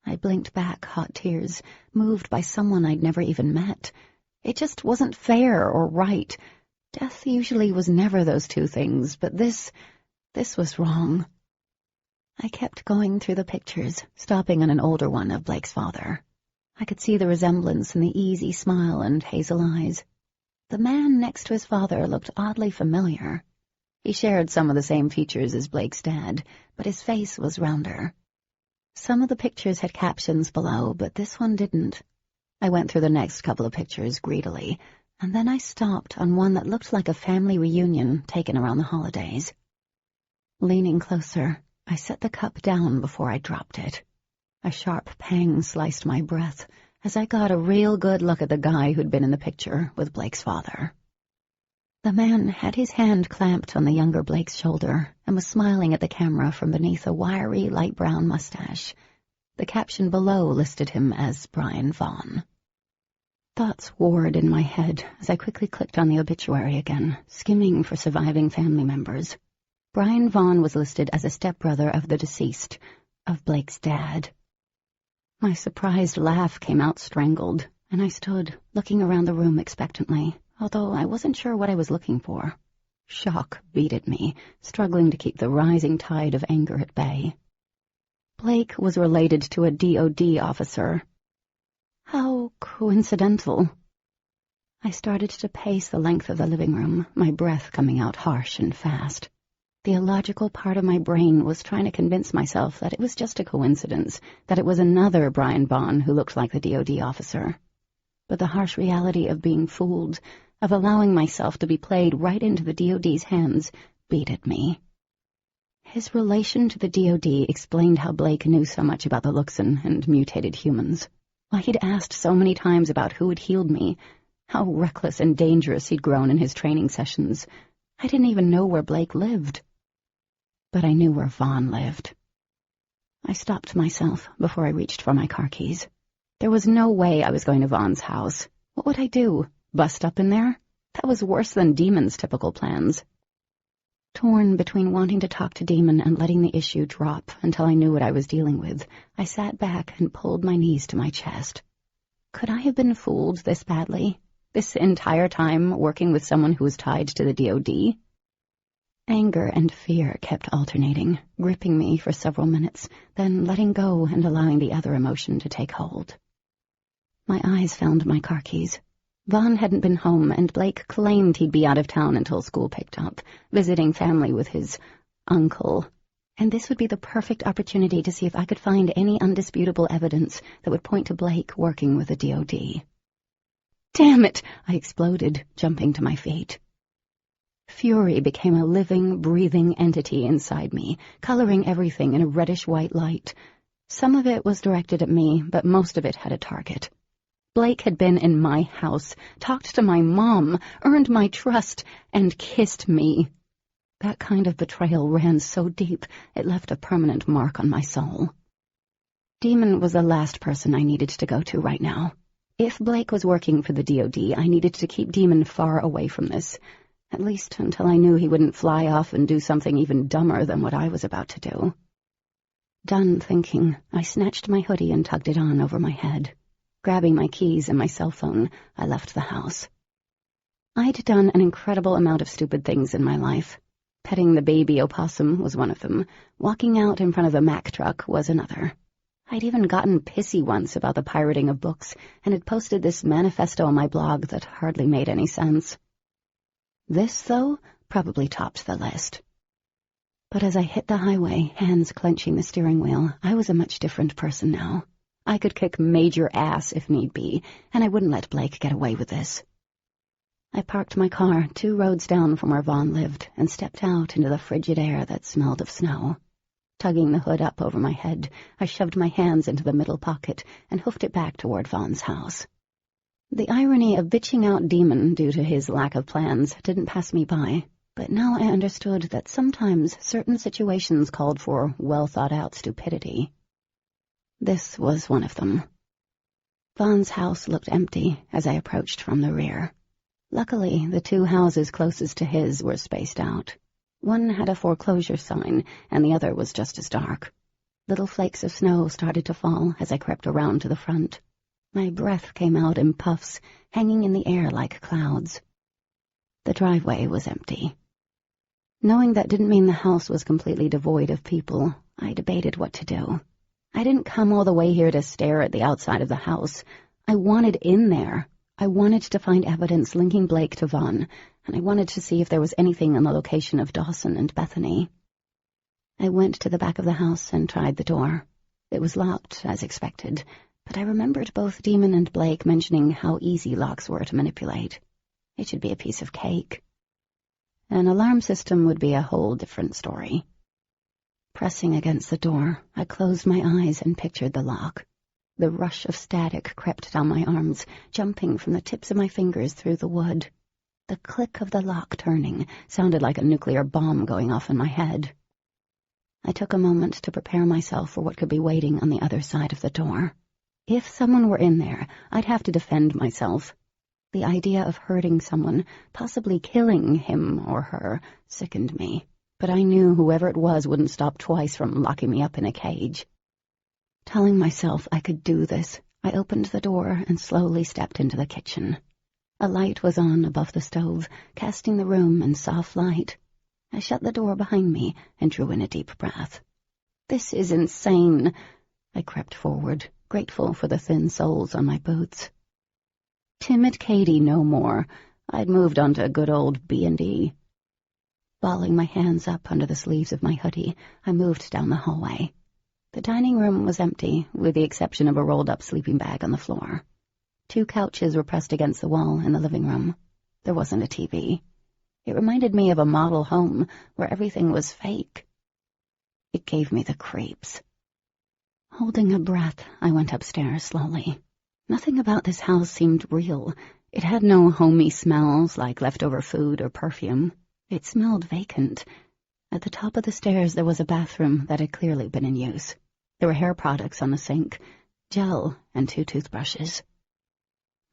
I blinked back hot tears, moved by someone I'd never even met. It just wasn't fair or right. Death usually was never those two things, but this was wrong. I kept going through the pictures, stopping on an older one of Blake's father. I could see the resemblance in the easy smile and hazel eyes. The man next to his father looked oddly familiar. He shared some of the same features as Blake's dad, but his face was rounder. Some of the pictures had captions below, but this one didn't. I went through the next couple of pictures greedily, and then I stopped on one that looked like a family reunion taken around the holidays. Leaning closer, I set the cup down before I dropped it. A sharp pang sliced my breath as I got a real good look at the guy who'd been in the picture with Blake's father. The man had his hand clamped on the younger Blake's shoulder and was smiling at the camera from beneath a wiry, light brown mustache. The caption below listed him as Brian Vaughn. Thoughts warred in my head as I quickly clicked on the obituary again, skimming for surviving family members. Brian Vaughn was listed as a stepbrother of the deceased, of Blake's dad. My surprised laugh came out strangled, and I stood, looking around the room expectantly, although I wasn't sure what I was looking for. Shock beat at me, struggling to keep the rising tide of anger at bay. Blake was related to a DOD officer. How coincidental. I started to pace the length of the living room, my breath coming out harsh and fast. The illogical part of my brain was trying to convince myself that it was just a coincidence, that it was another Brian Vaughn who looked like the DOD officer. But the harsh reality of being fooled, of allowing myself to be played right into the DOD's hands, beat at me. His relation to the DOD explained how Blake knew so much about the Luxon and mutated humans. Why he'd asked so many times about who had healed me, how reckless and dangerous he'd grown in his training sessions. I didn't even know where Blake lived. But I knew where Vaughn lived. I stopped myself before I reached for my car keys. There was no way I was going to Vaughn's house. What would I do? Bust up in there? That was worse than Demon's typical plans. Torn between wanting to talk to Demon and letting the issue drop until I knew what I was dealing with, I sat back and pulled my knees to my chest. Could I have been fooled this badly? This entire time working with someone who was tied to the DOD? Anger and fear kept alternating, gripping me for several minutes, then letting go and allowing the other emotion to take hold. My eyes found my car keys. Vaughn hadn't been home, and Blake claimed he'd be out of town until school picked up, visiting family with his uncle. And this would be the perfect opportunity to see if I could find any undisputable evidence that would point to Blake working with the DOD. Damn it! I exploded, jumping to my feet. Fury became a living, breathing entity inside me, coloring everything in a reddish-white light. Some of it was directed at me, but most of it had a target. Blake had been in my house, talked to my mom, earned my trust, and kissed me. That kind of betrayal ran so deep it left a permanent mark on my soul. Demon was the last person I needed to go to right now. If Blake was working for the DoD, I needed to keep Demon far away from this, at least until I knew he wouldn't fly off and do something even dumber than what I was about to do. Done thinking, I snatched my hoodie and tugged it on over my head. Grabbing my keys and my cell phone, I left the house. I'd done an incredible amount of stupid things in my life. Petting the baby opossum was one of them. Walking out in front of the Mack truck was another. I'd even gotten pissy once about the pirating of books and had posted this manifesto on my blog that hardly made any sense. This, though, probably topped the list. But as I hit the highway, hands clenching the steering wheel, I was a much different person now. I could kick major ass if need be, and I wouldn't let Blake get away with this. I parked my car 2 roads down from where Vaughn lived and stepped out into the frigid air that smelled of snow. Tugging the hood up over my head, I shoved my hands into the middle pocket and hoofed it back toward Vaughn's house. The irony of bitching out Demon due to his lack of plans didn't pass me by, but now I understood that sometimes certain situations called for well-thought-out stupidity. This was one of them. Vaughn's house looked empty as I approached from the rear. Luckily, the 2 houses closest to his were spaced out. One had a foreclosure sign, and the other was just as dark. Little flakes of snow started to fall as I crept around to the front. My breath came out in puffs, hanging in the air like clouds. The driveway was empty. Knowing that didn't mean the house was completely devoid of people, I debated what to do. I didn't come all the way here to stare at the outside of the house. I wanted in there. I wanted to find evidence linking Blake to Vaughn, and I wanted to see if there was anything on the location of Dawson and Bethany. I went to the back of the house and tried the door. It was locked, as expected, but I remembered both Demon and Blake mentioning how easy locks were to manipulate. It should be a piece of cake. An alarm system would be a whole different story. Pressing against the door, I closed my eyes and pictured the lock. The rush of static crept down my arms, jumping from the tips of my fingers through the wood. The click of the lock turning sounded like a nuclear bomb going off in my head. I took a moment to prepare myself for what could be waiting on the other side of the door. If someone were in there, I'd have to defend myself. The idea of hurting someone, possibly killing him or her, sickened me, but I knew whoever it was wouldn't stop twice from locking me up in a cage. Telling myself I could do this, I opened the door and slowly stepped into the kitchen. A light was on above the stove, casting the room in soft light. I shut the door behind me and drew in a deep breath. This is insane. I crept forward, grateful for the thin soles on my boots. Timid Katie no more. I'd moved on to good old B&E. Balling my hands up under the sleeves of my hoodie, I moved down the hallway. The dining room was empty, with the exception of a rolled-up sleeping bag on the floor. 2 couches were pressed against the wall in the living room. There wasn't a TV. It reminded me of a model home where everything was fake. It gave me the creeps. Holding a breath, I went upstairs slowly. Nothing about this house seemed real. It had no homey smells like leftover food or perfume. It smelled vacant. At the top of the stairs there was a bathroom that had clearly been in use. There were hair products on the sink, gel, and 2 toothbrushes.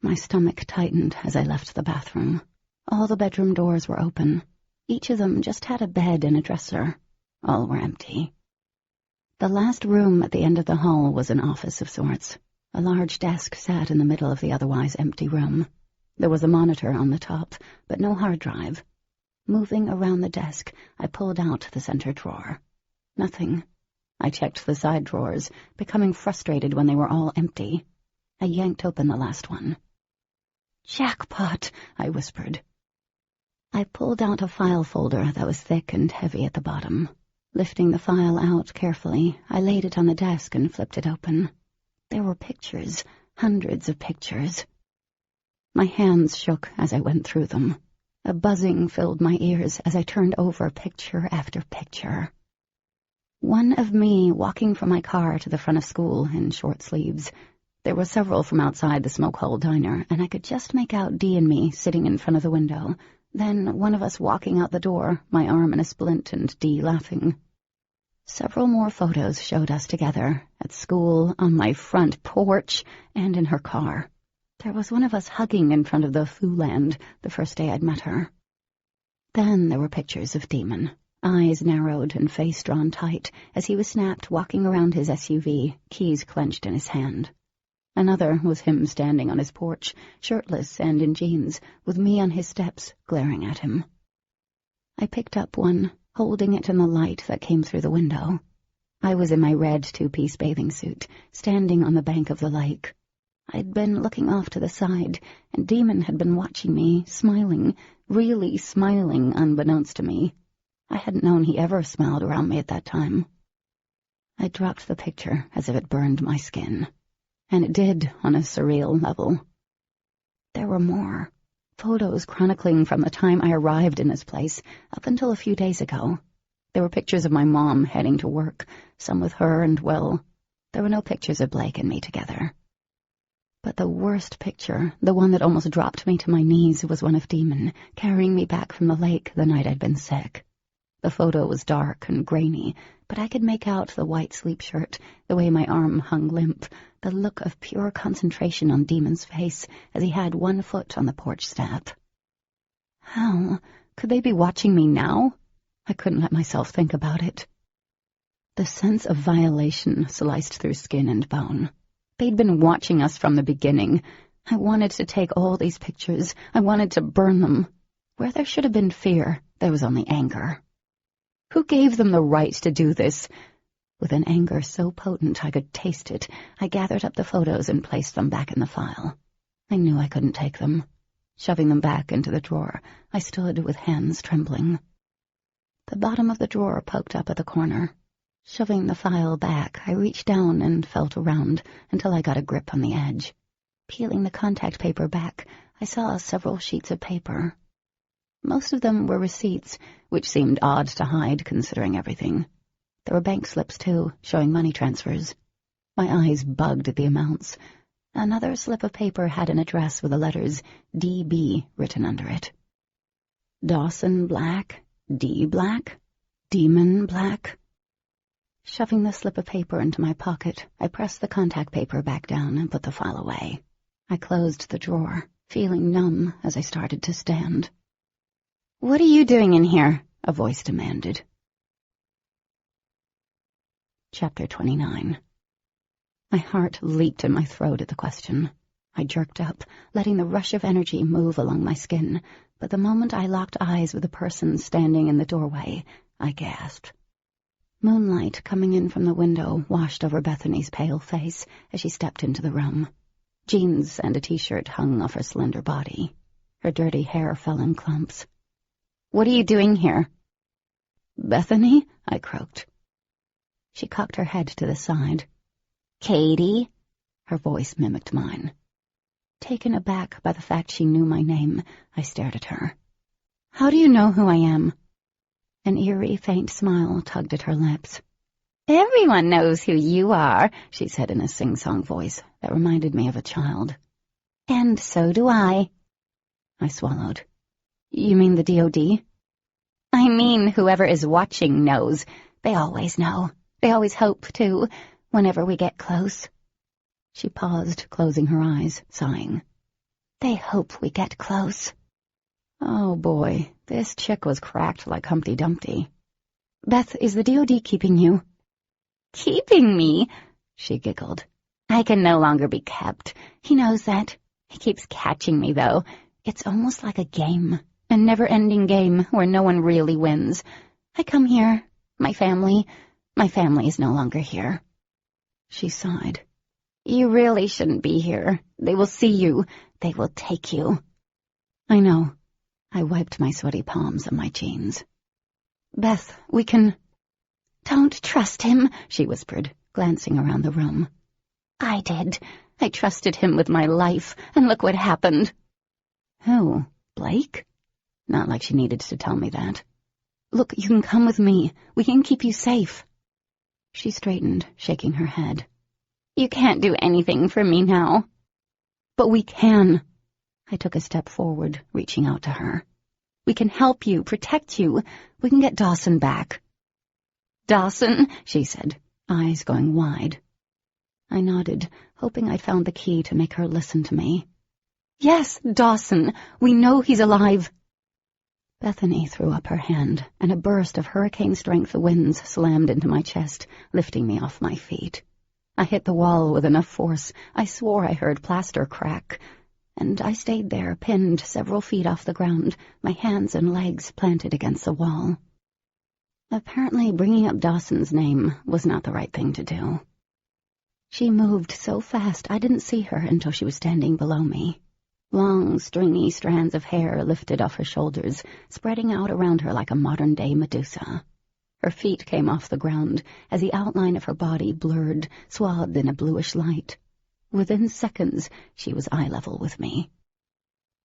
My stomach tightened as I left the bathroom. All the bedroom doors were open. Each of them just had a bed and a dresser. All were empty. The last room at the end of the hall was an office of sorts. A large desk sat in the middle of the otherwise empty room. There was a monitor on the top, but no hard drive. Moving around the desk, I pulled out the center drawer. Nothing. I checked the side drawers, becoming frustrated when they were all empty. I yanked open the last one. "Jackpot," I whispered. I pulled out a file folder that was thick and heavy at the bottom. Lifting the file out carefully, I laid it on the desk and flipped it open. There were pictures, hundreds of pictures. My hands shook as I went through them. A buzzing filled my ears as I turned over picture after picture. One of me walking from my car to the front of school in short sleeves. There were several from outside the smoke hole diner, and I could just make out Dee and me sitting in front of the window. Then one of us walking out the door, my arm in a splint, and Dee laughing. Several more photos showed us together, at school, on my front porch, and in her car. There was one of us hugging in front of the Fooland the first day I'd met her. Then there were pictures of Demon, eyes narrowed and face drawn tight, as he was snapped walking around his SUV, keys clenched in his hand. Another was him standing on his porch, shirtless and in jeans, with me on his steps, glaring at him. I picked up one, holding it in the light that came through the window. I was in my red two-piece bathing suit, standing on the bank of the lake. I'd been looking off to the side, and Demon had been watching me, smiling, really smiling unbeknownst to me. I hadn't known he ever smiled around me at that time. I dropped the picture as if it burned my skin. And it did, on a surreal level. There were more. Photos chronicling from the time I arrived in this place up until a few days ago. There were pictures of my mom heading to work, some with her and Will. There were no pictures of Blake and me together. But the worst picture, the one that almost dropped me to my knees, was one of Demon, carrying me back from the lake the night I'd been sick. The photo was dark and grainy, but I could make out the white sleep shirt, the way my arm hung limp, the look of pure concentration on Demon's face as he had one foot on the porch step. How could they be watching me now? I couldn't let myself think about it. The sense of violation sliced through skin and bone. They'd been watching us from the beginning. I wanted to take all these pictures. I wanted to burn them. Where there should have been fear, there was only anger. Who gave them the right to do this? With an anger so potent I could taste it, I gathered up the photos and placed them back in the file. I knew I couldn't take them. Shoving them back into the drawer, I stood with hands trembling. The bottom of the drawer poked up at the corner. Shoving the file back, I reached down and felt around until I got a grip on the edge. Peeling the contact paper back, I saw several sheets of paper. Most of them were receipts, which seemed odd to hide considering everything. There were bank slips, too, showing money transfers. My eyes bugged at the amounts. Another slip of paper had an address with the letters D.B. written under it. Dawson Black? D. Black? Demon Black? Shoving the slip of paper into my pocket, I pressed the contact paper back down and put the file away. I closed the drawer, feeling numb as I started to stand. "What are you doing in here?" a voice demanded. Chapter 29. My heart leaped in my throat at the question. I jerked up, letting the rush of energy move along my skin, but the moment I locked eyes with the person standing in the doorway, I gasped. Moonlight coming in from the window washed over Bethany's pale face as she stepped into the room. Jeans and a t-shirt hung off her slender body. Her dirty hair fell in clumps. "What are you doing here?" "Bethany?" I croaked. She cocked her head to the side. "Katie?" Her voice mimicked mine. Taken aback by the fact she knew my name, I stared at her. "How do you know who I am?" An eerie, faint smile tugged at her lips. "Everyone knows who you are," she said in a sing-song voice that reminded me of a child. "And so do I." I swallowed. "You mean the DOD?" "I mean whoever is watching knows. They always know. They always hope, too, whenever we get close." She paused, closing her eyes, sighing. "They hope we get close." Oh, boy, this chick was cracked like Humpty Dumpty. "Beth, is the DOD keeping you?" "Keeping me?" she giggled. "I can no longer be kept. He knows that. He keeps catching me, though. It's almost like a game. A never-ending game where no one really wins. I come here. My family is no longer here." She sighed. "You really shouldn't be here. They will see you. They will take you." "I know." I wiped my sweaty palms on my jeans. "Beth, we can—" "Don't trust him," she whispered, glancing around the room. "I did. I trusted him with my life, and look what happened." "Who? Blake?" Not like she needed to tell me that. "Look, you can come with me. We can keep you safe." She straightened, shaking her head. You can't do anything for me now. But we can. I took a step forward, reaching out to her. We can help you, protect you. We can get Dawson back. Dawson, she said, eyes going wide. I nodded, hoping I'd found the key to make her listen to me. Yes, Dawson. We know he's alive. Bethany threw up her hand, and a burst of hurricane-strength winds slammed into my chest, lifting me off my feet. I hit the wall with enough force, I swore I heard plaster crack, and I stayed there, pinned several feet off the ground, my hands and legs planted against the wall. Apparently bringing up Dawson's name was not the right thing to do. She moved so fast I didn't see her until she was standing below me. Long, stringy strands of hair lifted off her shoulders, spreading out around her like a modern-day Medusa. Her feet came off the ground as the outline of her body blurred, swathed in a bluish light. Within seconds, she was eye level with me.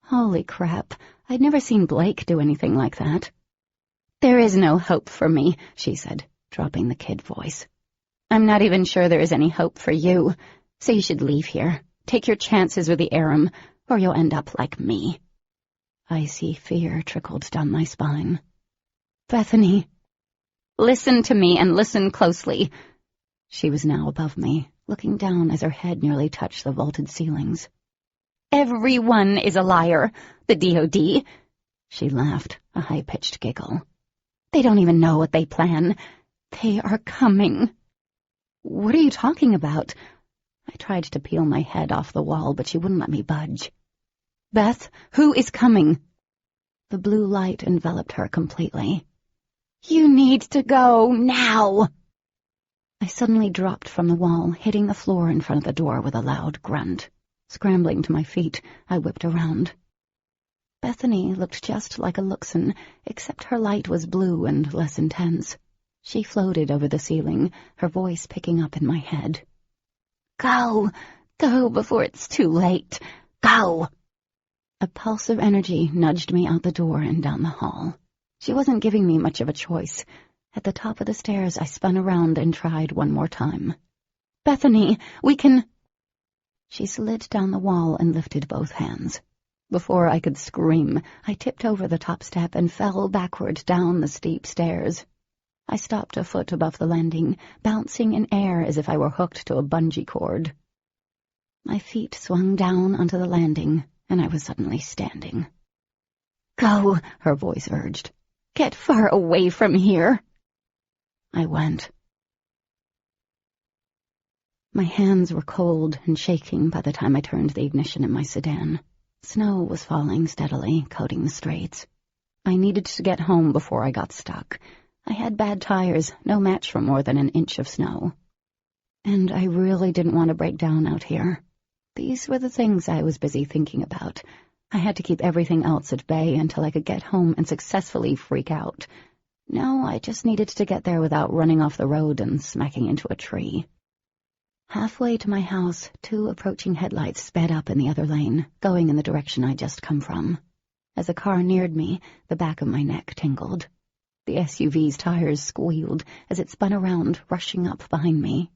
Holy crap, I'd never seen Blake do anything like that. There is no hope for me, she said, dropping the kid voice. I'm not even sure there is any hope for you, so you should leave here. Take your chances with the Aram, or you'll end up like me. Icy fear trickled down my spine. Bethany, listen to me and listen closely. She was now above me, looking down as her head nearly touched the vaulted ceilings. Everyone is a liar. The DOD. She laughed, a high-pitched giggle. They don't even know what they plan. They are coming. What are you talking about? I tried to peel my head off the wall, but she wouldn't let me budge. Beth, who is coming? The blue light enveloped her completely. You need to go now. I suddenly dropped from the wall, hitting the floor in front of the door with a loud grunt. Scrambling to my feet, I whipped around. Bethany looked just like a Luxon, except her light was blue and less intense. She floated over the ceiling, her voice picking up in my head. Go! Go before it's too late! Go! A pulse of energy nudged me out the door and down the hall. She wasn't giving me much of a choice. At the top of the stairs, I spun around and tried one more time. Bethany, we can... She slid down the wall and lifted both hands. Before I could scream, I tipped over the top step and fell backward down the steep stairs. I stopped a foot above the landing, bouncing in air as if I were hooked to a bungee cord. My feet swung down onto the landing, and I was suddenly standing. Go, her voice urged. Get far away from here. I went. My hands were cold and shaking by the time I turned the ignition in my sedan. Snow was falling steadily, coating the streets. I needed to get home before I got stuck. I had bad tires, no match for more than an inch of snow. And I really didn't want to break down out here. These were the things I was busy thinking about. I had to keep everything else at bay until I could get home and successfully freak out. No, I just needed to get there without running off the road and smacking into a tree. Halfway to my house, 2 approaching headlights sped up in the other lane, going in the direction I'd just come from. As the car neared me, the back of my neck tingled. The SUV's tires squealed as it spun around, rushing up behind me.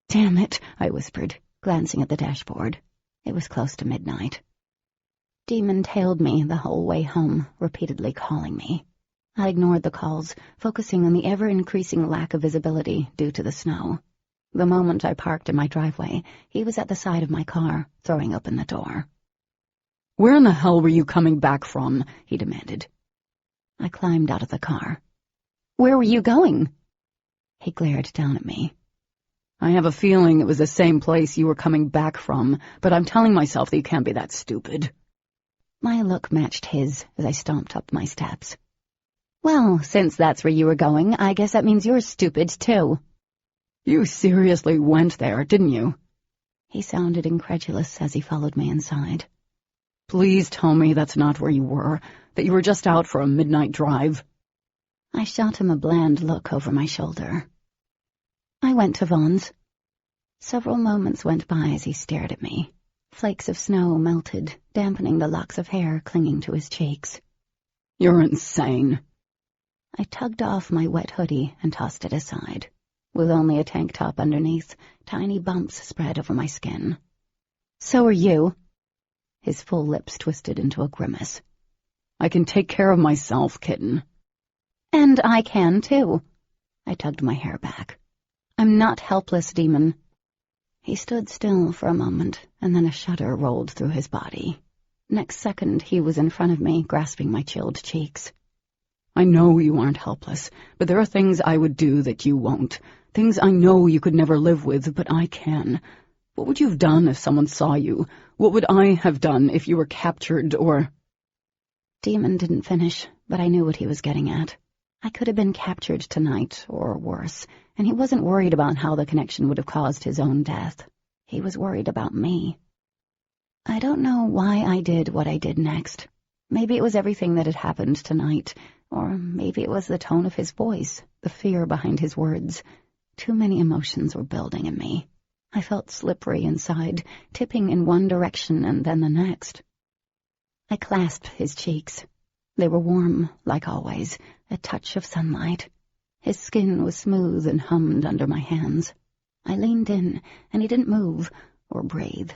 "Damn it," I whispered, glancing at the dashboard. It was close to midnight. Demon tailed me the whole way home, repeatedly calling me. I ignored the calls, focusing on the ever-increasing lack of visibility due to the snow. The moment I parked in my driveway, he was at the side of my car, throwing open the door. "Where in the hell were you coming back from?" he demanded. I climbed out of the car. "Where were you going?" He glared down at me. "I have a feeling it was the same place you were coming back from, but I'm telling myself that you can't be that stupid." My look matched his as I stomped up my steps. "Well, since that's where you were going, I guess that means you're stupid, too." "You seriously went there, didn't you?" He sounded incredulous as he followed me inside. "Please tell me that's not where you were, that you were just out for a midnight drive." I shot him a bland look over my shoulder. "I went to Vaughn's." Several moments went by as he stared at me. Flakes of snow melted, dampening the locks of hair clinging to his cheeks. "You're insane." I tugged off my wet hoodie and tossed it aside. with only a tank top underneath. Tiny bumps spread over my skin. "So are you." His full lips twisted into a grimace. "I can take care of myself, kitten." "And I can, too." I tugged my hair back. "I'm not helpless, Demon." He stood still for a moment, and then a shudder rolled through his body. Next second, he was in front of me, grasping my chilled cheeks. "I know you aren't helpless, but there are things I would do that you won't. Things I know you could never live with, but I can. What would you have done if someone saw you? What would I have done if you were captured or—" Demon didn't finish, but I knew what he was getting at. I could have been captured tonight, or worse, and he wasn't worried about how the connection would have caused his own death. He was worried about me. I don't know why I did what I did next. Maybe it was everything that had happened tonight, or maybe it was the tone of his voice, the fear behind his words. Too many emotions were building in me. I felt slippery inside, tipping in one direction and then the next. I clasped his cheeks. They were warm, like always, a touch of sunlight. His skin was smooth and hummed under my hands. I leaned in, and he didn't move or breathe.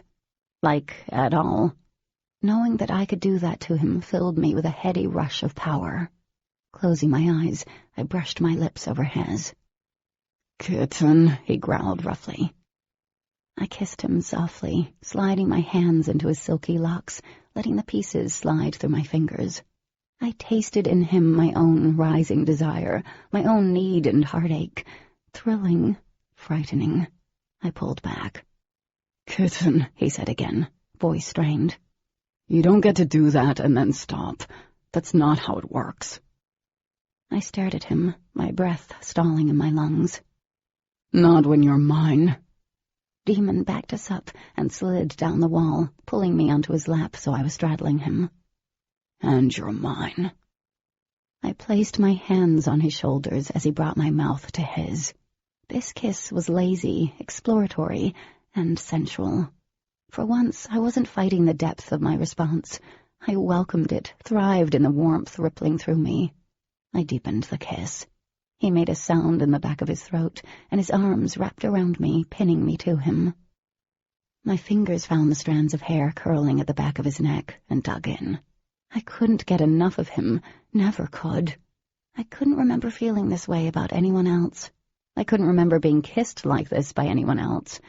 Like, at all. Knowing that I could do that to him filled me with a heady rush of power. Closing my eyes, I brushed my lips over his. "Kitten," he growled roughly. I kissed him softly, sliding my hands into his silky locks, letting the pieces slide through my fingers. I tasted in him my own rising desire, my own need and heartache. Thrilling, frightening. I pulled back. "Kitten," he said again, voice strained. "You don't get to do that and then stop. That's not how it works." I stared at him, my breath stalling in my lungs. "Not when you're mine." Demon backed us up and slid down the wall, pulling me onto his lap so I was straddling him. "And you're mine." I placed my hands on his shoulders as he brought my mouth to his. This kiss was lazy, exploratory, and sensual. For once, I wasn't fighting the depth of my response. I welcomed it, thrived in the warmth rippling through me. I deepened the kiss. He made a sound in the back of his throat, and his arms wrapped around me, pinning me to him. My fingers found the strands of hair curling at the back of his neck and dug in. I couldn't get enough of him, never could. I couldn't remember feeling this way about anyone else. I couldn't remember being kissed like this by anyone else.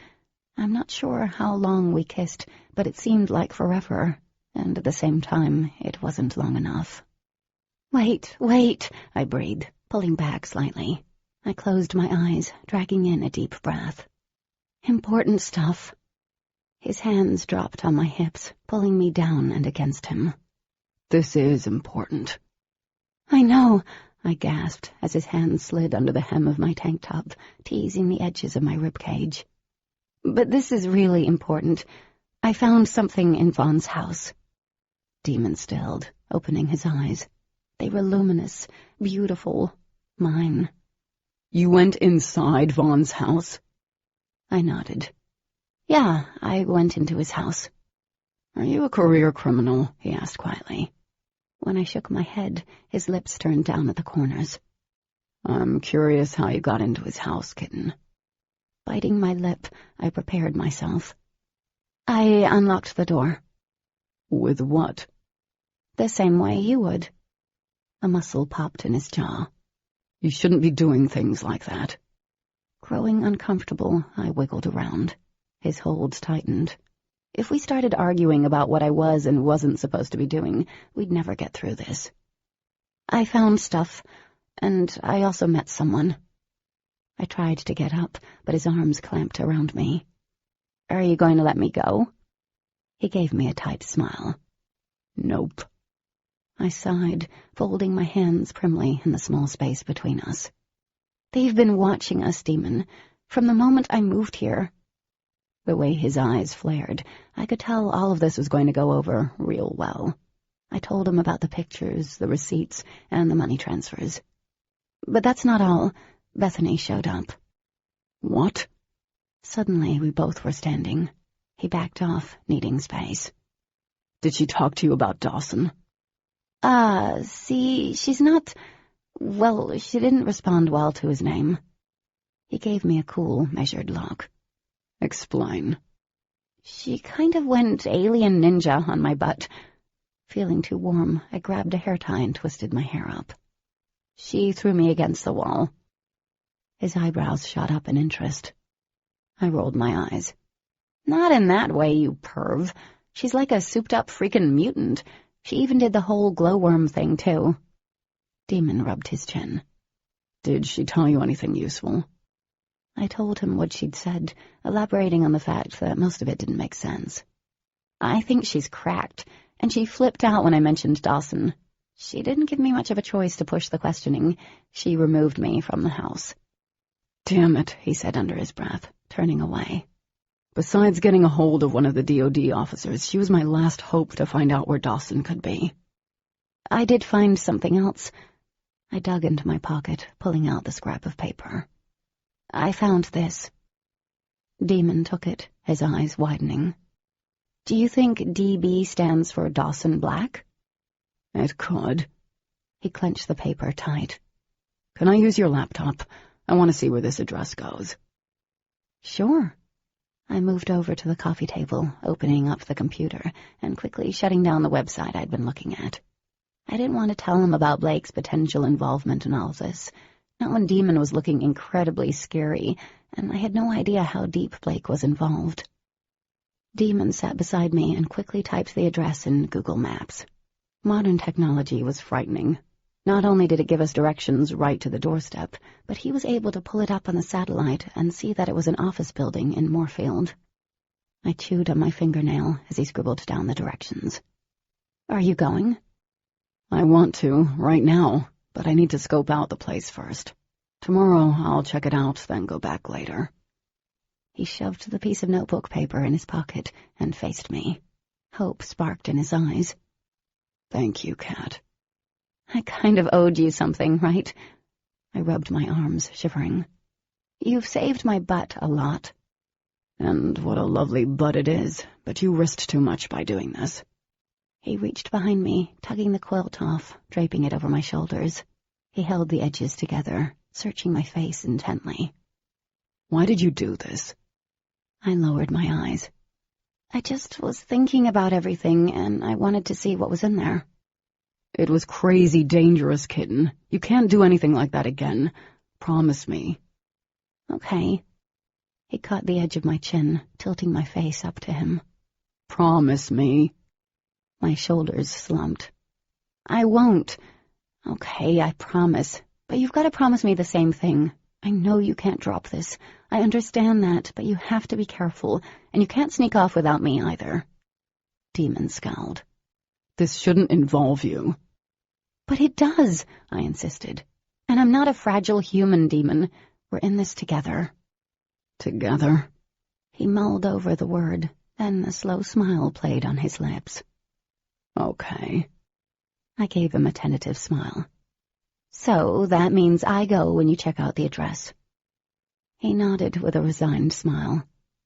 I'm not sure how long we kissed, but it seemed like forever, and at the same time, it wasn't long enough. "Wait, wait," I breathed, pulling back slightly. I closed my eyes, dragging in a deep breath. "Important stuff." His hands dropped on my hips, pulling me down and against him. "This is important." "I know," I gasped as his hand slid under the hem of my tank top, teasing the edges of my ribcage. "But this is really important. I found something in Vaughn's house." Demon stilled, opening his eyes. They were luminous, beautiful, mine. "You went inside Vaughn's house?" I nodded. "Yeah, I went into his house." "Are you a career criminal?" he asked quietly. When I shook my head, his lips turned down at the corners. "I'm curious how you got into his house, kitten." Biting my lip, I prepared myself. "I unlocked the door." "With what?" "The same way you would." A muscle popped in his jaw. "You shouldn't be doing things like that." Growing uncomfortable, I wiggled around. His hold tightened. If we started arguing about what I was and wasn't supposed to be doing, we'd never get through this. "I found stuff, and I also met someone." I tried to get up, but his arms clamped around me. "Are you going to let me go?" He gave me a tight smile. "Nope." I sighed, folding my hands primly in the small space between us. "They've been watching us, Demon, from the moment I moved here." The way his eyes flared, I could tell all of this was going to go over real well. I told him about the pictures, the receipts, and the money transfers. But that's not all. Bethany showed up. "What?" Suddenly, we both were standing. He backed off, needing space. "Did she talk to you about Dawson?" See, she's not... Well, she didn't respond well to his name." He gave me a cool, measured look. Explain. She kind of went alien ninja on my butt. Feeling too warm, I grabbed a hair tie and twisted my hair up. She threw me against the wall. His eyebrows shot up in interest. I rolled my eyes. Not in that way, you perv. She's like a souped-up freaking mutant. She even did the whole glowworm thing, too. Demon rubbed his chin. Did she tell you anything useful? I told him what she'd said, elaborating on the fact that most of it didn't make sense. I think she's cracked, and she flipped out when I mentioned Dawson. She didn't give me much of a choice to push the questioning. She removed me from the house. Damn it, he said under his breath, turning away. Besides getting a hold of one of the DOD officers, she was my last hope to find out where Dawson could be. I did find something else. I dug into my pocket, pulling out the scrap of paper. I found this. Demon took it, his eyes widening. Do you think DB stands for Dawson Black? It could. He clenched the paper tight. Can I use your laptop? I want to see where this address goes. Sure. I moved over to the coffee table, opening up the computer, and quickly shutting down the website I'd been looking at. I didn't want to tell him about Blake's potential involvement in all of this, not when Demon was looking incredibly scary, and I had no idea how deep Blake was involved. Demon sat beside me and quickly typed the address in Google Maps. Modern technology was frightening. Not only did it give us directions right to the doorstep, but he was able to pull it up on the satellite and see that it was an office building in Moorfield. I chewed on my fingernail as he scribbled down the directions. Are you going? I want to, right now, but I need to scope out the place first. Tomorrow I'll check it out, then go back later. He shoved the piece of notebook paper in his pocket and faced me. Hope sparked in his eyes. Thank you, Kat. I kind of owed you something, right? I rubbed my arms, shivering. You've saved my butt a lot. And what a lovely butt it is, but you risked too much by doing this. He reached behind me, tugging the quilt off, draping it over my shoulders. He held the edges together, searching my face intently. Why did you do this? I lowered my eyes. I just was thinking about everything, and I wanted to see what was in there. It was crazy dangerous, kitten. You can't do anything like that again. Promise me. Okay. He caught the edge of my chin, tilting my face up to him. Promise me. My shoulders slumped. I won't. Okay, I promise. But you've got to promise me the same thing. I know you can't drop this. I understand that, but you have to be careful, and you can't sneak off without me either. Demon scowled. This shouldn't involve you. But it does, I insisted. And I'm not a fragile human, Demon. We're in this together. Together? He mulled over the word, then a slow smile played on his lips. Okay. I gave him a tentative smile. So that means I go when you check out the address. He nodded with a resigned smile.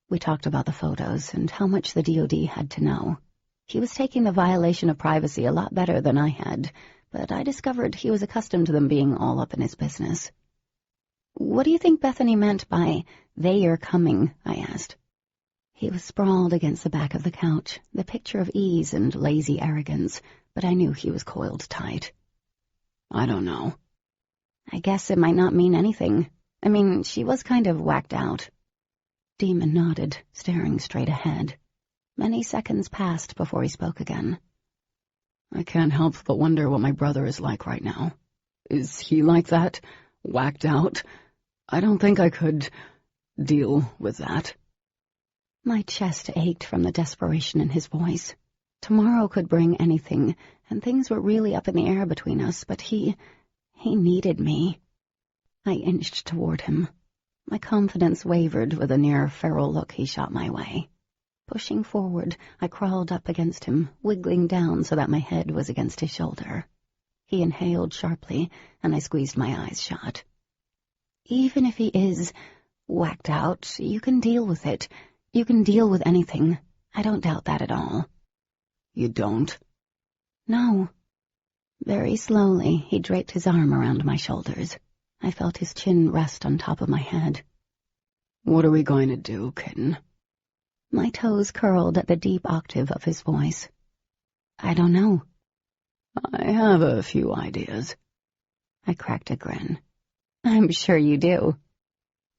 We talked about the photos and how much the DOD had to know. He was taking the violation of privacy a lot better than I had, but I discovered he was accustomed to them being all up in his business. What do you think Bethany meant by, "they are coming"? I asked. He was sprawled against the back of the couch, the picture of ease and lazy arrogance, but I knew he was coiled tight. I don't know. I guess it might not mean anything. I mean, she was kind of whacked out. Demon nodded, staring straight ahead. Many seconds passed before he spoke again. I can't help but wonder what my brother is like right now. Is he like that? Whacked out? I don't think I could deal with that. My chest ached from the desperation in his voice. Tomorrow could bring anything, and things were really up in the air between us, but he needed me. I inched toward him. My confidence wavered with a near feral look he shot my way. Pushing forward, I crawled up against him, wiggling down so that my head was against his shoulder. He inhaled sharply, and I squeezed my eyes shut. Even if he is whacked out, you can deal with it. You can deal with anything. I don't doubt that at all. You don't? No. Very slowly, he draped his arm around my shoulders. I felt his chin rest on top of my head, What are we going to do, kitten? My toes curled at the deep octave of his voice. I don't know. I have a few ideas. I cracked a grin. I'm sure you do.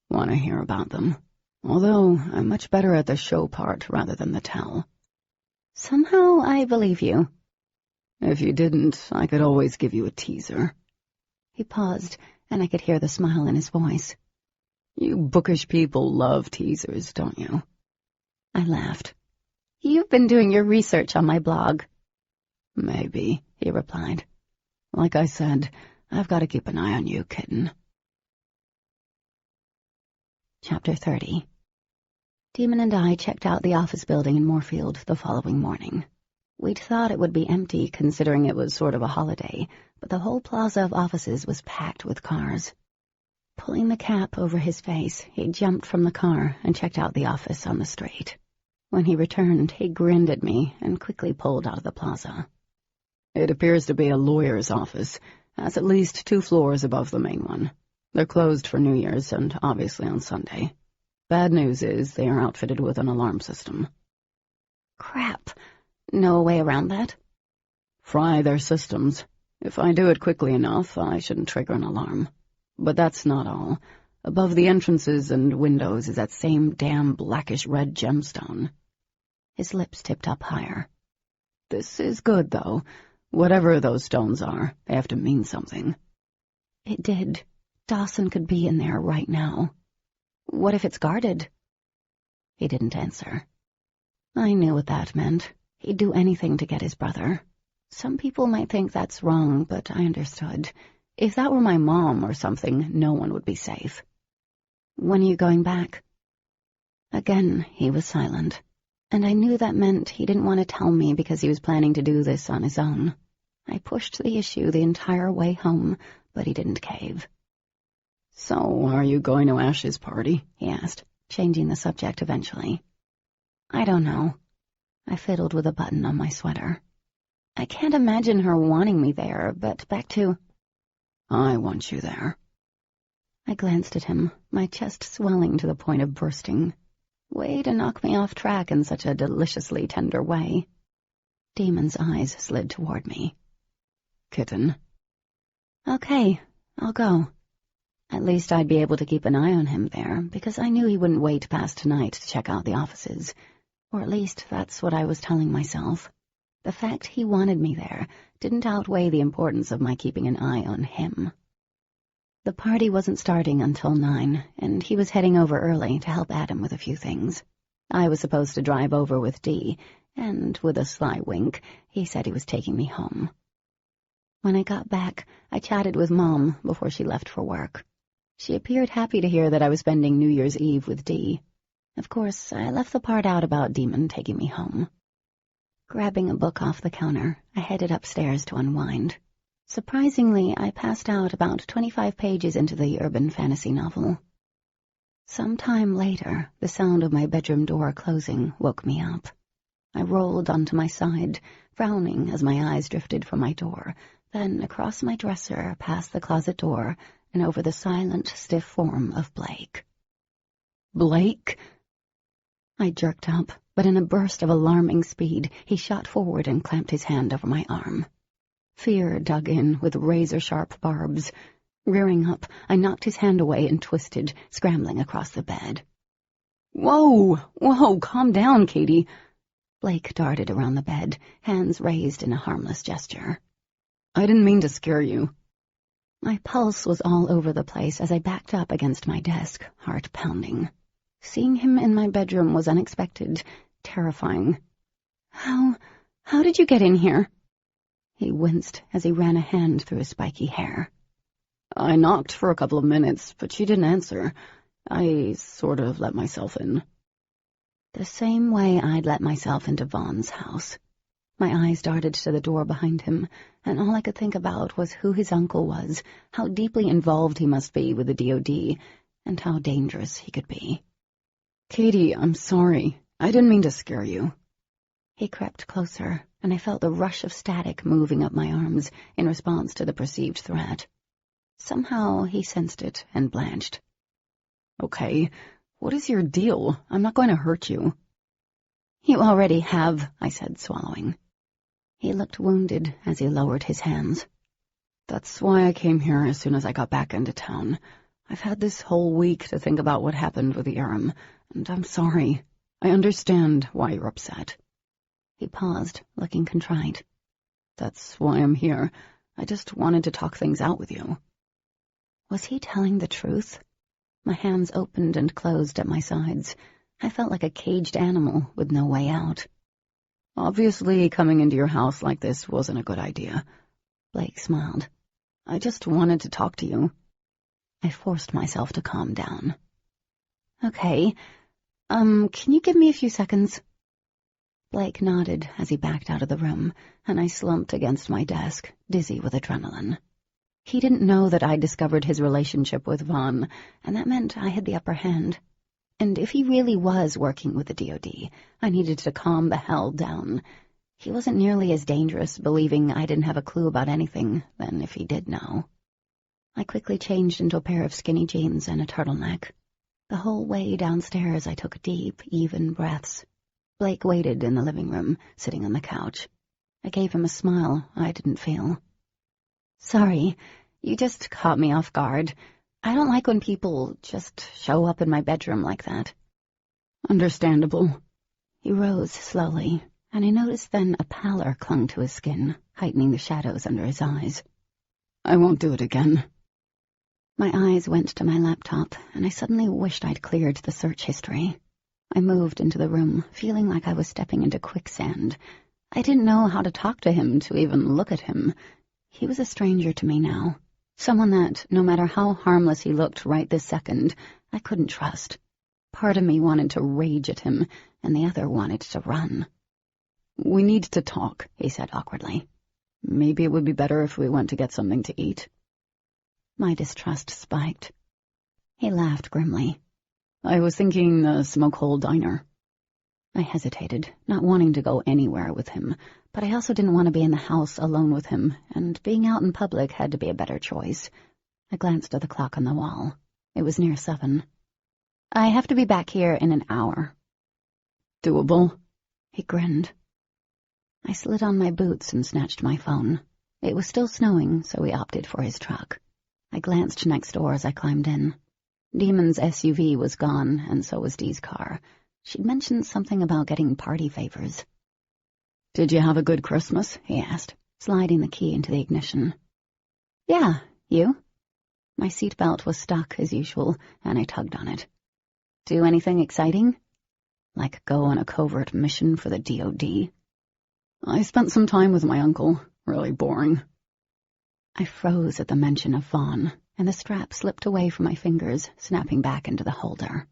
Want to hear about them? Although I'm much better at the show part rather than the tell. Somehow I believe you. If you didn't, I could always give you a teaser. He paused, and I could hear the smile in his voice. You bookish people love teasers, don't you? I laughed. You've been doing your research on my blog. Maybe, he replied. Like I said, I've got to keep an eye on you, kitten. Chapter 30. Demon and I checked out the office building in Moorfield the following morning. We'd thought it would be empty considering it was sort of a holiday, but the whole plaza of offices was packed with cars. Pulling the cap over his face, he jumped from the car and checked out the office on the street. When he returned, he grinned at me and quickly pulled out of the plaza. It appears to be a lawyer's office. That's at least 2 floors above the main one. They're closed for New Year's and obviously on Sunday. Bad news is they are outfitted with an alarm system. Crap. No way around that? Fry their systems. If I do it quickly enough, I shouldn't trigger an alarm. But that's not all. Above the entrances and windows is that same damn blackish-red gemstone. His lips tipped up higher. This is good, though. Whatever those stones are, they have to mean something. It did. Dawson could be in there right now. What if it's guarded? He didn't answer. I knew what that meant. He'd do anything to get his brother. Some people might think that's wrong, but I understood. If that were my mom or something, no one would be safe. When are you going back? Again, he was silent, and I knew that meant he didn't want to tell me because he was planning to do this on his own. I pushed the issue the entire way home, but he didn't cave. So, are you going to Ash's party? He asked, changing the subject eventually. I don't know. I fiddled with a button on my sweater. I can't imagine her wanting me there, but back to... I want you there. I glanced at him, my chest swelling to the point of bursting. Way to knock me off track in such a deliciously tender way. Demon's eyes slid toward me. Kitten. Okay, I'll go. At least I'd be able to keep an eye on him there, because I knew he wouldn't wait past tonight to check out the offices. Or at least that's what I was telling myself. The fact he wanted me there didn't outweigh the importance of my keeping an eye on him. The party wasn't starting until 9, and he was heading over early to help Adam with a few things. I was supposed to drive over with Dee, and with a sly wink, he said he was taking me home. When I got back, I chatted with Mom before she left for work. She appeared happy to hear that I was spending New Year's Eve with Dee. Of course, I left the part out about Demon taking me home. Grabbing a book off the counter, I headed upstairs to unwind. Surprisingly, I passed out about 25 pages into the urban fantasy novel. Some time later, the sound of my bedroom door closing woke me up. I rolled onto my side, frowning as my eyes drifted from my door, then across my dresser, past the closet door, and over the silent, stiff form of Blake. Blake? I jerked up, but in a burst of alarming speed, he shot forward and clamped his hand over my arm. Fear dug in with razor-sharp barbs. Rearing up, I knocked his hand away and twisted, scrambling across the bed. Whoa, calm down, Katie. Blake darted around the bed, hands raised in a harmless gesture. I didn't mean to scare you. My pulse was all over the place as I backed up against my desk, heart pounding. Seeing him in my bedroom was unexpected, terrifying. How did you get in here? He winced as he ran a hand through his spiky hair. I knocked for a couple of minutes, but she didn't answer. I sort of let myself in. The same way I'd let myself into Vaughn's house. My eyes darted to the door behind him, and all I could think about was who his uncle was, how deeply involved he must be with the DOD, and how dangerous he could be. Katie, I'm sorry. I didn't mean to scare you. He crept closer, and I felt the rush of static moving up my arms in response to the perceived threat. Somehow he sensed it and blanched. Okay, What is your deal? I'm not going to hurt you. You already have, I said, swallowing. He looked wounded as he lowered his hands. That's why I came here as soon as I got back into town. I've had this whole week to think about what happened with the Aram, and I'm sorry. I understand why you're upset. He paused, looking contrite. That's why I'm here. I just wanted to talk things out with you. Was he telling the truth? My hands opened and closed at my sides. I felt like a caged animal with no way out. Obviously, coming into your house like this wasn't a good idea. Blake smiled. I just wanted to talk to you. I forced myself to calm down. Okay. Can you give me a few seconds? Blake nodded as he backed out of the room, and I slumped against my desk, dizzy with adrenaline. He didn't know that I'd discovered his relationship with Vaughn, and that meant I had the upper hand. And if he really was working with the DOD, I needed to calm the hell down. He wasn't nearly as dangerous believing I didn't have a clue about anything than if he did know. I quickly changed into a pair of skinny jeans and a turtleneck. The whole way downstairs I took deep, even breaths. Blake waited in the living room, sitting on the couch. I gave him a smile I didn't feel. Sorry, you just caught me off guard. I don't like when people just show up in my bedroom like that. Understandable. He rose slowly, and I noticed then a pallor clung to his skin, heightening the shadows under his eyes. I won't do it again. My eyes went to my laptop, and I suddenly wished I'd cleared the search history. I moved into the room, feeling like I was stepping into quicksand. I didn't know how to talk to him, to even look at him. He was a stranger to me now. Someone that, no matter how harmless he looked right this second, I couldn't trust. Part of me wanted to rage at him, and the other wanted to run. We need to talk, he said awkwardly. Maybe it would be better if we went to get something to eat. My distrust spiked. He laughed grimly. I was thinking the Smoke Hole Diner. I hesitated, not wanting to go anywhere with him, but I also didn't want to be in the house alone with him, and being out in public had to be a better choice. I glanced at the clock on the wall. It was near 7. I have to be back here in an hour. Doable. He grinned. I slid on my boots and snatched my phone. It was still snowing, so we opted for his truck. I glanced next door as I climbed in. Demon's SUV was gone, and so was Dee's car. She'd mentioned something about getting party favors. Did you have a good Christmas? He asked, sliding the key into the ignition. Yeah, you? My seatbelt was stuck as usual, and I tugged on it. Do anything exciting? Like go on a covert mission for the DOD? I spent some time with my uncle. Really boring. I froze at the mention of Vaughn, and the strap slipped away from my fingers, snapping back into the holder.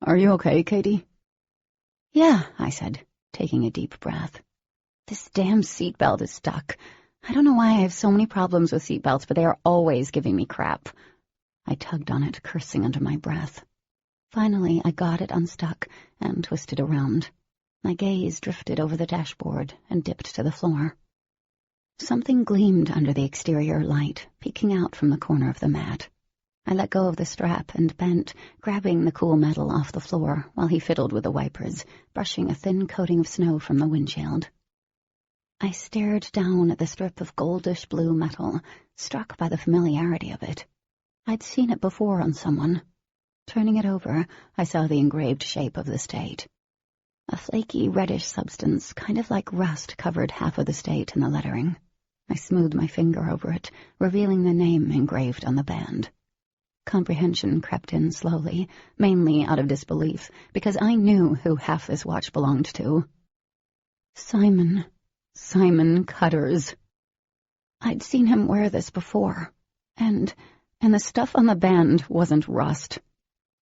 Are you okay, Katie? Yeah, I said, taking a deep breath. This damn seatbelt is stuck. I don't know why I have so many problems with seatbelts, but they are always giving me crap. I tugged on it, cursing under my breath. Finally, I got it unstuck and twisted around. My gaze drifted over the dashboard and dipped to the floor. Something gleamed under the exterior light, peeking out from the corner of the mat. I let go of the strap and bent, grabbing the cool metal off the floor while he fiddled with the wipers, brushing a thin coating of snow from the windshield. I stared down at the strip of goldish blue metal, struck by the familiarity of it. I'd seen it before on someone. Turning it over, I saw the engraved shape of the state. A flaky reddish substance, kind of like rust, covered half of the state in the lettering. I smoothed my finger over it, revealing the name engraved on the band. Comprehension crept in slowly, mainly out of disbelief, because I knew who half this watch belonged to. Simon Cutters. I'd seen him wear this before, and the stuff on the band wasn't rust.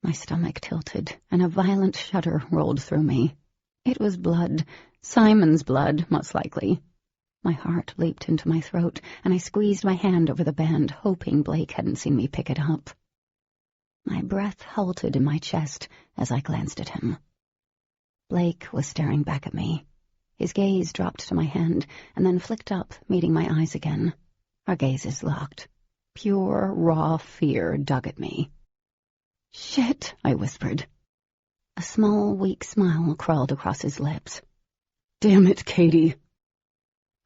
My stomach tilted, and a violent shudder rolled through me. It was blood, Simon's blood, most likely. My heart leaped into my throat, and I squeezed my hand over the band, hoping Blake hadn't seen me pick it up. My breath halted in my chest as I glanced at him. Blake was staring back at me. His gaze dropped to my hand, and then flicked up, meeting my eyes again. Our gazes locked. Pure, raw fear dug at me. "Shit," I whispered. A small, weak smile crawled across his lips. Damn it, Katie.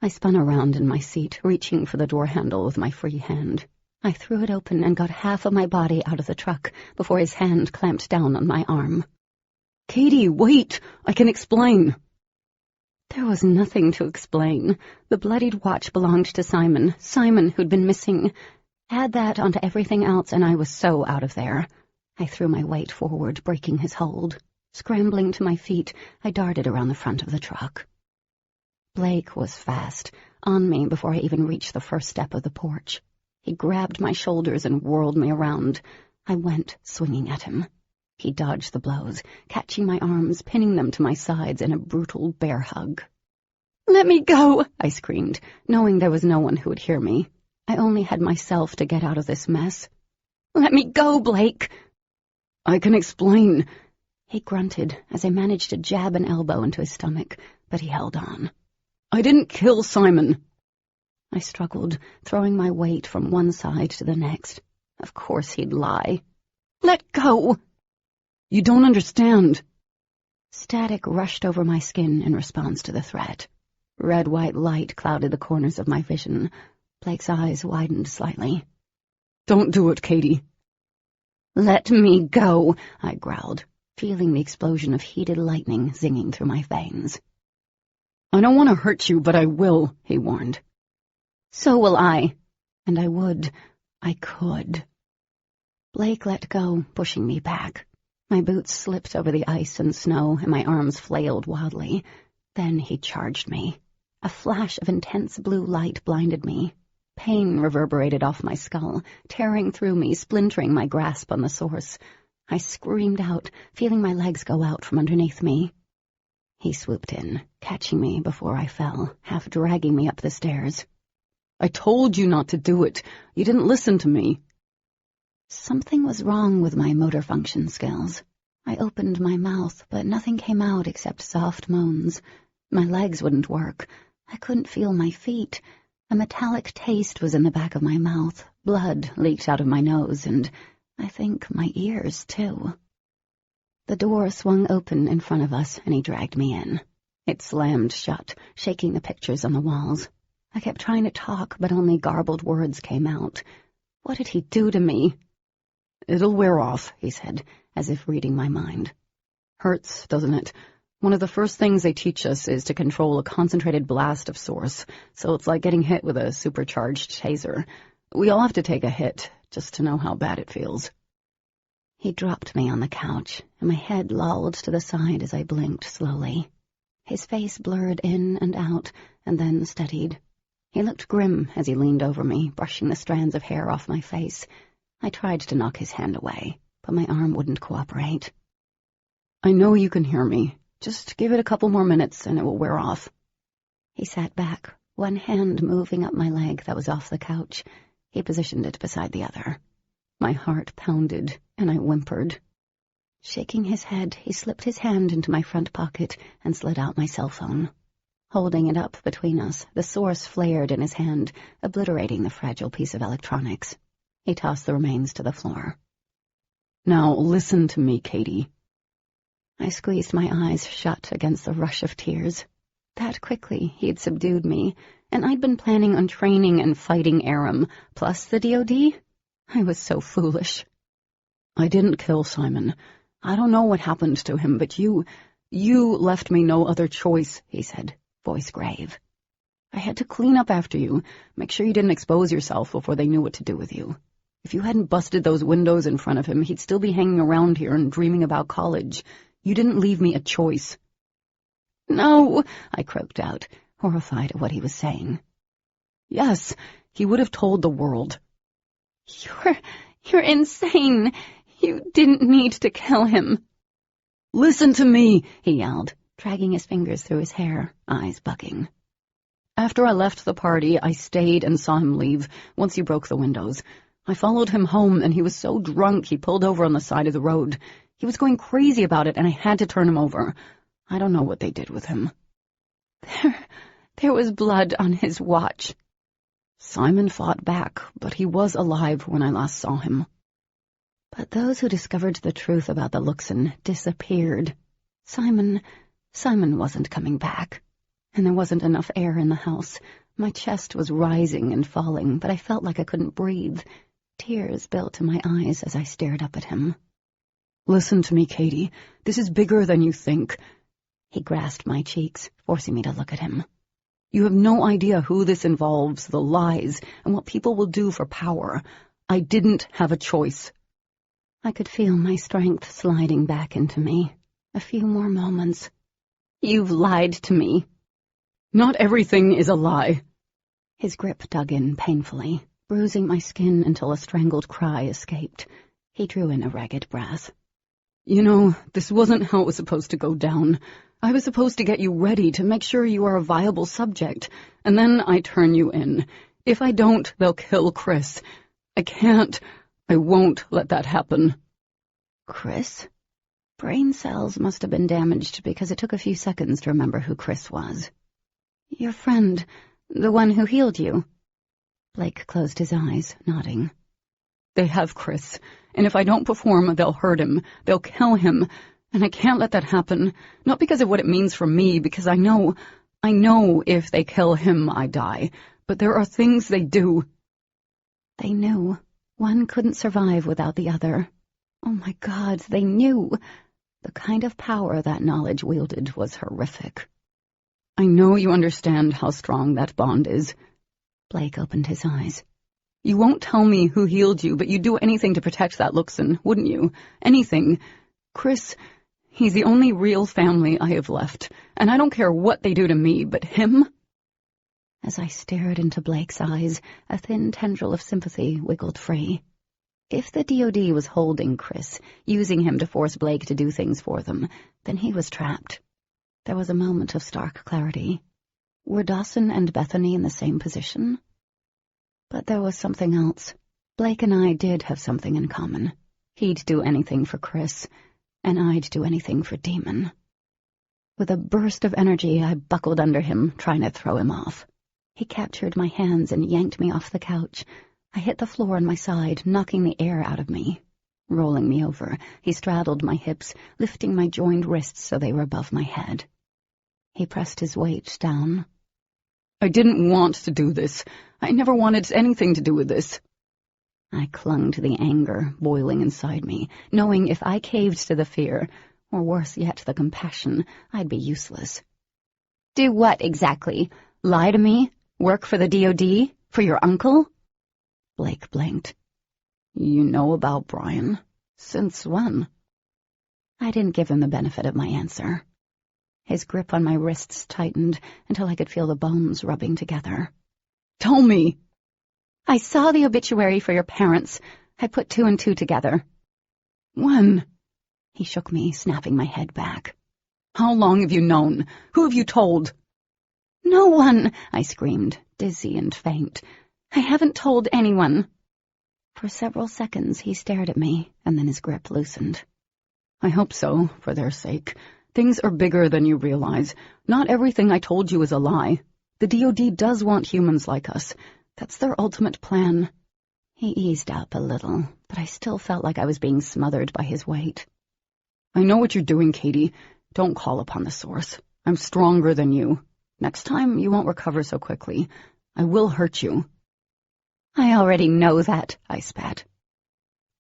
I spun around in my seat, reaching for the door handle with my free hand. I threw it open and got half of my body out of the truck before his hand clamped down on my arm. Katie, wait! I can explain. There was nothing to explain. The bloodied watch belonged to Simon who'd been missing. Add that onto everything else, and I was so out of there. I threw my weight forward, breaking his hold. Scrambling to my feet, I darted around the front of the truck. Blake was fast, on me before I even reached the first step of the porch. He grabbed my shoulders and whirled me around. I went, swinging at him. He dodged the blows, catching my arms, pinning them to my sides in a brutal bear hug. "Let me go!" I screamed, knowing there was no one who would hear me. I only had myself to get out of this mess. "Let me go, Blake!" I can explain. He grunted as I managed to jab an elbow into his stomach, but he held on. I didn't kill Simon. I struggled, throwing my weight from one side to the next. Of course he'd lie. "Let go!" You don't understand. Static rushed over my skin in response to the threat. Red-white light clouded the corners of my vision. Blake's eyes widened slightly. Don't do it, Katie. "Let me go," I growled, feeling the explosion of heated lightning zinging through my veins. I don't want to hurt you, but I will, he warned. So will I. And I would. I could. Blake let go, pushing me back. My boots slipped over the ice and snow, and my arms flailed wildly. Then he charged me. A flash of intense blue light blinded me. Pain reverberated off my skull, tearing through me, splintering my grasp on the source. I screamed out, feeling my legs go out from underneath me. He swooped in, catching me before I fell, half dragging me up the stairs. I told you not to do it. You didn't listen to me. Something was wrong with my motor function skills. I opened my mouth, but nothing came out except soft moans. My legs wouldn't work. I couldn't feel my feet. A metallic taste was in the back of my mouth. Blood leaked out of my nose, and I think my ears, too. The door swung open in front of us, and he dragged me in. It slammed shut, shaking the pictures on the walls. I kept trying to talk, but only garbled words came out. What did he do to me? It'll wear off, he said, as if reading my mind. Hurts, doesn't it? One of the first things they teach us is to control a concentrated blast of source, so it's like getting hit with a supercharged taser. We all have to take a hit, just to know how bad it feels. He dropped me on the couch, and my head lolled to the side as I blinked slowly. His face blurred in and out, and then steadied. He looked grim as he leaned over me, brushing the strands of hair off my face. I tried to knock his hand away, but my arm wouldn't cooperate. I know you can hear me. Just give it a couple more minutes and it will wear off. He sat back, one hand moving up my leg that was off the couch. He positioned it beside the other. My heart pounded, and I whimpered. Shaking his head, he slipped his hand into my front pocket and slid out my cell phone. Holding it up between us, the source flared in his hand, obliterating the fragile piece of electronics. He tossed the remains to the floor. Now listen to me, Katie. I squeezed my eyes shut against the rush of tears. That quickly he had subdued me, and I'd been planning on training and fighting Aram, plus the DOD? I was so foolish. I didn't kill Simon. I don't know what happened to him, but you left me no other choice, he said, voice grave. I had to clean up after you, make sure you didn't expose yourself before they knew what to do with you. If you hadn't busted those windows in front of him, he'd still be hanging around here and dreaming about college. You didn't leave me a choice. No, I croaked out, horrified at what he was saying. Yes, he would have told the world. You're insane. You didn't need to kill him. Listen to me, he yelled, dragging his fingers through his hair, eyes bugging. After I left the party, I stayed and saw him leave, once he broke the windows. I followed him home, and he was so drunk he pulled over on the side of the road. He was going crazy about it, and I had to turn him over. I don't know what they did with him. There was blood on his watch. Simon fought back, but he was alive when I last saw him. But those who discovered the truth about the Luxon disappeared. Simon wasn't coming back. And there wasn't enough air in the house. My chest was rising and falling, but I felt like I couldn't breathe. Tears built to my eyes as I stared up at him. Listen to me, Katie. This is bigger than you think. He grasped my cheeks, forcing me to look at him. You have no idea who this involves, the lies, and what people will do for power. I didn't have a choice. I could feel my strength sliding back into me. A few more moments. You've lied to me. Not everything is a lie. His grip dug in painfully, bruising my skin until a strangled cry escaped. He drew in a ragged breath. You know, this wasn't how it was supposed to go down. I was supposed to get you ready to make sure you are a viable subject, and then I turn you in. If I don't, they'll kill Chris. I won't let that happen. Chris? Brain cells must have been damaged because it took a few seconds to remember who Chris was. Your friend, the one who healed you. Blake closed his eyes, nodding. They have Chris, and if I don't perform, they'll hurt him. They'll kill him, and I can't let that happen. Not because of what it means for me, because I know if they kill him, I die. But there are things they do. They knew. One couldn't survive without the other. Oh my God, they knew. The kind of power that knowledge wielded was horrific. I know you understand how strong that bond is. Blake opened his eyes. You won't tell me who healed you, but you'd do anything to protect that Luxon, wouldn't you? Anything. Chris, he's the only real family I have left, and I don't care what they do to me, but him? As I stared into Blake's eyes, a thin tendril of sympathy wiggled free. If the DoD was holding Chris, using him to force Blake to do things for them, then he was trapped. There was a moment of stark clarity. Were Dawson and Bethany in the same position? But there was something else. Blake and I did have something in common. He'd do anything for Chris, and I'd do anything for Demon. With a burst of energy, I buckled under him, trying to throw him off. He captured my hands and yanked me off the couch. I hit the floor on my side, knocking the air out of me. Rolling me over, he straddled my hips, lifting my joined wrists so they were above my head. He pressed his weight down. I didn't want to do this. I never wanted anything to do with this. I clung to the anger boiling inside me, knowing if I caved to the fear, or worse yet, the compassion, I'd be useless. Do what exactly? Lie to me? Work for the DoD? For your uncle? Blake blinked. You know about Brian? Since when? I didn't give him the benefit of my answer. His grip on my wrists tightened until I could feel the bones rubbing together. Tell me! I saw the obituary for your parents. I put 2 and 2 together. When? He shook me, snapping my head back. How long have you known? Who have you told? No one, I screamed, dizzy and faint. I haven't told anyone. For several seconds he stared at me, and then his grip loosened. I hope so, for their sake. Things are bigger than you realize. Not everything I told you is a lie. The DoD does want humans like us. That's their ultimate plan. He eased up a little, but I still felt like I was being smothered by his weight. I know what you're doing, Katie. Don't call upon the source. I'm stronger than you. Next time, you won't recover so quickly. I will hurt you. I already know that, I spat.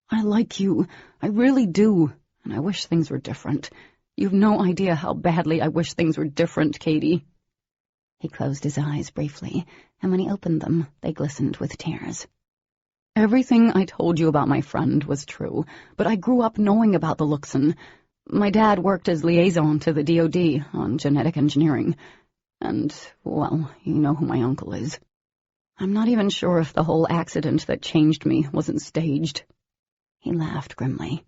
I like you. I really do. And I wish things were different. You've no idea how badly I wish things were different, Katie. He closed his eyes briefly, and when he opened them, they glistened with tears. Everything I told you about my friend was true, but I grew up knowing about the Luxon. My dad worked as liaison to the DoD on genetic engineering. And, well, you know who my uncle is. I'm not even sure if the whole accident that changed me wasn't staged. He laughed grimly.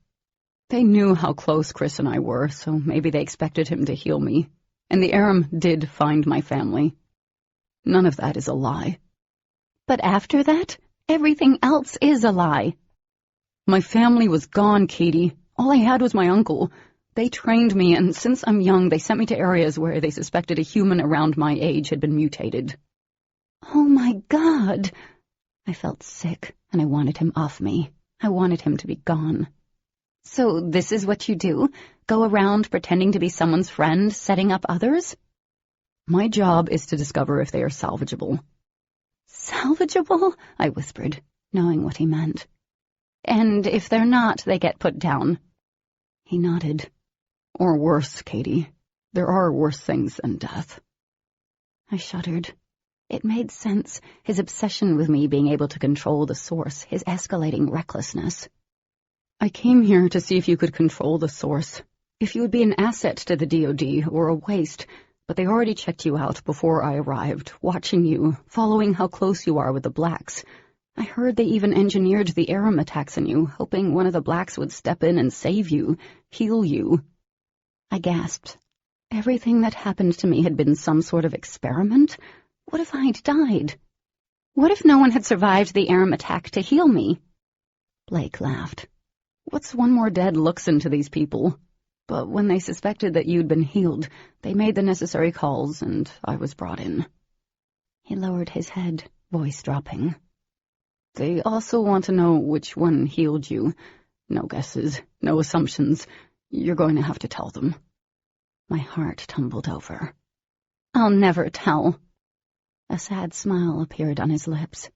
They knew how close Chris and I were, so maybe they expected him to heal me. And the Aram did find my family. None of that is a lie. But after that, everything else is a lie. My family was gone, Katie. All I had was my uncle. They trained me, and since I'm young, they sent me to areas where they suspected a human around my age had been mutated. Oh my God! I felt sick, and I wanted him off me. I wanted him to be gone. So this is what you do? Go around pretending to be someone's friend, setting up others? My job is to discover if they are salvageable. Salvageable? I whispered, knowing what he meant. And if they're not, they get put down. He nodded. Or worse, Katie. There are worse things than death. I shuddered. It made sense, his obsession with me being able to control the source, his escalating recklessness. I came here to see if you could control the source, if you would be an asset to the DoD or a waste, but they already checked you out before I arrived, watching you, following how close you are with the Blacks. I heard they even engineered the Aram attacks on you, hoping one of the Blacks would step in and save you, heal you. I gasped. Everything that happened to me had been some sort of experiment? What if I'd died? What if no one had survived the Aram attack to heal me? Blake laughed. What's one more dead looks into these people? But when they suspected that you'd been healed, they made the necessary calls, and I was brought in. He lowered his head, voice dropping. They also want to know which one healed you. No guesses, no assumptions. You're going to have to tell them. My heart tumbled over. I'll never tell. A sad smile appeared on his lips.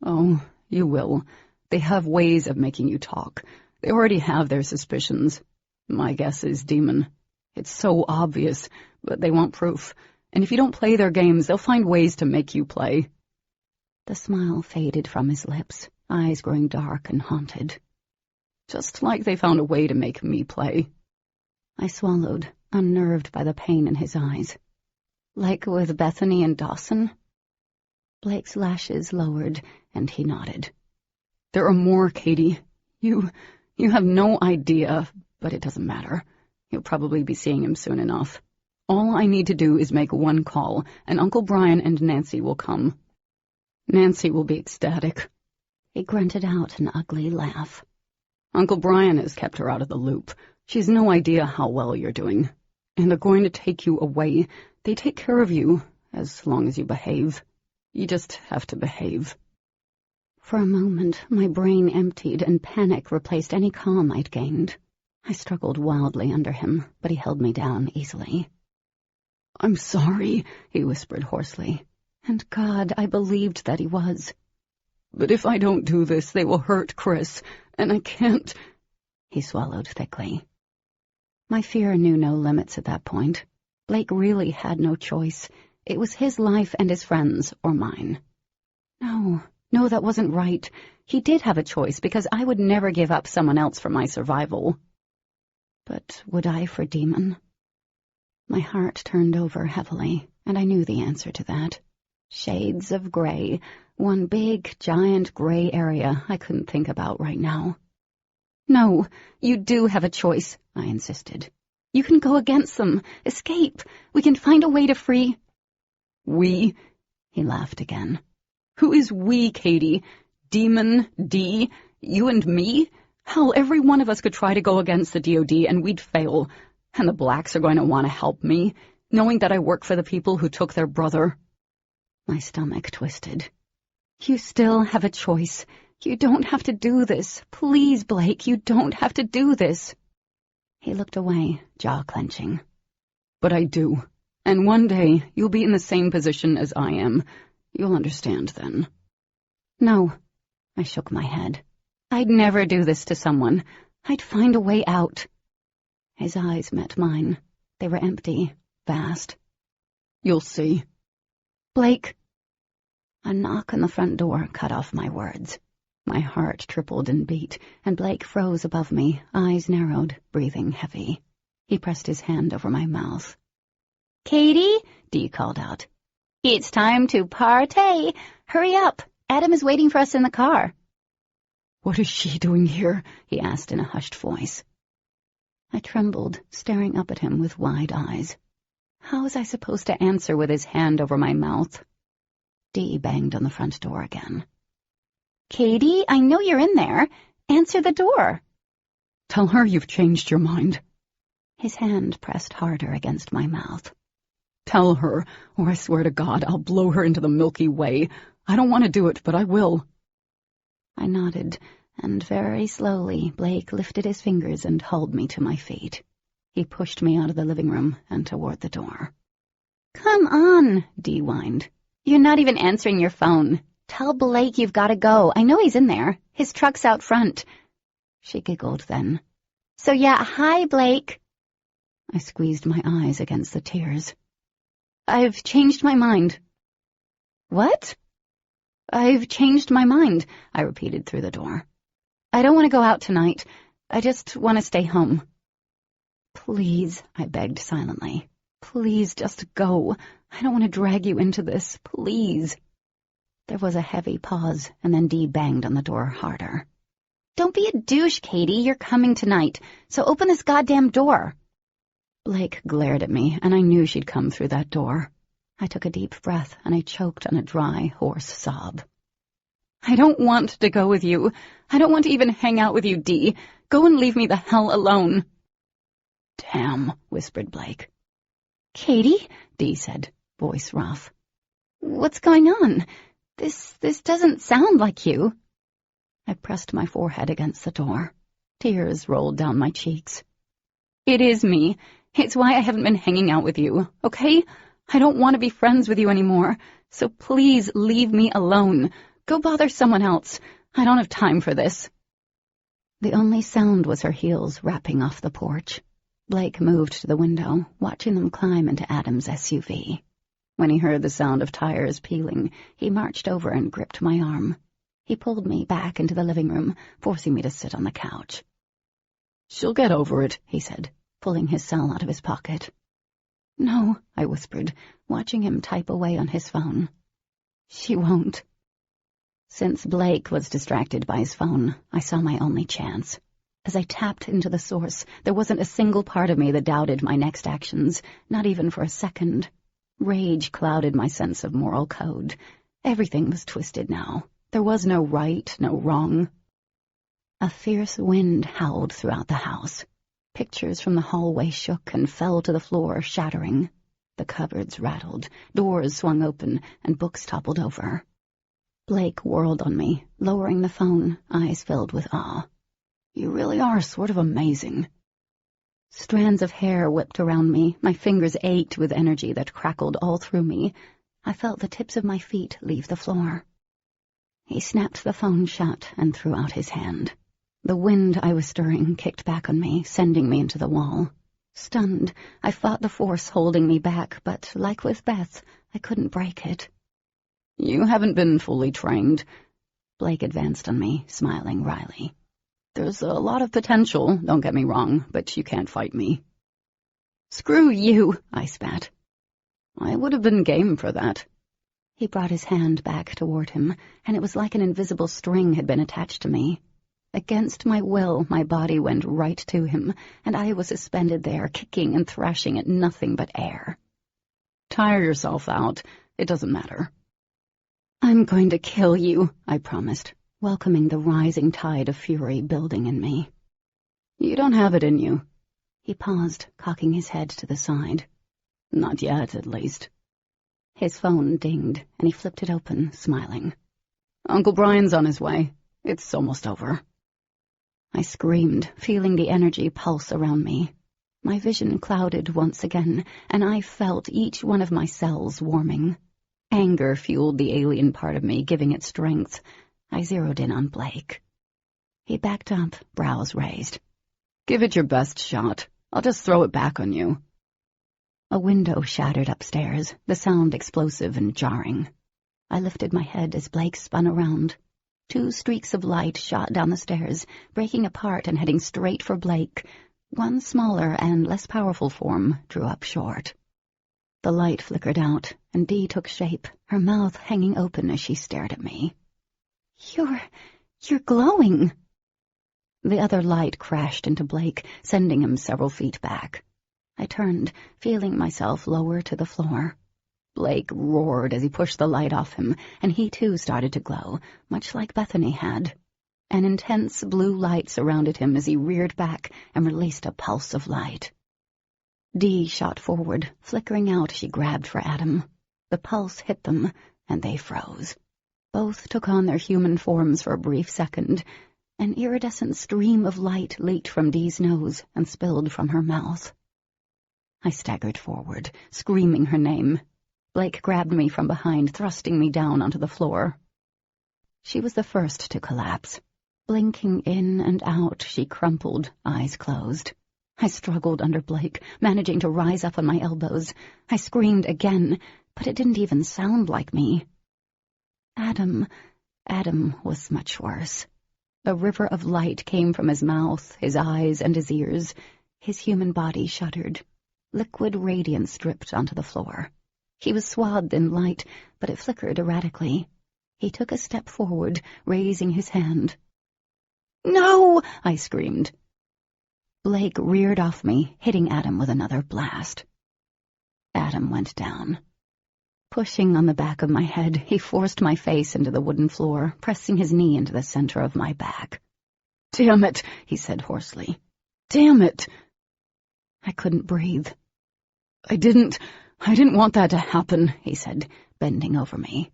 Oh, you will. They have ways of making you talk. They already have their suspicions. My guess is Demon. It's so obvious, but they want proof. And if you don't play their games, they'll find ways to make you play. The smile faded from his lips, eyes growing dark and haunted. Just like they found a way to make me play. I swallowed, unnerved by the pain in his eyes. Like with Bethany and Dawson? Blake's lashes lowered, and he nodded. There are more, Katie. You have no idea, but it doesn't matter. You'll probably be seeing him soon enough. All I need to do is make one call, and Uncle Brian and Nancy will come. Nancy will be ecstatic. He grunted out an ugly laugh. Uncle Brian has kept her out of the loop. She has no idea how well you're doing. And they're going to take you away. They take care of you, as long as you behave. You just have to behave. For a moment, my brain emptied and panic replaced any calm I'd gained. I struggled wildly under him, but he held me down easily. I'm sorry, he whispered hoarsely. And God, I believed that he was. But if I don't do this, they will hurt Chris, and I can't... He swallowed thickly. My fear knew no limits at that point. Blake really had no choice. It was his life and his friends, or mine. No, that wasn't right. He did have a choice, because I would never give up someone else for my survival. But would I for Demon? My heart turned over heavily, and I knew the answer to that. Shades of gray, one big, giant gray area I couldn't think about right now. No, you do have a choice, I insisted. You can go against them, escape. We can find a way to free... We? He laughed again. Who is we, Katie? Demon, D, you and me? Hell, every one of us could try to go against the DoD and we'd fail. And the Blacks are going to want to help me, knowing that I work for the people who took their brother. My stomach twisted. You still have a choice. You don't have to do this. Please, Blake, you don't have to do this. He looked away, jaw clenching. But I do. And one day, you'll be in the same position as I am. You'll understand then. No. I shook my head. I'd never do this to someone. I'd find a way out. His eyes met mine. They were empty, vast. You'll see. Blake. A knock on the front door cut off my words. My heart tripled in beat, and Blake froze above me, eyes narrowed, breathing heavy. He pressed his hand over my mouth. Katie, Dee called out. It's time to partay. Hurry up. Adam is waiting for us in the car. What is she doing here? He asked in a hushed voice. I trembled, staring up at him with wide eyes. How was I supposed to answer with his hand over my mouth? Dee banged on the front door again. Katie, I know you're in there. Answer the door. Tell her you've changed your mind. His hand pressed harder against my mouth. Tell her, or I swear to God, I'll blow her into the Milky Way. I don't want to do it, but I will. I nodded, and very slowly Blake lifted his fingers and hauled me to my feet. He pushed me out of the living room and toward the door. "Come on," Dee whined. "You're not even answering your phone. Tell Blake you've got to go. I know he's in there. His truck's out front." She giggled then. "So yeah, hi, Blake." I squeezed my eyes against the tears. "I've changed my mind." "What?" "I've changed my mind," I repeated through the door. "I don't want to go out tonight. I just want to stay home." "Please," I begged silently. "Please just go. I don't want to drag you into this. Please." There was a heavy pause, and then Dee banged on the door harder. "Don't be a douche, Katie. You're coming tonight, so open this goddamn door." Blake glared at me, and I knew she'd come through that door. I took a deep breath, and I choked on a dry, hoarse sob. "I don't want to go with you. I don't want to even hang out with you, Dee. Go and leave me the hell alone." "Damn," whispered Blake. "Katie," Dee said, voice rough. "What's going on? This doesn't sound like you." I pressed my forehead against the door. Tears rolled down my cheeks. "It is me. It's why I haven't been hanging out with you, okay? I don't want to be friends with you anymore, so please leave me alone. Go bother someone else. I don't have time for this." The only sound was her heels rapping off the porch. Blake moved to the window, watching them climb into Adam's SUV. When he heard the sound of tires peeling, he marched over and gripped my arm. He pulled me back into the living room, forcing me to sit on the couch. "She'll get over it," he said, pulling his cell out of his pocket. "No," I whispered, watching him type away on his phone. "She won't." Since Blake was distracted by his phone, I saw my only chance. As I tapped into the source, there wasn't a single part of me that doubted my next actions, not even for a second. Rage clouded my sense of moral code. Everything was twisted now. There was no right, no wrong. A fierce wind howled throughout the house. Pictures from the hallway shook and fell to the floor, shattering. The cupboards rattled, doors swung open, and books toppled over. Blake whirled on me, lowering the phone, eyes filled with awe. "You really are sort of amazing." Strands of hair whipped around me, my fingers ached with energy that crackled all through me. I felt the tips of my feet leave the floor. He snapped the phone shut and threw out his hand. The wind I was stirring kicked back on me, sending me into the wall. Stunned, I fought the force holding me back, but, like with Beth, I couldn't break it. "You haven't been fully trained." Blake advanced on me, smiling wryly. "There's a lot of potential, don't get me wrong, but you can't fight me." "Screw you," I spat. "I would have been game for that." He brought his hand back toward him, and it was like an invisible string had been attached to me. Against my will, my body went right to him, and I was suspended there, kicking and thrashing at nothing but air. "Tire yourself out. It doesn't matter." "I'm going to kill you," I promised, welcoming the rising tide of fury building in me. "You don't have it in you." He paused, cocking his head to the side. "Not yet, at least." His phone dinged, and he flipped it open, smiling. "Uncle Brian's on his way. It's almost over." I screamed, feeling the energy pulse around me. My vision clouded once again, and I felt each one of my cells warming. Anger fueled the alien part of me, giving it strength. I zeroed in on Blake. He backed up, brows raised. "Give it your best shot. I'll just throw it back on you." A window shattered upstairs, the sound explosive and jarring. I lifted my head as Blake spun around. 2 streaks of light shot down the stairs, breaking apart and heading straight for Blake. One smaller and less powerful form drew up short. The light flickered out, and Dee took shape, her mouth hanging open as she stared at me. You're glowing." The other light crashed into Blake, sending him several feet back. I turned, feeling myself lower to the floor. Blake roared as he pushed the light off him, and he too started to glow, much like Bethany had. An intense blue light surrounded him as he reared back and released a pulse of light. Dee shot forward, flickering out as she grabbed for Adam. The pulse hit them, and they froze. Both took on their human forms for a brief second, An iridescent stream of light leaked from Dee's nose and spilled from her mouth. I staggered forward, screaming her name. Blake grabbed me from behind, thrusting me down onto the floor. She was the first to collapse. Blinking in and out, she crumpled, eyes closed. I struggled under Blake, managing to rise up on my elbows. I screamed again, but it didn't even sound like me. Adam was much worse. A river of light came from his mouth, his eyes, and his ears. His human body shuddered. Liquid radiance dripped onto the floor. He was swathed in light, but it flickered erratically. He took a step forward, raising his hand. "No!" I screamed. Blake reared off me, hitting Adam with another blast. Adam went down. Pushing on the back of my head, he forced my face into the wooden floor, pressing his knee into the center of my back. "Damn it," he said hoarsely. "Damn it." I couldn't breathe. I didn't want that to happen," he said, bending over me.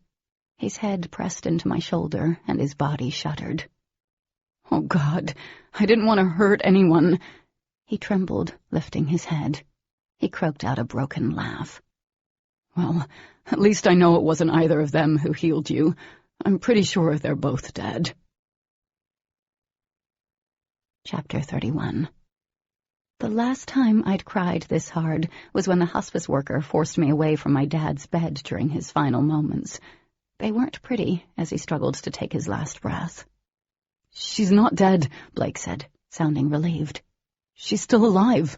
His head pressed into my shoulder, and his body shuddered. "Oh, God, I didn't want to hurt anyone." He trembled, lifting his head. He croaked out a broken laugh. "Well, at least I know it wasn't either of them who healed you. I'm pretty sure they're both dead." Chapter 31. The last time I'd cried this hard was when the hospice worker forced me away from my dad's bed during his final moments. They weren't pretty as he struggled to take his last breath. "She's not dead," Blake said, sounding relieved. "She's still alive."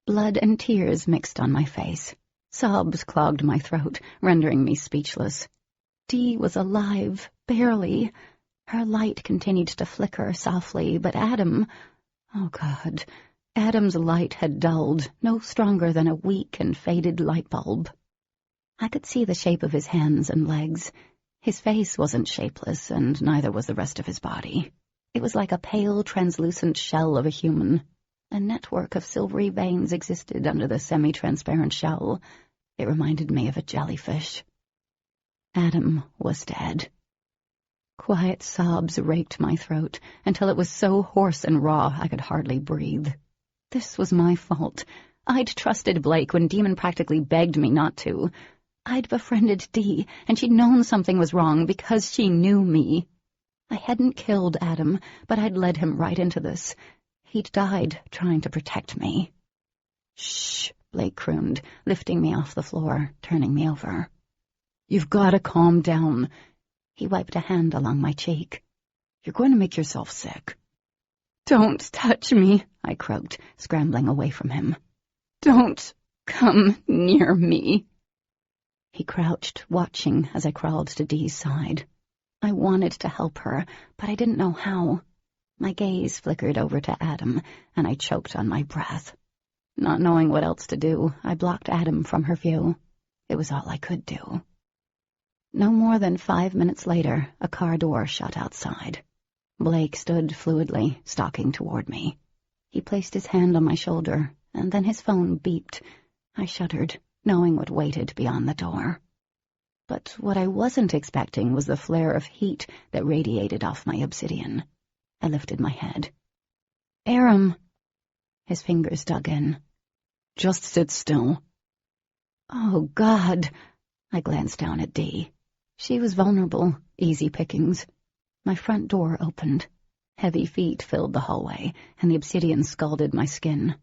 Blood and tears mixed on my face. Sobs clogged my throat, rendering me speechless. Dee was alive, barely. Her light continued to flicker softly, but Adam... Oh, God. Adam's light had dulled, no stronger than a weak and faded light bulb. I could see the shape of his hands and legs. His face wasn't shapeless, and neither was the rest of his body. It was like a pale, translucent shell of a human. A network of silvery veins existed under the semi-transparent shell. It reminded me of a jellyfish. Adam was dead. Quiet sobs raked my throat until it was so hoarse and raw I could hardly breathe. This was my fault. I'd trusted Blake when Demon practically begged me not to. I'd befriended Dee, and she'd known something was wrong because she knew me. I hadn't killed Adam, but I'd led him right into this. He'd died trying to protect me. "Shh," Blake crooned, lifting me off the floor, turning me over. "You've got to calm down." He wiped a hand along my cheek. "You're going to make yourself sick." "Don't touch me," I croaked, scrambling away from him. "Don't come near me." He crouched, watching as I crawled to Dee's side. I wanted to help her, but I didn't know how. My gaze flickered over to Adam, and I choked on my breath. Not knowing what else to do, I blocked Adam from her view. It was all I could do. No more than 5 minutes later, a car door shut outside. Blake stood fluidly, stalking toward me. He placed his hand on my shoulder, and then his phone beeped. I shuddered, knowing what waited beyond the door. But what I wasn't expecting was the flare of heat that radiated off my obsidian. I lifted my head. "Aram." His fingers dug in. "Just sit still." "Oh, God." I glanced down at Dee. She was vulnerable, easy pickings. My front door opened. Heavy feet filled the hallway, and the obsidian scalded my skin.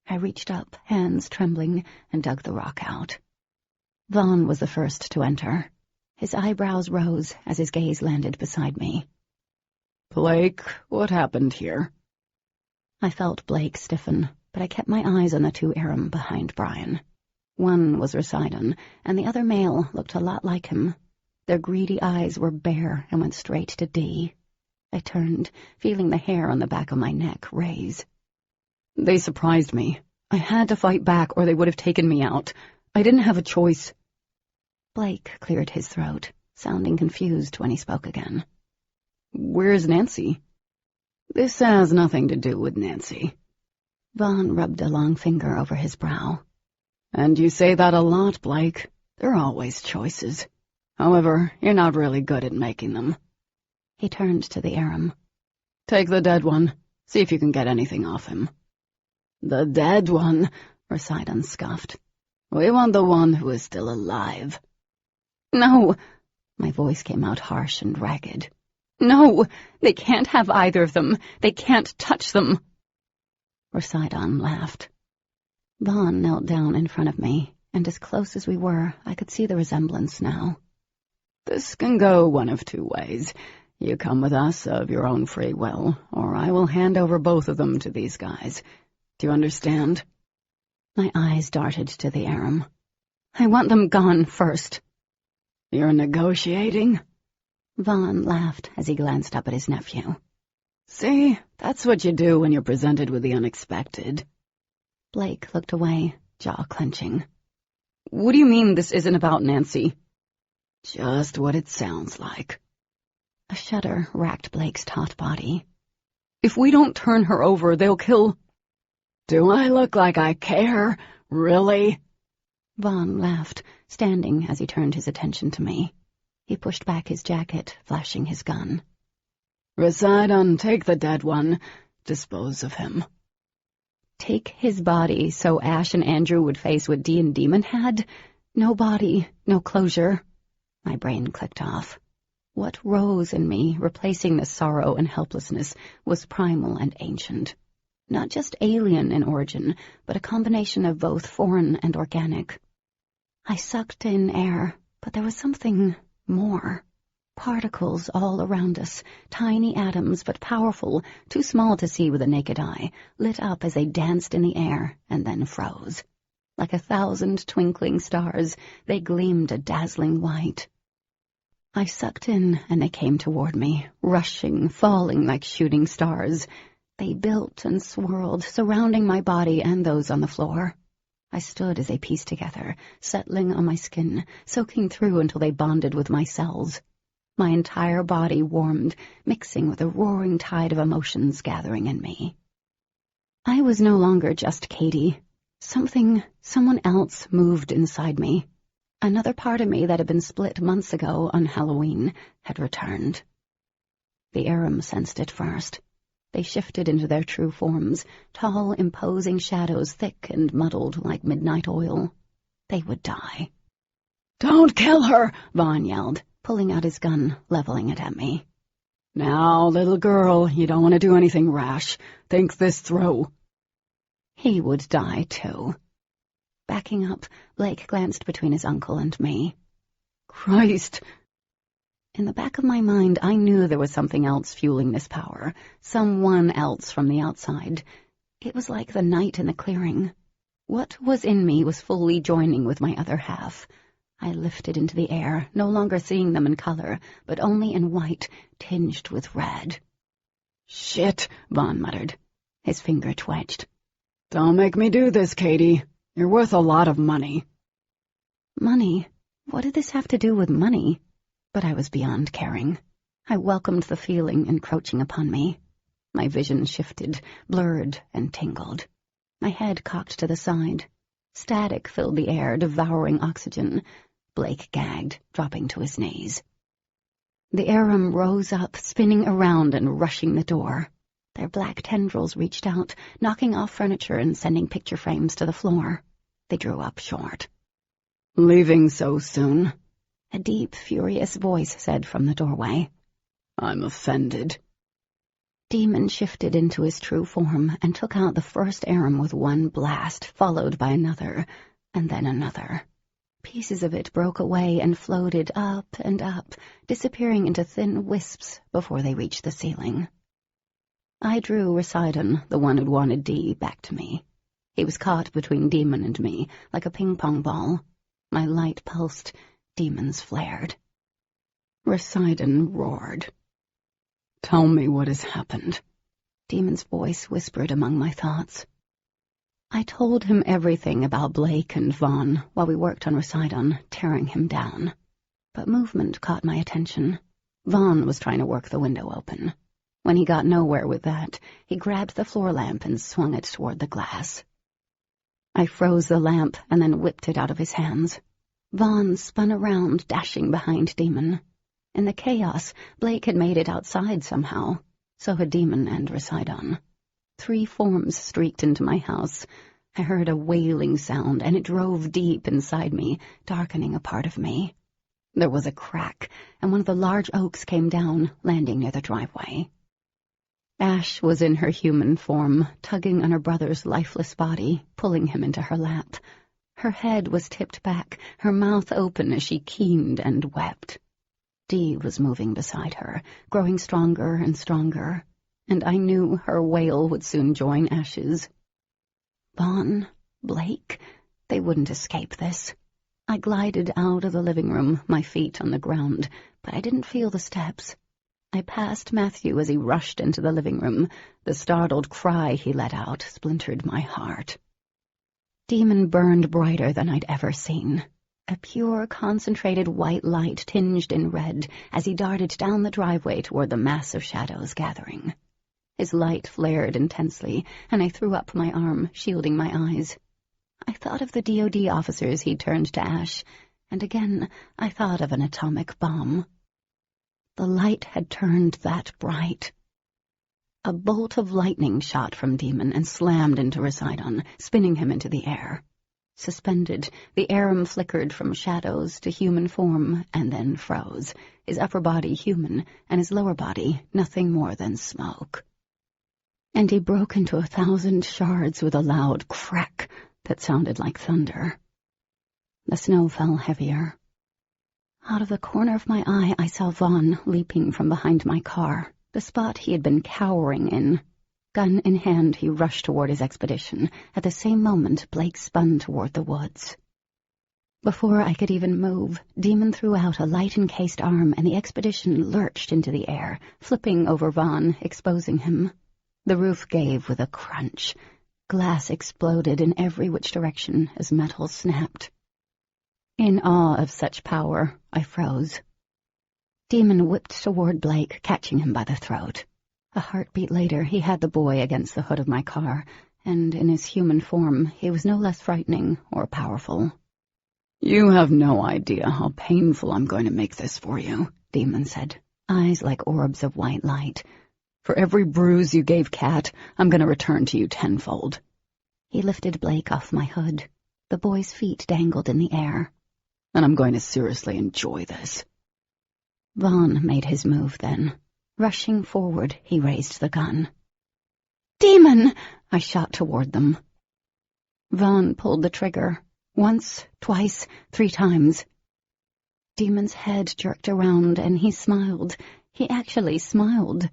I reached up, hands trembling, and dug the rock out. Vaughn was the first to enter. His eyebrows rose as his gaze landed beside me. "Blake, what happened here?" I felt Blake stiffen, but I kept my eyes on the two Aram behind Brian. One was Rasidon, and the other male looked a lot like him. Their greedy eyes were bare and went straight to Dee. I turned, feeling the hair on the back of my neck raise. "They surprised me. I had to fight back or they would have taken me out. I didn't have a choice." Blake cleared his throat, sounding confused when he spoke again. "Where's Nancy?" "This has nothing to do with Nancy." Vaughn rubbed a long finger over his brow. "And you say that a lot, Blake. There are always choices. However, you're not really good at making them." He turned to the Aram. Take the dead one. See if you can get anything off him." "The dead one," Poseidon scoffed. "We want the one who is still alive." "No!" My voice came out harsh and ragged. "No! They can't have either of them. They can't touch them." Poseidon laughed. Vaughn knelt down in front of me, and as close as we were, I could see the resemblance now. "This can go one of two ways. You come with us of your own free will, or I will hand over both of them to these guys. Do you understand?" My eyes darted to the Aram. "I want them gone first." "You're negotiating?" Vaughn laughed as he glanced up at his nephew. "See, that's what you do when you're presented with the unexpected." Blake looked away, jaw clenching. "What do you mean this isn't about Nancy?" "Just what it sounds like." A shudder racked Blake's taut body. "If we don't turn her over, they'll kill—" "Do I look like I care? Really?" Vaughn laughed, standing as he turned his attention to me. He pushed back his jacket, flashing his gun. "Poseidon, take the dead one. Dispose of him." Take his body so Ash and Andrew would face what Dee and Demon had? No body, no closure. My brain clicked off. What rose in me, replacing the sorrow and helplessness, was primal and ancient. Not just alien in origin, but a combination of both foreign and organic. I sucked in air, but there was something more. Particles all around us, tiny atoms but powerful, too small to see with the naked eye, lit up as they danced in the air and then froze. Like 1,000 twinkling stars, they gleamed a dazzling white. I sucked in, and they came toward me, rushing, falling like shooting stars. They built and swirled, surrounding my body and those on the floor. I stood as they pieced together, settling on my skin, soaking through until they bonded with my cells. My entire body warmed, mixing with a roaring tide of emotions gathering in me. I was no longer just Katie. Someone else moved inside me. Another part of me that had been split months ago on Halloween had returned. The Aram sensed it first. They shifted into their true forms, tall, imposing shadows thick and muddled like midnight oil. They would die. "Don't kill her!" Vaughn yelled, pulling out his gun, leveling it at me. "Now, little girl, you don't want to do anything rash. Think this through." He would die, too. Backing up, Blake glanced between his uncle and me. "Christ!" In the back of my mind, I knew there was something else fueling this power, someone else from the outside. It was like the night in the clearing. What was in me was fully joining with my other half. I lifted into the air, no longer seeing them in color, but only in white, tinged with red. "Shit," Vaughn muttered. His finger twitched. "Don't make me do this, Katie. You're worth a lot of money." Money? What did this have to do with money? But I was beyond caring. I welcomed the feeling encroaching upon me. My vision shifted, blurred, and tingled. My head cocked to the side. Static filled the air, devouring oxygen. Blake gagged, dropping to his knees. The Aram rose up, spinning around and rushing the door. Their black tendrils reached out, knocking off furniture and sending picture frames to the floor. They drew up short. "Leaving so soon?" A deep, furious voice said from the doorway. "I'm offended." Demon shifted into his true form and took out the first Aram with one blast, followed by another, and then another. Pieces of it broke away and floated up and up, disappearing into thin wisps before they reached the ceiling. I drew Poseidon, the one who'd wanted Dee, back to me. He was caught between Demon and me, like a ping-pong ball. My light pulsed, Demon's flared. Poseidon roared. "Tell me what has happened." Demon's voice whispered among my thoughts. I told him everything about Blake and Vaughn while we worked on Poseidon, tearing him down. But movement caught my attention. Vaughn was trying to work the window open. When he got nowhere with that, he grabbed the floor lamp and swung it toward the glass. I froze the lamp and then whipped it out of his hands. Vaughn spun around, dashing behind Demon. In the chaos, Blake had made it outside somehow. So had Demon and Residon. 3 forms streaked into my house. I heard a wailing sound, and it drove deep inside me, darkening a part of me. There was a crack, and one of the large oaks came down, landing near the driveway. Ash was in her human form, tugging on her brother's lifeless body, pulling him into her lap. Her head was tipped back, her mouth open as she keened and wept. Dee was moving beside her, growing stronger and stronger, and I knew her wail would soon join Ash's. Vaughn, Blake, they wouldn't escape this. I glided out of the living room, my feet on the ground, but I didn't feel the steps. I passed Matthew as he rushed into the living room. The startled cry he let out splintered my heart. Demon burned brighter than I'd ever seen. A pure, concentrated white light tinged in red as he darted down the driveway toward the mass of shadows gathering. His light flared intensely, and I threw up my arm, shielding my eyes. I thought of the DOD officers he'd turned to ash, and again I thought of an atomic bomb. The light had turned that bright. A bolt of lightning shot from Demon and slammed into Residon, spinning him into the air. Suspended, the arum flickered from shadows to human form and then froze, his upper body human and his lower body nothing more than smoke. And he broke into 1,000 shards with a loud crack that sounded like thunder. The snow fell heavier. Out of the corner of my eye, I saw Vaughn leaping from behind my car, the spot he had been cowering in. Gun in hand, he rushed toward his expedition. At the same moment, Blake spun toward the woods. Before I could even move, Demon threw out a light-encased arm, and the expedition lurched into the air, flipping over Vaughn, exposing him. The roof gave with a crunch. Glass exploded in every which direction as metal snapped. In awe of such power, I froze. Demon whipped toward Blake, catching him by the throat. A heartbeat later, he had the boy against the hood of my car, and in his human form, he was no less frightening or powerful. "You have no idea how painful I'm going to make this for you," Demon said, eyes like orbs of white light. "For every bruise you gave Kat, I'm going to return to you tenfold." He lifted Blake off my hood. The boy's feet dangled in the air. "And I'm going to seriously enjoy this." Vaughn made his move then. Rushing forward, he raised the gun. "Demon!" I shot toward them. Vaughn pulled the trigger. Once, twice, 3 times. Demon's head jerked around, and he smiled. He actually smiled.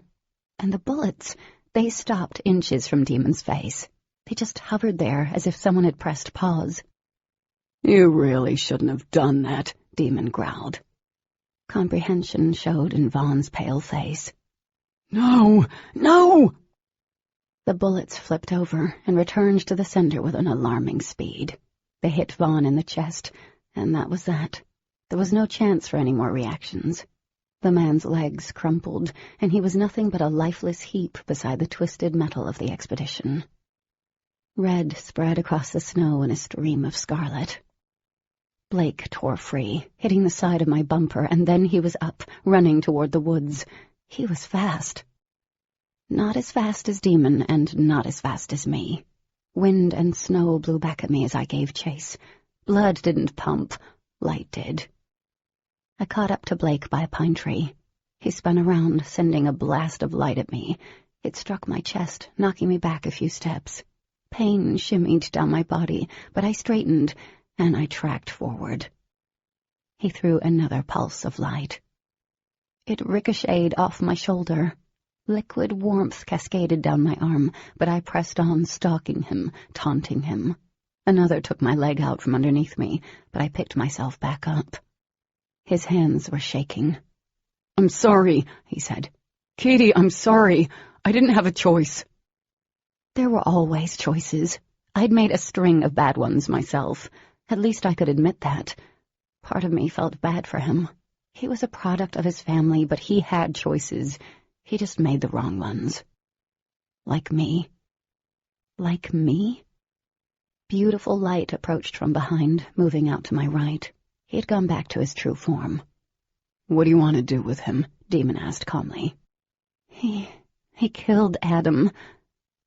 And the bullets, they stopped inches from Demon's face. They just hovered there as if someone had pressed pause. "You really shouldn't have done that," Demon growled. Comprehension showed in Vaughn's pale face. "No! No!" The bullets flipped over and returned to the center with an alarming speed. They hit Vaughn in the chest, and that was that. There was no chance for any more reactions. The man's legs crumpled, and he was nothing but a lifeless heap beside the twisted metal of the expedition. Red spread across the snow in a stream of scarlet. Blake tore free, hitting the side of my bumper, and then he was up, running toward the woods. He was fast. Not as fast as Demon, and not as fast as me. Wind and snow blew back at me as I gave chase. Blood didn't pump, light did. I caught up to Blake by a pine tree. He spun around, sending a blast of light at me. It struck my chest, knocking me back a few steps. Pain shimmied down my body, but I straightened, and I tracked forward. He threw another pulse of light. It ricocheted off my shoulder. Liquid warmth cascaded down my arm, but I pressed on, stalking him, taunting him. Another took my leg out from underneath me, but I picked myself back up. His hands were shaking. "I'm sorry," he said. "Katie, I'm sorry. I didn't have a choice." There were always choices. I'd made a string of bad ones myself. At least I could admit that. Part of me felt bad for him. He was a product of his family, but he had choices. He just made the wrong ones. Like me. Like me? Beautiful light approached from behind, moving out to my right. He had gone back to his true form. "What do you want to do with him?" Demon asked calmly. He He killed Adam.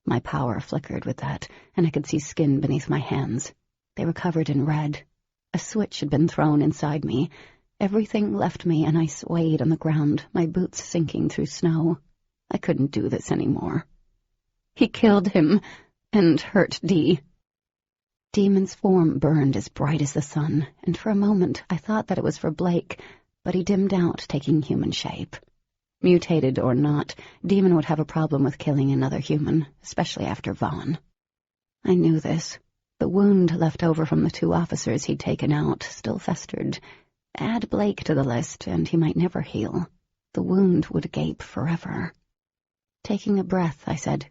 My power flickered with that, and I could see skin beneath my hands. They were covered in red. A switch had been thrown inside me. Everything left me, and I swayed on the ground, my boots sinking through snow. I couldn't do this anymore. He killed him, and hurt Dee. Demon's form burned as bright as the sun, and for a moment I thought that it was for Blake, but he dimmed out, taking human shape. Mutated or not, Demon would have a problem with killing another human, especially after Vaughn. I knew this. The wound left over from the 2 officers he'd taken out still festered. Add Blake to the list, and he might never heal. The wound would gape forever. Taking a breath, I said,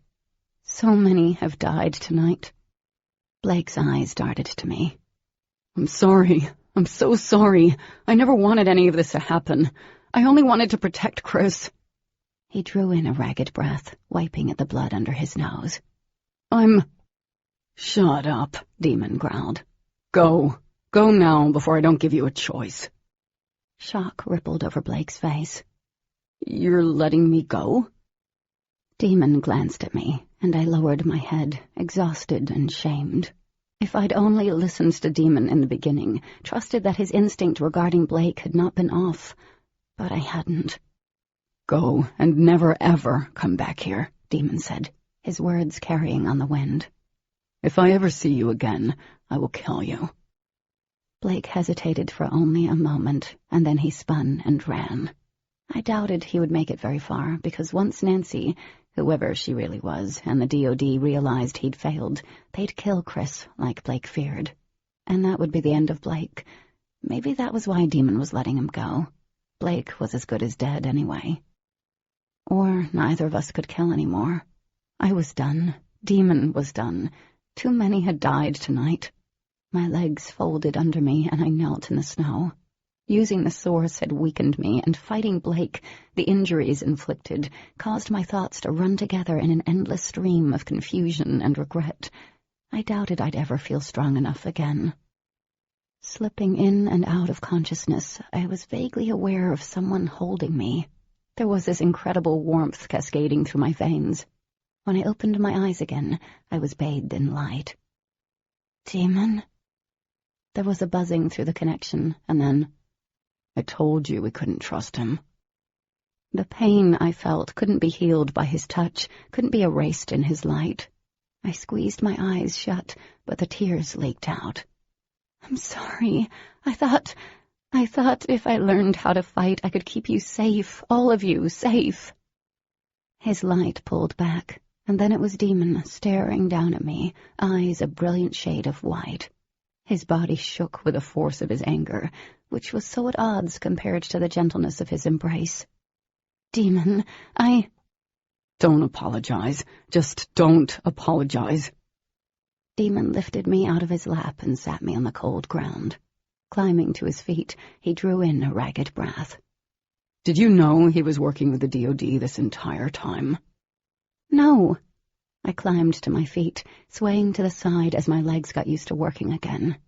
"So many have died tonight." Blake's eyes darted to me. "I'm sorry. I'm so sorry. I never wanted any of this to happen. I only wanted to protect Chris." He drew in a ragged breath, wiping at the blood under his nose. "Shut up," Demon growled. Go. Go now before I don't give you a choice." Shock rippled over Blake's face. "You're letting me go?" Demon glanced at me, and I lowered my head, exhausted and shamed. If I'd only listened to Demon in the beginning, trusted that his instinct regarding Blake had not been off, but I hadn't. "Go, and never ever come back here," Demon said, his words carrying on the wind. "If I ever see you again, I will kill you." Blake hesitated for only a moment, and then he spun and ran. I doubted he would make it very far, because once Nancy, whoever she really was, and the DOD realized he'd failed, they'd kill Chris like Blake feared. And that would be the end of Blake. Maybe that was why Demon was letting him go. Blake was as good as dead anyway. Or neither of us could kill anymore. I was done. Demon was done. Too many had died tonight. My legs folded under me, and I knelt in the snow. Using the source had weakened me, and fighting Blake, the injuries inflicted, caused my thoughts to run together in an endless stream of confusion and regret. I doubted I'd ever feel strong enough again. Slipping in and out of consciousness, I was vaguely aware of someone holding me. There was this incredible warmth cascading through my veins. When I opened my eyes again, I was bathed in light. "Demon?" There was a buzzing through the connection, and then, "I told you we couldn't trust him." The pain I felt couldn't be healed by his touch, couldn't be erased in his light. I squeezed my eyes shut, but the tears leaked out. "I'm sorry. I thought if I learned how to fight, I could keep you safe, all of you safe." His light pulled back, and then it was Demon staring down at me, eyes a brilliant shade of white. His body shook with the force of his anger, which was so at odds compared to the gentleness of his embrace. "Demon, Don't apologize. Just don't apologize." Demon lifted me out of his lap and sat me on the cold ground. Climbing to his feet, he drew in a ragged breath. "Did you know he was working with the DOD this entire time?" "No." I climbed to my feet, swaying to the side as my legs got used to working again.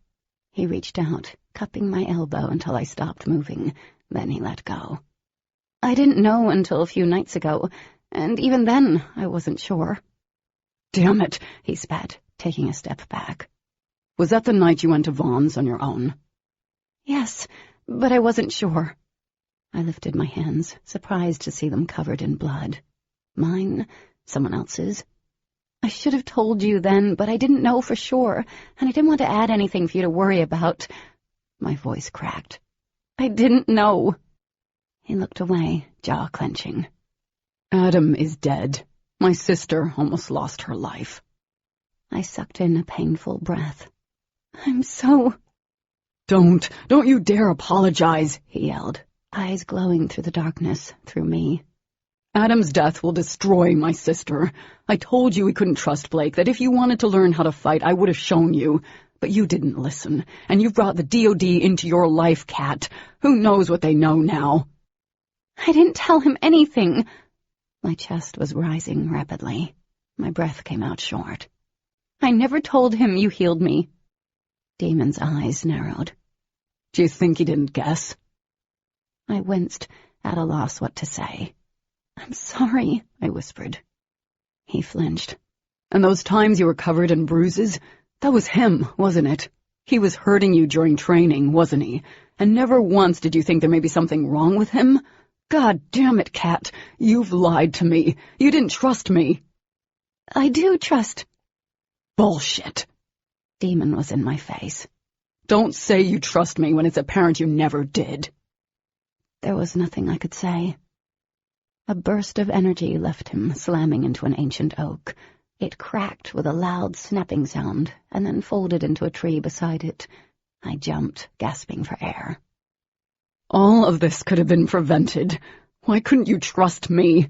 He reached out, cupping my elbow until I stopped moving, then he let go. "I didn't know until a few nights ago, and even then I wasn't sure." "Damn it," he spat, taking a step back. "Was that the night you went to Vaughn's on your own?" "Yes, but I wasn't sure." I lifted my hands, surprised to see them covered in blood. Mine? Someone else's? "I should have told you then, but I didn't know for sure, and I didn't want to add anything for you to worry about." My voice cracked. "I didn't know." He looked away, jaw clenching. "Adam is dead. My sister almost lost her life." I sucked in a painful breath. "I'm so—" Don't you dare apologize," he yelled, eyes glowing through the darkness, through me. "Adam's death will destroy my sister. I told you we couldn't trust Blake, that if you wanted to learn how to fight, I would have shown you. But you didn't listen, and you've brought the DOD into your life, Kat. Who knows what they know now?" "I didn't tell him anything." My chest was rising rapidly. My breath came out short. "I never told him you healed me." Damon's eyes narrowed. "Do you think he didn't guess?" I winced, at a loss what to say. I'm sorry, I whispered. He flinched. And those times you were covered in bruises? That was him, wasn't it? He was hurting you during training, wasn't he? And never once did you think there may be something wrong with him? God damn it, Kat. You've lied to me. You didn't trust me. I do trust. Bullshit. Demon was in my face. Don't say you trust me when it's apparent you never did. There was nothing I could say. A burst of energy left him, slamming into an ancient oak. It cracked with a loud snapping sound, and then folded into a tree beside it. I jumped, gasping for air. All of this could have been prevented. Why couldn't you trust me?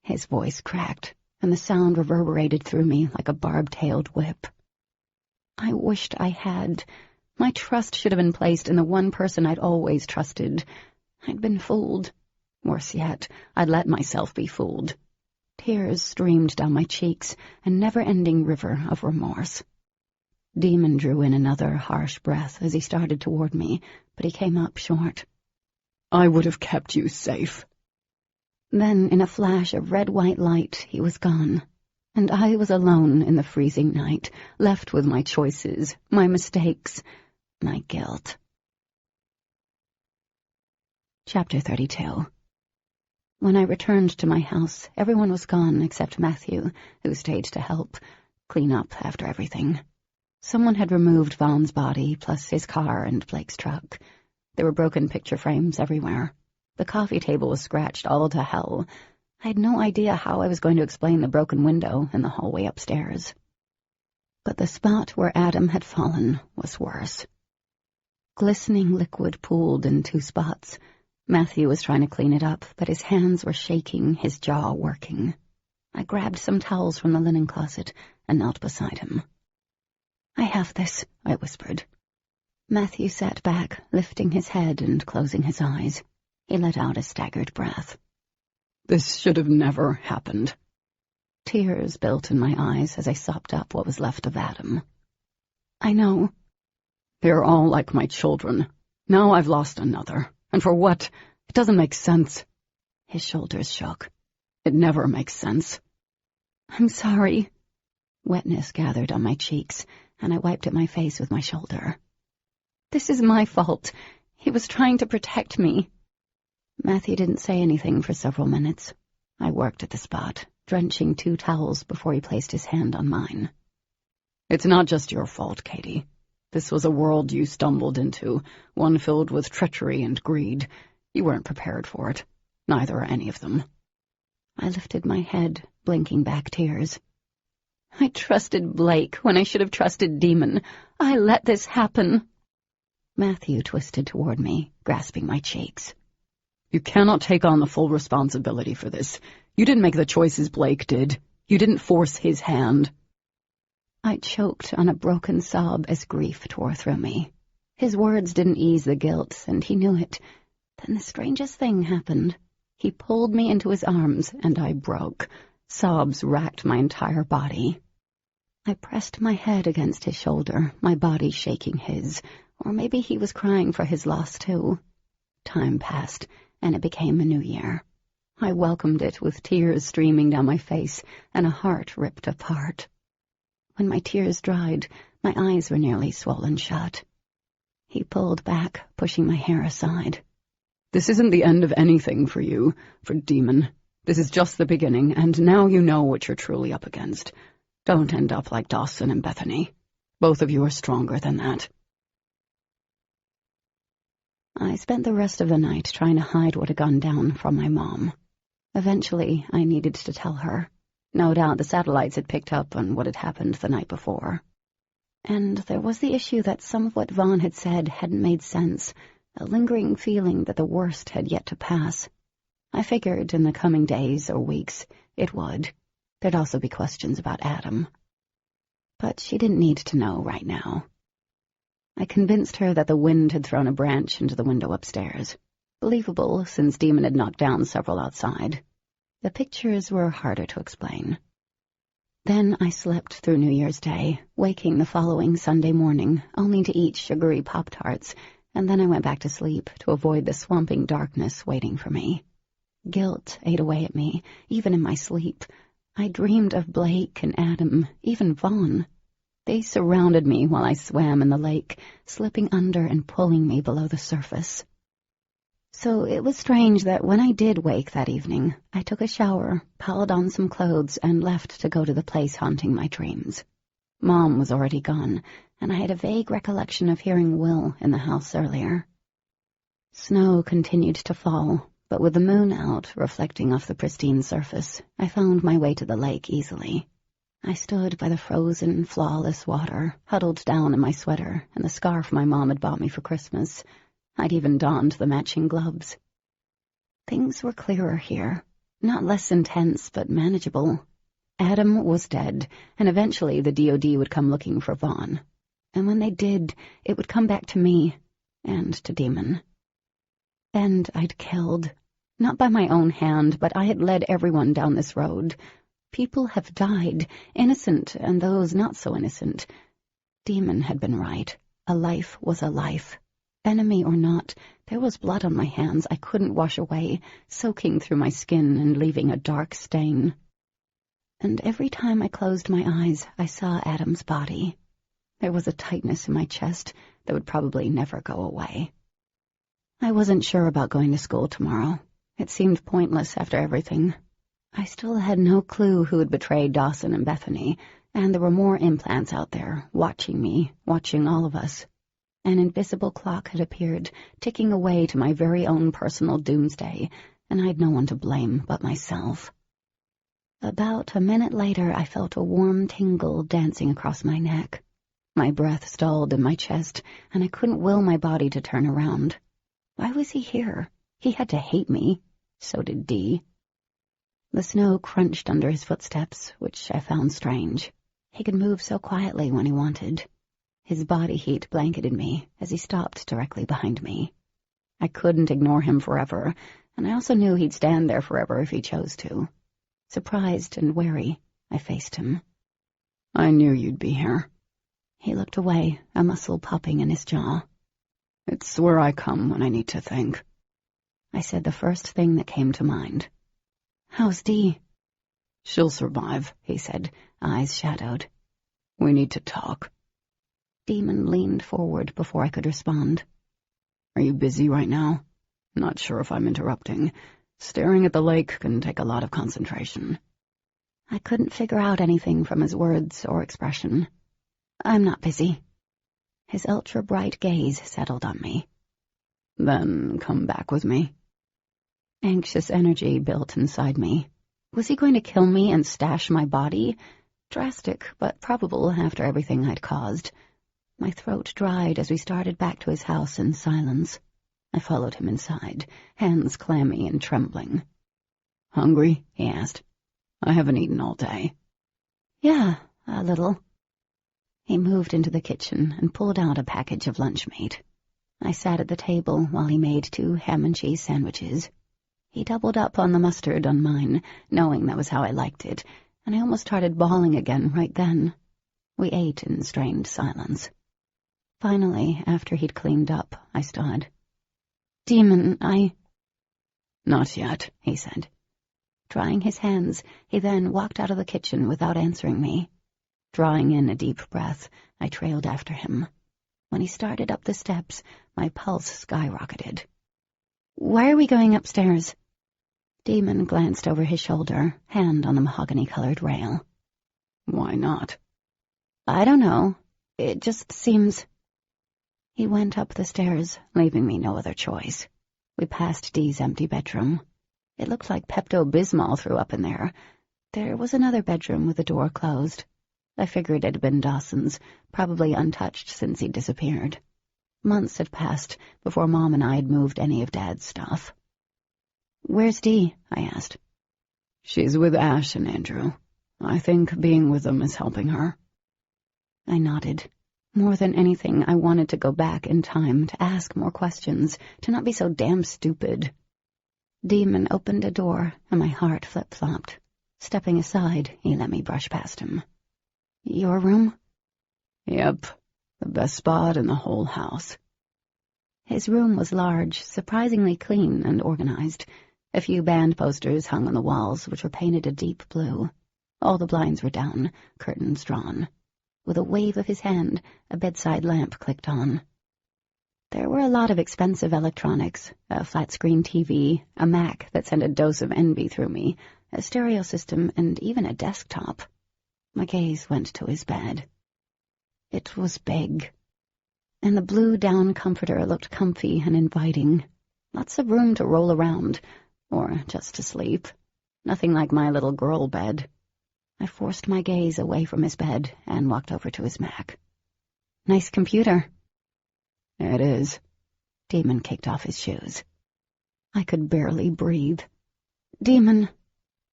His voice cracked, and the sound reverberated through me like a barbed-tailed whip. I wished I had. My trust should have been placed in the one person I'd always trusted. I'd been fooled. Worse yet, I'd let myself be fooled. Tears streamed down my cheeks, a never-ending river of remorse. Demon drew in another harsh breath as he started toward me, but he came up short. I would have kept you safe. Then, in a flash of red-white light, he was gone, and I was alone in the freezing night, left with my choices, my mistakes, my guilt. Chapter 32. When I returned to my house, everyone was gone except Matthew, who stayed to help clean up after everything. Someone had removed Vaughn's body, plus his car and Blake's truck. There were broken picture frames everywhere. The coffee table was scratched all to hell. I had no idea how I was going to explain the broken window in the hallway upstairs. But the spot where Adam had fallen was worse. Glistening liquid pooled in 2 spots. Matthew was trying to clean it up, but his hands were shaking, his jaw working. I grabbed some towels from the linen closet and knelt beside him. I have this, I whispered. Matthew sat back, lifting his head and closing his eyes. He let out a staggered breath. This should have never happened. Tears built in my eyes as I sopped up what was left of Adam. I know. They're all like my children. Now I've lost another. And for what? It doesn't make sense. His shoulders shook. It never makes sense. I'm sorry. Wetness gathered on my cheeks, and I wiped at my face with my shoulder. This is my fault. He was trying to protect me. Matthew didn't say anything for several minutes. I worked at the spot, drenching 2 towels before he placed his hand on mine. It's not just your fault, Katie. This was a world you stumbled into, one filled with treachery and greed. You weren't prepared for it. Neither are any of them. I lifted my head, blinking back tears. I trusted Blake when I should have trusted Demon. I let this happen. Matthew twisted toward me, grasping my cheeks. You cannot take on the full responsibility for this. You didn't make the choices Blake did. You didn't force his hand. I choked on a broken sob as grief tore through me. His words didn't ease the guilt, and he knew it. Then the strangest thing happened. He pulled me into his arms, and I broke. Sobs racked my entire body. I pressed my head against his shoulder, my body shaking his, or maybe he was crying for his loss too. Time passed, and it became a new year. I welcomed it with tears streaming down my face and a heart ripped apart. When my tears dried, my eyes were nearly swollen shut. He pulled back, pushing my hair aside. This isn't the end of anything for you, for Demon. This is just the beginning, and now you know what you're truly up against. Don't end up like Dawson and Bethany. Both of you are stronger than that. I spent the rest of the night trying to hide what had gone down from my mom. Eventually, I needed to tell her. No doubt the satellites had picked up on what had happened the night before. And there was the issue that some of what Vaughn had said hadn't made sense, a lingering feeling that the worst had yet to pass. I figured in the coming days or weeks it would. There'd also be questions about Adam. But she didn't need to know right now. I convinced her that the wind had thrown a branch into the window upstairs. Believable, since Demon had knocked down several outside. The pictures were harder to explain. Then I slept through New Year's Day, waking the following Sunday morning only to eat sugary Pop-Tarts, and then I went back to sleep to avoid the swamping darkness waiting for me. Guilt ate away at me, even in my sleep. I dreamed of Blake and Adam, even Vaughn. They surrounded me while I swam in the lake, slipping under and pulling me below the surface. So it was strange that when I did wake that evening, I took a shower, piled on some clothes, and left to go to the place haunting my dreams. Mom was already gone, and I had a vague recollection of hearing Will in the house earlier. Snow continued to fall, but with the moon out, reflecting off the pristine surface, I found my way to the lake easily. I stood by the frozen, flawless water, huddled down in my sweater and the scarf my mom had bought me for Christmas. I'd even donned the matching gloves. Things were clearer here, not less intense, but manageable. Adam was dead, and eventually the DOD would come looking for Vaughn. And when they did, it would come back to me, and to Demon. And I'd killed. Not by my own hand, but I had led everyone down this road. People have died, innocent and those not so innocent. Demon had been right. A life was a life. Enemy or not, there was blood on my hands I couldn't wash away, soaking through my skin and leaving a dark stain. And every time I closed my eyes, I saw Adam's body. There was a tightness in my chest that would probably never go away. I wasn't sure about going to school tomorrow. It seemed pointless after everything. I still had no clue who had betrayed Dawson and Bethany, and there were more implants out there, watching me, watching all of us. An invisible clock had appeared, ticking away to my very own personal doomsday, and I had no one to blame but myself. About a minute later, I felt a warm tingle dancing across my neck. My breath stalled in my chest, and I couldn't will my body to turn around. Why was he here? He had to hate me. So did Dee. The snow crunched under his footsteps, which I found strange. He could move so quietly when he wanted. His body heat blanketed me as he stopped directly behind me. I couldn't ignore him forever, and I also knew he'd stand there forever if he chose to. Surprised and wary, I faced him. I knew you'd be here. He looked away, a muscle popping in his jaw. It's where I come when I need to think. I said the first thing that came to mind. How's Dee? She'll survive, he said, eyes shadowed. We need to talk. Demon leaned forward before I could respond. Are you busy right now? Not sure if I'm interrupting. Staring at the lake can take a lot of concentration. I couldn't figure out anything from his words or expression. I'm not busy. His ultra-bright gaze settled on me. Then come back with me. Anxious energy built inside me. Was he going to kill me and stash my body? Drastic, but probable after everything I'd caused. My throat dried as we started back to his house in silence. I followed him inside, hands clammy and trembling. Hungry? He asked. I haven't eaten all day. Yeah, a little. He moved into the kitchen and pulled out a package of lunch meat. I sat at the table while he made 2 ham and cheese sandwiches. He doubled up on the mustard on mine, knowing that was how I liked it, and I almost started bawling again right then. We ate in strained silence. Finally, after he'd cleaned up, I stood. Demon, Not yet, he said. Drying his hands, he then walked out of the kitchen without answering me. Drawing in a deep breath, I trailed after him. When he started up the steps, my pulse skyrocketed. Why are we going upstairs? Demon glanced over his shoulder, hand on the mahogany-colored rail. Why not? I don't know. It just seems... He went up the stairs, leaving me no other choice. We passed Dee's empty bedroom. It looked like Pepto-Bismol threw up in there. There was another bedroom with the door closed. I figured it had been Dawson's, probably untouched since he'd disappeared. Months had passed before Mom and I had moved any of Dad's stuff. Where's Dee? I asked. She's with Ash and Andrew. I think being with them is helping her. I nodded. More than anything, I wanted to go back in time, to ask more questions, to not be so damn stupid. Demon opened a door, and my heart flip-flopped. Stepping aside, he let me brush past him. Your room? Yep, the best spot in the whole house. His room was large, surprisingly clean and organized. A few band posters hung on the walls, which were painted a deep blue. All the blinds were down, curtains drawn. With a wave of his hand, a bedside lamp clicked on. There were a lot of expensive electronics, a flat-screen TV, a Mac that sent a dose of envy through me, a stereo system, and even a desktop. My gaze went to his bed. It was big, and the blue down comforter looked comfy and inviting. Lots of room to roll around, or just to sleep. Nothing like my little girl bed. I forced my gaze away from his bed and walked over to his Mac. Nice computer. It is. Demon kicked off his shoes. I could barely breathe. Demon.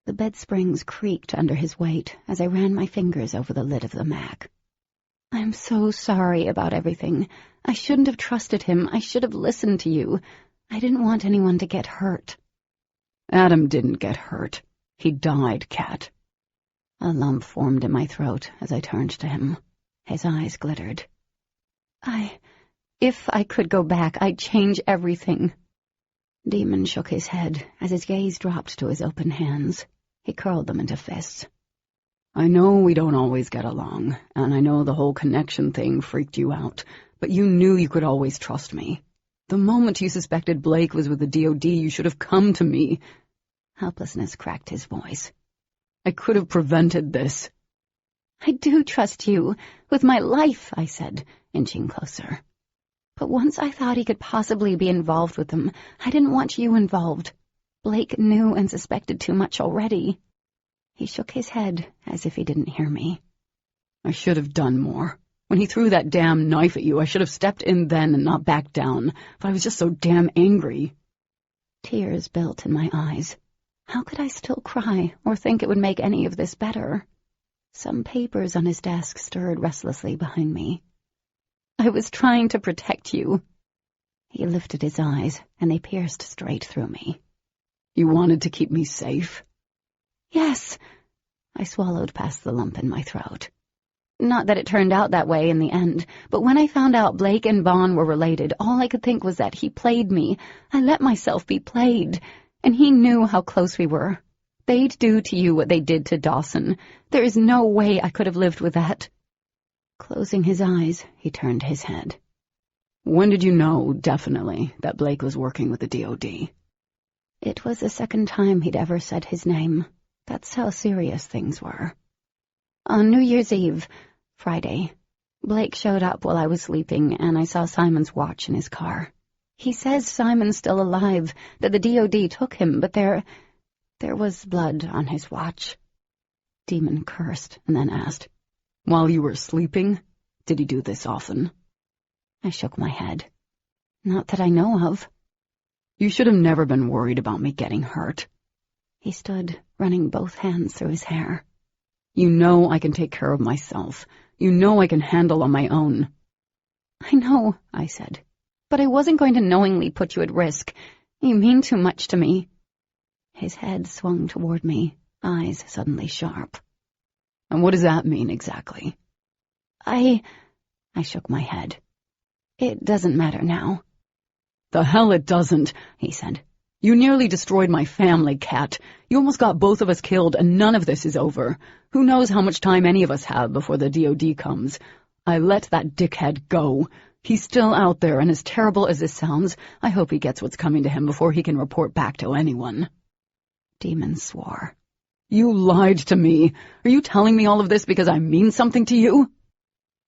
The bed springs creaked under his weight as I ran my fingers over the lid of the Mac. I'm so sorry about everything. I shouldn't have trusted him. I should have listened to you. I didn't want anyone to get hurt. Adam didn't get hurt. He died, Kat. A lump formed in my throat as I turned to him. His eyes glittered. If I could go back, I'd change everything. Demon shook his head as his gaze dropped to his open hands. He curled them into fists. I know we don't always get along, and I know the whole connection thing freaked you out, but you knew you could always trust me. The moment you suspected Blake was with the DOD, you should have come to me. Helplessness cracked his voice. I could have prevented this. I do trust you, with my life, I said, inching closer. But once I thought he could possibly be involved with them, I didn't want you involved. Blake knew and suspected too much already. He shook his head as if he didn't hear me. I should have done more. When he threw that damn knife at you, I should have stepped in then and not backed down, but I was just so damn angry. Tears built in my eyes. How could I still cry or think it would make any of this better? Some papers on his desk stirred restlessly behind me. I was trying to protect you. He lifted his eyes, and they pierced straight through me. You wanted to keep me safe? Yes. I swallowed past the lump in my throat. Not that it turned out that way in the end, but when I found out Blake and Vaughn were related, all I could think was that he played me. I let myself be played, and he knew how close we were. They'd do to you what they did to Dawson. There is no way I could have lived with that. Closing his eyes, he turned his head. When did you know, definitely, that Blake was working with the DOD? It was the second time he'd ever said his name. That's how serious things were. On New Year's Eve, Friday, Blake showed up while I was sleeping, and I saw Simon's watch in his car. He says Simon's still alive, that the DOD took him, but there was blood on his watch. Demon cursed and then asked, While you were sleeping? Did he do this often? I shook my head. Not that I know of. You should have never been worried about me getting hurt. He stood, running both hands through his hair. You know I can take care of myself. You know I can handle on my own. I know, I said, but I wasn't going to knowingly put you at risk. You mean too much to me. His head swung toward me, eyes suddenly sharp. And what does that mean exactly? I shook my head. It doesn't matter now. The hell it doesn't, he said. You nearly destroyed my family, Kat. You almost got both of us killed, and none of this is over. Who knows how much time any of us have before the DOD comes? I let that dickhead go. He's still out there, and as terrible as this sounds, I hope he gets what's coming to him before he can report back to anyone. Demon swore. You lied to me. Are you telling me all of this because I mean something to you?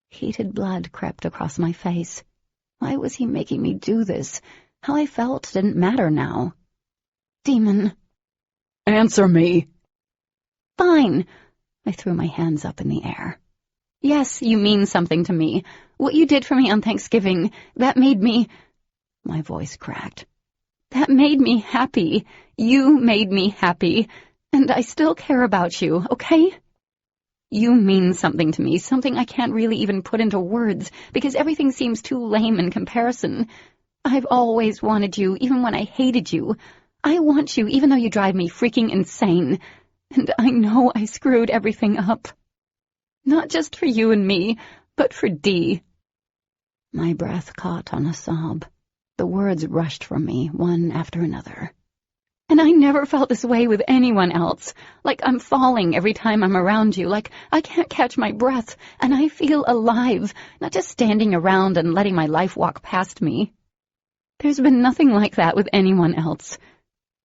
Heated blood crept across my face. Why was he making me do this? How I felt didn't matter now. Demon. Answer me. Fine. I threw my hands up in the air. Yes, you mean something to me. What you did for me on Thanksgiving, that made me... My voice cracked. That made me happy. You made me happy. And I still care about you, okay? You mean something to me, something I can't really even put into words, because everything seems too lame in comparison. I've always wanted you, even when I hated you. I want you, even though you drive me freaking insane. And I know I screwed everything up. Not just for you and me, but for Dee. My breath caught on a sob. The words rushed from me, one after another. And I never felt this way with anyone else. Like I'm falling every time I'm around you, like I can't catch my breath, and I feel alive, not just standing around and letting my life walk past me. There's been nothing like that with anyone else.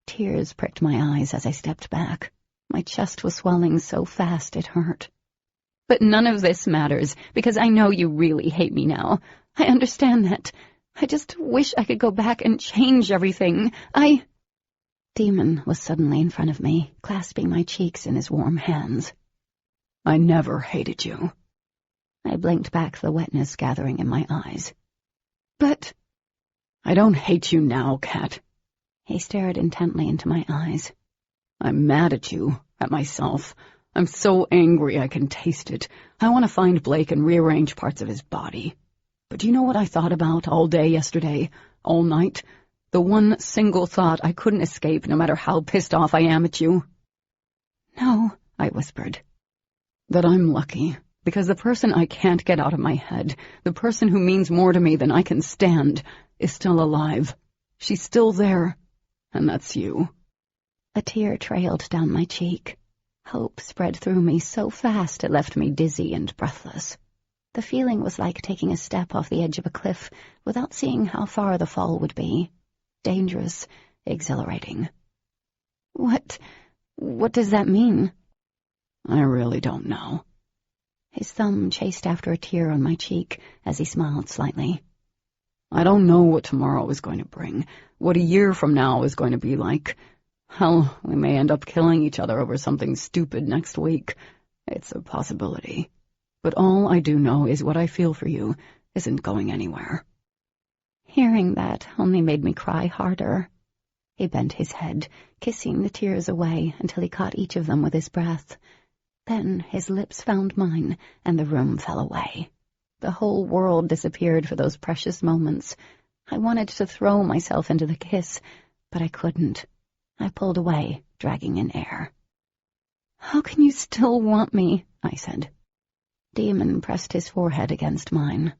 Tears pricked my eyes as I stepped back. My chest was swelling so fast it hurt. But none of this matters, because I know you really hate me now. I understand that. I just wish I could go back and change everything. Demon was suddenly in front of me, clasping my cheeks in his warm hands. I never hated you. I blinked back, the wetness gathering in my eyes. But I don't hate you now, Kat. He stared intently into my eyes. I'm mad at you, at myself. I'm so angry I can taste it. I want to find Blake and rearrange parts of his body. But do you know what I thought about all day yesterday, all night? The one single thought I couldn't escape no matter how pissed off I am at you. No, I whispered. That I'm lucky, because the person I can't get out of my head, the person who means more to me than I can stand, is still alive. She's still there, and that's you. A tear trailed down my cheek. Hope spread through me so fast it left me dizzy and breathless. The feeling was like taking a step off the edge of a cliff without seeing how far the fall would be. Dangerous, exhilarating. What does that mean? I really don't know. His thumb chased after a tear on my cheek as he smiled slightly. I don't know what tomorrow is going to bring, what a year from now is going to be like. Hell, we may end up killing each other over something stupid next week. It's a possibility. But all I do know is what I feel for you isn't going anywhere. Hearing that only made me cry harder. He bent his head, kissing the tears away until he caught each of them with his breath. Then his lips found mine, and the room fell away. The whole world disappeared for those precious moments. I wanted to throw myself into the kiss, but I couldn't. I pulled away, dragging in air. How can you still want me? I said. Demon pressed his forehead against mine.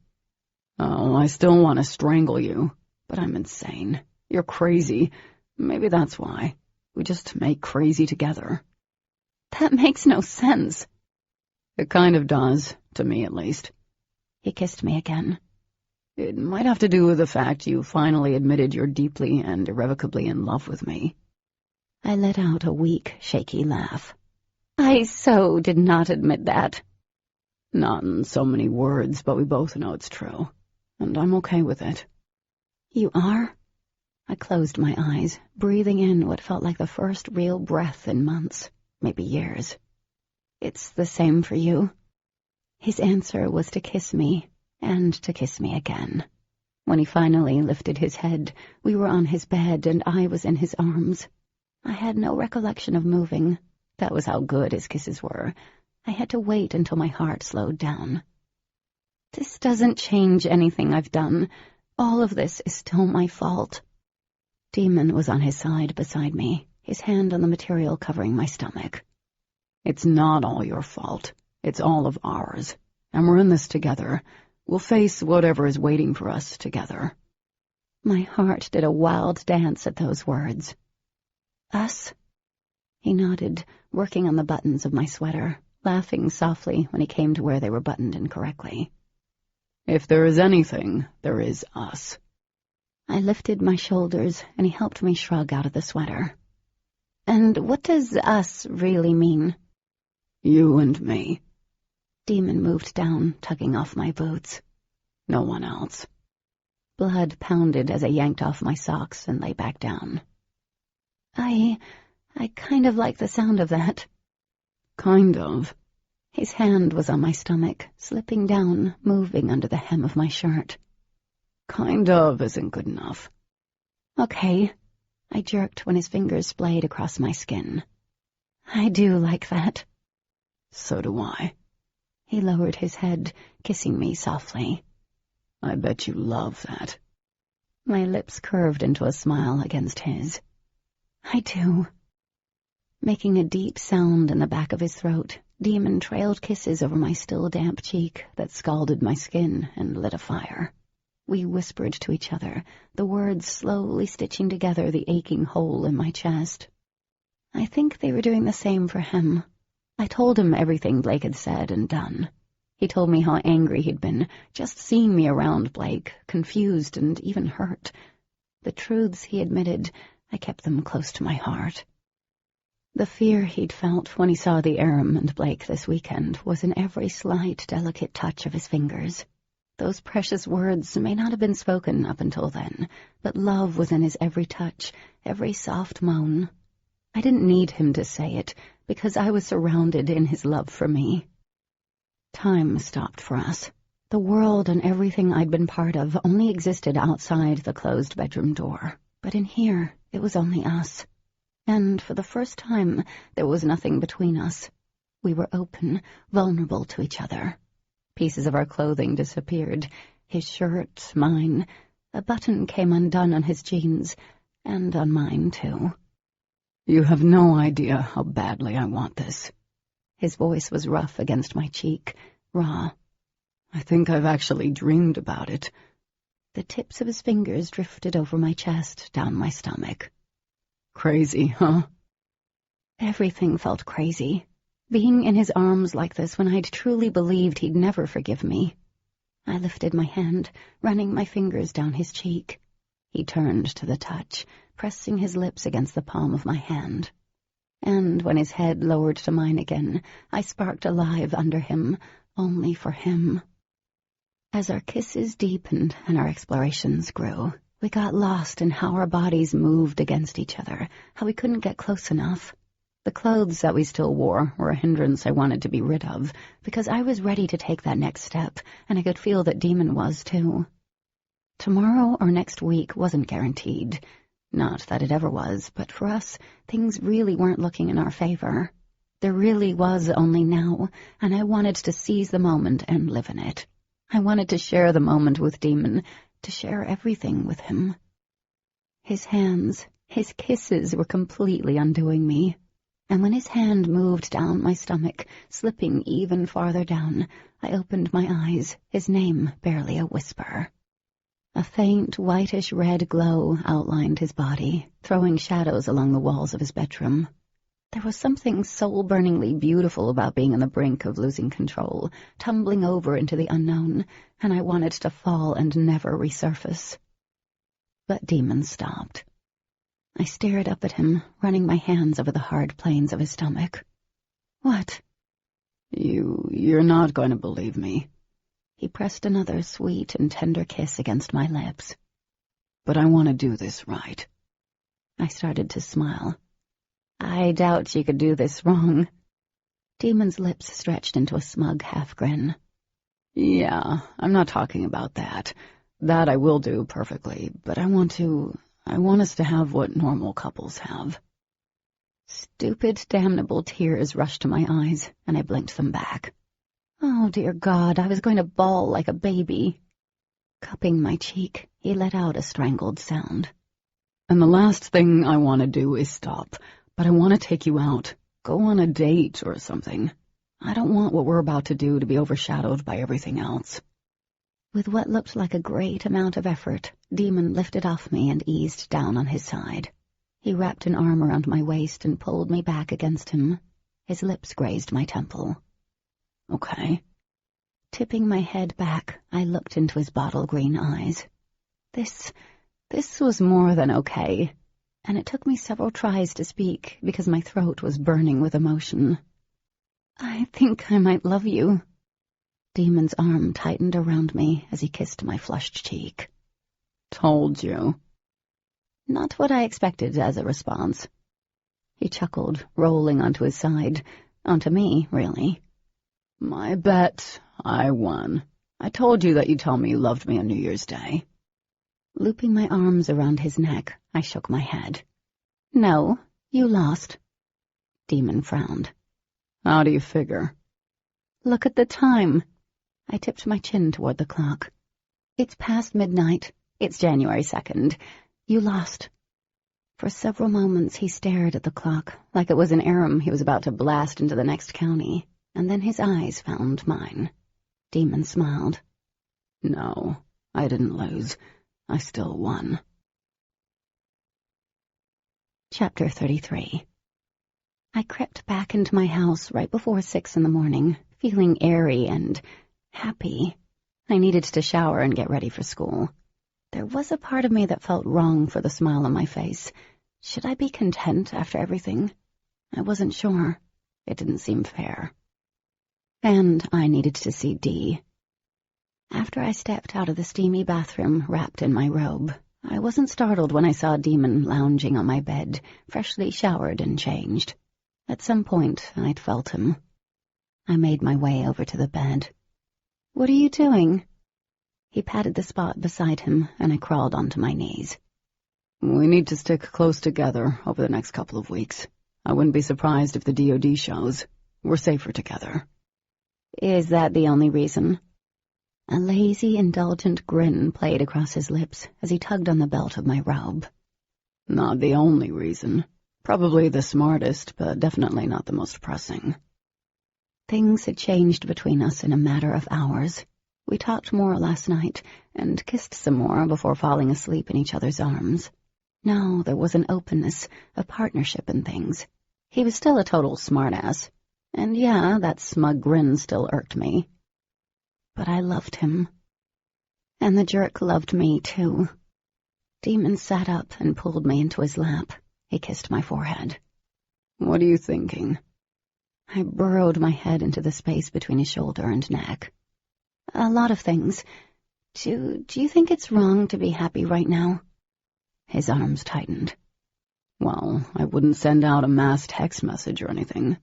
Oh, I still want to strangle you, but I'm insane. You're crazy. Maybe that's why. We just make crazy together. That makes no sense. It kind of does, to me at least. He kissed me again. It might have to do with the fact you finally admitted you're deeply and irrevocably in love with me. I let out a weak, shaky laugh. I so did not admit that. Not in so many words, but we both know it's true. And I'm okay with it. You are? I closed my eyes, breathing in what felt like the first real breath in months, maybe years. It's the same for you? His answer was to kiss me, and to kiss me again. When he finally lifted his head, we were on his bed and I was in his arms. I had no recollection of moving. That was how good his kisses were. I had to wait until my heart slowed down. This doesn't change anything I've done. All of this is still my fault. Demon was on his side beside me, his hand on the material covering my stomach. It's not all your fault. It's all of ours. And we're in this together. We'll face whatever is waiting for us together. My heart did a wild dance at those words. Us? He nodded, working on the buttons of my sweater, laughing softly when he came to where they were buttoned incorrectly. If there is anything, there is us. I lifted my shoulders, and he helped me shrug out of the sweater. And what does us really mean? You and me. Demon moved down, tugging off my boots. No one else. Blood pounded as I yanked off my socks and lay back down. I kind of like the sound of that. Kind of. His hand was on my stomach, slipping down, moving under the hem of my shirt. Kind of isn't good enough. Okay. I jerked when his fingers splayed across my skin. I do like that. So do I. He lowered his head, kissing me softly. I bet you love that. My lips curved into a smile against his. I do. Making a deep sound in the back of his throat, Demon trailed kisses over my still damp cheek that scalded my skin and lit a fire. We whispered to each other, the words slowly stitching together the aching hole in my chest. I think they were doing the same for him. I told him everything Blake had said and done. He told me how angry he'd been, just seeing me around Blake, confused and even hurt. The truths he admitted, I kept them close to my heart. The fear he'd felt when he saw the Aram and Blake this weekend was in every slight, delicate touch of his fingers. Those precious words may not have been spoken up until then, but love was in his every touch, every soft moan. I didn't need him to say it, because I was surrounded in his love for me. Time stopped for us. The world and everything I'd been part of only existed outside the closed bedroom door, but in here it was only us. And for the first time, there was nothing between us. We were open, vulnerable to each other. Pieces of our clothing disappeared. His shirt, mine. A button came undone on his jeans, and on mine, too. You have no idea how badly I want this. His voice was rough against my cheek, raw. I think I've actually dreamed about it. The tips of his fingers drifted over my chest, down my stomach. Crazy, huh? Everything felt crazy. Being in his arms like this when I'd truly believed he'd never forgive me. I lifted my hand, running my fingers down his cheek. He turned to the touch, pressing his lips against the palm of my hand. And when his head lowered to mine again, I sparked alive under him, only for him. As our kisses deepened and our explorations grew, we got lost in how our bodies moved against each other, how we couldn't get close enough. The clothes that we still wore were a hindrance I wanted to be rid of, because I was ready to take that next step, and I could feel that Demon was too. Tomorrow or next week wasn't guaranteed. Not that it ever was, but for us, things really weren't looking in our favor. There really was only now, and I wanted to seize the moment and live in it. I wanted to share the moment with Demon, to share everything with him. His hands, his kisses were completely undoing me. And when his hand moved down my stomach, slipping even farther down, I opened my eyes, his name barely a whisper. A faint, whitish-red glow outlined his body, throwing shadows along the walls of his bedroom. There was something soul-burningly beautiful about being on the brink of losing control, tumbling over into the unknown, and I wanted to fall and never resurface. But Demon stopped. I stared up at him, running my hands over the hard planes of his stomach. What? You're not going to believe me. He pressed another sweet and tender kiss against my lips. But I want to do this right. I started to smile. I doubt you could do this wrong. Demon's lips stretched into a smug half-grin. Yeah, I'm not talking about that. That I will do perfectly, but I want us to have what normal couples have. Stupid, damnable tears rushed to my eyes, and I blinked them back. Oh, dear God, I was going to bawl like a baby. Cupping my cheek, he let out a strangled sound. And the last thing I want to do is stop, but I want to take you out. Go on a date or something. I don't want what we're about to do to be overshadowed by everything else. With what looked like a great amount of effort, Demon lifted off me and eased down on his side. He wrapped an arm around my waist and pulled me back against him. His lips grazed my temple. Okay. Tipping my head back, I looked into his bottle-green eyes. This was more than okay, and it took me several tries to speak because my throat was burning with emotion. I think I might love you. Demon's arm tightened around me as he kissed my flushed cheek. Told you. Not what I expected as a response. He chuckled, rolling onto his side. Onto me, really. My bet, I won. I told you that you'd tell me you loved me on New Year's Day. Looping my arms around his neck, I shook my head. No, you lost. Demon frowned. How do you figure? Look at the time. I tipped my chin toward the clock. It's past midnight. It's January 2nd. You lost. For several moments he stared at the clock, like it was an arum he was about to blast into the next county, and then his eyes found mine. Demon smiled. No, I didn't lose. I still won. Chapter 33. I crept back into my house right before 6 in the morning, feeling airy and happy. I needed to shower and get ready for school. There was a part of me that felt wrong for the smile on my face. Should I be content after everything? I wasn't sure. It didn't seem fair. And I needed to see Dee. After I stepped out of the steamy bathroom wrapped in my robe, I wasn't startled when I saw Demon lounging on my bed, freshly showered and changed. At some point, I'd felt him. I made my way over to the bed. "What are you doing?" He patted the spot beside him, and I crawled onto my knees. We need to stick close together over the next couple of weeks. I wouldn't be surprised if the DOD shows. We're safer together. Is that the only reason? A lazy, indulgent grin played across his lips as he tugged on the belt of my robe. Not the only reason. Probably the smartest, but definitely not the most pressing. Things had changed between us in a matter of hours. We talked more last night, and kissed some more before falling asleep in each other's arms. Now there was an openness, a partnership in things. He was still a total smartass, and yeah, that smug grin still irked me. But I loved him. And the jerk loved me, too. Demon sat up and pulled me into his lap. He kissed my forehead. What are you thinking? I burrowed my head into the space between his shoulder and neck. A lot of things. Do you think it's wrong to be happy right now? His arms tightened. Well, I wouldn't send out a mass text message or anything.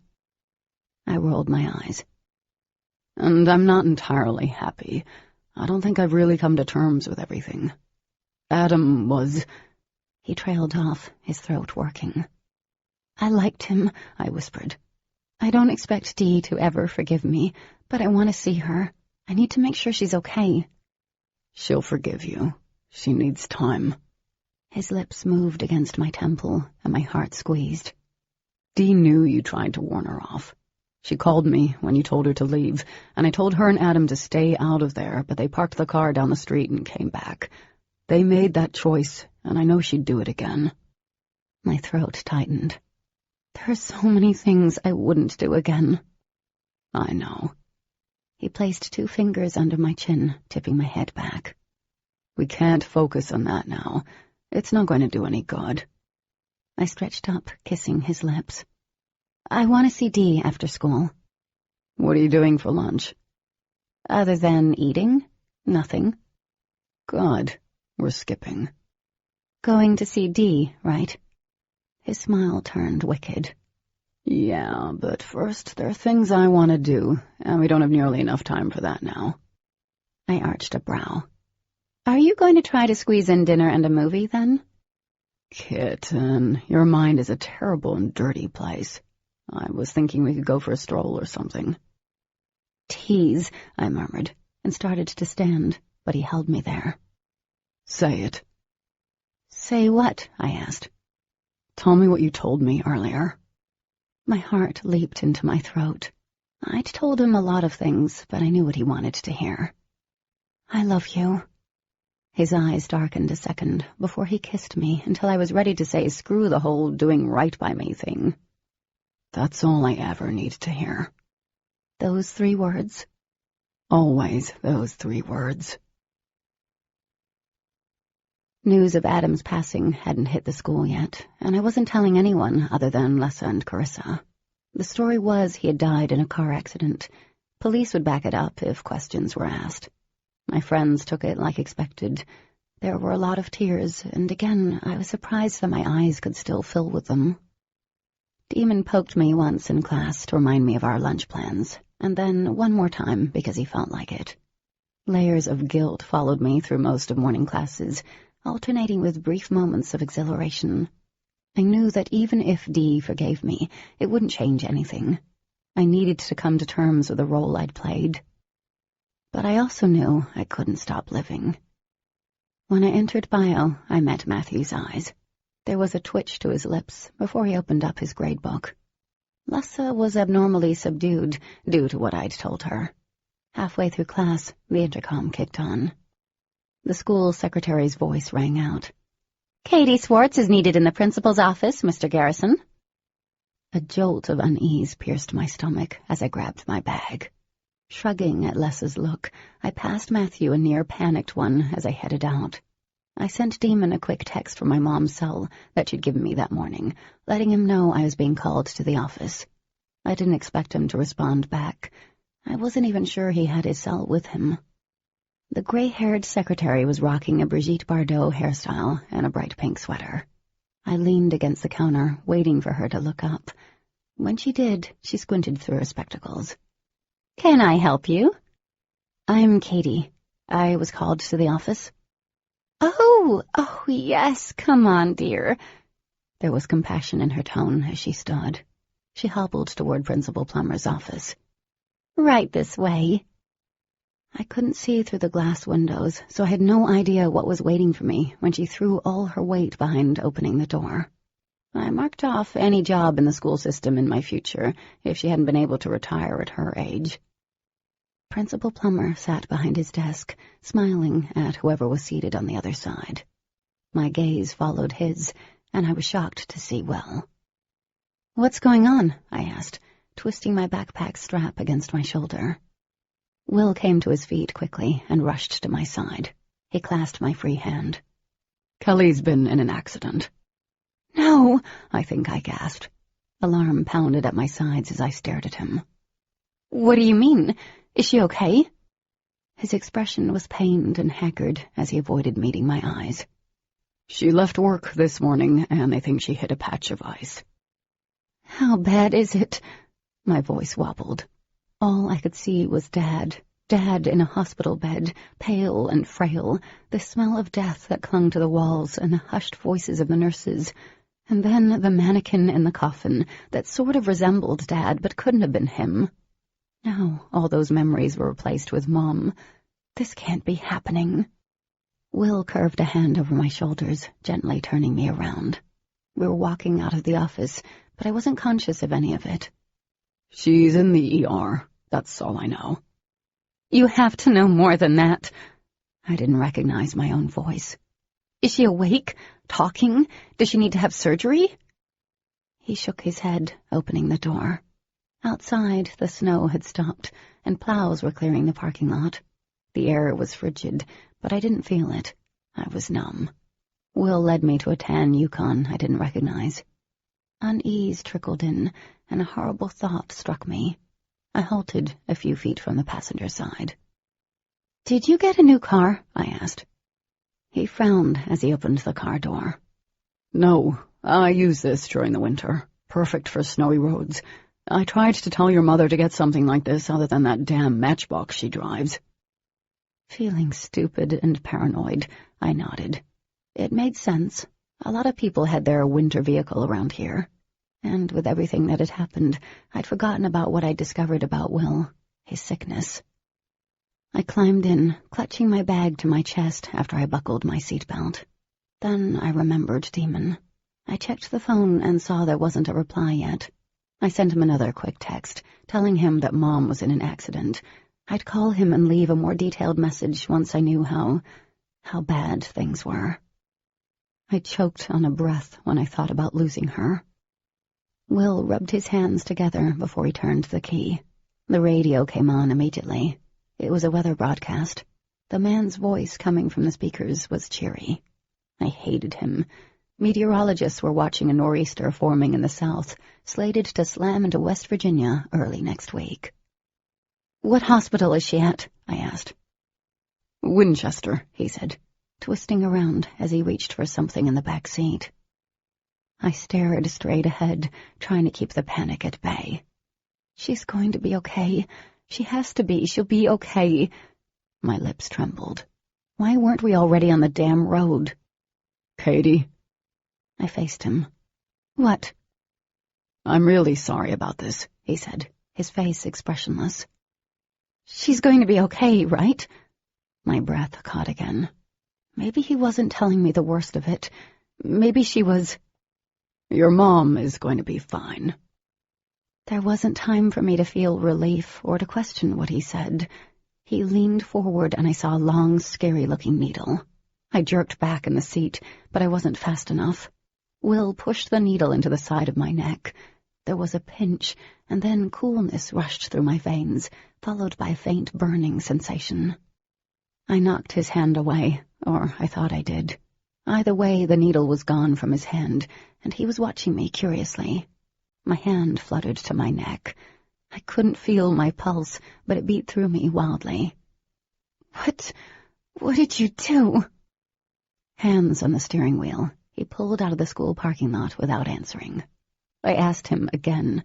I rolled my eyes. And I'm not entirely happy. I don't think I've really come to terms with everything. Adam was... He trailed off, his throat working. I liked him, I whispered. I don't expect Dee to ever forgive me, but I want to see her. I need to make sure she's okay. She'll forgive you. She needs time. His lips moved against my temple, and my heart squeezed. Dee knew you tried to warn her off. She called me when you told her to leave, and I told her and Adam to stay out of there, but they parked the car down the street and came back. They made that choice, and I know she'd do it again. My throat tightened. There are so many things I wouldn't do again. I know. He placed 2 fingers under my chin, tipping my head back. We can't focus on that now. It's not going to do any good. I stretched up, kissing his lips. I want to see Dee after school. What are you doing for lunch? Other than eating? Nothing. Good. We're skipping. Going to see Dee, right? His smile turned wicked. Yeah, but first there are things I want to do, and we don't have nearly enough time for that now. I arched a brow. Are you going to try to squeeze in dinner and a movie, then? Kitten, your mind is a terrible and dirty place. I was thinking we could go for a stroll or something. Tease, I murmured, and started to stand, but he held me there. Say it. Say what? I asked. Tell me what you told me earlier. My heart leaped into my throat. I'd told him a lot of things, but I knew what he wanted to hear. I love you. His eyes darkened a second before he kissed me until I was ready to say screw the whole doing right by me thing. That's all I ever need to hear. Those 3 words? Always those 3 words. News of Adam's passing hadn't hit the school yet, and I wasn't telling anyone other than Lessa and Carissa. The story was he had died in a car accident. Police would back it up if questions were asked. My friends took it like expected. There were a lot of tears, and again I was surprised that my eyes could still fill with them. Demon poked me once in class to remind me of our lunch plans, and then one more time because he felt like it. Layers of guilt followed me through most of morning classes, alternating with brief moments of exhilaration. I knew that even if Dee forgave me, it wouldn't change anything. I needed to come to terms with the role I'd played. But I also knew I couldn't stop living. When I entered bio, I met Matthew's eyes. There was a twitch to his lips before he opened up his gradebook. Lessa was abnormally subdued due to what I'd told her. Halfway through class, the intercom kicked on. The school secretary's voice rang out. "Katie Swartz is needed in the principal's office, Mr. Garrison." A jolt of unease pierced my stomach as I grabbed my bag. Shrugging at Les's look, I passed Matthew a near-panicked one as I headed out. I sent Demon a quick text from my mom's cell that she'd given me that morning, letting him know I was being called to the office. I didn't expect him to respond back. I wasn't even sure he had his cell with him. The gray-haired secretary was rocking a Brigitte Bardot hairstyle and a bright pink sweater. I leaned against the counter, waiting for her to look up. When she did, she squinted through her spectacles. "Can I help you?" "I'm Katie. I was called to the office." Oh, yes, come on, dear." There was compassion in her tone as she stood. She hobbled toward Principal Plummer's office. "Right this way." I couldn't see through the glass windows, so I had no idea what was waiting for me when she threw all her weight behind opening the door. I marked off any job in the school system in my future if she hadn't been able to retire at her age. Principal Plummer sat behind his desk, smiling at whoever was seated on the other side. My gaze followed his, and I was shocked to see Will. "What's going on?" I asked, twisting my backpack strap against my shoulder. Will came to his feet quickly and rushed to my side. He clasped my free hand. "Kelly's been in an accident." "No," I think I gasped. Alarm pounded at my sides as I stared at him. "What do you mean? Is she okay?" His expression was pained and haggard as he avoided meeting my eyes. "She left work this morning, and they think she hit a patch of ice." "How bad is it?" My voice wobbled. All I could see was Dad in a hospital bed, pale and frail, the smell of death that clung to the walls and the hushed voices of the nurses, and then the mannequin in the coffin that sort of resembled Dad but couldn't have been him. Now all those memories were replaced with Mom. This can't be happening. Will curved a hand over my shoulders, gently turning me around. We were walking out of the office, but I wasn't conscious of any of it. "She's in the ER. That's all I know." "You have to know more than that." I didn't recognize my own voice. "Is she awake? Talking? Does she need to have surgery?" He shook his head, opening the door. Outside, the snow had stopped, and plows were clearing the parking lot. The air was frigid, but I didn't feel it. I was numb. Will led me to a tan Yukon I didn't recognize. Unease trickled in, and a horrible thought struck me. I halted a few feet from the passenger side. "Did you get a new car?" I asked. He frowned as he opened the car door. "No, I use this during the winter. Perfect for snowy roads. I tried to tell your mother to get something like this other than that damn matchbox she drives." Feeling stupid and paranoid, I nodded. It made sense. A lot of people had their winter vehicle around here. And with everything that had happened, I'd forgotten about what I'd discovered about Will, his sickness. I climbed in, clutching my bag to my chest after I buckled my seatbelt. Then I remembered Demon. I checked the phone and saw there wasn't a reply yet. I sent him another quick text, telling him that Mom was in an accident. I'd call him and leave a more detailed message once I knew how bad things were. I choked on a breath when I thought about losing her. Will rubbed his hands together before he turned the key. The radio came on immediately. It was a weather broadcast. The man's voice coming from the speakers was cheery. I hated him. Meteorologists were watching a nor'easter forming in the south, slated to slam into West Virginia early next week. "What hospital is she at?" I asked. "Winchester," he said, twisting around as he reached for something in the back seat. I stared straight ahead, trying to keep the panic at bay. "She's going to be okay. She has to be. She'll be okay." My lips trembled. Why weren't we already on the damn road? "Katie." I faced him. "What?" "I'm really sorry about this," he said, his face expressionless. "She's going to be okay, right?" My breath caught again. Maybe he wasn't telling me the worst of it. Maybe she was... "Your mom is going to be fine." There wasn't time for me to feel relief or to question what he said. He leaned forward and I saw a long, scary-looking needle. I jerked back in the seat, but I wasn't fast enough. Will pushed the needle into the side of my neck. There was a pinch, and then coolness rushed through my veins, followed by a faint burning sensation. I knocked his hand away, or I thought I did. Either way, the needle was gone from his hand, and he was watching me curiously. My hand fluttered to my neck. I couldn't feel my pulse, but it beat through me wildly. What did you do?" Hands on the steering wheel, he pulled out of the school parking lot without answering. I asked him again.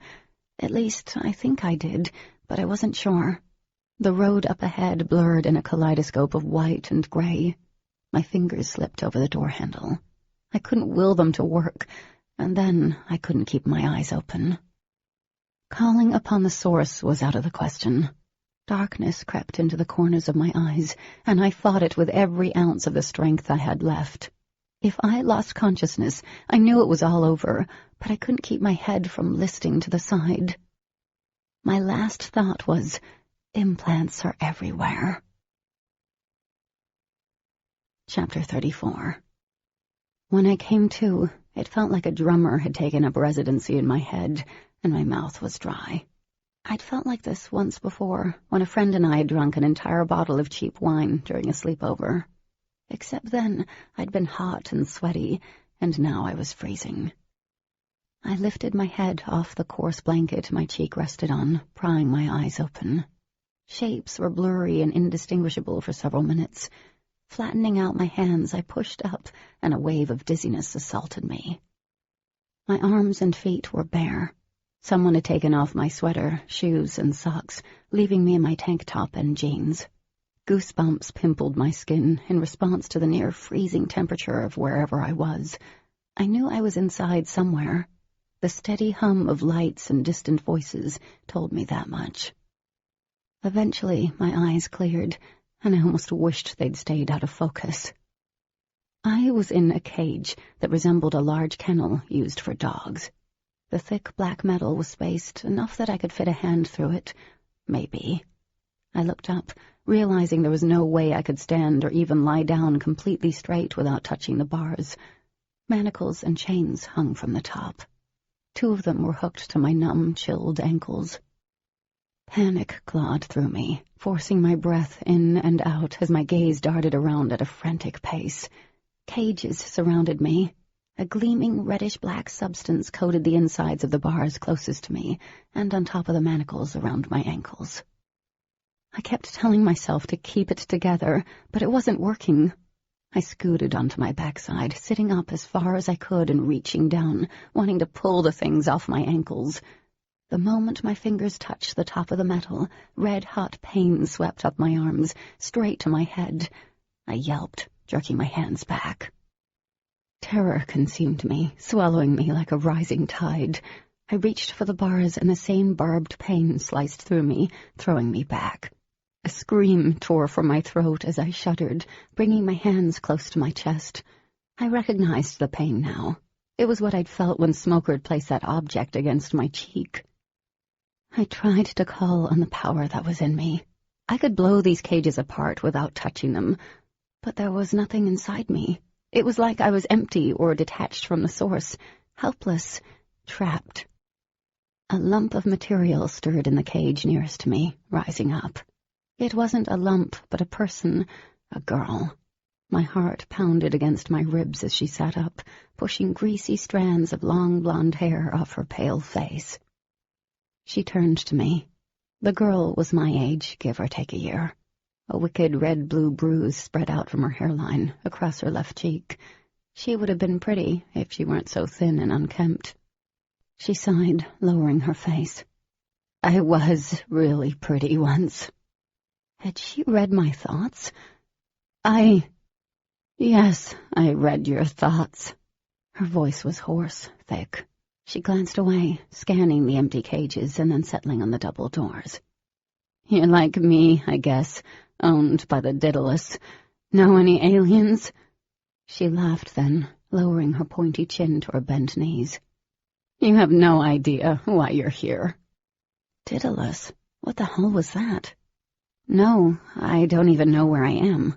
At least, I think I did, but I wasn't sure. The road up ahead blurred in a kaleidoscope of white and gray. My fingers slipped over the door handle. I couldn't will them to work, and then I couldn't keep my eyes open. Calling upon the source was out of the question. Darkness crept into the corners of my eyes, and I fought it with every ounce of the strength I had left. If I lost consciousness, I knew it was all over, but I couldn't keep my head from listing to the side. My last thought was, implants are everywhere. Chapter 34. When I came to, it felt like a drummer had taken up residency in my head, and my mouth was dry. I'd felt like this once before, when a friend and I had drunk an entire bottle of cheap wine during a sleepover. Except then, I'd been hot and sweaty, and now I was freezing. I lifted my head off the coarse blanket my cheek rested on, prying my eyes open. Shapes were blurry and indistinguishable for several minutes. Flattening out my hands, I pushed up, and a wave of dizziness assaulted me. My arms and feet were bare. Someone had taken off my sweater, shoes, and socks, leaving me in my tank top and jeans. Goosebumps pimpled my skin in response to the near-freezing temperature of wherever I was. I knew I was inside somewhere. The steady hum of lights and distant voices told me that much. Eventually, my eyes cleared, and I almost wished they'd stayed out of focus. I was in a cage that resembled a large kennel used for dogs. The thick black metal was spaced enough that I could fit a hand through it. Maybe. I looked up, realizing there was no way I could stand or even lie down completely straight without touching the bars. Manacles and chains hung from the top. 2 of them were hooked to my numb, chilled ankles. Panic clawed through me, forcing my breath in and out as my gaze darted around at a frantic pace. Cages surrounded me. A gleaming reddish-black substance coated the insides of the bars closest to me and on top of the manacles around my ankles. I kept telling myself to keep it together, but it wasn't working. I scooted onto my backside, sitting up as far as I could and reaching down, wanting to pull the things off my ankles. The moment my fingers touched the top of the metal, red-hot pain swept up my arms, straight to my head. I yelped, jerking my hands back. Terror consumed me, swallowing me like a rising tide. I reached for the bars, and the same barbed pain sliced through me, throwing me back. A scream tore from my throat as I shuddered, bringing my hands close to my chest. I recognized the pain now. It was what I'd felt when Smoker had placed that object against my cheek. I tried to call on the power that was in me. I could blow these cages apart without touching them, but there was nothing inside me. It was like I was empty or detached from the source, helpless, trapped. A lump of material stirred in the cage nearest to me, rising up. It wasn't a lump, but a person, a girl. My heart pounded against my ribs as she sat up, pushing greasy strands of long blonde hair off her pale face. She turned to me. The girl was my age, give or take a year. A wicked red-blue bruise spread out from her hairline, across her left cheek. She would have been pretty if she weren't so thin and unkempt. She sighed, lowering her face. I was really pretty once. Had she read my thoughts? Yes, I read your thoughts. Her voice was hoarse, thick. She glanced away, scanning the empty cages and then settling on the double doors. You're like me, I guess. Owned by the Daedalus. Know any aliens? She laughed then, lowering her pointy chin to her bent knees. You have no idea why you're here. Daedalus? What the hell was that? No, I don't even know where I am.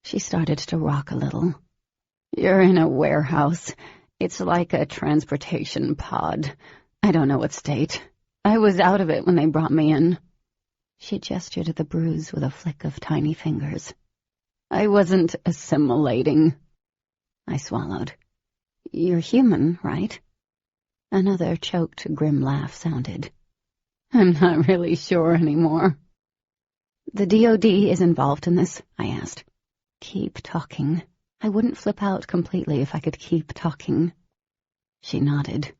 She started to rock a little. You're in a warehouse. It's like a transportation pod. I don't know what state. I was out of it when they brought me in. She gestured at the bruise with a flick of tiny fingers. I wasn't assimilating. I swallowed. You're human, right? Another choked, grim laugh sounded. I'm not really sure anymore. The DOD is involved in this, I asked. Keep talking. I wouldn't flip out completely if I could keep talking. She nodded.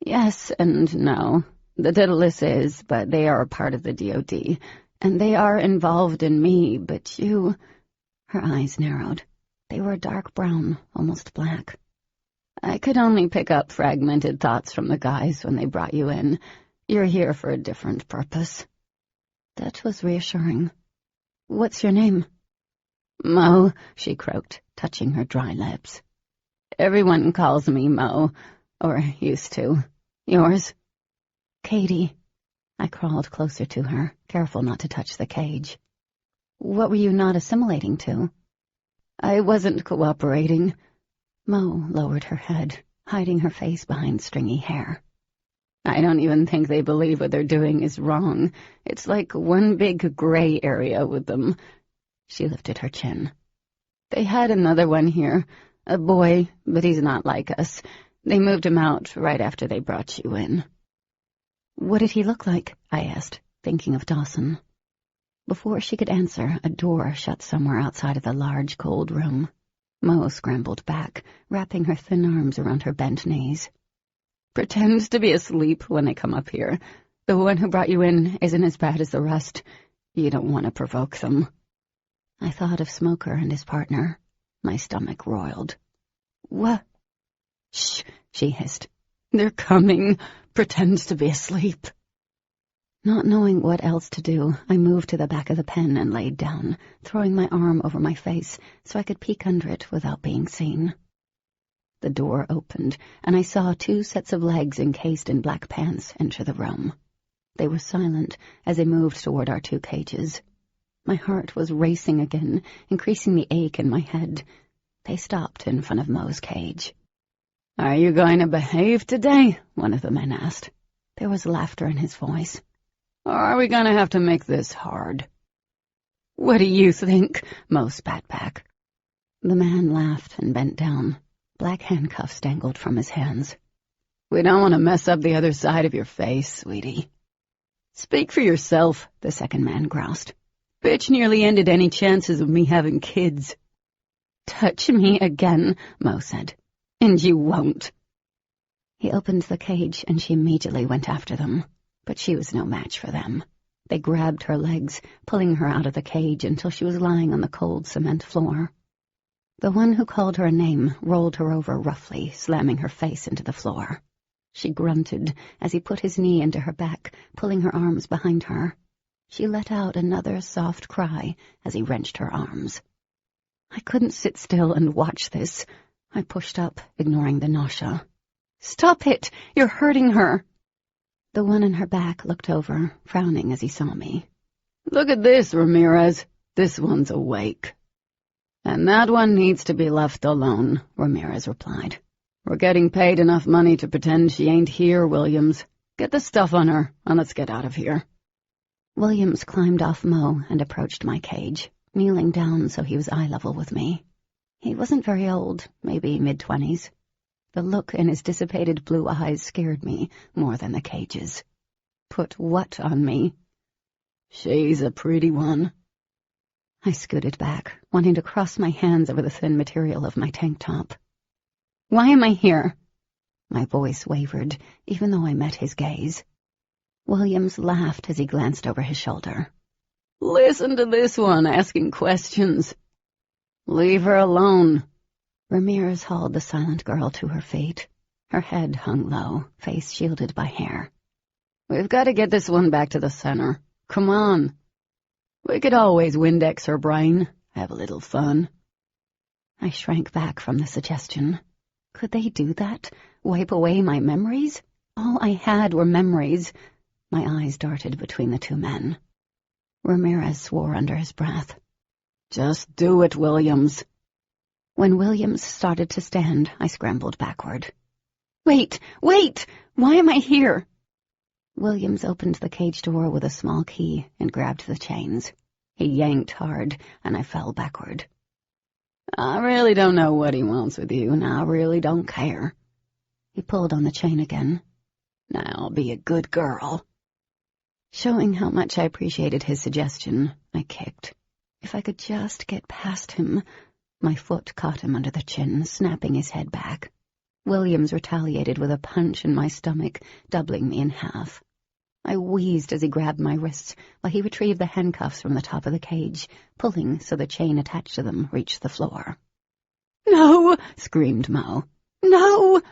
Yes and no. The Daedalus is, but they are a part of the DOD, and they are involved in me, but you... Her eyes narrowed. They were dark brown, almost black. I could only pick up fragmented thoughts from the guys when they brought you in. You're here for a different purpose. That was reassuring. What's your name? Mo, she croaked, touching her dry lips. Everyone calls me Mo, or used to. Yours? Katie. I crawled closer to her, careful not to touch the cage. What were you not assimilating to? I wasn't cooperating. Mo lowered her head, hiding her face behind stringy hair. I don't even think they believe what they're doing is wrong. It's like one big gray area with them. She lifted her chin. They had another one here, a boy, but he's not like us. They moved him out right after they brought you in. What did he look like? I asked, thinking of Dawson. Before she could answer, a door shut somewhere outside of the large, cold room. Mo scrambled back, wrapping her thin arms around her bent knees. Pretend to be asleep when they come up here. The one who brought you in isn't as bad as the rest. You don't want to provoke them. I thought of Smoker and his partner. My stomach roiled. What? Shh, she hissed. They're coming. Pretend to be asleep. Not knowing what else to do, I moved to the back of the pen and laid down, throwing my arm over my face so I could peek under it without being seen. The door opened, and I saw 2 sets of legs encased in black pants enter the room. They were silent as they moved toward our 2 cages. My heart was racing again, increasing the ache in my head. They stopped in front of Mo's cage. Are you going to behave today? One of the men asked. There was laughter in his voice. Or are we going to have to make this hard? What do you think? Mo spat back. The man laughed and bent down. Black handcuffs dangled from his hands. We don't want to mess up the other side of your face, sweetie. Speak for yourself, the second man groused. Bitch nearly ended any chances of me having kids. Touch me again, Mo said. And you won't. He opened the cage and she immediately went after them. But she was no match for them. They grabbed her legs, pulling her out of the cage until she was lying on the cold cement floor. The one who called her a name rolled her over roughly, slamming her face into the floor. She grunted as he put his knee into her back, pulling her arms behind her. She let out another soft cry as he wrenched her arms. I couldn't sit still and watch this. I pushed up, ignoring the nausea. Stop it! You're hurting her! The one in her back looked over, frowning as he saw me. Look at this, Ramirez. This one's awake. And that one needs to be left alone, Ramirez replied. We're getting paid enough money to pretend she ain't here, Williams. Get the stuff on her, and let's get out of here. Williams climbed off Mo and approached my cage, kneeling down so he was eye level with me. He wasn't very old, maybe mid-20s. The look in his dissipated blue eyes scared me more than the cages. Put what on me? She's a pretty one. I scooted back, wanting to cross my hands over the thin material of my tank top. Why am I here? My voice wavered, even though I met his gaze. Williams laughed as he glanced over his shoulder. Listen to this one asking questions. Leave her alone. Ramirez hauled the silent girl to her feet. Her head hung low, face shielded by hair. We've got to get this one back to the center. Come on. We could always Windex her brain, have a little fun. I shrank back from the suggestion. Could they do that? Wipe away my memories? All I had were memories. My eyes darted between the 2 men. Ramirez swore under his breath. Just do it, Williams. When Williams started to stand, I scrambled backward. Wait! Wait! Why am I here? Williams opened the cage door with a small key and grabbed the chains. He yanked hard, and I fell backward. I really don't know what he wants with you, and I really don't care. He pulled on the chain again. Now be a good girl. Showing how much I appreciated his suggestion, I kicked. If I could just get past him. My foot caught him under the chin, snapping his head back. Williams retaliated with a punch in my stomach, doubling me in half. I wheezed as he grabbed my wrists while he retrieved the handcuffs from the top of the cage, pulling so the chain attached to them reached the floor. "No!" screamed Mo. "No!"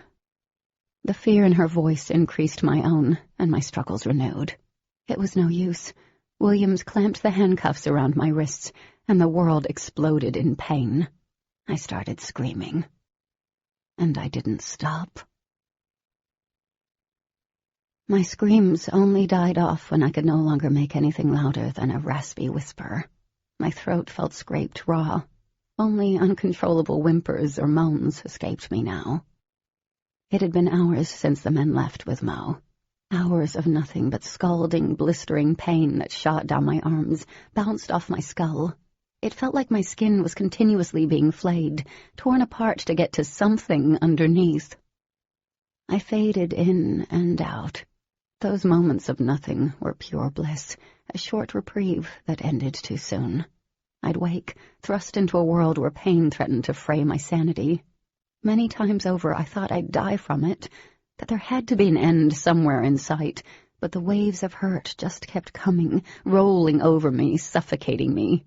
The fear in her voice increased my own, and my struggles renewed. It was no use. Williams clamped the handcuffs around my wrists, and the world exploded in pain. I started screaming. And I didn't stop. My screams only died off when I could no longer make anything louder than a raspy whisper. My throat felt scraped raw. Only uncontrollable whimpers or moans escaped me now. It had been hours since the men left with Mo. Hours of nothing but scalding, blistering pain that shot down my arms, bounced off my skull. It felt like my skin was continuously being flayed, torn apart to get to something underneath. I faded in and out. Those moments of nothing were pure bliss, a short reprieve that ended too soon. I'd wake, thrust into a world where pain threatened to fray my sanity. Many times over I thought I'd die from it, that there had to be an end somewhere in sight, but the waves of hurt just kept coming, rolling over me, suffocating me.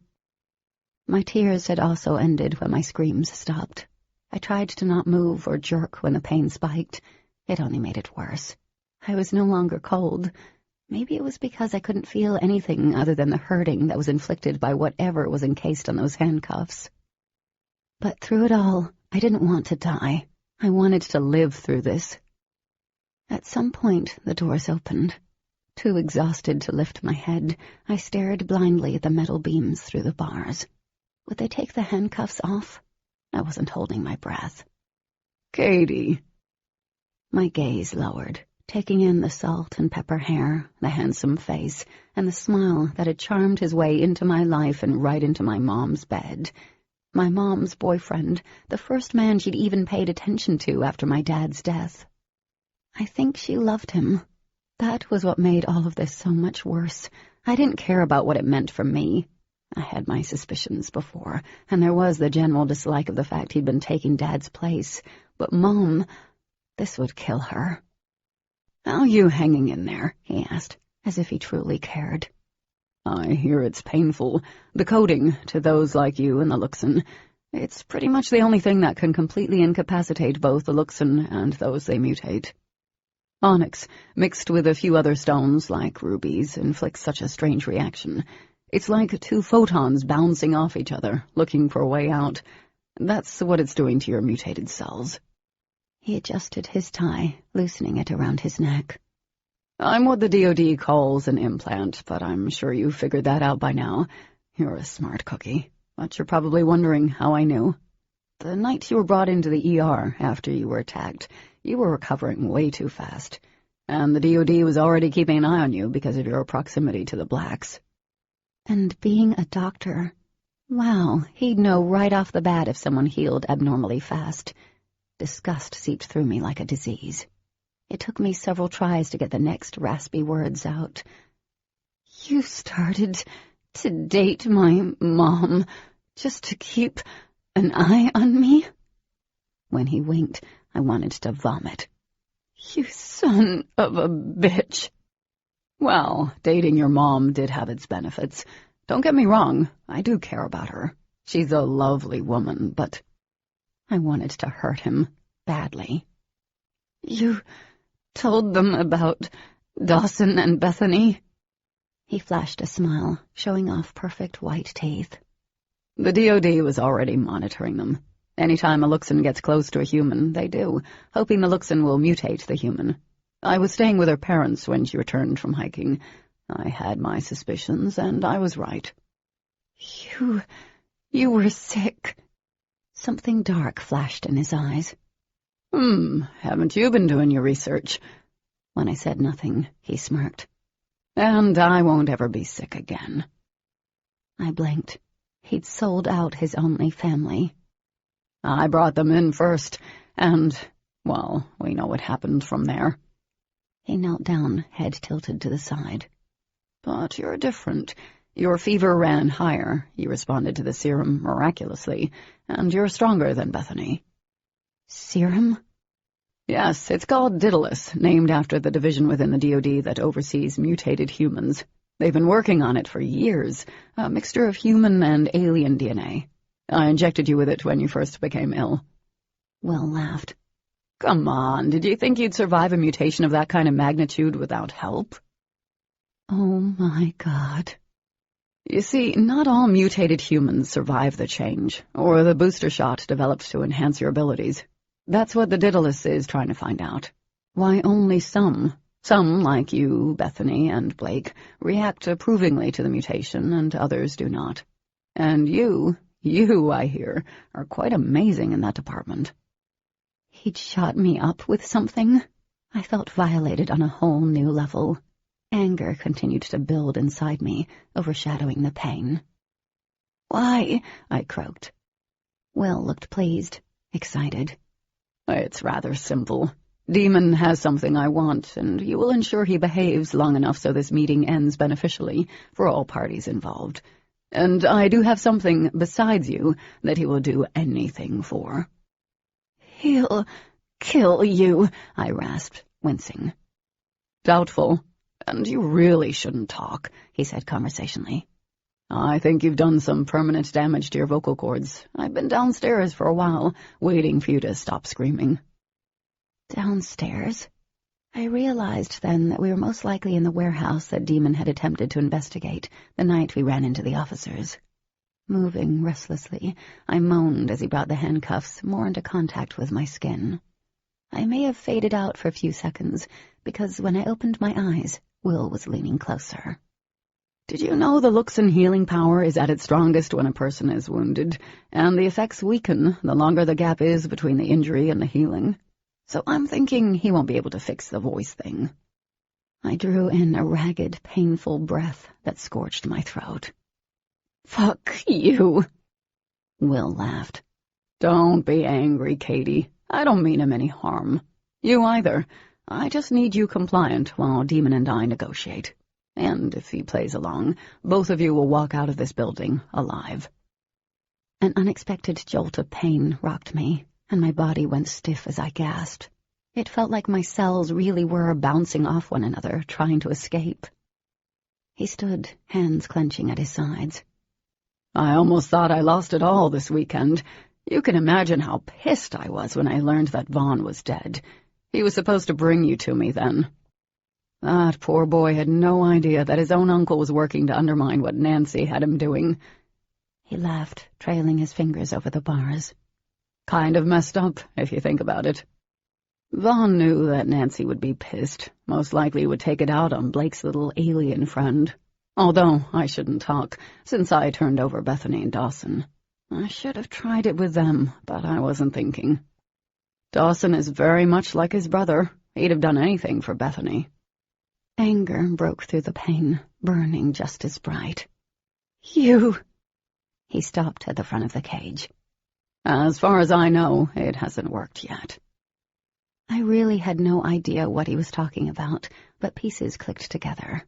My tears had also ended when my screams stopped. I tried to not move or jerk when the pain spiked. It only made it worse. I was no longer cold. Maybe it was because I couldn't feel anything other than the hurting that was inflicted by whatever was encased on those handcuffs. But through it all, I didn't want to die. I wanted to live through this. At some point, the doors opened. Too exhausted to lift my head, I stared blindly at the metal beams through the bars. Would they take the handcuffs off? I wasn't holding my breath. "Katie." My gaze lowered, taking in the salt and pepper hair, the handsome face, and the smile that had charmed his way into my life and right into my mom's bed. My mom's boyfriend, the first man she'd even paid attention to after my dad's death. I think she loved him. That was what made all of this so much worse. I didn't care about what it meant for me. I had my suspicions before, and there was the general dislike of the fact he'd been taking Dad's place. But Mom, this would kill her. "How you hanging in there?" he asked, as if he truly cared. "I hear it's painful. The coding, to those like you and the Luxon, it's pretty much the only thing that can completely incapacitate both the Luxon and those they mutate. Onyx, mixed with a few other stones like rubies, inflicts such a strange reaction. It's like two photons bouncing off each other, looking for a way out. That's what it's doing to your mutated cells." He adjusted his tie, loosening it around his neck. "I'm what the DoD calls an implant, but I'm sure you figured that out by now. You're a smart cookie, but you're probably wondering how I knew. The night you were brought into the ER after you were attacked, you were recovering way too fast, and the DoD was already keeping an eye on you because of your proximity to the blacks." And being a doctor, wow, he'd know right off the bat if someone healed abnormally fast. Disgust seeped through me like a disease. It took me several tries to get the next raspy words out. "You started to date my mom just to keep an eye on me?" When he winked, I wanted to vomit. "You son of a bitch." "Well, dating your mom did have its benefits. Don't get me wrong, I do care about her. She's a lovely woman, but—" I wanted to hurt him, badly. "You told them about Dawson and Bethany?" He flashed a smile, showing off perfect white teeth. "The DoD was already monitoring them. Anytime a Luxon gets close to a human, they do, hoping the Luxon will mutate the human. I was staying with her parents when she returned from hiking. I had my suspicions, and I was right. You were sick. Something dark flashed in his eyes. Haven't you been doing your research? When I said nothing, he smirked. And I won't ever be sick again. I blinked. He'd sold out his only family. I brought them in first, and, well, we know what happened from there. He knelt down, head tilted to the side. But you're different. Your fever ran higher, you responded to the serum miraculously, and you're stronger than Bethany. Serum? Yes, it's called Daedalus, named after the division within the DoD that oversees mutated humans. They've been working on it for years, a mixture of human and alien DNA. I injected you with it when you first became ill. Will laughed. Come on, did you think you'd survive a mutation of that kind of magnitude without help? Oh my God. You see, not all mutated humans survive the change, or the booster shot developed to enhance your abilities. That's what the Daedalus is trying to find out. Why only some, like you, Bethany, and Blake, react approvingly to the mutation, and others do not. And you, I hear, are quite amazing in that department. He'd shot me up with something. I felt violated on a whole new level. Anger continued to build inside me, overshadowing the pain. Why? I croaked. Will looked pleased, excited. It's rather simple. Demon has something I want, and you will ensure he behaves long enough so this meeting ends beneficially for all parties involved. And I do have something besides you that he will do anything for. He'll kill you, I rasped, wincing. Doubtful. And you really shouldn't talk, he said conversationally. I think you've done some permanent damage to your vocal cords. I've been downstairs for a while, waiting for you to stop screaming. Downstairs? I realized then that we were most likely in the warehouse that Demon had attempted to investigate the night we ran into the officers. Moving restlessly, I moaned as he brought the handcuffs more into contact with my skin. I may have faded out for a few seconds, because when I opened my eyes, Will was leaning closer. Did you know the looks and healing power is at its strongest when a person is wounded, and the effects weaken the longer the gap is between the injury and the healing? So I'm thinking he won't be able to fix the voice thing. I drew in a ragged, painful breath that scorched my throat. Fuck you. Will laughed. Don't be angry, Katie. I don't mean him any harm. You either. I just need you compliant while Demon and I negotiate. And if he plays along, both of you will walk out of this building alive. An unexpected jolt of pain rocked me, and my body went stiff as I gasped. It felt like my cells really were bouncing off one another, trying to escape. He stood, hands clenching at his sides. I almost thought I lost it all this weekend. You can imagine how pissed I was when I learned that Vaughn was dead. He was supposed to bring you to me then. That poor boy had no idea that his own uncle was working to undermine what Nancy had him doing. He laughed, trailing his fingers over the bars. Kind of messed up, if you think about it. Vaughn knew that Nancy would be pissed, most likely would take it out on Blake's little alien friend. Although I shouldn't talk, since I turned over Bethany and Dawson. I should have tried it with them, but I wasn't thinking. Dawson is very much like his brother. He'd have done anything for Bethany. Anger broke through the pain, burning just as bright. You! He stopped at the front of the cage. As far as I know, it hasn't worked yet. I really had no idea what he was talking about, but pieces clicked together.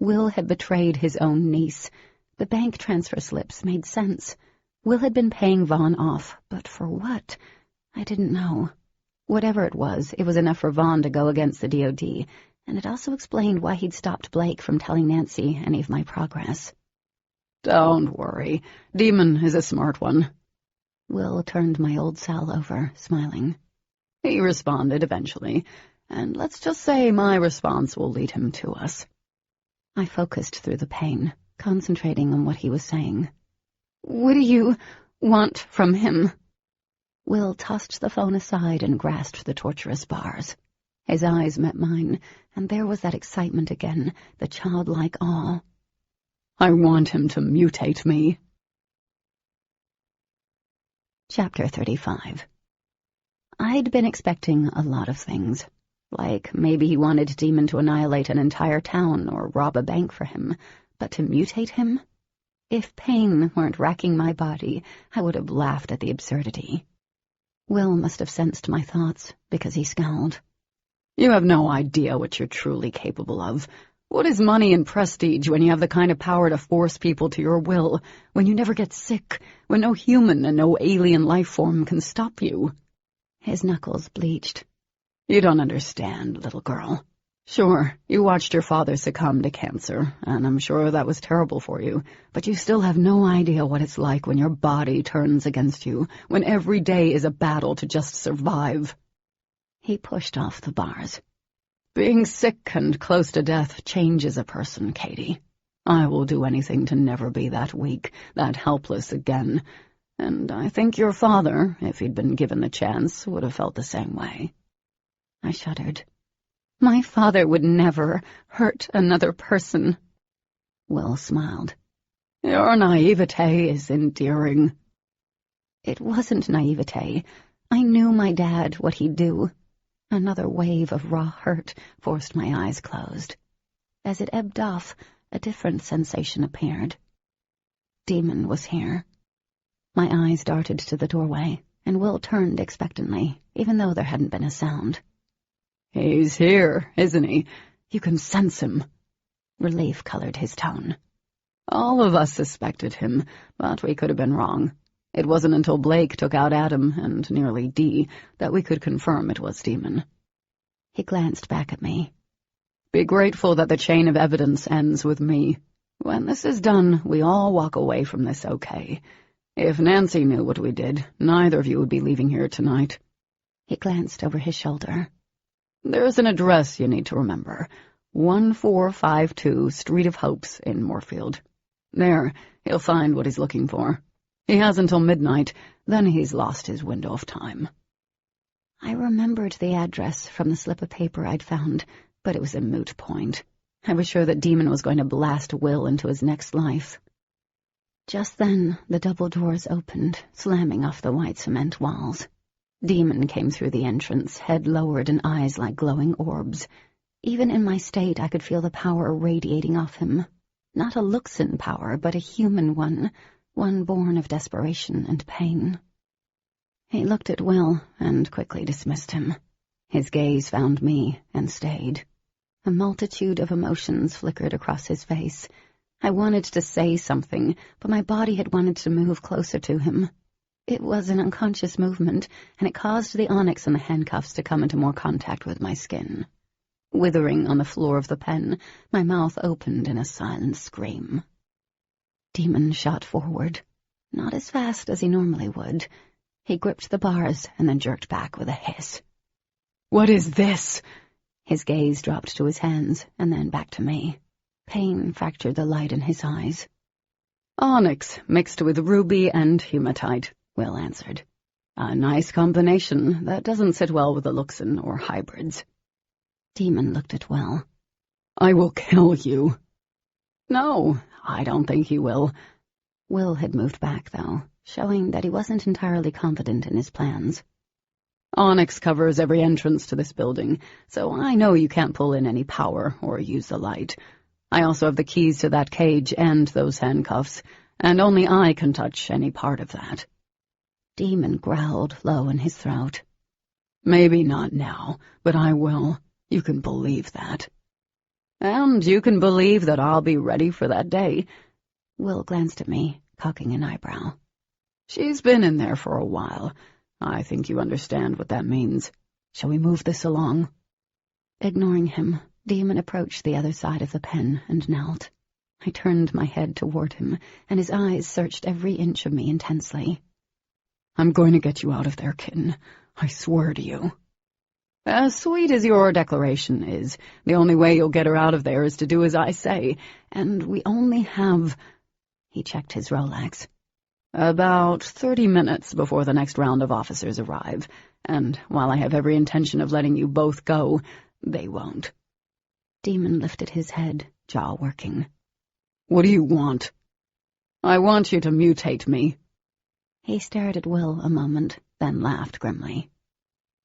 Will had betrayed his own niece. The bank transfer slips made sense. Will had been paying Vaughn off, but for what? I didn't know. Whatever it was enough for Vaughn to go against the DoD, and it also explained why he'd stopped Blake from telling Nancy any of my progress. Don't worry. Demon is a smart one. Will turned my old cell over, smiling. He responded eventually, and let's just say my response will lead him to us. I focused through the pain, concentrating on what he was saying. What do you want from him? Will tossed the phone aside and grasped the torturous bars. His eyes met mine, and there was that excitement again, the childlike awe. I want him to mutate me. Chapter 35. I'd been expecting a lot of things. Like maybe he wanted Demon to annihilate an entire town or rob a bank for him, but to mutate him? If pain weren't racking my body, I would have laughed at the absurdity. Will must have sensed my thoughts, because he scowled. You have no idea what you're truly capable of. What is money and prestige when you have the kind of power to force people to your will, when you never get sick, when no human and no alien life form can stop you? His knuckles bleached. You don't understand, little girl. Sure, you watched your father succumb to cancer, and I'm sure that was terrible for you, but you still have no idea what it's like when your body turns against you, when every day is a battle to just survive. He pushed off the bars. Being sick and close to death changes a person, Katie. I will do anything to never be that weak, that helpless again, and I think your father, if he'd been given the chance, would have felt the same way. I shuddered. My father would never hurt another person. Will smiled. Your naivete is endearing. It wasn't naivete. I knew my dad, what he'd do. Another wave of raw hurt forced my eyes closed. As it ebbed off, a different sensation appeared. Demon was here. My eyes darted to the doorway, and Will turned expectantly, even though there hadn't been a sound. He's here, isn't he? You can sense him. Relief colored his tone. All of us suspected him, but we could have been wrong. It wasn't until Blake took out Adam and nearly Dee that we could confirm it was Demon. He glanced back at me. Be grateful that the chain of evidence ends with me. When this is done, we all walk away from this okay. If Nancy knew what we did, neither of you would be leaving here tonight. He glanced over his shoulder. There's an address you need to remember. 1452 Street of Hopes in Moorfield. There, he'll find what he's looking for. He has until midnight, then he's lost his window of time. I remembered the address from the slip of paper I'd found, but it was a moot point. I was sure that Demon was going to blast Will into his next life. Just then, the double doors opened, slamming off the white cement walls. Demon came through the entrance, head lowered and eyes like glowing orbs. Even in my state, I could feel the power radiating off him. Not a Luxon power, but a human one born of desperation and pain. He looked at Will and quickly dismissed him. His gaze found me and stayed. A multitude of emotions flickered across his face. I wanted to say something, but my body had wanted to move closer to him. It was an unconscious movement, and it caused the onyx and the handcuffs to come into more contact with my skin. Withering on the floor of the pen, my mouth opened in a silent scream. Demon shot forward, not as fast as he normally would. He gripped the bars and then jerked back with a hiss. What is this? His gaze dropped to his hands and then back to me. Pain fractured the light in his eyes. Onyx mixed with ruby and hematite, Will answered. A nice combination that doesn't sit well with the Luxon or hybrids. Demon looked at Will. I will kill you. No, I don't think he will. Will had moved back, though, showing that he wasn't entirely confident in his plans. Onyx covers every entrance to this building, so I know you can't pull in any power or use the light. I also have the keys to that cage and those handcuffs, and only I can touch any part of that. Demon growled low in his throat. Maybe not now, but I will. You can believe that. And you can believe that I'll be ready for that day. Will glanced at me, cocking an eyebrow. She's been in there for a while. I think you understand what that means. Shall we move this along? Ignoring him, Demon approached the other side of the pen and knelt. I turned my head toward him, and his eyes searched every inch of me intensely. I'm going to get you out of there, kitten. I swear to you. As sweet as your declaration is, the only way you'll get her out of there is to do as I say, and we only have... He checked his Rolex. About 30 minutes before the next round of officers arrive, and while I have every intention of letting you both go, they won't." Demon lifted his head, jaw working. "What do you want?" "I want you to mutate me." He stared at Will a moment, then laughed grimly.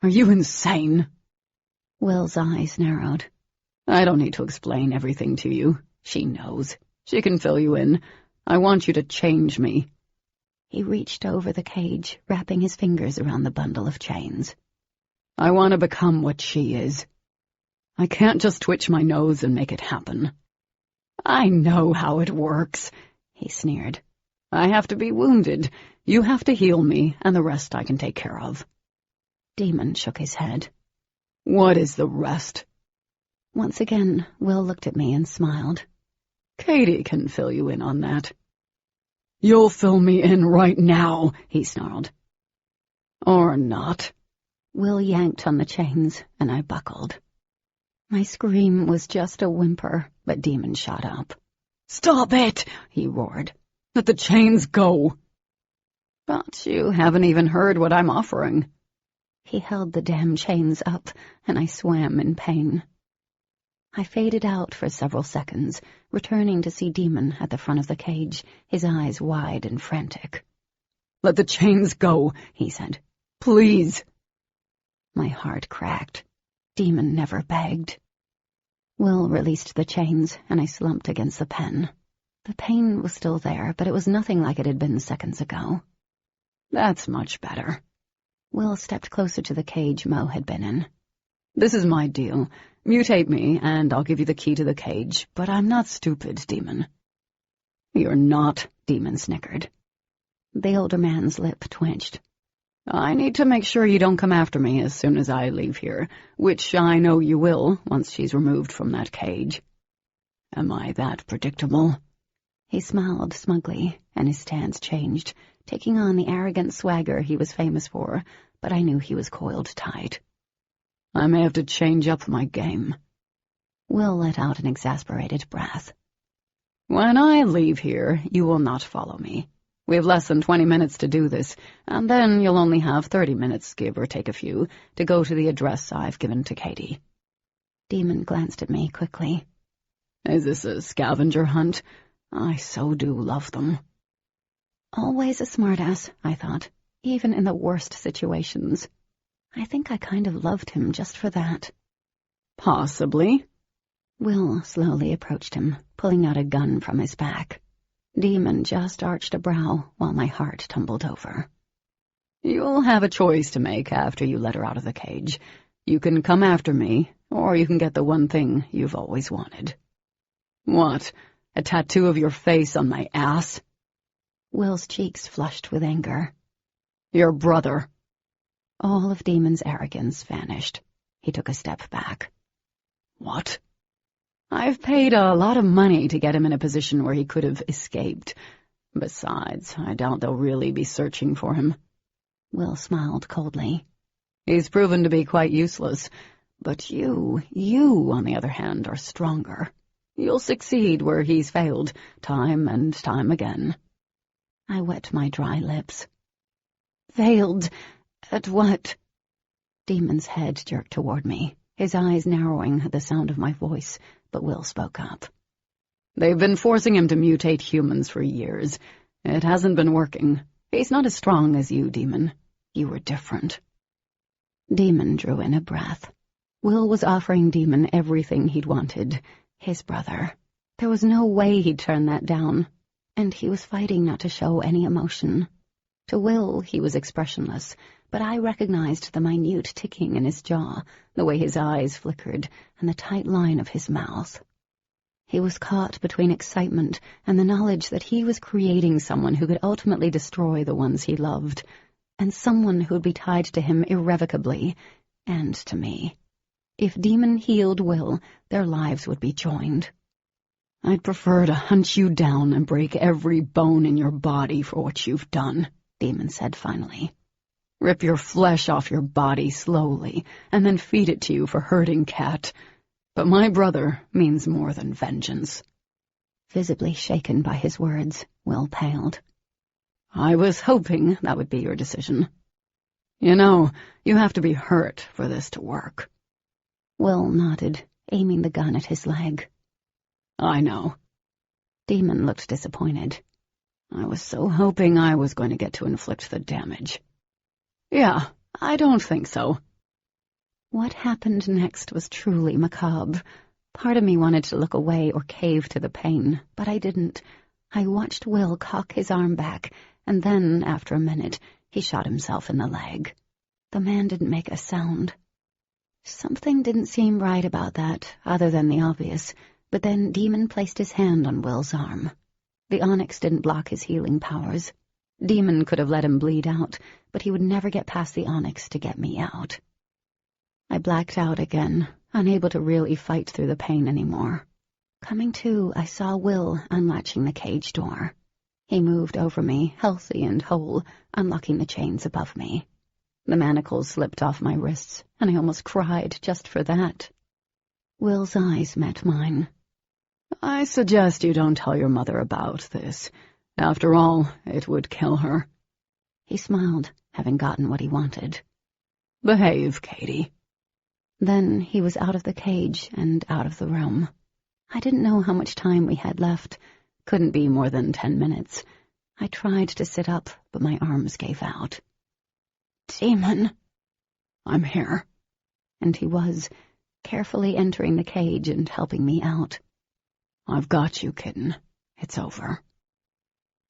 "Are you insane?" Will's eyes narrowed. "I don't need to explain everything to you. She knows. She can fill you in. I want you to change me." He reached over the cage, wrapping his fingers around the bundle of chains. "I want to become what she is. I can't just twitch my nose and make it happen." "I know how it works," he sneered. "I have to be wounded. You have to heal me, and the rest I can take care of." Demon shook his head. "What is the rest?" Once again, Will looked at me and smiled. "Katie can fill you in on that." "You'll fill me in right now," he snarled. "Or not." Will yanked on the chains, and I buckled. My scream was just a whimper, but Demon shot up. "Stop it!" he roared. "Let the chains go." "But you haven't even heard what I'm offering." He held the damn chains up, and I swam in pain. I faded out for several seconds, returning to see Demon at the front of the cage, his eyes wide and frantic. "Let the chains go," he said. "Please." My heart cracked. Demon never begged. Will released the chains, and I slumped against the pen. The pain was still there, but it was nothing like it had been seconds ago. "That's much better." Will stepped closer to the cage Mo had been in. "This is my deal. Mutate me, and I'll give you the key to the cage, but I'm not stupid, Demon." "You're not," Demon snickered. The older man's lip twitched. "I need to make sure you don't come after me as soon as I leave here, which I know you will once she's removed from that cage." "Am I that predictable?" He smiled smugly, and his stance changed, taking on the arrogant swagger he was famous for, but I knew he was coiled tight. "I may have to change up my game." Will let out an exasperated breath. "When I leave here, you will not follow me. We have less than 20 minutes to do this, and then you'll only have 30 minutes, give or take a few, to go to the address I've given to Katie." Demon glanced at me quickly. "Is this a scavenger hunt? I so do love them." Always a smartass, I thought, even in the worst situations. I think I kind of loved him just for that. "Possibly." Will slowly approached him, pulling out a gun from his back. Demon just arched a brow while my heart tumbled over. "You'll have a choice to make after you let her out of the cage. You can come after me, or you can get the one thing you've always wanted." "What, a tattoo of your face on my ass?" Will's cheeks flushed with anger. "Your brother." All of Demon's arrogance vanished. He took a step back. "What?" "I've paid a lot of money to get him in a position where he could have escaped. Besides, I doubt they'll really be searching for him." Will smiled coldly. "He's proven to be quite useless. But you, on the other hand, are stronger. You'll succeed where he's failed, time and time again." I wet my dry lips. Failed? At what? Demon's head jerked toward me, his eyes narrowing at the sound of my voice, but Will spoke up. "They've been forcing him to mutate humans for years. It hasn't been working. He's not as strong as you, Demon. You were different." Demon drew in a breath. Will was offering Demon everything he'd wanted. His brother. There was no way he'd turn that down. And he was fighting not to show any emotion. To Will, he was expressionless, but I recognized the minute ticking in his jaw, the way his eyes flickered, and the tight line of his mouth. He was caught between excitement and the knowledge that he was creating someone who could ultimately destroy the ones he loved, and someone who would be tied to him irrevocably, and to me. If Demon healed Will, their lives would be joined. "I'd prefer to hunt you down and break every bone in your body for what you've done," Demon said finally. "Rip your flesh off your body slowly, and then feed it to you for hurting Cat. But my brother means more than vengeance." Visibly shaken by his words, Will paled. "I was hoping that would be your decision." You know, you have to be hurt for this to work. Will nodded, aiming the gun at his leg. I know. Demon looked disappointed. I was so hoping I was going to get to inflict the damage. Yeah, I don't think so. What happened next was truly macabre. Part of me wanted to look away or cave to the pain, but I didn't. I watched Will cock his arm back, and then, after a minute, he shot himself in the leg. The man didn't make a sound. Something didn't seem right about that, other than the obvious, but then Demon placed his hand on Will's arm. The Onyx didn't block his healing powers. Demon could have let him bleed out, but he would never get past the Onyx to get me out. I blacked out again, unable to really fight through the pain anymore. Coming to, I saw Will unlatching the cage door. He moved over me, healthy and whole, unlocking the chains above me. The manacles slipped off my wrists, and I almost cried just for that. Will's eyes met mine. I suggest you don't tell your mother about this. After all, it would kill her. He smiled, having gotten what he wanted. Behave, Katie. Then he was out of the cage and out of the room. I didn't know how much time we had left. Couldn't be more than 10 minutes. I tried to sit up, but my arms gave out. Demon. I'm here. And he was, carefully entering the cage and helping me out. I've got you, kitten. It's over.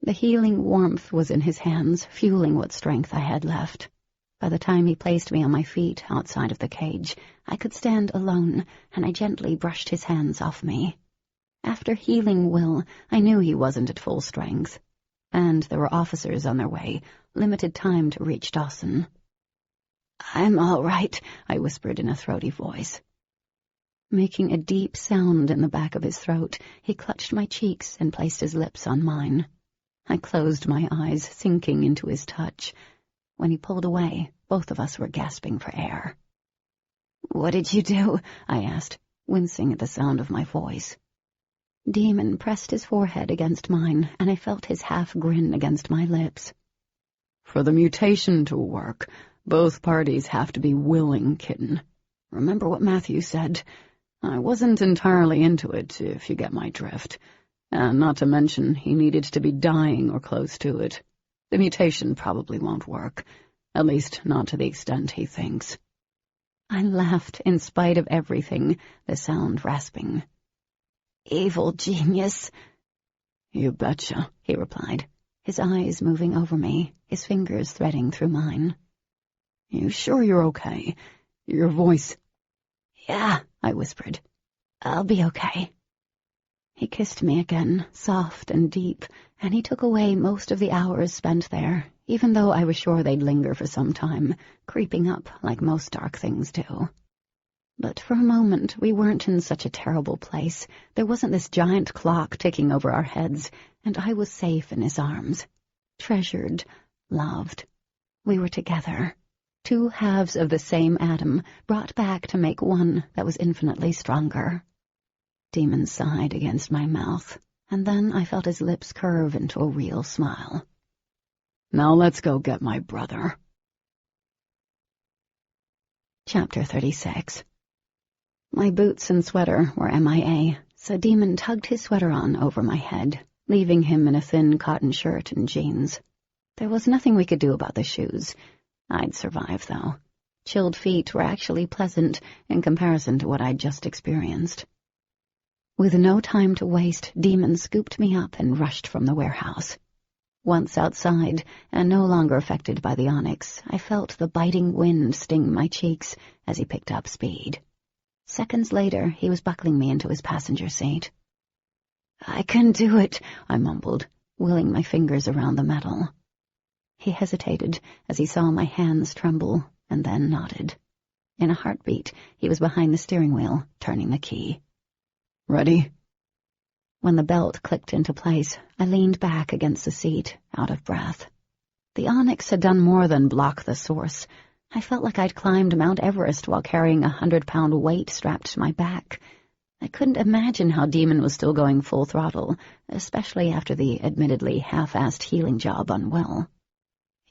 The healing warmth was in his hands, fueling what strength I had left. By the time he placed me on my feet outside of the cage, I could stand alone, and I gently brushed his hands off me. After healing Will, I knew he wasn't at full strength. And there were officers on their way, limited time to reach Dawson. I'm all right, I whispered in a throaty voice. Making a deep sound in the back of his throat, he clutched my cheeks and placed his lips on mine. I closed my eyes, sinking into his touch. When he pulled away, both of us were gasping for air. What did you do? I asked, wincing at the sound of my voice. Demon pressed his forehead against mine, and I felt his half-grin against my lips. For the mutation to work, both parties have to be willing, kitten. Remember what Matthew said? I wasn't entirely into it, if you get my drift. And not to mention, he needed to be dying or close to it. The mutation probably won't work, at least not to the extent he thinks. I laughed in spite of everything, the sound rasping. Evil genius. You betcha, he replied, his eyes moving over me, his fingers threading through mine. You sure you're okay? Your voice... Yeah, I whispered. I'll be okay. He kissed me again, soft and deep, and he took away most of the hours spent there, even though I was sure they'd linger for some time, creeping up like most dark things do. But for a moment, we weren't in such a terrible place. There wasn't this giant clock ticking over our heads, and I was safe in his arms. Treasured, loved. We were together. Two halves of the same atom, brought back to make one that was infinitely stronger. Demon sighed against my mouth, and then I felt his lips curve into a real smile. Now let's go get my brother. Chapter 36. My boots and sweater were MIA, so Demon tugged his sweater on over my head, leaving him in a thin cotton shirt and jeans. There was nothing we could do about the shoes. I'd survive, though. Chilled feet were actually pleasant in comparison to what I'd just experienced. With no time to waste, Demon scooped me up and rushed from the warehouse. Once outside, and no longer affected by the Onyx, I felt the biting wind sting my cheeks as he picked up speed. Seconds later, he was buckling me into his passenger seat. I can do it, I mumbled, wheeling my fingers around the metal. He hesitated as he saw my hands tremble, and then nodded. In a heartbeat, he was behind the steering wheel, turning the key. Ready? When the belt clicked into place, I leaned back against the seat, out of breath. The Onyx had done more than block the source. I felt like I'd climbed Mount Everest while carrying a 100-pound weight strapped to my back. I couldn't imagine how Demon was still going full throttle, especially after the admittedly half-assed healing job on Will.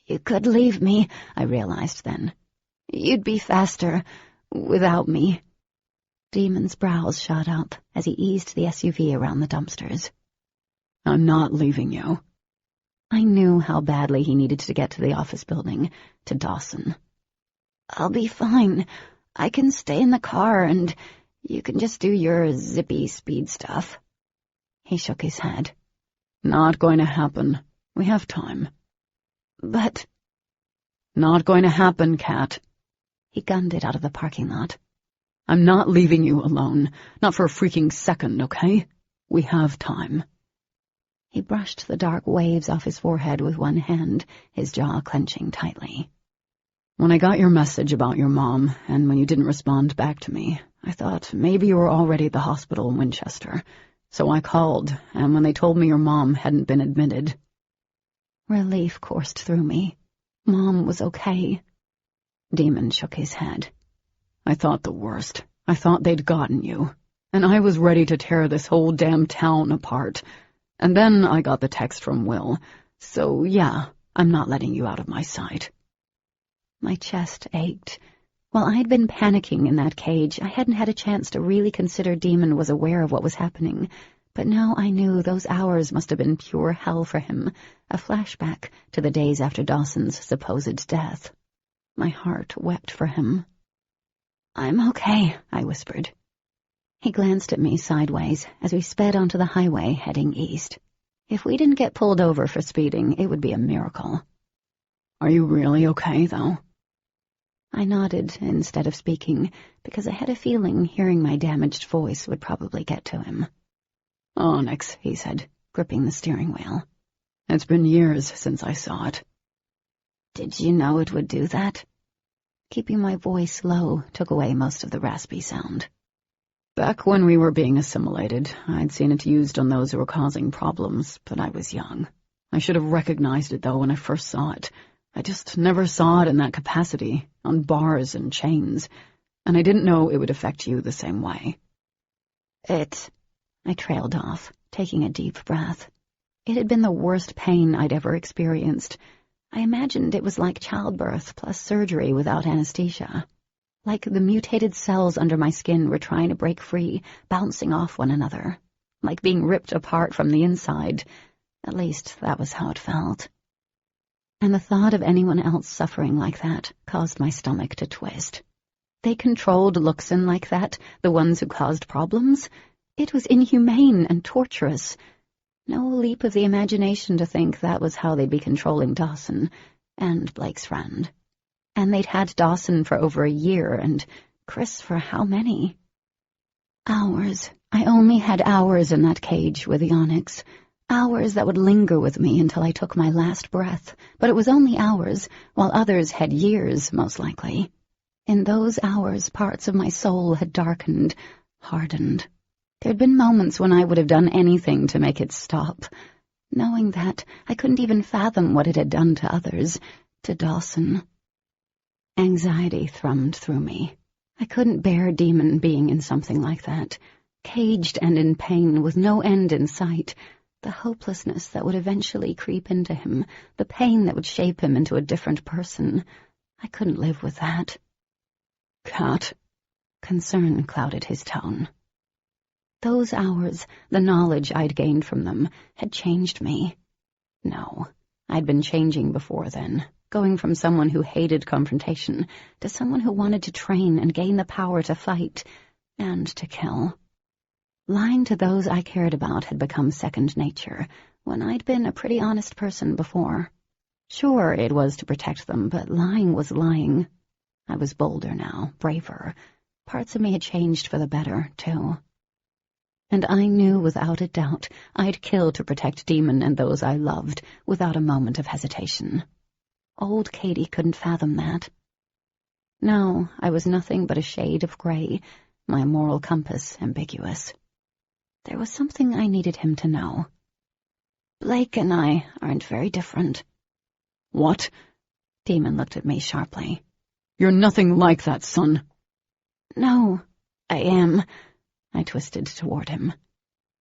You could leave me, I realized then. You'd be faster without me. Demon's brows shot up as he eased the SUV around the dumpsters. I'm not leaving you. I knew how badly he needed to get to the office building, to Dawson. I'll be fine. I can stay in the car and you can just do your zippy speed stuff. He shook his head. Not going to happen. We have time. But... Not going to happen, Kat. He gunned it out of the parking lot. I'm not leaving you alone. Not for a freaking second, okay? We have time. He brushed the dark waves off his forehead with one hand, his jaw clenching tightly. When I got your message about your mom, and when you didn't respond back to me, I thought maybe you were already at the hospital in Winchester. So I called, and when they told me your mom hadn't been admitted... Relief coursed through me. Mom was okay. Demon shook his head. I thought the worst. I thought they'd gotten you. And I was ready to tear this whole damn town apart. And then I got the text from Will. So yeah, I'm not letting you out of my sight. My chest ached. While I'd been panicking in that cage, I hadn't had a chance to really consider Demon was aware of what was happening. But now I knew those hours must have been pure hell for him, a flashback to the days after Dawson's supposed death. My heart wept for him. I'm okay, I whispered. He glanced at me sideways as we sped onto the highway heading east. If we didn't get pulled over for speeding, it would be a miracle. Are you really okay, though? I nodded instead of speaking, because I had a feeling hearing my damaged voice would probably get to him. Onyx, he said, gripping the steering wheel. It's been years since I saw it. Did you know it would do that? Keeping my voice low took away most of the raspy sound. Back when we were being assimilated, I'd seen it used on those who were causing problems, but I was young. I should have recognized it, though, when I first saw it. I just never saw it in that capacity, on bars and chains, and I didn't know it would affect you the same way. I trailed off, taking a deep breath. It had been the worst pain I'd ever experienced. I imagined it was like childbirth plus surgery without anesthesia. Like the mutated cells under my skin were trying to break free, bouncing off one another. Like being ripped apart from the inside. At least that was how it felt. And the thought of anyone else suffering like that caused my stomach to twist. They controlled Luxon like that, the ones who caused problems? It was inhumane and torturous. No leap of the imagination to think that was how they'd be controlling Dawson, and Blake's friend. And they'd had Dawson for over a year, and Chris for how many? Hours. I only had hours in that cage with the Onyx. Hours that would linger with me until I took my last breath, but it was only hours, while others had years, most likely. In those hours, parts of my soul had darkened, hardened. There'd been moments when I would have done anything to make it stop. Knowing that, I couldn't even fathom what it had done to others, to Dawson. Anxiety thrummed through me. I couldn't bear Demon being in something like that, caged and in pain with no end in sight. The hopelessness that would eventually creep into him, the pain that would shape him into a different person. I couldn't live with that. Kat. Concern clouded his tone. Those hours, the knowledge I'd gained from them, had changed me. No, I'd been changing before then, going from someone who hated confrontation to someone who wanted to train and gain the power to fight and to kill. Lying to those I cared about had become second nature, when I'd been a pretty honest person before. Sure, it was to protect them, but lying was lying. I was bolder now, braver. Parts of me had changed for the better, too. And I knew without a doubt I'd kill to protect Demon and those I loved, without a moment of hesitation. Old Katie couldn't fathom that. Now I was nothing but a shade of gray, my moral compass ambiguous. There was something I needed him to know. Blake and I aren't very different. What? Demon looked at me sharply. You're nothing like that, son. No, I am. I twisted toward him.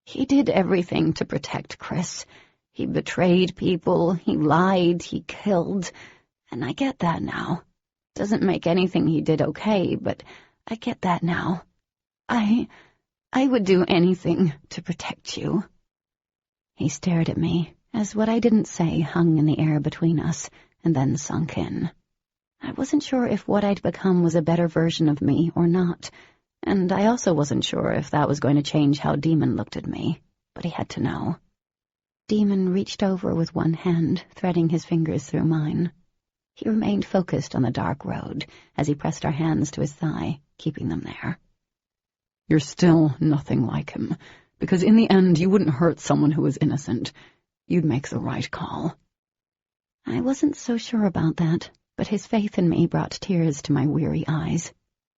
He did everything to protect Chris. He betrayed people, he lied, he killed. And I get that now. Doesn't make anything he did okay, but I get that now. I would do anything to protect you." He stared at me, as what I didn't say hung in the air between us, and then sunk in. I wasn't sure if what I'd become was a better version of me or not, and I also wasn't sure if that was going to change how Demon looked at me, but he had to know. Demon reached over with one hand, threading his fingers through mine. He remained focused on the dark road as he pressed our hands to his thigh, keeping them there. "You're still nothing like him, because in the end you wouldn't hurt someone who was innocent. You'd make the right call." I wasn't so sure about that, but his faith in me brought tears to my weary eyes.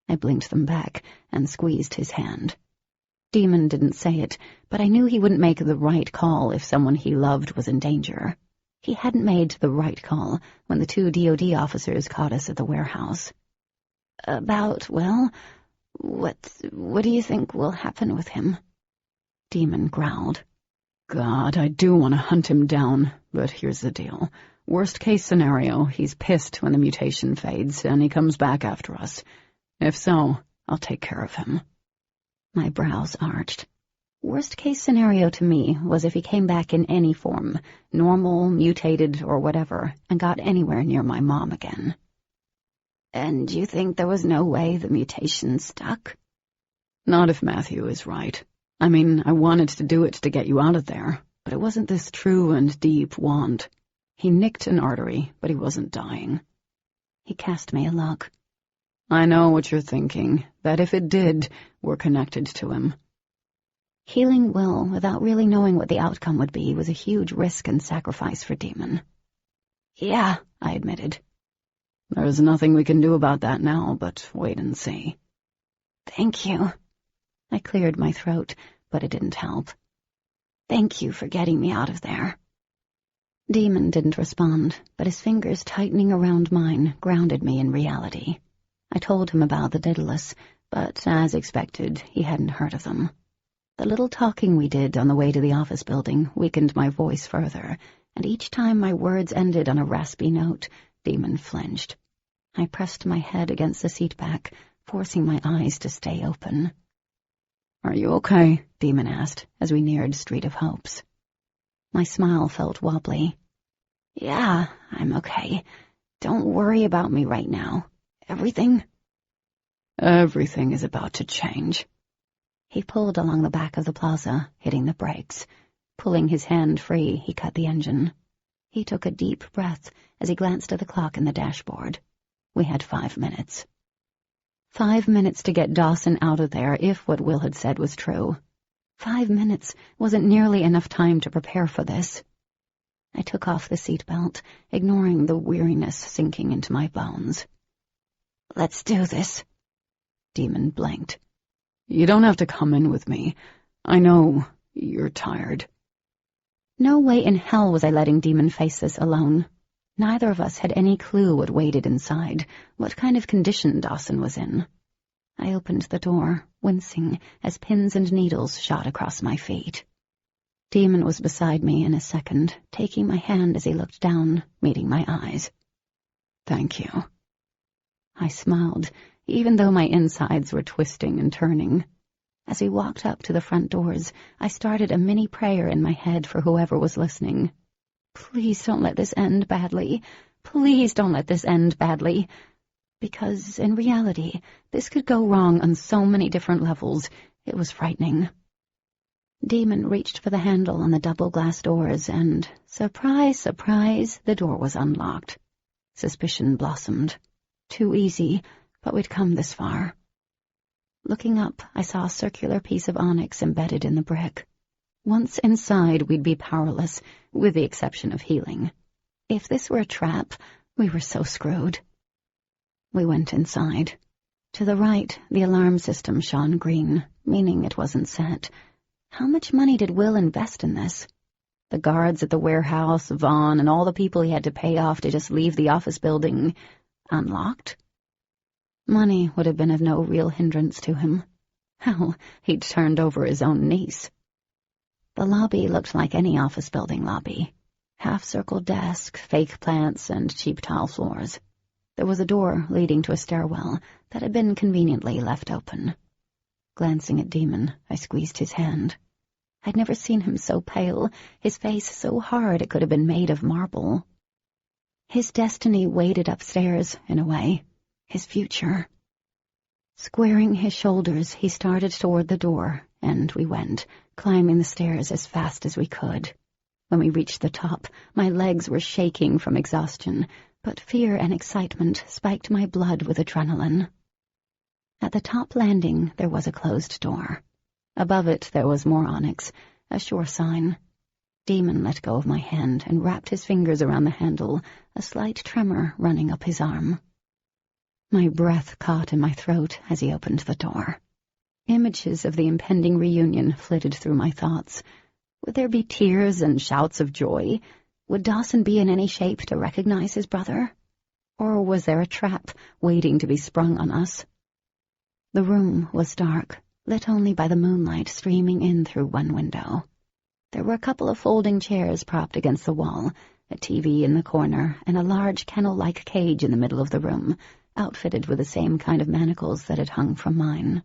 I blinked them back and squeezed his hand. Demon didn't say it, but I knew he wouldn't make the right call if someone he loved was in danger. He hadn't made the right call when the 2 DOD officers caught us at the warehouse. Well, what do you think will happen with him?" Demon growled. "God, I do want to hunt him down, but here's the deal. Worst case scenario, he's pissed when the mutation fades and he comes back after us. If so, I'll take care of him." My brows arched. Worst case scenario to me was if he came back in any form, normal, mutated, or whatever, and got anywhere near my mom again. "And you think there was no way the mutation stuck?" "Not if Matthew is right. I mean, I wanted to do it to get you out of there, but it wasn't this true and deep want. He nicked an artery, but he wasn't dying." He cast me a look. "I know what you're thinking, that if it did, we're connected to him." Healing Will without really knowing what the outcome would be was a huge risk and sacrifice for Demon. "Yeah," I admitted. "There's nothing we can do about that now, but wait and see." "Thank you." I cleared my throat, but it didn't help. "Thank you for getting me out of there." Demon didn't respond, but his fingers tightening around mine grounded me in reality. I told him about the Daedalus, but as expected, he hadn't heard of them. The little talking we did on the way to the office building weakened my voice further, and each time my words ended on a raspy note, Demon flinched. I pressed my head against the seat back, forcing my eyes to stay open. "Are you okay?" Demon asked as we neared Street of Hopes. My smile felt wobbly. "Yeah, I'm okay. Don't worry about me right now. Everything "Everything is about to change." He pulled along the back of the plaza, hitting the brakes. Pulling his hand free, he cut the engine. He took a deep breath as he glanced at the clock in the dashboard. We had 5 minutes. 5 minutes to get Dawson out of there if what Will had said was true. 5 minutes wasn't nearly enough time to prepare for this. I took off the seatbelt, ignoring the weariness sinking into my bones. "Let's do this." Demon blinked. "You don't have to come in with me. I know you're tired." No way in hell was I letting Demon face this alone. Neither of us had any clue what waited inside, what kind of condition Dawson was in. I opened the door, wincing as pins and needles shot across my feet. Demon was beside me in a second, taking my hand as he looked down, meeting my eyes. "Thank you." I smiled, even though my insides were twisting and turning. As we walked up to the front doors, I started a mini prayer in my head for whoever was listening. Please don't let this end badly. Please don't let this end badly. Because, in reality, this could go wrong on so many different levels. It was frightening. Demon reached for the handle on the double glass doors and, surprise, surprise, the door was unlocked. Suspicion blossomed. Too easy, but we'd come this far. Looking up, I saw a circular piece of onyx embedded in the brick. Once inside, we'd be powerless, with the exception of healing. If this were a trap, we were so screwed. We went inside. To the right, the alarm system shone green, meaning it wasn't set. How much money did Will invest in this? The guards at the warehouse, Vaughn, and all the people he had to pay off to just leave the office building unlocked? Money would have been of no real hindrance to him. Hell, he'd turned over his own niece. The lobby looked like any office building lobby. Half-circle desk, fake plants, and cheap tile floors. There was a door leading to a stairwell that had been conveniently left open. Glancing at Demon, I squeezed his hand. I'd never seen him so pale, his face so hard it could have been made of marble. His destiny waited upstairs, in a way. His future. Squaring his shoulders, he started toward the door, and we went, climbing the stairs as fast as we could. When we reached the top, my legs were shaking from exhaustion, but fear and excitement spiked my blood with adrenaline. At the top landing, there was a closed door. Above it, there was more Onyx, a sure sign. Demon let go of my hand and wrapped his fingers around the handle, a slight tremor running up his arm. My breath caught in my throat as he opened the door. Images of the impending reunion flitted through my thoughts. Would there be tears and shouts of joy? Would Dawson be in any shape to recognize his brother? Or was there a trap waiting to be sprung on us? The room was dark, lit only by the moonlight streaming in through one window. There were a couple of folding chairs propped against the wall, a TV in the corner, and a large kennel-like cage in the middle of the room, outfitted with the same kind of manacles that had hung from mine.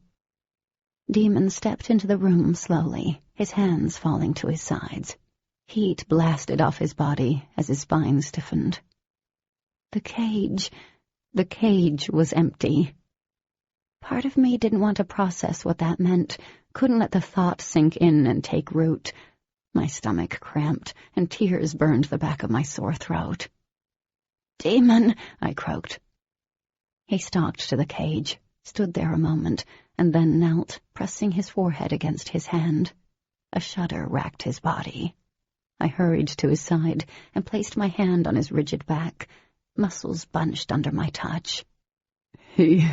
Demon stepped into the room slowly, his hands falling to his sides. Heat blasted off his body as his spine stiffened. The cage was empty. Part of me didn't want to process what that meant, couldn't let the thought sink in and take root. My stomach cramped, and tears burned the back of my sore throat. "Demon!" I croaked. He stalked to the cage, stood there a moment, and then knelt, pressing his forehead against his hand. A shudder racked his body. I hurried to his side and placed my hand on his rigid back. Muscles bunched under my touch. He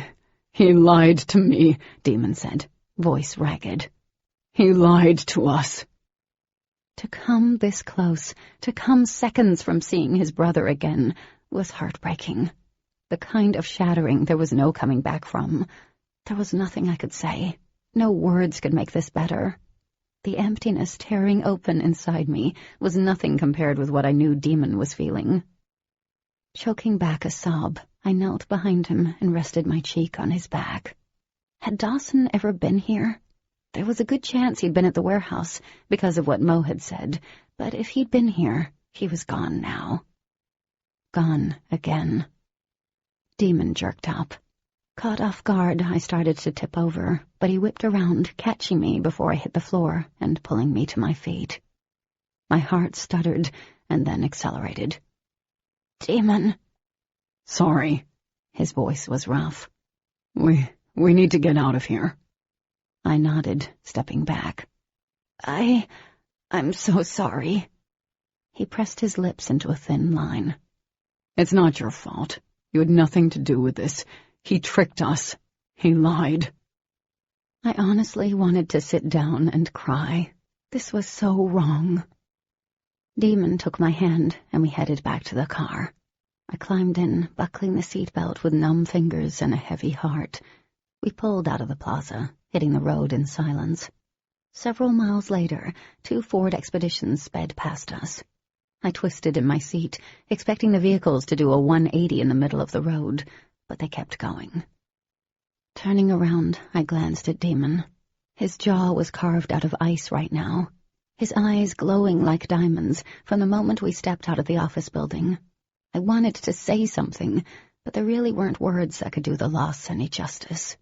lied to me," Demon said, voice ragged. "He lied to us." To come this close, to come seconds from seeing his brother again, was heartbreaking. The kind of shattering there was no coming back from. There was nothing I could say. No words could make this better. The emptiness tearing open inside me was nothing compared with what I knew Demon was feeling. Choking back a sob, I knelt behind him and rested my cheek on his back. Had Dawson ever been here? There was a good chance he'd been at the warehouse, because of what Mo had said, but if he'd been here, he was gone now. Gone again. Demon jerked up. Caught off guard, I started to tip over, but he whipped around, catching me before I hit the floor and pulling me to my feet. My heart stuttered and then accelerated. "Demon!" "Sorry." His voice was rough. We need to get out of here." I nodded, stepping back. I'm so sorry." He pressed his lips into a thin line. "It's not your fault. You had nothing to do with this. He tricked us. He lied." I honestly wanted to sit down and cry. This was so wrong. Demon took my hand, and we headed back to the car. I climbed in, buckling the seatbelt with numb fingers and a heavy heart. We pulled out of the plaza, hitting the road in silence. Several miles later, 2 Ford Expeditions sped past us. I twisted in my seat, expecting the vehicles to do a 180 in the middle of the road, but they kept going. Turning around, I glanced at Demon. His jaw was carved out of ice right now, his eyes glowing like diamonds from the moment we stepped out of the office building. I wanted to say something, but there really weren't words that could do the loss any justice.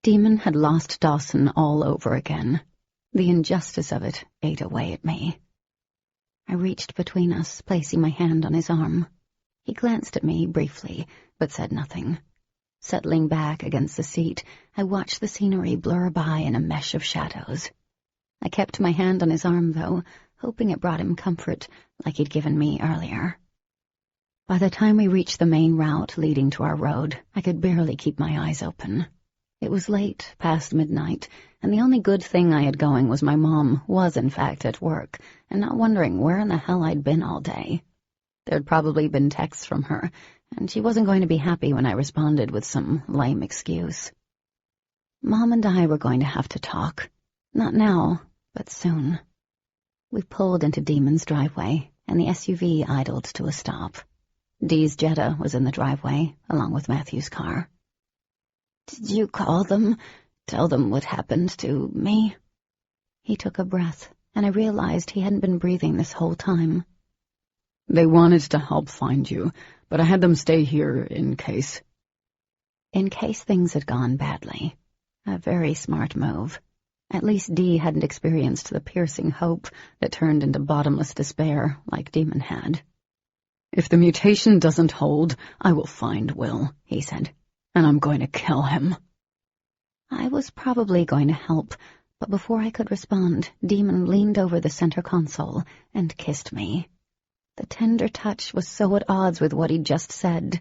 Demon had lost Dawson all over again. The injustice of it ate away at me. I reached between us, placing my hand on his arm. He glanced at me briefly, but said nothing. Settling back against the seat, I watched the scenery blur by in a mesh of shadows. I kept my hand on his arm, though, hoping it brought him comfort, like he'd given me earlier. By the time we reached the main route leading to our road, I could barely keep my eyes open. It was late, past midnight, and the only good thing I had going was my mom was, in fact, at work, and not wondering where in the hell I'd been all day. There'd probably been texts from her, and she wasn't going to be happy when I responded with some lame excuse. Mom and I were going to have to talk. Not now, but soon. We pulled into Demon's driveway, and the SUV idled to a stop. Dee's Jetta was in the driveway, along with Matthew's car. "Did you call them? Tell them what happened to me?" He took a breath, and I realized he hadn't been breathing this whole time. "They wanted to help find you, but I had them stay here in case." In case things had gone badly. A very smart move. At least Dee hadn't experienced the piercing hope that turned into bottomless despair like Demon had. "If the mutation doesn't hold, I will find Will," he said, "and I'm going to kill him." I was probably going to help, but before I could respond, Demon leaned over the center console and kissed me. The tender touch was so at odds with what he'd just said.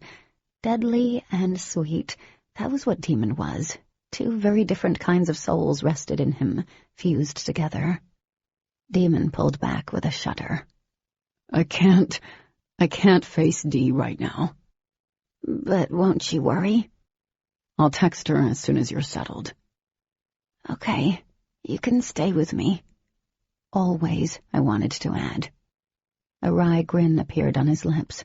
Deadly and sweet, that was what Demon was. Two very different kinds of souls rested in him, fused together. Demon pulled back with a shudder. I can't face Dee right now." "But won't you worry?" "I'll text her as soon as you're settled." "Okay, you can stay with me." Always, I wanted to add. A wry grin appeared on his lips.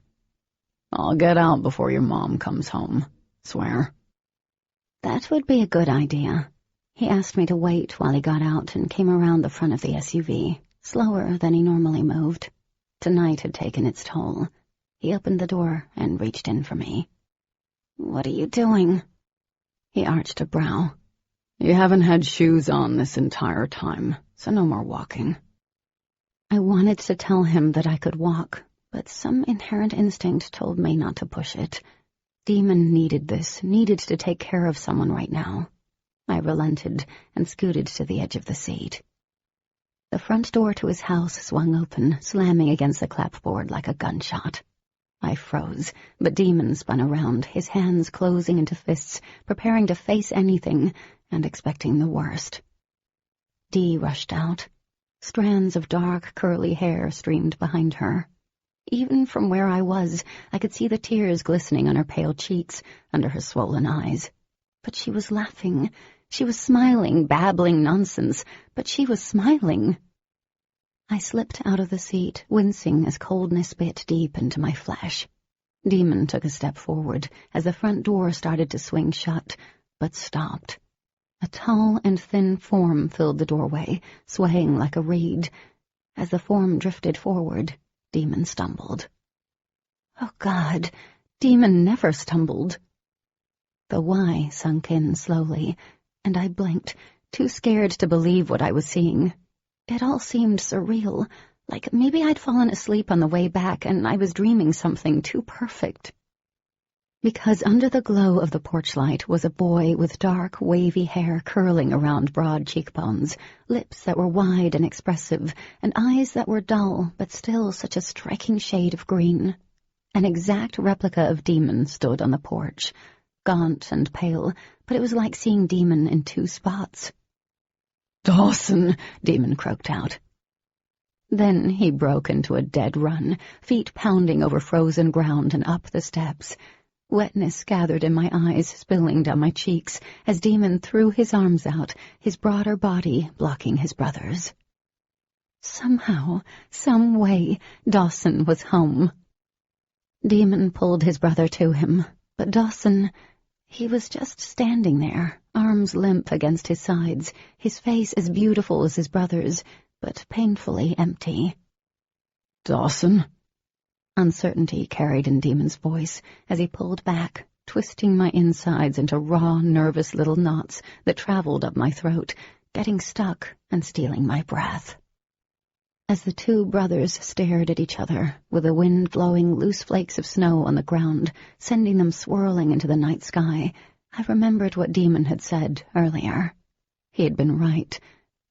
"I'll get out before your mom comes home. Swear." That would be a good idea. He asked me to wait while he got out and came around the front of the SUV, slower than he normally moved. Tonight had taken its toll. He opened the door and reached in for me. "What are you doing?" He arched a brow. "You haven't had shoes on this entire time, so no more walking." I wanted to tell him that I could walk, but some inherent instinct told me not to push it. Demon needed this, needed to take care of someone right now. I relented and scooted to the edge of the seat. The front door to his house swung open, slamming against the clapboard like a gunshot. I froze, but Demon spun around, his hands closing into fists, preparing to face anything and expecting the worst. Dee rushed out. Strands of dark, curly hair streamed behind her. Even from where I was, I could see the tears glistening on her pale cheeks, under her swollen eyes. But she was laughing. She was smiling, babbling nonsense, but she was smiling. I slipped out of the seat, wincing as coldness bit deep into my flesh. Demon took a step forward as the front door started to swing shut, but stopped. A tall and thin form filled the doorway, swaying like a reed. As the form drifted forward, Demon stumbled. Oh, God, Demon never stumbled. The Y sunk in slowly, and I blinked, too scared to believe what I was seeing. It all seemed surreal, like maybe I'd fallen asleep on the way back and I was dreaming something too perfect. Because under the glow of the porch light was a boy with dark, wavy hair curling around broad cheekbones, lips that were wide and expressive, and eyes that were dull but still such a striking shade of green. An exact replica of Demon stood on the porch, gaunt and pale, but it was like seeing Demon in two spots. "Dawson!" Demon croaked out. Then he broke into a dead run, feet pounding over frozen ground and up the steps. Wetness gathered in my eyes, spilling down my cheeks, as Demon threw his arms out, his broader body blocking his brother's. Somehow, some way, Dawson was home. Demon pulled his brother to him, but Dawson, he was just standing there, arms limp against his sides, his face as beautiful as his brother's, but painfully empty. "Dawson?" Uncertainty carried in Demon's voice as he pulled back, twisting my insides into raw, nervous little knots that traveled up my throat, getting stuck and stealing my breath. As the two brothers stared at each other, with the wind blowing loose flakes of snow on the ground, sending them swirling into the night sky, I remembered what Demon had said earlier. He had been right.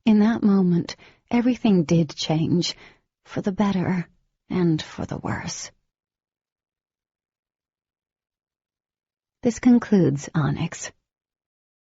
In that moment, everything did change, for the better and for the worse. This concludes Onyx.